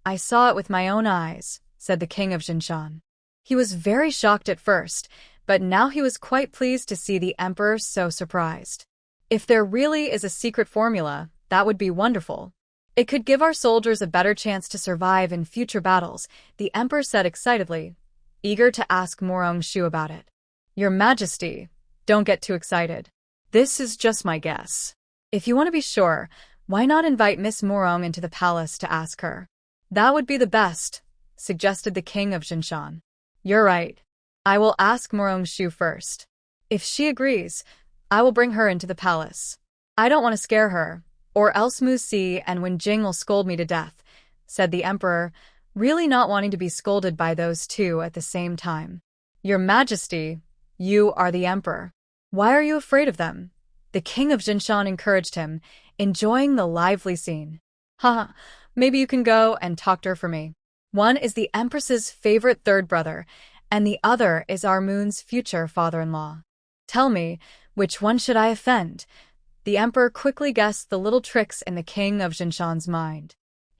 I saw it with my own eyes, said the king of Jinshan. He was very shocked at first, but now he was quite pleased to see the emperor so surprised. If there really is a secret formula, that would be wonderful. It could give our soldiers a better chance to survive in future battles, the emperor said excitedly, eager to ask Morongshu about it. Your Majesty, don't get too excited. This is just my guess. If you want to be sure, why not invite Miss Morong into the palace to ask her? That would be the best, suggested the king of Jinshan. You're right. I will ask Morongshu first. If she agrees, I will bring her into the palace. I don't want to scare her, or else Mu Si and Wen Jing will scold me to death, said the emperor, really not wanting to be scolded by those two at the same time. Your Majesty, you are the emperor. Why are you afraid of them? The king of Jinshan encouraged him, enjoying the lively scene. Haha, maybe you can go and talk to her for me. One is the empress's favorite third brother, and the other is our Moon's future father-in-law. Tell me, which one should I offend? The emperor quickly guessed the little tricks in the king of Jinshan's mind.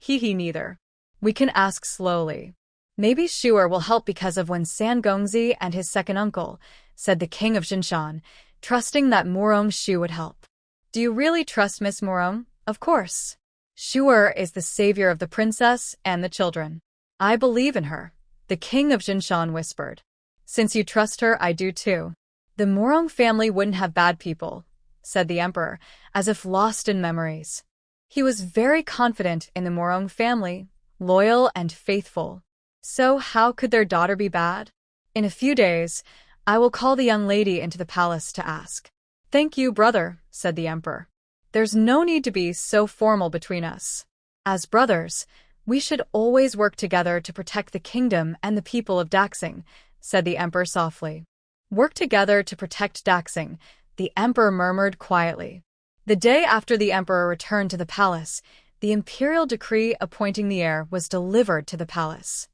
Neither. We can ask slowly. Maybe Shuer will help because of Wen Sangongzi and his second uncle, said the king of Jinshan, trusting that Morongshu would help. Do you really trust Miss Morong? Of course. Shuer is the savior of the princess and the children. I believe in her, the king of Jinshan whispered. Since you trust her, I do too. The Morong family wouldn't have bad people, said the emperor, as if lost in memories. He was very confident in the Morong family, loyal and faithful. So how could their daughter be bad? In a few days, I will call the young lady into the palace to ask. Thank you, brother, said the emperor. There's no need to be so formal between us. As brothers, we should always work together to protect the kingdom and the people of Daxing, said the emperor softly. Work together to protect Daxing, the emperor murmured quietly. The day after the emperor returned to the palace, the imperial decree appointing the heir was delivered to the palace.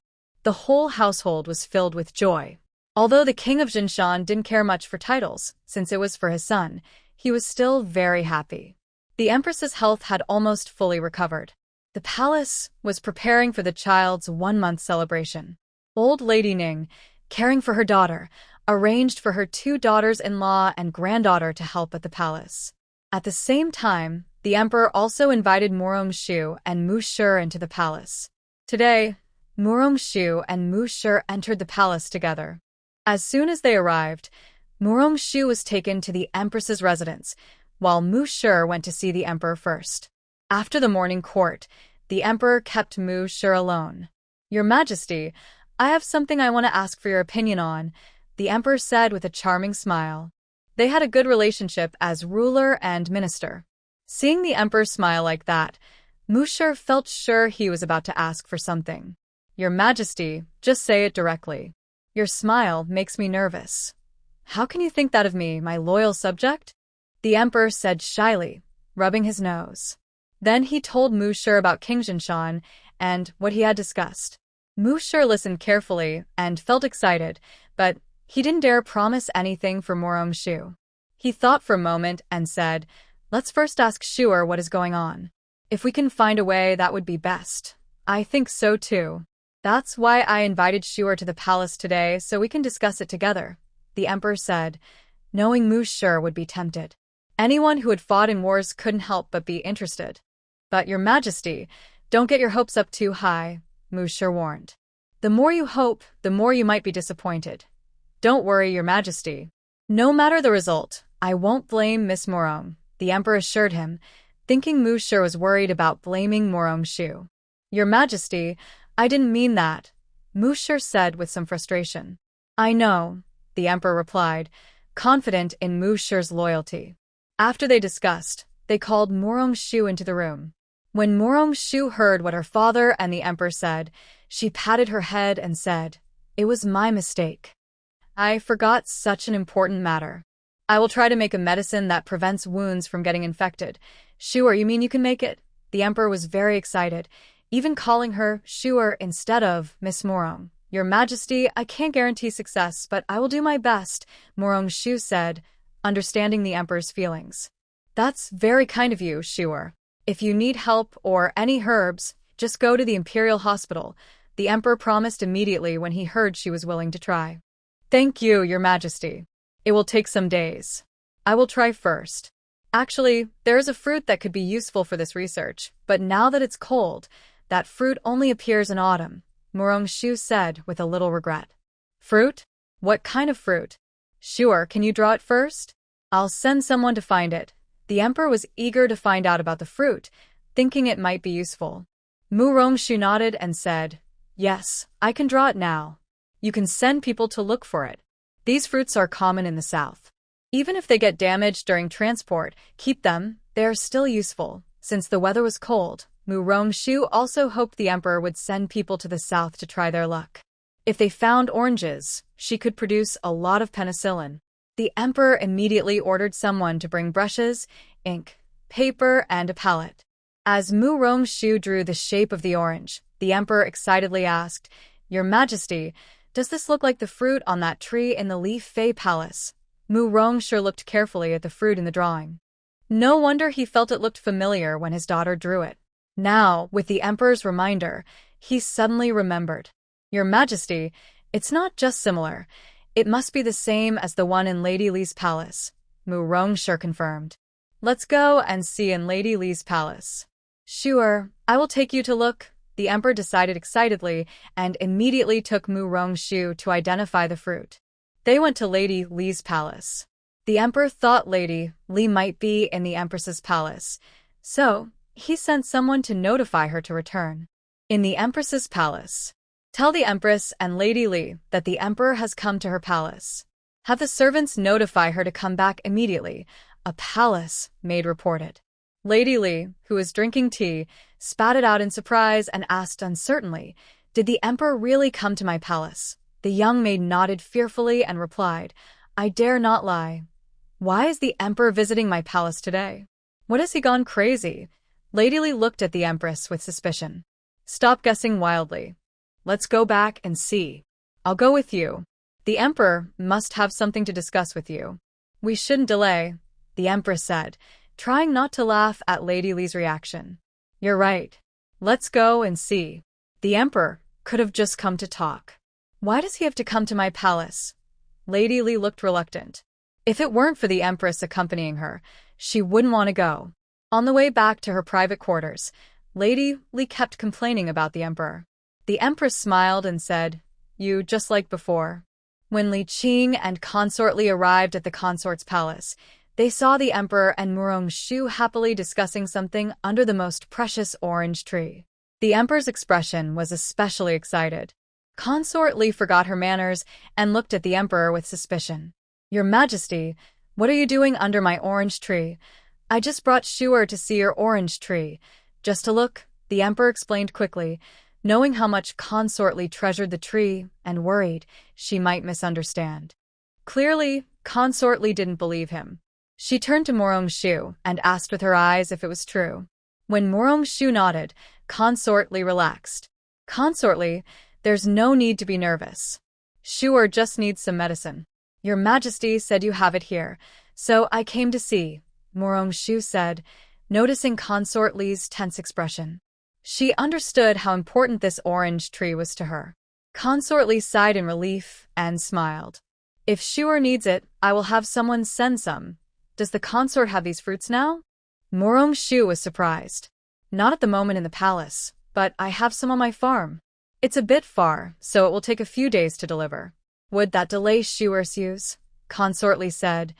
The whole household was filled with joy. Although the king of Jinshan didn't care much for titles, since it was for his son, he was still very happy. The empress's health had almost fully recovered. The palace was preparing for the child's 1-month celebration. Old Lady Ning, caring for her daughter, arranged for her 2 daughters-in-law and granddaughter to help at the palace. At the same time, the emperor also invited Morongshu and Mu Shi into the palace. Today, Morongshu and Mu Shi entered the palace together. As soon as they arrived, Morongshu was taken to the empress's residence, while Mu Shi went to see the emperor first. After the morning court, the emperor kept Mu Shi alone. Your Majesty, I have something I want to ask for your opinion on, the emperor said with a charming smile. They had a good relationship as ruler and minister. Seeing the emperor smile like that, Mu Shi felt sure he was about to ask for something. Your Majesty, just say it directly. Your smile makes me nervous. How can you think that of me, my loyal subject? The emperor said shyly, rubbing his nose. Then he told Mu Shi about King Jinshan and what he had discussed. Mu Shi listened carefully and felt excited, but he didn't dare promise anything for Morongshu. He thought for a moment and said, Let's first ask Shuer what is going on. If we can find a way, that would be best. I think so too. That's why I invited Shuer to the palace today, so we can discuss it together, the emperor said, knowing Mu Shi would be tempted. Anyone who had fought in wars couldn't help but be interested. But your Majesty, don't get your hopes up too high, Mu Shi warned. The more you hope, the more you might be disappointed. Don't worry, your Majesty. No matter the result, I won't blame Miss Morong, the emperor assured him, thinking Mu Shi was worried about blaming Morongshu. Your Majesty, I didn't mean that, Mu Shi said with some frustration. I know, the emperor replied, confident in Mu Shi's loyalty. After they discussed, they called Morongshu into the room. When Morongshu heard what her father and the emperor said, she patted her head and said, It was my mistake. I forgot such an important matter. I will try to make a medicine that prevents wounds from getting infected. Sure, you mean you can make it? The emperor was very excited, even calling her Sure instead of Miss Morong. Your Majesty, I can't guarantee success, but I will do my best, Morong Shu said, understanding the emperor's feelings. That's very kind of you, Sure. If you need help or any herbs, just go to the Imperial Hospital, the emperor promised immediately when he heard she was willing to try. Thank you, Your Majesty. It will take some days. I will try first. Actually, there is a fruit that could be useful for this research, but now that it's cold, that fruit only appears in autumn, Morong Shu said with a little regret. Fruit? What kind of fruit? Sure, can you draw it first? I'll send someone to find it. The emperor was eager to find out about the fruit, thinking it might be useful. Morong Shu nodded and said, Yes, I can draw it now. You can send people to look for it. These fruits are common in the south. Even if they get damaged during transport, keep them, they are still useful. Since the weather was cold, Morong Shu also hoped the emperor would send people to the south to try their luck. If they found oranges, she could produce a lot of penicillin. The emperor immediately ordered someone to bring brushes, ink, paper, and a palette. As Morong Shu drew the shape of the orange, the emperor excitedly asked, Your Majesty, does this look like the fruit on that tree in the Li Fei Palace? Morong Shu looked carefully at the fruit in the drawing. No wonder he felt it looked familiar when his daughter drew it. Now, with the emperor's reminder, he suddenly remembered. Your Majesty, it's not just similar. It must be the same as the one in Lady Li's palace, Morong Shu confirmed. Let's go and see in Lady Li's palace. Sure, I will take you to look, the emperor decided excitedly and immediately took Morong Shu to identify the fruit. They went to Lady Li's palace. The emperor thought Lady Li might be in the empress's palace, so he sent someone to notify her to return. In the empress's palace. Tell the empress and Lady Li that the emperor has come to her palace. Have the servants notify her to come back immediately, a palace maid reported. Lady Li, who was drinking tea, spat it out in surprise and asked uncertainly, Did the emperor really come to my palace? The young maid nodded fearfully and replied, I dare not lie. Why is the emperor visiting my palace today? What has he gone crazy? Lady Li looked at the empress with suspicion. Stop guessing wildly. Let's go back and see. I'll go with you. The emperor must have something to discuss with you. We shouldn't delay, the empress said, trying not to laugh at Lady Li's reaction. You're right. Let's go and see. The emperor could have just come to talk. Why does he have to come to my palace? Lady Li looked reluctant. If it weren't for the empress accompanying her, she wouldn't want to go. On the way back to her private quarters, Lady Li kept complaining about the emperor. The empress smiled and said, You just like before. When Li Qing and Consort Li arrived at the consort's palace, they saw the emperor and Morong Shu happily discussing something under the most precious orange tree. The emperor's expression was especially excited. Consort Li forgot her manners and looked at the emperor with suspicion. Your Majesty, what are you doing under my orange tree? I just brought Shuer to see your orange tree. Just to look, the emperor explained quickly, knowing how much Consort Li treasured the tree and worried she might misunderstand. Clearly, Consort Li didn't believe him. She turned to Morong Shu and asked with her eyes if it was true. When Morong Shu nodded, Consort Li relaxed. Consort Li, there's no need to be nervous. Shuer just needs some medicine. Your Majesty said you have it here, so I came to see, Morong Shu said, noticing Consort Li's tense expression. She understood how important this orange tree was to her. Consort Li sighed in relief and smiled. If Shuer needs it, I will have someone send some. Does the consort have these fruits now? Morong Shu was surprised. Not at the moment in the palace, but I have some on my farm. It's a bit far, so it will take a few days to deliver. Would that delay Shuer's use? Consort Li said,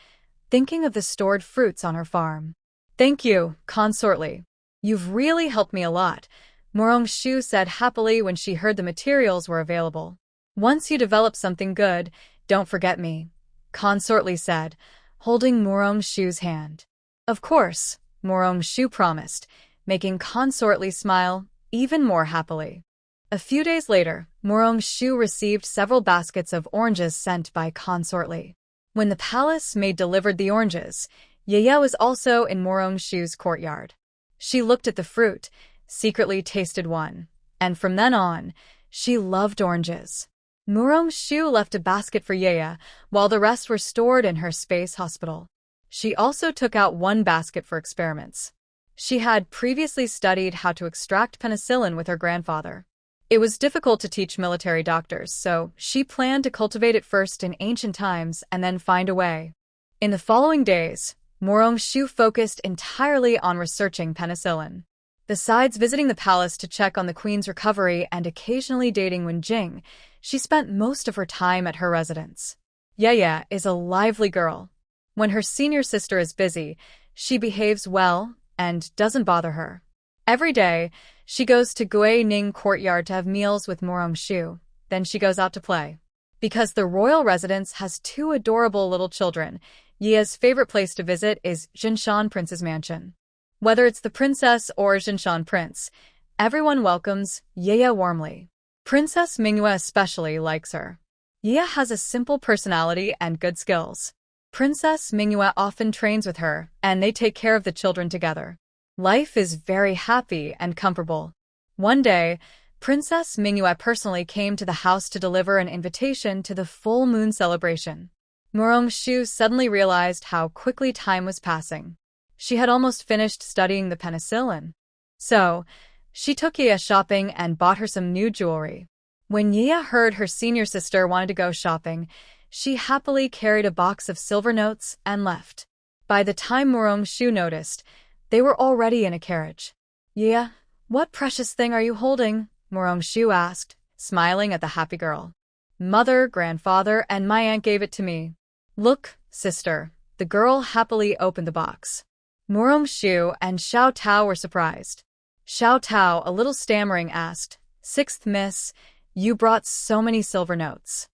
thinking of the stored fruits on her farm. Thank you, Consort Li. You've really helped me a lot, Morong Shu said happily when she heard the materials were available. Once you develop something good, don't forget me, Consort Li said, holding Morong Shu's hand. Of course, Morong Shu promised, making Consort Li smile even more happily. A few days later, Morong Shu received several baskets of oranges sent by Consort Li. When the palace maid delivered the oranges, Yeya was also in Murong-shu's courtyard. She looked at the fruit, secretly tasted one, and from then on, she loved oranges. Murong-shu left a basket for Yeya, while the rest were stored in her space hospital. She also took out one basket for experiments. She had previously studied how to extract penicillin with her grandfather. It was difficult to teach military doctors, so she planned to cultivate it first in ancient times and then find a way. In the following days, Murong-shu focused entirely on researching penicillin. Besides visiting the palace to check on the queen's recovery and occasionally dating Wenjing, she spent most of her time at her residence. Yeya is a lively girl. When her senior sister is busy, she behaves well and doesn't bother her. Every day, she goes to Gui Ning courtyard to have meals with Murong-shu, then she goes out to play. Because the royal residence has two adorable little children, Yeya's favorite place to visit is Jinshan Prince's mansion. Whether it's the princess or Jinshan Prince, everyone welcomes Yeya warmly. Princess Manhwa especially likes her. Yeya has a simple personality and good skills. Princess Manhwa often trains with her, and they take care of the children together. Life is very happy and comfortable. One day, Princess Manhwa personally came to the house to deliver an invitation to the full moon celebration. Murong-shu suddenly realized how quickly time was passing. She had almost finished studying the penicillin. So, she took Yeya shopping and bought her some new jewelry. When Yeya heard her senior sister wanted to go shopping, she happily carried a box of silver notes and left. By the time Murong-shu noticed, they were already in a carriage. "Yeya, what precious thing are you holding?" Murong-shu asked, smiling at the happy girl. "Mother, grandfather, and my aunt gave it to me." "Look, sister." The girl happily opened the box. Murong-shu and Xiao Tao were surprised. Xiao Tao, a little stammering, asked, "Sixth miss, you brought so many silver notes.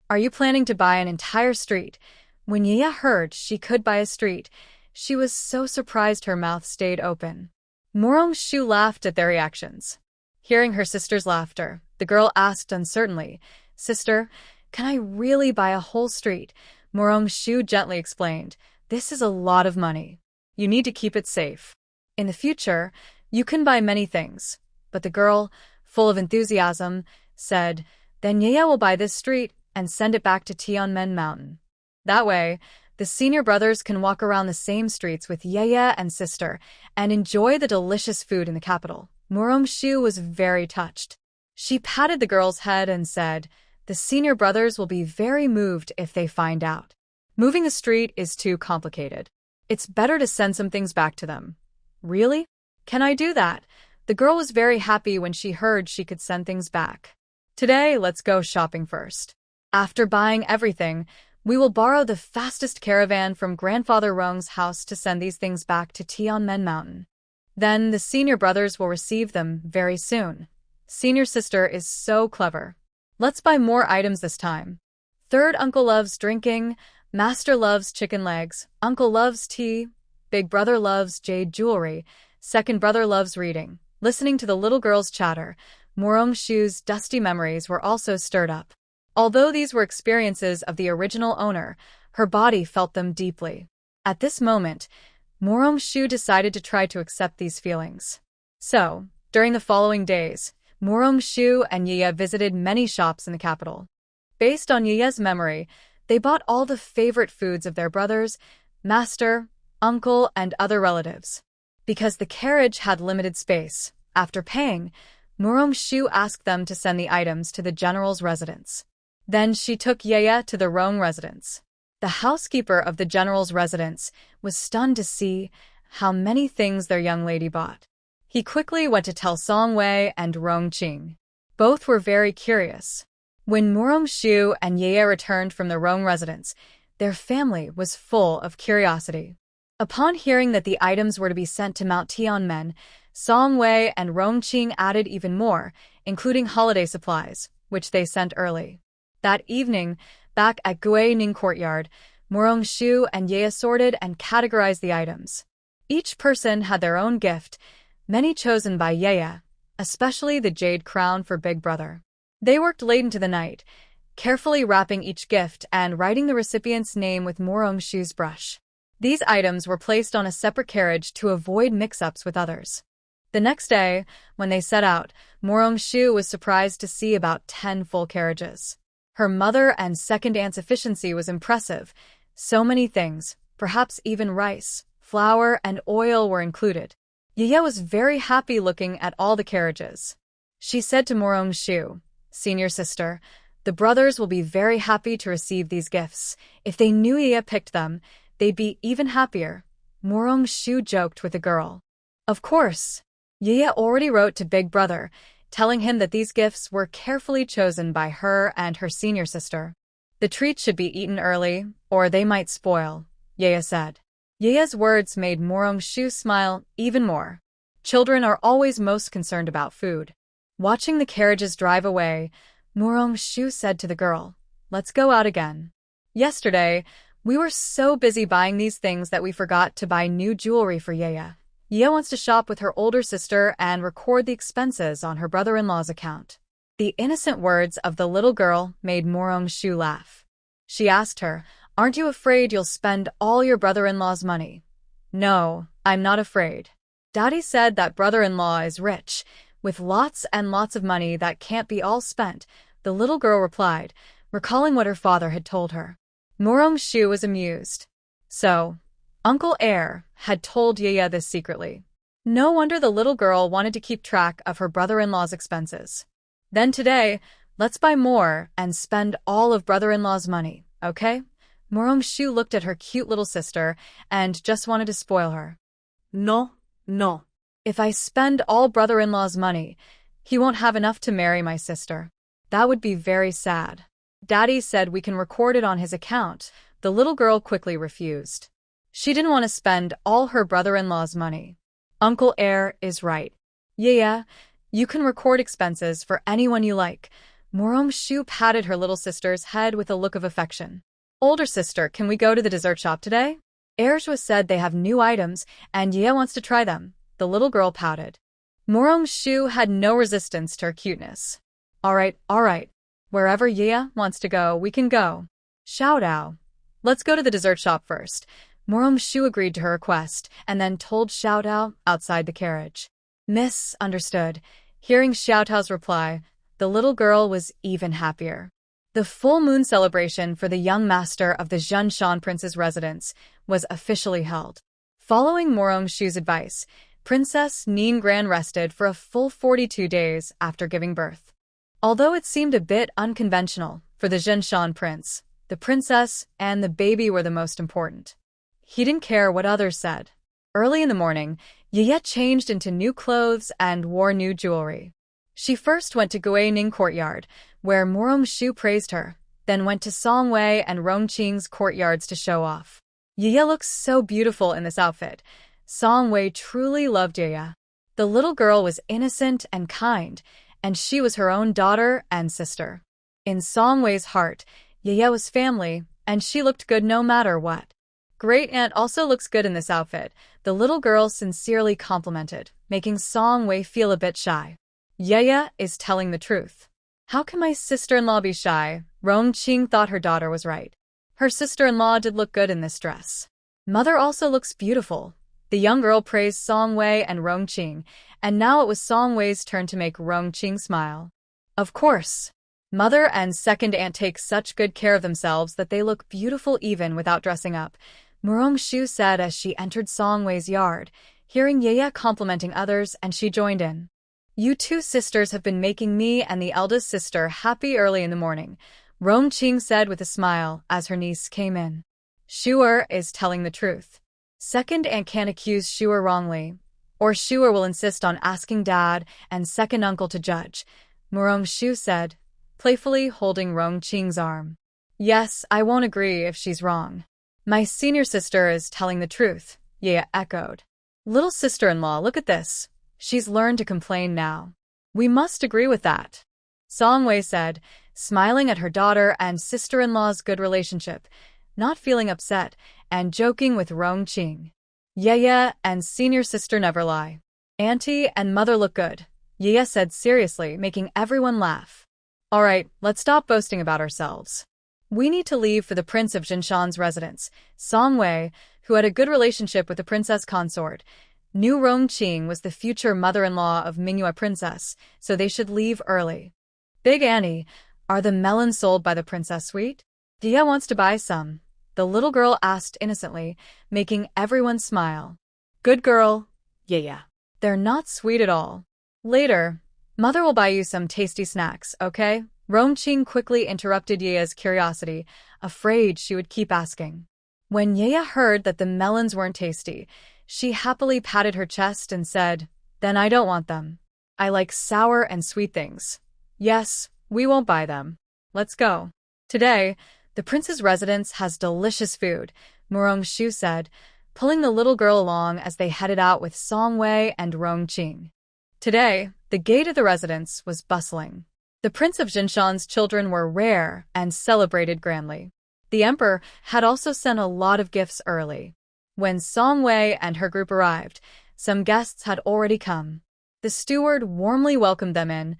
Are you planning to buy an entire street?" When Yeya heard she could buy a street, she was so surprised her mouth stayed open. Murong-shu laughed at their reactions. Hearing her sister's laughter, the girl asked uncertainly, "Sister, can I really buy a whole street?" Murong-shu gently explained, "This is a lot of money. You need to keep it safe. In the future, you can buy many things." But the girl, full of enthusiasm, said, "Then Yeya will buy this street and send it back to Tianmen Mountain. That way, the senior brothers can walk around the same streets with Yeya and sister and enjoy the delicious food in the capital." Murong-shu was very touched. She patted the girl's head and said, "The senior brothers will be very moved if they find out. Moving the street is too complicated. It's better to send some things back to them." "Really? Can I do that?" The girl was very happy when she heard she could send things back. "Today, let's go shopping first. After buying everything, we will borrow the fastest caravan from Grandfather Rong's house to send these things back to Tianmen Mountain. Then the senior brothers will receive them very soon. Senior sister is so clever. Let's buy more items this time. Third uncle loves drinking, master loves chicken legs, uncle loves tea, big brother loves jade jewelry, second brother loves reading." Listening to the little girl's chatter, Murong-shu's dusty memories were also stirred up. Although these were experiences of the original owner, her body felt them deeply. At this moment, Murong-shu decided to try to accept these feelings. So, during the following days, Murong-shu and Yeya visited many shops in the capital. Based on Yeya's memory, they bought all the favorite foods of their brothers, master, uncle, and other relatives. Because the carriage had limited space, after paying, Murong-shu asked them to send the items to the general's residence. Then she took Yeya to the Rong residence. The housekeeper of the general's residence was stunned to see how many things their young lady bought. He quickly went to tell Song Wei and Rong Qing. Both were very curious. When Murong-shu and Yeya returned from the Rong residence, their family was full of curiosity. Upon hearing that the items were to be sent to Mount Tianmen, Song Wei and Rong Qing added even more, including holiday supplies, which they sent early. That evening, back at Gui Ning courtyard, Murong-shu and Yeya sorted and categorized the items. Each person had their own gift, many chosen by Yeya, especially the jade crown for Big Brother. They worked late into the night, carefully wrapping each gift and writing the recipient's name with Morong-shu's brush. These items were placed on a separate carriage to avoid mix-ups with others. The next day, when they set out, Morong-shu was surprised to see about 10 full carriages. Her mother and second aunt's efficiency was impressive. So many things, perhaps even rice, flour, and oil were included. Ye was very happy looking at all the carriages. She said to Morong-shu, "Senior sister, the brothers will be very happy to receive these gifts. If they knew Ye picked them, they'd be even happier." Morong-shu joked with the girl. Of course. Ye already wrote to Big Brother, telling him that these gifts were carefully chosen by her and her senior sister. The treats should be eaten early, or they might spoil, Ye said. Ye's words made Morong-shu smile even more. Children are always most concerned about food. Watching the carriages drive away, Morong-shu said to the girl, "Let's go out again. Yesterday, we were so busy buying these things that we forgot to buy new jewelry for Ye. Ye wants to shop with her older sister and record the expenses on her brother-in-law's account." The innocent words of the little girl made Morong-shu laugh. She asked her, "Aren't you afraid you'll spend all your brother-in-law's money?" "No, I'm not afraid. Daddy said that brother-in-law is rich, with lots and lots of money that can't be all spent," the little girl replied, recalling what her father had told her. Morong-shu was amused. So, Uncle Air had told Ye this secretly. No wonder the little girl wanted to keep track of her brother-in-law's expenses. Then today, let's buy more and spend all of brother-in-law's money, okay? Morong-shu looked at her cute little sister and just wanted to spoil her. No. If I spend all brother-in-law's money, he won't have enough to marry my sister. That would be very sad. Daddy said we can record it on his account. The little girl quickly refused. She didn't want to spend all her brother-in-law's money. Uncle Air is right. Yeah, you can record expenses for anyone you like. Morong-shu patted her little sister's head with a look of affection. Older sister, can we go to the dessert shop today? Erjwa said they have new items, and Ye wants to try them. The little girl pouted. Morong-shu had no resistance to her cuteness. All right. Wherever Ye wants to go, we can go. Xiaodao. Let's go to the dessert shop first. Morong-shu agreed to her request, and then told Xiaodao outside the carriage. Miss understood. Hearing Xiaodao's reply, the little girl was even happier. The full moon celebration for the young master of the Zhenshan prince's residence was officially held. Following Morong-shu's advice, Princess Ningran rested for a full 42 days after giving birth. Although it seemed a bit unconventional for the Zhenshan prince, the princess and the baby were the most important. He didn't care what others said. Early in the morning, Ye changed into new clothes and wore new jewelry. She first went to Guining courtyard, where Morong-shu praised her, then went to Songwei and Rongqing's courtyards to show off. Ye looks so beautiful in this outfit. Songwei truly loved Ye. The little girl was innocent and kind, and she was her own daughter and sister. In Songwei's heart, Ye was family, and she looked good no matter what. Great Aunt also looks good in this outfit, the little girl sincerely complimented, making Songwei feel a bit shy. Ye is telling the truth. How can my sister-in-law be shy? Rongqing thought her daughter was right. Her sister-in-law did look good in this dress. Mother also looks beautiful. The young girl praised Songwei and Rongqing, and now it was Songwei's turn to make Rongqing smile. Of course. Mother and second aunt take such good care of themselves that they look beautiful even without dressing up, Morong-shu said as she entered Songwei's yard, hearing Ye complimenting others, and she joined in. You two sisters have been making me and the eldest sister happy early in the morning, Rongqing said with a smile as her niece came in. Shu'er is telling the truth. Second aunt can't accuse Shu'er wrongly, or Shu'er will insist on asking dad and second uncle to judge, Morong-shu said, playfully holding Rongqing's arm. Yes, I won't agree if she's wrong. My senior sister is telling the truth, Ye echoed. Little sister-in-law, look at this. She's learned to complain now. We must agree with that, Songwei said, smiling at her daughter and sister-in-law's good relationship, not feeling upset, and joking with Rongqing. Ye and senior sister never lie. Auntie and mother look good, Ye said seriously, making everyone laugh. All right, let's stop boasting about ourselves. We need to leave for the Prince of Jinshan's residence. Song Wei, who had a good relationship with the princess consort, knew Rongqing was the future mother-in-law of Manhwa princess, so they should leave early. Big Annie, are the melons sold by the princess suite? Dia wants to buy some, the little girl asked innocently, making everyone smile. Good girl. Yeah. They're not sweet at all. Later, Mother will buy you some tasty snacks, okay? Rongqing quickly interrupted Yea's curiosity, afraid she would keep asking. When Yea heard that the melons weren't tasty, she happily patted her chest and said, Then I don't want them. I like sour and sweet things. Yes, we won't buy them. Let's go. Today, the prince's residence has delicious food, Murong-shu said, pulling the little girl along as they headed out with Song Wei and Rongqing. Today, the gate of the residence was bustling. The Prince of Jinshan's children were rare and celebrated grandly. The emperor had also sent a lot of gifts early. When Song Wei and her group arrived, some guests had already come. The steward warmly welcomed them in,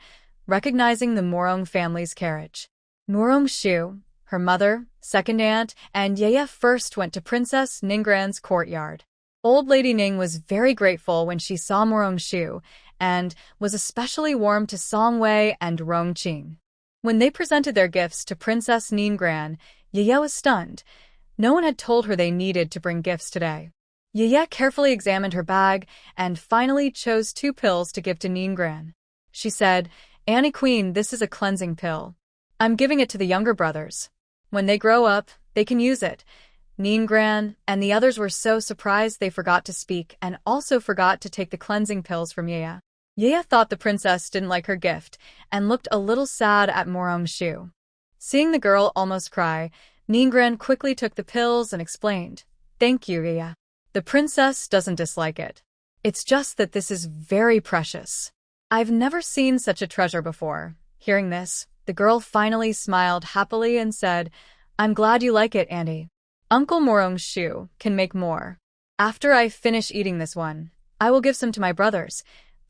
recognizing the Morong family's carriage. Murong-shu, her mother, second aunt, and Yaya first went to Princess Ninggran's courtyard. Old Lady Ning was very grateful when she saw Murong-shu, and was especially warm to Song Wei and Rongqing. When they presented their gifts to Princess Ninggran, Yaya was stunned. No one had told her they needed to bring gifts today. Yaya carefully examined her bag and finally chose 2 pills to give to Ninggran. She said, Annie Queen, this is a cleansing pill. I'm giving it to the younger brothers. When they grow up, they can use it. Ninggran and the others were so surprised they forgot to speak and also forgot to take the cleansing pills from Yaya. Yaya thought the princess didn't like her gift and looked a little sad at Murong-shu. Seeing the girl almost cry, Ninggran quickly took the pills and explained, Thank you, Yaya. The princess doesn't dislike it. It's just that this is very precious. I've never seen such a treasure before. Hearing this, the girl finally smiled happily and said, I'm glad you like it, Auntie. Uncle Murong-shu can make more. After I finish eating this one, I will give some to my brothers.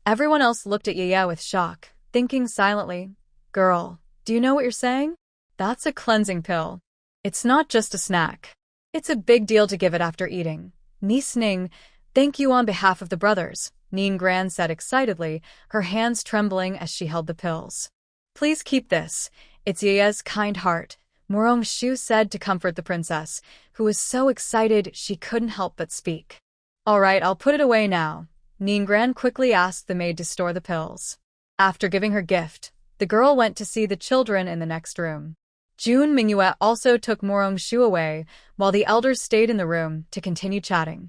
Everyone else looked at Yaya with shock, thinking silently, Girl, do you know what you're saying? That's a cleansing pill. It's not just a snack. It's a big deal to give it after eating. Niece Ning, thank you on behalf of the brothers, Ninggran said excitedly, her hands trembling as she held the pills. Please keep this. It's Yaya's kind heart, Murong-shu said to comfort the princess, who was so excited she couldn't help but speak. All right, I'll put it away now. Ninggran quickly asked the maid to store the pills. After giving her gift, the girl went to see the children in the next room. June Mingyue also took Murong-shu away, while the elders stayed in the room to continue chatting.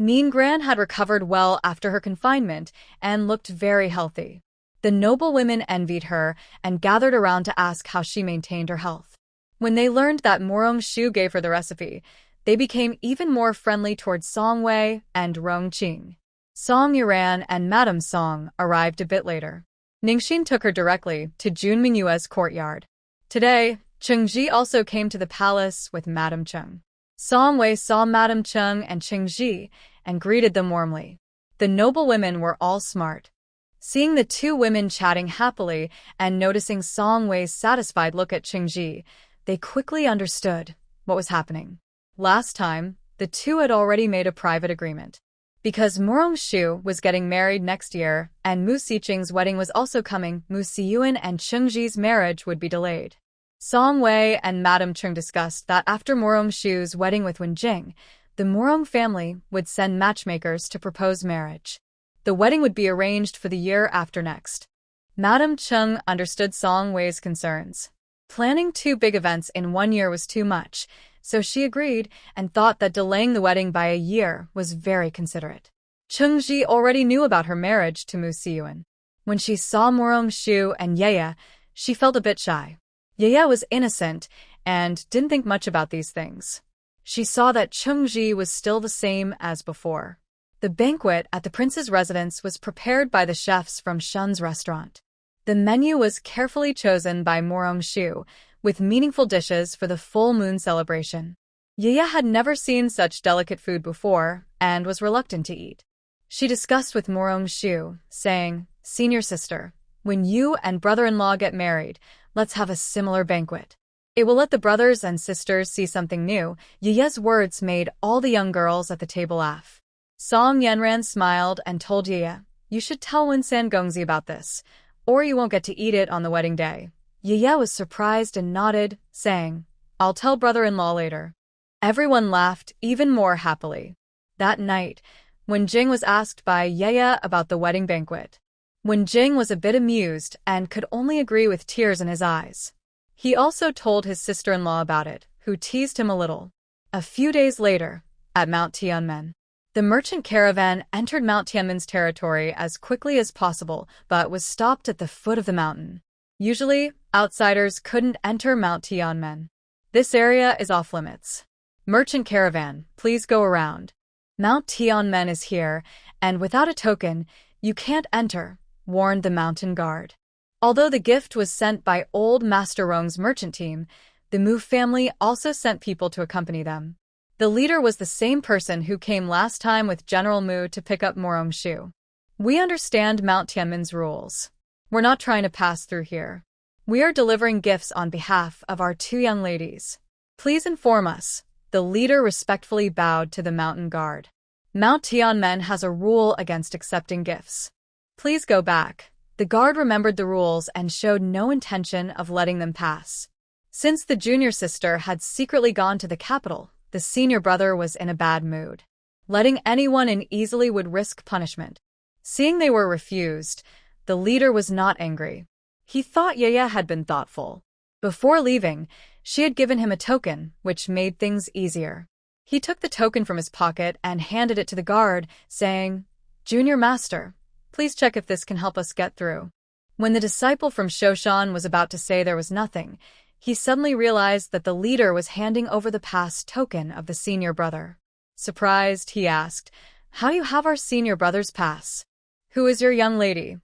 Ninggran had recovered well after her confinement and looked very healthy. The noble women envied her and gathered around to ask how she maintained her health. When they learned that Murong-shu gave her the recipe, they became even more friendly towards Song Wei and Rongqing. Song Yuran and Madame Song arrived a bit later. Ningxin took her directly to June Mingyue's courtyard. Today, Chengji also came to the palace with Madame Cheng. Song Wei saw Madame Cheng and Chengji and greeted them warmly. The noble women were all smart. Seeing the 2 women chatting happily and noticing Song Wei's satisfied look at Chengji, they quickly understood what was happening. Last time, the 2 had already made a private agreement. Because Murong-shu was getting married next year and Mu Xiqing's wedding was also coming, Mu Xiyuan and Chengji's marriage would be delayed. Song Wei and Madame Cheng discussed that after Murong-shu's wedding with Wenjing, the Morong family would send matchmakers to propose marriage. The wedding would be arranged for the year after next. Madame Cheng understood Song Wei's concerns. Planning 2 big events in 1 year was too much, so she agreed and thought that delaying the wedding by a year was very considerate. Chengji already knew about her marriage to Mu Xiyuan. When she saw Murong-shu and Yaya, she felt a bit shy. Yaya was innocent and didn't think much about these things. She saw that Chengji was still the same as before. The banquet at the prince's residence was prepared by the chefs from Shun's restaurant. The menu was carefully chosen by Murong-shu, with meaningful dishes for the full moon celebration. Yaya had never seen such delicate food before and was reluctant to eat. She discussed with Murong-shu, saying, Senior sister, When you and brother-in-law get married, let's have a similar banquet. It will let the brothers and sisters see something new. Ye's words made all the young girls at the table laugh. Song Yenran smiled and told Ye, "You should tell Winsan Gongzi about this, or you won't get to eat it on the wedding day." Ye was surprised and nodded, saying, "I'll tell brother-in-law later." Everyone laughed even more happily. That night, Wen Jing was asked by Ye about the wedding banquet. Wen Jing was a bit amused and could only agree with tears in his eyes. He also told his sister-in-law about it, who teased him a little. A few days later, at Mount Tianmen, the merchant caravan entered Mount Tianmen's territory as quickly as possible, but was stopped at the foot of the mountain. Usually, outsiders couldn't enter Mount Tianmen. This area is off-limits. Merchant caravan, please go around. Mount Tianmen is here, and without a token, you can't enter, warned the mountain guard. Although the gift was sent by old Master Rong's merchant team, the Mu family also sent people to accompany them. The leader was the same person who came last time with General Mu to pick up Morong's shoe. "We understand Mount Tianmen's rules. We're not trying to pass through here. We are delivering gifts on behalf of our two young ladies. Please inform us." The leader respectfully bowed to the mountain guard. "Mount Tianmen has a rule against accepting gifts. Please go back." The guard remembered the rules and showed no intention of letting them pass. Since the junior sister had secretly gone to the capital, the senior brother was in a bad mood. Letting anyone in easily would risk punishment. Seeing they were refused, the leader was not angry. He thought Ye had been thoughtful. Before leaving, she had given him a token, which made things easier. He took the token from his pocket and handed it to the guard, saying, "Junior Master, please check if this can help us get through." When the disciple from Shoshan was about to say there was nothing, he suddenly realized that the leader was handing over the pass token of the senior brother. Surprised, he asked, "How do you have our senior brother's pass? Who is your young lady?"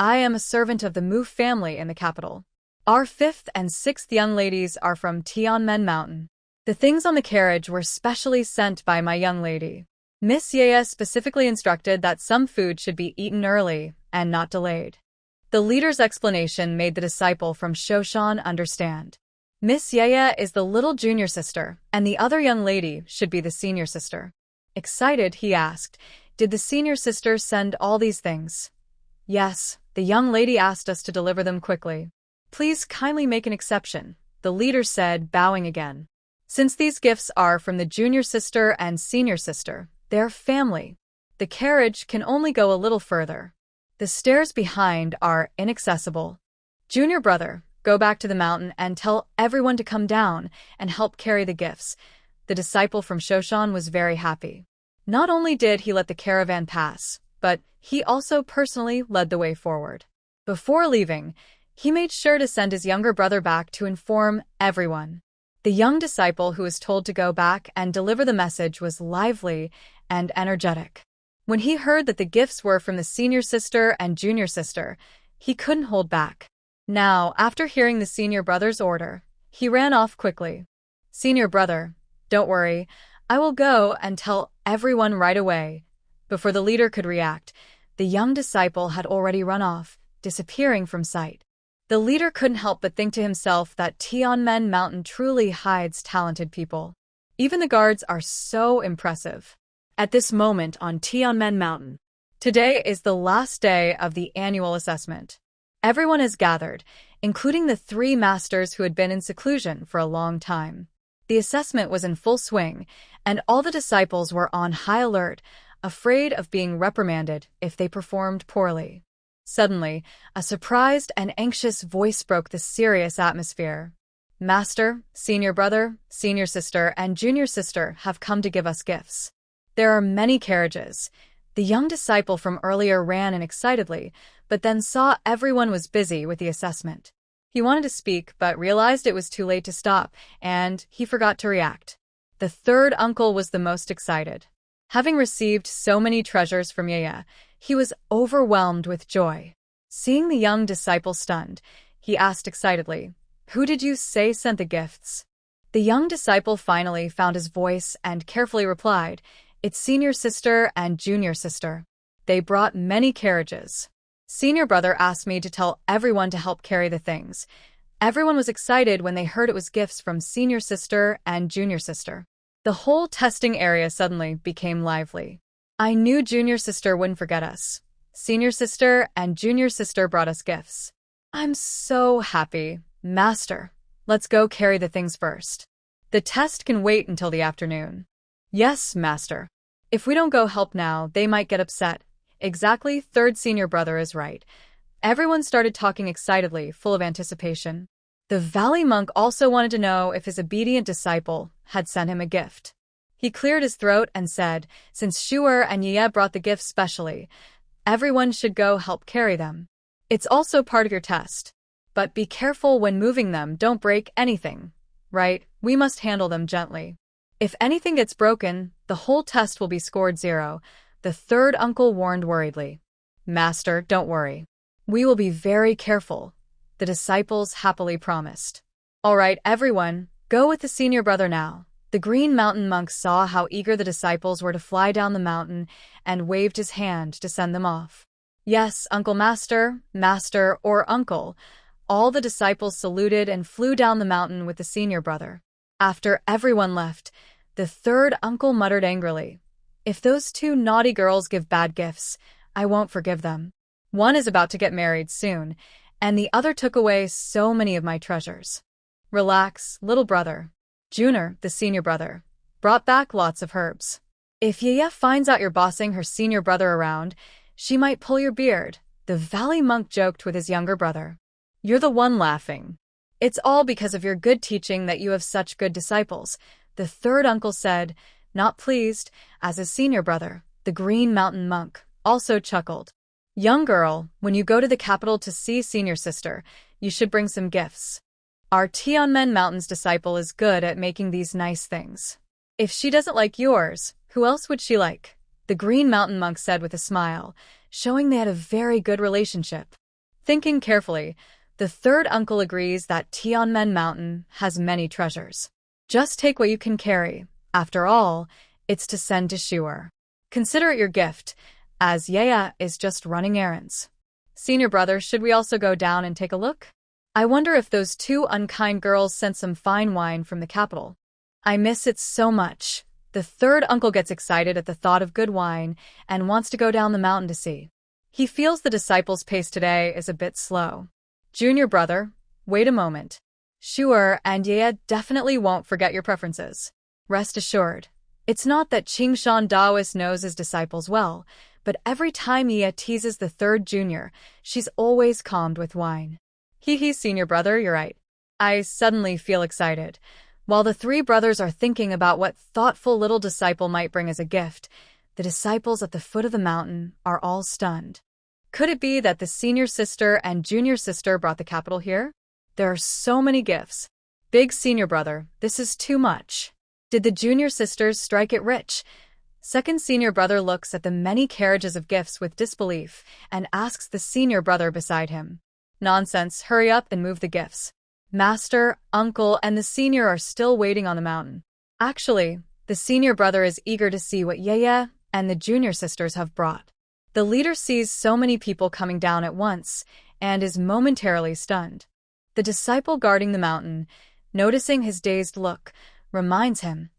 "I am a servant of the Mu family in the capital. Our 5th and 6th young ladies are from Tianmen Mountain. The things on the carriage were specially sent by my young lady. Miss Ye specifically instructed that some food should be eaten early and not delayed." The leader's explanation made the disciple from Shoshan understand. Miss Ye is the little junior sister, and the other young lady should be the senior sister. Excited, he asked, "Did the senior sister send all these things?" "Yes, the young lady asked us to deliver them quickly." "Please kindly make an exception," the leader said, bowing again. "Since these gifts are from the junior sister and senior sister, they're family. The carriage can only go a little further. The stairs behind are inaccessible. Junior brother, go back to the mountain and tell everyone to come down and help carry the gifts." The disciple from Shoshan was very happy. Not only did he let the caravan pass, but he also personally led the way forward. Before leaving, he made sure to send his younger brother back to inform everyone. The young disciple who was told to go back and deliver the message was lively and energetic. When he heard that the gifts were from the senior sister and junior sister, he couldn't hold back. Now, after hearing the senior brother's order, he ran off quickly. "Senior brother, don't worry, I will go and tell everyone right away." Before the leader could react, the young disciple had already run off, disappearing from sight. The leader couldn't help but think to himself that Tianmen Mountain truly hides talented people. Even the guards are so impressive. At this moment on Tianmen Mountain, today is the last day of the annual assessment. Everyone is gathered, including the 3 masters who had been in seclusion for a long time. The assessment was in full swing, and all the disciples were on high alert, afraid of being reprimanded if they performed poorly. Suddenly, a surprised and anxious voice broke the serious atmosphere. "Master, senior brother, senior sister, and junior sister have come to give us gifts. There are many carriages." The young disciple from earlier ran in excitedly, but then saw everyone was busy with the assessment. He wanted to speak, but realized it was too late to stop, and he forgot to react. The 3rd uncle was the most excited. Having received so many treasures from Yaya, he was overwhelmed with joy. Seeing the young disciple stunned, he asked excitedly, "Who did you say sent the gifts?" The young disciple finally found his voice and carefully replied, "It's senior sister and junior sister. They brought many carriages." Senior brother asked me to tell everyone to help carry the things. Everyone was excited when they heard it was gifts from senior sister and junior sister. The whole testing area suddenly became lively. I knew junior sister wouldn't forget us. Senior sister and junior sister brought us gifts. I'm so happy. Master, let's go carry the things first. The test can wait until the afternoon. Yes, master. If we don't go help now, they might get upset. Exactly, third senior brother is right. Everyone started talking excitedly, full of anticipation. The valley monk also wanted to know if his obedient disciple had sent him a gift. He cleared his throat and said, since Shuer and Ye brought the gifts specially, everyone should go help carry them. It's also part of your test. But be careful when moving them, don't break anything. Right, we must handle them gently. If anything gets broken, the whole test will be scored 0, the third uncle warned worriedly. Master, don't worry. We will be very careful, the disciples happily promised. All right, everyone, go with the senior brother now. The Green Mountain monk saw how eager the disciples were to fly down the mountain and waved his hand to send them off. Yes, Uncle Master, Master, or Uncle. All the disciples saluted and flew down the mountain with the senior brother. After everyone left, the third uncle muttered angrily, if those two naughty girls give bad gifts, I won't forgive them. One is about to get married soon, and the other took away so many of my treasures. Relax, little brother. Junior, the senior brother, brought back lots of herbs. If Yaya finds out you're bossing her senior brother around, she might pull your beard, the valley monk joked with his younger brother. You're the one laughing. It's all because of your good teaching that you have such good disciples, the third uncle said, not pleased, as his senior brother, the Green Mountain monk, also chuckled. Young girl, when you go to the capital to see senior sister, you should bring some gifts. Our Tianmen Mountain's disciple is good at making these nice things. If she doesn't like yours, who else would she like? The Green Mountain monk said with a smile, showing they had a very good relationship. Thinking carefully, the third uncle agrees that Tianmen Mountain has many treasures. Just take what you can carry. After all, it's to send to Shuer. Consider it your gift, as Yaya is just running errands. Senior brother, should we also go down and take a look? I wonder if those two unkind girls sent some fine wine from the capital. I miss it so much. The third uncle gets excited at the thought of good wine and wants to go down the mountain to see. He feels the disciples' pace today is a bit slow. Junior brother, wait a moment. Shuer and Yaya definitely won't forget your preferences. Rest assured. It's not that Qingshan Daoist knows his disciples well, but every time Yaya teases the third junior, she's always calmed with wine. Hee, senior brother, you're right. I suddenly feel excited. While the three brothers are thinking about what thoughtful little disciple might bring as a gift, the disciples at the foot of the mountain are all stunned. Could it be that the senior sister and junior sister brought the capital here? There are so many gifts. Big senior brother, this is too much. Did the junior sisters strike it rich? Second senior brother looks at the many carriages of gifts with disbelief and asks the senior brother beside him. Nonsense, hurry up and move the gifts. Master, uncle, and the senior are still waiting on the mountain. Actually, the senior brother is eager to see what Yaya and the junior sisters have brought. The leader sees so many people coming down at once and is momentarily stunned. The disciple guarding the mountain, noticing his dazed look, reminds him,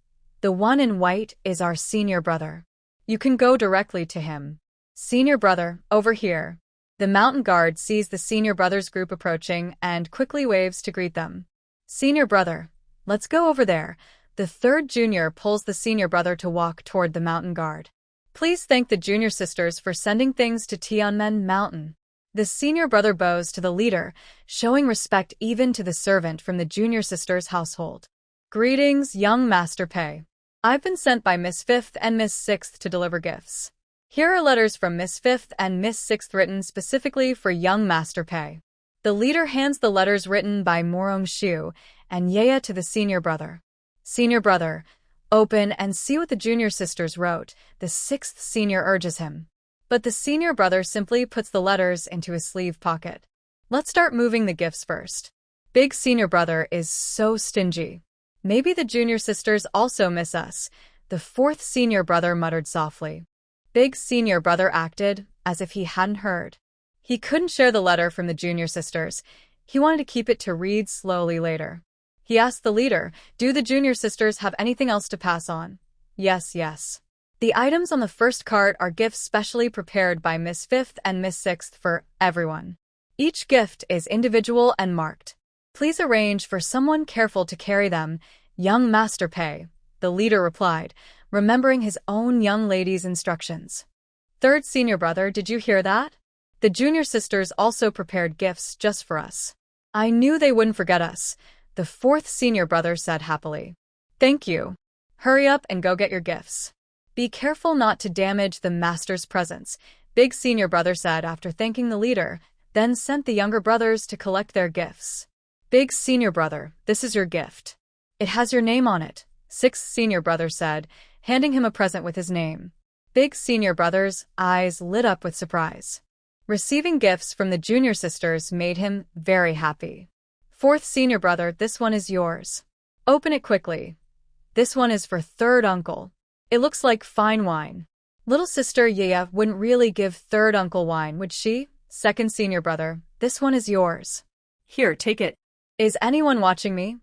the one in white is our senior brother. You can go directly to him. Senior brother, over here. The mountain guard sees the senior brother's group approaching and quickly waves to greet them. Senior brother, let's go over there. The third junior pulls the senior brother to walk toward the mountain guard. Please thank the junior sisters for sending things to Tianmen Mountain. The senior brother bows to the leader, showing respect even to the servant from the junior sister's household. Greetings, young Master Pei. I've been sent by Miss Fifth and Miss Sixth to deliver gifts. Here are letters from Miss Fifth and Miss Sixth written specifically for young Master Pei. The leader hands the letters written by Morong Shu and Yaya to the senior brother. Senior brother, open and see what the junior sisters wrote, the sixth senior urges him. But the senior brother simply puts the letters into his sleeve pocket. Let's start moving the gifts first. Big senior brother is so stingy. Maybe the junior sisters also miss us, the fourth senior brother muttered softly. Big senior brother acted as if he hadn't heard. He couldn't share the letter from the junior sisters. He wanted to keep it to read slowly later. He asked the leader, "Do the junior sisters have anything else to pass on?" "Yes, yes. The items on the first cart are gifts specially prepared by Miss Fifth and Miss Sixth for everyone. Each gift is individual and marked. Please arrange for someone careful to carry them. Young Master Pei," the leader replied, remembering his own young lady's instructions. "Third senior brother, did you hear that? The junior sisters also prepared gifts just for us. I knew they wouldn't forget us," the fourth senior brother said happily. "Thank you. Hurry up and go get your gifts. Be careful not to damage the master's presents," big senior brother said after thanking the leader, then sent the younger brothers to collect their gifts. "Big senior brother, this is your gift. It has your name on it," sixth senior brother said, handing him a present with his name. Big senior brother's eyes lit up with surprise. Receiving gifts from the junior sisters made him very happy. "Fourth senior brother, this one is yours. Open it quickly. This one is for third uncle. It looks like fine wine." Little sister Yaya wouldn't really give third uncle wine, would she? "Second senior brother, this one is yours. Here, take it." Is anyone watching me?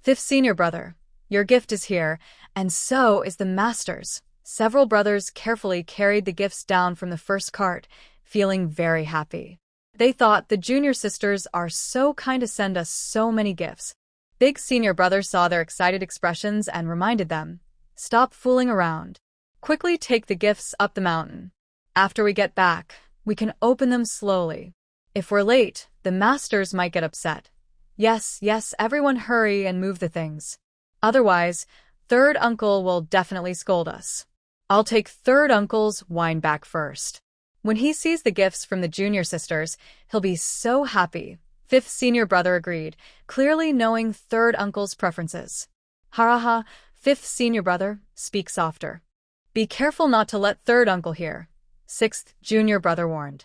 Fifth senior brother, your gift is here, and so is the master's. Several brothers carefully carried the gifts down from the first cart, feeling very happy. They thought the junior sisters are so kind to send us so many gifts. Big senior brother saw their excited expressions and reminded them, "Stop fooling around. Quickly take the gifts up the mountain. After we get back, we can open them slowly. If we're late, the masters might get upset. Yes, yes, everyone hurry and move the things. Otherwise, third uncle will definitely scold us. I'll take third uncle's wine back first. When he sees the gifts from the junior sisters, he'll be so happy." Fifth senior brother agreed, clearly knowing third uncle's preferences. "Haraha, fifth senior brother, speak softer. Be careful not to let third uncle hear," sixth junior brother warned.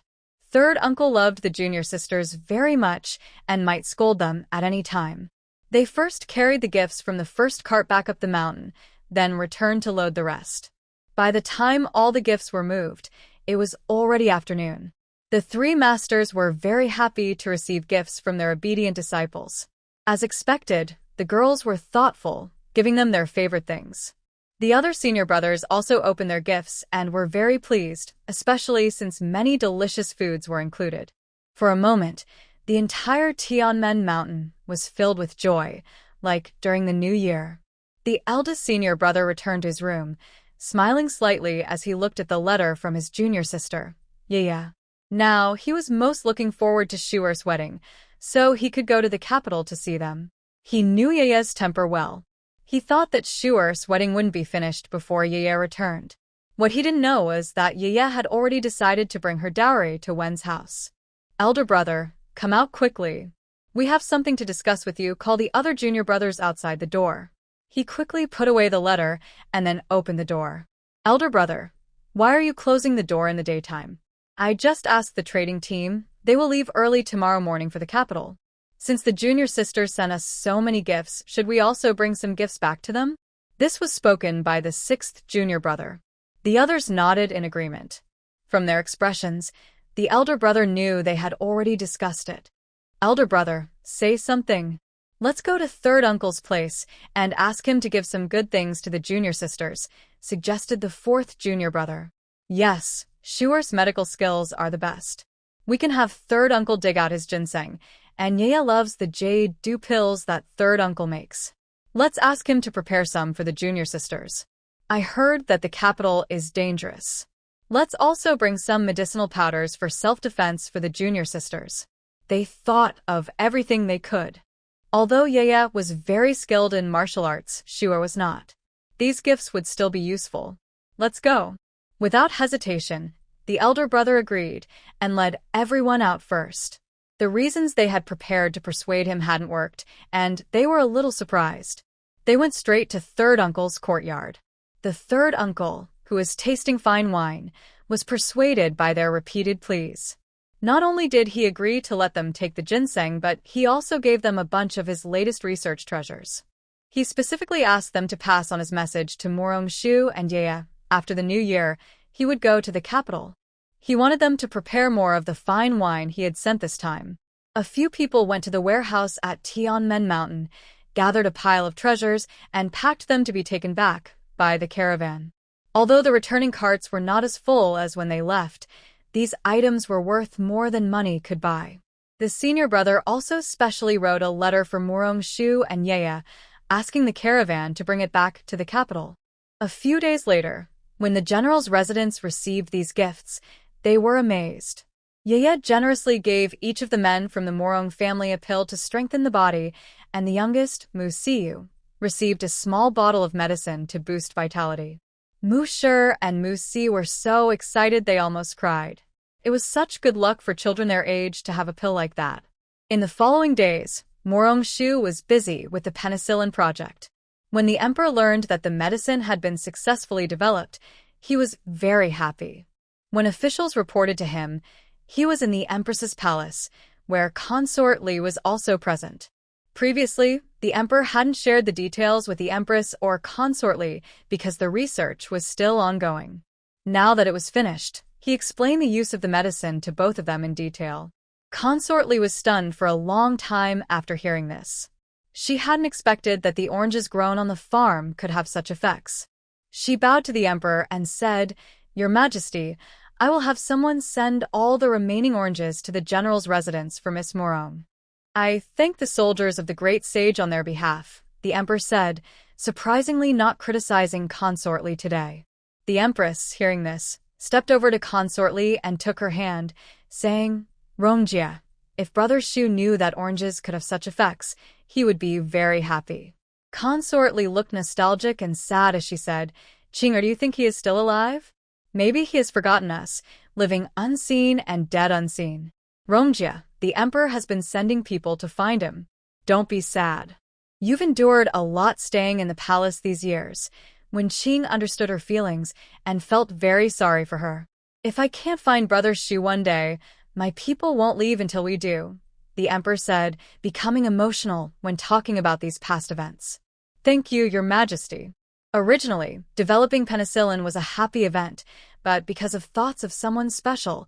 Third uncle loved the junior sisters very much and might scold them at any time. They first carried the gifts from the first cart back up the mountain, then returned to load the rest. By the time all the gifts were moved, it was already afternoon. The three masters were very happy to receive gifts from their obedient disciples. As expected, the girls were thoughtful, giving them their favorite things. The other senior brothers also opened their gifts and were very pleased, especially since many delicious foods were included. For a moment, the entire Tianmen Mountain was filled with joy, like during the New Year. The eldest senior brother returned to his room, smiling slightly as he looked at the letter from his junior sister, Yaya. Now, he was most looking forward to Shuer's wedding, so he could go to the capital to see them. He knew Yaya's temper well. He thought that Shuer's wedding wouldn't be finished before Yaya returned. What he didn't know was that Yaya had already decided to bring her dowry to Wen's house. "Elder brother, come out quickly. We have something to discuss with you," called the other junior brothers outside the door. He quickly put away the letter and then opened the door. "Elder brother, why are you closing the door in the daytime? I just asked the trading team. They will leave early tomorrow morning for the capital. Since the junior sisters sent us so many gifts, should we also bring some gifts back to them?" This was spoken by the sixth junior brother. The others nodded in agreement. From their expressions, the elder brother knew they had already discussed it. "Elder brother, say something. Let's go to third uncle's place and ask him to give some good things to the junior sisters," suggested the fourth junior brother. "Yes, Shuer's medical skills are the best. We can have third uncle dig out his ginseng, and Yaya loves the jade dew pills that third uncle makes. Let's ask him to prepare some for the junior sisters. I heard that the capital is dangerous. Let's also bring some medicinal powders for self-defense for the junior sisters." They thought of everything they could. Although Yaya was very skilled in martial arts, Shuer was not. These gifts would still be useful. "Let's go." Without hesitation, the elder brother agreed and led everyone out first. The reasons they had prepared to persuade him hadn't worked, and they were a little surprised. They went straight to third uncle's courtyard. The third uncle, who was tasting fine wine, was persuaded by their repeated pleas. Not only did he agree to let them take the ginseng, but he also gave them a bunch of his latest research treasures. He specifically asked them to pass on his message to Morong Shu and Yaya. After the new year, he would go to the capital. He wanted them to prepare more of the fine wine he had sent this time. A few people went to the warehouse at Tianmen Mountain, gathered a pile of treasures, and packed them to be taken back by the caravan. Although the returning carts were not as full as when they left, these items were worth more than money could buy. The senior brother also specially wrote a letter for Murong-shu and Yeye, asking the caravan to bring it back to the capital. A few days later, when the general's residents received these gifts, they were amazed. Yeye generously gave each of the men from the Morong family a pill to strengthen the body, and the youngest, Mu Siyu, received a small bottle of medicine to boost vitality. Mu Shi and Mu Si were so excited they almost cried. It was such good luck for children their age to have a pill like that. In the following days, Morong-shu was busy with the penicillin project. When the emperor learned that the medicine had been successfully developed, he was very happy. When officials reported to him, he was in the empress's palace, where Consort Li was also present. Previously, the emperor hadn't shared the details with the empress or Consort Li because the research was still ongoing. Now that it was finished, he explained the use of the medicine to both of them in detail. Consort Li was stunned for a long time after hearing this. She hadn't expected that the oranges grown on the farm could have such effects. She bowed to the emperor and said, "Your Majesty, I will have someone send all the remaining oranges to the general's residence for Miss Morong." "I thank the soldiers of the great sage on their behalf," the emperor said, surprisingly not criticizing Consort Li today. The empress, hearing this, stepped over to Consort Li and took her hand, saying, "Rongjie, if Brother Shu knew that oranges could have such effects, he would be very happy." Consort Li looked nostalgic and sad as she said, "Chinger, do you think he is still alive? Maybe he has forgotten us, living unseen and dead unseen. Rongjie, the emperor has been sending people to find him. Don't be sad. You've endured a lot staying in the palace these years." When Qing understood her feelings and felt very sorry for her. "If I can't find Brother Shu one day, my people won't leave until we do," the emperor said, becoming emotional when talking about these past events. "Thank you, Your Majesty." Originally, developing penicillin was a happy event, but because of thoughts of someone special,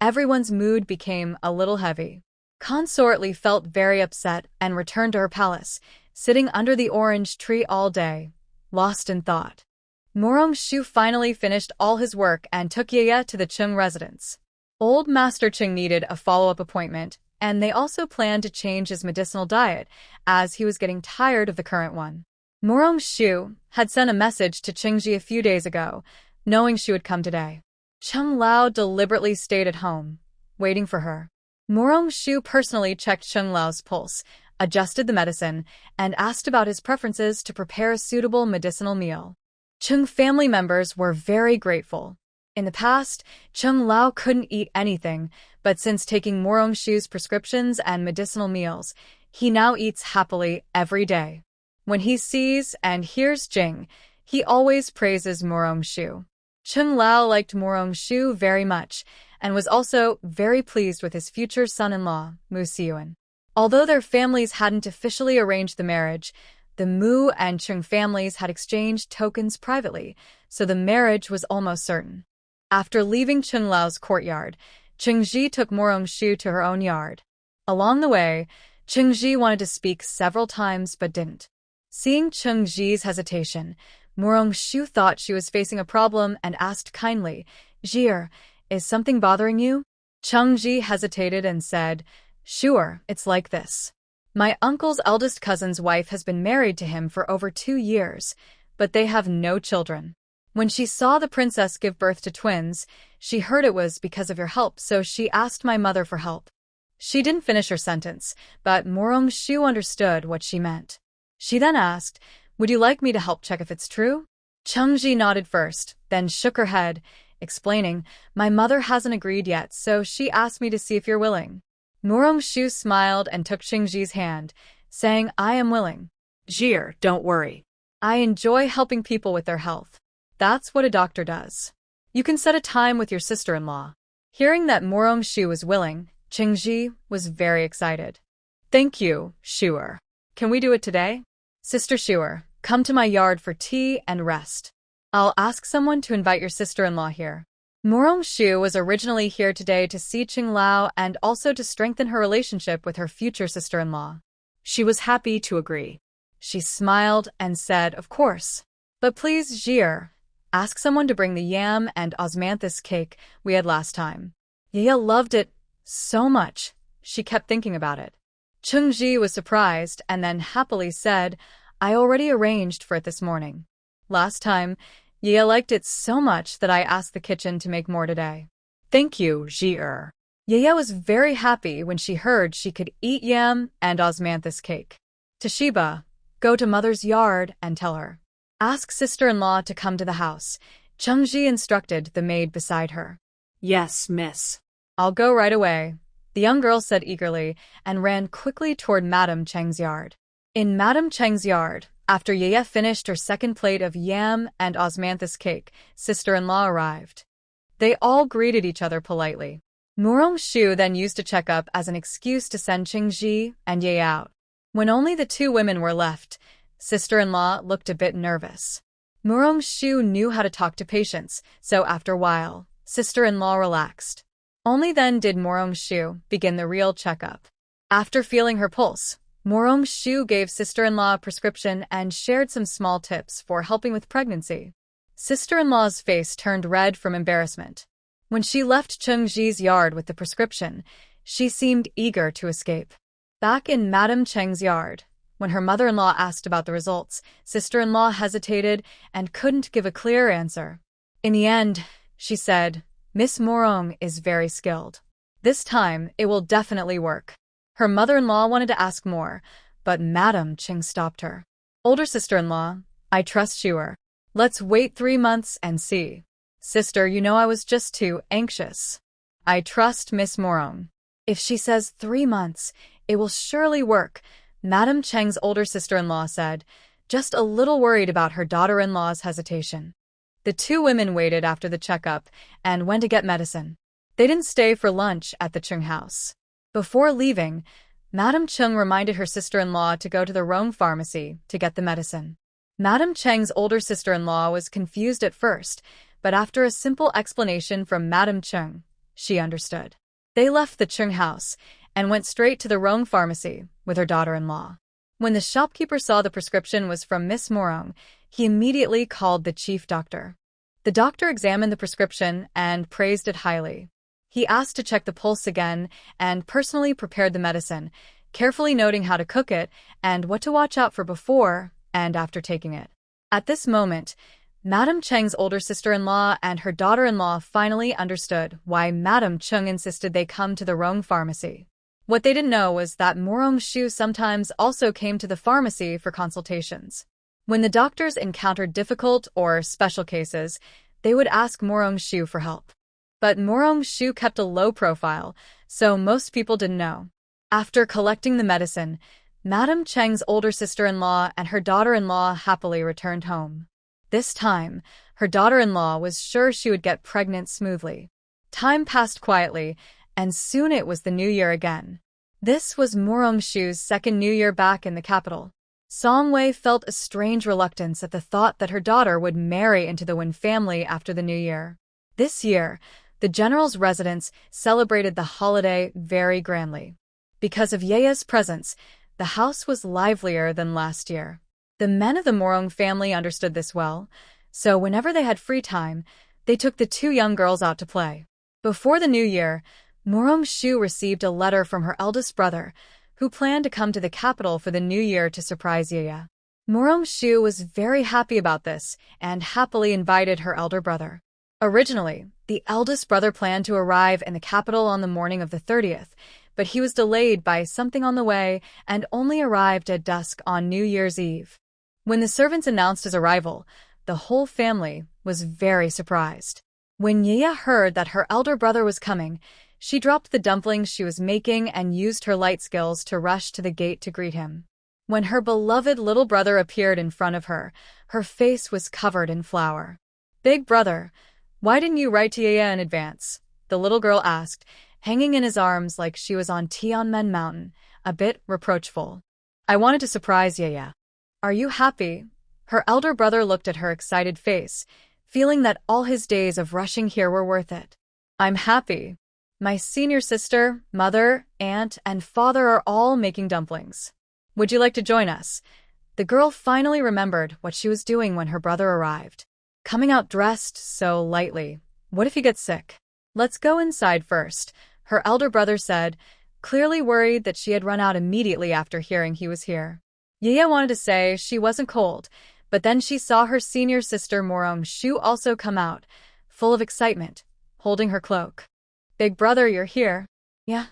everyone's mood became a little heavy. Consort Li felt very upset and returned to her palace, sitting under the orange tree all day, lost in thought. Morong-shu finally finished all his work and took Yeye to the Chung residence. Old Master Chung needed a follow-up appointment, and they also planned to change his medicinal diet, as he was getting tired of the current one. Morong-shu had sent a message to Chengji a few days ago, knowing she would come today. Chung Lao deliberately stayed at home, waiting for her. Morong-shu personally checked Chung Lao's pulse, adjusted the medicine, and asked about his preferences to prepare a suitable medicinal meal. Chung family members were very grateful. In the past, Chung Lao couldn't eat anything, but since taking Morong-shu's prescriptions and medicinal meals, he now eats happily every day. When he sees and hears Jing, he always praises Morong-shu. Chung Lao liked Morong-shu very much, and was also very pleased with his future son-in-law, Mu Siyuan. Although their families hadn't officially arranged the marriage, the Mu and Chung families had exchanged tokens privately, so the marriage was almost certain. After leaving Chung Lao's courtyard, Chengji took Morong-shu to her own yard. Along the way, Chengji wanted to speak several times but didn't. Seeing Chengji's hesitation, Morong-shu thought she was facing a problem and asked kindly, "Jir, is something bothering you?" Chengji hesitated and said, "Sure, it's like this. My uncle's eldest cousin's wife has been married to him for over 2 years, but they have no children. When she saw the princess give birth to twins, she heard it was because of your help, so she asked my mother for help." She didn't finish her sentence, but Morong-shu understood what she meant. She then asked, "Would you like me to help check if it's true?" Chengji nodded first, then shook her head, explaining, "My mother hasn't agreed yet, so she asked me to see if you're willing." Morong-shu smiled and took Chengji's hand, saying, "I am willing." Jir, don't worry. I enjoy helping people with their health. That's what a doctor does. You can set a time with your sister-in-law. Hearing that Morong-shu was willing, Chengji was very excited. "Thank you, Shuer. Can we do it today? Sister Shuer, come to my yard for tea and rest. I'll ask someone to invite your sister-in-law here." Murong-shu was originally here today to see Qing-lao and also to strengthen her relationship with her future sister-in-law. She was happy to agree. She smiled and said, "Of course. But please, Jir, ask someone to bring the yam and osmanthus cake we had last time." Yaya loved it so much, she kept thinking about it. Cheng-ji was surprised and then happily said, "I already arranged for it this morning. Last time, Yaya liked it so much that I asked the kitchen to make more today." "Thank you, Jir." Yaya was very happy when she heard she could eat yam and osmanthus cake. Toshiba, go to mother's yard and tell her. Ask sister-in-law to come to the house, Cheng-ji instructed the maid beside her. "Yes, miss." "I'll go right away," the young girl said eagerly and ran quickly toward Madame Cheng's yard. In Madame Cheng's yard, after Yaya finished her second plate of yam and osmanthus cake, sister-in-law arrived. They all greeted each other politely. Murong-shu then used a checkup as an excuse to send Cheng-ji and Yaya out. When only the two women were left, sister-in-law looked a bit nervous. Murong-shu knew how to talk to patients, so after a while, sister-in-law relaxed. Only then did Murong-shu begin the real checkup. After feeling her pulse, Murong-shu gave sister-in-law a prescription and shared some small tips for helping with pregnancy. Sister-in-law's face turned red from embarrassment. When she left Cheng-ji's yard with the prescription, she seemed eager to escape. Back in Madame Cheng's yard, when her mother-in-law asked about the results, sister-in-law hesitated and couldn't give a clear answer. In the end, she said, "Miss Morong is very skilled. This time, it will definitely work." Her mother-in-law wanted to ask more, but Madame Cheng stopped her. "Older sister-in-law, I trust you. Let's wait 3 months and see." "Sister, you know I was just too anxious. I trust Miss Morong. If she says 3 months, it will surely work," Madame Cheng's older sister-in-law said, just a little worried about her daughter-in-law's hesitation. The two women waited after the checkup and went to get medicine. They didn't stay for lunch at the Chung house. Before leaving, Madame Chung reminded her sister-in-law to go to the Rome pharmacy to get the medicine. Madame Cheng's older sister-in-law was confused at first, but after a simple explanation from Madame Chung, she understood. They left the Chung house and went straight to the Rome pharmacy with her daughter-in-law. When the shopkeeper saw the prescription was from Miss Morong, he immediately called the chief doctor. The doctor examined the prescription and praised it highly. He asked to check the pulse again and personally prepared the medicine, carefully noting how to cook it and what to watch out for before and after taking it. At this moment, Madame Cheng's older sister-in-law and her daughter-in-law finally understood why Madame Chung insisted they come to the Rome pharmacy. What they didn't know was that Murong-shu sometimes also came to the pharmacy for consultations. When the doctors encountered difficult or special cases, they would ask Murong-shu for help. But Murong-shu kept a low profile, so most people didn't know. After collecting the medicine, Madame Cheng's older sister-in-law and her daughter-in-law happily returned home. This time, her daughter-in-law was sure she would get pregnant smoothly. Time passed quietly, and soon it was the new year again. This was Murong-shu's second new year back in the capital. Song-wei felt a strange reluctance at the thought that her daughter would marry into the Wen family after the new year. This year, the general's residence celebrated the holiday very grandly. Because of Yaya's presence, the house was livelier than last year. The men of the Morong family understood this well, so whenever they had free time, they took the two young girls out to play. Before the new year, Murong-shu received a letter from her eldest brother, who planned to come to the capital for the new year to surprise Yaya. Murong-shu was very happy about this and happily invited her elder brother. Originally, the eldest brother planned to arrive in the capital on the morning of the 30th, but he was delayed by something on the way and only arrived at dusk on New Year's Eve. When the servants announced his arrival, the whole family was very surprised. When Yaya heard that her elder brother was coming, she dropped the dumplings she was making and used her light skills to rush to the gate to greet him. When her beloved little brother appeared in front of her, her face was covered in flour. "Big brother, why didn't you write to Yaya in advance?" the little girl asked, hanging in his arms like she was on Tianmen Mountain, a bit reproachful. "I wanted to surprise Yaya." "Are you happy?" Her elder brother looked at her excited face, feeling that all his days of rushing here were worth it. I'm happy. My senior sister, mother, aunt, and father are all making dumplings. Would you like to join us? The girl finally remembered what she was doing when her brother arrived. Coming out dressed so lightly. What if he gets sick? Let's go inside first, her elder brother said, clearly worried that she had run out immediately after hearing he was here. Yaya wanted to say she wasn't cold, but then she saw her senior sister Morong Shu also come out, full of excitement, holding her cloak. Big brother, you're here. Yeah.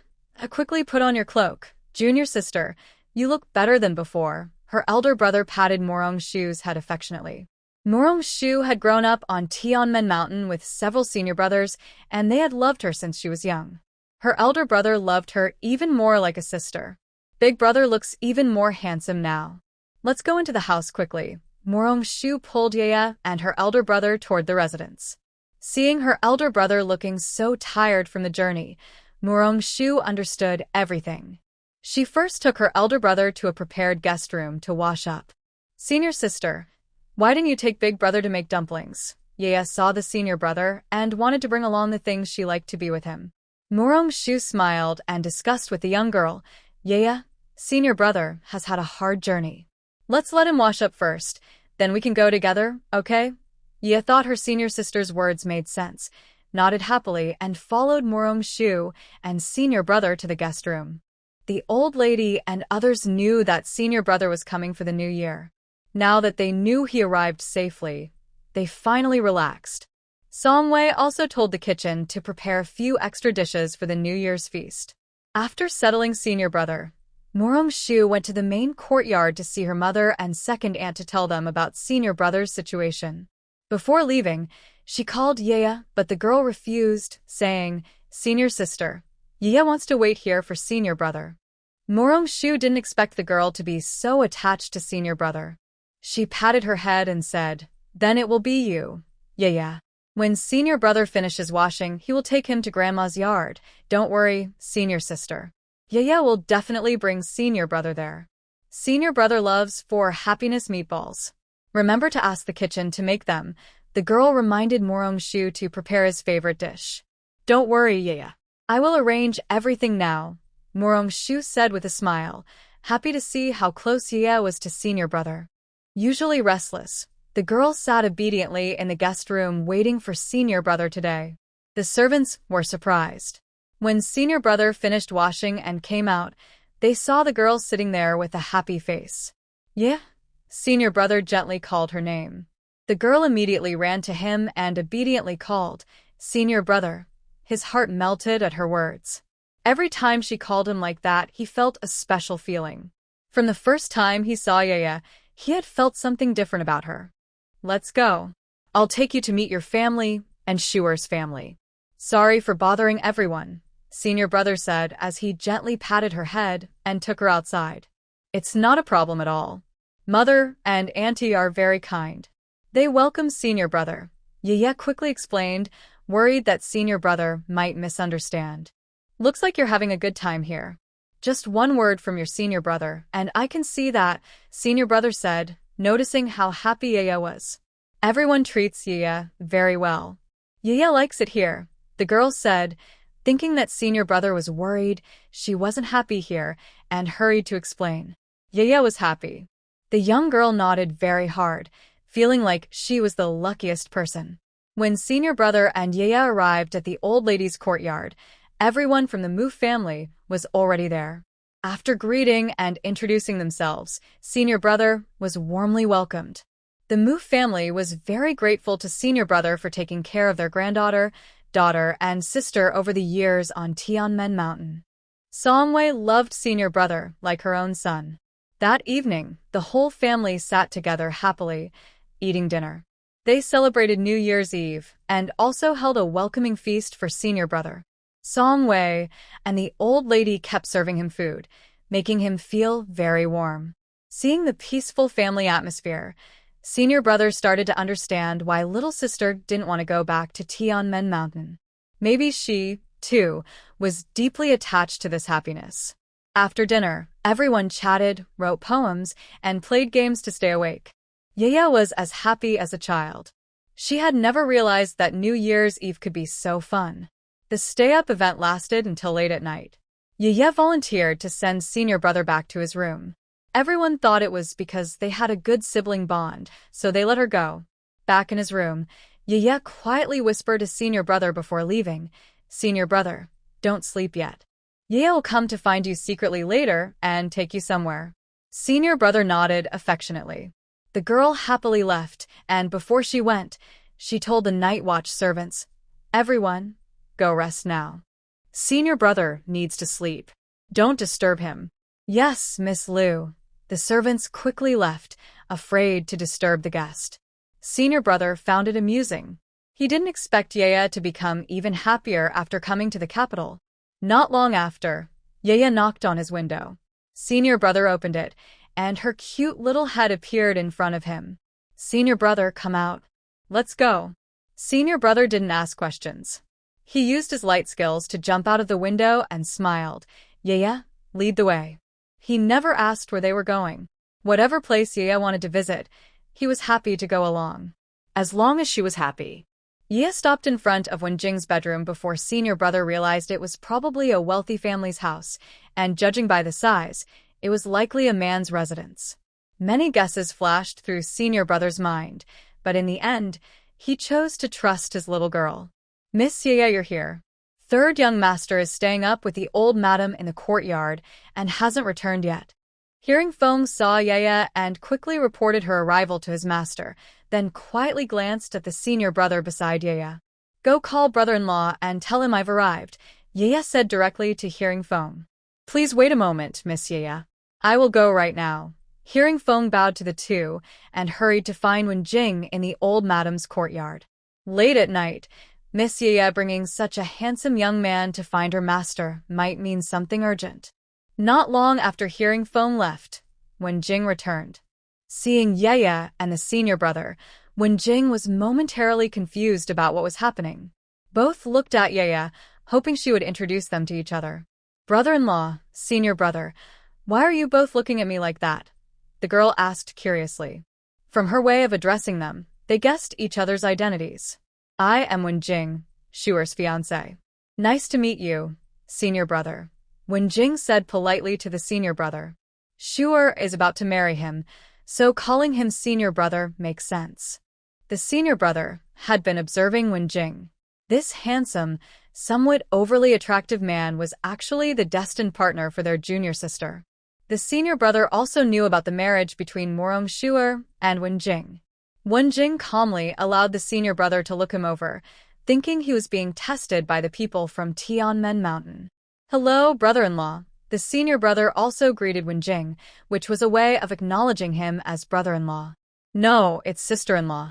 Quickly put on your cloak. Junior sister, you look better than before. Her elder brother patted Morong Shu's head affectionately. Morong Shu had grown up on Tianmen Mountain with several senior brothers, and they had loved her since she was young. Her elder brother loved her even more like a sister. Big brother looks even more handsome now. Let's go into the house quickly. Morong Shu pulled Yaya and her elder brother toward the residence. Seeing her elder brother looking so tired from the journey, Morong Shu understood everything. She first took her elder brother to a prepared guest room to wash up. Senior sister, why didn't you take big brother to make dumplings? Yaya saw the senior brother and wanted to bring along the things she liked to be with him. Morong Shu smiled and discussed with the young girl, Yaya, senior brother has had a hard journey. Let's let him wash up first, then we can go together, okay? Yaya thought her senior sister's words made sense, nodded happily, and followed Morong Shu and senior brother to the guest room. The old lady and others knew that senior brother was coming for the new year. Now that they knew he arrived safely, they finally relaxed. Songwei also told the kitchen to prepare a few extra dishes for the New Year's feast. After settling senior brother, Morong Shu went to the main courtyard to see her mother and second aunt to tell them about senior brother's situation. Before leaving, she called Yaya, but the girl refused, saying, Senior sister, Yaya wants to wait here for senior brother. Morong Shu didn't expect the girl to be so attached to senior brother. She patted her head and said, Then it will be you, Yaya. When senior brother finishes washing, he will take him to grandma's yard. Don't worry, senior sister. Yaya will definitely bring senior brother there. Senior brother loves 4 happiness meatballs. Remember to ask the kitchen to make them. The girl reminded Morong Shu to prepare his favorite dish. Don't worry, Yaya. I will arrange everything now, Morong Shu said with a smile, happy to see how close Yaya was to senior brother. Usually restless, the girl sat obediently in the guest room waiting for senior brother today. The servants were surprised. When senior brother finished washing and came out, they saw the girl sitting there with a happy face. Yeah? Senior brother gently called her name. The girl immediately ran to him and obediently called, Senior brother. His heart melted at her words. Every time she called him like that, he felt a special feeling. From the first time he saw Yaya, he had felt something different about her. Let's go. I'll take you to meet your family and Shuer's family. Sorry for bothering everyone, senior brother said as he gently patted her head and took her outside. It's not a problem at all. Mother and auntie are very kind. They welcome senior brother, Yaya quickly explained, worried that senior brother might misunderstand. Looks like you're having a good time here. Just one word from your senior brother, and I can see that, senior brother said, noticing how happy Yaya was. Everyone treats Yaya very well. Yaya likes it here, the girl said, thinking that senior brother was worried she wasn't happy here, and hurried to explain. Yaya was happy. The young girl nodded very hard, feeling like she was the luckiest person. When senior brother and Yaya arrived at the old lady's courtyard, everyone from the Mu family was already there. After greeting and introducing themselves, senior brother was warmly welcomed. The Mu family was very grateful to senior brother for taking care of their granddaughter, daughter, and sister over the years on Tianmen Mountain. Songwei loved senior brother like her own son. That evening, the whole family sat together happily, eating dinner. They celebrated New Year's Eve and also held a welcoming feast for senior brother. Songwei and the old lady kept serving him food, making him feel very warm. Seeing the peaceful family atmosphere, senior brother started to understand why little sister didn't want to go back to Tianmen Mountain. Maybe she, too, was deeply attached to this happiness. After dinner, everyone chatted, wrote poems, and played games to stay awake. Yaya was as happy as a child. She had never realized that New Year's Eve could be so fun. The stay-up event lasted until late at night. Yeye volunteered to send senior brother back to his room. Everyone thought it was because they had a good sibling bond, so they let her go. Back in his room, Yeye quietly whispered to senior brother before leaving, "Senior brother, don't sleep yet. Yeye will come to find you secretly later and take you somewhere." Senior brother nodded affectionately. The girl happily left, and before she went, she told the night watch servants, "Everyone, go rest now. Senior brother needs to sleep. Don't disturb him." "Yes, Miss Liu." The servants quickly left, afraid to disturb the guest. Senior brother found it amusing. He didn't expect Yeye to become even happier after coming to the capital. Not long after, Yeye knocked on his window. Senior brother opened it, and her cute little head appeared in front of him. "Senior brother, come out. Let's go." Senior brother didn't ask questions. He used his light skills to jump out of the window and smiled. "Yeye, lead the way." He never asked where they were going. Whatever place Yeye wanted to visit, he was happy to go along. As long as she was happy. Yeye stopped in front of Wenjing's bedroom before senior brother realized it was probably a wealthy family's house, and judging by the size, it was likely a man's residence. Many guesses flashed through senior brother's mind, but in the end, he chose to trust his little girl. "Miss Yeye, you're here. Third young master is staying up with the old madam in the courtyard and hasn't returned yet." Hearing Feng saw Yeye and quickly reported her arrival to his master, then quietly glanced at the senior brother beside Yeye. "Go call brother-in-law and tell him I've arrived," Yeye said directly to Hearing Feng. "Please wait a moment, Miss Yeye. I will go right now." Hearing Feng bowed to the two and hurried to find Wenjing in the old madam's courtyard. Late at night, Miss Yeye bringing such a handsome young man to find her master might mean something urgent. Not long after Hearing Feng left, Wenjing returned. Seeing Yeye and the senior brother, Wenjing was momentarily confused about what was happening. Both looked at Yeye, hoping she would introduce them to each other. "Brother-in-law, senior brother, why are you both looking at me like that?" the girl asked curiously. From her way of addressing them, they guessed each other's identities. "I am Wenjing, Shuer's fiancé." "Nice to meet you, senior brother," Wenjing said politely to the senior brother. Shuer is about to marry him, so calling him senior brother makes sense. The senior brother had been observing Wenjing. This handsome, somewhat overly attractive man was actually the destined partner for their junior sister. The senior brother also knew about the marriage between Morong Shuer and Wenjing. Wenjing calmly allowed the senior brother to look him over, thinking he was being tested by the people from Tianmen Mountain. "Hello, brother-in-law." The senior brother also greeted Wenjing, which was a way of acknowledging him as brother-in-law. "No, it's sister-in-law."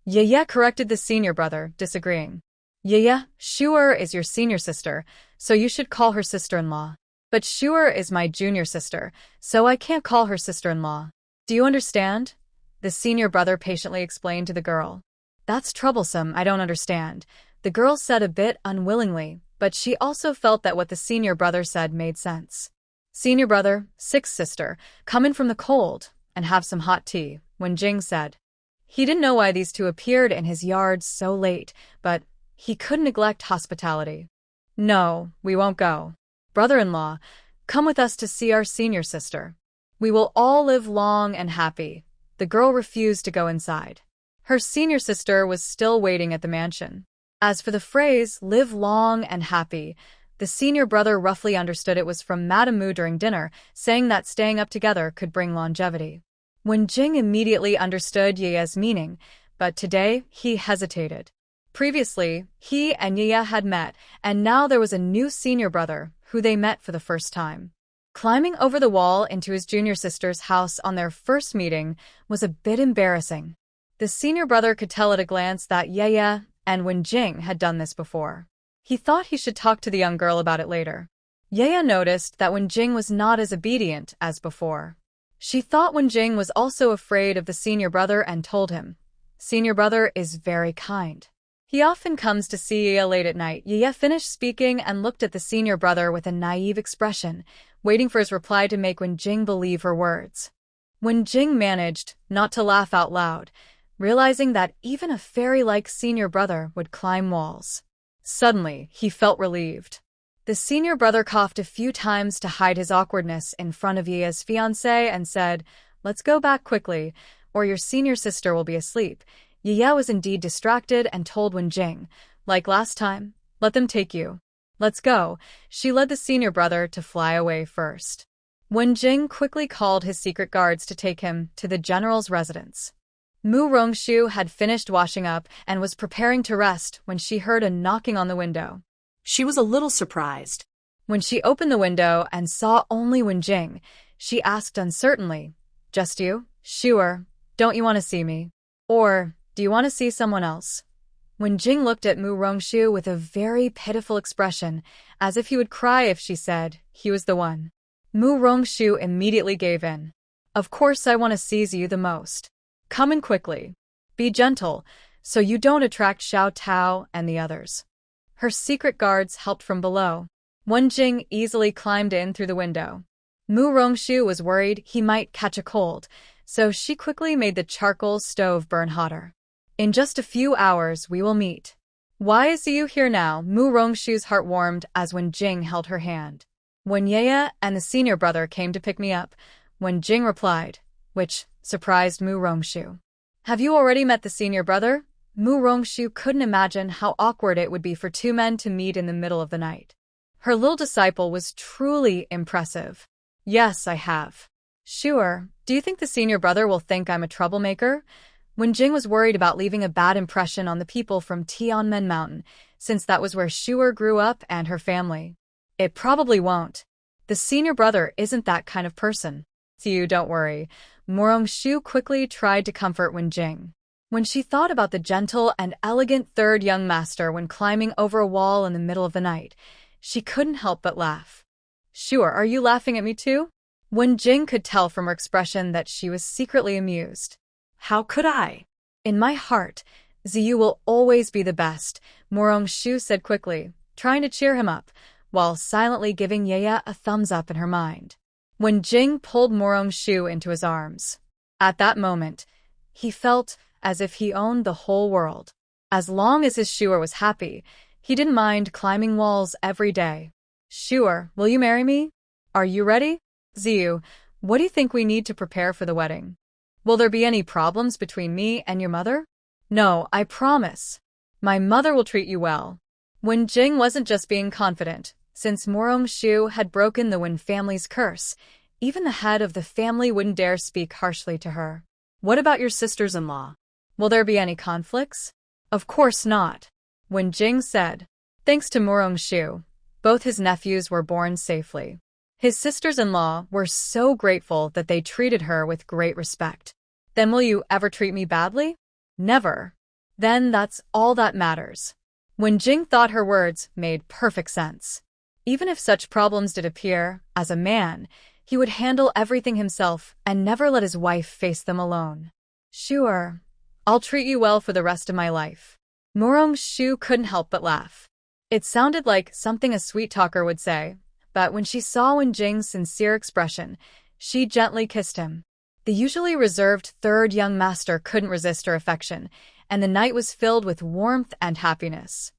Yeye corrected the senior brother, disagreeing. "Yeye, Shuer is your senior sister, so you should call her sister-in-law. But Shuer is my junior sister, so I can't call her sister-in-law. Do you understand?" The senior brother patiently explained to the girl. "That's troublesome, I don't understand," the girl said a bit unwillingly, but she also felt that what the senior brother said made sense. "Senior brother, sixth sister, come in from the cold and have some hot tea," Wenjing said. He didn't know why these two appeared in his yard so late, but he couldn't neglect hospitality. "No, we won't go. Brother-in-law, come with us to see our senior sister. We will all live long and happy." The girl refused to go inside. Her senior sister was still waiting at the mansion. As for the phrase, "live long and happy," the senior brother roughly understood it was from Madame Mu during dinner, saying that staying up together could bring longevity. Wenjing immediately understood Yeye's meaning, but today he hesitated. Previously, he and Yeye had met, and now there was a new senior brother, who they met for the first time. Climbing over the wall into his junior sister's house on their first meeting was a bit embarrassing. The senior brother could tell at a glance that Yeye and Wenjing had done this before. He thought he should talk to the young girl about it later. Yeye noticed that Wenjing was not as obedient as before. She thought Wenjing was also afraid of the senior brother and told him, "Senior brother is very kind. He often comes to see Yeye late at night." Yeye finished speaking and looked at the senior brother with a naive expression, waiting for his reply to make Wenjing believe her words. Wenjing managed not to laugh out loud, realizing that even a fairy-like senior brother would climb walls. Suddenly, he felt relieved. The senior brother coughed a few times to hide his awkwardness in front of Ye's fiancé and said, "Let's go back quickly, or your senior sister will be asleep." Ye was indeed distracted and told Wenjing, "Like last time, let them take you." "Let's go." She led the senior brother to fly away first. Wenjing quickly called his secret guards to take him to the general's residence. Mu Rongshu had finished washing up and was preparing to rest when she heard a knocking on the window. She was a little surprised. When she opened the window and saw only Wenjing, she asked uncertainly, "Just you? Sure. Don't you want to see me? Or do you want to see someone else?" Wenjing looked at Mu Rongshu with a very pitiful expression, as if he would cry if she said he was the one. Mu Rongshu immediately gave in. "Of course I want to seize you the most. Come in quickly. Be gentle, so you don't attract Xiao Tao and the others." Her secret guards helped from below. Wenjing easily climbed in through the window. Mu Rongshu was worried he might catch a cold, so she quickly made the charcoal stove burn hotter. "In just a few hours we will meet." "Why is you here now?" Mu Rongshu's heart warmed as Wenjing held her hand. "When Ye and the senior brother came to pick me up," Wenjing replied, which surprised Mu Rongshu. "Have you already met the senior brother?" Mu Rongshu couldn't imagine how awkward it would be for two men to meet in the middle of the night. Her little disciple was truly impressive. "Yes, I have." "Sure. Do you think the senior brother will think I'm a troublemaker?" Wenjing was worried about leaving a bad impression on the people from Tianmen Mountain, since that was where Shuer grew up and her family. "It probably won't. The senior brother isn't that kind of person." "You don't worry." Mu Rongshu quickly tried to comfort Wenjing. When she thought about the gentle and elegant third young master when climbing over a wall in the middle of the night, she couldn't help but laugh. "Sure, are you laughing at me too?" Wenjing could tell from her expression that she was secretly amused. How could I? "In my heart, Ziyu will always be the best," Mu Rongshu said quickly, trying to cheer him up, while silently giving Ye a thumbs up in her mind. Wenjing pulled Mu Rongshu into his arms. At that moment, he felt as if he owned the whole world. As long as his Shuer was happy, he didn't mind climbing walls every day. "Shuer, will you marry me? Are you ready?" "Ziyu, what do you think we need to prepare for the wedding? Will there be any problems between me and your mother?" "No, I promise. My mother will treat you well." Wenjing wasn't just being confident. Since Mu Rongshu had broken the Wen family's curse, even the head of the family wouldn't dare speak harshly to her. What about your sisters-in-law? "Will there be any conflicts?" "Of course not," Wenjing said. Thanks to Mu Rongshu, both his nephews were born safely. His sisters-in-law were so grateful that they treated her with great respect. "Then will you ever treat me badly?" "Never." "Then that's all that matters." Wenjing thought her words made perfect sense. Even if such problems did appear, as a man, he would handle everything himself and never let his wife face them alone. "Sure. I'll treat you well for the rest of my life." Mu Rongshu couldn't help but laugh. It sounded like something a sweet talker would say, but when she saw Wenjing's sincere expression, she gently kissed him. The usually reserved third young master couldn't resist her affection, and the night was filled with warmth and happiness.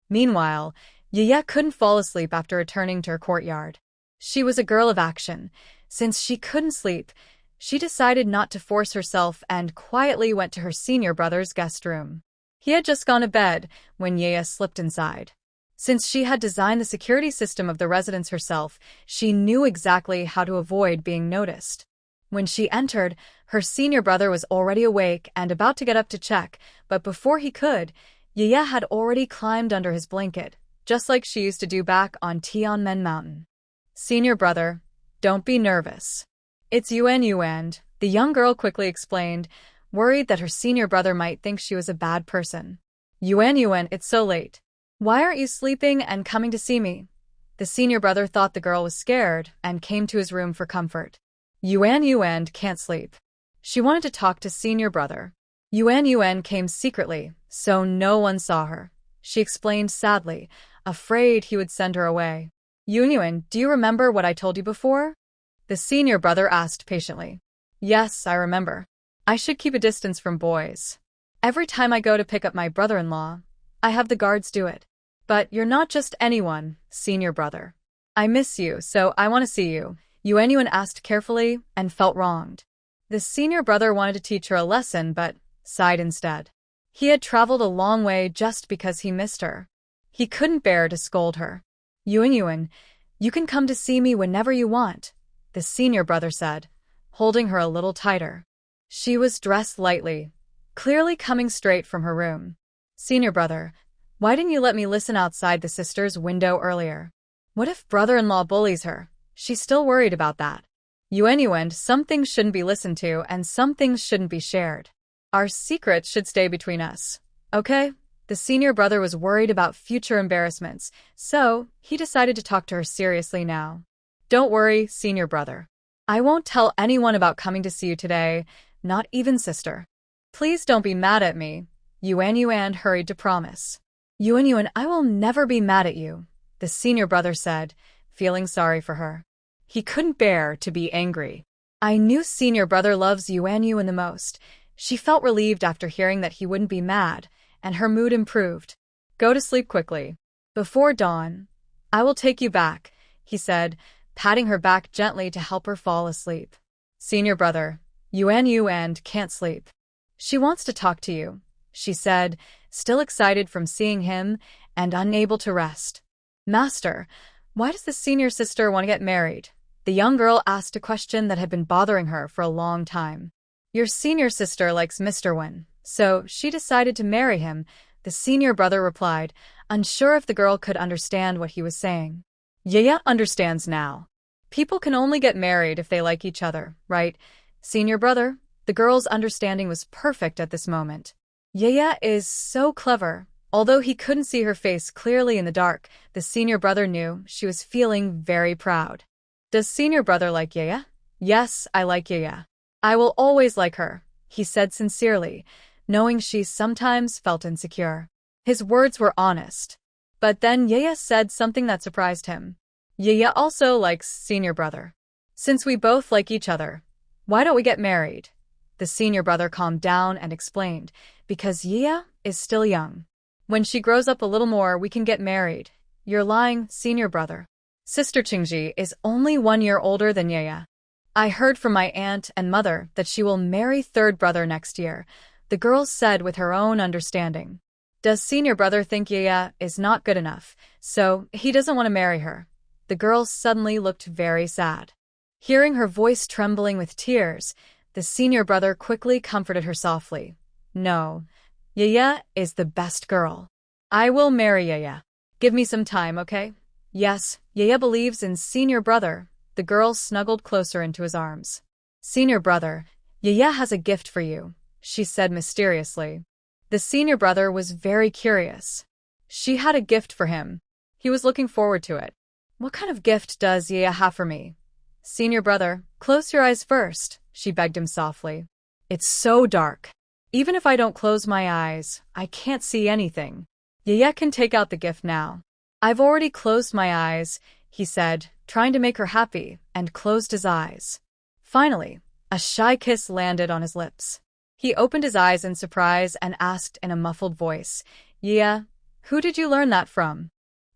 Meanwhile, Ye couldn't fall asleep after returning to her courtyard. She was a girl of action. Since she couldn't sleep, she decided not to force herself and quietly went to her senior brother's guest room. He had just gone to bed when Ye slipped inside. Since she had designed the security system of the residence herself, she knew exactly how to avoid being noticed. When she entered, her senior brother was already awake and about to get up to check, but before he could, Ye had already climbed under his blanket, just like she used to do back on Tianmen Mountain. "Senior brother, don't be nervous. It's Yuan," the young girl quickly explained, worried that her senior brother might think she was a bad person. Yuan, it's so late. Why aren't you sleeping and coming to see me?" The senior brother thought the girl was scared and came to his room for comfort. Yuan can't sleep. She wanted to talk to senior brother. Yuan came secretly, so no one saw her. She explained sadly, afraid he would send her away. Yuan, do you remember what I told you before?" The senior brother asked patiently. "Yes, I remember. I should keep a distance from boys." Every time I go to pick up my brother-in-law, I have the guards do it. But you're not just anyone, senior brother. I miss you, so I want to see you, Yuanyuan asked carefully and felt wronged. The senior brother wanted to teach her a lesson but sighed instead. He had traveled a long way just because he missed her. He couldn't bear to scold her. Yuanyuan, you can come to see me whenever you want, the senior brother said, holding her a little tighter. She was dressed lightly, clearly coming straight from her room. Senior brother, why didn't you let me listen outside the sister's window earlier? What if brother-in-law bullies her? She's still worried about that. Yuanyuan, some things shouldn't be listened to and some things shouldn't be shared. Our secrets should stay between us. Okay? The senior brother was worried about future embarrassments, so he decided to talk to her seriously now. Don't worry, senior brother. I won't tell anyone about coming to see you today, not even sister. Please don't be mad at me, Yuanyuan hurried to promise. Yuanyuan, I will never be mad at you, the senior brother said, feeling sorry for her. He couldn't bear to be angry. I knew senior brother loves Yuanyuan the most. She felt relieved after hearing that he wouldn't be mad, and her mood improved. Go to sleep quickly. Before dawn, I will take you back, he said, patting her back gently to help her fall asleep. Senior brother, Yuanyuan can't sleep. She wants to talk to you, she said, still excited from seeing him and unable to rest. Master, why does the senior sister want to get married? The young girl asked a question that had been bothering her for a long time. Your senior sister likes Mr. Wen, so she decided to marry him, the senior brother replied, unsure if the girl could understand what he was saying. Yaya understands now. People can only get married if they like each other, right? Senior brother, the girl's understanding was perfect at this moment. Yaya is so clever. Although he couldn't see her face clearly in the dark, the senior brother knew she was feeling very proud. Does senior brother like Yaya? Yes, I like Yaya. I will always like her, he said sincerely, knowing she sometimes felt insecure. His words were honest. But then Yaya said something that surprised him. Yaya also likes senior brother. Since we both like each other, why don't we get married? The senior brother calmed down and explained, because Yaya is still young. When she grows up a little more, we can get married. You're lying, senior brother. Sister Qingji is only 1 year older than Yaya. I heard from my aunt and mother that she will marry third brother next year, the girl said with her own understanding. Does senior brother think Yaya is not good enough, so he doesn't want to marry her? The girl suddenly looked very sad. Hearing her voice trembling with tears, the senior brother quickly comforted her softly. No, Yaya is the best girl. I will marry Yaya. Give me some time, okay? Yes, Yaya believes in senior brother. The girl snuggled closer into his arms. Senior brother, Yaya has a gift for you, she said mysteriously. The senior brother was very curious. She had a gift for him. He was looking forward to it. What kind of gift does Yaya have for me? Senior brother, close your eyes first, she begged him softly. It's so dark. Even if I don't close my eyes, I can't see anything. Yaya can take out the gift now. I've already closed my eyes, he said, trying to make her happy, and closed his eyes. Finally, a shy kiss landed on his lips. He opened his eyes in surprise and asked in a muffled voice, Yaya, who did you learn that from?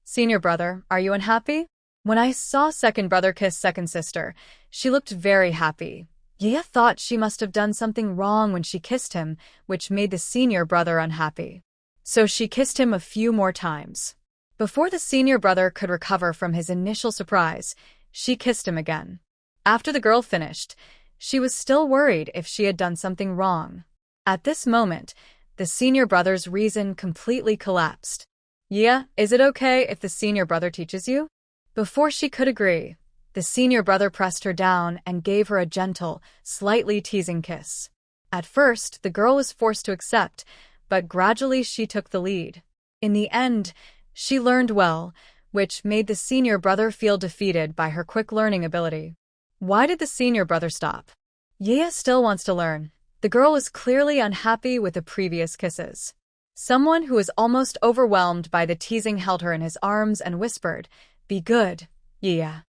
Senior brother, are you unhappy? When I saw second brother kiss second sister, she looked very happy. Yaya thought she must have done something wrong when she kissed him, which made the senior brother unhappy. So she kissed him a few more times. Before the senior brother could recover from his initial surprise, she kissed him again. After the girl finished, she was still worried if she had done something wrong. At this moment, the senior brother's reason completely collapsed. Yeah, is it okay if the senior brother teaches you? Before she could agree, the senior brother pressed her down and gave her a gentle, slightly teasing kiss. At first, the girl was forced to accept, but gradually she took the lead. In the end, she learned well, which made the senior brother feel defeated by her quick learning ability. Why did the senior brother stop? Yaya still wants to learn. The girl was clearly unhappy with the previous kisses. Someone who was almost overwhelmed by the teasing held her in his arms and whispered, Be good, Yaya.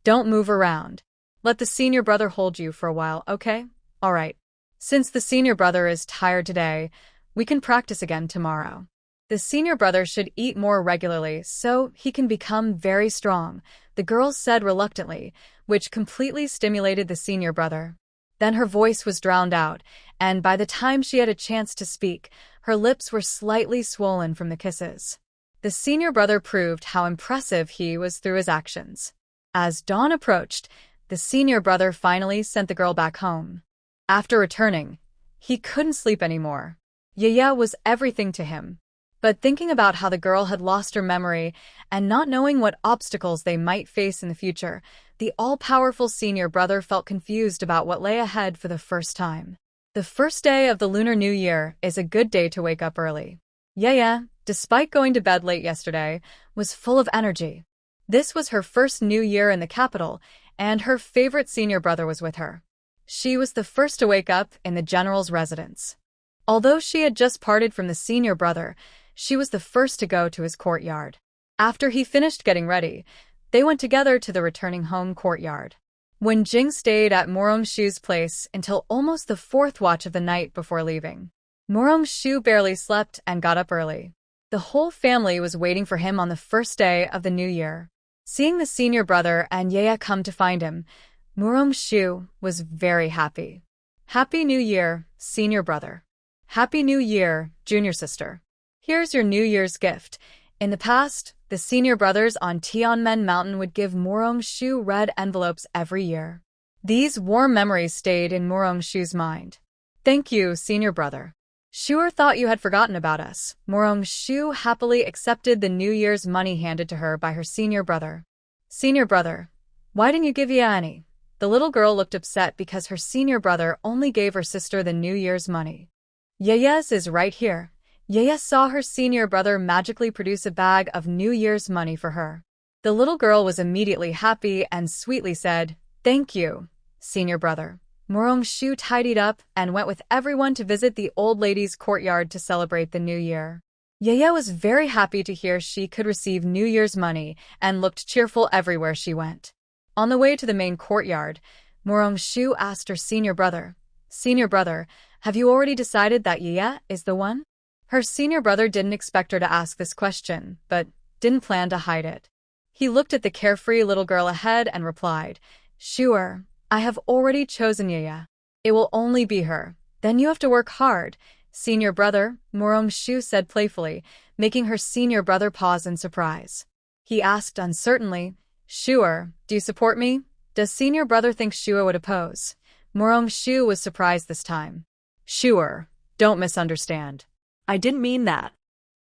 Don't move around. Let the senior brother hold you for a while, okay? All right. Since the senior brother is tired today, We can practice again tomorrow. The senior brother should eat more regularly so he can become very strong, the girl said reluctantly, which completely stimulated the senior brother. Then her voice was drowned out, and by the time she had a chance to speak, her lips were slightly swollen from the kisses. The senior brother proved how impressive he was through his actions. As dawn approached, the senior brother finally sent the girl back home. After returning, he couldn't sleep anymore. Yaya was everything to him. But thinking about how the girl had lost her memory and not knowing what obstacles they might face in the future, the all-powerful senior brother felt confused about what lay ahead for the first time. The first day of the Lunar New Year is a good day to wake up early. Yaya, despite going to bed late yesterday, was full of energy. This was her first New Year in the capital, and her favorite senior brother was with her. She was the first to wake up in the general's residence. Although she had just parted from the senior brother, she was the first to go to his courtyard. After he finished getting ready, they went together to the returning home courtyard. When Jing stayed at Morong-shu's place until almost the fourth watch of the night before leaving. Morong-shu barely slept and got up early. The whole family was waiting for him on the first day of the new year. Seeing the senior brother and Yaya come to find him, Morong-shu was very happy. Happy New Year, senior brother. Happy New Year, junior sister. Here's your New Year's gift. In the past, the senior brothers on Tianmen Mountain would give Morong-shu red envelopes every year. These warm memories stayed in Morong-shu's mind. Thank you, senior brother. Sure thought you had forgotten about us. Morong-shu happily accepted the New Year's money handed to her by her senior brother. Senior brother, why didn't you give Yaya any? The little girl looked upset because her senior brother only gave her sister the New Year's money. Yaya's is right here. Yaya saw her senior brother magically produce a bag of New Year's money for her. The little girl was immediately happy and sweetly said, "Thank you, senior brother." Morong-shu tidied up and went with everyone to visit the old lady's courtyard to celebrate the new year. Yaya was very happy to hear she could receive New Year's money and looked cheerful everywhere she went. On the way to the main courtyard, Morong-shu asked her senior brother, "Senior brother, have you already decided that Yaya is the one?" Her senior brother didn't expect her to ask this question, but didn't plan to hide it. He looked at the carefree little girl ahead and replied, "Sure, I have already chosen Yaya. It will only be her. Then you have to work hard." Senior brother, Morong-shu said playfully, making her senior brother pause in surprise. He asked uncertainly, "Sure, do you support me?" Does senior brother think Shua would oppose? Morong-shu was surprised this time. "Sure, don't misunderstand. I didn't mean that.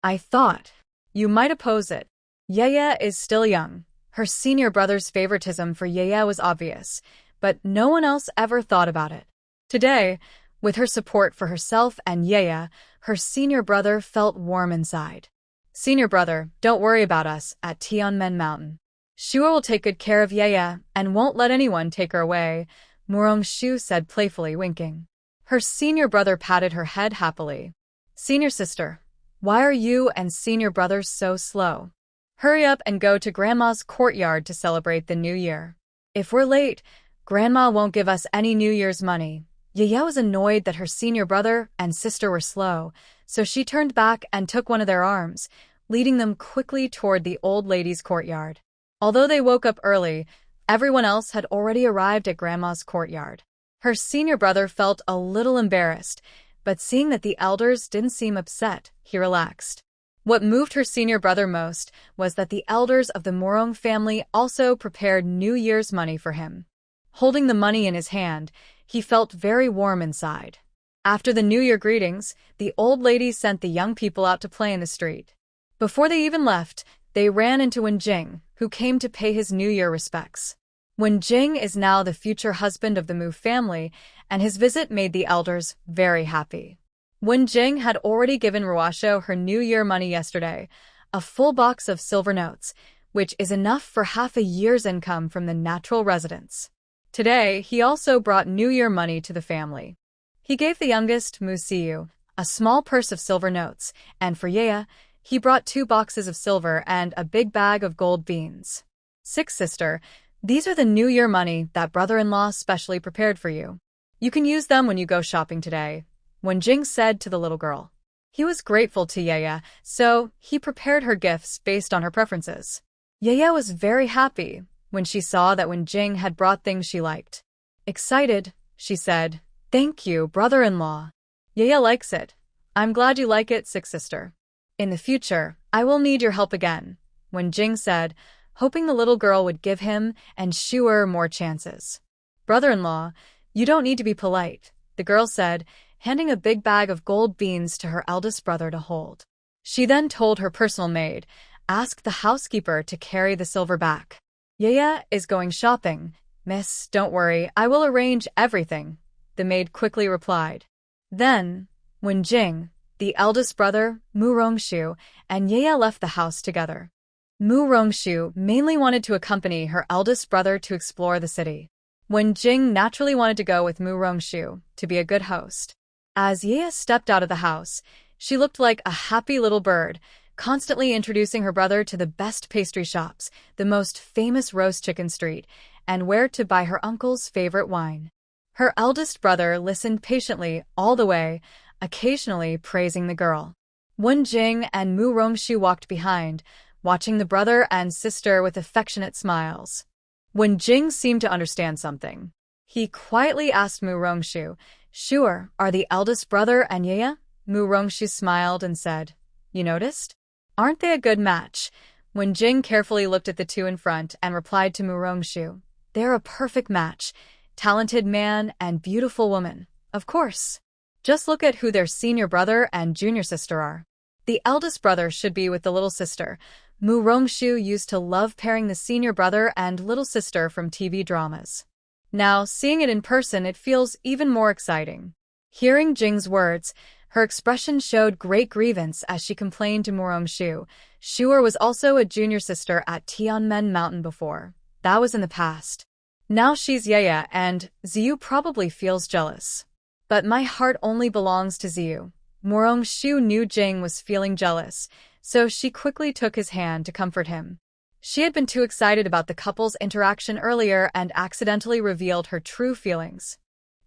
I thought you might oppose it. Yaya is still young." Her senior brother's favoritism for Yaya was obvious, but no one else ever thought about it. Today, with her support for herself and Yaya, her senior brother felt warm inside. "Senior brother, don't worry about us at Tianmen Mountain. Shua will take good care of Yaya and won't let anyone take her away," Morong-shu said playfully, winking. Her senior brother patted her head happily. "Senior sister, why are you and senior brother so slow? Hurry up and go to Grandma's courtyard to celebrate the new year. If we're late, Grandma won't give us any New Year's money." Yaya was annoyed that her senior brother and sister were slow, so she turned back and took one of their arms, leading them quickly toward the old lady's courtyard. Although they woke up early, everyone else had already arrived at Grandma's courtyard. Her senior brother felt a little embarrassed, but seeing that the elders didn't seem upset, he relaxed. What moved her senior brother most was that the elders of the Morong family also prepared New Year's money for him. Holding the money in his hand, he felt very warm inside. After the New Year greetings, the old lady sent the young people out to play in the street. Before they even left, they ran into Wen Jing, who came to pay his New Year respects. Wen Jing is now the future husband of the Mu family, and his visit made the elders very happy. Wen Jing had already given Ruasho her New Year money yesterday, a full box of silver notes, which is enough for half a year's income from the natural residence. Today, he also brought New Year money to the family. He gave the youngest, Mu Siyu, a small purse of silver notes, and for Yaya, he brought 2 boxes of silver and a big bag of gold beans. "Six sister, these are the New Year money that brother-in-law specially prepared for you. You can use them when you go shopping today," Wen Jing said to the little girl. He was grateful to Yeya, so he prepared her gifts based on her preferences. Yeya was very happy when she saw that when Jing had brought things she liked. Excited, she said, "Thank you, brother-in-law. Yeya likes it. I'm glad you like it, sick sister. In the future, I will need your help again," when Jing said, hoping the little girl would give him and Shuer more chances. "Brother-in-law, you don't need to be polite," the girl said, handing a big bag of gold beans to her eldest brother to hold. She then told her personal maid, "Ask the housekeeper to carry the silver back." "Yeya is going shopping, miss, don't worry, I will arrange everything," the maid quickly replied. Then, when Jing, the eldest brother, Mu Rongshu, and Yeya left the house together. Mu Rongshu mainly wanted to accompany her eldest brother to explore the city, when Jing naturally wanted to go with Mu Rongshu to be a good host. As Yeya stepped out of the house, she looked like a happy little bird, constantly introducing her brother to the best pastry shops, the most famous roast chicken street, and where to buy her uncle's favorite wine. Her eldest brother listened patiently all the way, occasionally praising the girl. When Jing and Mu Rongshu walked behind, watching the brother and sister with affectionate smiles. When Jing seemed to understand something, he quietly asked Mu Rongshu, "Sure, are the eldest brother and Yeya?" Mu Rongshu smiled and said, "You noticed? Aren't they a good match?" When Jing carefully looked at the two in front and replied to Mu Rongshu, "They're a perfect match. Talented man and beautiful woman, of course. Just look at who their senior brother and junior sister are. The eldest brother should be with the little sister." Mu Rongshu used to love pairing the senior brother and little sister from TV dramas. Now, seeing it in person, it feels even more exciting. Hearing Jing's words, her expression showed great grievance as she complained to Mu Rongshu. Shuer was also a junior sister at Tianmen Mountain before. That was in the past. Now she's Yeya, and Ziyu probably feels jealous. But my heart only belongs to Ziyu. Mu Rongshu knew Jing was feeling jealous, so she quickly took his hand to comfort him. She had been too excited about the couple's interaction earlier and accidentally revealed her true feelings.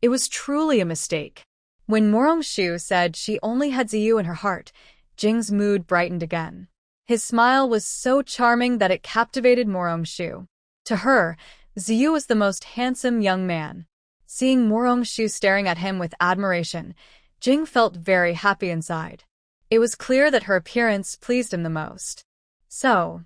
It was truly a mistake. When Mu Rongshu said she only had Ziyu in her heart, Jing's mood brightened again. His smile was so charming that it captivated Mu Rongshu. To her, Ziyu was the most handsome young man. Seeing Mu Rongshu staring at him with admiration, Jing felt very happy inside. It was clear that her appearance pleased him the most. So,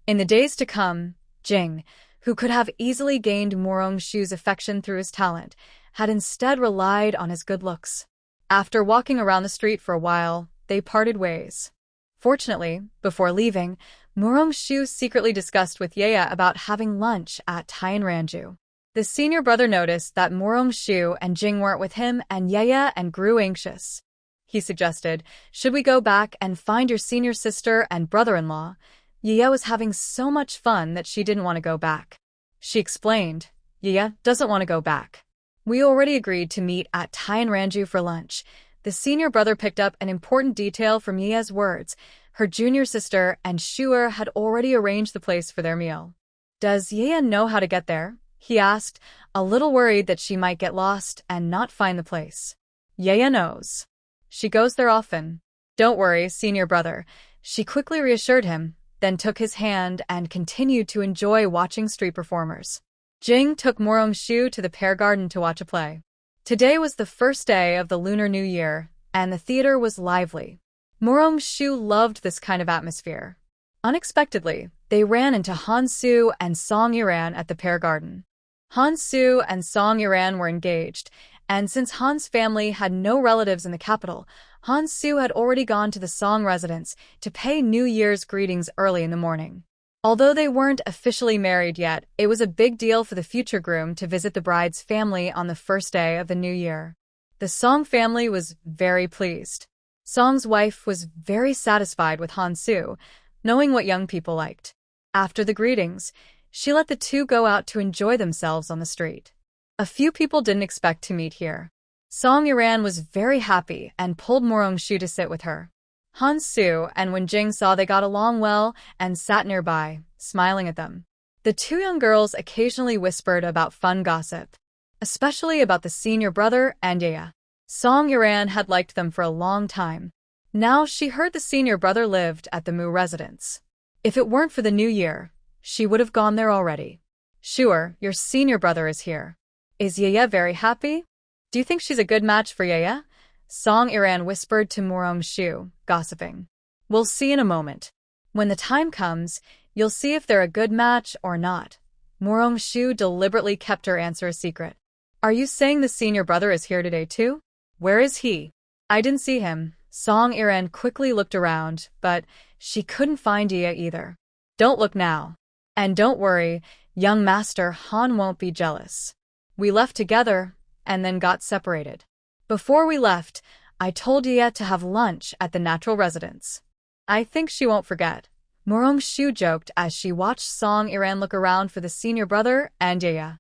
in the days to come, Jing, who could have easily gained Mu Rongshu's affection through his talent, had instead relied on his good looks. After walking around the street for a while, they parted ways. Fortunately, before leaving, Mu Rongshu secretly discussed with Yeya about having lunch at Tianranju. The senior brother noticed that Mu Rongshu and Jing weren't with him and Yeya and grew anxious. He suggested, "Should we go back and find your senior sister and brother-in-law?" Yeya was having so much fun that she didn't want to go back. She explained, "Yeya doesn't want to go back. We already agreed to meet at Tianranju for lunch." The senior brother picked up an important detail from Yeya's words. Her junior sister and Shuer had already arranged the place for their meal. "Does Yeya know how to get there?" he asked, a little worried that she might get lost and not find the place. "Yeya knows. She goes there often. Don't worry, senior brother," she quickly reassured him, then took his hand and continued to enjoy watching street performers. Jing took Mu Rongshu to the Pear Garden to watch a play. Today was the first day of the Lunar New Year, and the theater was lively. Mu Rongshu loved this kind of atmosphere. Unexpectedly, they ran into Han Su and Song Yiran at the Pear Garden. Han Su and Song Yiran were engaged, and since Han's family had no relatives in the capital, Han Su had already gone to the Song residence to pay New Year's greetings early in the morning. Although they weren't officially married yet, it was a big deal for the future groom to visit the bride's family on the first day of the new year. The Song family was very pleased. Song's wife was very satisfied with Han Su, knowing what young people liked. After the greetings, she let the two go out to enjoy themselves on the street. A few people didn't expect to meet here. Song Yiran was very happy and pulled Mu Rongshu to sit with her. Han Su and Wen Jing saw they got along well and sat nearby, smiling at them. The two young girls occasionally whispered about fun gossip, especially about the senior brother and Yeya. Song Yiran had liked them for a long time. Now she heard the senior brother lived at the Mu residence. If it weren't for the new year, she would have gone there already. Sure, your senior brother is here. Is Yaya very happy? Do you think she's a good match for Yaya? Song Iran whispered to Morong Shu, gossiping. We'll see in a moment. When the time comes, you'll see if they're a good match or not. Morong Shu deliberately kept her answer a secret. Are you saying the senior brother is here today too? Where is he? I didn't see him. Song Iran quickly looked around, but she couldn't find Yaya either. Don't look now. And don't worry, young Master Han won't be jealous. We left together, and then got separated. Before we left, I told Yaya to have lunch at the natural residence. I think she won't forget. Morong Shu joked as she watched Song Iran look around for the senior brother and Yaya.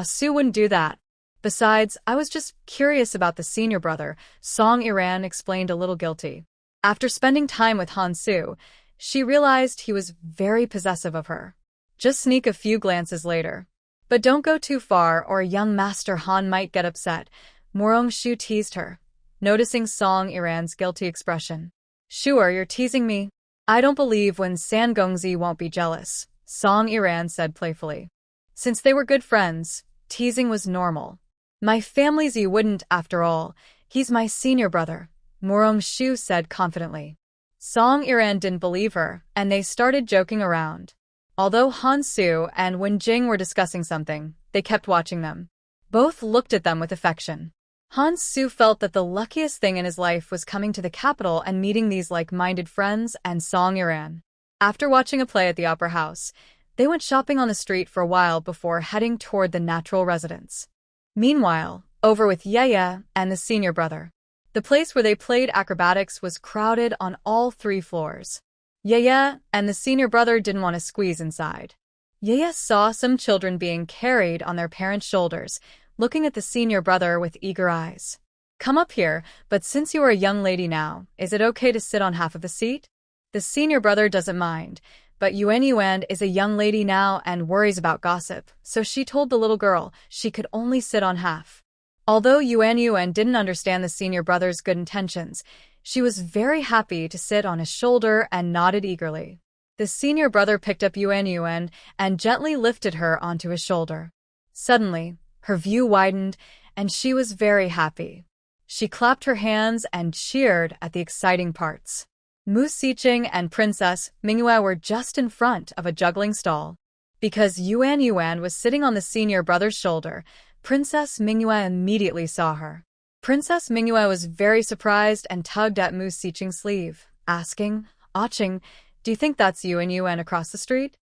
Su wouldn't do that. Besides, I was just curious about the senior brother, Song Iran explained a little guilty. After spending time with Han Su, she realized he was very possessive of her. Just sneak a few glances later. But don't go too far or young Master Han might get upset, Morong Shu teased her, noticing Song Iran's guilty expression. Sure, you're teasing me. I don't believe when Sangongzi won't be jealous, Song Iran said playfully. Since they were good friends, teasing was normal. My family's you wouldn't, after all. He's my senior brother, Morong Shu said confidently. Song Iran didn't believe her, and they started joking around. Although Han Su and Wen Jing were discussing something, they kept watching them. Both looked at them with affection. Han Su felt that the luckiest thing in his life was coming to the capital and meeting these like-minded friends and Song Iran. After watching a play at the opera house, they went shopping on the street for a while before heading toward the natural residence. Meanwhile, over with Yaya and the senior brother. The place where they played acrobatics was crowded on all 3 floors. Yaya and the senior brother didn't want to squeeze inside. Yaya saw some children being carried on their parents' shoulders, looking at the senior brother with eager eyes. Come up here, but since you are a young lady now, is it okay to sit on half of the seat? The senior brother doesn't mind, but Yuan is a young lady now and worries about gossip, so she told the little girl she could only sit on half. Although Yuan didn't understand the senior brother's good intentions, she was very happy to sit on his shoulder and nodded eagerly. The senior brother picked up Yuan and gently lifted her onto his shoulder. Suddenly, her view widened, and she was very happy. She clapped her hands and cheered at the exciting parts. Mu Siqing and Princess Manhwa were just in front of a juggling stall. Because Yuan was sitting on the senior brother's shoulder, Princess Manhwa immediately saw her. Princess Manhwa was very surprised and tugged at Mu Siqing's sleeve, asking, "Aching, do you think that's Yuan across the street?"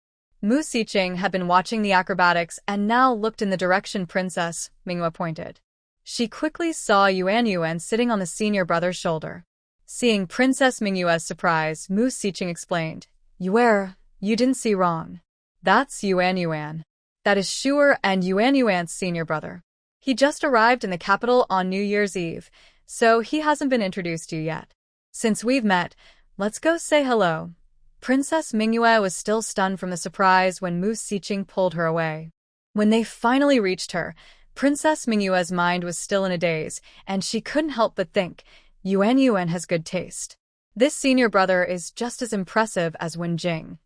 Mu Siqing had been watching the acrobatics and now looked in the direction Princess Manhwa pointed. She quickly saw Yuan sitting on the senior brother's shoulder. Seeing Princess Manhwa's surprise, Mu Siqing explained, you didn't see wrong. That's Yuan. That is Shuer and Yuan's senior brother. He just arrived in the capital on New Year's Eve, so he hasn't been introduced to you yet. Since we've met, let's go say hello. Princess Manhwa was still stunned from the surprise when Mu Siqing pulled her away. When they finally reached her, Princess Manhwa's mind was still in a daze, and she couldn't help but think, Yuan has good taste. This senior brother is just as impressive as Wen Jing.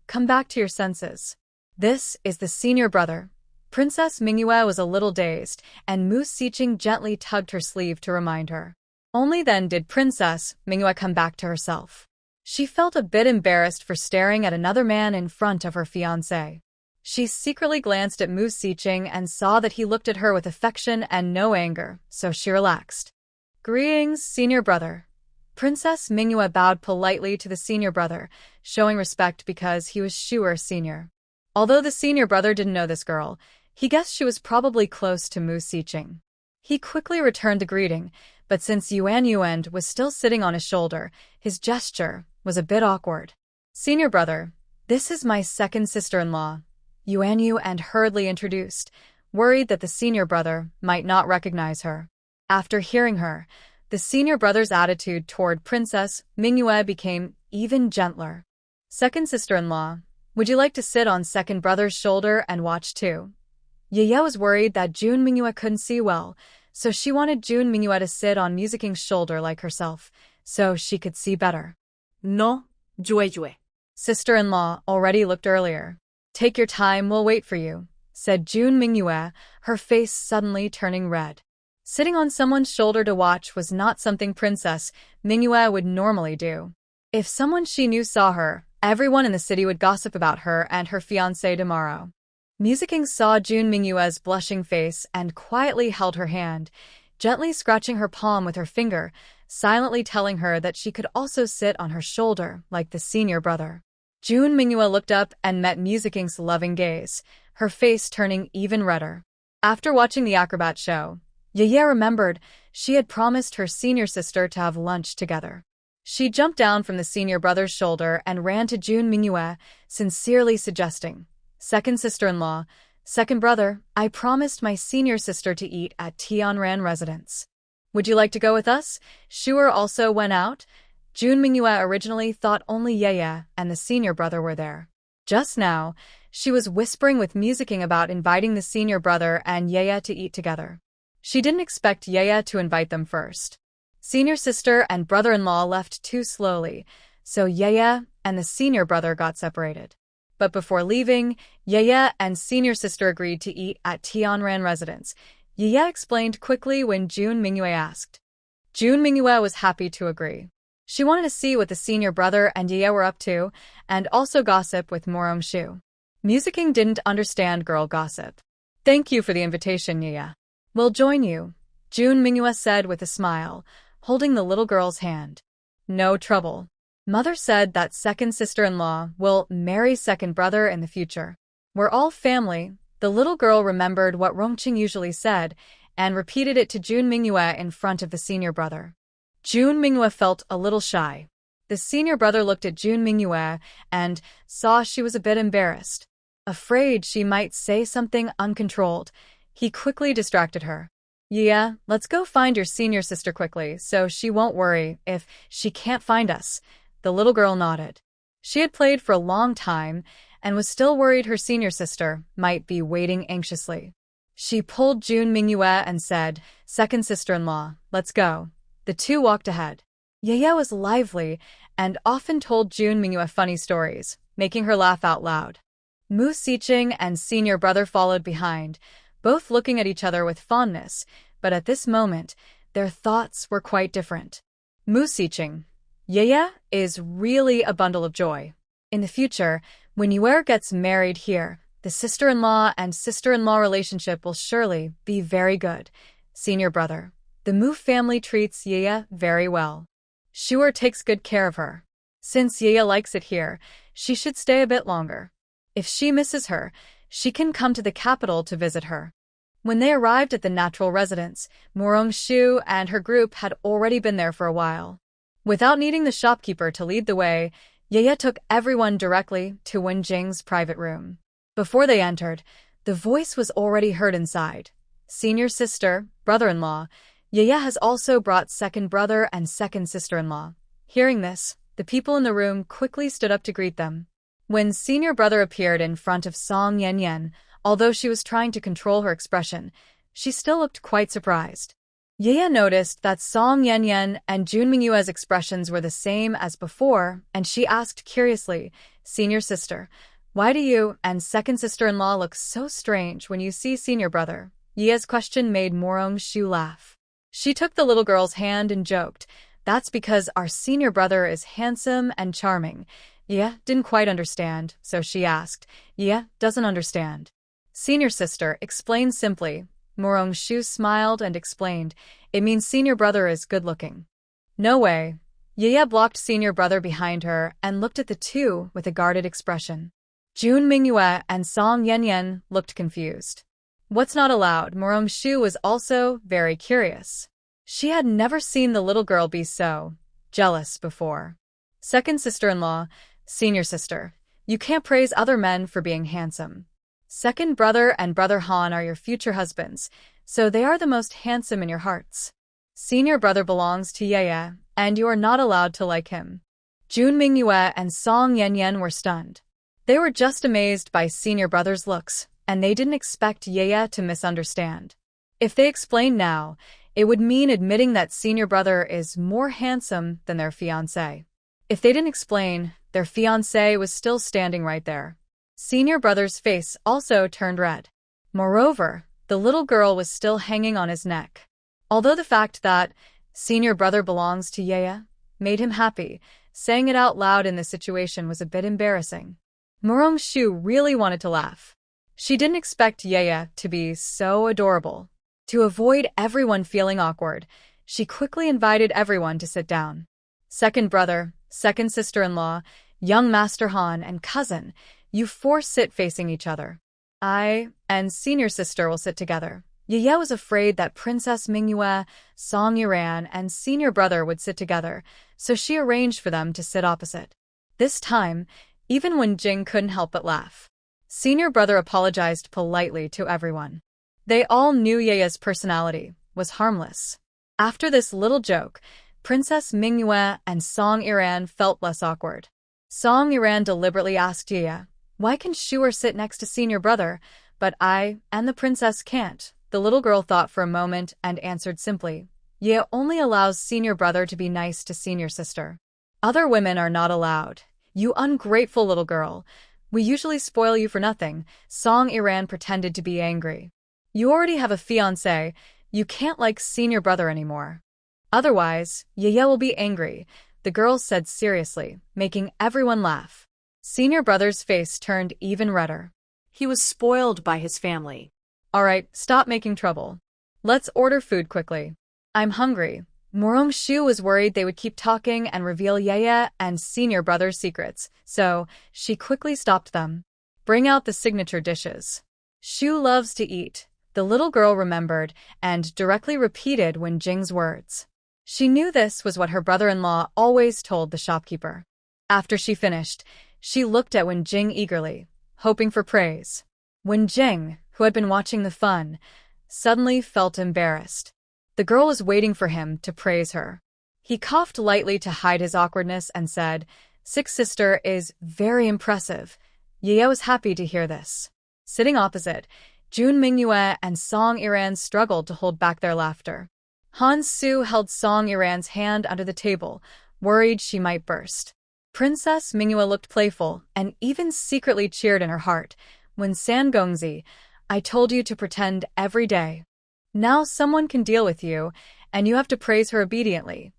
Come back to your senses. This is the senior brother. Princess Manhwa was a little dazed, and Mu Siqing gently tugged her sleeve to remind her. Only then did Princess Manhwa come back to herself. She felt a bit embarrassed for staring at another man in front of her fiancé. She secretly glanced at Mu Siqing and saw that he looked at her with affection and no anger, so she relaxed. Greetings, senior brother. Princess Manhwa bowed politely to the senior brother, showing respect because he was Shuer Sr. Although the senior brother didn't know this girl, he guessed she was probably close to Mu Siqing. He quickly returned the greeting, but since Yuan was still sitting on his shoulder, his gesture was a bit awkward. Senior brother, this is my second sister-in-law. Yuan hurriedly introduced, worried that the senior brother might not recognize her. After hearing her, the senior brother's attitude toward Princess Manhwa became even gentler. Second sister-in-law, would you like to sit on second brother's shoulder and watch too? Yaya was worried that June Manhwa couldn't see well, so she wanted June Manhwa to sit on Musicing's shoulder like herself, so she could see better. No, Jue. Sister-in-law already looked earlier. Take your time, we'll wait for you, said June Mingyue, her face suddenly turning red. Sitting on someone's shoulder to watch was not something Princess Mingyue would normally do. If someone she knew saw her, everyone in the city would gossip about her and her fiancé tomorrow. Musiking saw June Mingyue's blushing face and quietly held her hand, gently scratching her palm with her finger, silently telling her that she could also sit on her shoulder like the senior brother. June Mingyue looked up and met Musicing's loving gaze, her face turning even redder. After watching the acrobat show, Yeye remembered she had promised her senior sister to have lunch together. She jumped down from the senior brother's shoulder and ran to June Mingyue, sincerely suggesting, "Second sister-in-law, second brother, I promised my senior sister to eat at Tianran residence. Would you like to go with us?" Shuer also went out. June Mingyue originally thought only Yeye and the senior brother were there. Just now, she was whispering with Musicing about inviting the senior brother and Yeye to eat together. She didn't expect Yeye to invite them first. Senior sister and brother-in-law left too slowly, so Yeye and the senior brother got separated. But before leaving, Yeye and senior sister agreed to eat at Tianran residence. Yeye explained quickly when June Mingyue asked. June Mingyue was happy to agree. She wanted to see what the senior brother and Yeye were up to, and also gossip with Morong-shu. Musicing didn't understand girl gossip. "Thank you for the invitation, Yeye. We'll join you," June Mingyue said with a smile, holding the little girl's hand. "No trouble. Mother said that second sister-in-law will marry second brother in the future. We're all family." The little girl remembered what Rongqing usually said and repeated it to June Mingyue in front of the senior brother. June Mingyue felt a little shy. The senior brother looked at June Mingyue and saw she was a bit embarrassed. Afraid she might say something uncontrolled, he quickly distracted her. "Yeah, let's go find your senior sister quickly so she won't worry if she can't find us." The little girl nodded. She had played for a long time and was still worried her senior sister might be waiting anxiously. She pulled June Mingyue and said, "Second sister-in-law, let's go." The two walked ahead. Yeye was lively and often told June Mingyue funny stories, making her laugh out loud. Mu Siqing and senior brother followed behind, both looking at each other with fondness, but at this moment, their thoughts were quite different. Mu Siqing, Yeye is really a bundle of joy. In the future, when Yuer gets married here, the sister-in-law and sister-in-law relationship will surely be very good. Senior brother, the Mu family treats Yeye very well. Shuer takes good care of her. Since Yeye likes it here, she should stay a bit longer. If she misses her, she can come to the capital to visit her. When they arrived at the natural residence, Morong-shu and her group had already been there for a while. Without needing the shopkeeper to lead the way, Yeye took everyone directly to Wenjing's private room. Before they entered, the voice was already heard inside. "Senior sister, brother-in-law, Yeye has also brought second brother and second sister-in-law." Hearing this, the people in the room quickly stood up to greet them. When senior brother appeared in front of Song Yanyan, although she was trying to control her expression, she still looked quite surprised. Yeye noticed that Song Yanyan and June Mingyue's expressions were the same as before, and she asked curiously, "Senior sister, why do you and second sister-in-law look so strange when you see senior brother?" Ye's question made Morong-shu laugh. She took the little girl's hand and joked, "That's because our senior brother is handsome and charming." Ye didn't quite understand, so she asked, "Ye doesn't understand." Senior sister explained simply. Morong-shu smiled and explained, "It means senior brother is good-looking." "No way." Yeye blocked senior brother behind her and looked at the two with a guarded expression. June Mingyue and Song Yanyan looked confused. What's not allowed? Morong-shu was also very curious. She had never seen the little girl be so jealous before. "Second sister-in-law, senior sister, you can't praise other men for being handsome. Second brother and brother Han are your future husbands, so they are the most handsome in your hearts. Senior brother belongs to Yeye, and you are not allowed to like him." June Mingyue and Song Yanyan were stunned. They were just amazed by senior brother's looks, and they didn't expect Yeye to misunderstand. If they explained now, It would mean admitting that senior brother is more handsome than their fiancé. If they didn't explain, their fiancé was still standing right there. Senior brother's face also turned red. Moreover, the little girl was still hanging on his neck. Although the fact that senior brother belongs to Yaya made him happy, saying it out loud in this situation was a bit embarrassing. Murong-shu really wanted to laugh. She didn't expect Yaya to be so adorable. To avoid everyone feeling awkward, she quickly invited everyone to sit down. Second brother, second sister-in-law, young Master Han, and cousin, you four sit facing each other. I and senior sister will sit together. Yaya was afraid that Princess Manhwa, Song Yiran, and senior brother would sit together, so she arranged for them to sit opposite. This time, even when Jing couldn't help but laugh. Senior brother apologized politely to everyone. They all knew Yaya's personality was harmless. After this little joke, Princess Manhwa and Song Yiran felt less awkward. Song Yiran deliberately asked Yaya, "Why can Shuer sit next to senior brother, but I and the princess can't?" The little girl thought for a moment and answered simply, "Yaya only allows senior brother to be nice to senior sister. Other women are not allowed. You ungrateful little girl. We usually spoil you for nothing." Song Yiran pretended to be angry. "You already have a fiancé. You can't like senior brother anymore. Otherwise, Yaya will be angry," the girl said seriously, making everyone laugh. Senior brother's face turned even redder. He was spoiled by his family. "All right, stop making trouble. Let's order food quickly. I'm hungry." Murong-shu was worried they would keep talking and reveal Yaya and senior brother's secrets, so she quickly stopped them. "Bring out the signature dishes." "Shu loves to eat," the little girl remembered and directly repeated Wen Jing's words. She knew this was what her brother-in-law always told the shopkeeper. After she finished, she looked at Wen Jing eagerly, hoping for praise. Wen Jing, who had been watching the fun, suddenly felt embarrassed. The girl was waiting for him to praise her. He coughed lightly to hide his awkwardness and said, "Sixth sister is very impressive." Yaya was happy to hear this. Sitting opposite, Jun Mingyue and Song Yiran struggled to hold back their laughter. Han Su held Song Yiran's hand under the table, worried she might burst. Princess Mingyue looked playful and even secretly cheered in her heart when Sangongzi, "I told you to pretend every day. Now someone can deal with you, and you have to praise her obediently."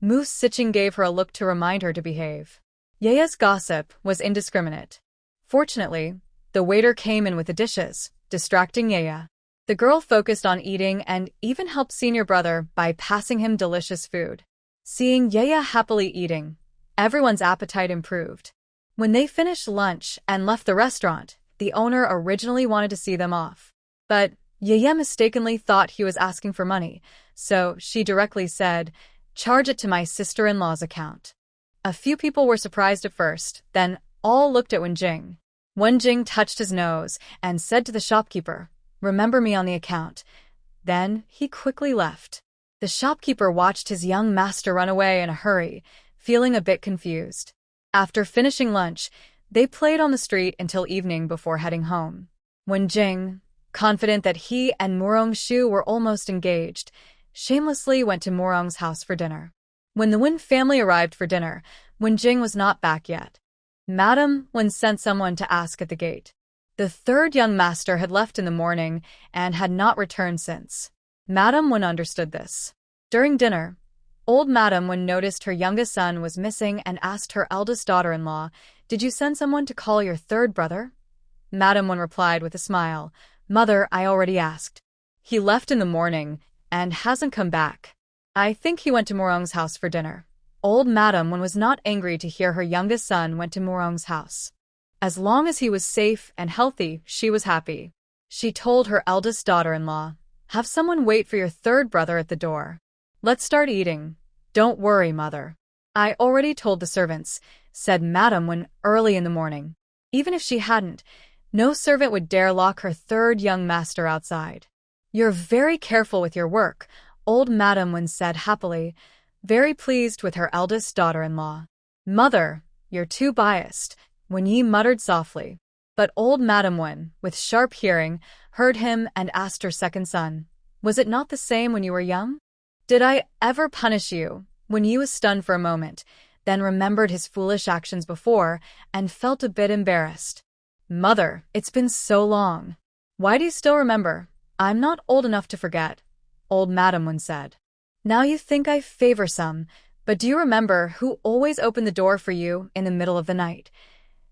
Moose Siching gave her a look to remind her to behave. Yaya's gossip was indiscriminate. Fortunately, the waiter came in with the dishes, distracting Yaya. The girl focused on eating and even helped senior brother by passing him delicious food. Seeing Yaya happily eating, everyone's appetite improved. When they finished lunch and left the restaurant, the owner originally wanted to see them off. But Yaya mistakenly thought he was asking for money, so she directly said, "Charge it to my sister-in-law's account." A few people were surprised at first, then all looked at Wen Jing. Wen Jing touched his nose and said to the shopkeeper, "Remember me on the account." Then he quickly left. The shopkeeper watched his young master run away in a hurry, feeling a bit confused. After finishing lunch, they played on the street until evening before heading home. Wen Jing, confident that he and Murong-shu were almost engaged, shamelessly went to Murong's house for dinner. When the Wen family arrived for dinner, Wen Jing was not back yet. Madam Wen sent someone to ask at the gate. The third young master had left in the morning and had not returned since. Madam Wen understood this. During dinner, old Madam Wen noticed her youngest son was missing and asked her eldest daughter-in-law, "Did you send someone to call your third brother?" Madam Wen replied with a smile, "Mother, I already asked. He left in the morning and hasn't come back. I think he went to Murong's house for dinner." Old Madam Wen was not angry to hear her youngest son went to Murong's house. As long as he was safe and healthy, she was happy. She told her eldest daughter-in-law, "Have someone wait for your third brother at the door. Let's start eating." "Don't worry, mother. I already told the servants," said Madam Wen early in the morning. Even if she hadn't, no servant would dare lock her third young master outside. "You're very careful with your work," old Madam Wen said happily, very pleased with her eldest daughter-in-law. "Mother, you're too biased," Wen Yi muttered softly. But old Madam Wen, with sharp hearing, heard him and asked her second son, Was it not the same when you were young? Did I ever punish you when you was stunned for a moment, then remembered his foolish actions before and felt a bit embarrassed? Mother, it's been so long. Why do you still remember? I'm not old enough to forget, old Madam Wen said. Now you think I favor some, but do you remember who always opened the door for you in the middle of the night?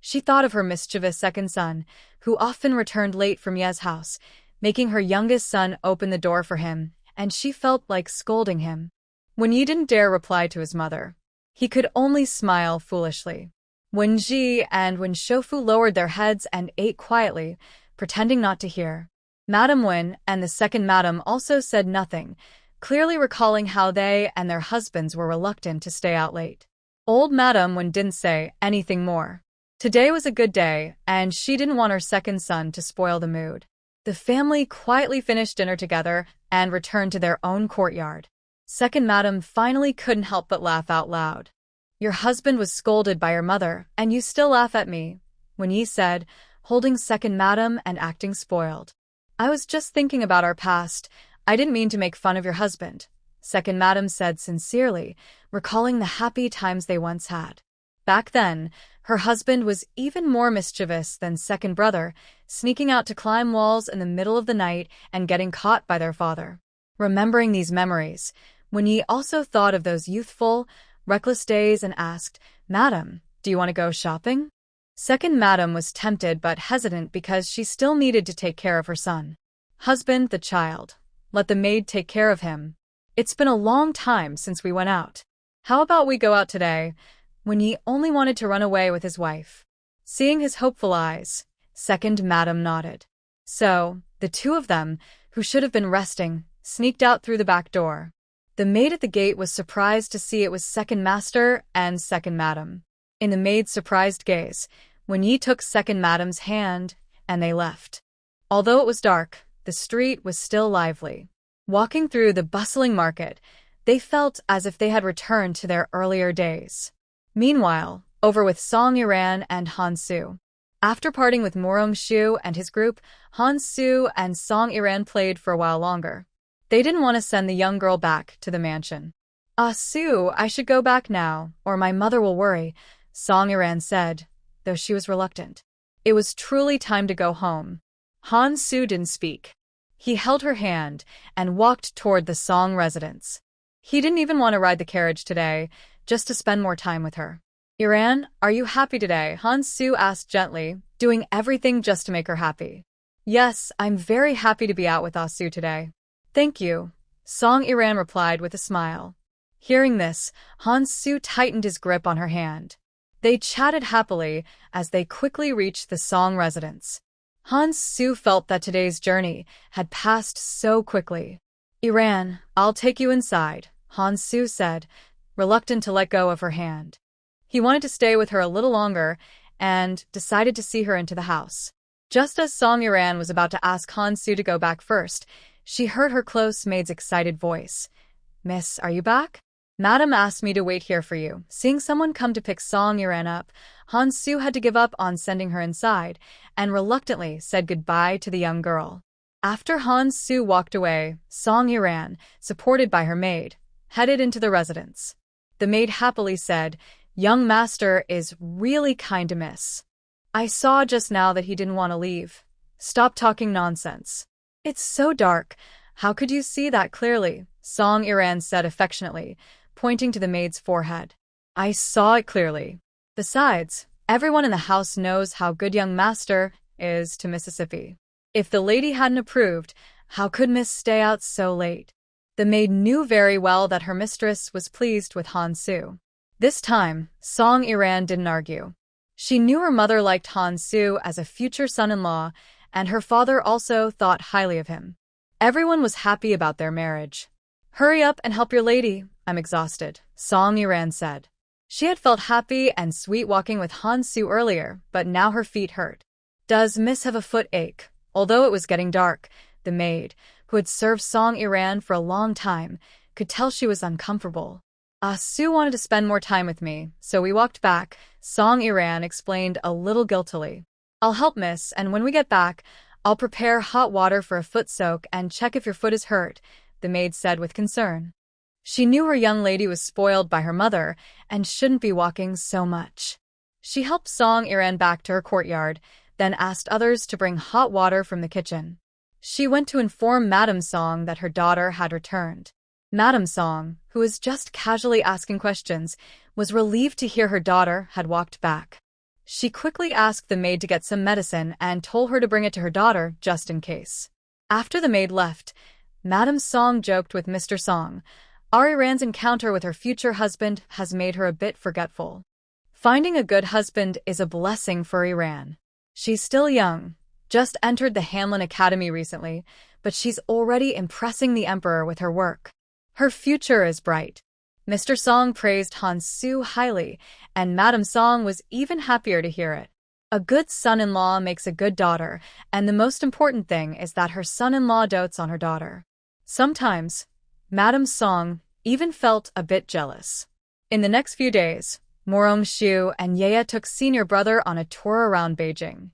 She thought of her mischievous second son, who often returned late from Ye's house, making her youngest son open the door for him, and she felt like scolding him. When Yi didn't dare reply to his mother, he could only smile foolishly. When Ji and when Shofu lowered their heads and ate quietly, pretending not to hear, Madam Wen and the second madam also said nothing, clearly recalling how they and their husbands were reluctant to stay out late. Old Madam Wen didn't say anything more. Today was a good day, and she didn't want her second son to spoil the mood. The family quietly finished dinner together and returned to their own courtyard. Second madam finally couldn't help but laugh out loud. Your husband was scolded by your mother, and you still laugh at me, when Yi said, holding second madam and acting spoiled. I was just thinking about our past. I didn't mean to make fun of your husband, second madam said sincerely, recalling the happy times they once had. Back then, her husband was even more mischievous than second brother, sneaking out to climb walls in the middle of the night and getting caught by their father. Remembering these memories, when Yi also thought of those youthful, reckless days and asked, Madam, do you want to go shopping? Second madam was tempted but hesitant because she still needed to take care of her son. Husband, the child. Let the maid take care of him. It's been a long time since we went out. How about we go out today? When Yi only wanted to run away with his wife. Seeing his hopeful eyes, second madam nodded. So, the two of them, who should have been resting, sneaked out through the back door. The maid at the gate was surprised to see it was second master and second madam. In the maid's surprised gaze, when Yi took second madam's hand, and they left. Although it was dark, the street was still lively. Walking through the bustling market, they felt as if they had returned to their earlier days. Meanwhile, over with Song Yiran and Han Su. After parting with Morong Shu and his group, Han Su and Song Yiran played for a while longer. They didn't want to send the young girl back to the mansion. Su, I should go back now, or my mother will worry, Song Yiran said, though she was reluctant. It was truly time to go home. Han Su didn't speak. He held her hand and walked toward the Song residence. He didn't even want to ride the carriage today, just to spend more time with her. Yiran, are you happy today? Han Su asked gently, doing everything just to make her happy. Yes, I'm very happy to be out with Su today. Thank you, Song Yiran replied with a smile. Hearing this, Han Su tightened his grip on her hand. They chatted happily as they quickly reached the Song residence. Han Su felt that today's journey had passed so quickly. Yiran, I'll take you inside, Han Su said, reluctant to let go of her hand. He wanted to stay with her a little longer and decided to see her into the house. Just as Song Yiran was about to ask Han Su to go back first, she heard her close maid's excited voice. Miss, are you back? Madam asked me to wait here for you. Seeing someone come to pick Song Yiran up, Han Su had to give up on sending her inside and reluctantly said goodbye to the young girl. After Han Su walked away, Song Yiran, supported by her maid, headed into the residence. The maid happily said, Young master is really kind to miss. I saw just now that he didn't want to leave. Stop talking nonsense. It's so dark. How could you see that clearly? Song Yiran said affectionately, pointing to the maid's forehead. I saw it clearly. Besides, everyone in the house knows how good young master is to Mississippi. If the lady hadn't approved, how could Miss stay out so late? The maid knew very well that her mistress was pleased with Han Su. This time, Song Yiran didn't argue. She knew her mother liked Han Su as a future son-in-law, and her father also thought highly of him. Everyone was happy about their marriage. Hurry up and help your lady, I'm exhausted, Song Yiran said. She had felt happy and sweet walking with Han Su earlier, but now her feet hurt. Does Miss have a foot ache? Although it was getting dark, the maid, who had served Song Yiran for a long time, could tell she was uncomfortable. Su wanted to spend more time with me, so we walked back, Song Yiran explained a little guiltily. I'll help Miss, and when we get back, I'll prepare hot water for a foot soak and check if your foot is hurt, the maid said with concern. She knew her young lady was spoiled by her mother and shouldn't be walking so much. She helped Song Iran back to her courtyard, then asked others to bring hot water from the kitchen. She went to inform Madame Song that her daughter had returned. Madame Song, who was just casually asking questions, was relieved to hear her daughter had walked back. She quickly asked the maid to get some medicine and told her to bring it to her daughter just in case. After the maid left, Madame Song joked with Mr. Song. Iran's encounter with her future husband has made her a bit forgetful. Finding a good husband is a blessing for Iran. She's still young, just entered the Hamlin Academy recently, but she's already impressing the emperor with her work. Her future is bright. Mr. Song praised Han Su highly, and Madame Song was even happier to hear it. A good son-in-law makes a good daughter, and the most important thing is that her son-in-law dotes on her daughter. Sometimes, Madame Song even felt a bit jealous. In the next few days, Morong Shu and Yaya took senior brother on a tour around Beijing.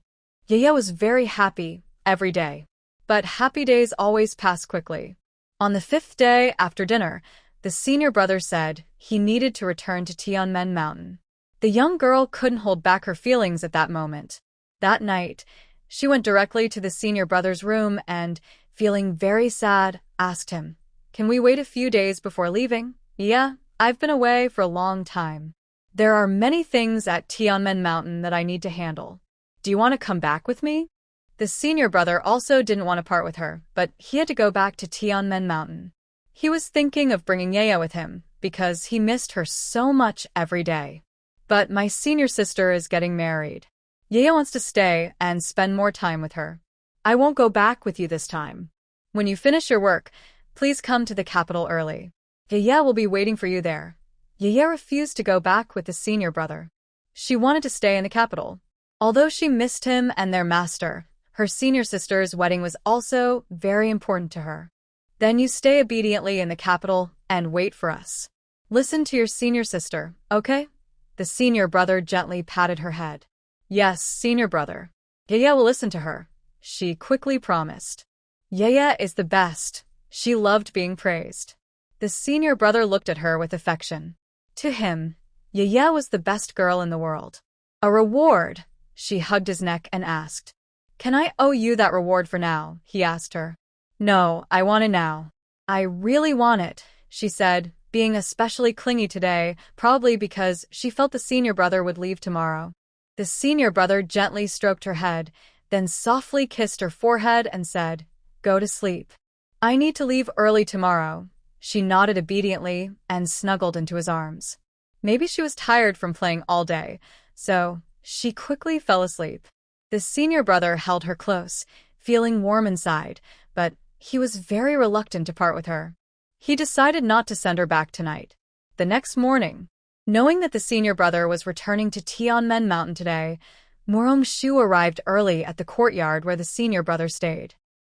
Yaya was very happy every day. But happy days always pass quickly. On the 5th day after dinner, the senior brother said he needed to return to Tianmen Mountain. The young girl couldn't hold back her feelings at that moment. That night, she went directly to the senior brother's room and, feeling very sad, asked him, "Can we wait a few days before leaving?" "Yeah, I've been away for a long time. There are many things at Tianmen Mountain that I need to handle. Do you want to come back with me?" The senior brother also didn't want to part with her, but he had to go back to Tianmen Mountain. He was thinking of bringing Yaya with him, because he missed her so much every day. "But my senior sister is getting married. Yaya wants to stay and spend more time with her. I won't go back with you this time. When you finish your work, please come to the capital early. Yaya will be waiting for you there." Yaya refused to go back with the senior brother. She wanted to stay in the capital. Although she missed him and their master, her senior sister's wedding was also very important to her. "Then you stay obediently in the capital and wait for us. Listen to your senior sister, okay?" The senior brother gently patted her head. "Yes, senior brother. Yaya will listen to her," she quickly promised. Yaya is the best. She loved being praised. The senior brother looked at her with affection. To him, Yaya was the best girl in the world. "A reward?" She hugged his neck and asked. "Can I owe you that reward for now?" he asked her. "No, I want it now. I really want it," she said, being especially clingy today, probably because she felt the senior brother would leave tomorrow. The senior brother gently stroked her head, then softly kissed her forehead and said, "Go to sleep. I need to leave early tomorrow." She nodded obediently and snuggled into his arms. Maybe she was tired from playing all day, so she quickly fell asleep. The senior brother held her close, feeling warm inside, but he was very reluctant to part with her. He decided not to send her back tonight. The next morning, knowing that the senior brother was returning to Tianmen Mountain today, Morong Shu arrived early at the courtyard where the senior brother stayed.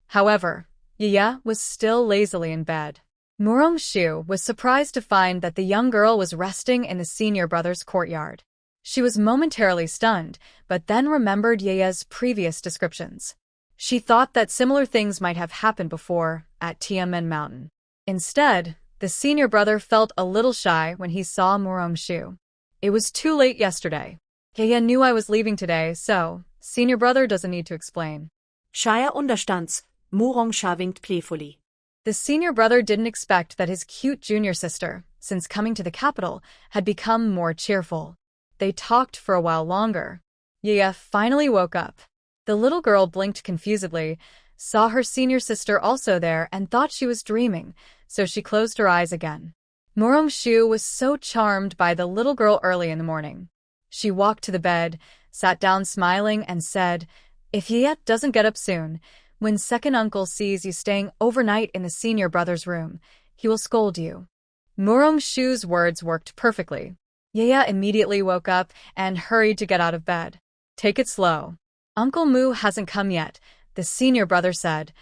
However, Yaya was still lazily in bed. Morong Shu was surprised to find that the young girl was resting in the senior brother's courtyard. She was momentarily stunned, but then remembered Yaya's previous descriptions. She thought that similar things might have happened before at Tianmen Mountain. Instead, the senior brother felt a little shy when he saw Morong Shu. "It was too late yesterday. Yaya knew I was leaving today, so senior brother doesn't need to explain." Shaya understands. Morong Sha winked playfully. The senior brother didn't expect that his cute junior sister, since coming to the capital, had become more cheerful. They talked for a while longer. Yaya finally woke up. The little girl blinked confusedly, saw her senior sister also there and thought she was dreaming, so she closed her eyes again. Morong Shu was so charmed by the little girl early in the morning. She walked to the bed, sat down smiling and said, "If Yaya doesn't get up soon, when second uncle sees you staying overnight in the senior brother's room, he will scold you." Morong Shu's words worked perfectly. Yaya immediately woke up and hurried to get out of bed. "Take it slow. Uncle Mu hasn't come yet," the senior brother said,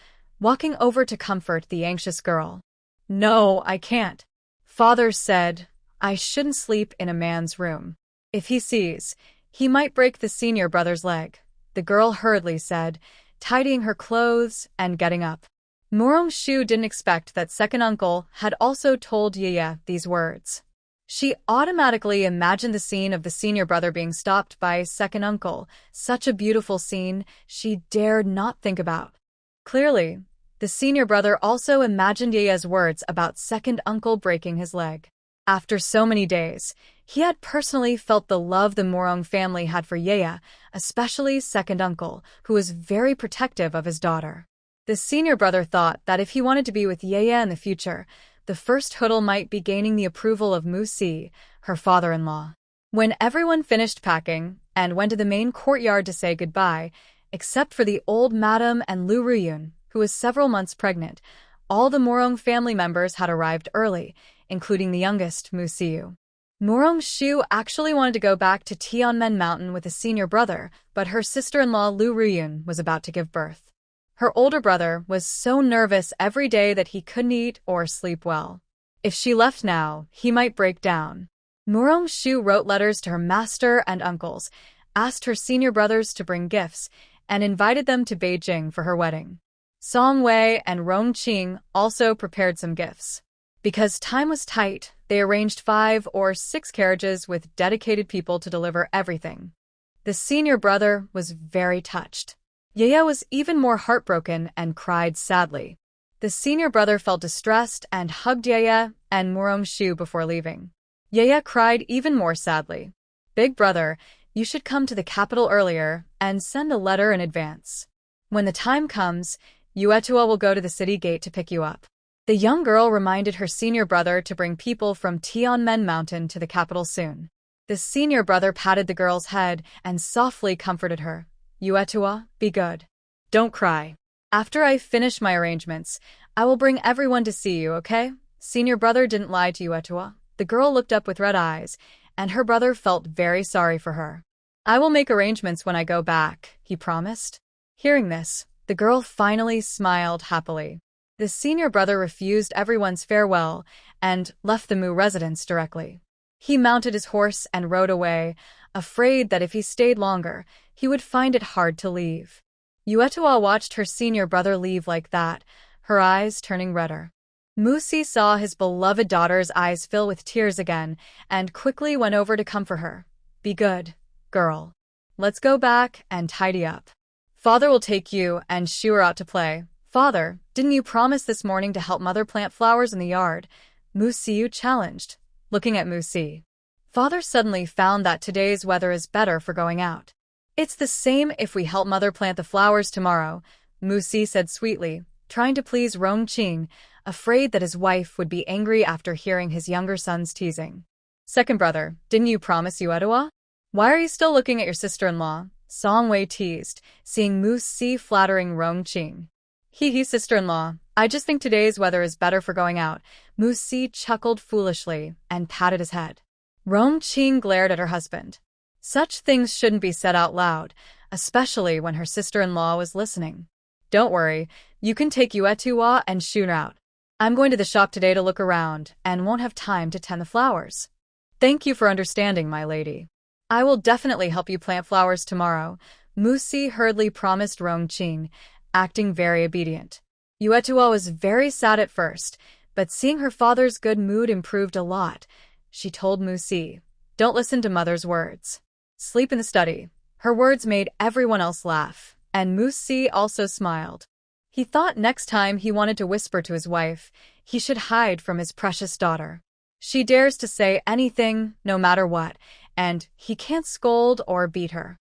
walking over to comfort the anxious girl. "No, I can't. Father said I shouldn't sleep in a man's room. If he sees, he might break the senior brother's leg," the girl hurriedly said, tidying her clothes and getting up. Morong-shu didn't expect that second uncle had also told Ye these words. She automatically imagined the scene of the senior brother being stopped by second uncle, such a beautiful scene she dared not think about. Clearly, the senior brother also imagined Ye's words about second uncle breaking his leg. After so many days, he had personally felt the love the Morong family had for Ye, especially second uncle, who was very protective of his daughter. The senior brother thought that if he wanted to be with Ye in the future, the first hurdle might be gaining the approval of Mu-si, her father-in-law. When everyone finished packing and went to the main courtyard to say goodbye, except for the old madam and Lu Ruyun, who was several months pregnant, all the Morong family members had arrived early, including the youngest, Mu-siu. Morong-shu actually wanted to go back to Tianmen Mountain with a senior brother, but her sister-in-law Lu Ruyun was about to give birth. Her older brother was so nervous every day that he couldn't eat or sleep well. If she left now, he might break down. Morong-shu wrote letters to her master and uncles, asked her senior brothers to bring gifts, and invited them to Beijing for her wedding. Song Wei and Rong Qing also prepared some gifts. Because time was tight, they arranged 5 or 6 carriages with dedicated people to deliver everything. The senior brother was very touched. Ye was even more heartbroken and cried sadly. The senior brother felt distressed and hugged Ye and Morong-shu before leaving. Ye cried even more sadly. Big brother, you should come to the capital earlier and send a letter in advance. When the time comes, Yuetua will go to the city gate to pick you up. The young girl reminded her senior brother to bring people from Tianmen Mountain to the capital soon. The senior brother patted the girl's head and softly comforted her. Yuetua, be good. Don't cry. After I finish my arrangements, I will bring everyone to see you, okay? Senior brother didn't lie to Yuetua. The girl looked up with red eyes, and her brother felt very sorry for her. I will make arrangements when I go back, he promised. Hearing this, the girl finally smiled happily. The senior brother refused everyone's farewell and left the Mu residence directly. He mounted his horse and rode away, afraid that if he stayed longer, he would find it hard to leave. Yuetua watched her senior brother leave like that, her eyes turning redder. Mu-si saw his beloved daughter's eyes fill with tears again and quickly went over to comfort her. Be good, girl. Let's go back and tidy up. Father will take you and Shu out to play. Father, didn't you promise this morning to help Mother plant flowers in the yard? Mu-siu challenged, looking at Mu-si. Father suddenly found that today's weather is better for going out. It's the same if we help Mother plant the flowers tomorrow, Mu-si said sweetly, trying to please Rong Qing, afraid that his wife would be angry after hearing his younger son's teasing. Second brother, didn't you promise Yuetua? Why are you still looking at your sister-in-law? Song Wei teased, seeing Mu-si flattering Rong Qing. Hee sister-in-law, I just think today's weather is better for going out. Mu-si chuckled foolishly and patted his head. Rong Qing glared at her husband. Such things shouldn't be said out loud, especially when her sister-in-law was listening. Don't worry, you can take Yuetua and Shun out. I'm going to the shop today to look around and won't have time to tend the flowers. Thank you for understanding, my lady. I will definitely help you plant flowers tomorrow, Mu-si hurriedly promised Rong Qing, acting very obedient. Yuetua was very sad at first, but seeing her father's good mood improved a lot. She told Mu-si, don't listen to mother's words. Sleep in the study. Her words made everyone else laugh, and Mu-si also smiled. He thought next time he wanted to whisper to his wife, he should hide from his precious daughter. She dares to say anything, no matter what, and he can't scold or beat her.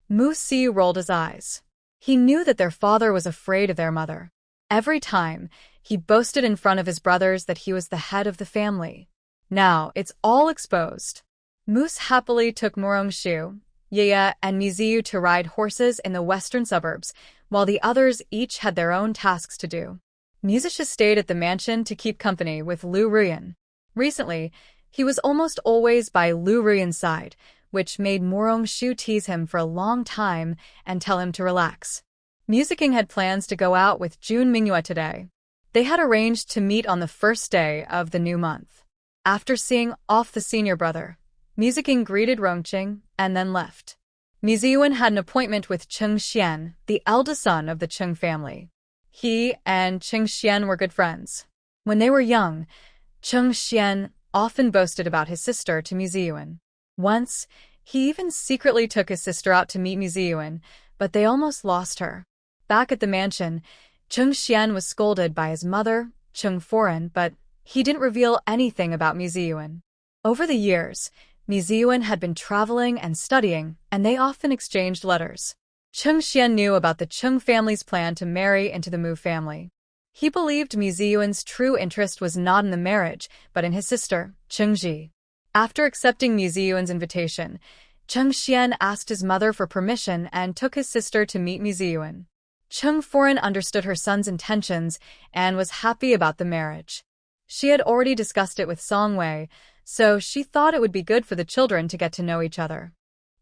Mu-si rolled his eyes. He knew that their father was afraid of their mother. Every time, he boasted in front of his brothers that he was the head of the family. Now, it's all exposed. Moose happily took Morong-shu, Ye, and Miziu to ride horses in the western suburbs, while the others each had their own tasks to do. Musisha stayed at the mansion to keep company with Lu Ruyun. Recently, he was almost always by Lu Ruyun's side, which made Morong-shu tease him for a long time and tell him to relax. Musicking had plans to go out with June Mingyue today. They had arranged to meet on the first day of the new month. After seeing off the senior brother, Musicking greeted Rongqing and then left. Mi Ziyuan had an appointment with Cheng Xian, the eldest son of the Cheng family. He and Cheng Xian were good friends. When they were young, Cheng Xian often boasted about his sister to Mi Ziyuan. Once, he even secretly took his sister out to meet Mi Ziyuan, but they almost lost her. Back at the mansion, Cheng Xian was scolded by his mother, Cheng Foren, but he didn't reveal anything about Mi Ziyuan. Over the years, Mi Ziyuan had been traveling and studying, and they often exchanged letters. Cheng Xian knew about the Cheng family's plan to marry into the Mu family. He believed Mi Ziyuan's true interest was not in the marriage, but in his sister, Cheng Ji. After accepting Mi Ziyuan's invitation, Cheng Xian asked his mother for permission and took his sister to meet Mi Ziyuan. Cheng Foren understood her son's intentions and was happy about the marriage. She had already discussed it with Song Wei, so she thought it would be good for the children to get to know each other.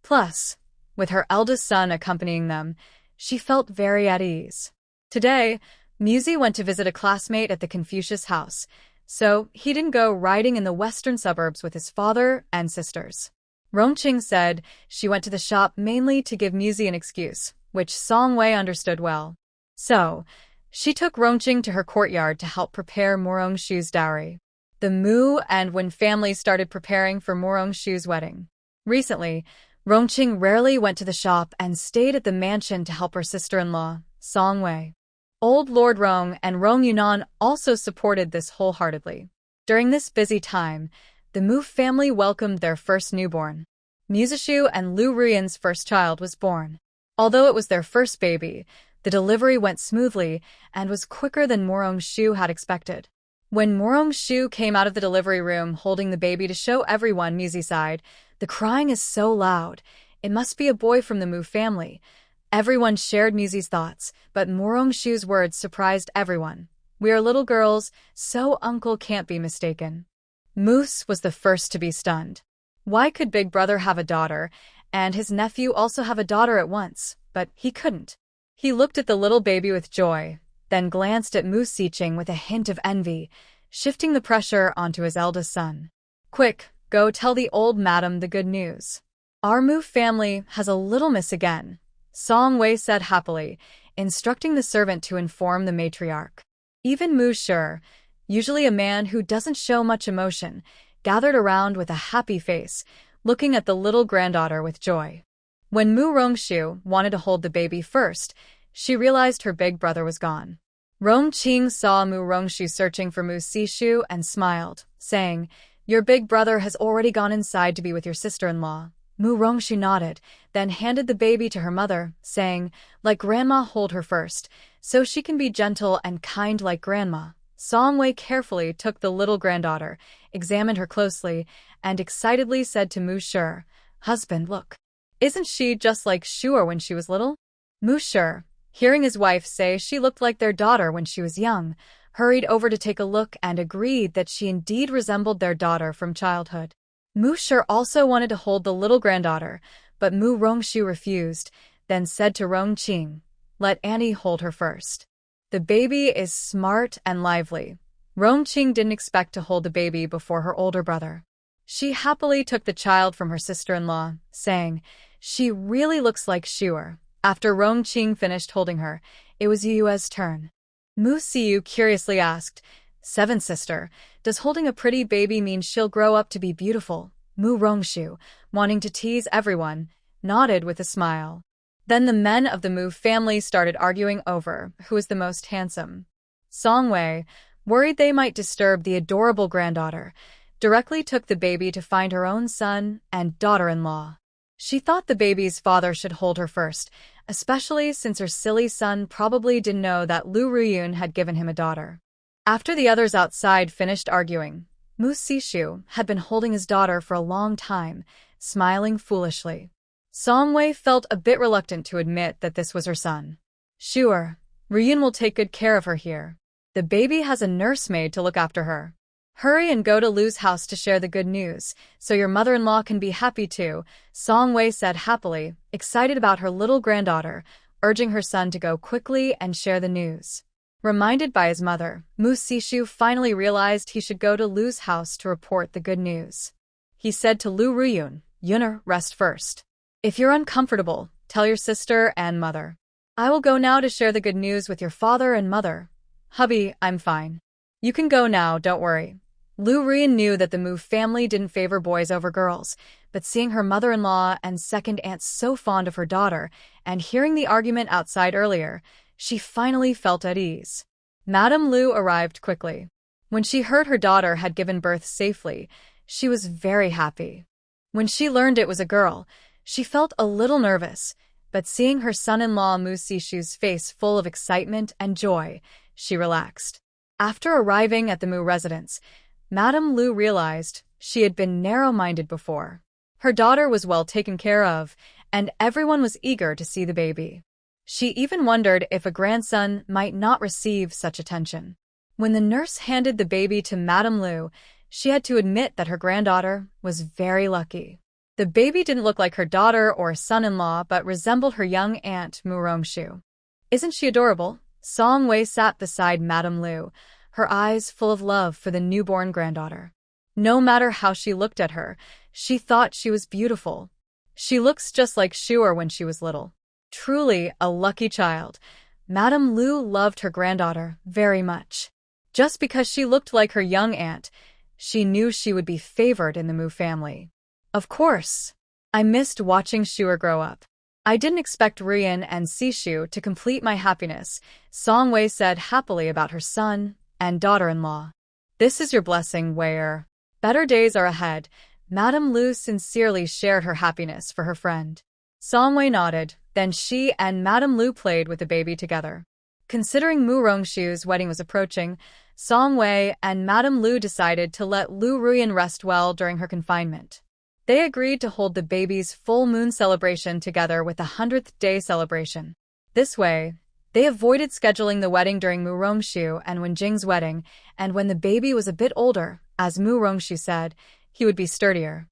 Plus, with her eldest son accompanying them, she felt very at ease. Today, Muzi went to visit a classmate at the Confucius house, so he didn't go riding in the western suburbs with his father and sisters. Rongqing said she went to the shop mainly to give Muzi an excuse, which Song Wei understood well. So, she took Rongqing to her courtyard to help prepare Morongshu's dowry. The Mu and Wen families started preparing for Morongshu's wedding. Recently, Rongqing rarely went to the shop and stayed at the mansion to help her sister-in-law, Song Wei. Old Lord Rong and Rong Yunan also supported this wholeheartedly. During this busy time, the Mu family welcomed their first newborn. Musishu and Lu Ruyan's first child was born. Although it was their first baby, the delivery went smoothly and was quicker than Morongshu had expected. When Morongshu came out of the delivery room holding the baby to show everyone Muzi's side, the crying is so loud. It must be a boy from the Mu family. Everyone shared Muzi's thoughts, but Morongshu's words surprised everyone. We are little girls, so uncle can't be mistaken. Moose was the first to be stunned. Why could Big Brother have a daughter, and his nephew also have a daughter at once? But he couldn't. He looked at the little baby with joy, then glanced at Moose Siching with a hint of envy, shifting the pressure onto his eldest son. Quick, go tell the old madam the good news. Our Mu family has a little miss again, Song Wei said happily, instructing the servant to inform the matriarch. Even Mu Shi, usually a man who doesn't show much emotion, gathered around with a happy face, looking at the little granddaughter with joy. When Mu Rongshu wanted to hold the baby first, she realized her big brother was gone. Rongqing saw Mu Rongshu searching for Mu Sishu and smiled, saying, "Your big brother has already gone inside to be with your sister-in-law." Mu Rongshu nodded, then handed the baby to her mother, saying, "Let Grandma hold her first, so she can be gentle and kind like Grandma." Song Wei carefully took the little granddaughter, examined her closely, and excitedly said to Mu Shi, "Husband, look. Isn't she just like Shuer when she was little?" Mu Shi, hearing his wife say she looked like their daughter when she was young, hurried over to take a look and agreed that she indeed resembled their daughter from childhood. Mu Shi also wanted to hold the little granddaughter, but Mu Rongshu refused, then said to Rongqing, "Let Annie hold her first. The baby is smart and lively." Rongqing didn't expect to hold the baby before her older brother. She happily took the child from her sister-in-law, saying, "She really looks like Shuer." After Rongqing finished holding her, it was Yue's turn. Mu Siyu curiously asked, "Seventh sister, does holding a pretty baby mean she'll grow up to be beautiful?" Mu Rongshu, wanting to tease everyone, nodded with a smile. Then the men of the Mu family started arguing over who was the most handsome. Song Wei, worried they might disturb the adorable granddaughter, directly took the baby to find her own son and daughter-in-law. She thought the baby's father should hold her first, especially since her silly son probably didn't know that Lu Ruyun had given him a daughter. After the others outside finished arguing, Mu Sishu had been holding his daughter for a long time, smiling foolishly. Song Wei felt a bit reluctant to admit that this was her son. "Sure, Ruyun will take good care of her here. The baby has a nursemaid to look after her. Hurry and go to Lu's house to share the good news, so your mother-in-law can be happy too," Song Wei said happily, excited about her little granddaughter, urging her son to go quickly and share the news. Reminded by his mother, Mu Sishu finally realized he should go to Lu's house to report the good news. He said to Lu Ruyun, "Yuner, rest first. If you're uncomfortable, tell your sister and mother. I will go now to share the good news with your father and mother. Hubby, I'm fine. You can go now, don't worry. Lu Ruyan knew that the Mu family didn't favor boys over girls, but seeing her mother-in-law and second aunt so fond of her daughter, and hearing the argument outside earlier, she finally felt at ease. Madame Lu arrived quickly. When she heard her daughter had given birth safely, she was very happy. When she learned it was a girl, she felt a little nervous, but seeing her son-in-law Mu Sishu's face full of excitement and joy, she relaxed. After arriving at the Mu residence, Madame Lu realized she had been narrow-minded before. Her daughter was well taken care of, and everyone was eager to see the baby. She even wondered if a grandson might not receive such attention. When the nurse handed the baby to Madame Lu, she had to admit that her granddaughter was very lucky. The baby didn't look like her daughter or son-in-law, but resembled her young aunt Mu Rongshu. Isn't she adorable? Song Wei sat beside Madame Lu, her eyes full of love for the newborn granddaughter. No matter how she looked at her, she thought she was beautiful. She looks just like Shuer when she was little. Truly a lucky child. Madame Lu loved her granddaughter very much. Just because she looked like her young aunt, she knew she would be favored in the Mu family. Of course. I missed watching Shuer grow up. I didn't expect Ruyan and Sishu to complete my happiness, Song Wei said happily about her son and daughter-in-law. This is your blessing, Wei. Better days are ahead. Madame Lu sincerely shared her happiness for her friend. Song Wei nodded, then she and Madame Lu played with the baby together. Considering Mu Rongshu's wedding was approaching, Song Wei and Madame Lu decided to let Lu Ruyan rest well during her confinement. They agreed to hold the baby's full moon celebration together with the 100th day celebration. This way, they avoided scheduling the wedding during Mu Rongshu and Wenjing's wedding, and when the baby was a bit older, as Mu Rongshu said, he would be sturdier.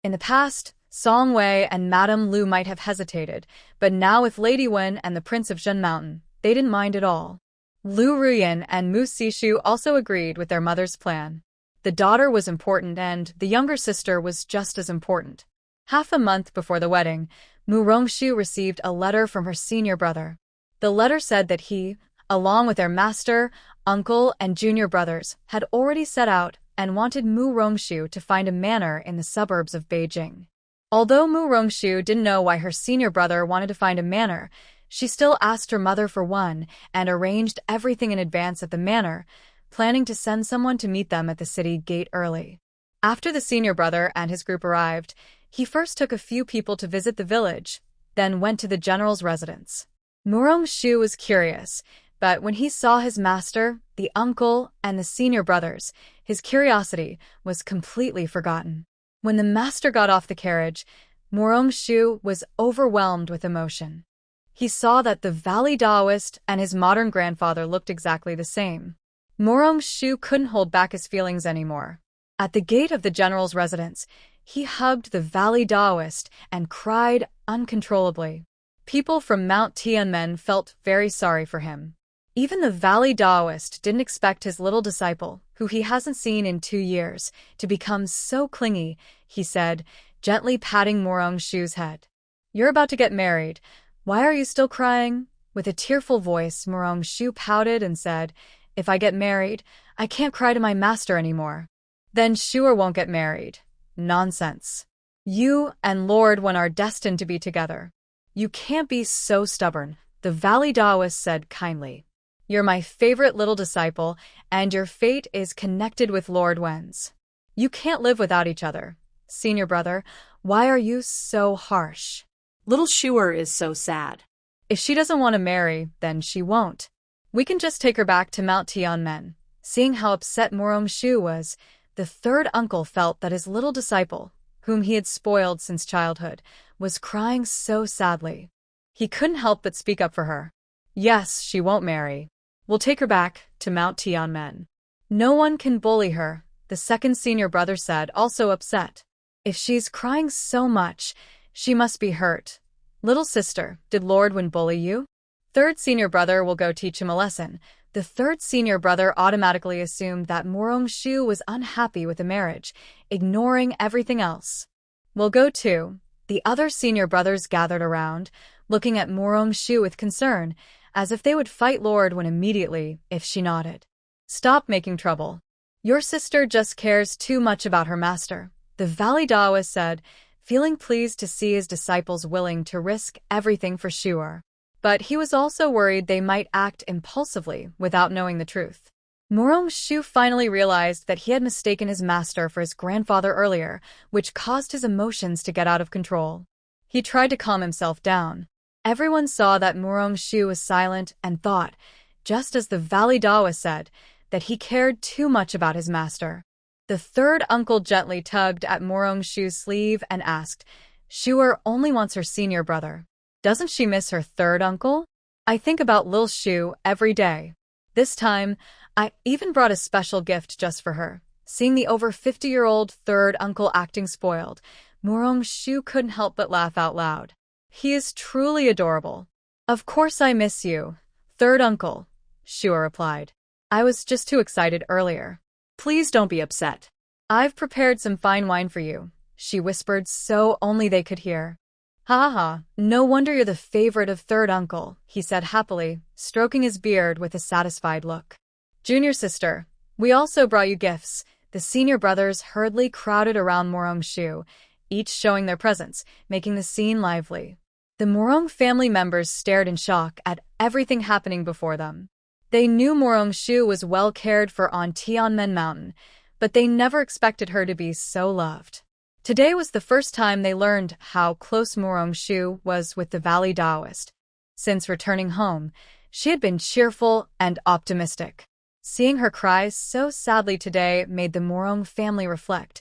In the past, Song Wei and Madame Lu might have hesitated, but now with Lady Wen and the Prince of Zhen Mountain, they didn't mind at all. Lu Ruyan and Mu Sishu also agreed with their mother's plan. The daughter was important and the younger sister was just as important. Half a month before the wedding, Mu Rongshu received a letter from her senior brother. The letter said that he, along with their master, uncle, and junior brothers, had already set out and wanted Mu Rongshu to find a manor in the suburbs of Beijing. Although Mu Rongshu didn't know why her senior brother wanted to find a manor, she still asked her mother for one and arranged everything in advance at the manor, planning to send someone to meet them at the city gate early. After the senior brother and his group arrived, he first took a few people to visit the village, then went to the general's residence. Mu Rongshu was curious, but when he saw his master, the uncle, and the senior brothers, his curiosity was completely forgotten. When the master got off the carriage, Mu Rongshu was overwhelmed with emotion. He saw that the Valley Daoist and his modern grandfather looked exactly the same. Mu Rongshu couldn't hold back his feelings anymore. At the gate of the general's residence, he hugged the Valley Daoist and cried uncontrollably. People from Mount Tianmen felt very sorry for him. Even the Valley Daoist didn't expect his little disciple, who he hasn't seen in 2 years, to become so clingy, he said, gently patting Mu Rongshu's head. You're about to get married. Why are you still crying? With a tearful voice, Mu Rongshu pouted and said, If I get married, I can't cry to my master anymore. Then Shuer won't get married. Nonsense. You and Lord Wen are destined to be together. You can't be so stubborn, the Valley Daoist said kindly. You're my favorite little disciple, and your fate is connected with Lord Wen's. You can't live without each other. Senior brother, why are you so harsh? Little Shuer is so sad. If she doesn't want to marry, then she won't. We can just take her back to Mount Tianmen. Seeing how upset Mu Rongshu was, the third uncle felt that his little disciple, whom he had spoiled since childhood, was crying so sadly. He couldn't help but speak up for her. Yes, she won't marry. We'll take her back to Mount Tianmen. No one can bully her, the second senior brother said, also upset. If she's crying so much, she must be hurt. Little sister, did Lord Wen bully you? Third senior brother will go teach him a lesson. The third senior brother automatically assumed that Mu Rongshu was unhappy with the marriage, ignoring everything else. We'll go too. The other senior brothers gathered around, looking at Morong-shu with concern, as if they would fight Lord Wen immediately if she nodded. Stop making trouble. Your sister just cares too much about her master, the Valley Daoist said, feeling pleased to see his disciples willing to risk everything for Shu'er. But he was also worried they might act impulsively without knowing the truth. Morong-shu finally realized that he had mistaken his master for his grandfather earlier, which caused his emotions to get out of control. He tried to calm himself down. Everyone saw that Morong-shu was silent and thought, just as the Valley Daoist said, that he cared too much about his master. The third uncle gently tugged at Morong-shu's sleeve and asked, Shu'er only wants her senior brother. Doesn't she miss her third uncle? I think about Lil Shu every day. This time, I even brought a special gift just for her. Seeing the over 50-year-old third uncle acting spoiled, Morong-shu couldn't help but laugh out loud. He is truly adorable. Of course I miss you, third uncle, Shu'er replied. I was just too excited earlier. Please don't be upset. I've prepared some fine wine for you, she whispered so only they could hear. Ha ha ha, no wonder you're the favorite of third uncle, he said happily, stroking his beard with a satisfied look. Junior sister, we also brought you gifts. The senior brothers hurriedly crowded around Morong-shu, each showing their presents, making the scene lively. The Morong family members stared in shock at everything happening before them. They knew Morong-shu was well cared for on Tianmen Mountain, but they never expected her to be so loved. Today was the first time they learned how close Morong-shu was with the Valley Daoist. Since returning home, she had been cheerful and optimistic. Seeing her cry so sadly today made the Morong family reflect.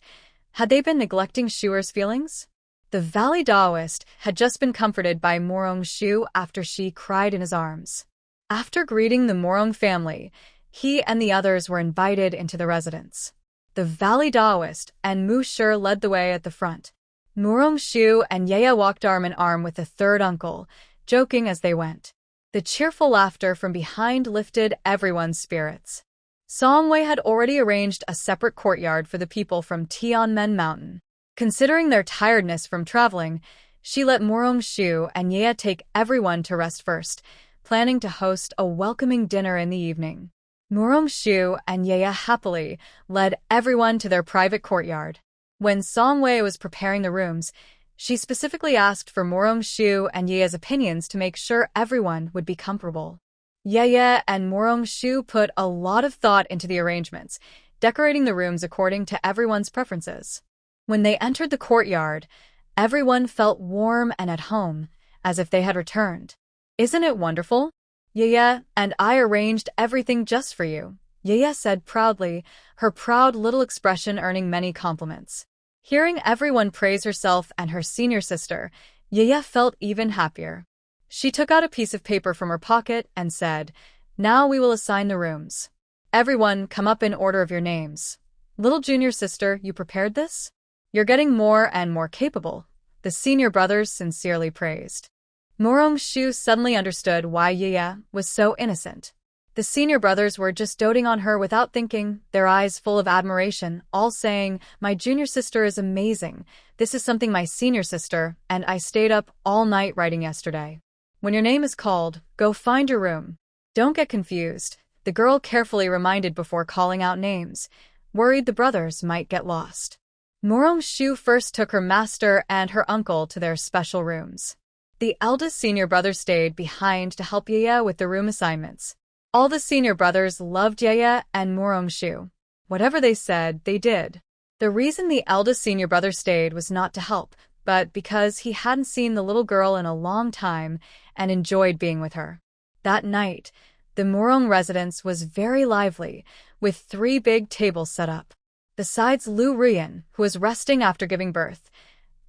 Had they been neglecting Shu'er's feelings? The Valley Daoist had just been comforted by Morong-shu after she cried in his arms. After greeting the Morong family, he and the others were invited into the residence. The Valley Daoist and Mu Shi led the way at the front. Morong-shu and Yaya walked arm in arm with the third uncle, joking as they went. The cheerful laughter from behind lifted everyone's spirits. Song-wei had already arranged a separate courtyard for the people from Tianmen Mountain. Considering their tiredness from traveling, she let Morong-shu and Yaya take everyone to rest first, planning to host a welcoming dinner in the evening. Morong-shu and Yaya happily led everyone to their private courtyard. When Song-wei was preparing the rooms, she specifically asked for Morong-shu and Yaya's opinions to make sure everyone would be comfortable. Yaya and Morong-shu put a lot of thought into the arrangements, decorating the rooms according to everyone's preferences. When they entered the courtyard, everyone felt warm and at home, as if they had returned. Isn't it wonderful? Yaya and I arranged everything just for you, Yaya said proudly, her proud little expression earning many compliments. Hearing everyone praise herself and her senior sister, Yaya felt even happier. She took out a piece of paper from her pocket and said, Now we will assign the rooms. Everyone come up in order of your names. Little junior sister, you prepared this? You're getting more and more capable, the senior brothers sincerely praised. Morong-shu suddenly understood why Yaya was so innocent. The senior brothers were just doting on her without thinking, their eyes full of admiration, all saying, My junior sister is amazing. This is something my senior sister and I stayed up all night writing yesterday. When your name is called, go find your room. Don't get confused, the girl carefully reminded before calling out names, worried the brothers might get lost. Morong-shu first took her master and her uncle to their special rooms. The eldest senior brother stayed behind to help Yaya with the room assignments. All the senior brothers loved Yaya and Morong-shu. Whatever they said, they did. The reason the eldest senior brother stayed was not to help, but because he hadn't seen the little girl in a long time and enjoyed being with her. That night, the Morong residence was very lively, with 3 big tables set up. Besides Lu Ruyan, who was resting after giving birth,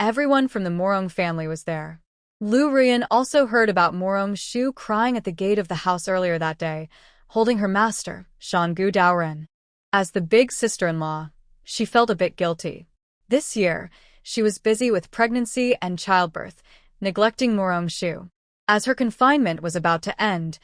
everyone from the Morong family was there. Lu Ruyan also heard about Morong-shu crying at the gate of the house earlier that day, holding her master, Shangu Daoren. As the big sister-in-law, she felt a bit guilty. This year, she was busy with pregnancy and childbirth, neglecting Morong-shu. As her confinement was about to end,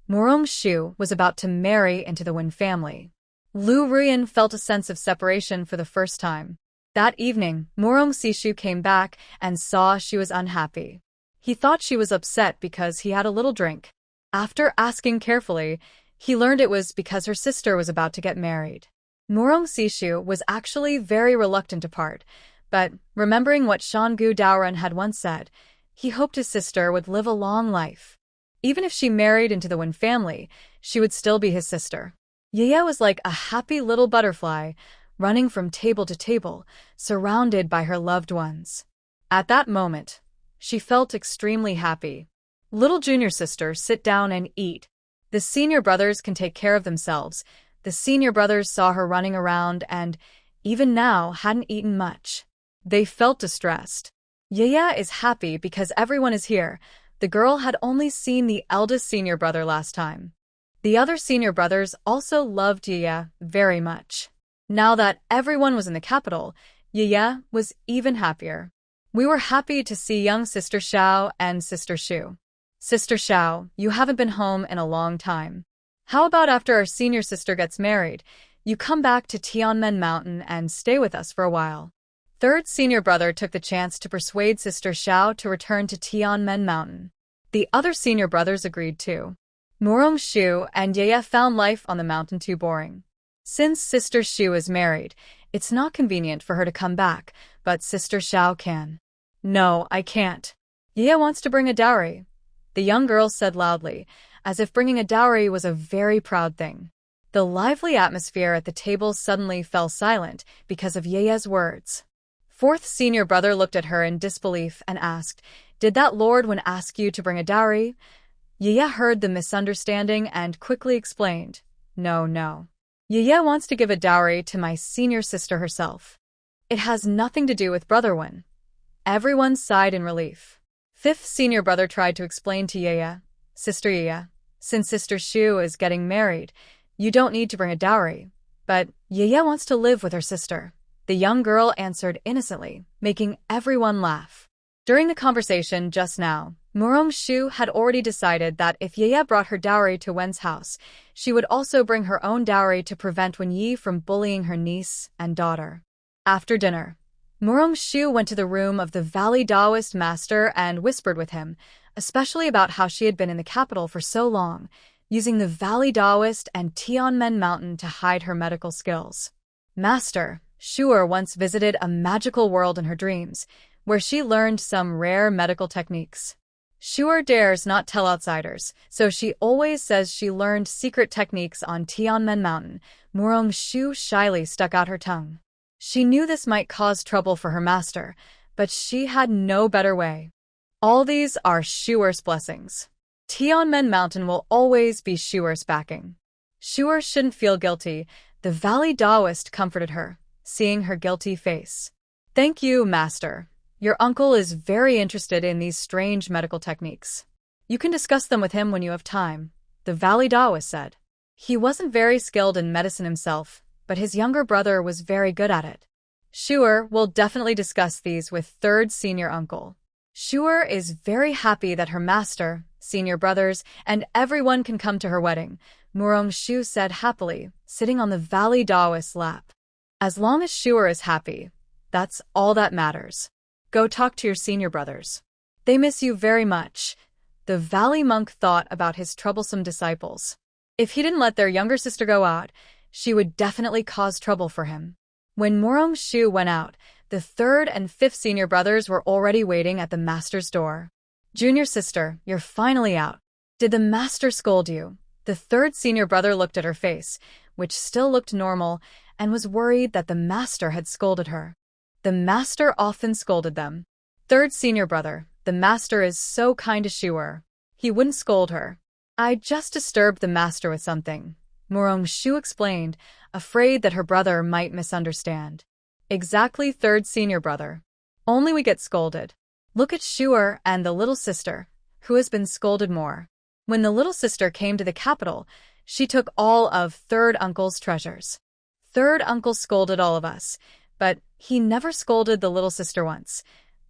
Morong-shu was about to marry into the Wen family. Lu Ruyan felt a sense of separation for the first time. That evening, Morong Sishu came back and saw she was unhappy. He thought she was upset because he had a little drink. After asking carefully, he learned it was because her sister was about to get married. Morong Sishu was actually very reluctant to part, but remembering what Shangu Daoran had once said, he hoped his sister would live a long life. Even if she married into the Wen family, she would still be his sister. Yaya was like a happy little butterfly, running from table to table, surrounded by her loved ones. At that moment, she felt extremely happy. Little junior sister, sit down and eat. The senior brothers can take care of themselves. The senior brothers saw her running around and, even now, hadn't eaten much. They felt distressed. Yaya is happy because everyone is here. The girl had only seen the eldest senior brother last time. The other senior brothers also loved Yaya very much. Now that everyone was in the capital, Yaya was even happier. We were happy to see young Sister Xiao and Sister Shu. Sister Xiao, you haven't been home in a long time. How about after our senior sister gets married, you come back to Tianmen Mountain and stay with us for a while? Third senior brother took the chance to persuade Sister Xiao to return to Tianmen Mountain. The other senior brothers agreed too. Morong Shu and Yaya found life on the mountain too boring. Since Sister Shu is married, it's not convenient for her to come back, but Sister Xiao can. No, I can't. Yaya wants to bring a dowry, the young girl said loudly, as if bringing a dowry was a very proud thing. The lively atmosphere at the table suddenly fell silent because of Yaya's words. Fourth senior brother looked at her in disbelief and asked, "Did that Lord Wen ask you to bring a dowry?" Yaya heard the misunderstanding and quickly explained, No. Yaya wants to give a dowry to my senior sister herself. It has nothing to do with Brother Wen." Everyone sighed in relief. Fifth senior brother tried to explain to Yaya, "Sister Yaya, since Sister Shu is getting married, you don't need to bring a dowry." But Yaya wants to live with her sister. The young girl answered innocently, making everyone laugh. During the conversation just now, Morong Shu had already decided that if Yaya brought her dowry to Wen's house, she would also bring her own dowry to prevent Wen Yi from bullying her niece and daughter. After dinner, Morong Shu went to the room of the Valley Taoist master and whispered with him, especially about how she had been in the capital for so long, using the Valley Taoist and Tianmen Mountain to hide her medical skills. Master, Shu'er once visited a magical world in her dreams, where she learned some rare medical techniques. Shu'er dares not tell outsiders, so she always says she learned secret techniques on Tianmen Mountain. Morong Shu shyly stuck out her tongue. She knew this might cause trouble for her master, but she had no better way. All these are Shu'er's blessings. Tianmen Mountain will always be Shu'er's backing. Shu'er shouldn't feel guilty. The Valley Taoist comforted her, seeing her guilty face. "Thank you, Master. Your uncle is very interested in these strange medical techniques. You can discuss them with him when you have time," the Valley Taoist said. He wasn't very skilled in medicine himself, but his younger brother was very good at it. Shu'er will definitely discuss these with third senior uncle. Shu'er is very happy that her master, senior brothers, and everyone can come to her wedding, Morong Shu said happily, sitting on the Valley Taoist's lap. As long as Shu'er is happy, that's all that matters. Go talk to your senior brothers. They miss you very much. The Valley monk thought about his troublesome disciples. If he didn't let their younger sister go out, she would definitely cause trouble for him. When Morong Shu went out, the third and fifth senior brothers were already waiting at the master's door. "Junior sister, you're finally out. Did the master scold you?" The third senior brother looked at her face, which still looked normal, and was worried that the master had scolded her. The master often scolded them. Third senior brother, the master is so kind to Shu'er. He wouldn't scold her. "I just disturbed the master with something," Morong Shu explained, afraid that her brother might misunderstand. "Exactly, third senior brother. Only we get scolded. Look at Shu'er and the little sister, who has been scolded more." When the little sister came to the capital, she took all of third uncle's treasures. Third uncle scolded all of us, but he never scolded the little sister once.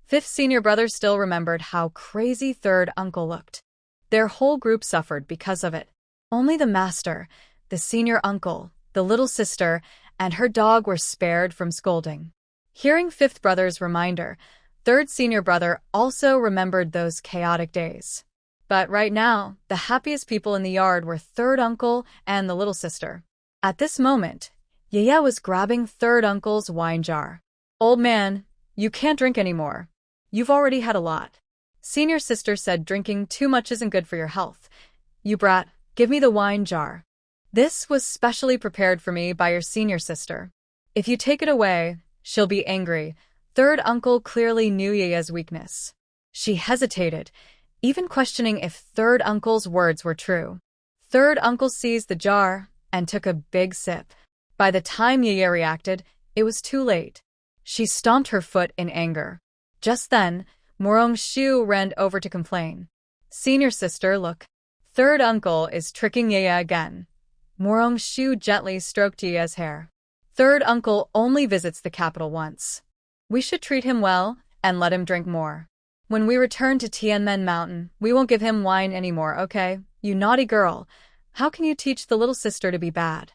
Fifth senior brother still remembered how crazy third uncle looked. Their whole group suffered because of it. Only the master, the senior uncle, the little sister, and her dog were spared from scolding. Hearing fifth brother's reminder, third senior brother also remembered those chaotic days. But right now, the happiest people in the yard were third uncle and the little sister. At this moment, Yaya was grabbing third uncle's wine jar. "Old man, you can't drink anymore. You've already had a lot." Senior sister said drinking too much isn't good for your health. "You brat, give me the wine jar. This was specially prepared for me by your senior sister. If you take it away, she'll be angry." Third uncle clearly knew Yaya's weakness. She hesitated, even questioning if third uncle's words were true. Third uncle seized the jar and took a big sip. By the time Yaya reacted, it was too late. She stomped her foot in anger. Just then, Morong-shu ran over to complain. "Senior sister, look. Third uncle is tricking Yaya again." Morong-shu gently stroked Yaya's hair. "Third uncle only visits the capital once. We should treat him well and let him drink more. When we return to Tianmen Mountain, we won't give him wine anymore, okay? You naughty girl. How can you teach the little sister to be bad?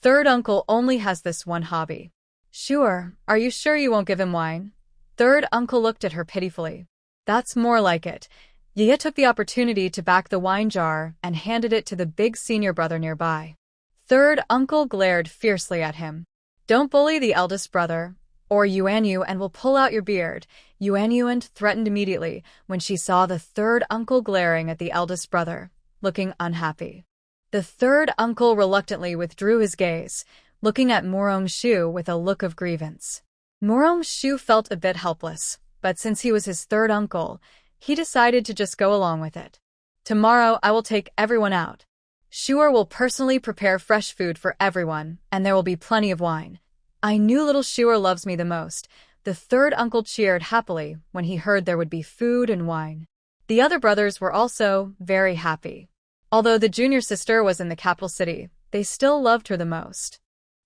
Third uncle only has this one hobby." "Sure, are you sure you won't give him wine?" Third uncle looked at her pitifully. "That's more like it." Yaya took the opportunity to back the wine jar and handed it to the big senior brother nearby. Third uncle glared fiercely at him. "Don't bully the eldest brother, or Yuan and will pull out your beard." Yuan threatened immediately when she saw the third uncle glaring at the eldest brother, looking unhappy. The third uncle reluctantly withdrew his gaze, looking at Morong-shu with a look of grievance. Morong-shu felt a bit helpless, but since he was his third uncle, he decided to just go along with it. "Tomorrow I will take everyone out. Shuer will personally prepare fresh food for everyone, and there will be plenty of wine. I knew little Shuer loves me the most." The third uncle cheered happily when he heard there would be food and wine. The other brothers were also very happy. Although the junior sister was in the capital city, they still loved her the most.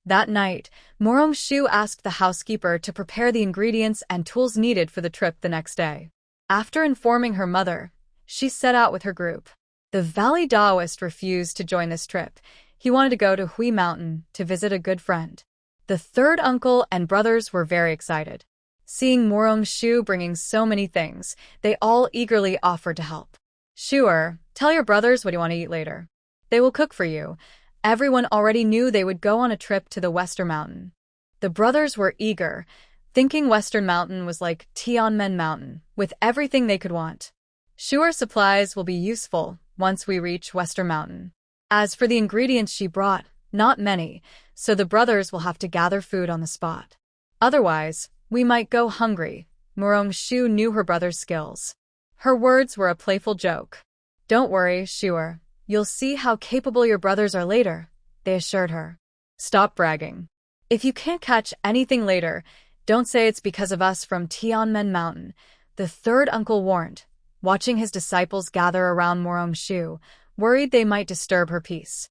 That night, Morong-shu asked the housekeeper to prepare the ingredients and tools needed for the trip the next day. After informing her mother, she set out with her group. The Valley Daoist refused to join this trip. He wanted to go to Hui Mountain to visit a good friend. The third uncle and brothers were very excited. Seeing Morong-shu bringing so many things, they all eagerly offered to help. "Shuer, tell your brothers what you want to eat later. They will cook for you." Everyone already knew they would go on a trip to the Western Mountain. The brothers were eager, thinking Western Mountain was like Tianmen Mountain, with everything they could want. "Shuer supplies will be useful once we reach Western Mountain. As for the ingredients she brought, not many, so the brothers will have to gather food on the spot. Otherwise, we might go hungry." Morong-shu knew her brother's skills. Her words were a playful joke. "Don't worry, Shuer. You'll see how capable your brothers are later," they assured her. "Stop bragging. If you can't catch anything later, don't say it's because of us from Tianmen Mountain," the third uncle warned, watching his disciples gather around Morong-shu, worried they might disturb her peace.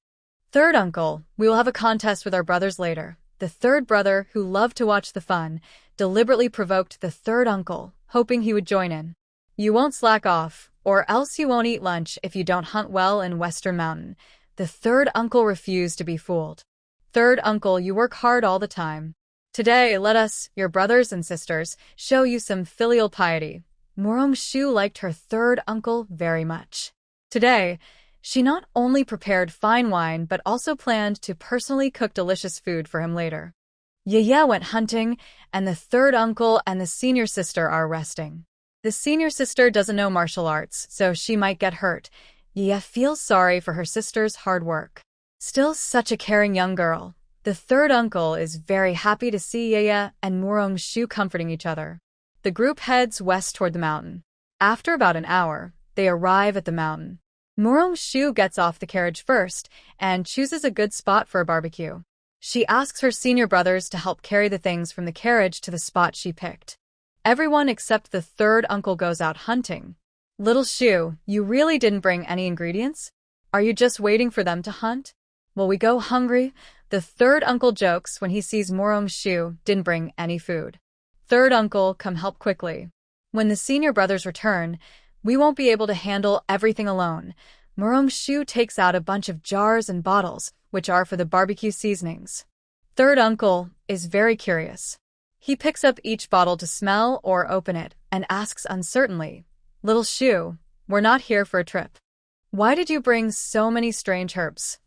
"Third uncle, we will have a contest with our brothers later." The third brother, who loved to watch the fun, deliberately provoked the third uncle, hoping he would join in. "You won't slack off, or else you won't eat lunch if you don't hunt well in Western Mountain." The third uncle refused to be fooled. "Third uncle, you work hard all the time. Today, let us, your brothers and sisters, show you some filial piety." Morong-shu liked her third uncle very much. Today, she not only prepared fine wine but also planned to personally cook delicious food for him later. Yaya went hunting, and the third uncle and the senior sister are resting. The senior sister doesn't know martial arts, so she might get hurt. Yaya feels sorry for her sister's hard work. Still such a caring young girl. The third uncle is very happy to see Yaya and Morong-shu comforting each other. The group heads west toward the mountain. After about an hour, they arrive at the mountain. Morong-shu gets off the carriage first and chooses a good spot for a barbecue. She asks her senior brothers to help carry the things from the carriage to the spot she picked. Everyone except the third uncle goes out hunting. "Little Shu, you really didn't bring any ingredients? Are you just waiting for them to hunt? Will we go hungry?" The third uncle jokes when he sees Morong-shu didn't bring any food. "Third uncle, come help quickly. When the senior brothers return, we won't be able to handle everything alone." Morong-shu takes out a bunch of jars and bottles, which are for the barbecue seasonings. Third uncle is very curious. He picks up each bottle to smell or open it and asks uncertainly, "Little Shu, we're not here for a trip. Why did you bring so many strange herbs?"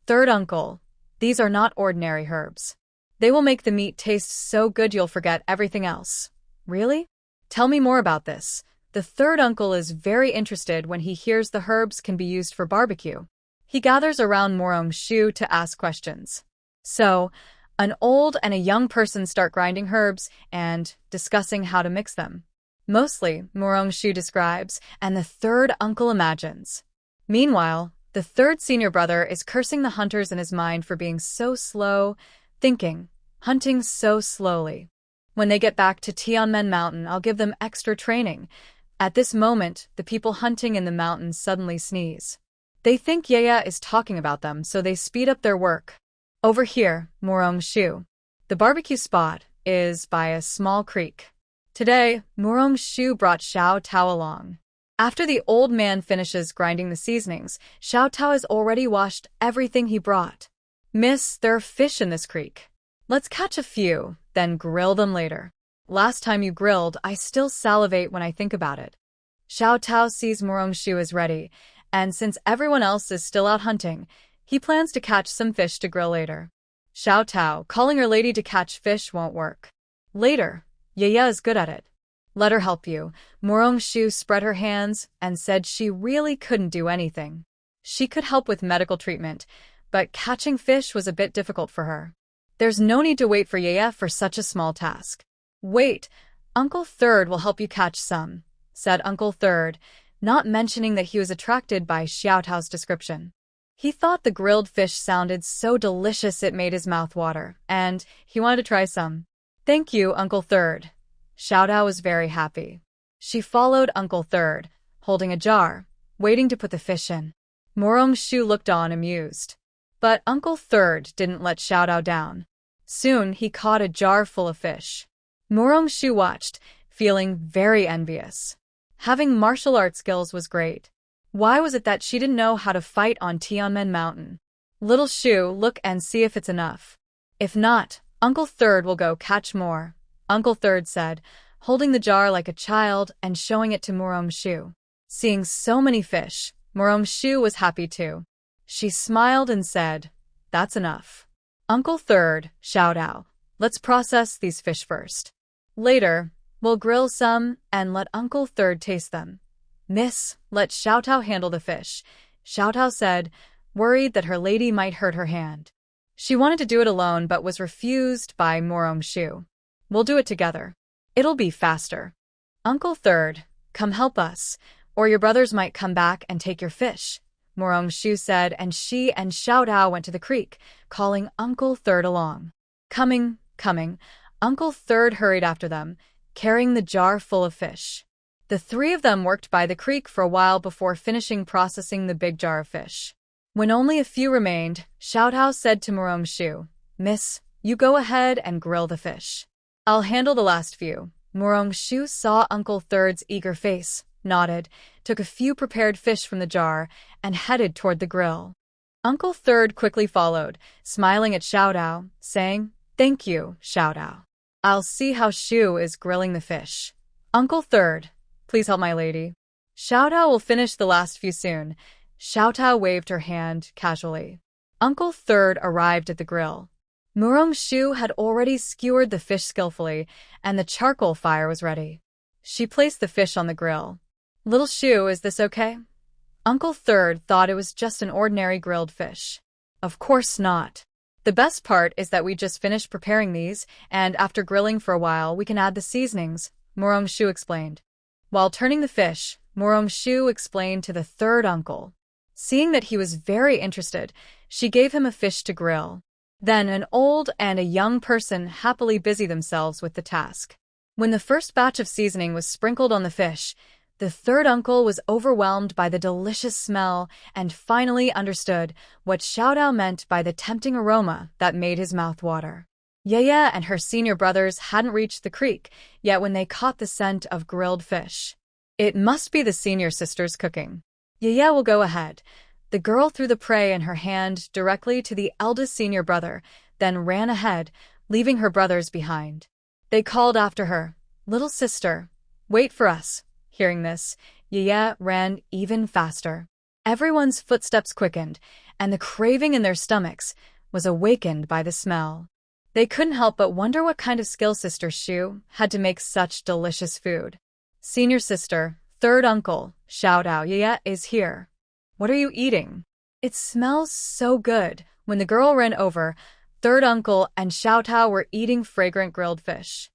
"Third uncle, these are not ordinary herbs. They will make the meat taste so good you'll forget everything else." "Really? Tell me more about this." The third uncle is very interested when he hears the herbs can be used for barbecue. He gathers around Morong Shu to ask questions. So, an old and a young person start grinding herbs and discussing how to mix them. Mostly, Morong Shu describes, and the third uncle imagines. Meanwhile, the third senior brother is cursing the hunters in his mind for being so slow, thinking, hunting so slowly. When they get back to Tianmen Mountain, I'll give them extra training. At this moment, the people hunting in the mountains suddenly sneeze. They think Yaya is talking about them, so they speed up their work. Over here, Morong Shu. The barbecue spot is by a small creek. Today, Morong Shu brought Xiao Tao along. After the old man finishes grinding the seasonings, Xiao Tao has already washed everything he brought. "Miss, there are fish in this creek. Let's catch a few, then grill them later. Last time you grilled, I still salivate when I think about it." Xiao Tao sees Morong Shu is ready, and since everyone else is still out hunting, he plans to catch some fish to grill later. Xiao Tao, calling her lady to catch fish won't work. Later, Yaya is good at it. "Let her help you." Morong Shu spread her hands and said she really couldn't do anything. She could help with medical treatment, but catching fish was a bit difficult for her. There's no need to wait for Yaya for such a small task. "Wait, Uncle Third will help you catch some," said Uncle Third, not mentioning that he was attracted by Xiao Tao's description. He thought the grilled fish sounded so delicious it made his mouth water, and he wanted to try some. "Thank you, Uncle Third." Xiao Tao was very happy. She followed Uncle Third, holding a jar, waiting to put the fish in. Morong Shu looked on amused. But Uncle Third didn't let Xiao Tao down. Soon he caught a jar full of fish. Morong Shu watched, feeling very envious. Having martial art skills was great. Why was it that she didn't know how to fight on Tianmen Mountain? "Little Shu, look and see if it's enough. If not, Uncle Third will go catch more," Uncle Third said, holding the jar like a child and showing it to Morong Shu. Seeing so many fish, Morong Shu was happy too. She smiled and said, "That's enough." "Uncle Third," Xiao Tao, "let's process these fish first. Later, we'll grill some and let Uncle Third taste them." "Miss, let Xiao Tao handle the fish," Xiao Tao said, worried that her lady might hurt her hand. She wanted to do it alone but was refused by Morong Shu. "We'll do it together. It'll be faster." "Uncle Third, come help us, or your brothers might come back and take your fish," Morong Shu said, and she and Xiao Tao went to the creek, calling Uncle Third along. Coming. Uncle Third hurried after them, carrying the jar full of fish. The three of them worked by the creek for a while before finishing processing the big jar of fish. When only a few remained, Xiao Tao said to Morong Shu, "Miss, you go ahead and grill the fish. I'll handle the last few." Morong Shu saw Uncle Third's eager face, nodded, took a few prepared fish from the jar, and headed toward the grill. Uncle Third quickly followed, smiling at Xiao Tao, saying, "Thank you, Xiao Tao. I'll see how Shu is grilling the fish. Uncle Third, please help my lady. Xiao Tao will finish the last few soon." Xiao Tao waved her hand casually. Uncle Third arrived at the grill. Morong Shu had already skewered the fish skillfully, and the charcoal fire was ready. She placed the fish on the grill. "Little Shu, is this okay?" Uncle Third thought it was just an ordinary grilled fish. "Of course not. The best part is that we just finished preparing these, and after grilling for a while we can add the seasonings," Morong Shu explained. While turning the fish, Morong Shu explained to the third uncle. Seeing that he was very interested, she gave him a fish to grill. Then an old and a young person happily busied themselves with the task. When the first batch of seasoning was sprinkled on the fish, the third uncle was overwhelmed by the delicious smell and finally understood what Xiao Tao meant by the tempting aroma that made his mouth water. Yaya and her senior brothers hadn't reached the creek yet when they caught the scent of grilled fish. It must be the senior sister's cooking. Yaya will go ahead. The girl threw the prey in her hand directly to the eldest senior brother, then ran ahead, leaving her brothers behind. They called after her, "Little sister, wait for us." Hearing this, Yaya ran even faster. Everyone's footsteps quickened, and the craving in their stomachs was awakened by the smell. They couldn't help but wonder what kind of skill Sister Shu had to make such delicious food. Senior sister, third uncle, Xiaodao Yaya is here. What are you eating? It smells so good. When the girl ran over, third uncle and Xiaotao were eating fragrant grilled fish.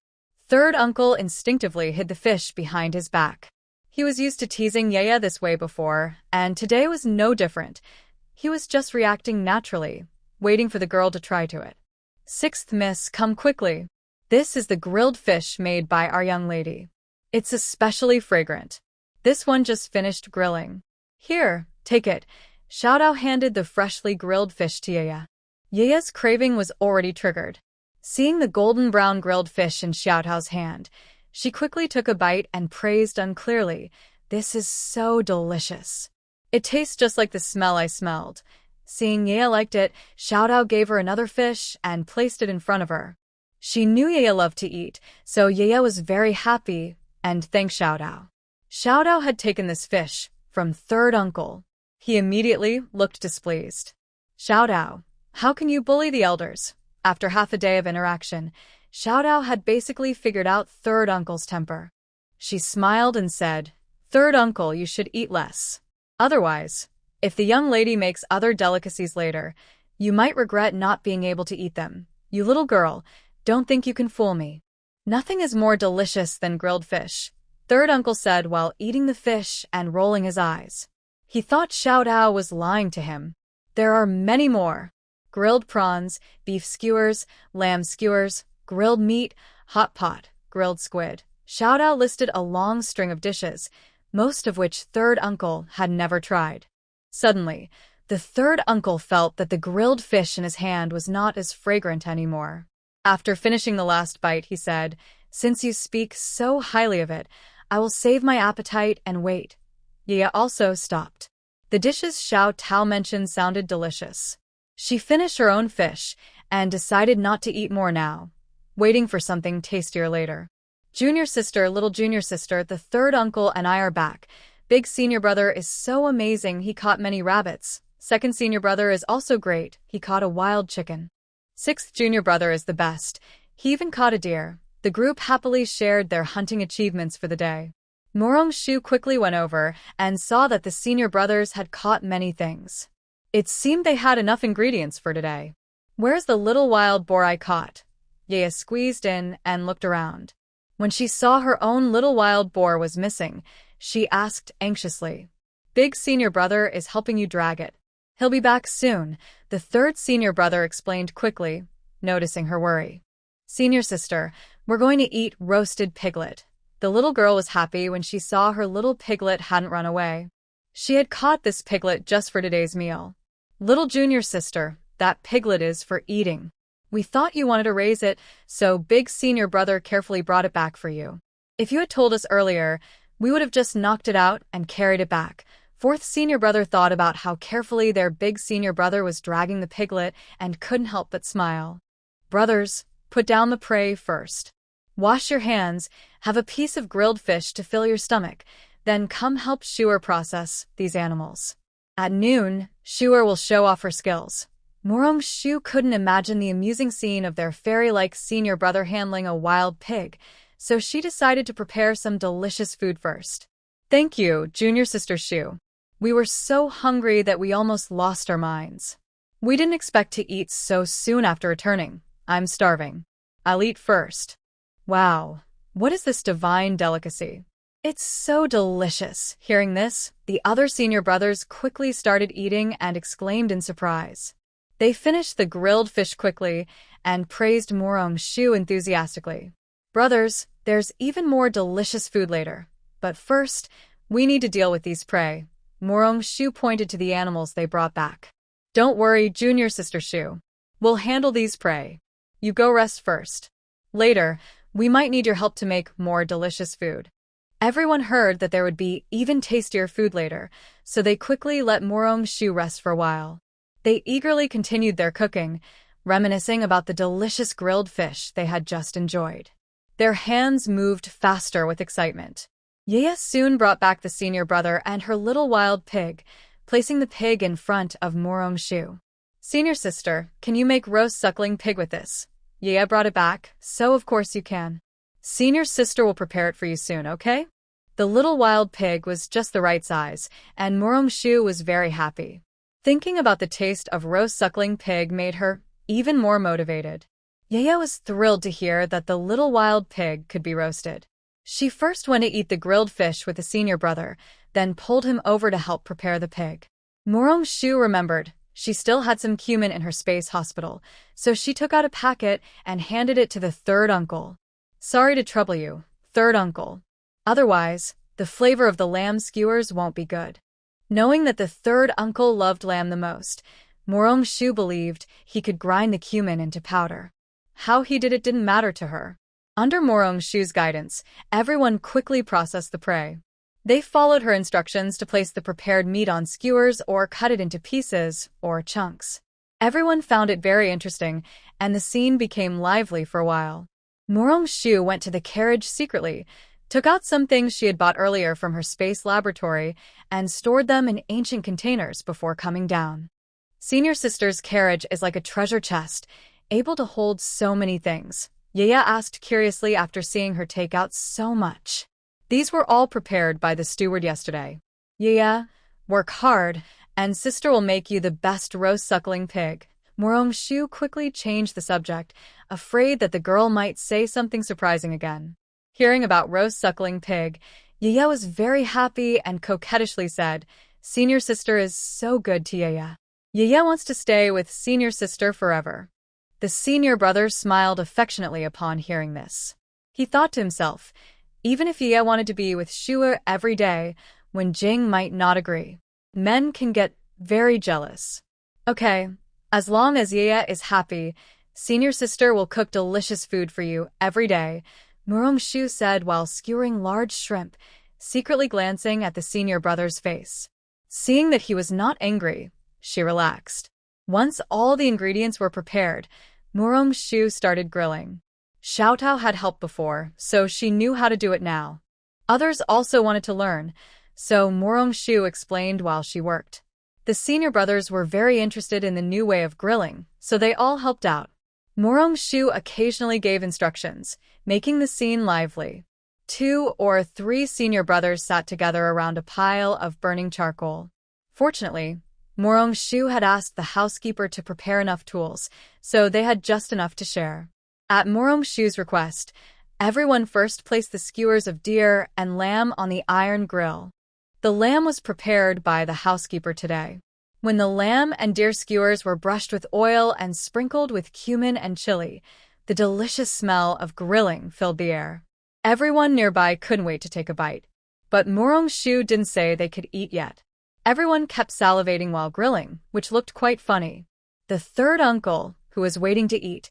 Third uncle instinctively hid the fish behind his back. He was used to teasing Yaya this way before, and today was no different. He was just reacting naturally, waiting for the girl to try to it. Sixth miss, come quickly. This is the grilled fish made by our young lady. It's especially fragrant. This one just finished grilling. Here, take it. Xiaodao handed the freshly grilled fish to Yaya. Yaya's craving was already triggered. Seeing the golden brown grilled fish in Xiaodao's hand, she quickly took a bite and praised unclearly, "This is so delicious. It tastes just like the smell I smelled." Seeing Yaya liked it, Xiaodao gave her another fish and placed it in front of her. She knew Yaya loved to eat, so Yaya was very happy and thanked Xiaodao. Xiaodao had taken this fish from third uncle. He immediately looked displeased. "Xiaodao, how can you bully the elders?" After half a day of interaction, Xiaodao had basically figured out third uncle's temper. She smiled and said, "Third uncle, you should eat less. Otherwise, if the young lady makes other delicacies later, you might regret not being able to eat them. You little girl, don't think you can fool me." "Nothing is more delicious than grilled fish," third uncle said while eating the fish and rolling his eyes. He thought Xiaodao was lying to him. "There are many more. Grilled prawns, beef skewers, lamb skewers, grilled meat, hot pot, grilled squid." Xiaodao listed a long string of dishes, most of which third uncle had never tried. Suddenly, the third uncle felt that the grilled fish in his hand was not as fragrant anymore. After finishing the last bite, he said, "Since you speak so highly of it, I will save my appetite and wait." Yaya also stopped. The dishes Xiao Tao mentioned sounded delicious. She finished her own fish and decided not to eat more now, waiting for something tastier later. "Junior sister, little junior sister, the third uncle and I are back. Big senior brother is so amazing, he caught many rabbits. Second senior brother is also great, he caught a wild chicken. Sixth junior brother is the best, he even caught a deer." The group happily shared their hunting achievements for the day. Morong Shu quickly went over and saw that the senior brothers had caught many things. It seemed they had enough ingredients for today. "Where's the little wild boar I caught?" Yaya squeezed in and looked around. When she saw her own little wild boar was missing, she asked anxiously. "Big senior brother is helping you drag it. He'll be back soon," the third senior brother explained quickly, noticing her worry. "Senior sister, we're going to eat roasted piglet." The little girl was happy when she saw her little piglet hadn't run away. She had caught this piglet just for today's meal. "Little junior sister, that piglet is for eating. We thought you wanted to raise it, so big senior brother carefully brought it back for you. If you had told us earlier, we would have just knocked it out and carried it back." Fourth senior brother thought about how carefully their big senior brother was dragging the piglet and couldn't help but smile. "Brothers, put down the prey first. Wash your hands, have a piece of grilled fish to fill your stomach, then come help Shuer process these animals. At noon, Shuer will show off her skills." Morong Shu couldn't imagine the amusing scene of their fairy-like senior brother handling a wild pig, so she decided to prepare some delicious food first. "Thank you, junior sister Shu. We were so hungry that we almost lost our minds. We didn't expect to eat so soon after returning. I'm starving. I'll eat first." "Wow, what is this divine delicacy? It's so delicious." Hearing this, the other senior brothers quickly started eating and exclaimed in surprise. They finished the grilled fish quickly and praised Morong Shu enthusiastically. "Brothers, there's even more delicious food later. But first, we need to deal with these prey." Morong Shu pointed to the animals they brought back. "Don't worry, junior sister Shu. We'll handle these prey. You go rest first. Later, we might need your help to make more delicious food." Everyone heard that there would be even tastier food later, so they quickly let Morong Shu rest for a while. They eagerly continued their cooking, reminiscing about the delicious grilled fish they had just enjoyed. Their hands moved faster with excitement. Yaya soon brought back the senior brother and her little wild pig, placing the pig in front of Murong-shu. Senior sister, can you make roast suckling pig with this? Yaya brought it back, so of course you can. Senior sister will prepare it for you soon, okay? The little wild pig was just the right size, and Murong-shu was very happy. Thinking about the taste of roast suckling pig made her even more motivated. Yaya was thrilled to hear that the little wild pig could be roasted. She first went to eat the grilled fish with the senior brother, then pulled him over to help prepare the pig. Murong-shu remembered she still had some cumin in her space hospital, so she took out a packet and handed it to the third uncle. Sorry to trouble you, third uncle. Otherwise, the flavor of the lamb skewers won't be good. Knowing that the third uncle loved lamb the most, Murong-shu believed he could grind the cumin into powder. How he did it didn't matter to her. Under Murong-shu's guidance, everyone quickly processed the prey. They followed her instructions to place the prepared meat on skewers or cut it into pieces or chunks. Everyone found it very interesting, and the scene became lively for a while. Murong-shu went to the carriage secretly, took out some things she had bought earlier from her space laboratory, and stored them in ancient containers before coming down. Senior sister's carriage is like a treasure chest, able to hold so many things. Yaya asked curiously after seeing her take out so much. These were all prepared by the steward yesterday. Yaya, work hard, and sister will make you the best roast suckling pig. Murong-shu quickly changed the subject, afraid that the girl might say something surprising again. Hearing about roast suckling pig, Yaya was very happy and coquettishly said, Senior sister is so good to Yaya. Yaya wants to stay with senior sister forever. The senior brother smiled affectionately upon hearing this. He thought to himself, even if Yaya wanted to be with Shua every day, when Jing might not agree. Men can get very jealous. Okay, as long as Yaya is happy, senior sister will cook delicious food for you every day, Murong-shu said while skewering large shrimp, secretly glancing at the senior brother's face. Seeing that he was not angry, she relaxed. Once all the ingredients were prepared, Murong-shu started grilling. Xiaotao had helped before, so she knew how to do it now. Others also wanted to learn, so Murong-shu explained while she worked. The senior brothers were very interested in the new way of grilling, so they all helped out. Murong-shu occasionally gave instructions, making the scene lively. 2 or 3 senior brothers sat together around a pile of burning charcoal. Fortunately, Murong-shu had asked the housekeeper to prepare enough tools, so they had just enough to share. At Murong-shu's request, everyone first placed the skewers of deer and lamb on the iron grill. The lamb was prepared by the housekeeper today. When the lamb and deer skewers were brushed with oil and sprinkled with cumin and chili, the delicious smell of grilling filled the air. Everyone nearby couldn't wait to take a bite. But Murong-shu didn't say they could eat yet. Everyone kept salivating while grilling, which looked quite funny. The third uncle, who was waiting to eat,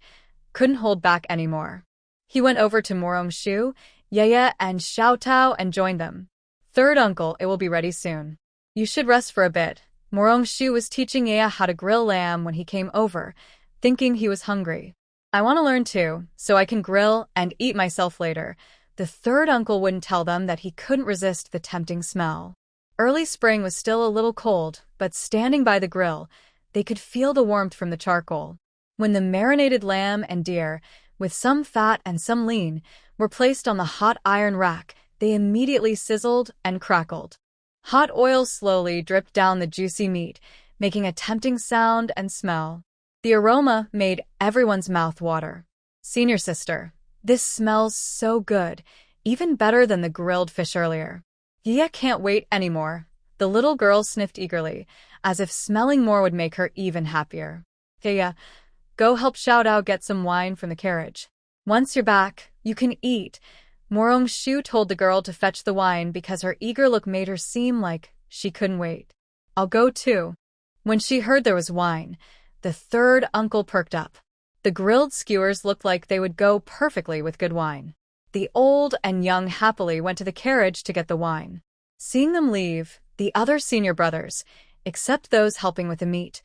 couldn't hold back anymore. He went over to Murong-shu, Yaya, and Xiaotao and joined them. Third uncle, it will be ready soon. You should rest for a bit. Murong-shu was teaching Yaya how to grill lamb when he came over, thinking he was hungry. I want to learn too, so I can grill and eat myself later. The third uncle wouldn't tell them that he couldn't resist the tempting smell. Early spring was still a little cold, but standing by the grill, they could feel the warmth from the charcoal. When the marinated lamb and deer, with some fat and some lean, were placed on the hot iron rack, they immediately sizzled and crackled. Hot oil slowly dripped down the juicy meat, making a tempting sound and smell. The aroma made everyone's mouth water. Senior sister, this smells so good, even better than the grilled fish earlier. Yaya can't wait anymore. The little girl sniffed eagerly, as if smelling more would make her even happier. Yaya, go help Xiaotao get some wine from the carriage. Once you're back, you can eat. Murong-shu told the girl to fetch the wine because her eager look made her seem like she couldn't wait. I'll go too. When she heard there was wine, the third uncle perked up. The grilled skewers looked like they would go perfectly with good wine. The old and young happily went to the carriage to get the wine. Seeing them leave, the other senior brothers, except those helping with the meat,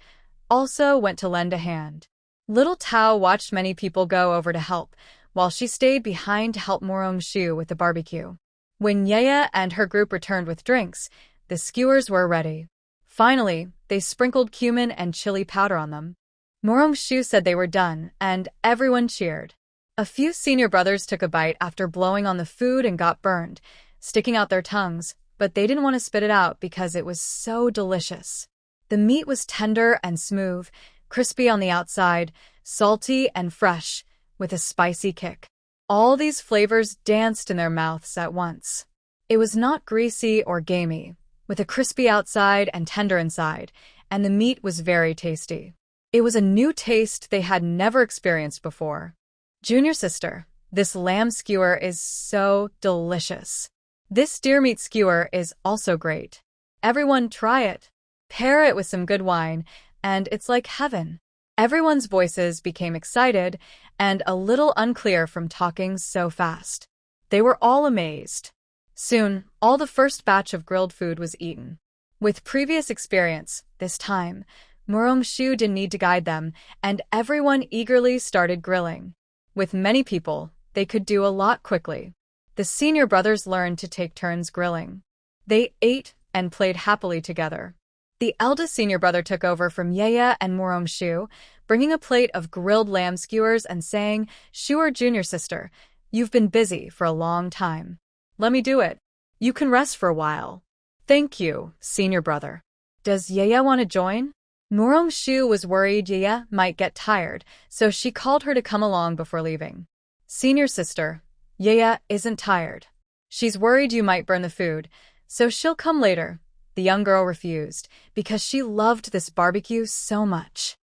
also went to lend a hand. Little Tao watched many people go over to help, while she stayed behind to help Morong-shu with the barbecue. When Yaya and her group returned with drinks, the skewers were ready. Finally, they sprinkled cumin and chili powder on them. Morong-shu said they were done, and everyone cheered. A few senior brothers took a bite after blowing on the food and got burned, sticking out their tongues, but they didn't want to spit it out because it was so delicious. The meat was tender and smooth, crispy on the outside, salty and fresh, with a spicy kick. All these flavors danced in their mouths at once. It was not greasy or gamey, with a crispy outside and tender inside, and the meat was very tasty. It was a new taste they had never experienced before. Junior sister, this lamb skewer is so delicious. This deer meat skewer is also great. Everyone try it. Pair it with some good wine, and it's like heaven. Everyone's voices became excited and a little unclear from talking so fast. They were all amazed. Soon, all the first batch of grilled food was eaten. With previous experience, this time, Morong-shu didn't need to guide them, and everyone eagerly started grilling. With many people, they could do a lot quickly. The senior brothers learned to take turns grilling. They ate and played happily together. The eldest senior brother took over from Yaya and Morong-shu, bringing a plate of grilled lamb skewers and saying, "Sure, junior sister, you've been busy for a long time. Let me do it. You can rest for a while." "Thank you, senior brother." "Does Yaya want to join?" Morong-shu was worried Yaya might get tired, so she called her to come along before leaving. "Senior sister, Yaya isn't tired. She's worried you might burn the food, so she'll come later." The young girl refused, because she loved this barbecue so much.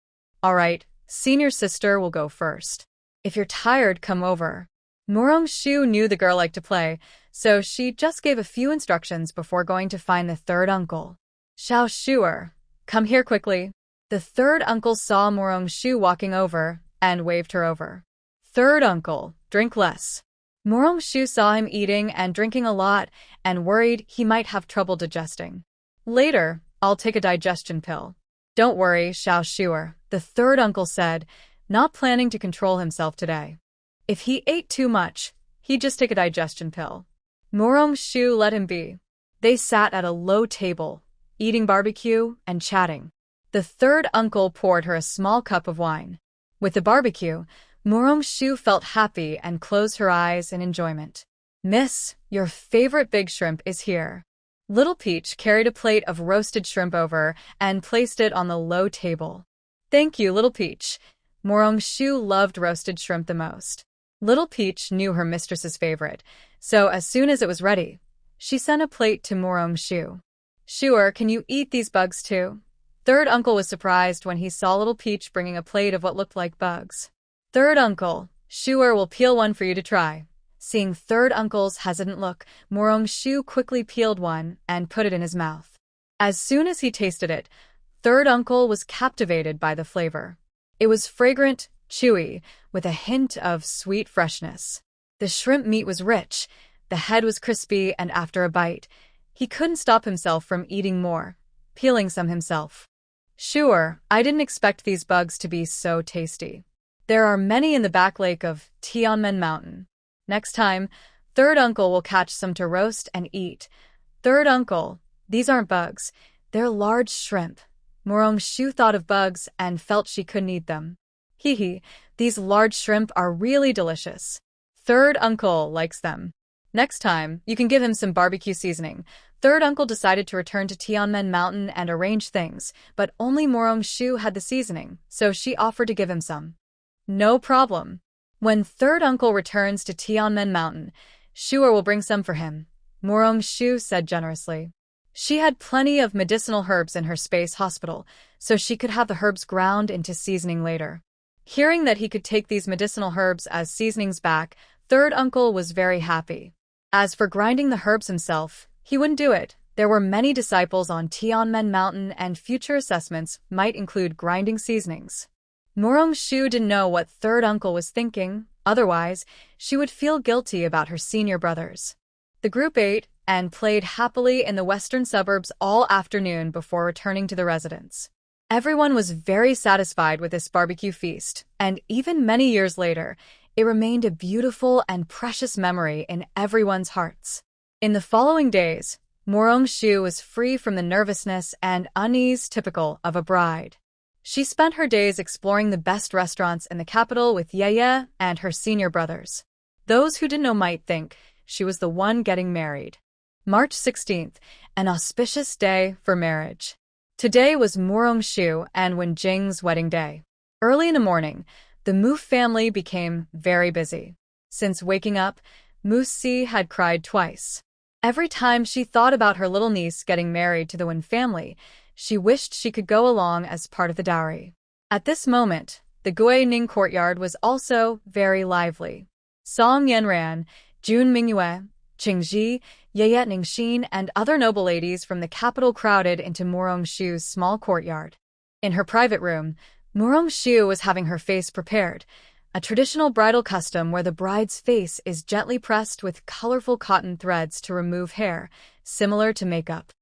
"All right, senior sister will go first. If you're tired, come over." Morong-shu knew the girl liked to play, so she just gave a few instructions before going to find the third uncle. "Xiao Shuer, come here quickly." The third uncle saw Morong-shu walking over and waved her over. "Third uncle, drink less." Morong-shu saw him eating and drinking a lot and worried he might have trouble digesting. "Later, I'll take a digestion pill." "Don't worry, Xiao Shuer," the third uncle said, not planning to control himself today. If he ate too much, he'd just take a digestion pill. Morong-shu let him be. They sat at a low table, eating barbecue and chatting. The third uncle poured her a small cup of wine. With the barbecue, Morong-shu felt happy and closed her eyes in enjoyment. "Miss, your favorite big shrimp is here." Little Peach carried a plate of roasted shrimp over and placed it on the low table. "Thank you, Little Peach." Morong-shu loved roasted shrimp the most. Little Peach knew her mistress's favorite, so as soon as it was ready, she sent a plate to Morong-shu. "Shuer, can you eat these bugs too?" Third uncle was surprised when he saw Little Peach bringing a plate of what looked like bugs. "Third uncle, Shuer will peel one for you to try." Seeing third uncle's hesitant look, Morong-shu quickly peeled one and put it in his mouth. As soon as he tasted it, third uncle was captivated by the flavor. It was fragrant, chewy, with a hint of sweet freshness. The shrimp meat was rich, the head was crispy, and after a bite, he couldn't stop himself from eating more, peeling some himself. "Sure, I didn't expect these bugs to be so tasty. There are many in the back lake of Tianmen Mountain. Next time, third uncle will catch some to roast and eat." "Third uncle, these aren't bugs, they're large shrimp." Morong-shu thought of bugs and felt she couldn't eat them. "Hee, these large shrimp are really delicious. Third uncle likes them. Next time, you can give him some barbecue seasoning." Third uncle decided to return to Tianmen Mountain and arrange things, but only Morong-shu had the seasoning, so she offered to give him some. "No problem. When third uncle returns to Tianmen Mountain, Shuer will bring some for him," Morong-shu said generously. She had plenty of medicinal herbs in her space hospital, so she could have the herbs ground into seasoning later. Hearing that he could take these medicinal herbs as seasonings back, third uncle was very happy. As for grinding the herbs himself, he wouldn't do it. There were many disciples on Tianmen Mountain, and future assessments might include grinding seasonings. Morong-shu didn't know what third uncle was thinking, otherwise, she would feel guilty about her senior brothers. The group ate and played happily in the western suburbs all afternoon before returning to the residence. Everyone was very satisfied with this barbecue feast, and even many years later, it remained a beautiful and precious memory in everyone's hearts. In the following days, Morong-shu was free from the nervousness and unease typical of a bride. She spent her days exploring the best restaurants in the capital with Ye and her senior brothers. Those who didn't know might think she was the one getting married. March 16th, an auspicious day for marriage. Today was Morong-shu and Wen-jing's wedding day. Early in the morning, the Mu family became very busy. Since waking up, Mu-si had cried twice. Every time she thought about her little niece getting married to the Wen family, she wished she could go along as part of the dowry. At this moment, the Guining courtyard was also very lively. Song Yanran, Jun Mingyue, Qingji, Yeyet Ningxin, and other noble ladies from the capital crowded into Morong-shu's small courtyard. In her private room, Morong-shu was having her face prepared, a traditional bridal custom where the bride's face is gently pressed with colorful cotton threads to remove hair, similar to makeup.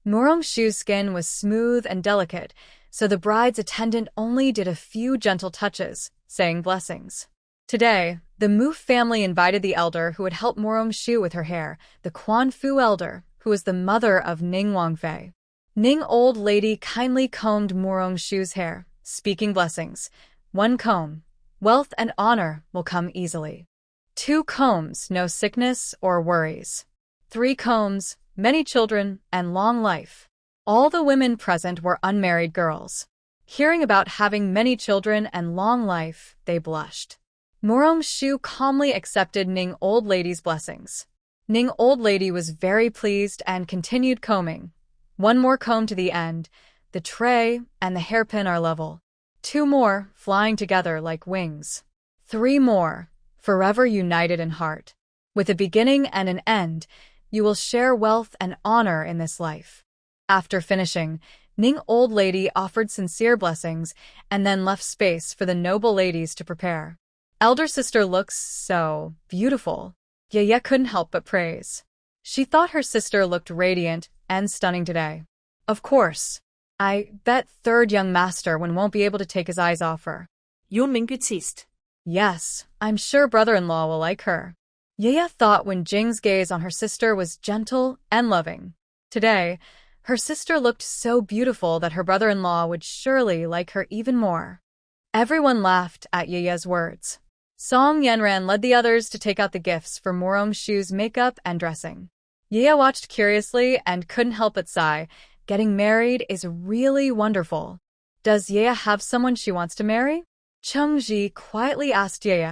Morong-shu's skin was smooth and delicate, so the bride's attendant only did a few gentle touches, saying blessings. Today, the Mu family invited the elder who would help Morong-shu with her hair, the Quan-fu elder, who was the mother of Ning Wangfei. Ning old lady kindly combed Morong-shu's hair, speaking blessings. 1 comb. Wealth and honor will come easily. 2 combs, no sickness or worries. 3 combs, many children and long life. All the women present were unmarried girls. Hearing about having many children and long life, they blushed. Morong-shu calmly accepted Ning old lady's blessings. Ning old lady was very pleased and continued combing. 1 more comb to the end. The tray and the hairpin are level. 2 more, flying together like wings. 3 more, forever united in heart. With a beginning and an end, you will share wealth and honor in this life. After finishing, Ning old lady offered sincere blessings and then left space for the noble ladies to prepare. Elder sister looks so beautiful. Ye couldn't help but praise. She thought her sister looked radiant and stunning today. Of course. I bet third young master won't be able to take his eyes off her. Yun Minggu ziehst. Yes, I'm sure brother-in-law will like her. Ye thought when Jing's gaze on her sister was gentle and loving. Today, her sister looked so beautiful that her brother-in-law would surely like her even more. Everyone laughed at Ye's words. Song Yanran led the others to take out the gifts for Morong-shu's makeup and dressing. Ye watched curiously and couldn't help but sigh. Getting married is really wonderful. Does Ye have someone she wants to marry? Chengji quietly asked Ye,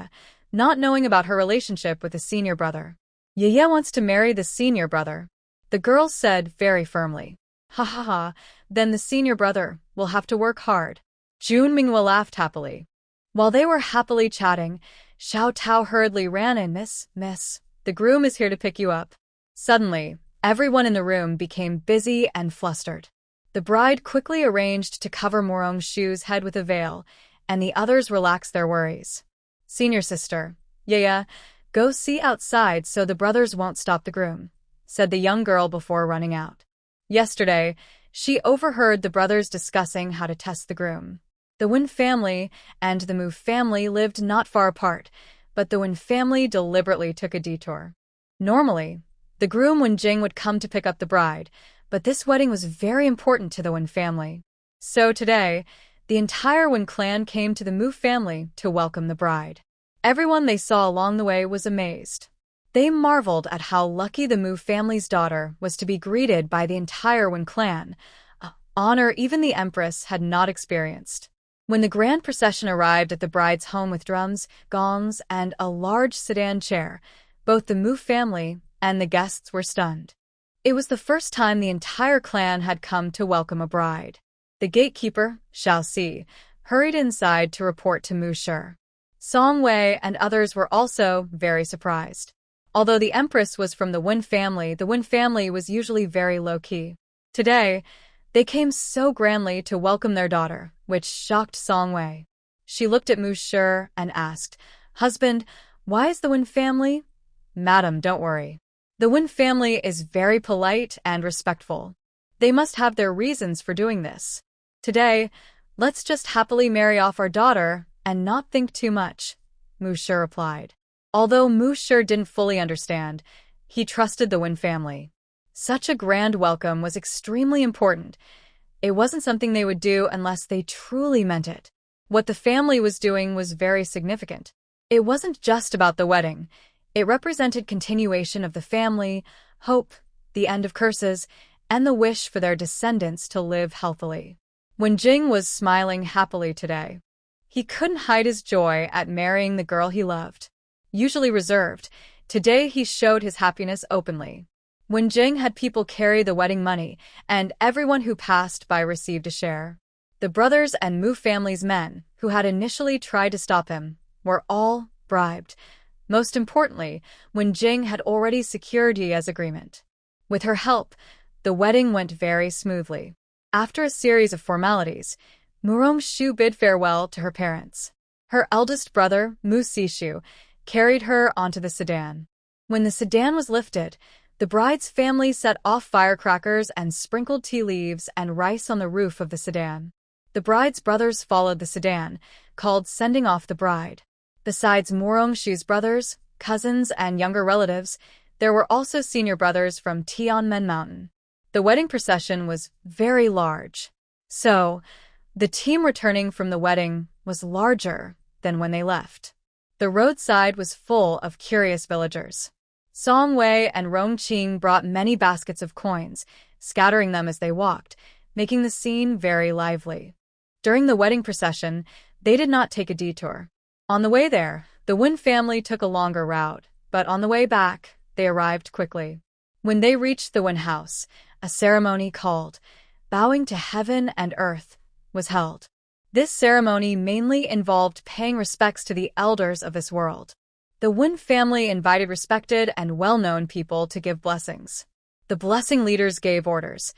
not knowing about her relationship with the senior brother. Ye wants to marry the senior brother. The girl said very firmly. Ha ha ha, then the senior brother will have to work hard. Jun Minghua laughed happily. While they were happily chatting, Xiao Tao hurriedly ran in. Miss, the groom is here to pick you up. Suddenly, everyone in the room became busy and flustered. The bride quickly arranged to cover Morong-shu's head with a veil, and the others relaxed their worries. Senior sister, Ye, go see outside so the brothers won't stop the groom, said the young girl before running out. Yesterday, she overheard the brothers discussing how to test the groom. The Wen family and the Mu family lived not far apart, but the Wen family deliberately took a detour. Normally, the groom Wen-jing would come to pick up the bride, but this wedding was very important to the Wen family. So today, the entire Wen clan came to the Mu family to welcome the bride. Everyone they saw along the way was amazed. They marveled at how lucky the Mu family's daughter was to be greeted by the entire Wen clan, an honor even the empress had not experienced. When the grand procession arrived at the bride's home with drums, gongs, and a large sedan chair, both the Mu family and the guests were stunned. It was the first time the entire clan had come to welcome a bride. The gatekeeper, Xiao Si, hurried inside to report to Mu Shi. Song Wei and others were also very surprised. Although the empress was from the Wen family was usually very low-key. Today, they came so grandly to welcome their daughter, which shocked Song Wei. She looked at Mu Shi and asked, "Husband, why is the Wen family?" "Madam, don't worry. The Wen family is very polite and respectful. They must have their reasons for doing this. Today, let's just happily marry off our daughter and not think too much," Mu-shi replied. Although Mu-shi didn't fully understand, he trusted the Wen family. Such a grand welcome was extremely important. It wasn't something they would do unless they truly meant it. What the family was doing was very significant. It wasn't just about the wedding. It represented continuation of the family, hope, the end of curses, and the wish for their descendants to live healthily. When Jing was smiling happily today, he couldn't hide his joy at marrying the girl he loved. Usually reserved, today he showed his happiness openly. When Jing had people carry the wedding money, and everyone who passed by received a share. The brothers and Mu family's men, who had initially tried to stop him, were all bribed. Most importantly, when Jing had already secured Ye's agreement. With her help, the wedding went very smoothly. After a series of formalities, Mu-shi bid farewell to her parents. Her eldest brother, Mu-shi, carried her onto the sedan. When the sedan was lifted, the bride's family set off firecrackers and sprinkled tea leaves and rice on the roof of the sedan. The bride's brothers followed the sedan, called sending off the bride. Besides Mu-shi's brothers, cousins, and younger relatives, there were also senior brothers from Tianmen Mountain. The wedding procession was very large. So, the team returning from the wedding was larger than when they left. The roadside was full of curious villagers. Song Wei and Rong Qing brought many baskets of coins, scattering them as they walked, making the scene very lively. During the wedding procession, they did not take a detour. On the way there, the Wen family took a longer route, but on the way back, they arrived quickly. When they reached the Wen house, a ceremony called Bowing to Heaven and Earth was held. This ceremony mainly involved paying respects to the elders of this world. The Wen family invited respected and well-known people to give blessings. The blessing leaders gave orders.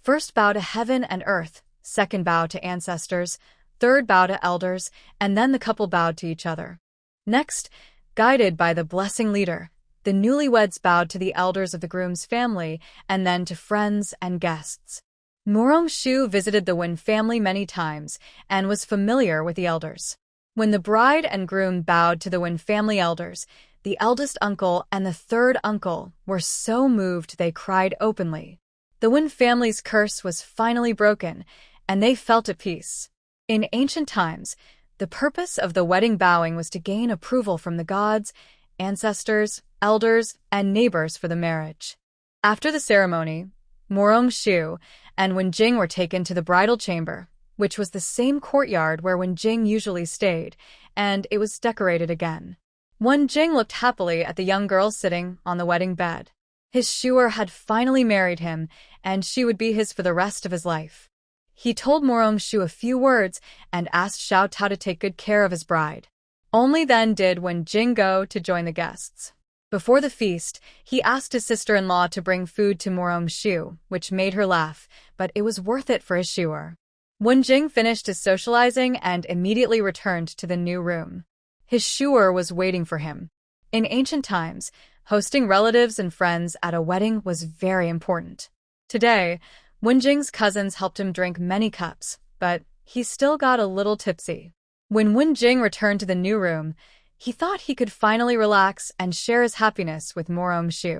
First bow to heaven and earth, second bow to ancestors, third bow to elders, and then the couple bowed to each other. Next, guided by the blessing leader, the newlyweds bowed to the elders of the groom's family and then to friends and guests. Mu-shi visited the Wen family many times and was familiar with the elders. When the bride and groom bowed to the Wen family elders, the eldest uncle and the third uncle were so moved they cried openly. The Wen family's curse was finally broken, and they felt at peace. In ancient times, the purpose of the wedding bowing was to gain approval from the gods, ancestors, elders, and neighbors for the marriage. After the ceremony, Mu-shi and Wen Jing were taken to the bridal chamber, which was the same courtyard where Wen Jing usually stayed, and it was decorated again. Wen Jing looked happily at the young girl sitting on the wedding bed. His Shuer had finally married him, and she would be his for the rest of his life. He told Mu-shi a few words and asked Xiao Tao to take good care of his bride. Only then did Wen Jing go to join the guests. Before the feast, he asked his sister-in-law to bring food to Mu-shi, which made her laugh, but it was worth it for his Shuer. Wen Jing finished his socializing and immediately returned to the new room. His Shuer was waiting for him. In ancient times, hosting relatives and friends at a wedding was very important. Today, Wen Jing's cousins helped him drink many cups, but he still got a little tipsy. When Wen Jing returned to the new room, he thought he could finally relax and share his happiness with Mu-shi.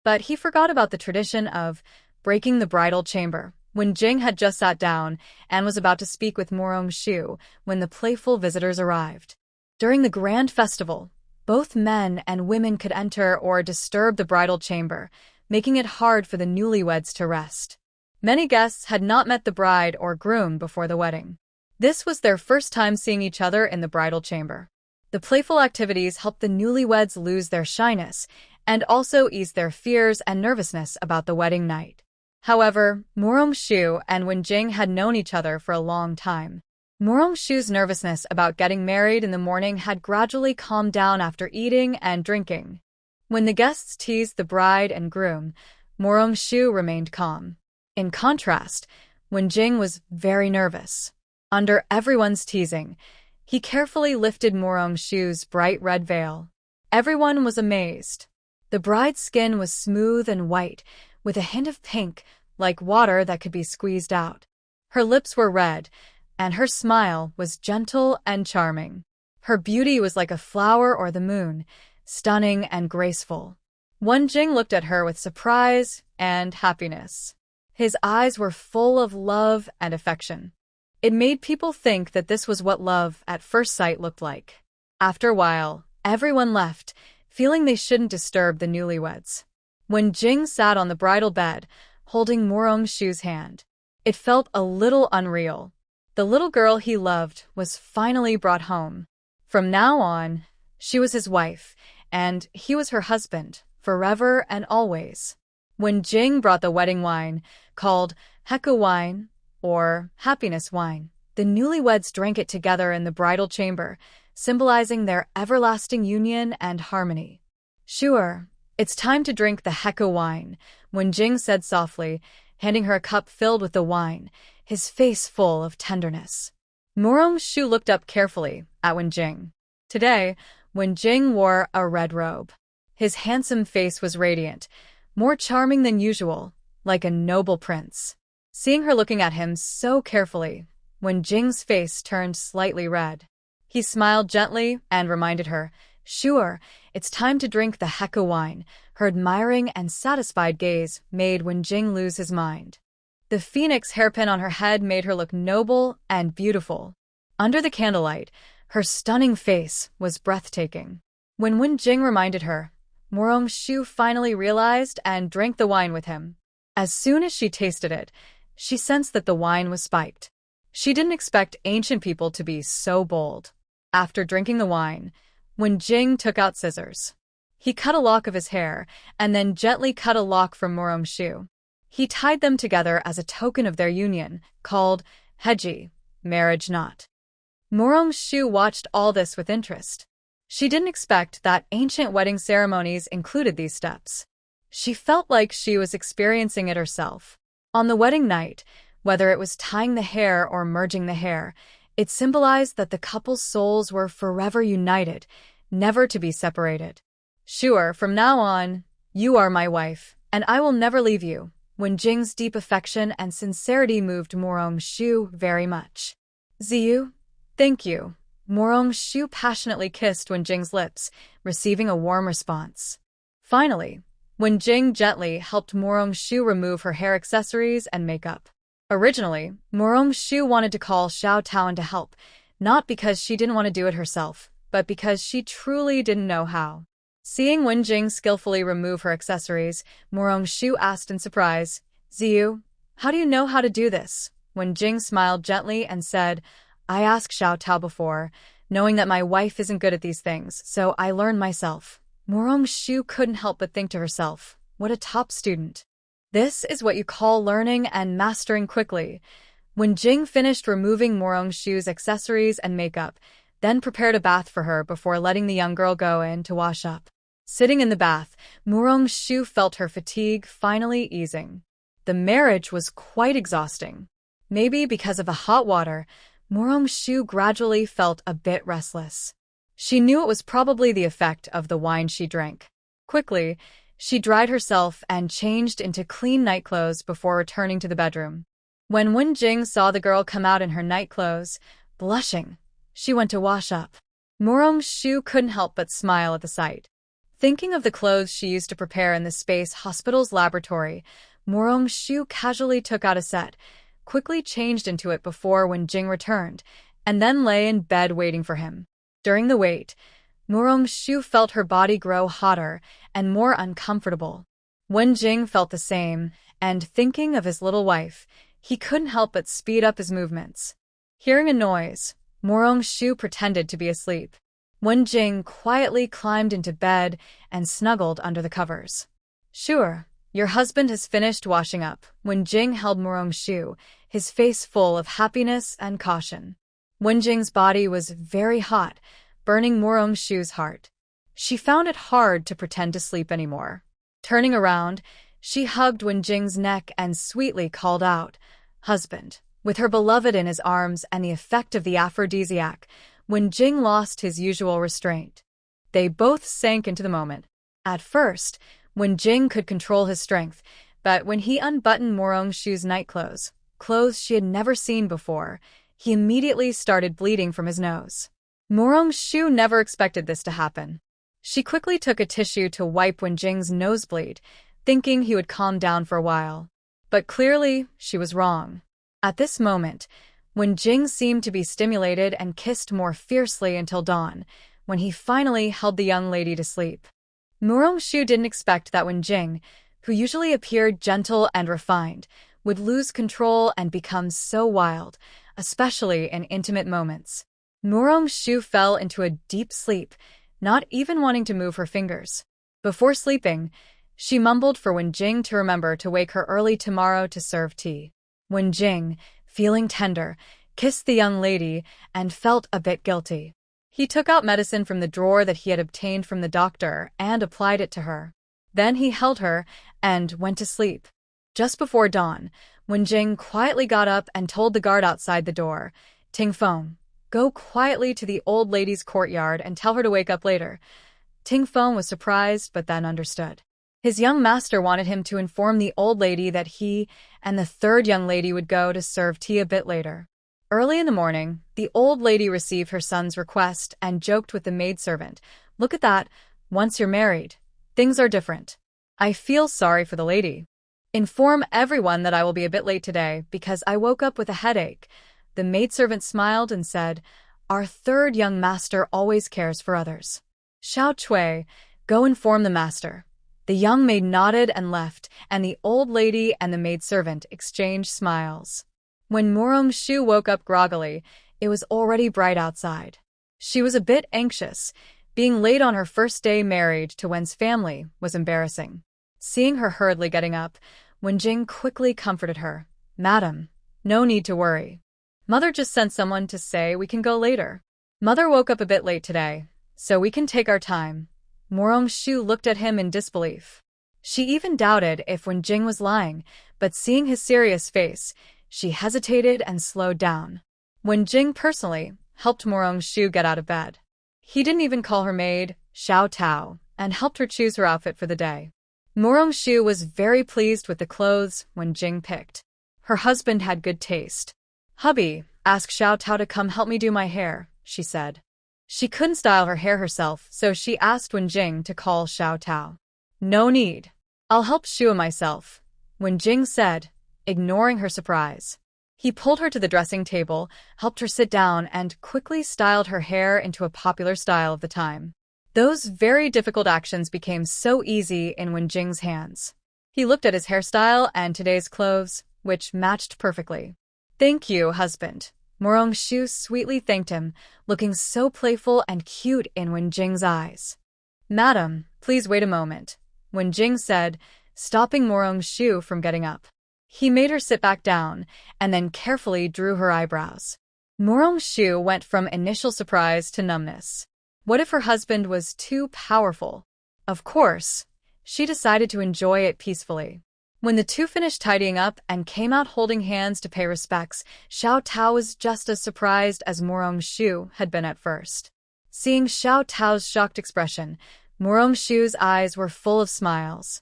But he forgot about the tradition of breaking the bridal chamber. Wen Jing had just sat down and was about to speak with Mu-shi when the playful visitors arrived. During the grand festival, both men and women could enter or disturb the bridal chamber, making it hard for the newlyweds to rest. Many guests had not met the bride or groom before the wedding. This was their first time seeing each other in the bridal chamber. The playful activities helped the newlyweds lose their shyness and also ease their fears and nervousness about the wedding night. However, Mu-shi and Wen Jing had known each other for a long time. Mu-shi's nervousness about getting married in the morning had gradually calmed down after eating and drinking. When the guests teased the bride and groom, Mu-shi remained calm. In contrast, Wen Jing was very nervous. Under everyone's teasing, he carefully lifted Mu-shi's bright red veil. Everyone was amazed. The bride's skin was smooth and white, with a hint of pink, like water that could be squeezed out. Her lips were red, and her smile was gentle and charming. Her beauty was like a flower or the moon, stunning and graceful. Wenjing looked at her with surprise and happiness. His eyes were full of love and affection. It made people think that this was what love at first sight looked like. After a while, everyone left, feeling they shouldn't disturb the newlyweds. Wenjing sat on the bridal bed, holding Morong-shu's hand. It felt a little unreal. The little girl he loved was finally brought home. From now on, she was his wife, and he was her husband, forever and always. Wenjing brought the wedding wine, called Heku wine, or happiness wine. The newlyweds drank it together in the bridal chamber, symbolizing their everlasting union and harmony. Sure, it's time to drink the Heku wine, Wenjing said softly, handing her a cup filled with the wine, his face full of tenderness. Morong-shu looked up carefully at Wenjing. Today, Wenjing wore a red robe. His handsome face was radiant, more charming than usual, like a noble prince. Seeing her looking at him so carefully, Wenjing's face turned slightly red. He smiled gently and reminded her, "Sure, it's time to drink the Heku wine." Her admiring and satisfied gaze made Wenjing lose his mind. The phoenix hairpin on her head made her look noble and beautiful. Under the candlelight, her stunning face was breathtaking. When Wenjing reminded her, Morong-shu finally realized and drank the wine with him. As soon as she tasted it, she sensed that the wine was spiked. She didn't expect ancient people to be so bold. After drinking the wine, Wenjing took out scissors. He cut a lock of his hair and then gently cut a lock from Morong-shu. He tied them together as a token of their union, called heji, marriage knot. Morong-shu watched all this with interest. She didn't expect that ancient wedding ceremonies included these steps. She felt like she was experiencing it herself. On the wedding night, whether it was tying the hair or merging the hair, it symbolized that the couple's souls were forever united, never to be separated. "Sure, from now on, you are my wife, and I will never leave you." Wenjing's deep affection and sincerity moved Morong-shu very much. "Ziyu, thank you." Morong-shu passionately kissed Wenjing's lips, receiving a warm response. Finally, Wenjing gently helped Morong-shu remove her hair accessories and makeup. Originally, Morong-shu wanted to call Xiao Taoan to help, not because she didn't want to do it herself, but because she truly didn't know how. Seeing Wenjing skillfully remove her accessories, Morong-shu asked in surprise, "Ziyu, how do you know how to do this?" Wenjing smiled gently and said, "I asked Xiao Tao before, knowing that my wife isn't good at these things, so I learned myself." Morong-shu couldn't help but think to herself, what a top student. This is what you call learning and mastering quickly. Wenjing finished removing Morong-shu's accessories and makeup, then prepared a bath for her before letting the young girl go in to wash up. Sitting in the bath, Morong-shu felt her fatigue finally easing. The marriage was quite exhausting. Maybe because of the hot water, Morong-shu gradually felt a bit restless. She knew it was probably the effect of the wine she drank. Quickly, she dried herself and changed into clean night clothes before returning to the bedroom. When Wenjing saw the girl come out in her night clothes, blushing, she went to wash up. Morong-shu couldn't help but smile at the sight. Thinking of the clothes she used to prepare in the space hospital's laboratory, Morong-shu casually took out a set, quickly changed into it before Wenjing returned, and then lay in bed waiting for him. During the wait, Morong-shu felt her body grow hotter and more uncomfortable. Wenjing felt the same, and thinking of his little wife, he couldn't help but speed up his movements. Hearing a noise, Morong-shu pretended to be asleep. Wenjing quietly climbed into bed and snuggled under the covers. "Sure, your husband has finished washing up." Wenjing held Morong-shu, his face full of happiness and caution. Wenjing's body was very hot, burning Morong-shu's heart. She found it hard to pretend to sleep anymore. Turning around, she hugged Wenjing's neck and sweetly called out, "Husband." With her beloved in his arms and the effect of the aphrodisiac, Wenjing lost his usual restraint. They both sank into the moment. At first, Wenjing could control his strength, but when he unbuttoned Morong-shu's nightclothes, clothes she had never seen before, he immediately started bleeding from his nose. Morong-shu never expected this to happen. She quickly took a tissue to wipe Wenjing's nosebleed, thinking he would calm down for a while. But clearly, she was wrong. At this moment, Wenjing seemed to be stimulated and kissed more fiercely until dawn, when he finally held the young lady to sleep. Morong-shu didn't expect that Wenjing, who usually appeared gentle and refined, would lose control and become so wild, especially in intimate moments. Morong-shu fell into a deep sleep, not even wanting to move her fingers. Before sleeping, she mumbled for Wenjing to remember to wake her early tomorrow to serve tea. Wenjing, feeling tender, kissed the young lady and felt a bit guilty. He took out medicine from the drawer that he had obtained from the doctor and applied it to her. Then he held her and went to sleep. Just before dawn, Wenjing quietly got up and told the guard outside the door, "Ting Feng, go quietly to the old lady's courtyard and tell her to wake up later." Ting Feng was surprised but then understood. His young master wanted him to inform the old lady that he and the third young lady would go to serve tea a bit later. Early in the morning, the old lady received her son's request and joked with the maidservant, "Look at that, once you're married, things are different. I feel sorry for the lady. Inform everyone that I will be a bit late today because I woke up with a headache." The maidservant smiled and said, "Our third young master always cares for others. Xiao Chui, go inform the master." The young maid nodded and left, and the old lady and the maidservant exchanged smiles. When Morong-shu woke up groggily, it was already bright outside. She was a bit anxious. Being late on her first day married to Wen's family was embarrassing. Seeing her hurriedly getting up, Wenjing quickly comforted her. "Madam, no need to worry. Mother just sent someone to say we can go later. Mother woke up a bit late today, so we can take our time." Morong-shu looked at him in disbelief. She even doubted if Wenjing was lying, but seeing his serious face, she hesitated and slowed down. Wenjing personally helped Morong-shu get out of bed. He didn't even call her maid, Xiao Tao, and helped her choose her outfit for the day. Morong-shu was very pleased with the clothes Wenjing picked. Her husband had good taste. "Hubby, ask Xiao Tao to come help me do my hair," she said. She couldn't style her hair herself, so she asked Wenjing to call Xiao Tao. "No need. I'll help Shua myself," Wenjing said, ignoring her surprise. He pulled her to the dressing table, helped her sit down, and quickly styled her hair into a popular style of the time. Those very difficult actions became so easy in Wenjing's hands. He looked at his hairstyle and today's clothes, which matched perfectly. "Thank you, husband." Morong-shu sweetly thanked him, looking so playful and cute in Wenjing's eyes. "Madam, please wait a moment," Wenjing said, stopping Morong-shu from getting up. He made her sit back down, and then carefully drew her eyebrows. Morong-shu went from initial surprise to numbness. What if her husband was too powerful? Of course, she decided to enjoy it peacefully. When the two finished tidying up and came out holding hands to pay respects, Xiao Tao was just as surprised as Morong-shu had been at first. Seeing Xiao Tao's shocked expression, Morong-shu's eyes were full of smiles.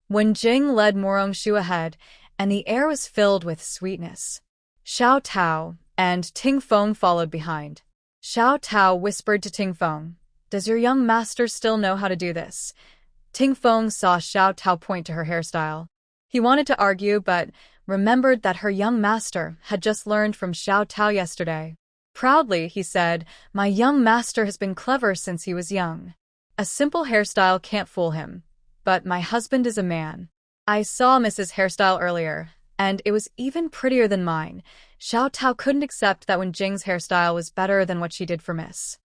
Wenjing led Morong-shu ahead, and the air was filled with sweetness. Xiao Tao and Ting Feng followed behind. Xiao Tao whispered to Ting Feng, "Does your young master still know how to do this?" Ting Feng saw Xiao Tao point to her hairstyle. He wanted to argue, but remembered that her young master had just learned from Xiao Tao yesterday. Proudly, he said, "My young master has been clever since he was young. A simple hairstyle can't fool him. But my husband is a man. I saw Mrs. Hairstyle earlier, and it was even prettier than mine." Xiao Tao couldn't accept that Wenjing's hairstyle was better than what she did for Miss.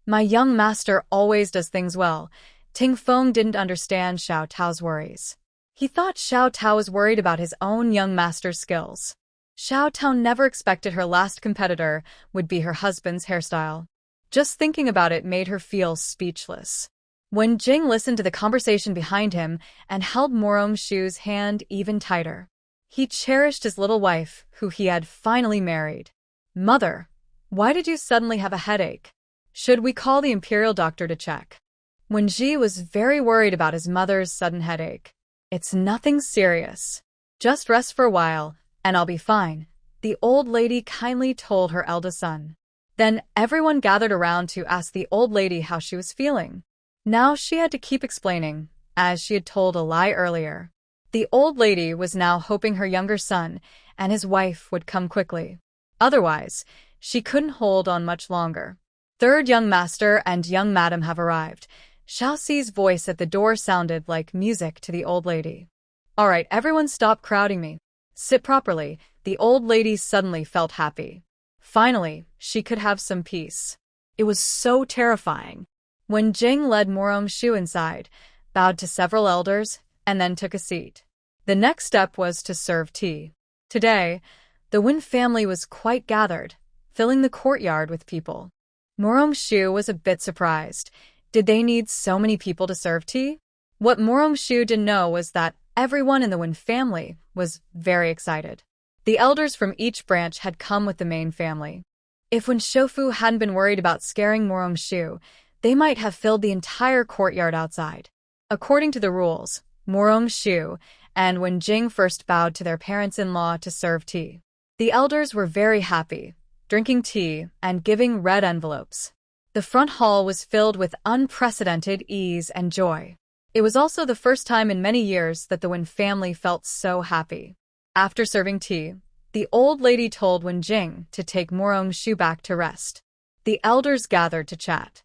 "My young master always does things well." Ting Feng didn't understand Xiao Tao's worries. He thought Xiao Tao was worried about his own young master's skills. Xiao Tao never expected her last competitor would be her husband's hairstyle. Just thinking about it made her feel speechless. Wenjing listened to the conversation behind him and held Morong-shu's hand even tighter. He cherished his little wife, who he had finally married. "Mother, why did you suddenly have a headache? Should we call the imperial doctor to check?" Wenji was very worried about his mother's sudden headache. "It's nothing serious. Just rest for a while, and I'll be fine," the old lady kindly told her eldest son. Then everyone gathered around to ask the old lady how she was feeling. Now she had to keep explaining, as she had told a lie earlier. The old lady was now hoping her younger son and his wife would come quickly. Otherwise, she couldn't hold on much longer. Third young master and young madam have arrived. Xiaoxi's voice at the door sounded like music to the old lady. All right, everyone stop crowding me. Sit properly. The old lady suddenly felt happy. Finally, she could have some peace. It was so terrifying. When Jing led Shu inside, bowed to several elders, and then took a seat. The next step was to serve tea. Today, the Wen family was quite gathered, filling the courtyard with people. Shu was a bit surprised. Did they need so many people to serve tea? What Shu didn't know was that everyone in the Wen family was very excited. The elders from each branch had come with the main family. If Wen Shofu hadn't been worried about scaring Shu, they might have filled the entire courtyard outside. According to the rules, Shu and Wen Jing first bowed to their parents-in-law to serve tea. The elders were very happy, drinking tea and giving red envelopes. The front hall was filled with unprecedented ease and joy. It was also the first time in many years that the Wen family felt so happy. After serving tea, the old lady told Wen Jing to take Shu back to rest. The elders gathered to chat.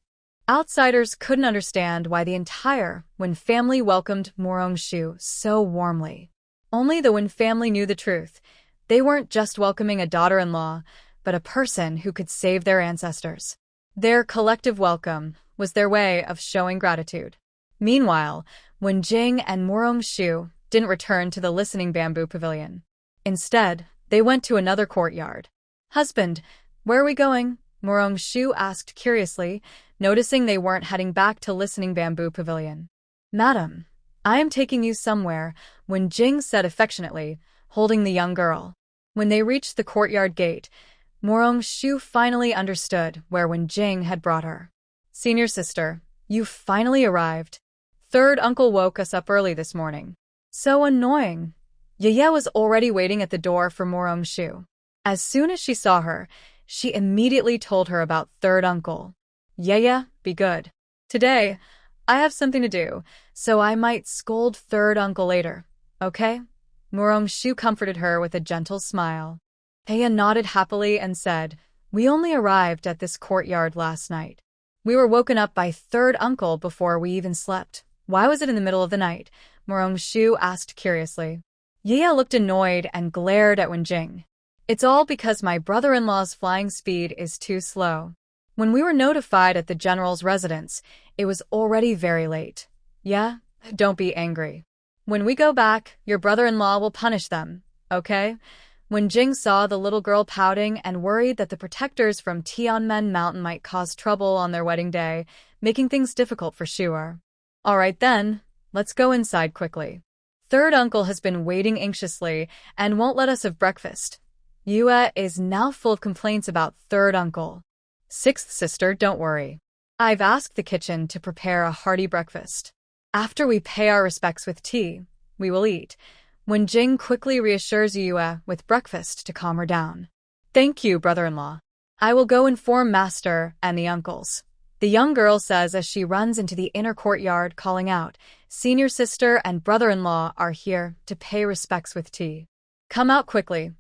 Outsiders couldn't understand why the entire Wen family welcomed Shu so warmly. Only the Wen family knew the truth. They weren't just welcoming a daughter-in-law, but a person who could save their ancestors. Their collective welcome was their way of showing gratitude. Meanwhile, Wen Jing and Shu didn't return to the listening bamboo pavilion. Instead, they went to another courtyard. Husband, where are we going? Shu asked curiously, noticing they weren't heading back to listening bamboo pavilion. Madam, I am taking you somewhere, Wen Jing said affectionately, holding the young girl. When they reached the courtyard gate, Shu finally understood where Wen Jing had brought her. Senior sister, you finally arrived. Third uncle woke us up early this morning. So annoying. Yeye was already waiting at the door for Shu. As soon as she saw her, she immediately told her about third uncle. Yeye, be good. Today, I have something to do, so I might scold third uncle later, okay? Shu comforted her with a gentle smile. Yeye nodded happily and said, we only arrived at this courtyard last night. We were woken up by third uncle before we even slept. Why was it in the middle of the night? Shu asked curiously. Yeye looked annoyed and glared at Wen Jing. It's all because my brother-in-law's flying speed is too slow. When we were notified at the general's residence, it was already very late. Yeah, don't be angry. When we go back, your brother-in-law will punish them, okay? When Jing saw the little girl pouting and worried that the protectors from Tianmen Mountain might cause trouble on their wedding day, making things difficult for Shu'er. All right then, let's go inside quickly. Third uncle has been waiting anxiously and won't let us have breakfast. Yue is now full of complaints about third uncle. Sixth sister, don't worry. I've asked the kitchen to prepare a hearty breakfast. After we pay our respects with tea, we will eat. When Jing quickly reassures Yue with breakfast to calm her down. Thank you, brother-in-law. I will go inform master and the uncles. The young girl says as she runs into the inner courtyard calling out, senior sister and brother-in-law are here to pay respects with tea. Come out quickly.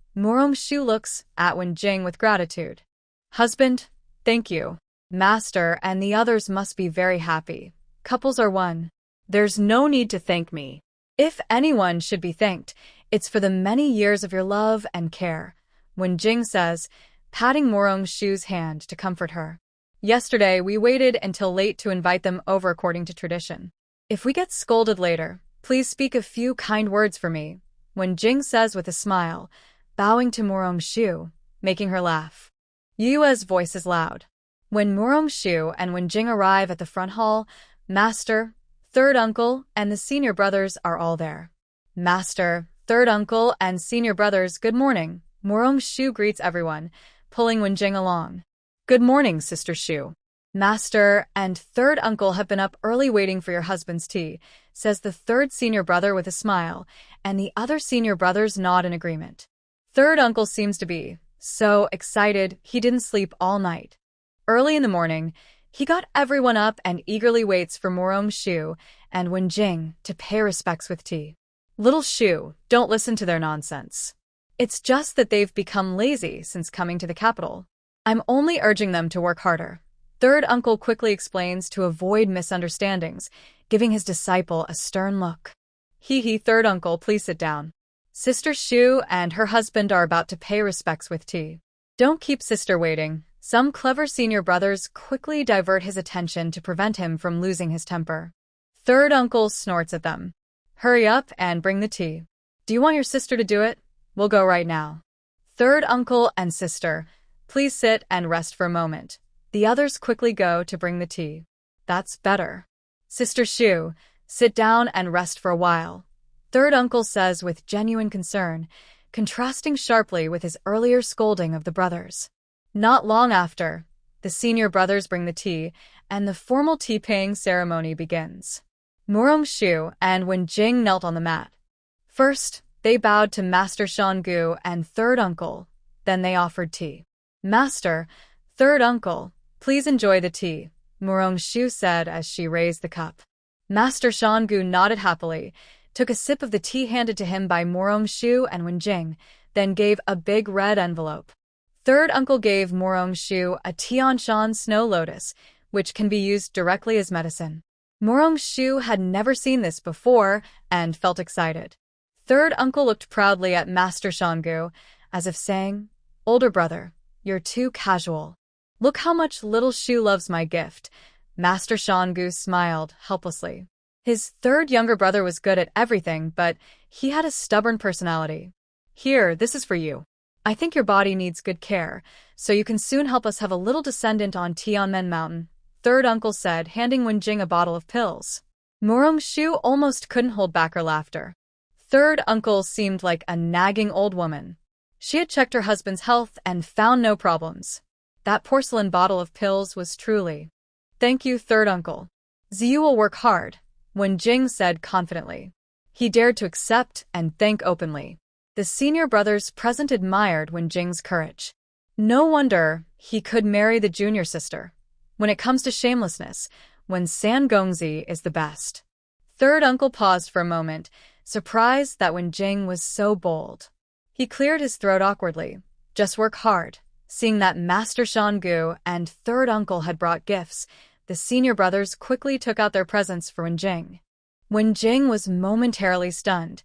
Shu looks at Wen Jing with gratitude. Husband, thank you. Master and the others must be very happy. Couples are one. There's no need to thank me. If anyone should be thanked, it's for the many years of your love and care, Wen Jing says, patting Shu's hand to comfort her. Yesterday, we waited until late to invite them over according to tradition. If we get scolded later, please speak a few kind words for me, Wen Jing says with a smile, bowing to Shu, making her laugh. Yue's voice is loud. When Shu and Wen Jing arrive at the front hall, Master, third uncle, and the senior brothers are all there. Master, third uncle, and senior brothers, good morning. Shu greets everyone, pulling Wen Jing along. Good morning, Sister Shu. Master and third uncle have been up early waiting for your husband's tea, says the third senior brother with a smile, and the other senior brothers nod in agreement. Third uncle seems to be so excited he didn't sleep all night. Early in the morning, he got everyone up and eagerly waits for Morong Shu and Wen Jing to pay respects with tea. Little Shu, don't listen to their nonsense. It's just that they've become lazy since coming to the capital. I'm only urging them to work harder. Third uncle quickly explains to avoid misunderstandings, giving his disciple a stern look. Hee, third uncle, please sit down. Sister Shu and her husband are about to pay respects with tea. Don't keep sister waiting. Some clever senior brothers quickly divert his attention to prevent him from losing his temper. Third uncle snorts at them. Hurry up and bring the tea. Do you want your sister to do it? We'll go right now. Third uncle and sister, please sit and rest for a moment. The others quickly go to bring the tea. That's better. Sister Shu, sit down and rest for a while. Third uncle says with genuine concern, contrasting sharply with his earlier scolding of the brothers. Not long after, the senior brothers bring the tea, and the formal tea-paying ceremony begins. Morong Shu and Wen Jing knelt on the mat. First, they bowed to Master Shangu and third uncle, then they offered tea. Master, third uncle, please enjoy the tea, Morong Shu said as she raised the cup. Master Shangu nodded happily, took a sip of the tea handed to him by Morong Shu and Wen Jing, then gave a big red envelope. Third uncle gave Morong Shu a Tianshan snow lotus, which can be used directly as medicine. Morong Shu had never seen this before and felt excited. Third uncle looked proudly at Master Shangu, as if saying, "Older brother, you're too casual. Look how much little Shu loves my gift." Master Shangu smiled helplessly. His third younger brother was good at everything, but he had a stubborn personality. "Here, this is for you. I think your body needs good care, so you can soon help us have a little descendant on Tianmen Mountain," third uncle said, handing Wen Jing a bottle of pills. Morong Shu almost couldn't hold back her laughter. Third uncle seemed like a nagging old woman. She had checked her husband's health and found no problems. That porcelain bottle of pills was truly. "Thank you, third uncle. Ziyu will work hard," Wen Jing said confidently. He dared to accept and thank openly. The senior brothers present admired Wen Jing's courage. No wonder he could marry the junior sister. When it comes to shamelessness, Wen Sangongzi is the best. Third uncle paused for a moment, surprised that Wen Jing was so bold. He cleared his throat awkwardly. Just work hard. Seeing that Master Shangu and third uncle had brought gifts, the senior brothers quickly took out their presents for Wen Jing. Wen Jing was momentarily stunned.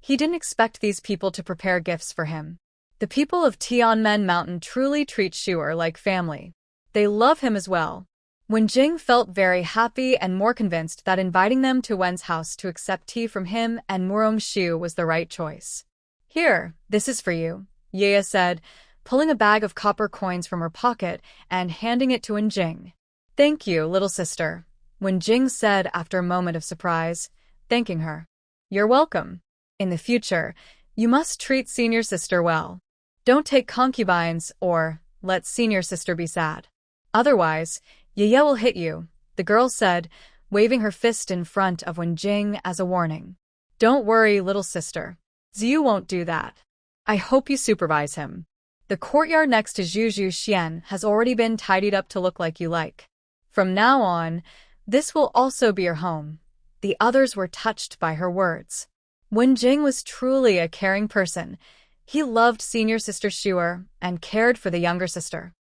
He didn't expect these people to prepare gifts for him. The people of Tianmen Mountain truly treat Shu'er like family. They love him as well. Wen Jing felt very happy and more convinced that inviting them to Wen's house to accept tea from him and Morong Shu was the right choice. "Here, this is for you," Yaya said, pulling a bag of copper coins from her pocket and handing it to Wen Jing. "Thank you, little sister," Wen Jing said after a moment of surprise, thanking her. "You're welcome. In the future, you must treat senior sister well. Don't take concubines or let senior sister be sad. Otherwise, Yaya will hit you," the girl said, waving her fist in front of Wen Jing as a warning. "Don't worry, little sister. Ziyu won't do that. I hope you supervise him. The courtyard next to Zhuzhu Xian has already been tidied up to look like you like. From now on, this will also be your home." The others were touched by her words. Wen Jing was truly a caring person. He loved senior sister Shu'er and cared for the younger sister.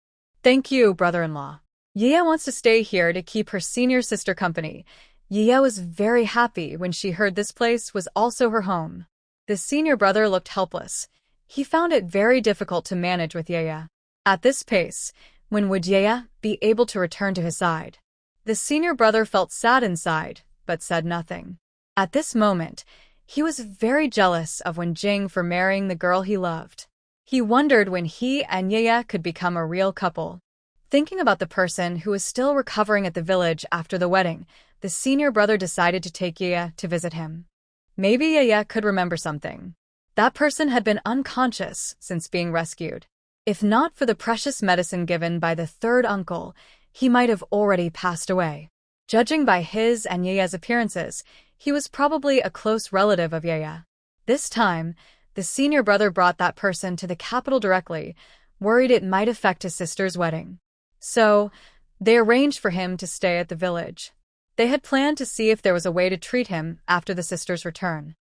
"Thank you, brother-in-law. Yaya wants to stay here to keep her senior sister company." Yaya was very happy when she heard this place was also her home. The senior brother looked helpless. He found it very difficult to manage with Yaya. At this pace, when would Yaya be able to return to his side? The senior brother felt sad inside, but said nothing. At this moment, he was very jealous of Wen Jing for marrying the girl he loved. He wondered when he and Yaya could become a real couple. Thinking about the person who was still recovering at the village after the wedding, the senior brother decided to take Yaya to visit him. Maybe Yaya could remember something. That person had been unconscious since being rescued. If not for the precious medicine given by the third uncle, he might have already passed away. Judging by his and Yaya's appearances, he was probably a close relative of Yaya. This time, the senior brother brought that person to the capital directly, worried it might affect his sister's wedding. So, they arranged for him to stay at the village. They had planned to see if there was a way to treat him after the sisters' return.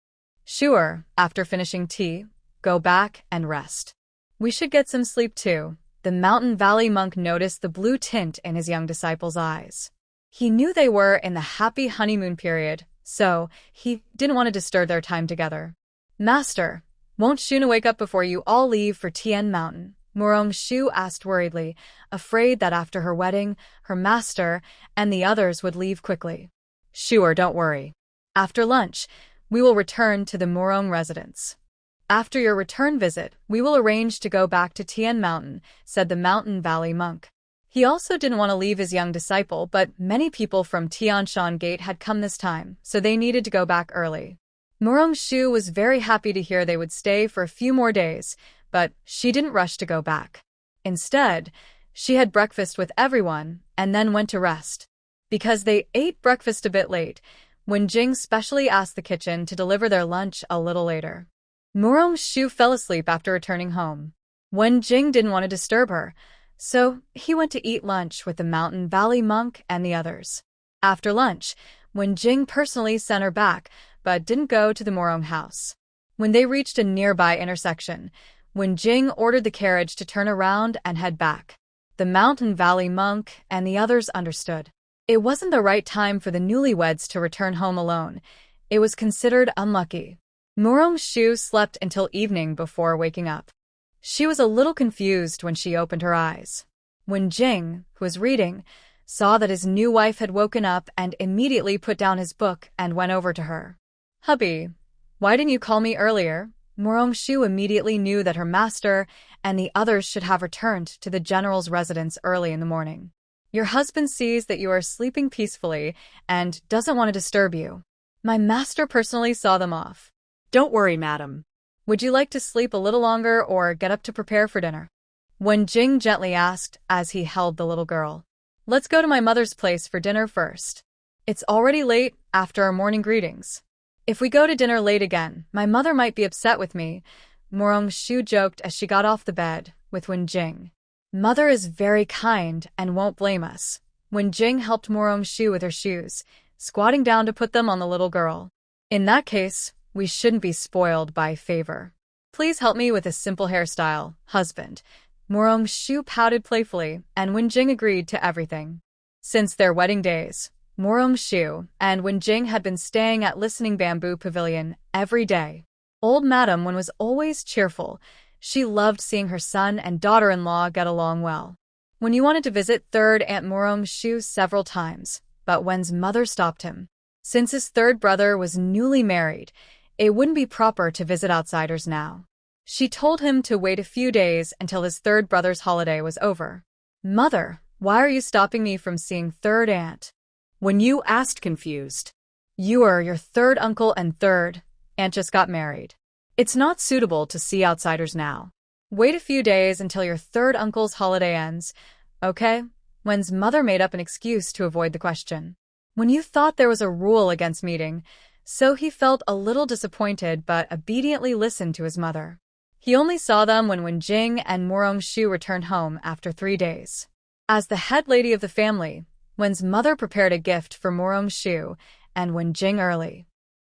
Sure, after finishing tea, go back and rest. We should get some sleep too. The Mountain Valley monk noticed the blue tint in his young disciples' eyes. He knew they were in the happy honeymoon period, so he didn't want to disturb their time together. Master, won't Shuna wake up before you all leave for Tien Mountain? Morong Shu asked worriedly, afraid that after her wedding, her master and the others would leave quickly. Sure, don't worry. After lunch, we will return to the Morong residence. After your return visit, we will arrange to go back to Tien Mountain, said the Mountain Valley monk. He also didn't want to leave his young disciple, but many people from Tianshan Gate had come this time, so they needed to go back early. Morong Shu was very happy to hear they would stay for a few more days, but she didn't rush to go back. Instead, she had breakfast with everyone and then went to rest. Because they ate breakfast a bit late, Wenjing specially asked the kitchen to deliver their lunch a little later. Morong Shu fell asleep after returning home. Wenjing didn't want to disturb her, so he went to eat lunch with the Mountain Valley monk and the others. After lunch, Wenjing personally sent her back, but didn't go to the Morong house. When they reached a nearby intersection, Wenjing ordered the carriage to turn around and head back. The Mountain Valley monk and the others understood. It wasn't the right time for the newlyweds to return home alone. It was considered unlucky. Morong Shu slept until evening before waking up. She was a little confused when she opened her eyes. Wenjing, who was reading, saw that his new wife had woken up and immediately put down his book and went over to her. Hubby, why didn't you call me earlier? Morong Shu immediately knew that her master and the others should have returned to the general's residence early in the morning. Your husband sees that you are sleeping peacefully and doesn't want to disturb you. My master personally saw them off. Don't worry, madam. Would you like to sleep a little longer or get up to prepare for dinner? Wenjing gently asked as he held the little girl. Let's go to my mother's place for dinner first. It's already late after our morning greetings. If we go to dinner late again, my mother might be upset with me, Morong Shu joked as she got off the bed with Wenjing. Mother is very kind and won't blame us. Wenjing helped Morong Shu with her shoes, squatting down to put them on the little girl. In that case, we shouldn't be spoiled by favor. Please help me with a simple hairstyle, husband. Morong Shu pouted playfully, and Wenjing agreed to everything. Since their wedding days, Morong Shu and Wenjing had been staying at Listening Bamboo Pavilion every day. Old Madam Wen was always cheerful. She loved seeing her son and daughter-in-law get along well. When he wanted to visit third Aunt Morong Shu several times, but Wen's mother stopped him. Since his third brother was newly married, it wouldn't be proper to visit outsiders now. She told him to wait a few days until his third brother's holiday was over. Mother, why are you stopping me from seeing third aunt? When you asked confused. You are your third uncle and third aunt just got married. It's not suitable to see outsiders now. Wait a few days until your third uncle's holiday ends, okay? Wen's mother made up an excuse to avoid the question. When you thought there was a rule against meeting, so he felt a little disappointed but obediently listened to his mother. He only saw them when Wenjing and Morong Shu returned home after 3 days. As the head lady of the family, Wen's mother prepared a gift for Morong Shu and Wenjing early.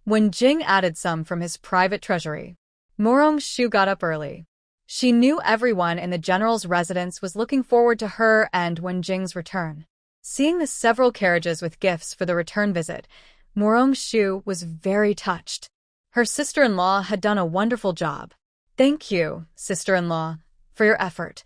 Wenjing added some from his private treasury. Morong Shu got up early. She knew everyone in the general's residence was looking forward to her and Wenjing's return. Seeing the several carriages with gifts for the return visit, Morong Shu was very touched. Her sister-in-law had done a wonderful job. Thank you, sister-in-law, for your effort.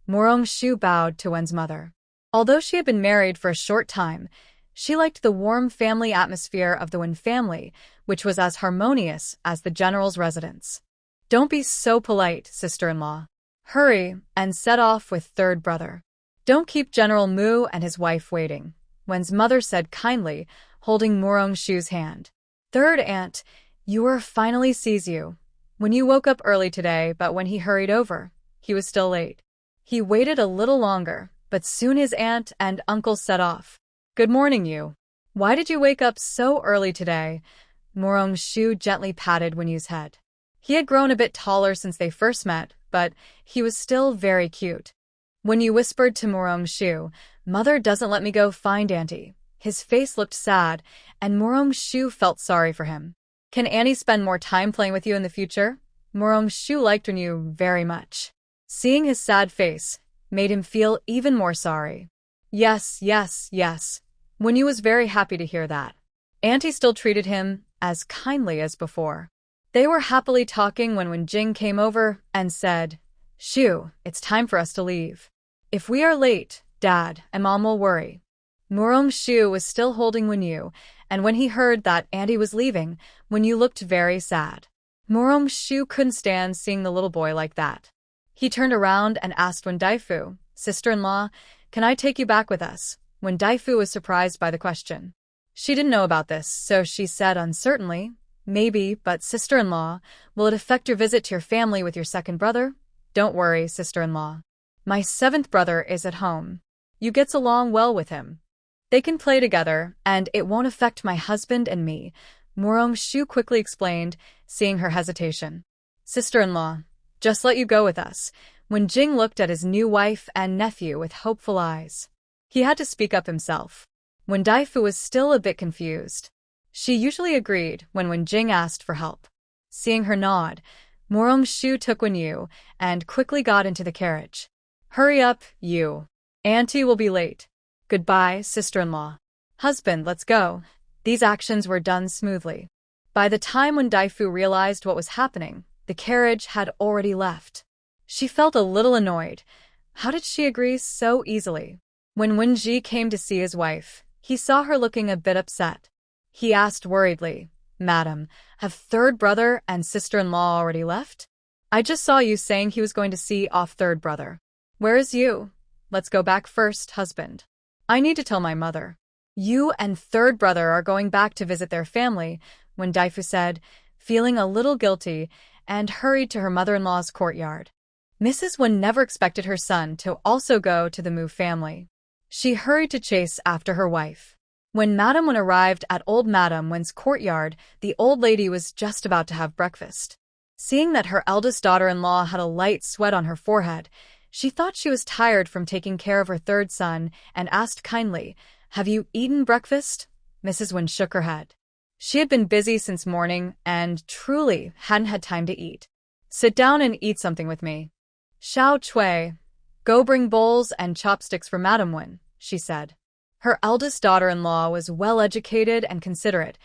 Morong Shu bowed to Wen's mother. Although she had been married for a short time, she liked the warm family atmosphere of the Wen family, which was as harmonious as the general's residence. Don't be so polite, sister-in-law. Hurry and set off with third brother. Don't keep General Mu and his wife waiting, Wen's mother said kindly, holding Morong Shu's hand. Third aunt, Yor finally sees you. When you woke up early today, but when he hurried over, he was still late. He waited a little longer, but soon his aunt and uncle set off. Good morning, you. Why did you wake up so early today? Morong Shu gently patted Wenyu's head. He had grown a bit taller since they first met, but he was still very cute. When you whispered to Morong-shu, "Mother doesn't let me go find Auntie." His face looked sad, and Morong-shu felt sorry for him. "Can Annie spend more time playing with you in the future?" Morong-shu liked Wen very much. Seeing his sad face made him feel even more sorry. Yes, yes, yes. Wen was very happy to hear that. Auntie still treated him as kindly as before. They were happily talking when Wen-jing came over and said, "Shu, it's time for us to leave. If we are late, Dad and Mom will worry." Morong-shu was still holding Wen, and when he heard that Auntie was leaving, Wen looked very sad. Morong-shu couldn't stand seeing the little boy like that. He turned around and asked Wen Daifu, "Sister-in-law, can I take you back with us?" Wen Daifu was surprised by the question. She didn't know about this, so she said uncertainly, "Maybe, but sister-in-law, will it affect your visit to your family with your second brother?" "Don't worry, sister-in-law. My seventh brother is at home. You gets along well with him. They can play together, and it won't affect my husband and me," Morong-shu quickly explained, seeing her hesitation. "Sister-in-law, just let you go with us." Wen-jing looked at his new wife and nephew with hopeful eyes. He had to speak up himself. Wen Daifu was still a bit confused. She usually agreed when Wen-jing asked for help. Seeing her nod, Morong-shu took Wen and quickly got into the carriage. "Hurry up, you. Auntie will be late. Goodbye, sister-in-law. Husband, let's go." These actions were done smoothly. By the time Wen Daifu realized what was happening, the carriage had already left. She felt a little annoyed. How did she agree so easily? When Wen-ji came to see his wife, he saw her looking a bit upset. He asked worriedly, "Madam, have third brother and sister-in-law already left? I just saw you saying he was going to see off third brother. Where is you? Let's go back first, husband. I need to tell my mother." "You and third brother are going back to visit their family," Wen Daifu said, feeling a little guilty, and hurried to her mother-in-law's courtyard. Mrs. Wen never expected her son to also go to the Mu family. She hurried to chase after her wife. When Madam Wen arrived at old Madam Wen's courtyard, the old lady was just about to have breakfast. Seeing that her eldest daughter-in-law had a light sweat on her forehead, she thought she was tired from taking care of her third son and asked kindly, "Have you eaten breakfast?" Mrs. Wen shook her head. She had been busy since morning and truly hadn't had time to eat. "Sit down and eat something with me." "Xiao Cui, go bring bowls and chopsticks for Madam Wen," she said. Her eldest daughter-in-law was well-educated and considerate,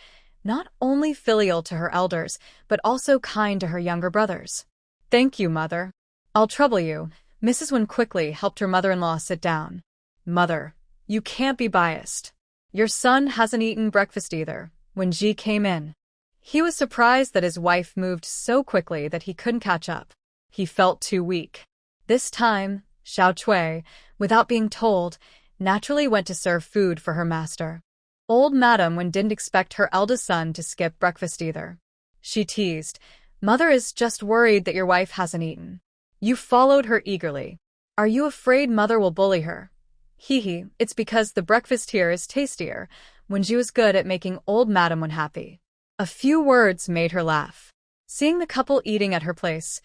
not only filial to her elders, but also kind to her younger brothers. "Thank you, mother. I'll trouble you." Mrs. Wen quickly helped her mother-in-law sit down. "Mother, you can't be biased. Your son hasn't eaten breakfast either." When Ji came in, he was surprised that his wife moved so quickly that he couldn't catch up. He felt too weak. This time, Xiao Cui, without being told, naturally went to serve food for her master. Old Madam Wen didn't expect her eldest son to skip breakfast either. She teased, "Mother is just worried that your wife hasn't eaten. You followed her eagerly. Are you afraid Mother will bully her?" "Hee, it's because the breakfast here is tastier," when she was good at making old Madam Wen happy. A few words made her laugh. Seeing the couple eating at her place,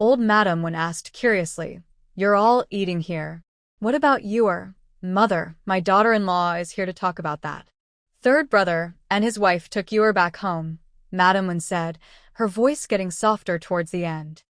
old Madam Wen asked curiously, "You're all eating here. What about your mother?" "My daughter-in-law is here to talk about that." Third brother and his wife took Ewer back home, Madam Wen said, her voice getting softer towards the end.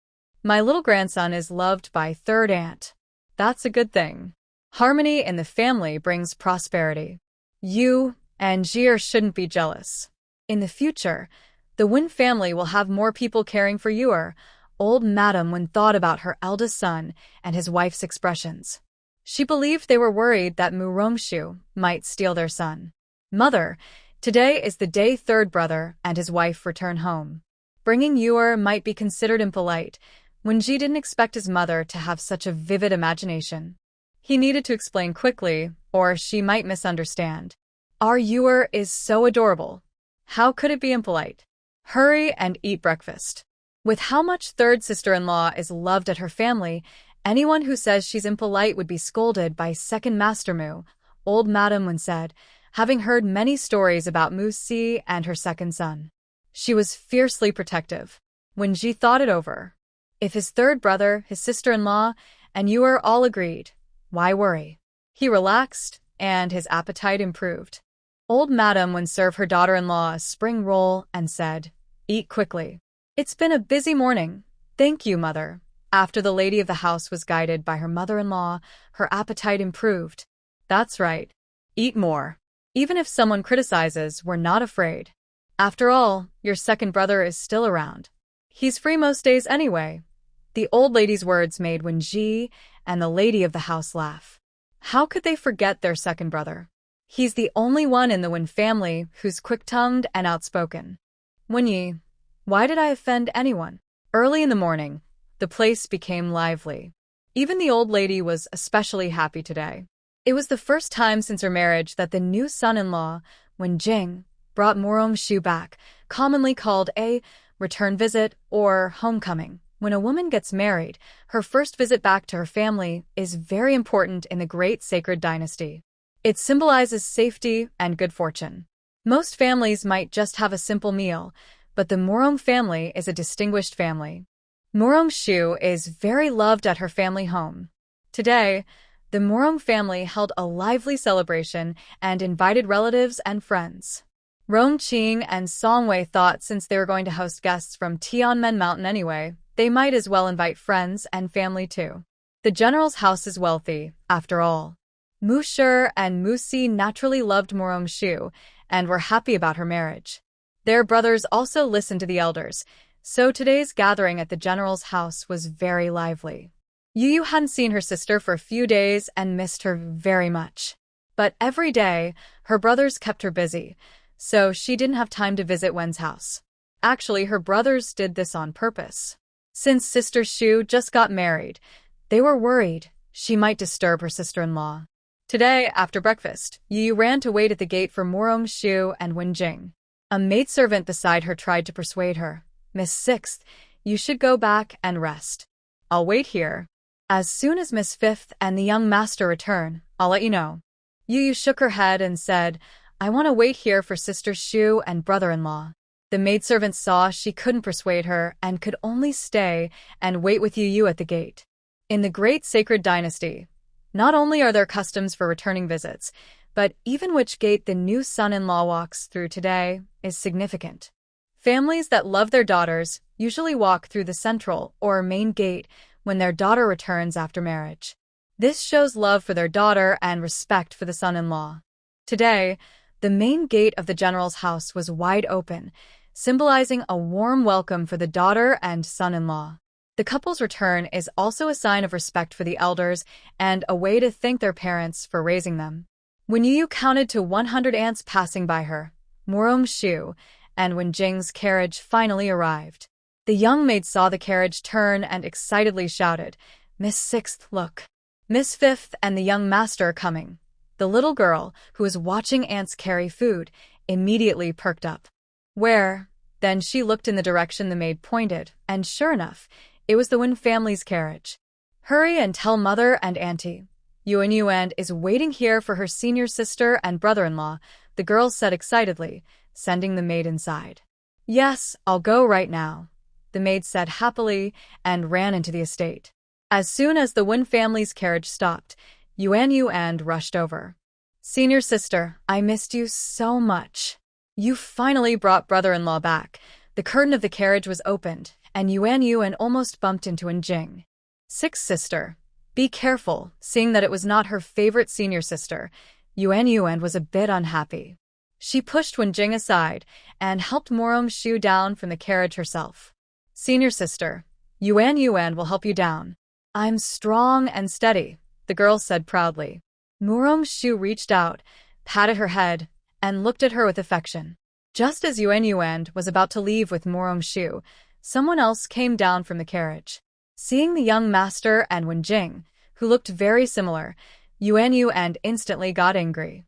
"My little grandson is loved by third aunt. That's a good thing. Harmony in the family brings prosperity. You and Jir shouldn't be jealous. In the future, the Wen family will have more people caring for Ewer." Old Madam Wen thought about her eldest son and his wife's expressions. She believed they were worried that Morong-shu might steal their son. "Mother, today is the day third brother and his wife return home. Bringing Ewer might be considered impolite." When Ji didn't expect his mother to have such a vivid imagination. He needed to explain quickly, or she might misunderstand. "Our Ewer is so adorable. How could it be impolite? Hurry and eat breakfast." With how much third sister-in-law is loved at her family, anyone who says she's impolite would be scolded by second Master Mu, old Madam Wen said, having heard many stories about Mu Si and her second son. She was fiercely protective. When Ji thought it over, if his third brother, his sister-in-law, and Ewer all agreed, Why worry? He relaxed, and his appetite improved. Old Madam Wen served her daughter-in-law a spring roll and said, "Eat quickly. It's been a busy morning." "Thank you, mother." After the lady of the house was guided by her mother-in-law, her appetite improved. "That's right. Eat more. Even if someone criticizes, we're not afraid. After all, your second brother is still around. He's free most days anyway." The old lady's words made Wen Ji and the lady of the house laugh. How could they forget their second brother? He's the only one in the Wen family who's quick-tongued and outspoken. "Wen Yi, why did I offend anyone?" Early in the morning, the place became lively. Even the old lady was especially happy today. It was the first time since her marriage that the new son-in-law, Wen Jing, brought Morong-shu back, commonly called a return visit or homecoming. When a woman gets married, her first visit back to her family is very important in the Great Sacred Dynasty. It symbolizes safety and good fortune. Most families might just have a simple meal, but the Morong family is a distinguished family. Morong-shu is very loved at her family home. Today, the Morong family held a lively celebration and invited relatives and friends. Rongqing and Songwei thought since they were going to host guests from Tianmen Mountain anyway, they might as well invite friends and family too. The general's house is wealthy, after all. Mu Shi and Mu Si naturally loved Morong-shu and were happy about her marriage. Their brothers also listened to the elders, so today's gathering at the general's house was very lively. Yu Yu hadn't seen her sister for a few days and missed her very much. But every day, her brothers kept her busy, so she didn't have time to visit Wen's house. Actually, her brothers did this on purpose. Since Sister Shu just got married, they were worried she might disturb her sister-in-law. Today, after breakfast, Yu Yu ran to wait at the gate for Morong-shu and Wen Jing. A maidservant beside her tried to persuade her. "Miss Sixth, you should go back and rest. I'll wait here. As soon as Miss Fifth and the young master return, I'll let you know." Yu Yu shook her head and said, "I want to wait here for Sister Shu and brother-in-law." The maidservant saw she couldn't persuade her and could only stay and wait with Yu Yu at the gate. In the Great Sacred Dynasty, not only are there customs for returning visits, but even which gate the new son-in-law walks through today is significant. Families that love their daughters usually walk through the central or main gate when their daughter returns after marriage. This shows love for their daughter and respect for the son-in-law. Today, the main gate of the general's house was wide open, symbolizing a warm welcome for the daughter and son-in-law. The couple's return is also a sign of respect for the elders and a way to thank their parents for raising them. When Yu Yu counted to 100 ants passing by her, Morong-shu and Wen Jing's carriage finally arrived. The young maid saw the carriage turn and excitedly shouted, "Miss Sixth, look. Miss Fifth and the young master are coming." The little girl, who was watching ants carry food, immediately perked up. "Where?" Then she looked in the direction the maid pointed, and sure enough, it was the Wen family's carriage. "Hurry and tell mother and auntie. Yuan is waiting here for her senior sister and brother-in-law," the girl said excitedly, sending the maid inside. "Yes, I'll go right now," the maid said happily and ran into the estate. As soon as the Wen family's carriage stopped, Yuan rushed over. "Senior sister, I missed you so much. You finally brought brother-in-law back." The curtain of the carriage was opened, and Yuan almost bumped into Wen Jing. "Sixth sister, be careful." Seeing that it was not her favorite senior sister, Yuan was a bit unhappy. She pushed Wen Jing aside and helped Morong-shu down from the carriage herself. "Senior sister, Yuan will help you down. I'm strong and steady," the girl said proudly. Morong-shu reached out, patted her head, and looked at her with affection. Just as Yuan was about to leave with Morong-shu, someone else came down from the carriage. Seeing the young master and Wen Jing, who looked very similar, Yuan instantly got angry.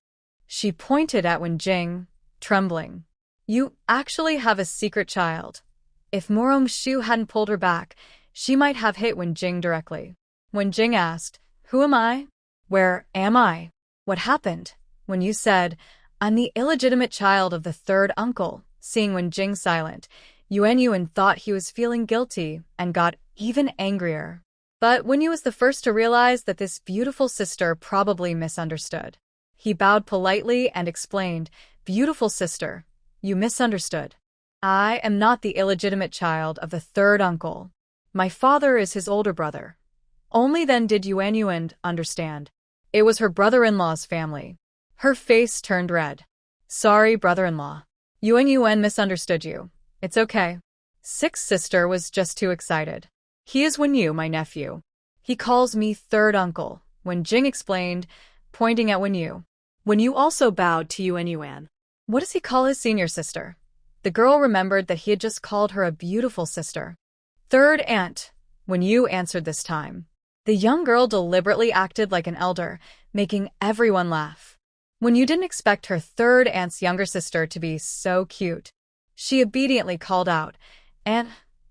She pointed at Wen Jing, trembling. "You actually have a secret child." If Morong-shu hadn't pulled her back, she might have hit Wen Jing directly. Wen Jing asked, "Who am I? Where am I? What happened?" When you said, "I'm the illegitimate child of the third uncle." Seeing Wen Jing silent, Yuan thought he was feeling guilty and got even angrier. But Wenyu was the first to realize that this beautiful sister probably misunderstood. He bowed politely and explained, "Beautiful sister, you misunderstood. I am not the illegitimate child of the third uncle. My father is his older brother." Only then did Yuanyuan understand. It was her brother-in-law's family. Her face turned red. "Sorry, brother-in-law. Yuanyuan misunderstood you. It's okay." Sixth sister was just too excited. "He is Wenyu, my nephew. He calls me third uncle," Wen Jing explained, pointing at Wenyu. Wenyu also bowed to Yuanyuan. "What does he call his senior sister?" The girl remembered that he had just called her a beautiful sister. "Third aunt," Wenyu answered this time. The young girl deliberately acted like an elder, making everyone laugh. Wenyu didn't expect her third aunt's younger sister to be so cute. She obediently called out, "Aunt,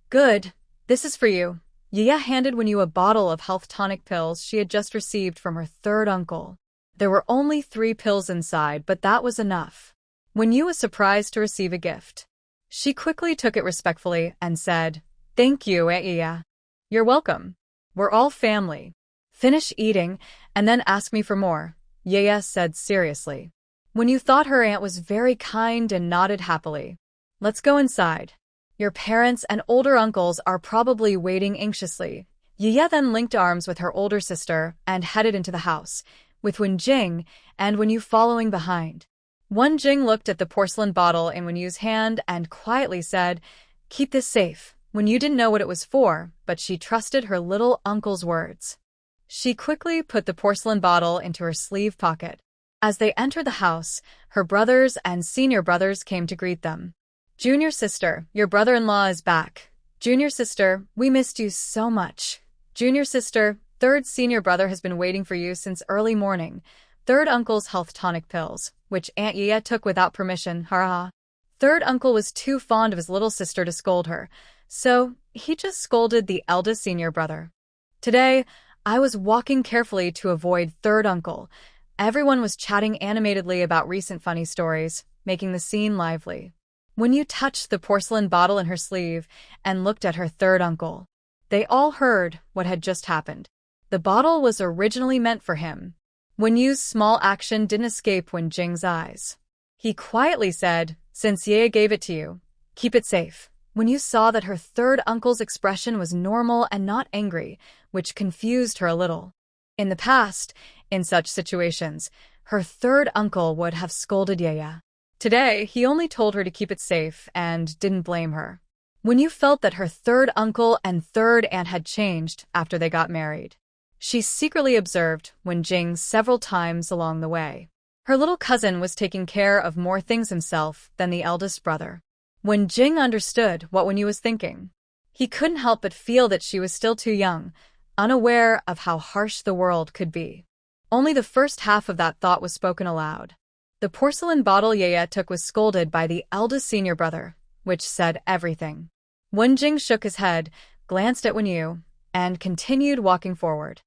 good, this is for you." Yaya handed Wenyu a bottle of health tonic pills she had just received from her third uncle. There were only 3 pills inside, but that was enough. Wenyu was surprised to receive a gift. She quickly took it respectfully and said, "Thank you, Aunt Yaya." "You're welcome. We're all family. Finish eating and then ask me for more," Yaya said seriously. Wenyu thought her aunt was very kind and nodded happily. "Let's go inside. Your parents and older uncles are probably waiting anxiously." Yaya then linked arms with her older sister and headed into the house, with Wen Jing and Wenyu following behind. Wen Jing looked at the porcelain bottle in Wenyu's hand and quietly said, "Keep this safe." Wenyu didn't know what it was for, but she trusted her little uncle's words. She quickly put the porcelain bottle into her sleeve pocket. As they entered the house, her brothers and senior brothers came to greet them. "Junior sister, your brother-in-law is back." "Junior sister, we missed you so much." "Junior sister, third senior brother has been waiting for you since early morning." Third uncle's health tonic pills, which Aunt Yaya took without permission, haha. Third uncle was too fond of his little sister to scold her, so he just scolded the eldest senior brother. "Today, I was walking carefully to avoid third uncle." Everyone was chatting animatedly about recent funny stories, making the scene lively. Wenyu touched the porcelain bottle in her sleeve and looked at her third uncle. They all heard what had just happened. The bottle was originally meant for him. Wenyu's small action didn't escape Wen Jing's eyes. He quietly said, "Since Yaya gave it to you, keep it safe." Wenyu saw that her third uncle's expression was normal and not angry, which confused her a little. In the past, in such situations, her third uncle would have scolded Yaya. Today, he only told her to keep it safe and didn't blame her. Wenyu felt that her third uncle and third aunt had changed after they got married. She secretly observed Wen Jing several times along the way. Her little cousin was taking care of more things himself than the eldest brother. Wen Jing understood what Wenyu was thinking. He couldn't help but feel that she was still too young, unaware of how harsh the world could be. Only the first half of that thought was spoken aloud. The porcelain bottle Yaya took was scolded by the eldest senior brother, which said everything. Wen Jing shook his head, glanced at Wenyu, and continued walking forward.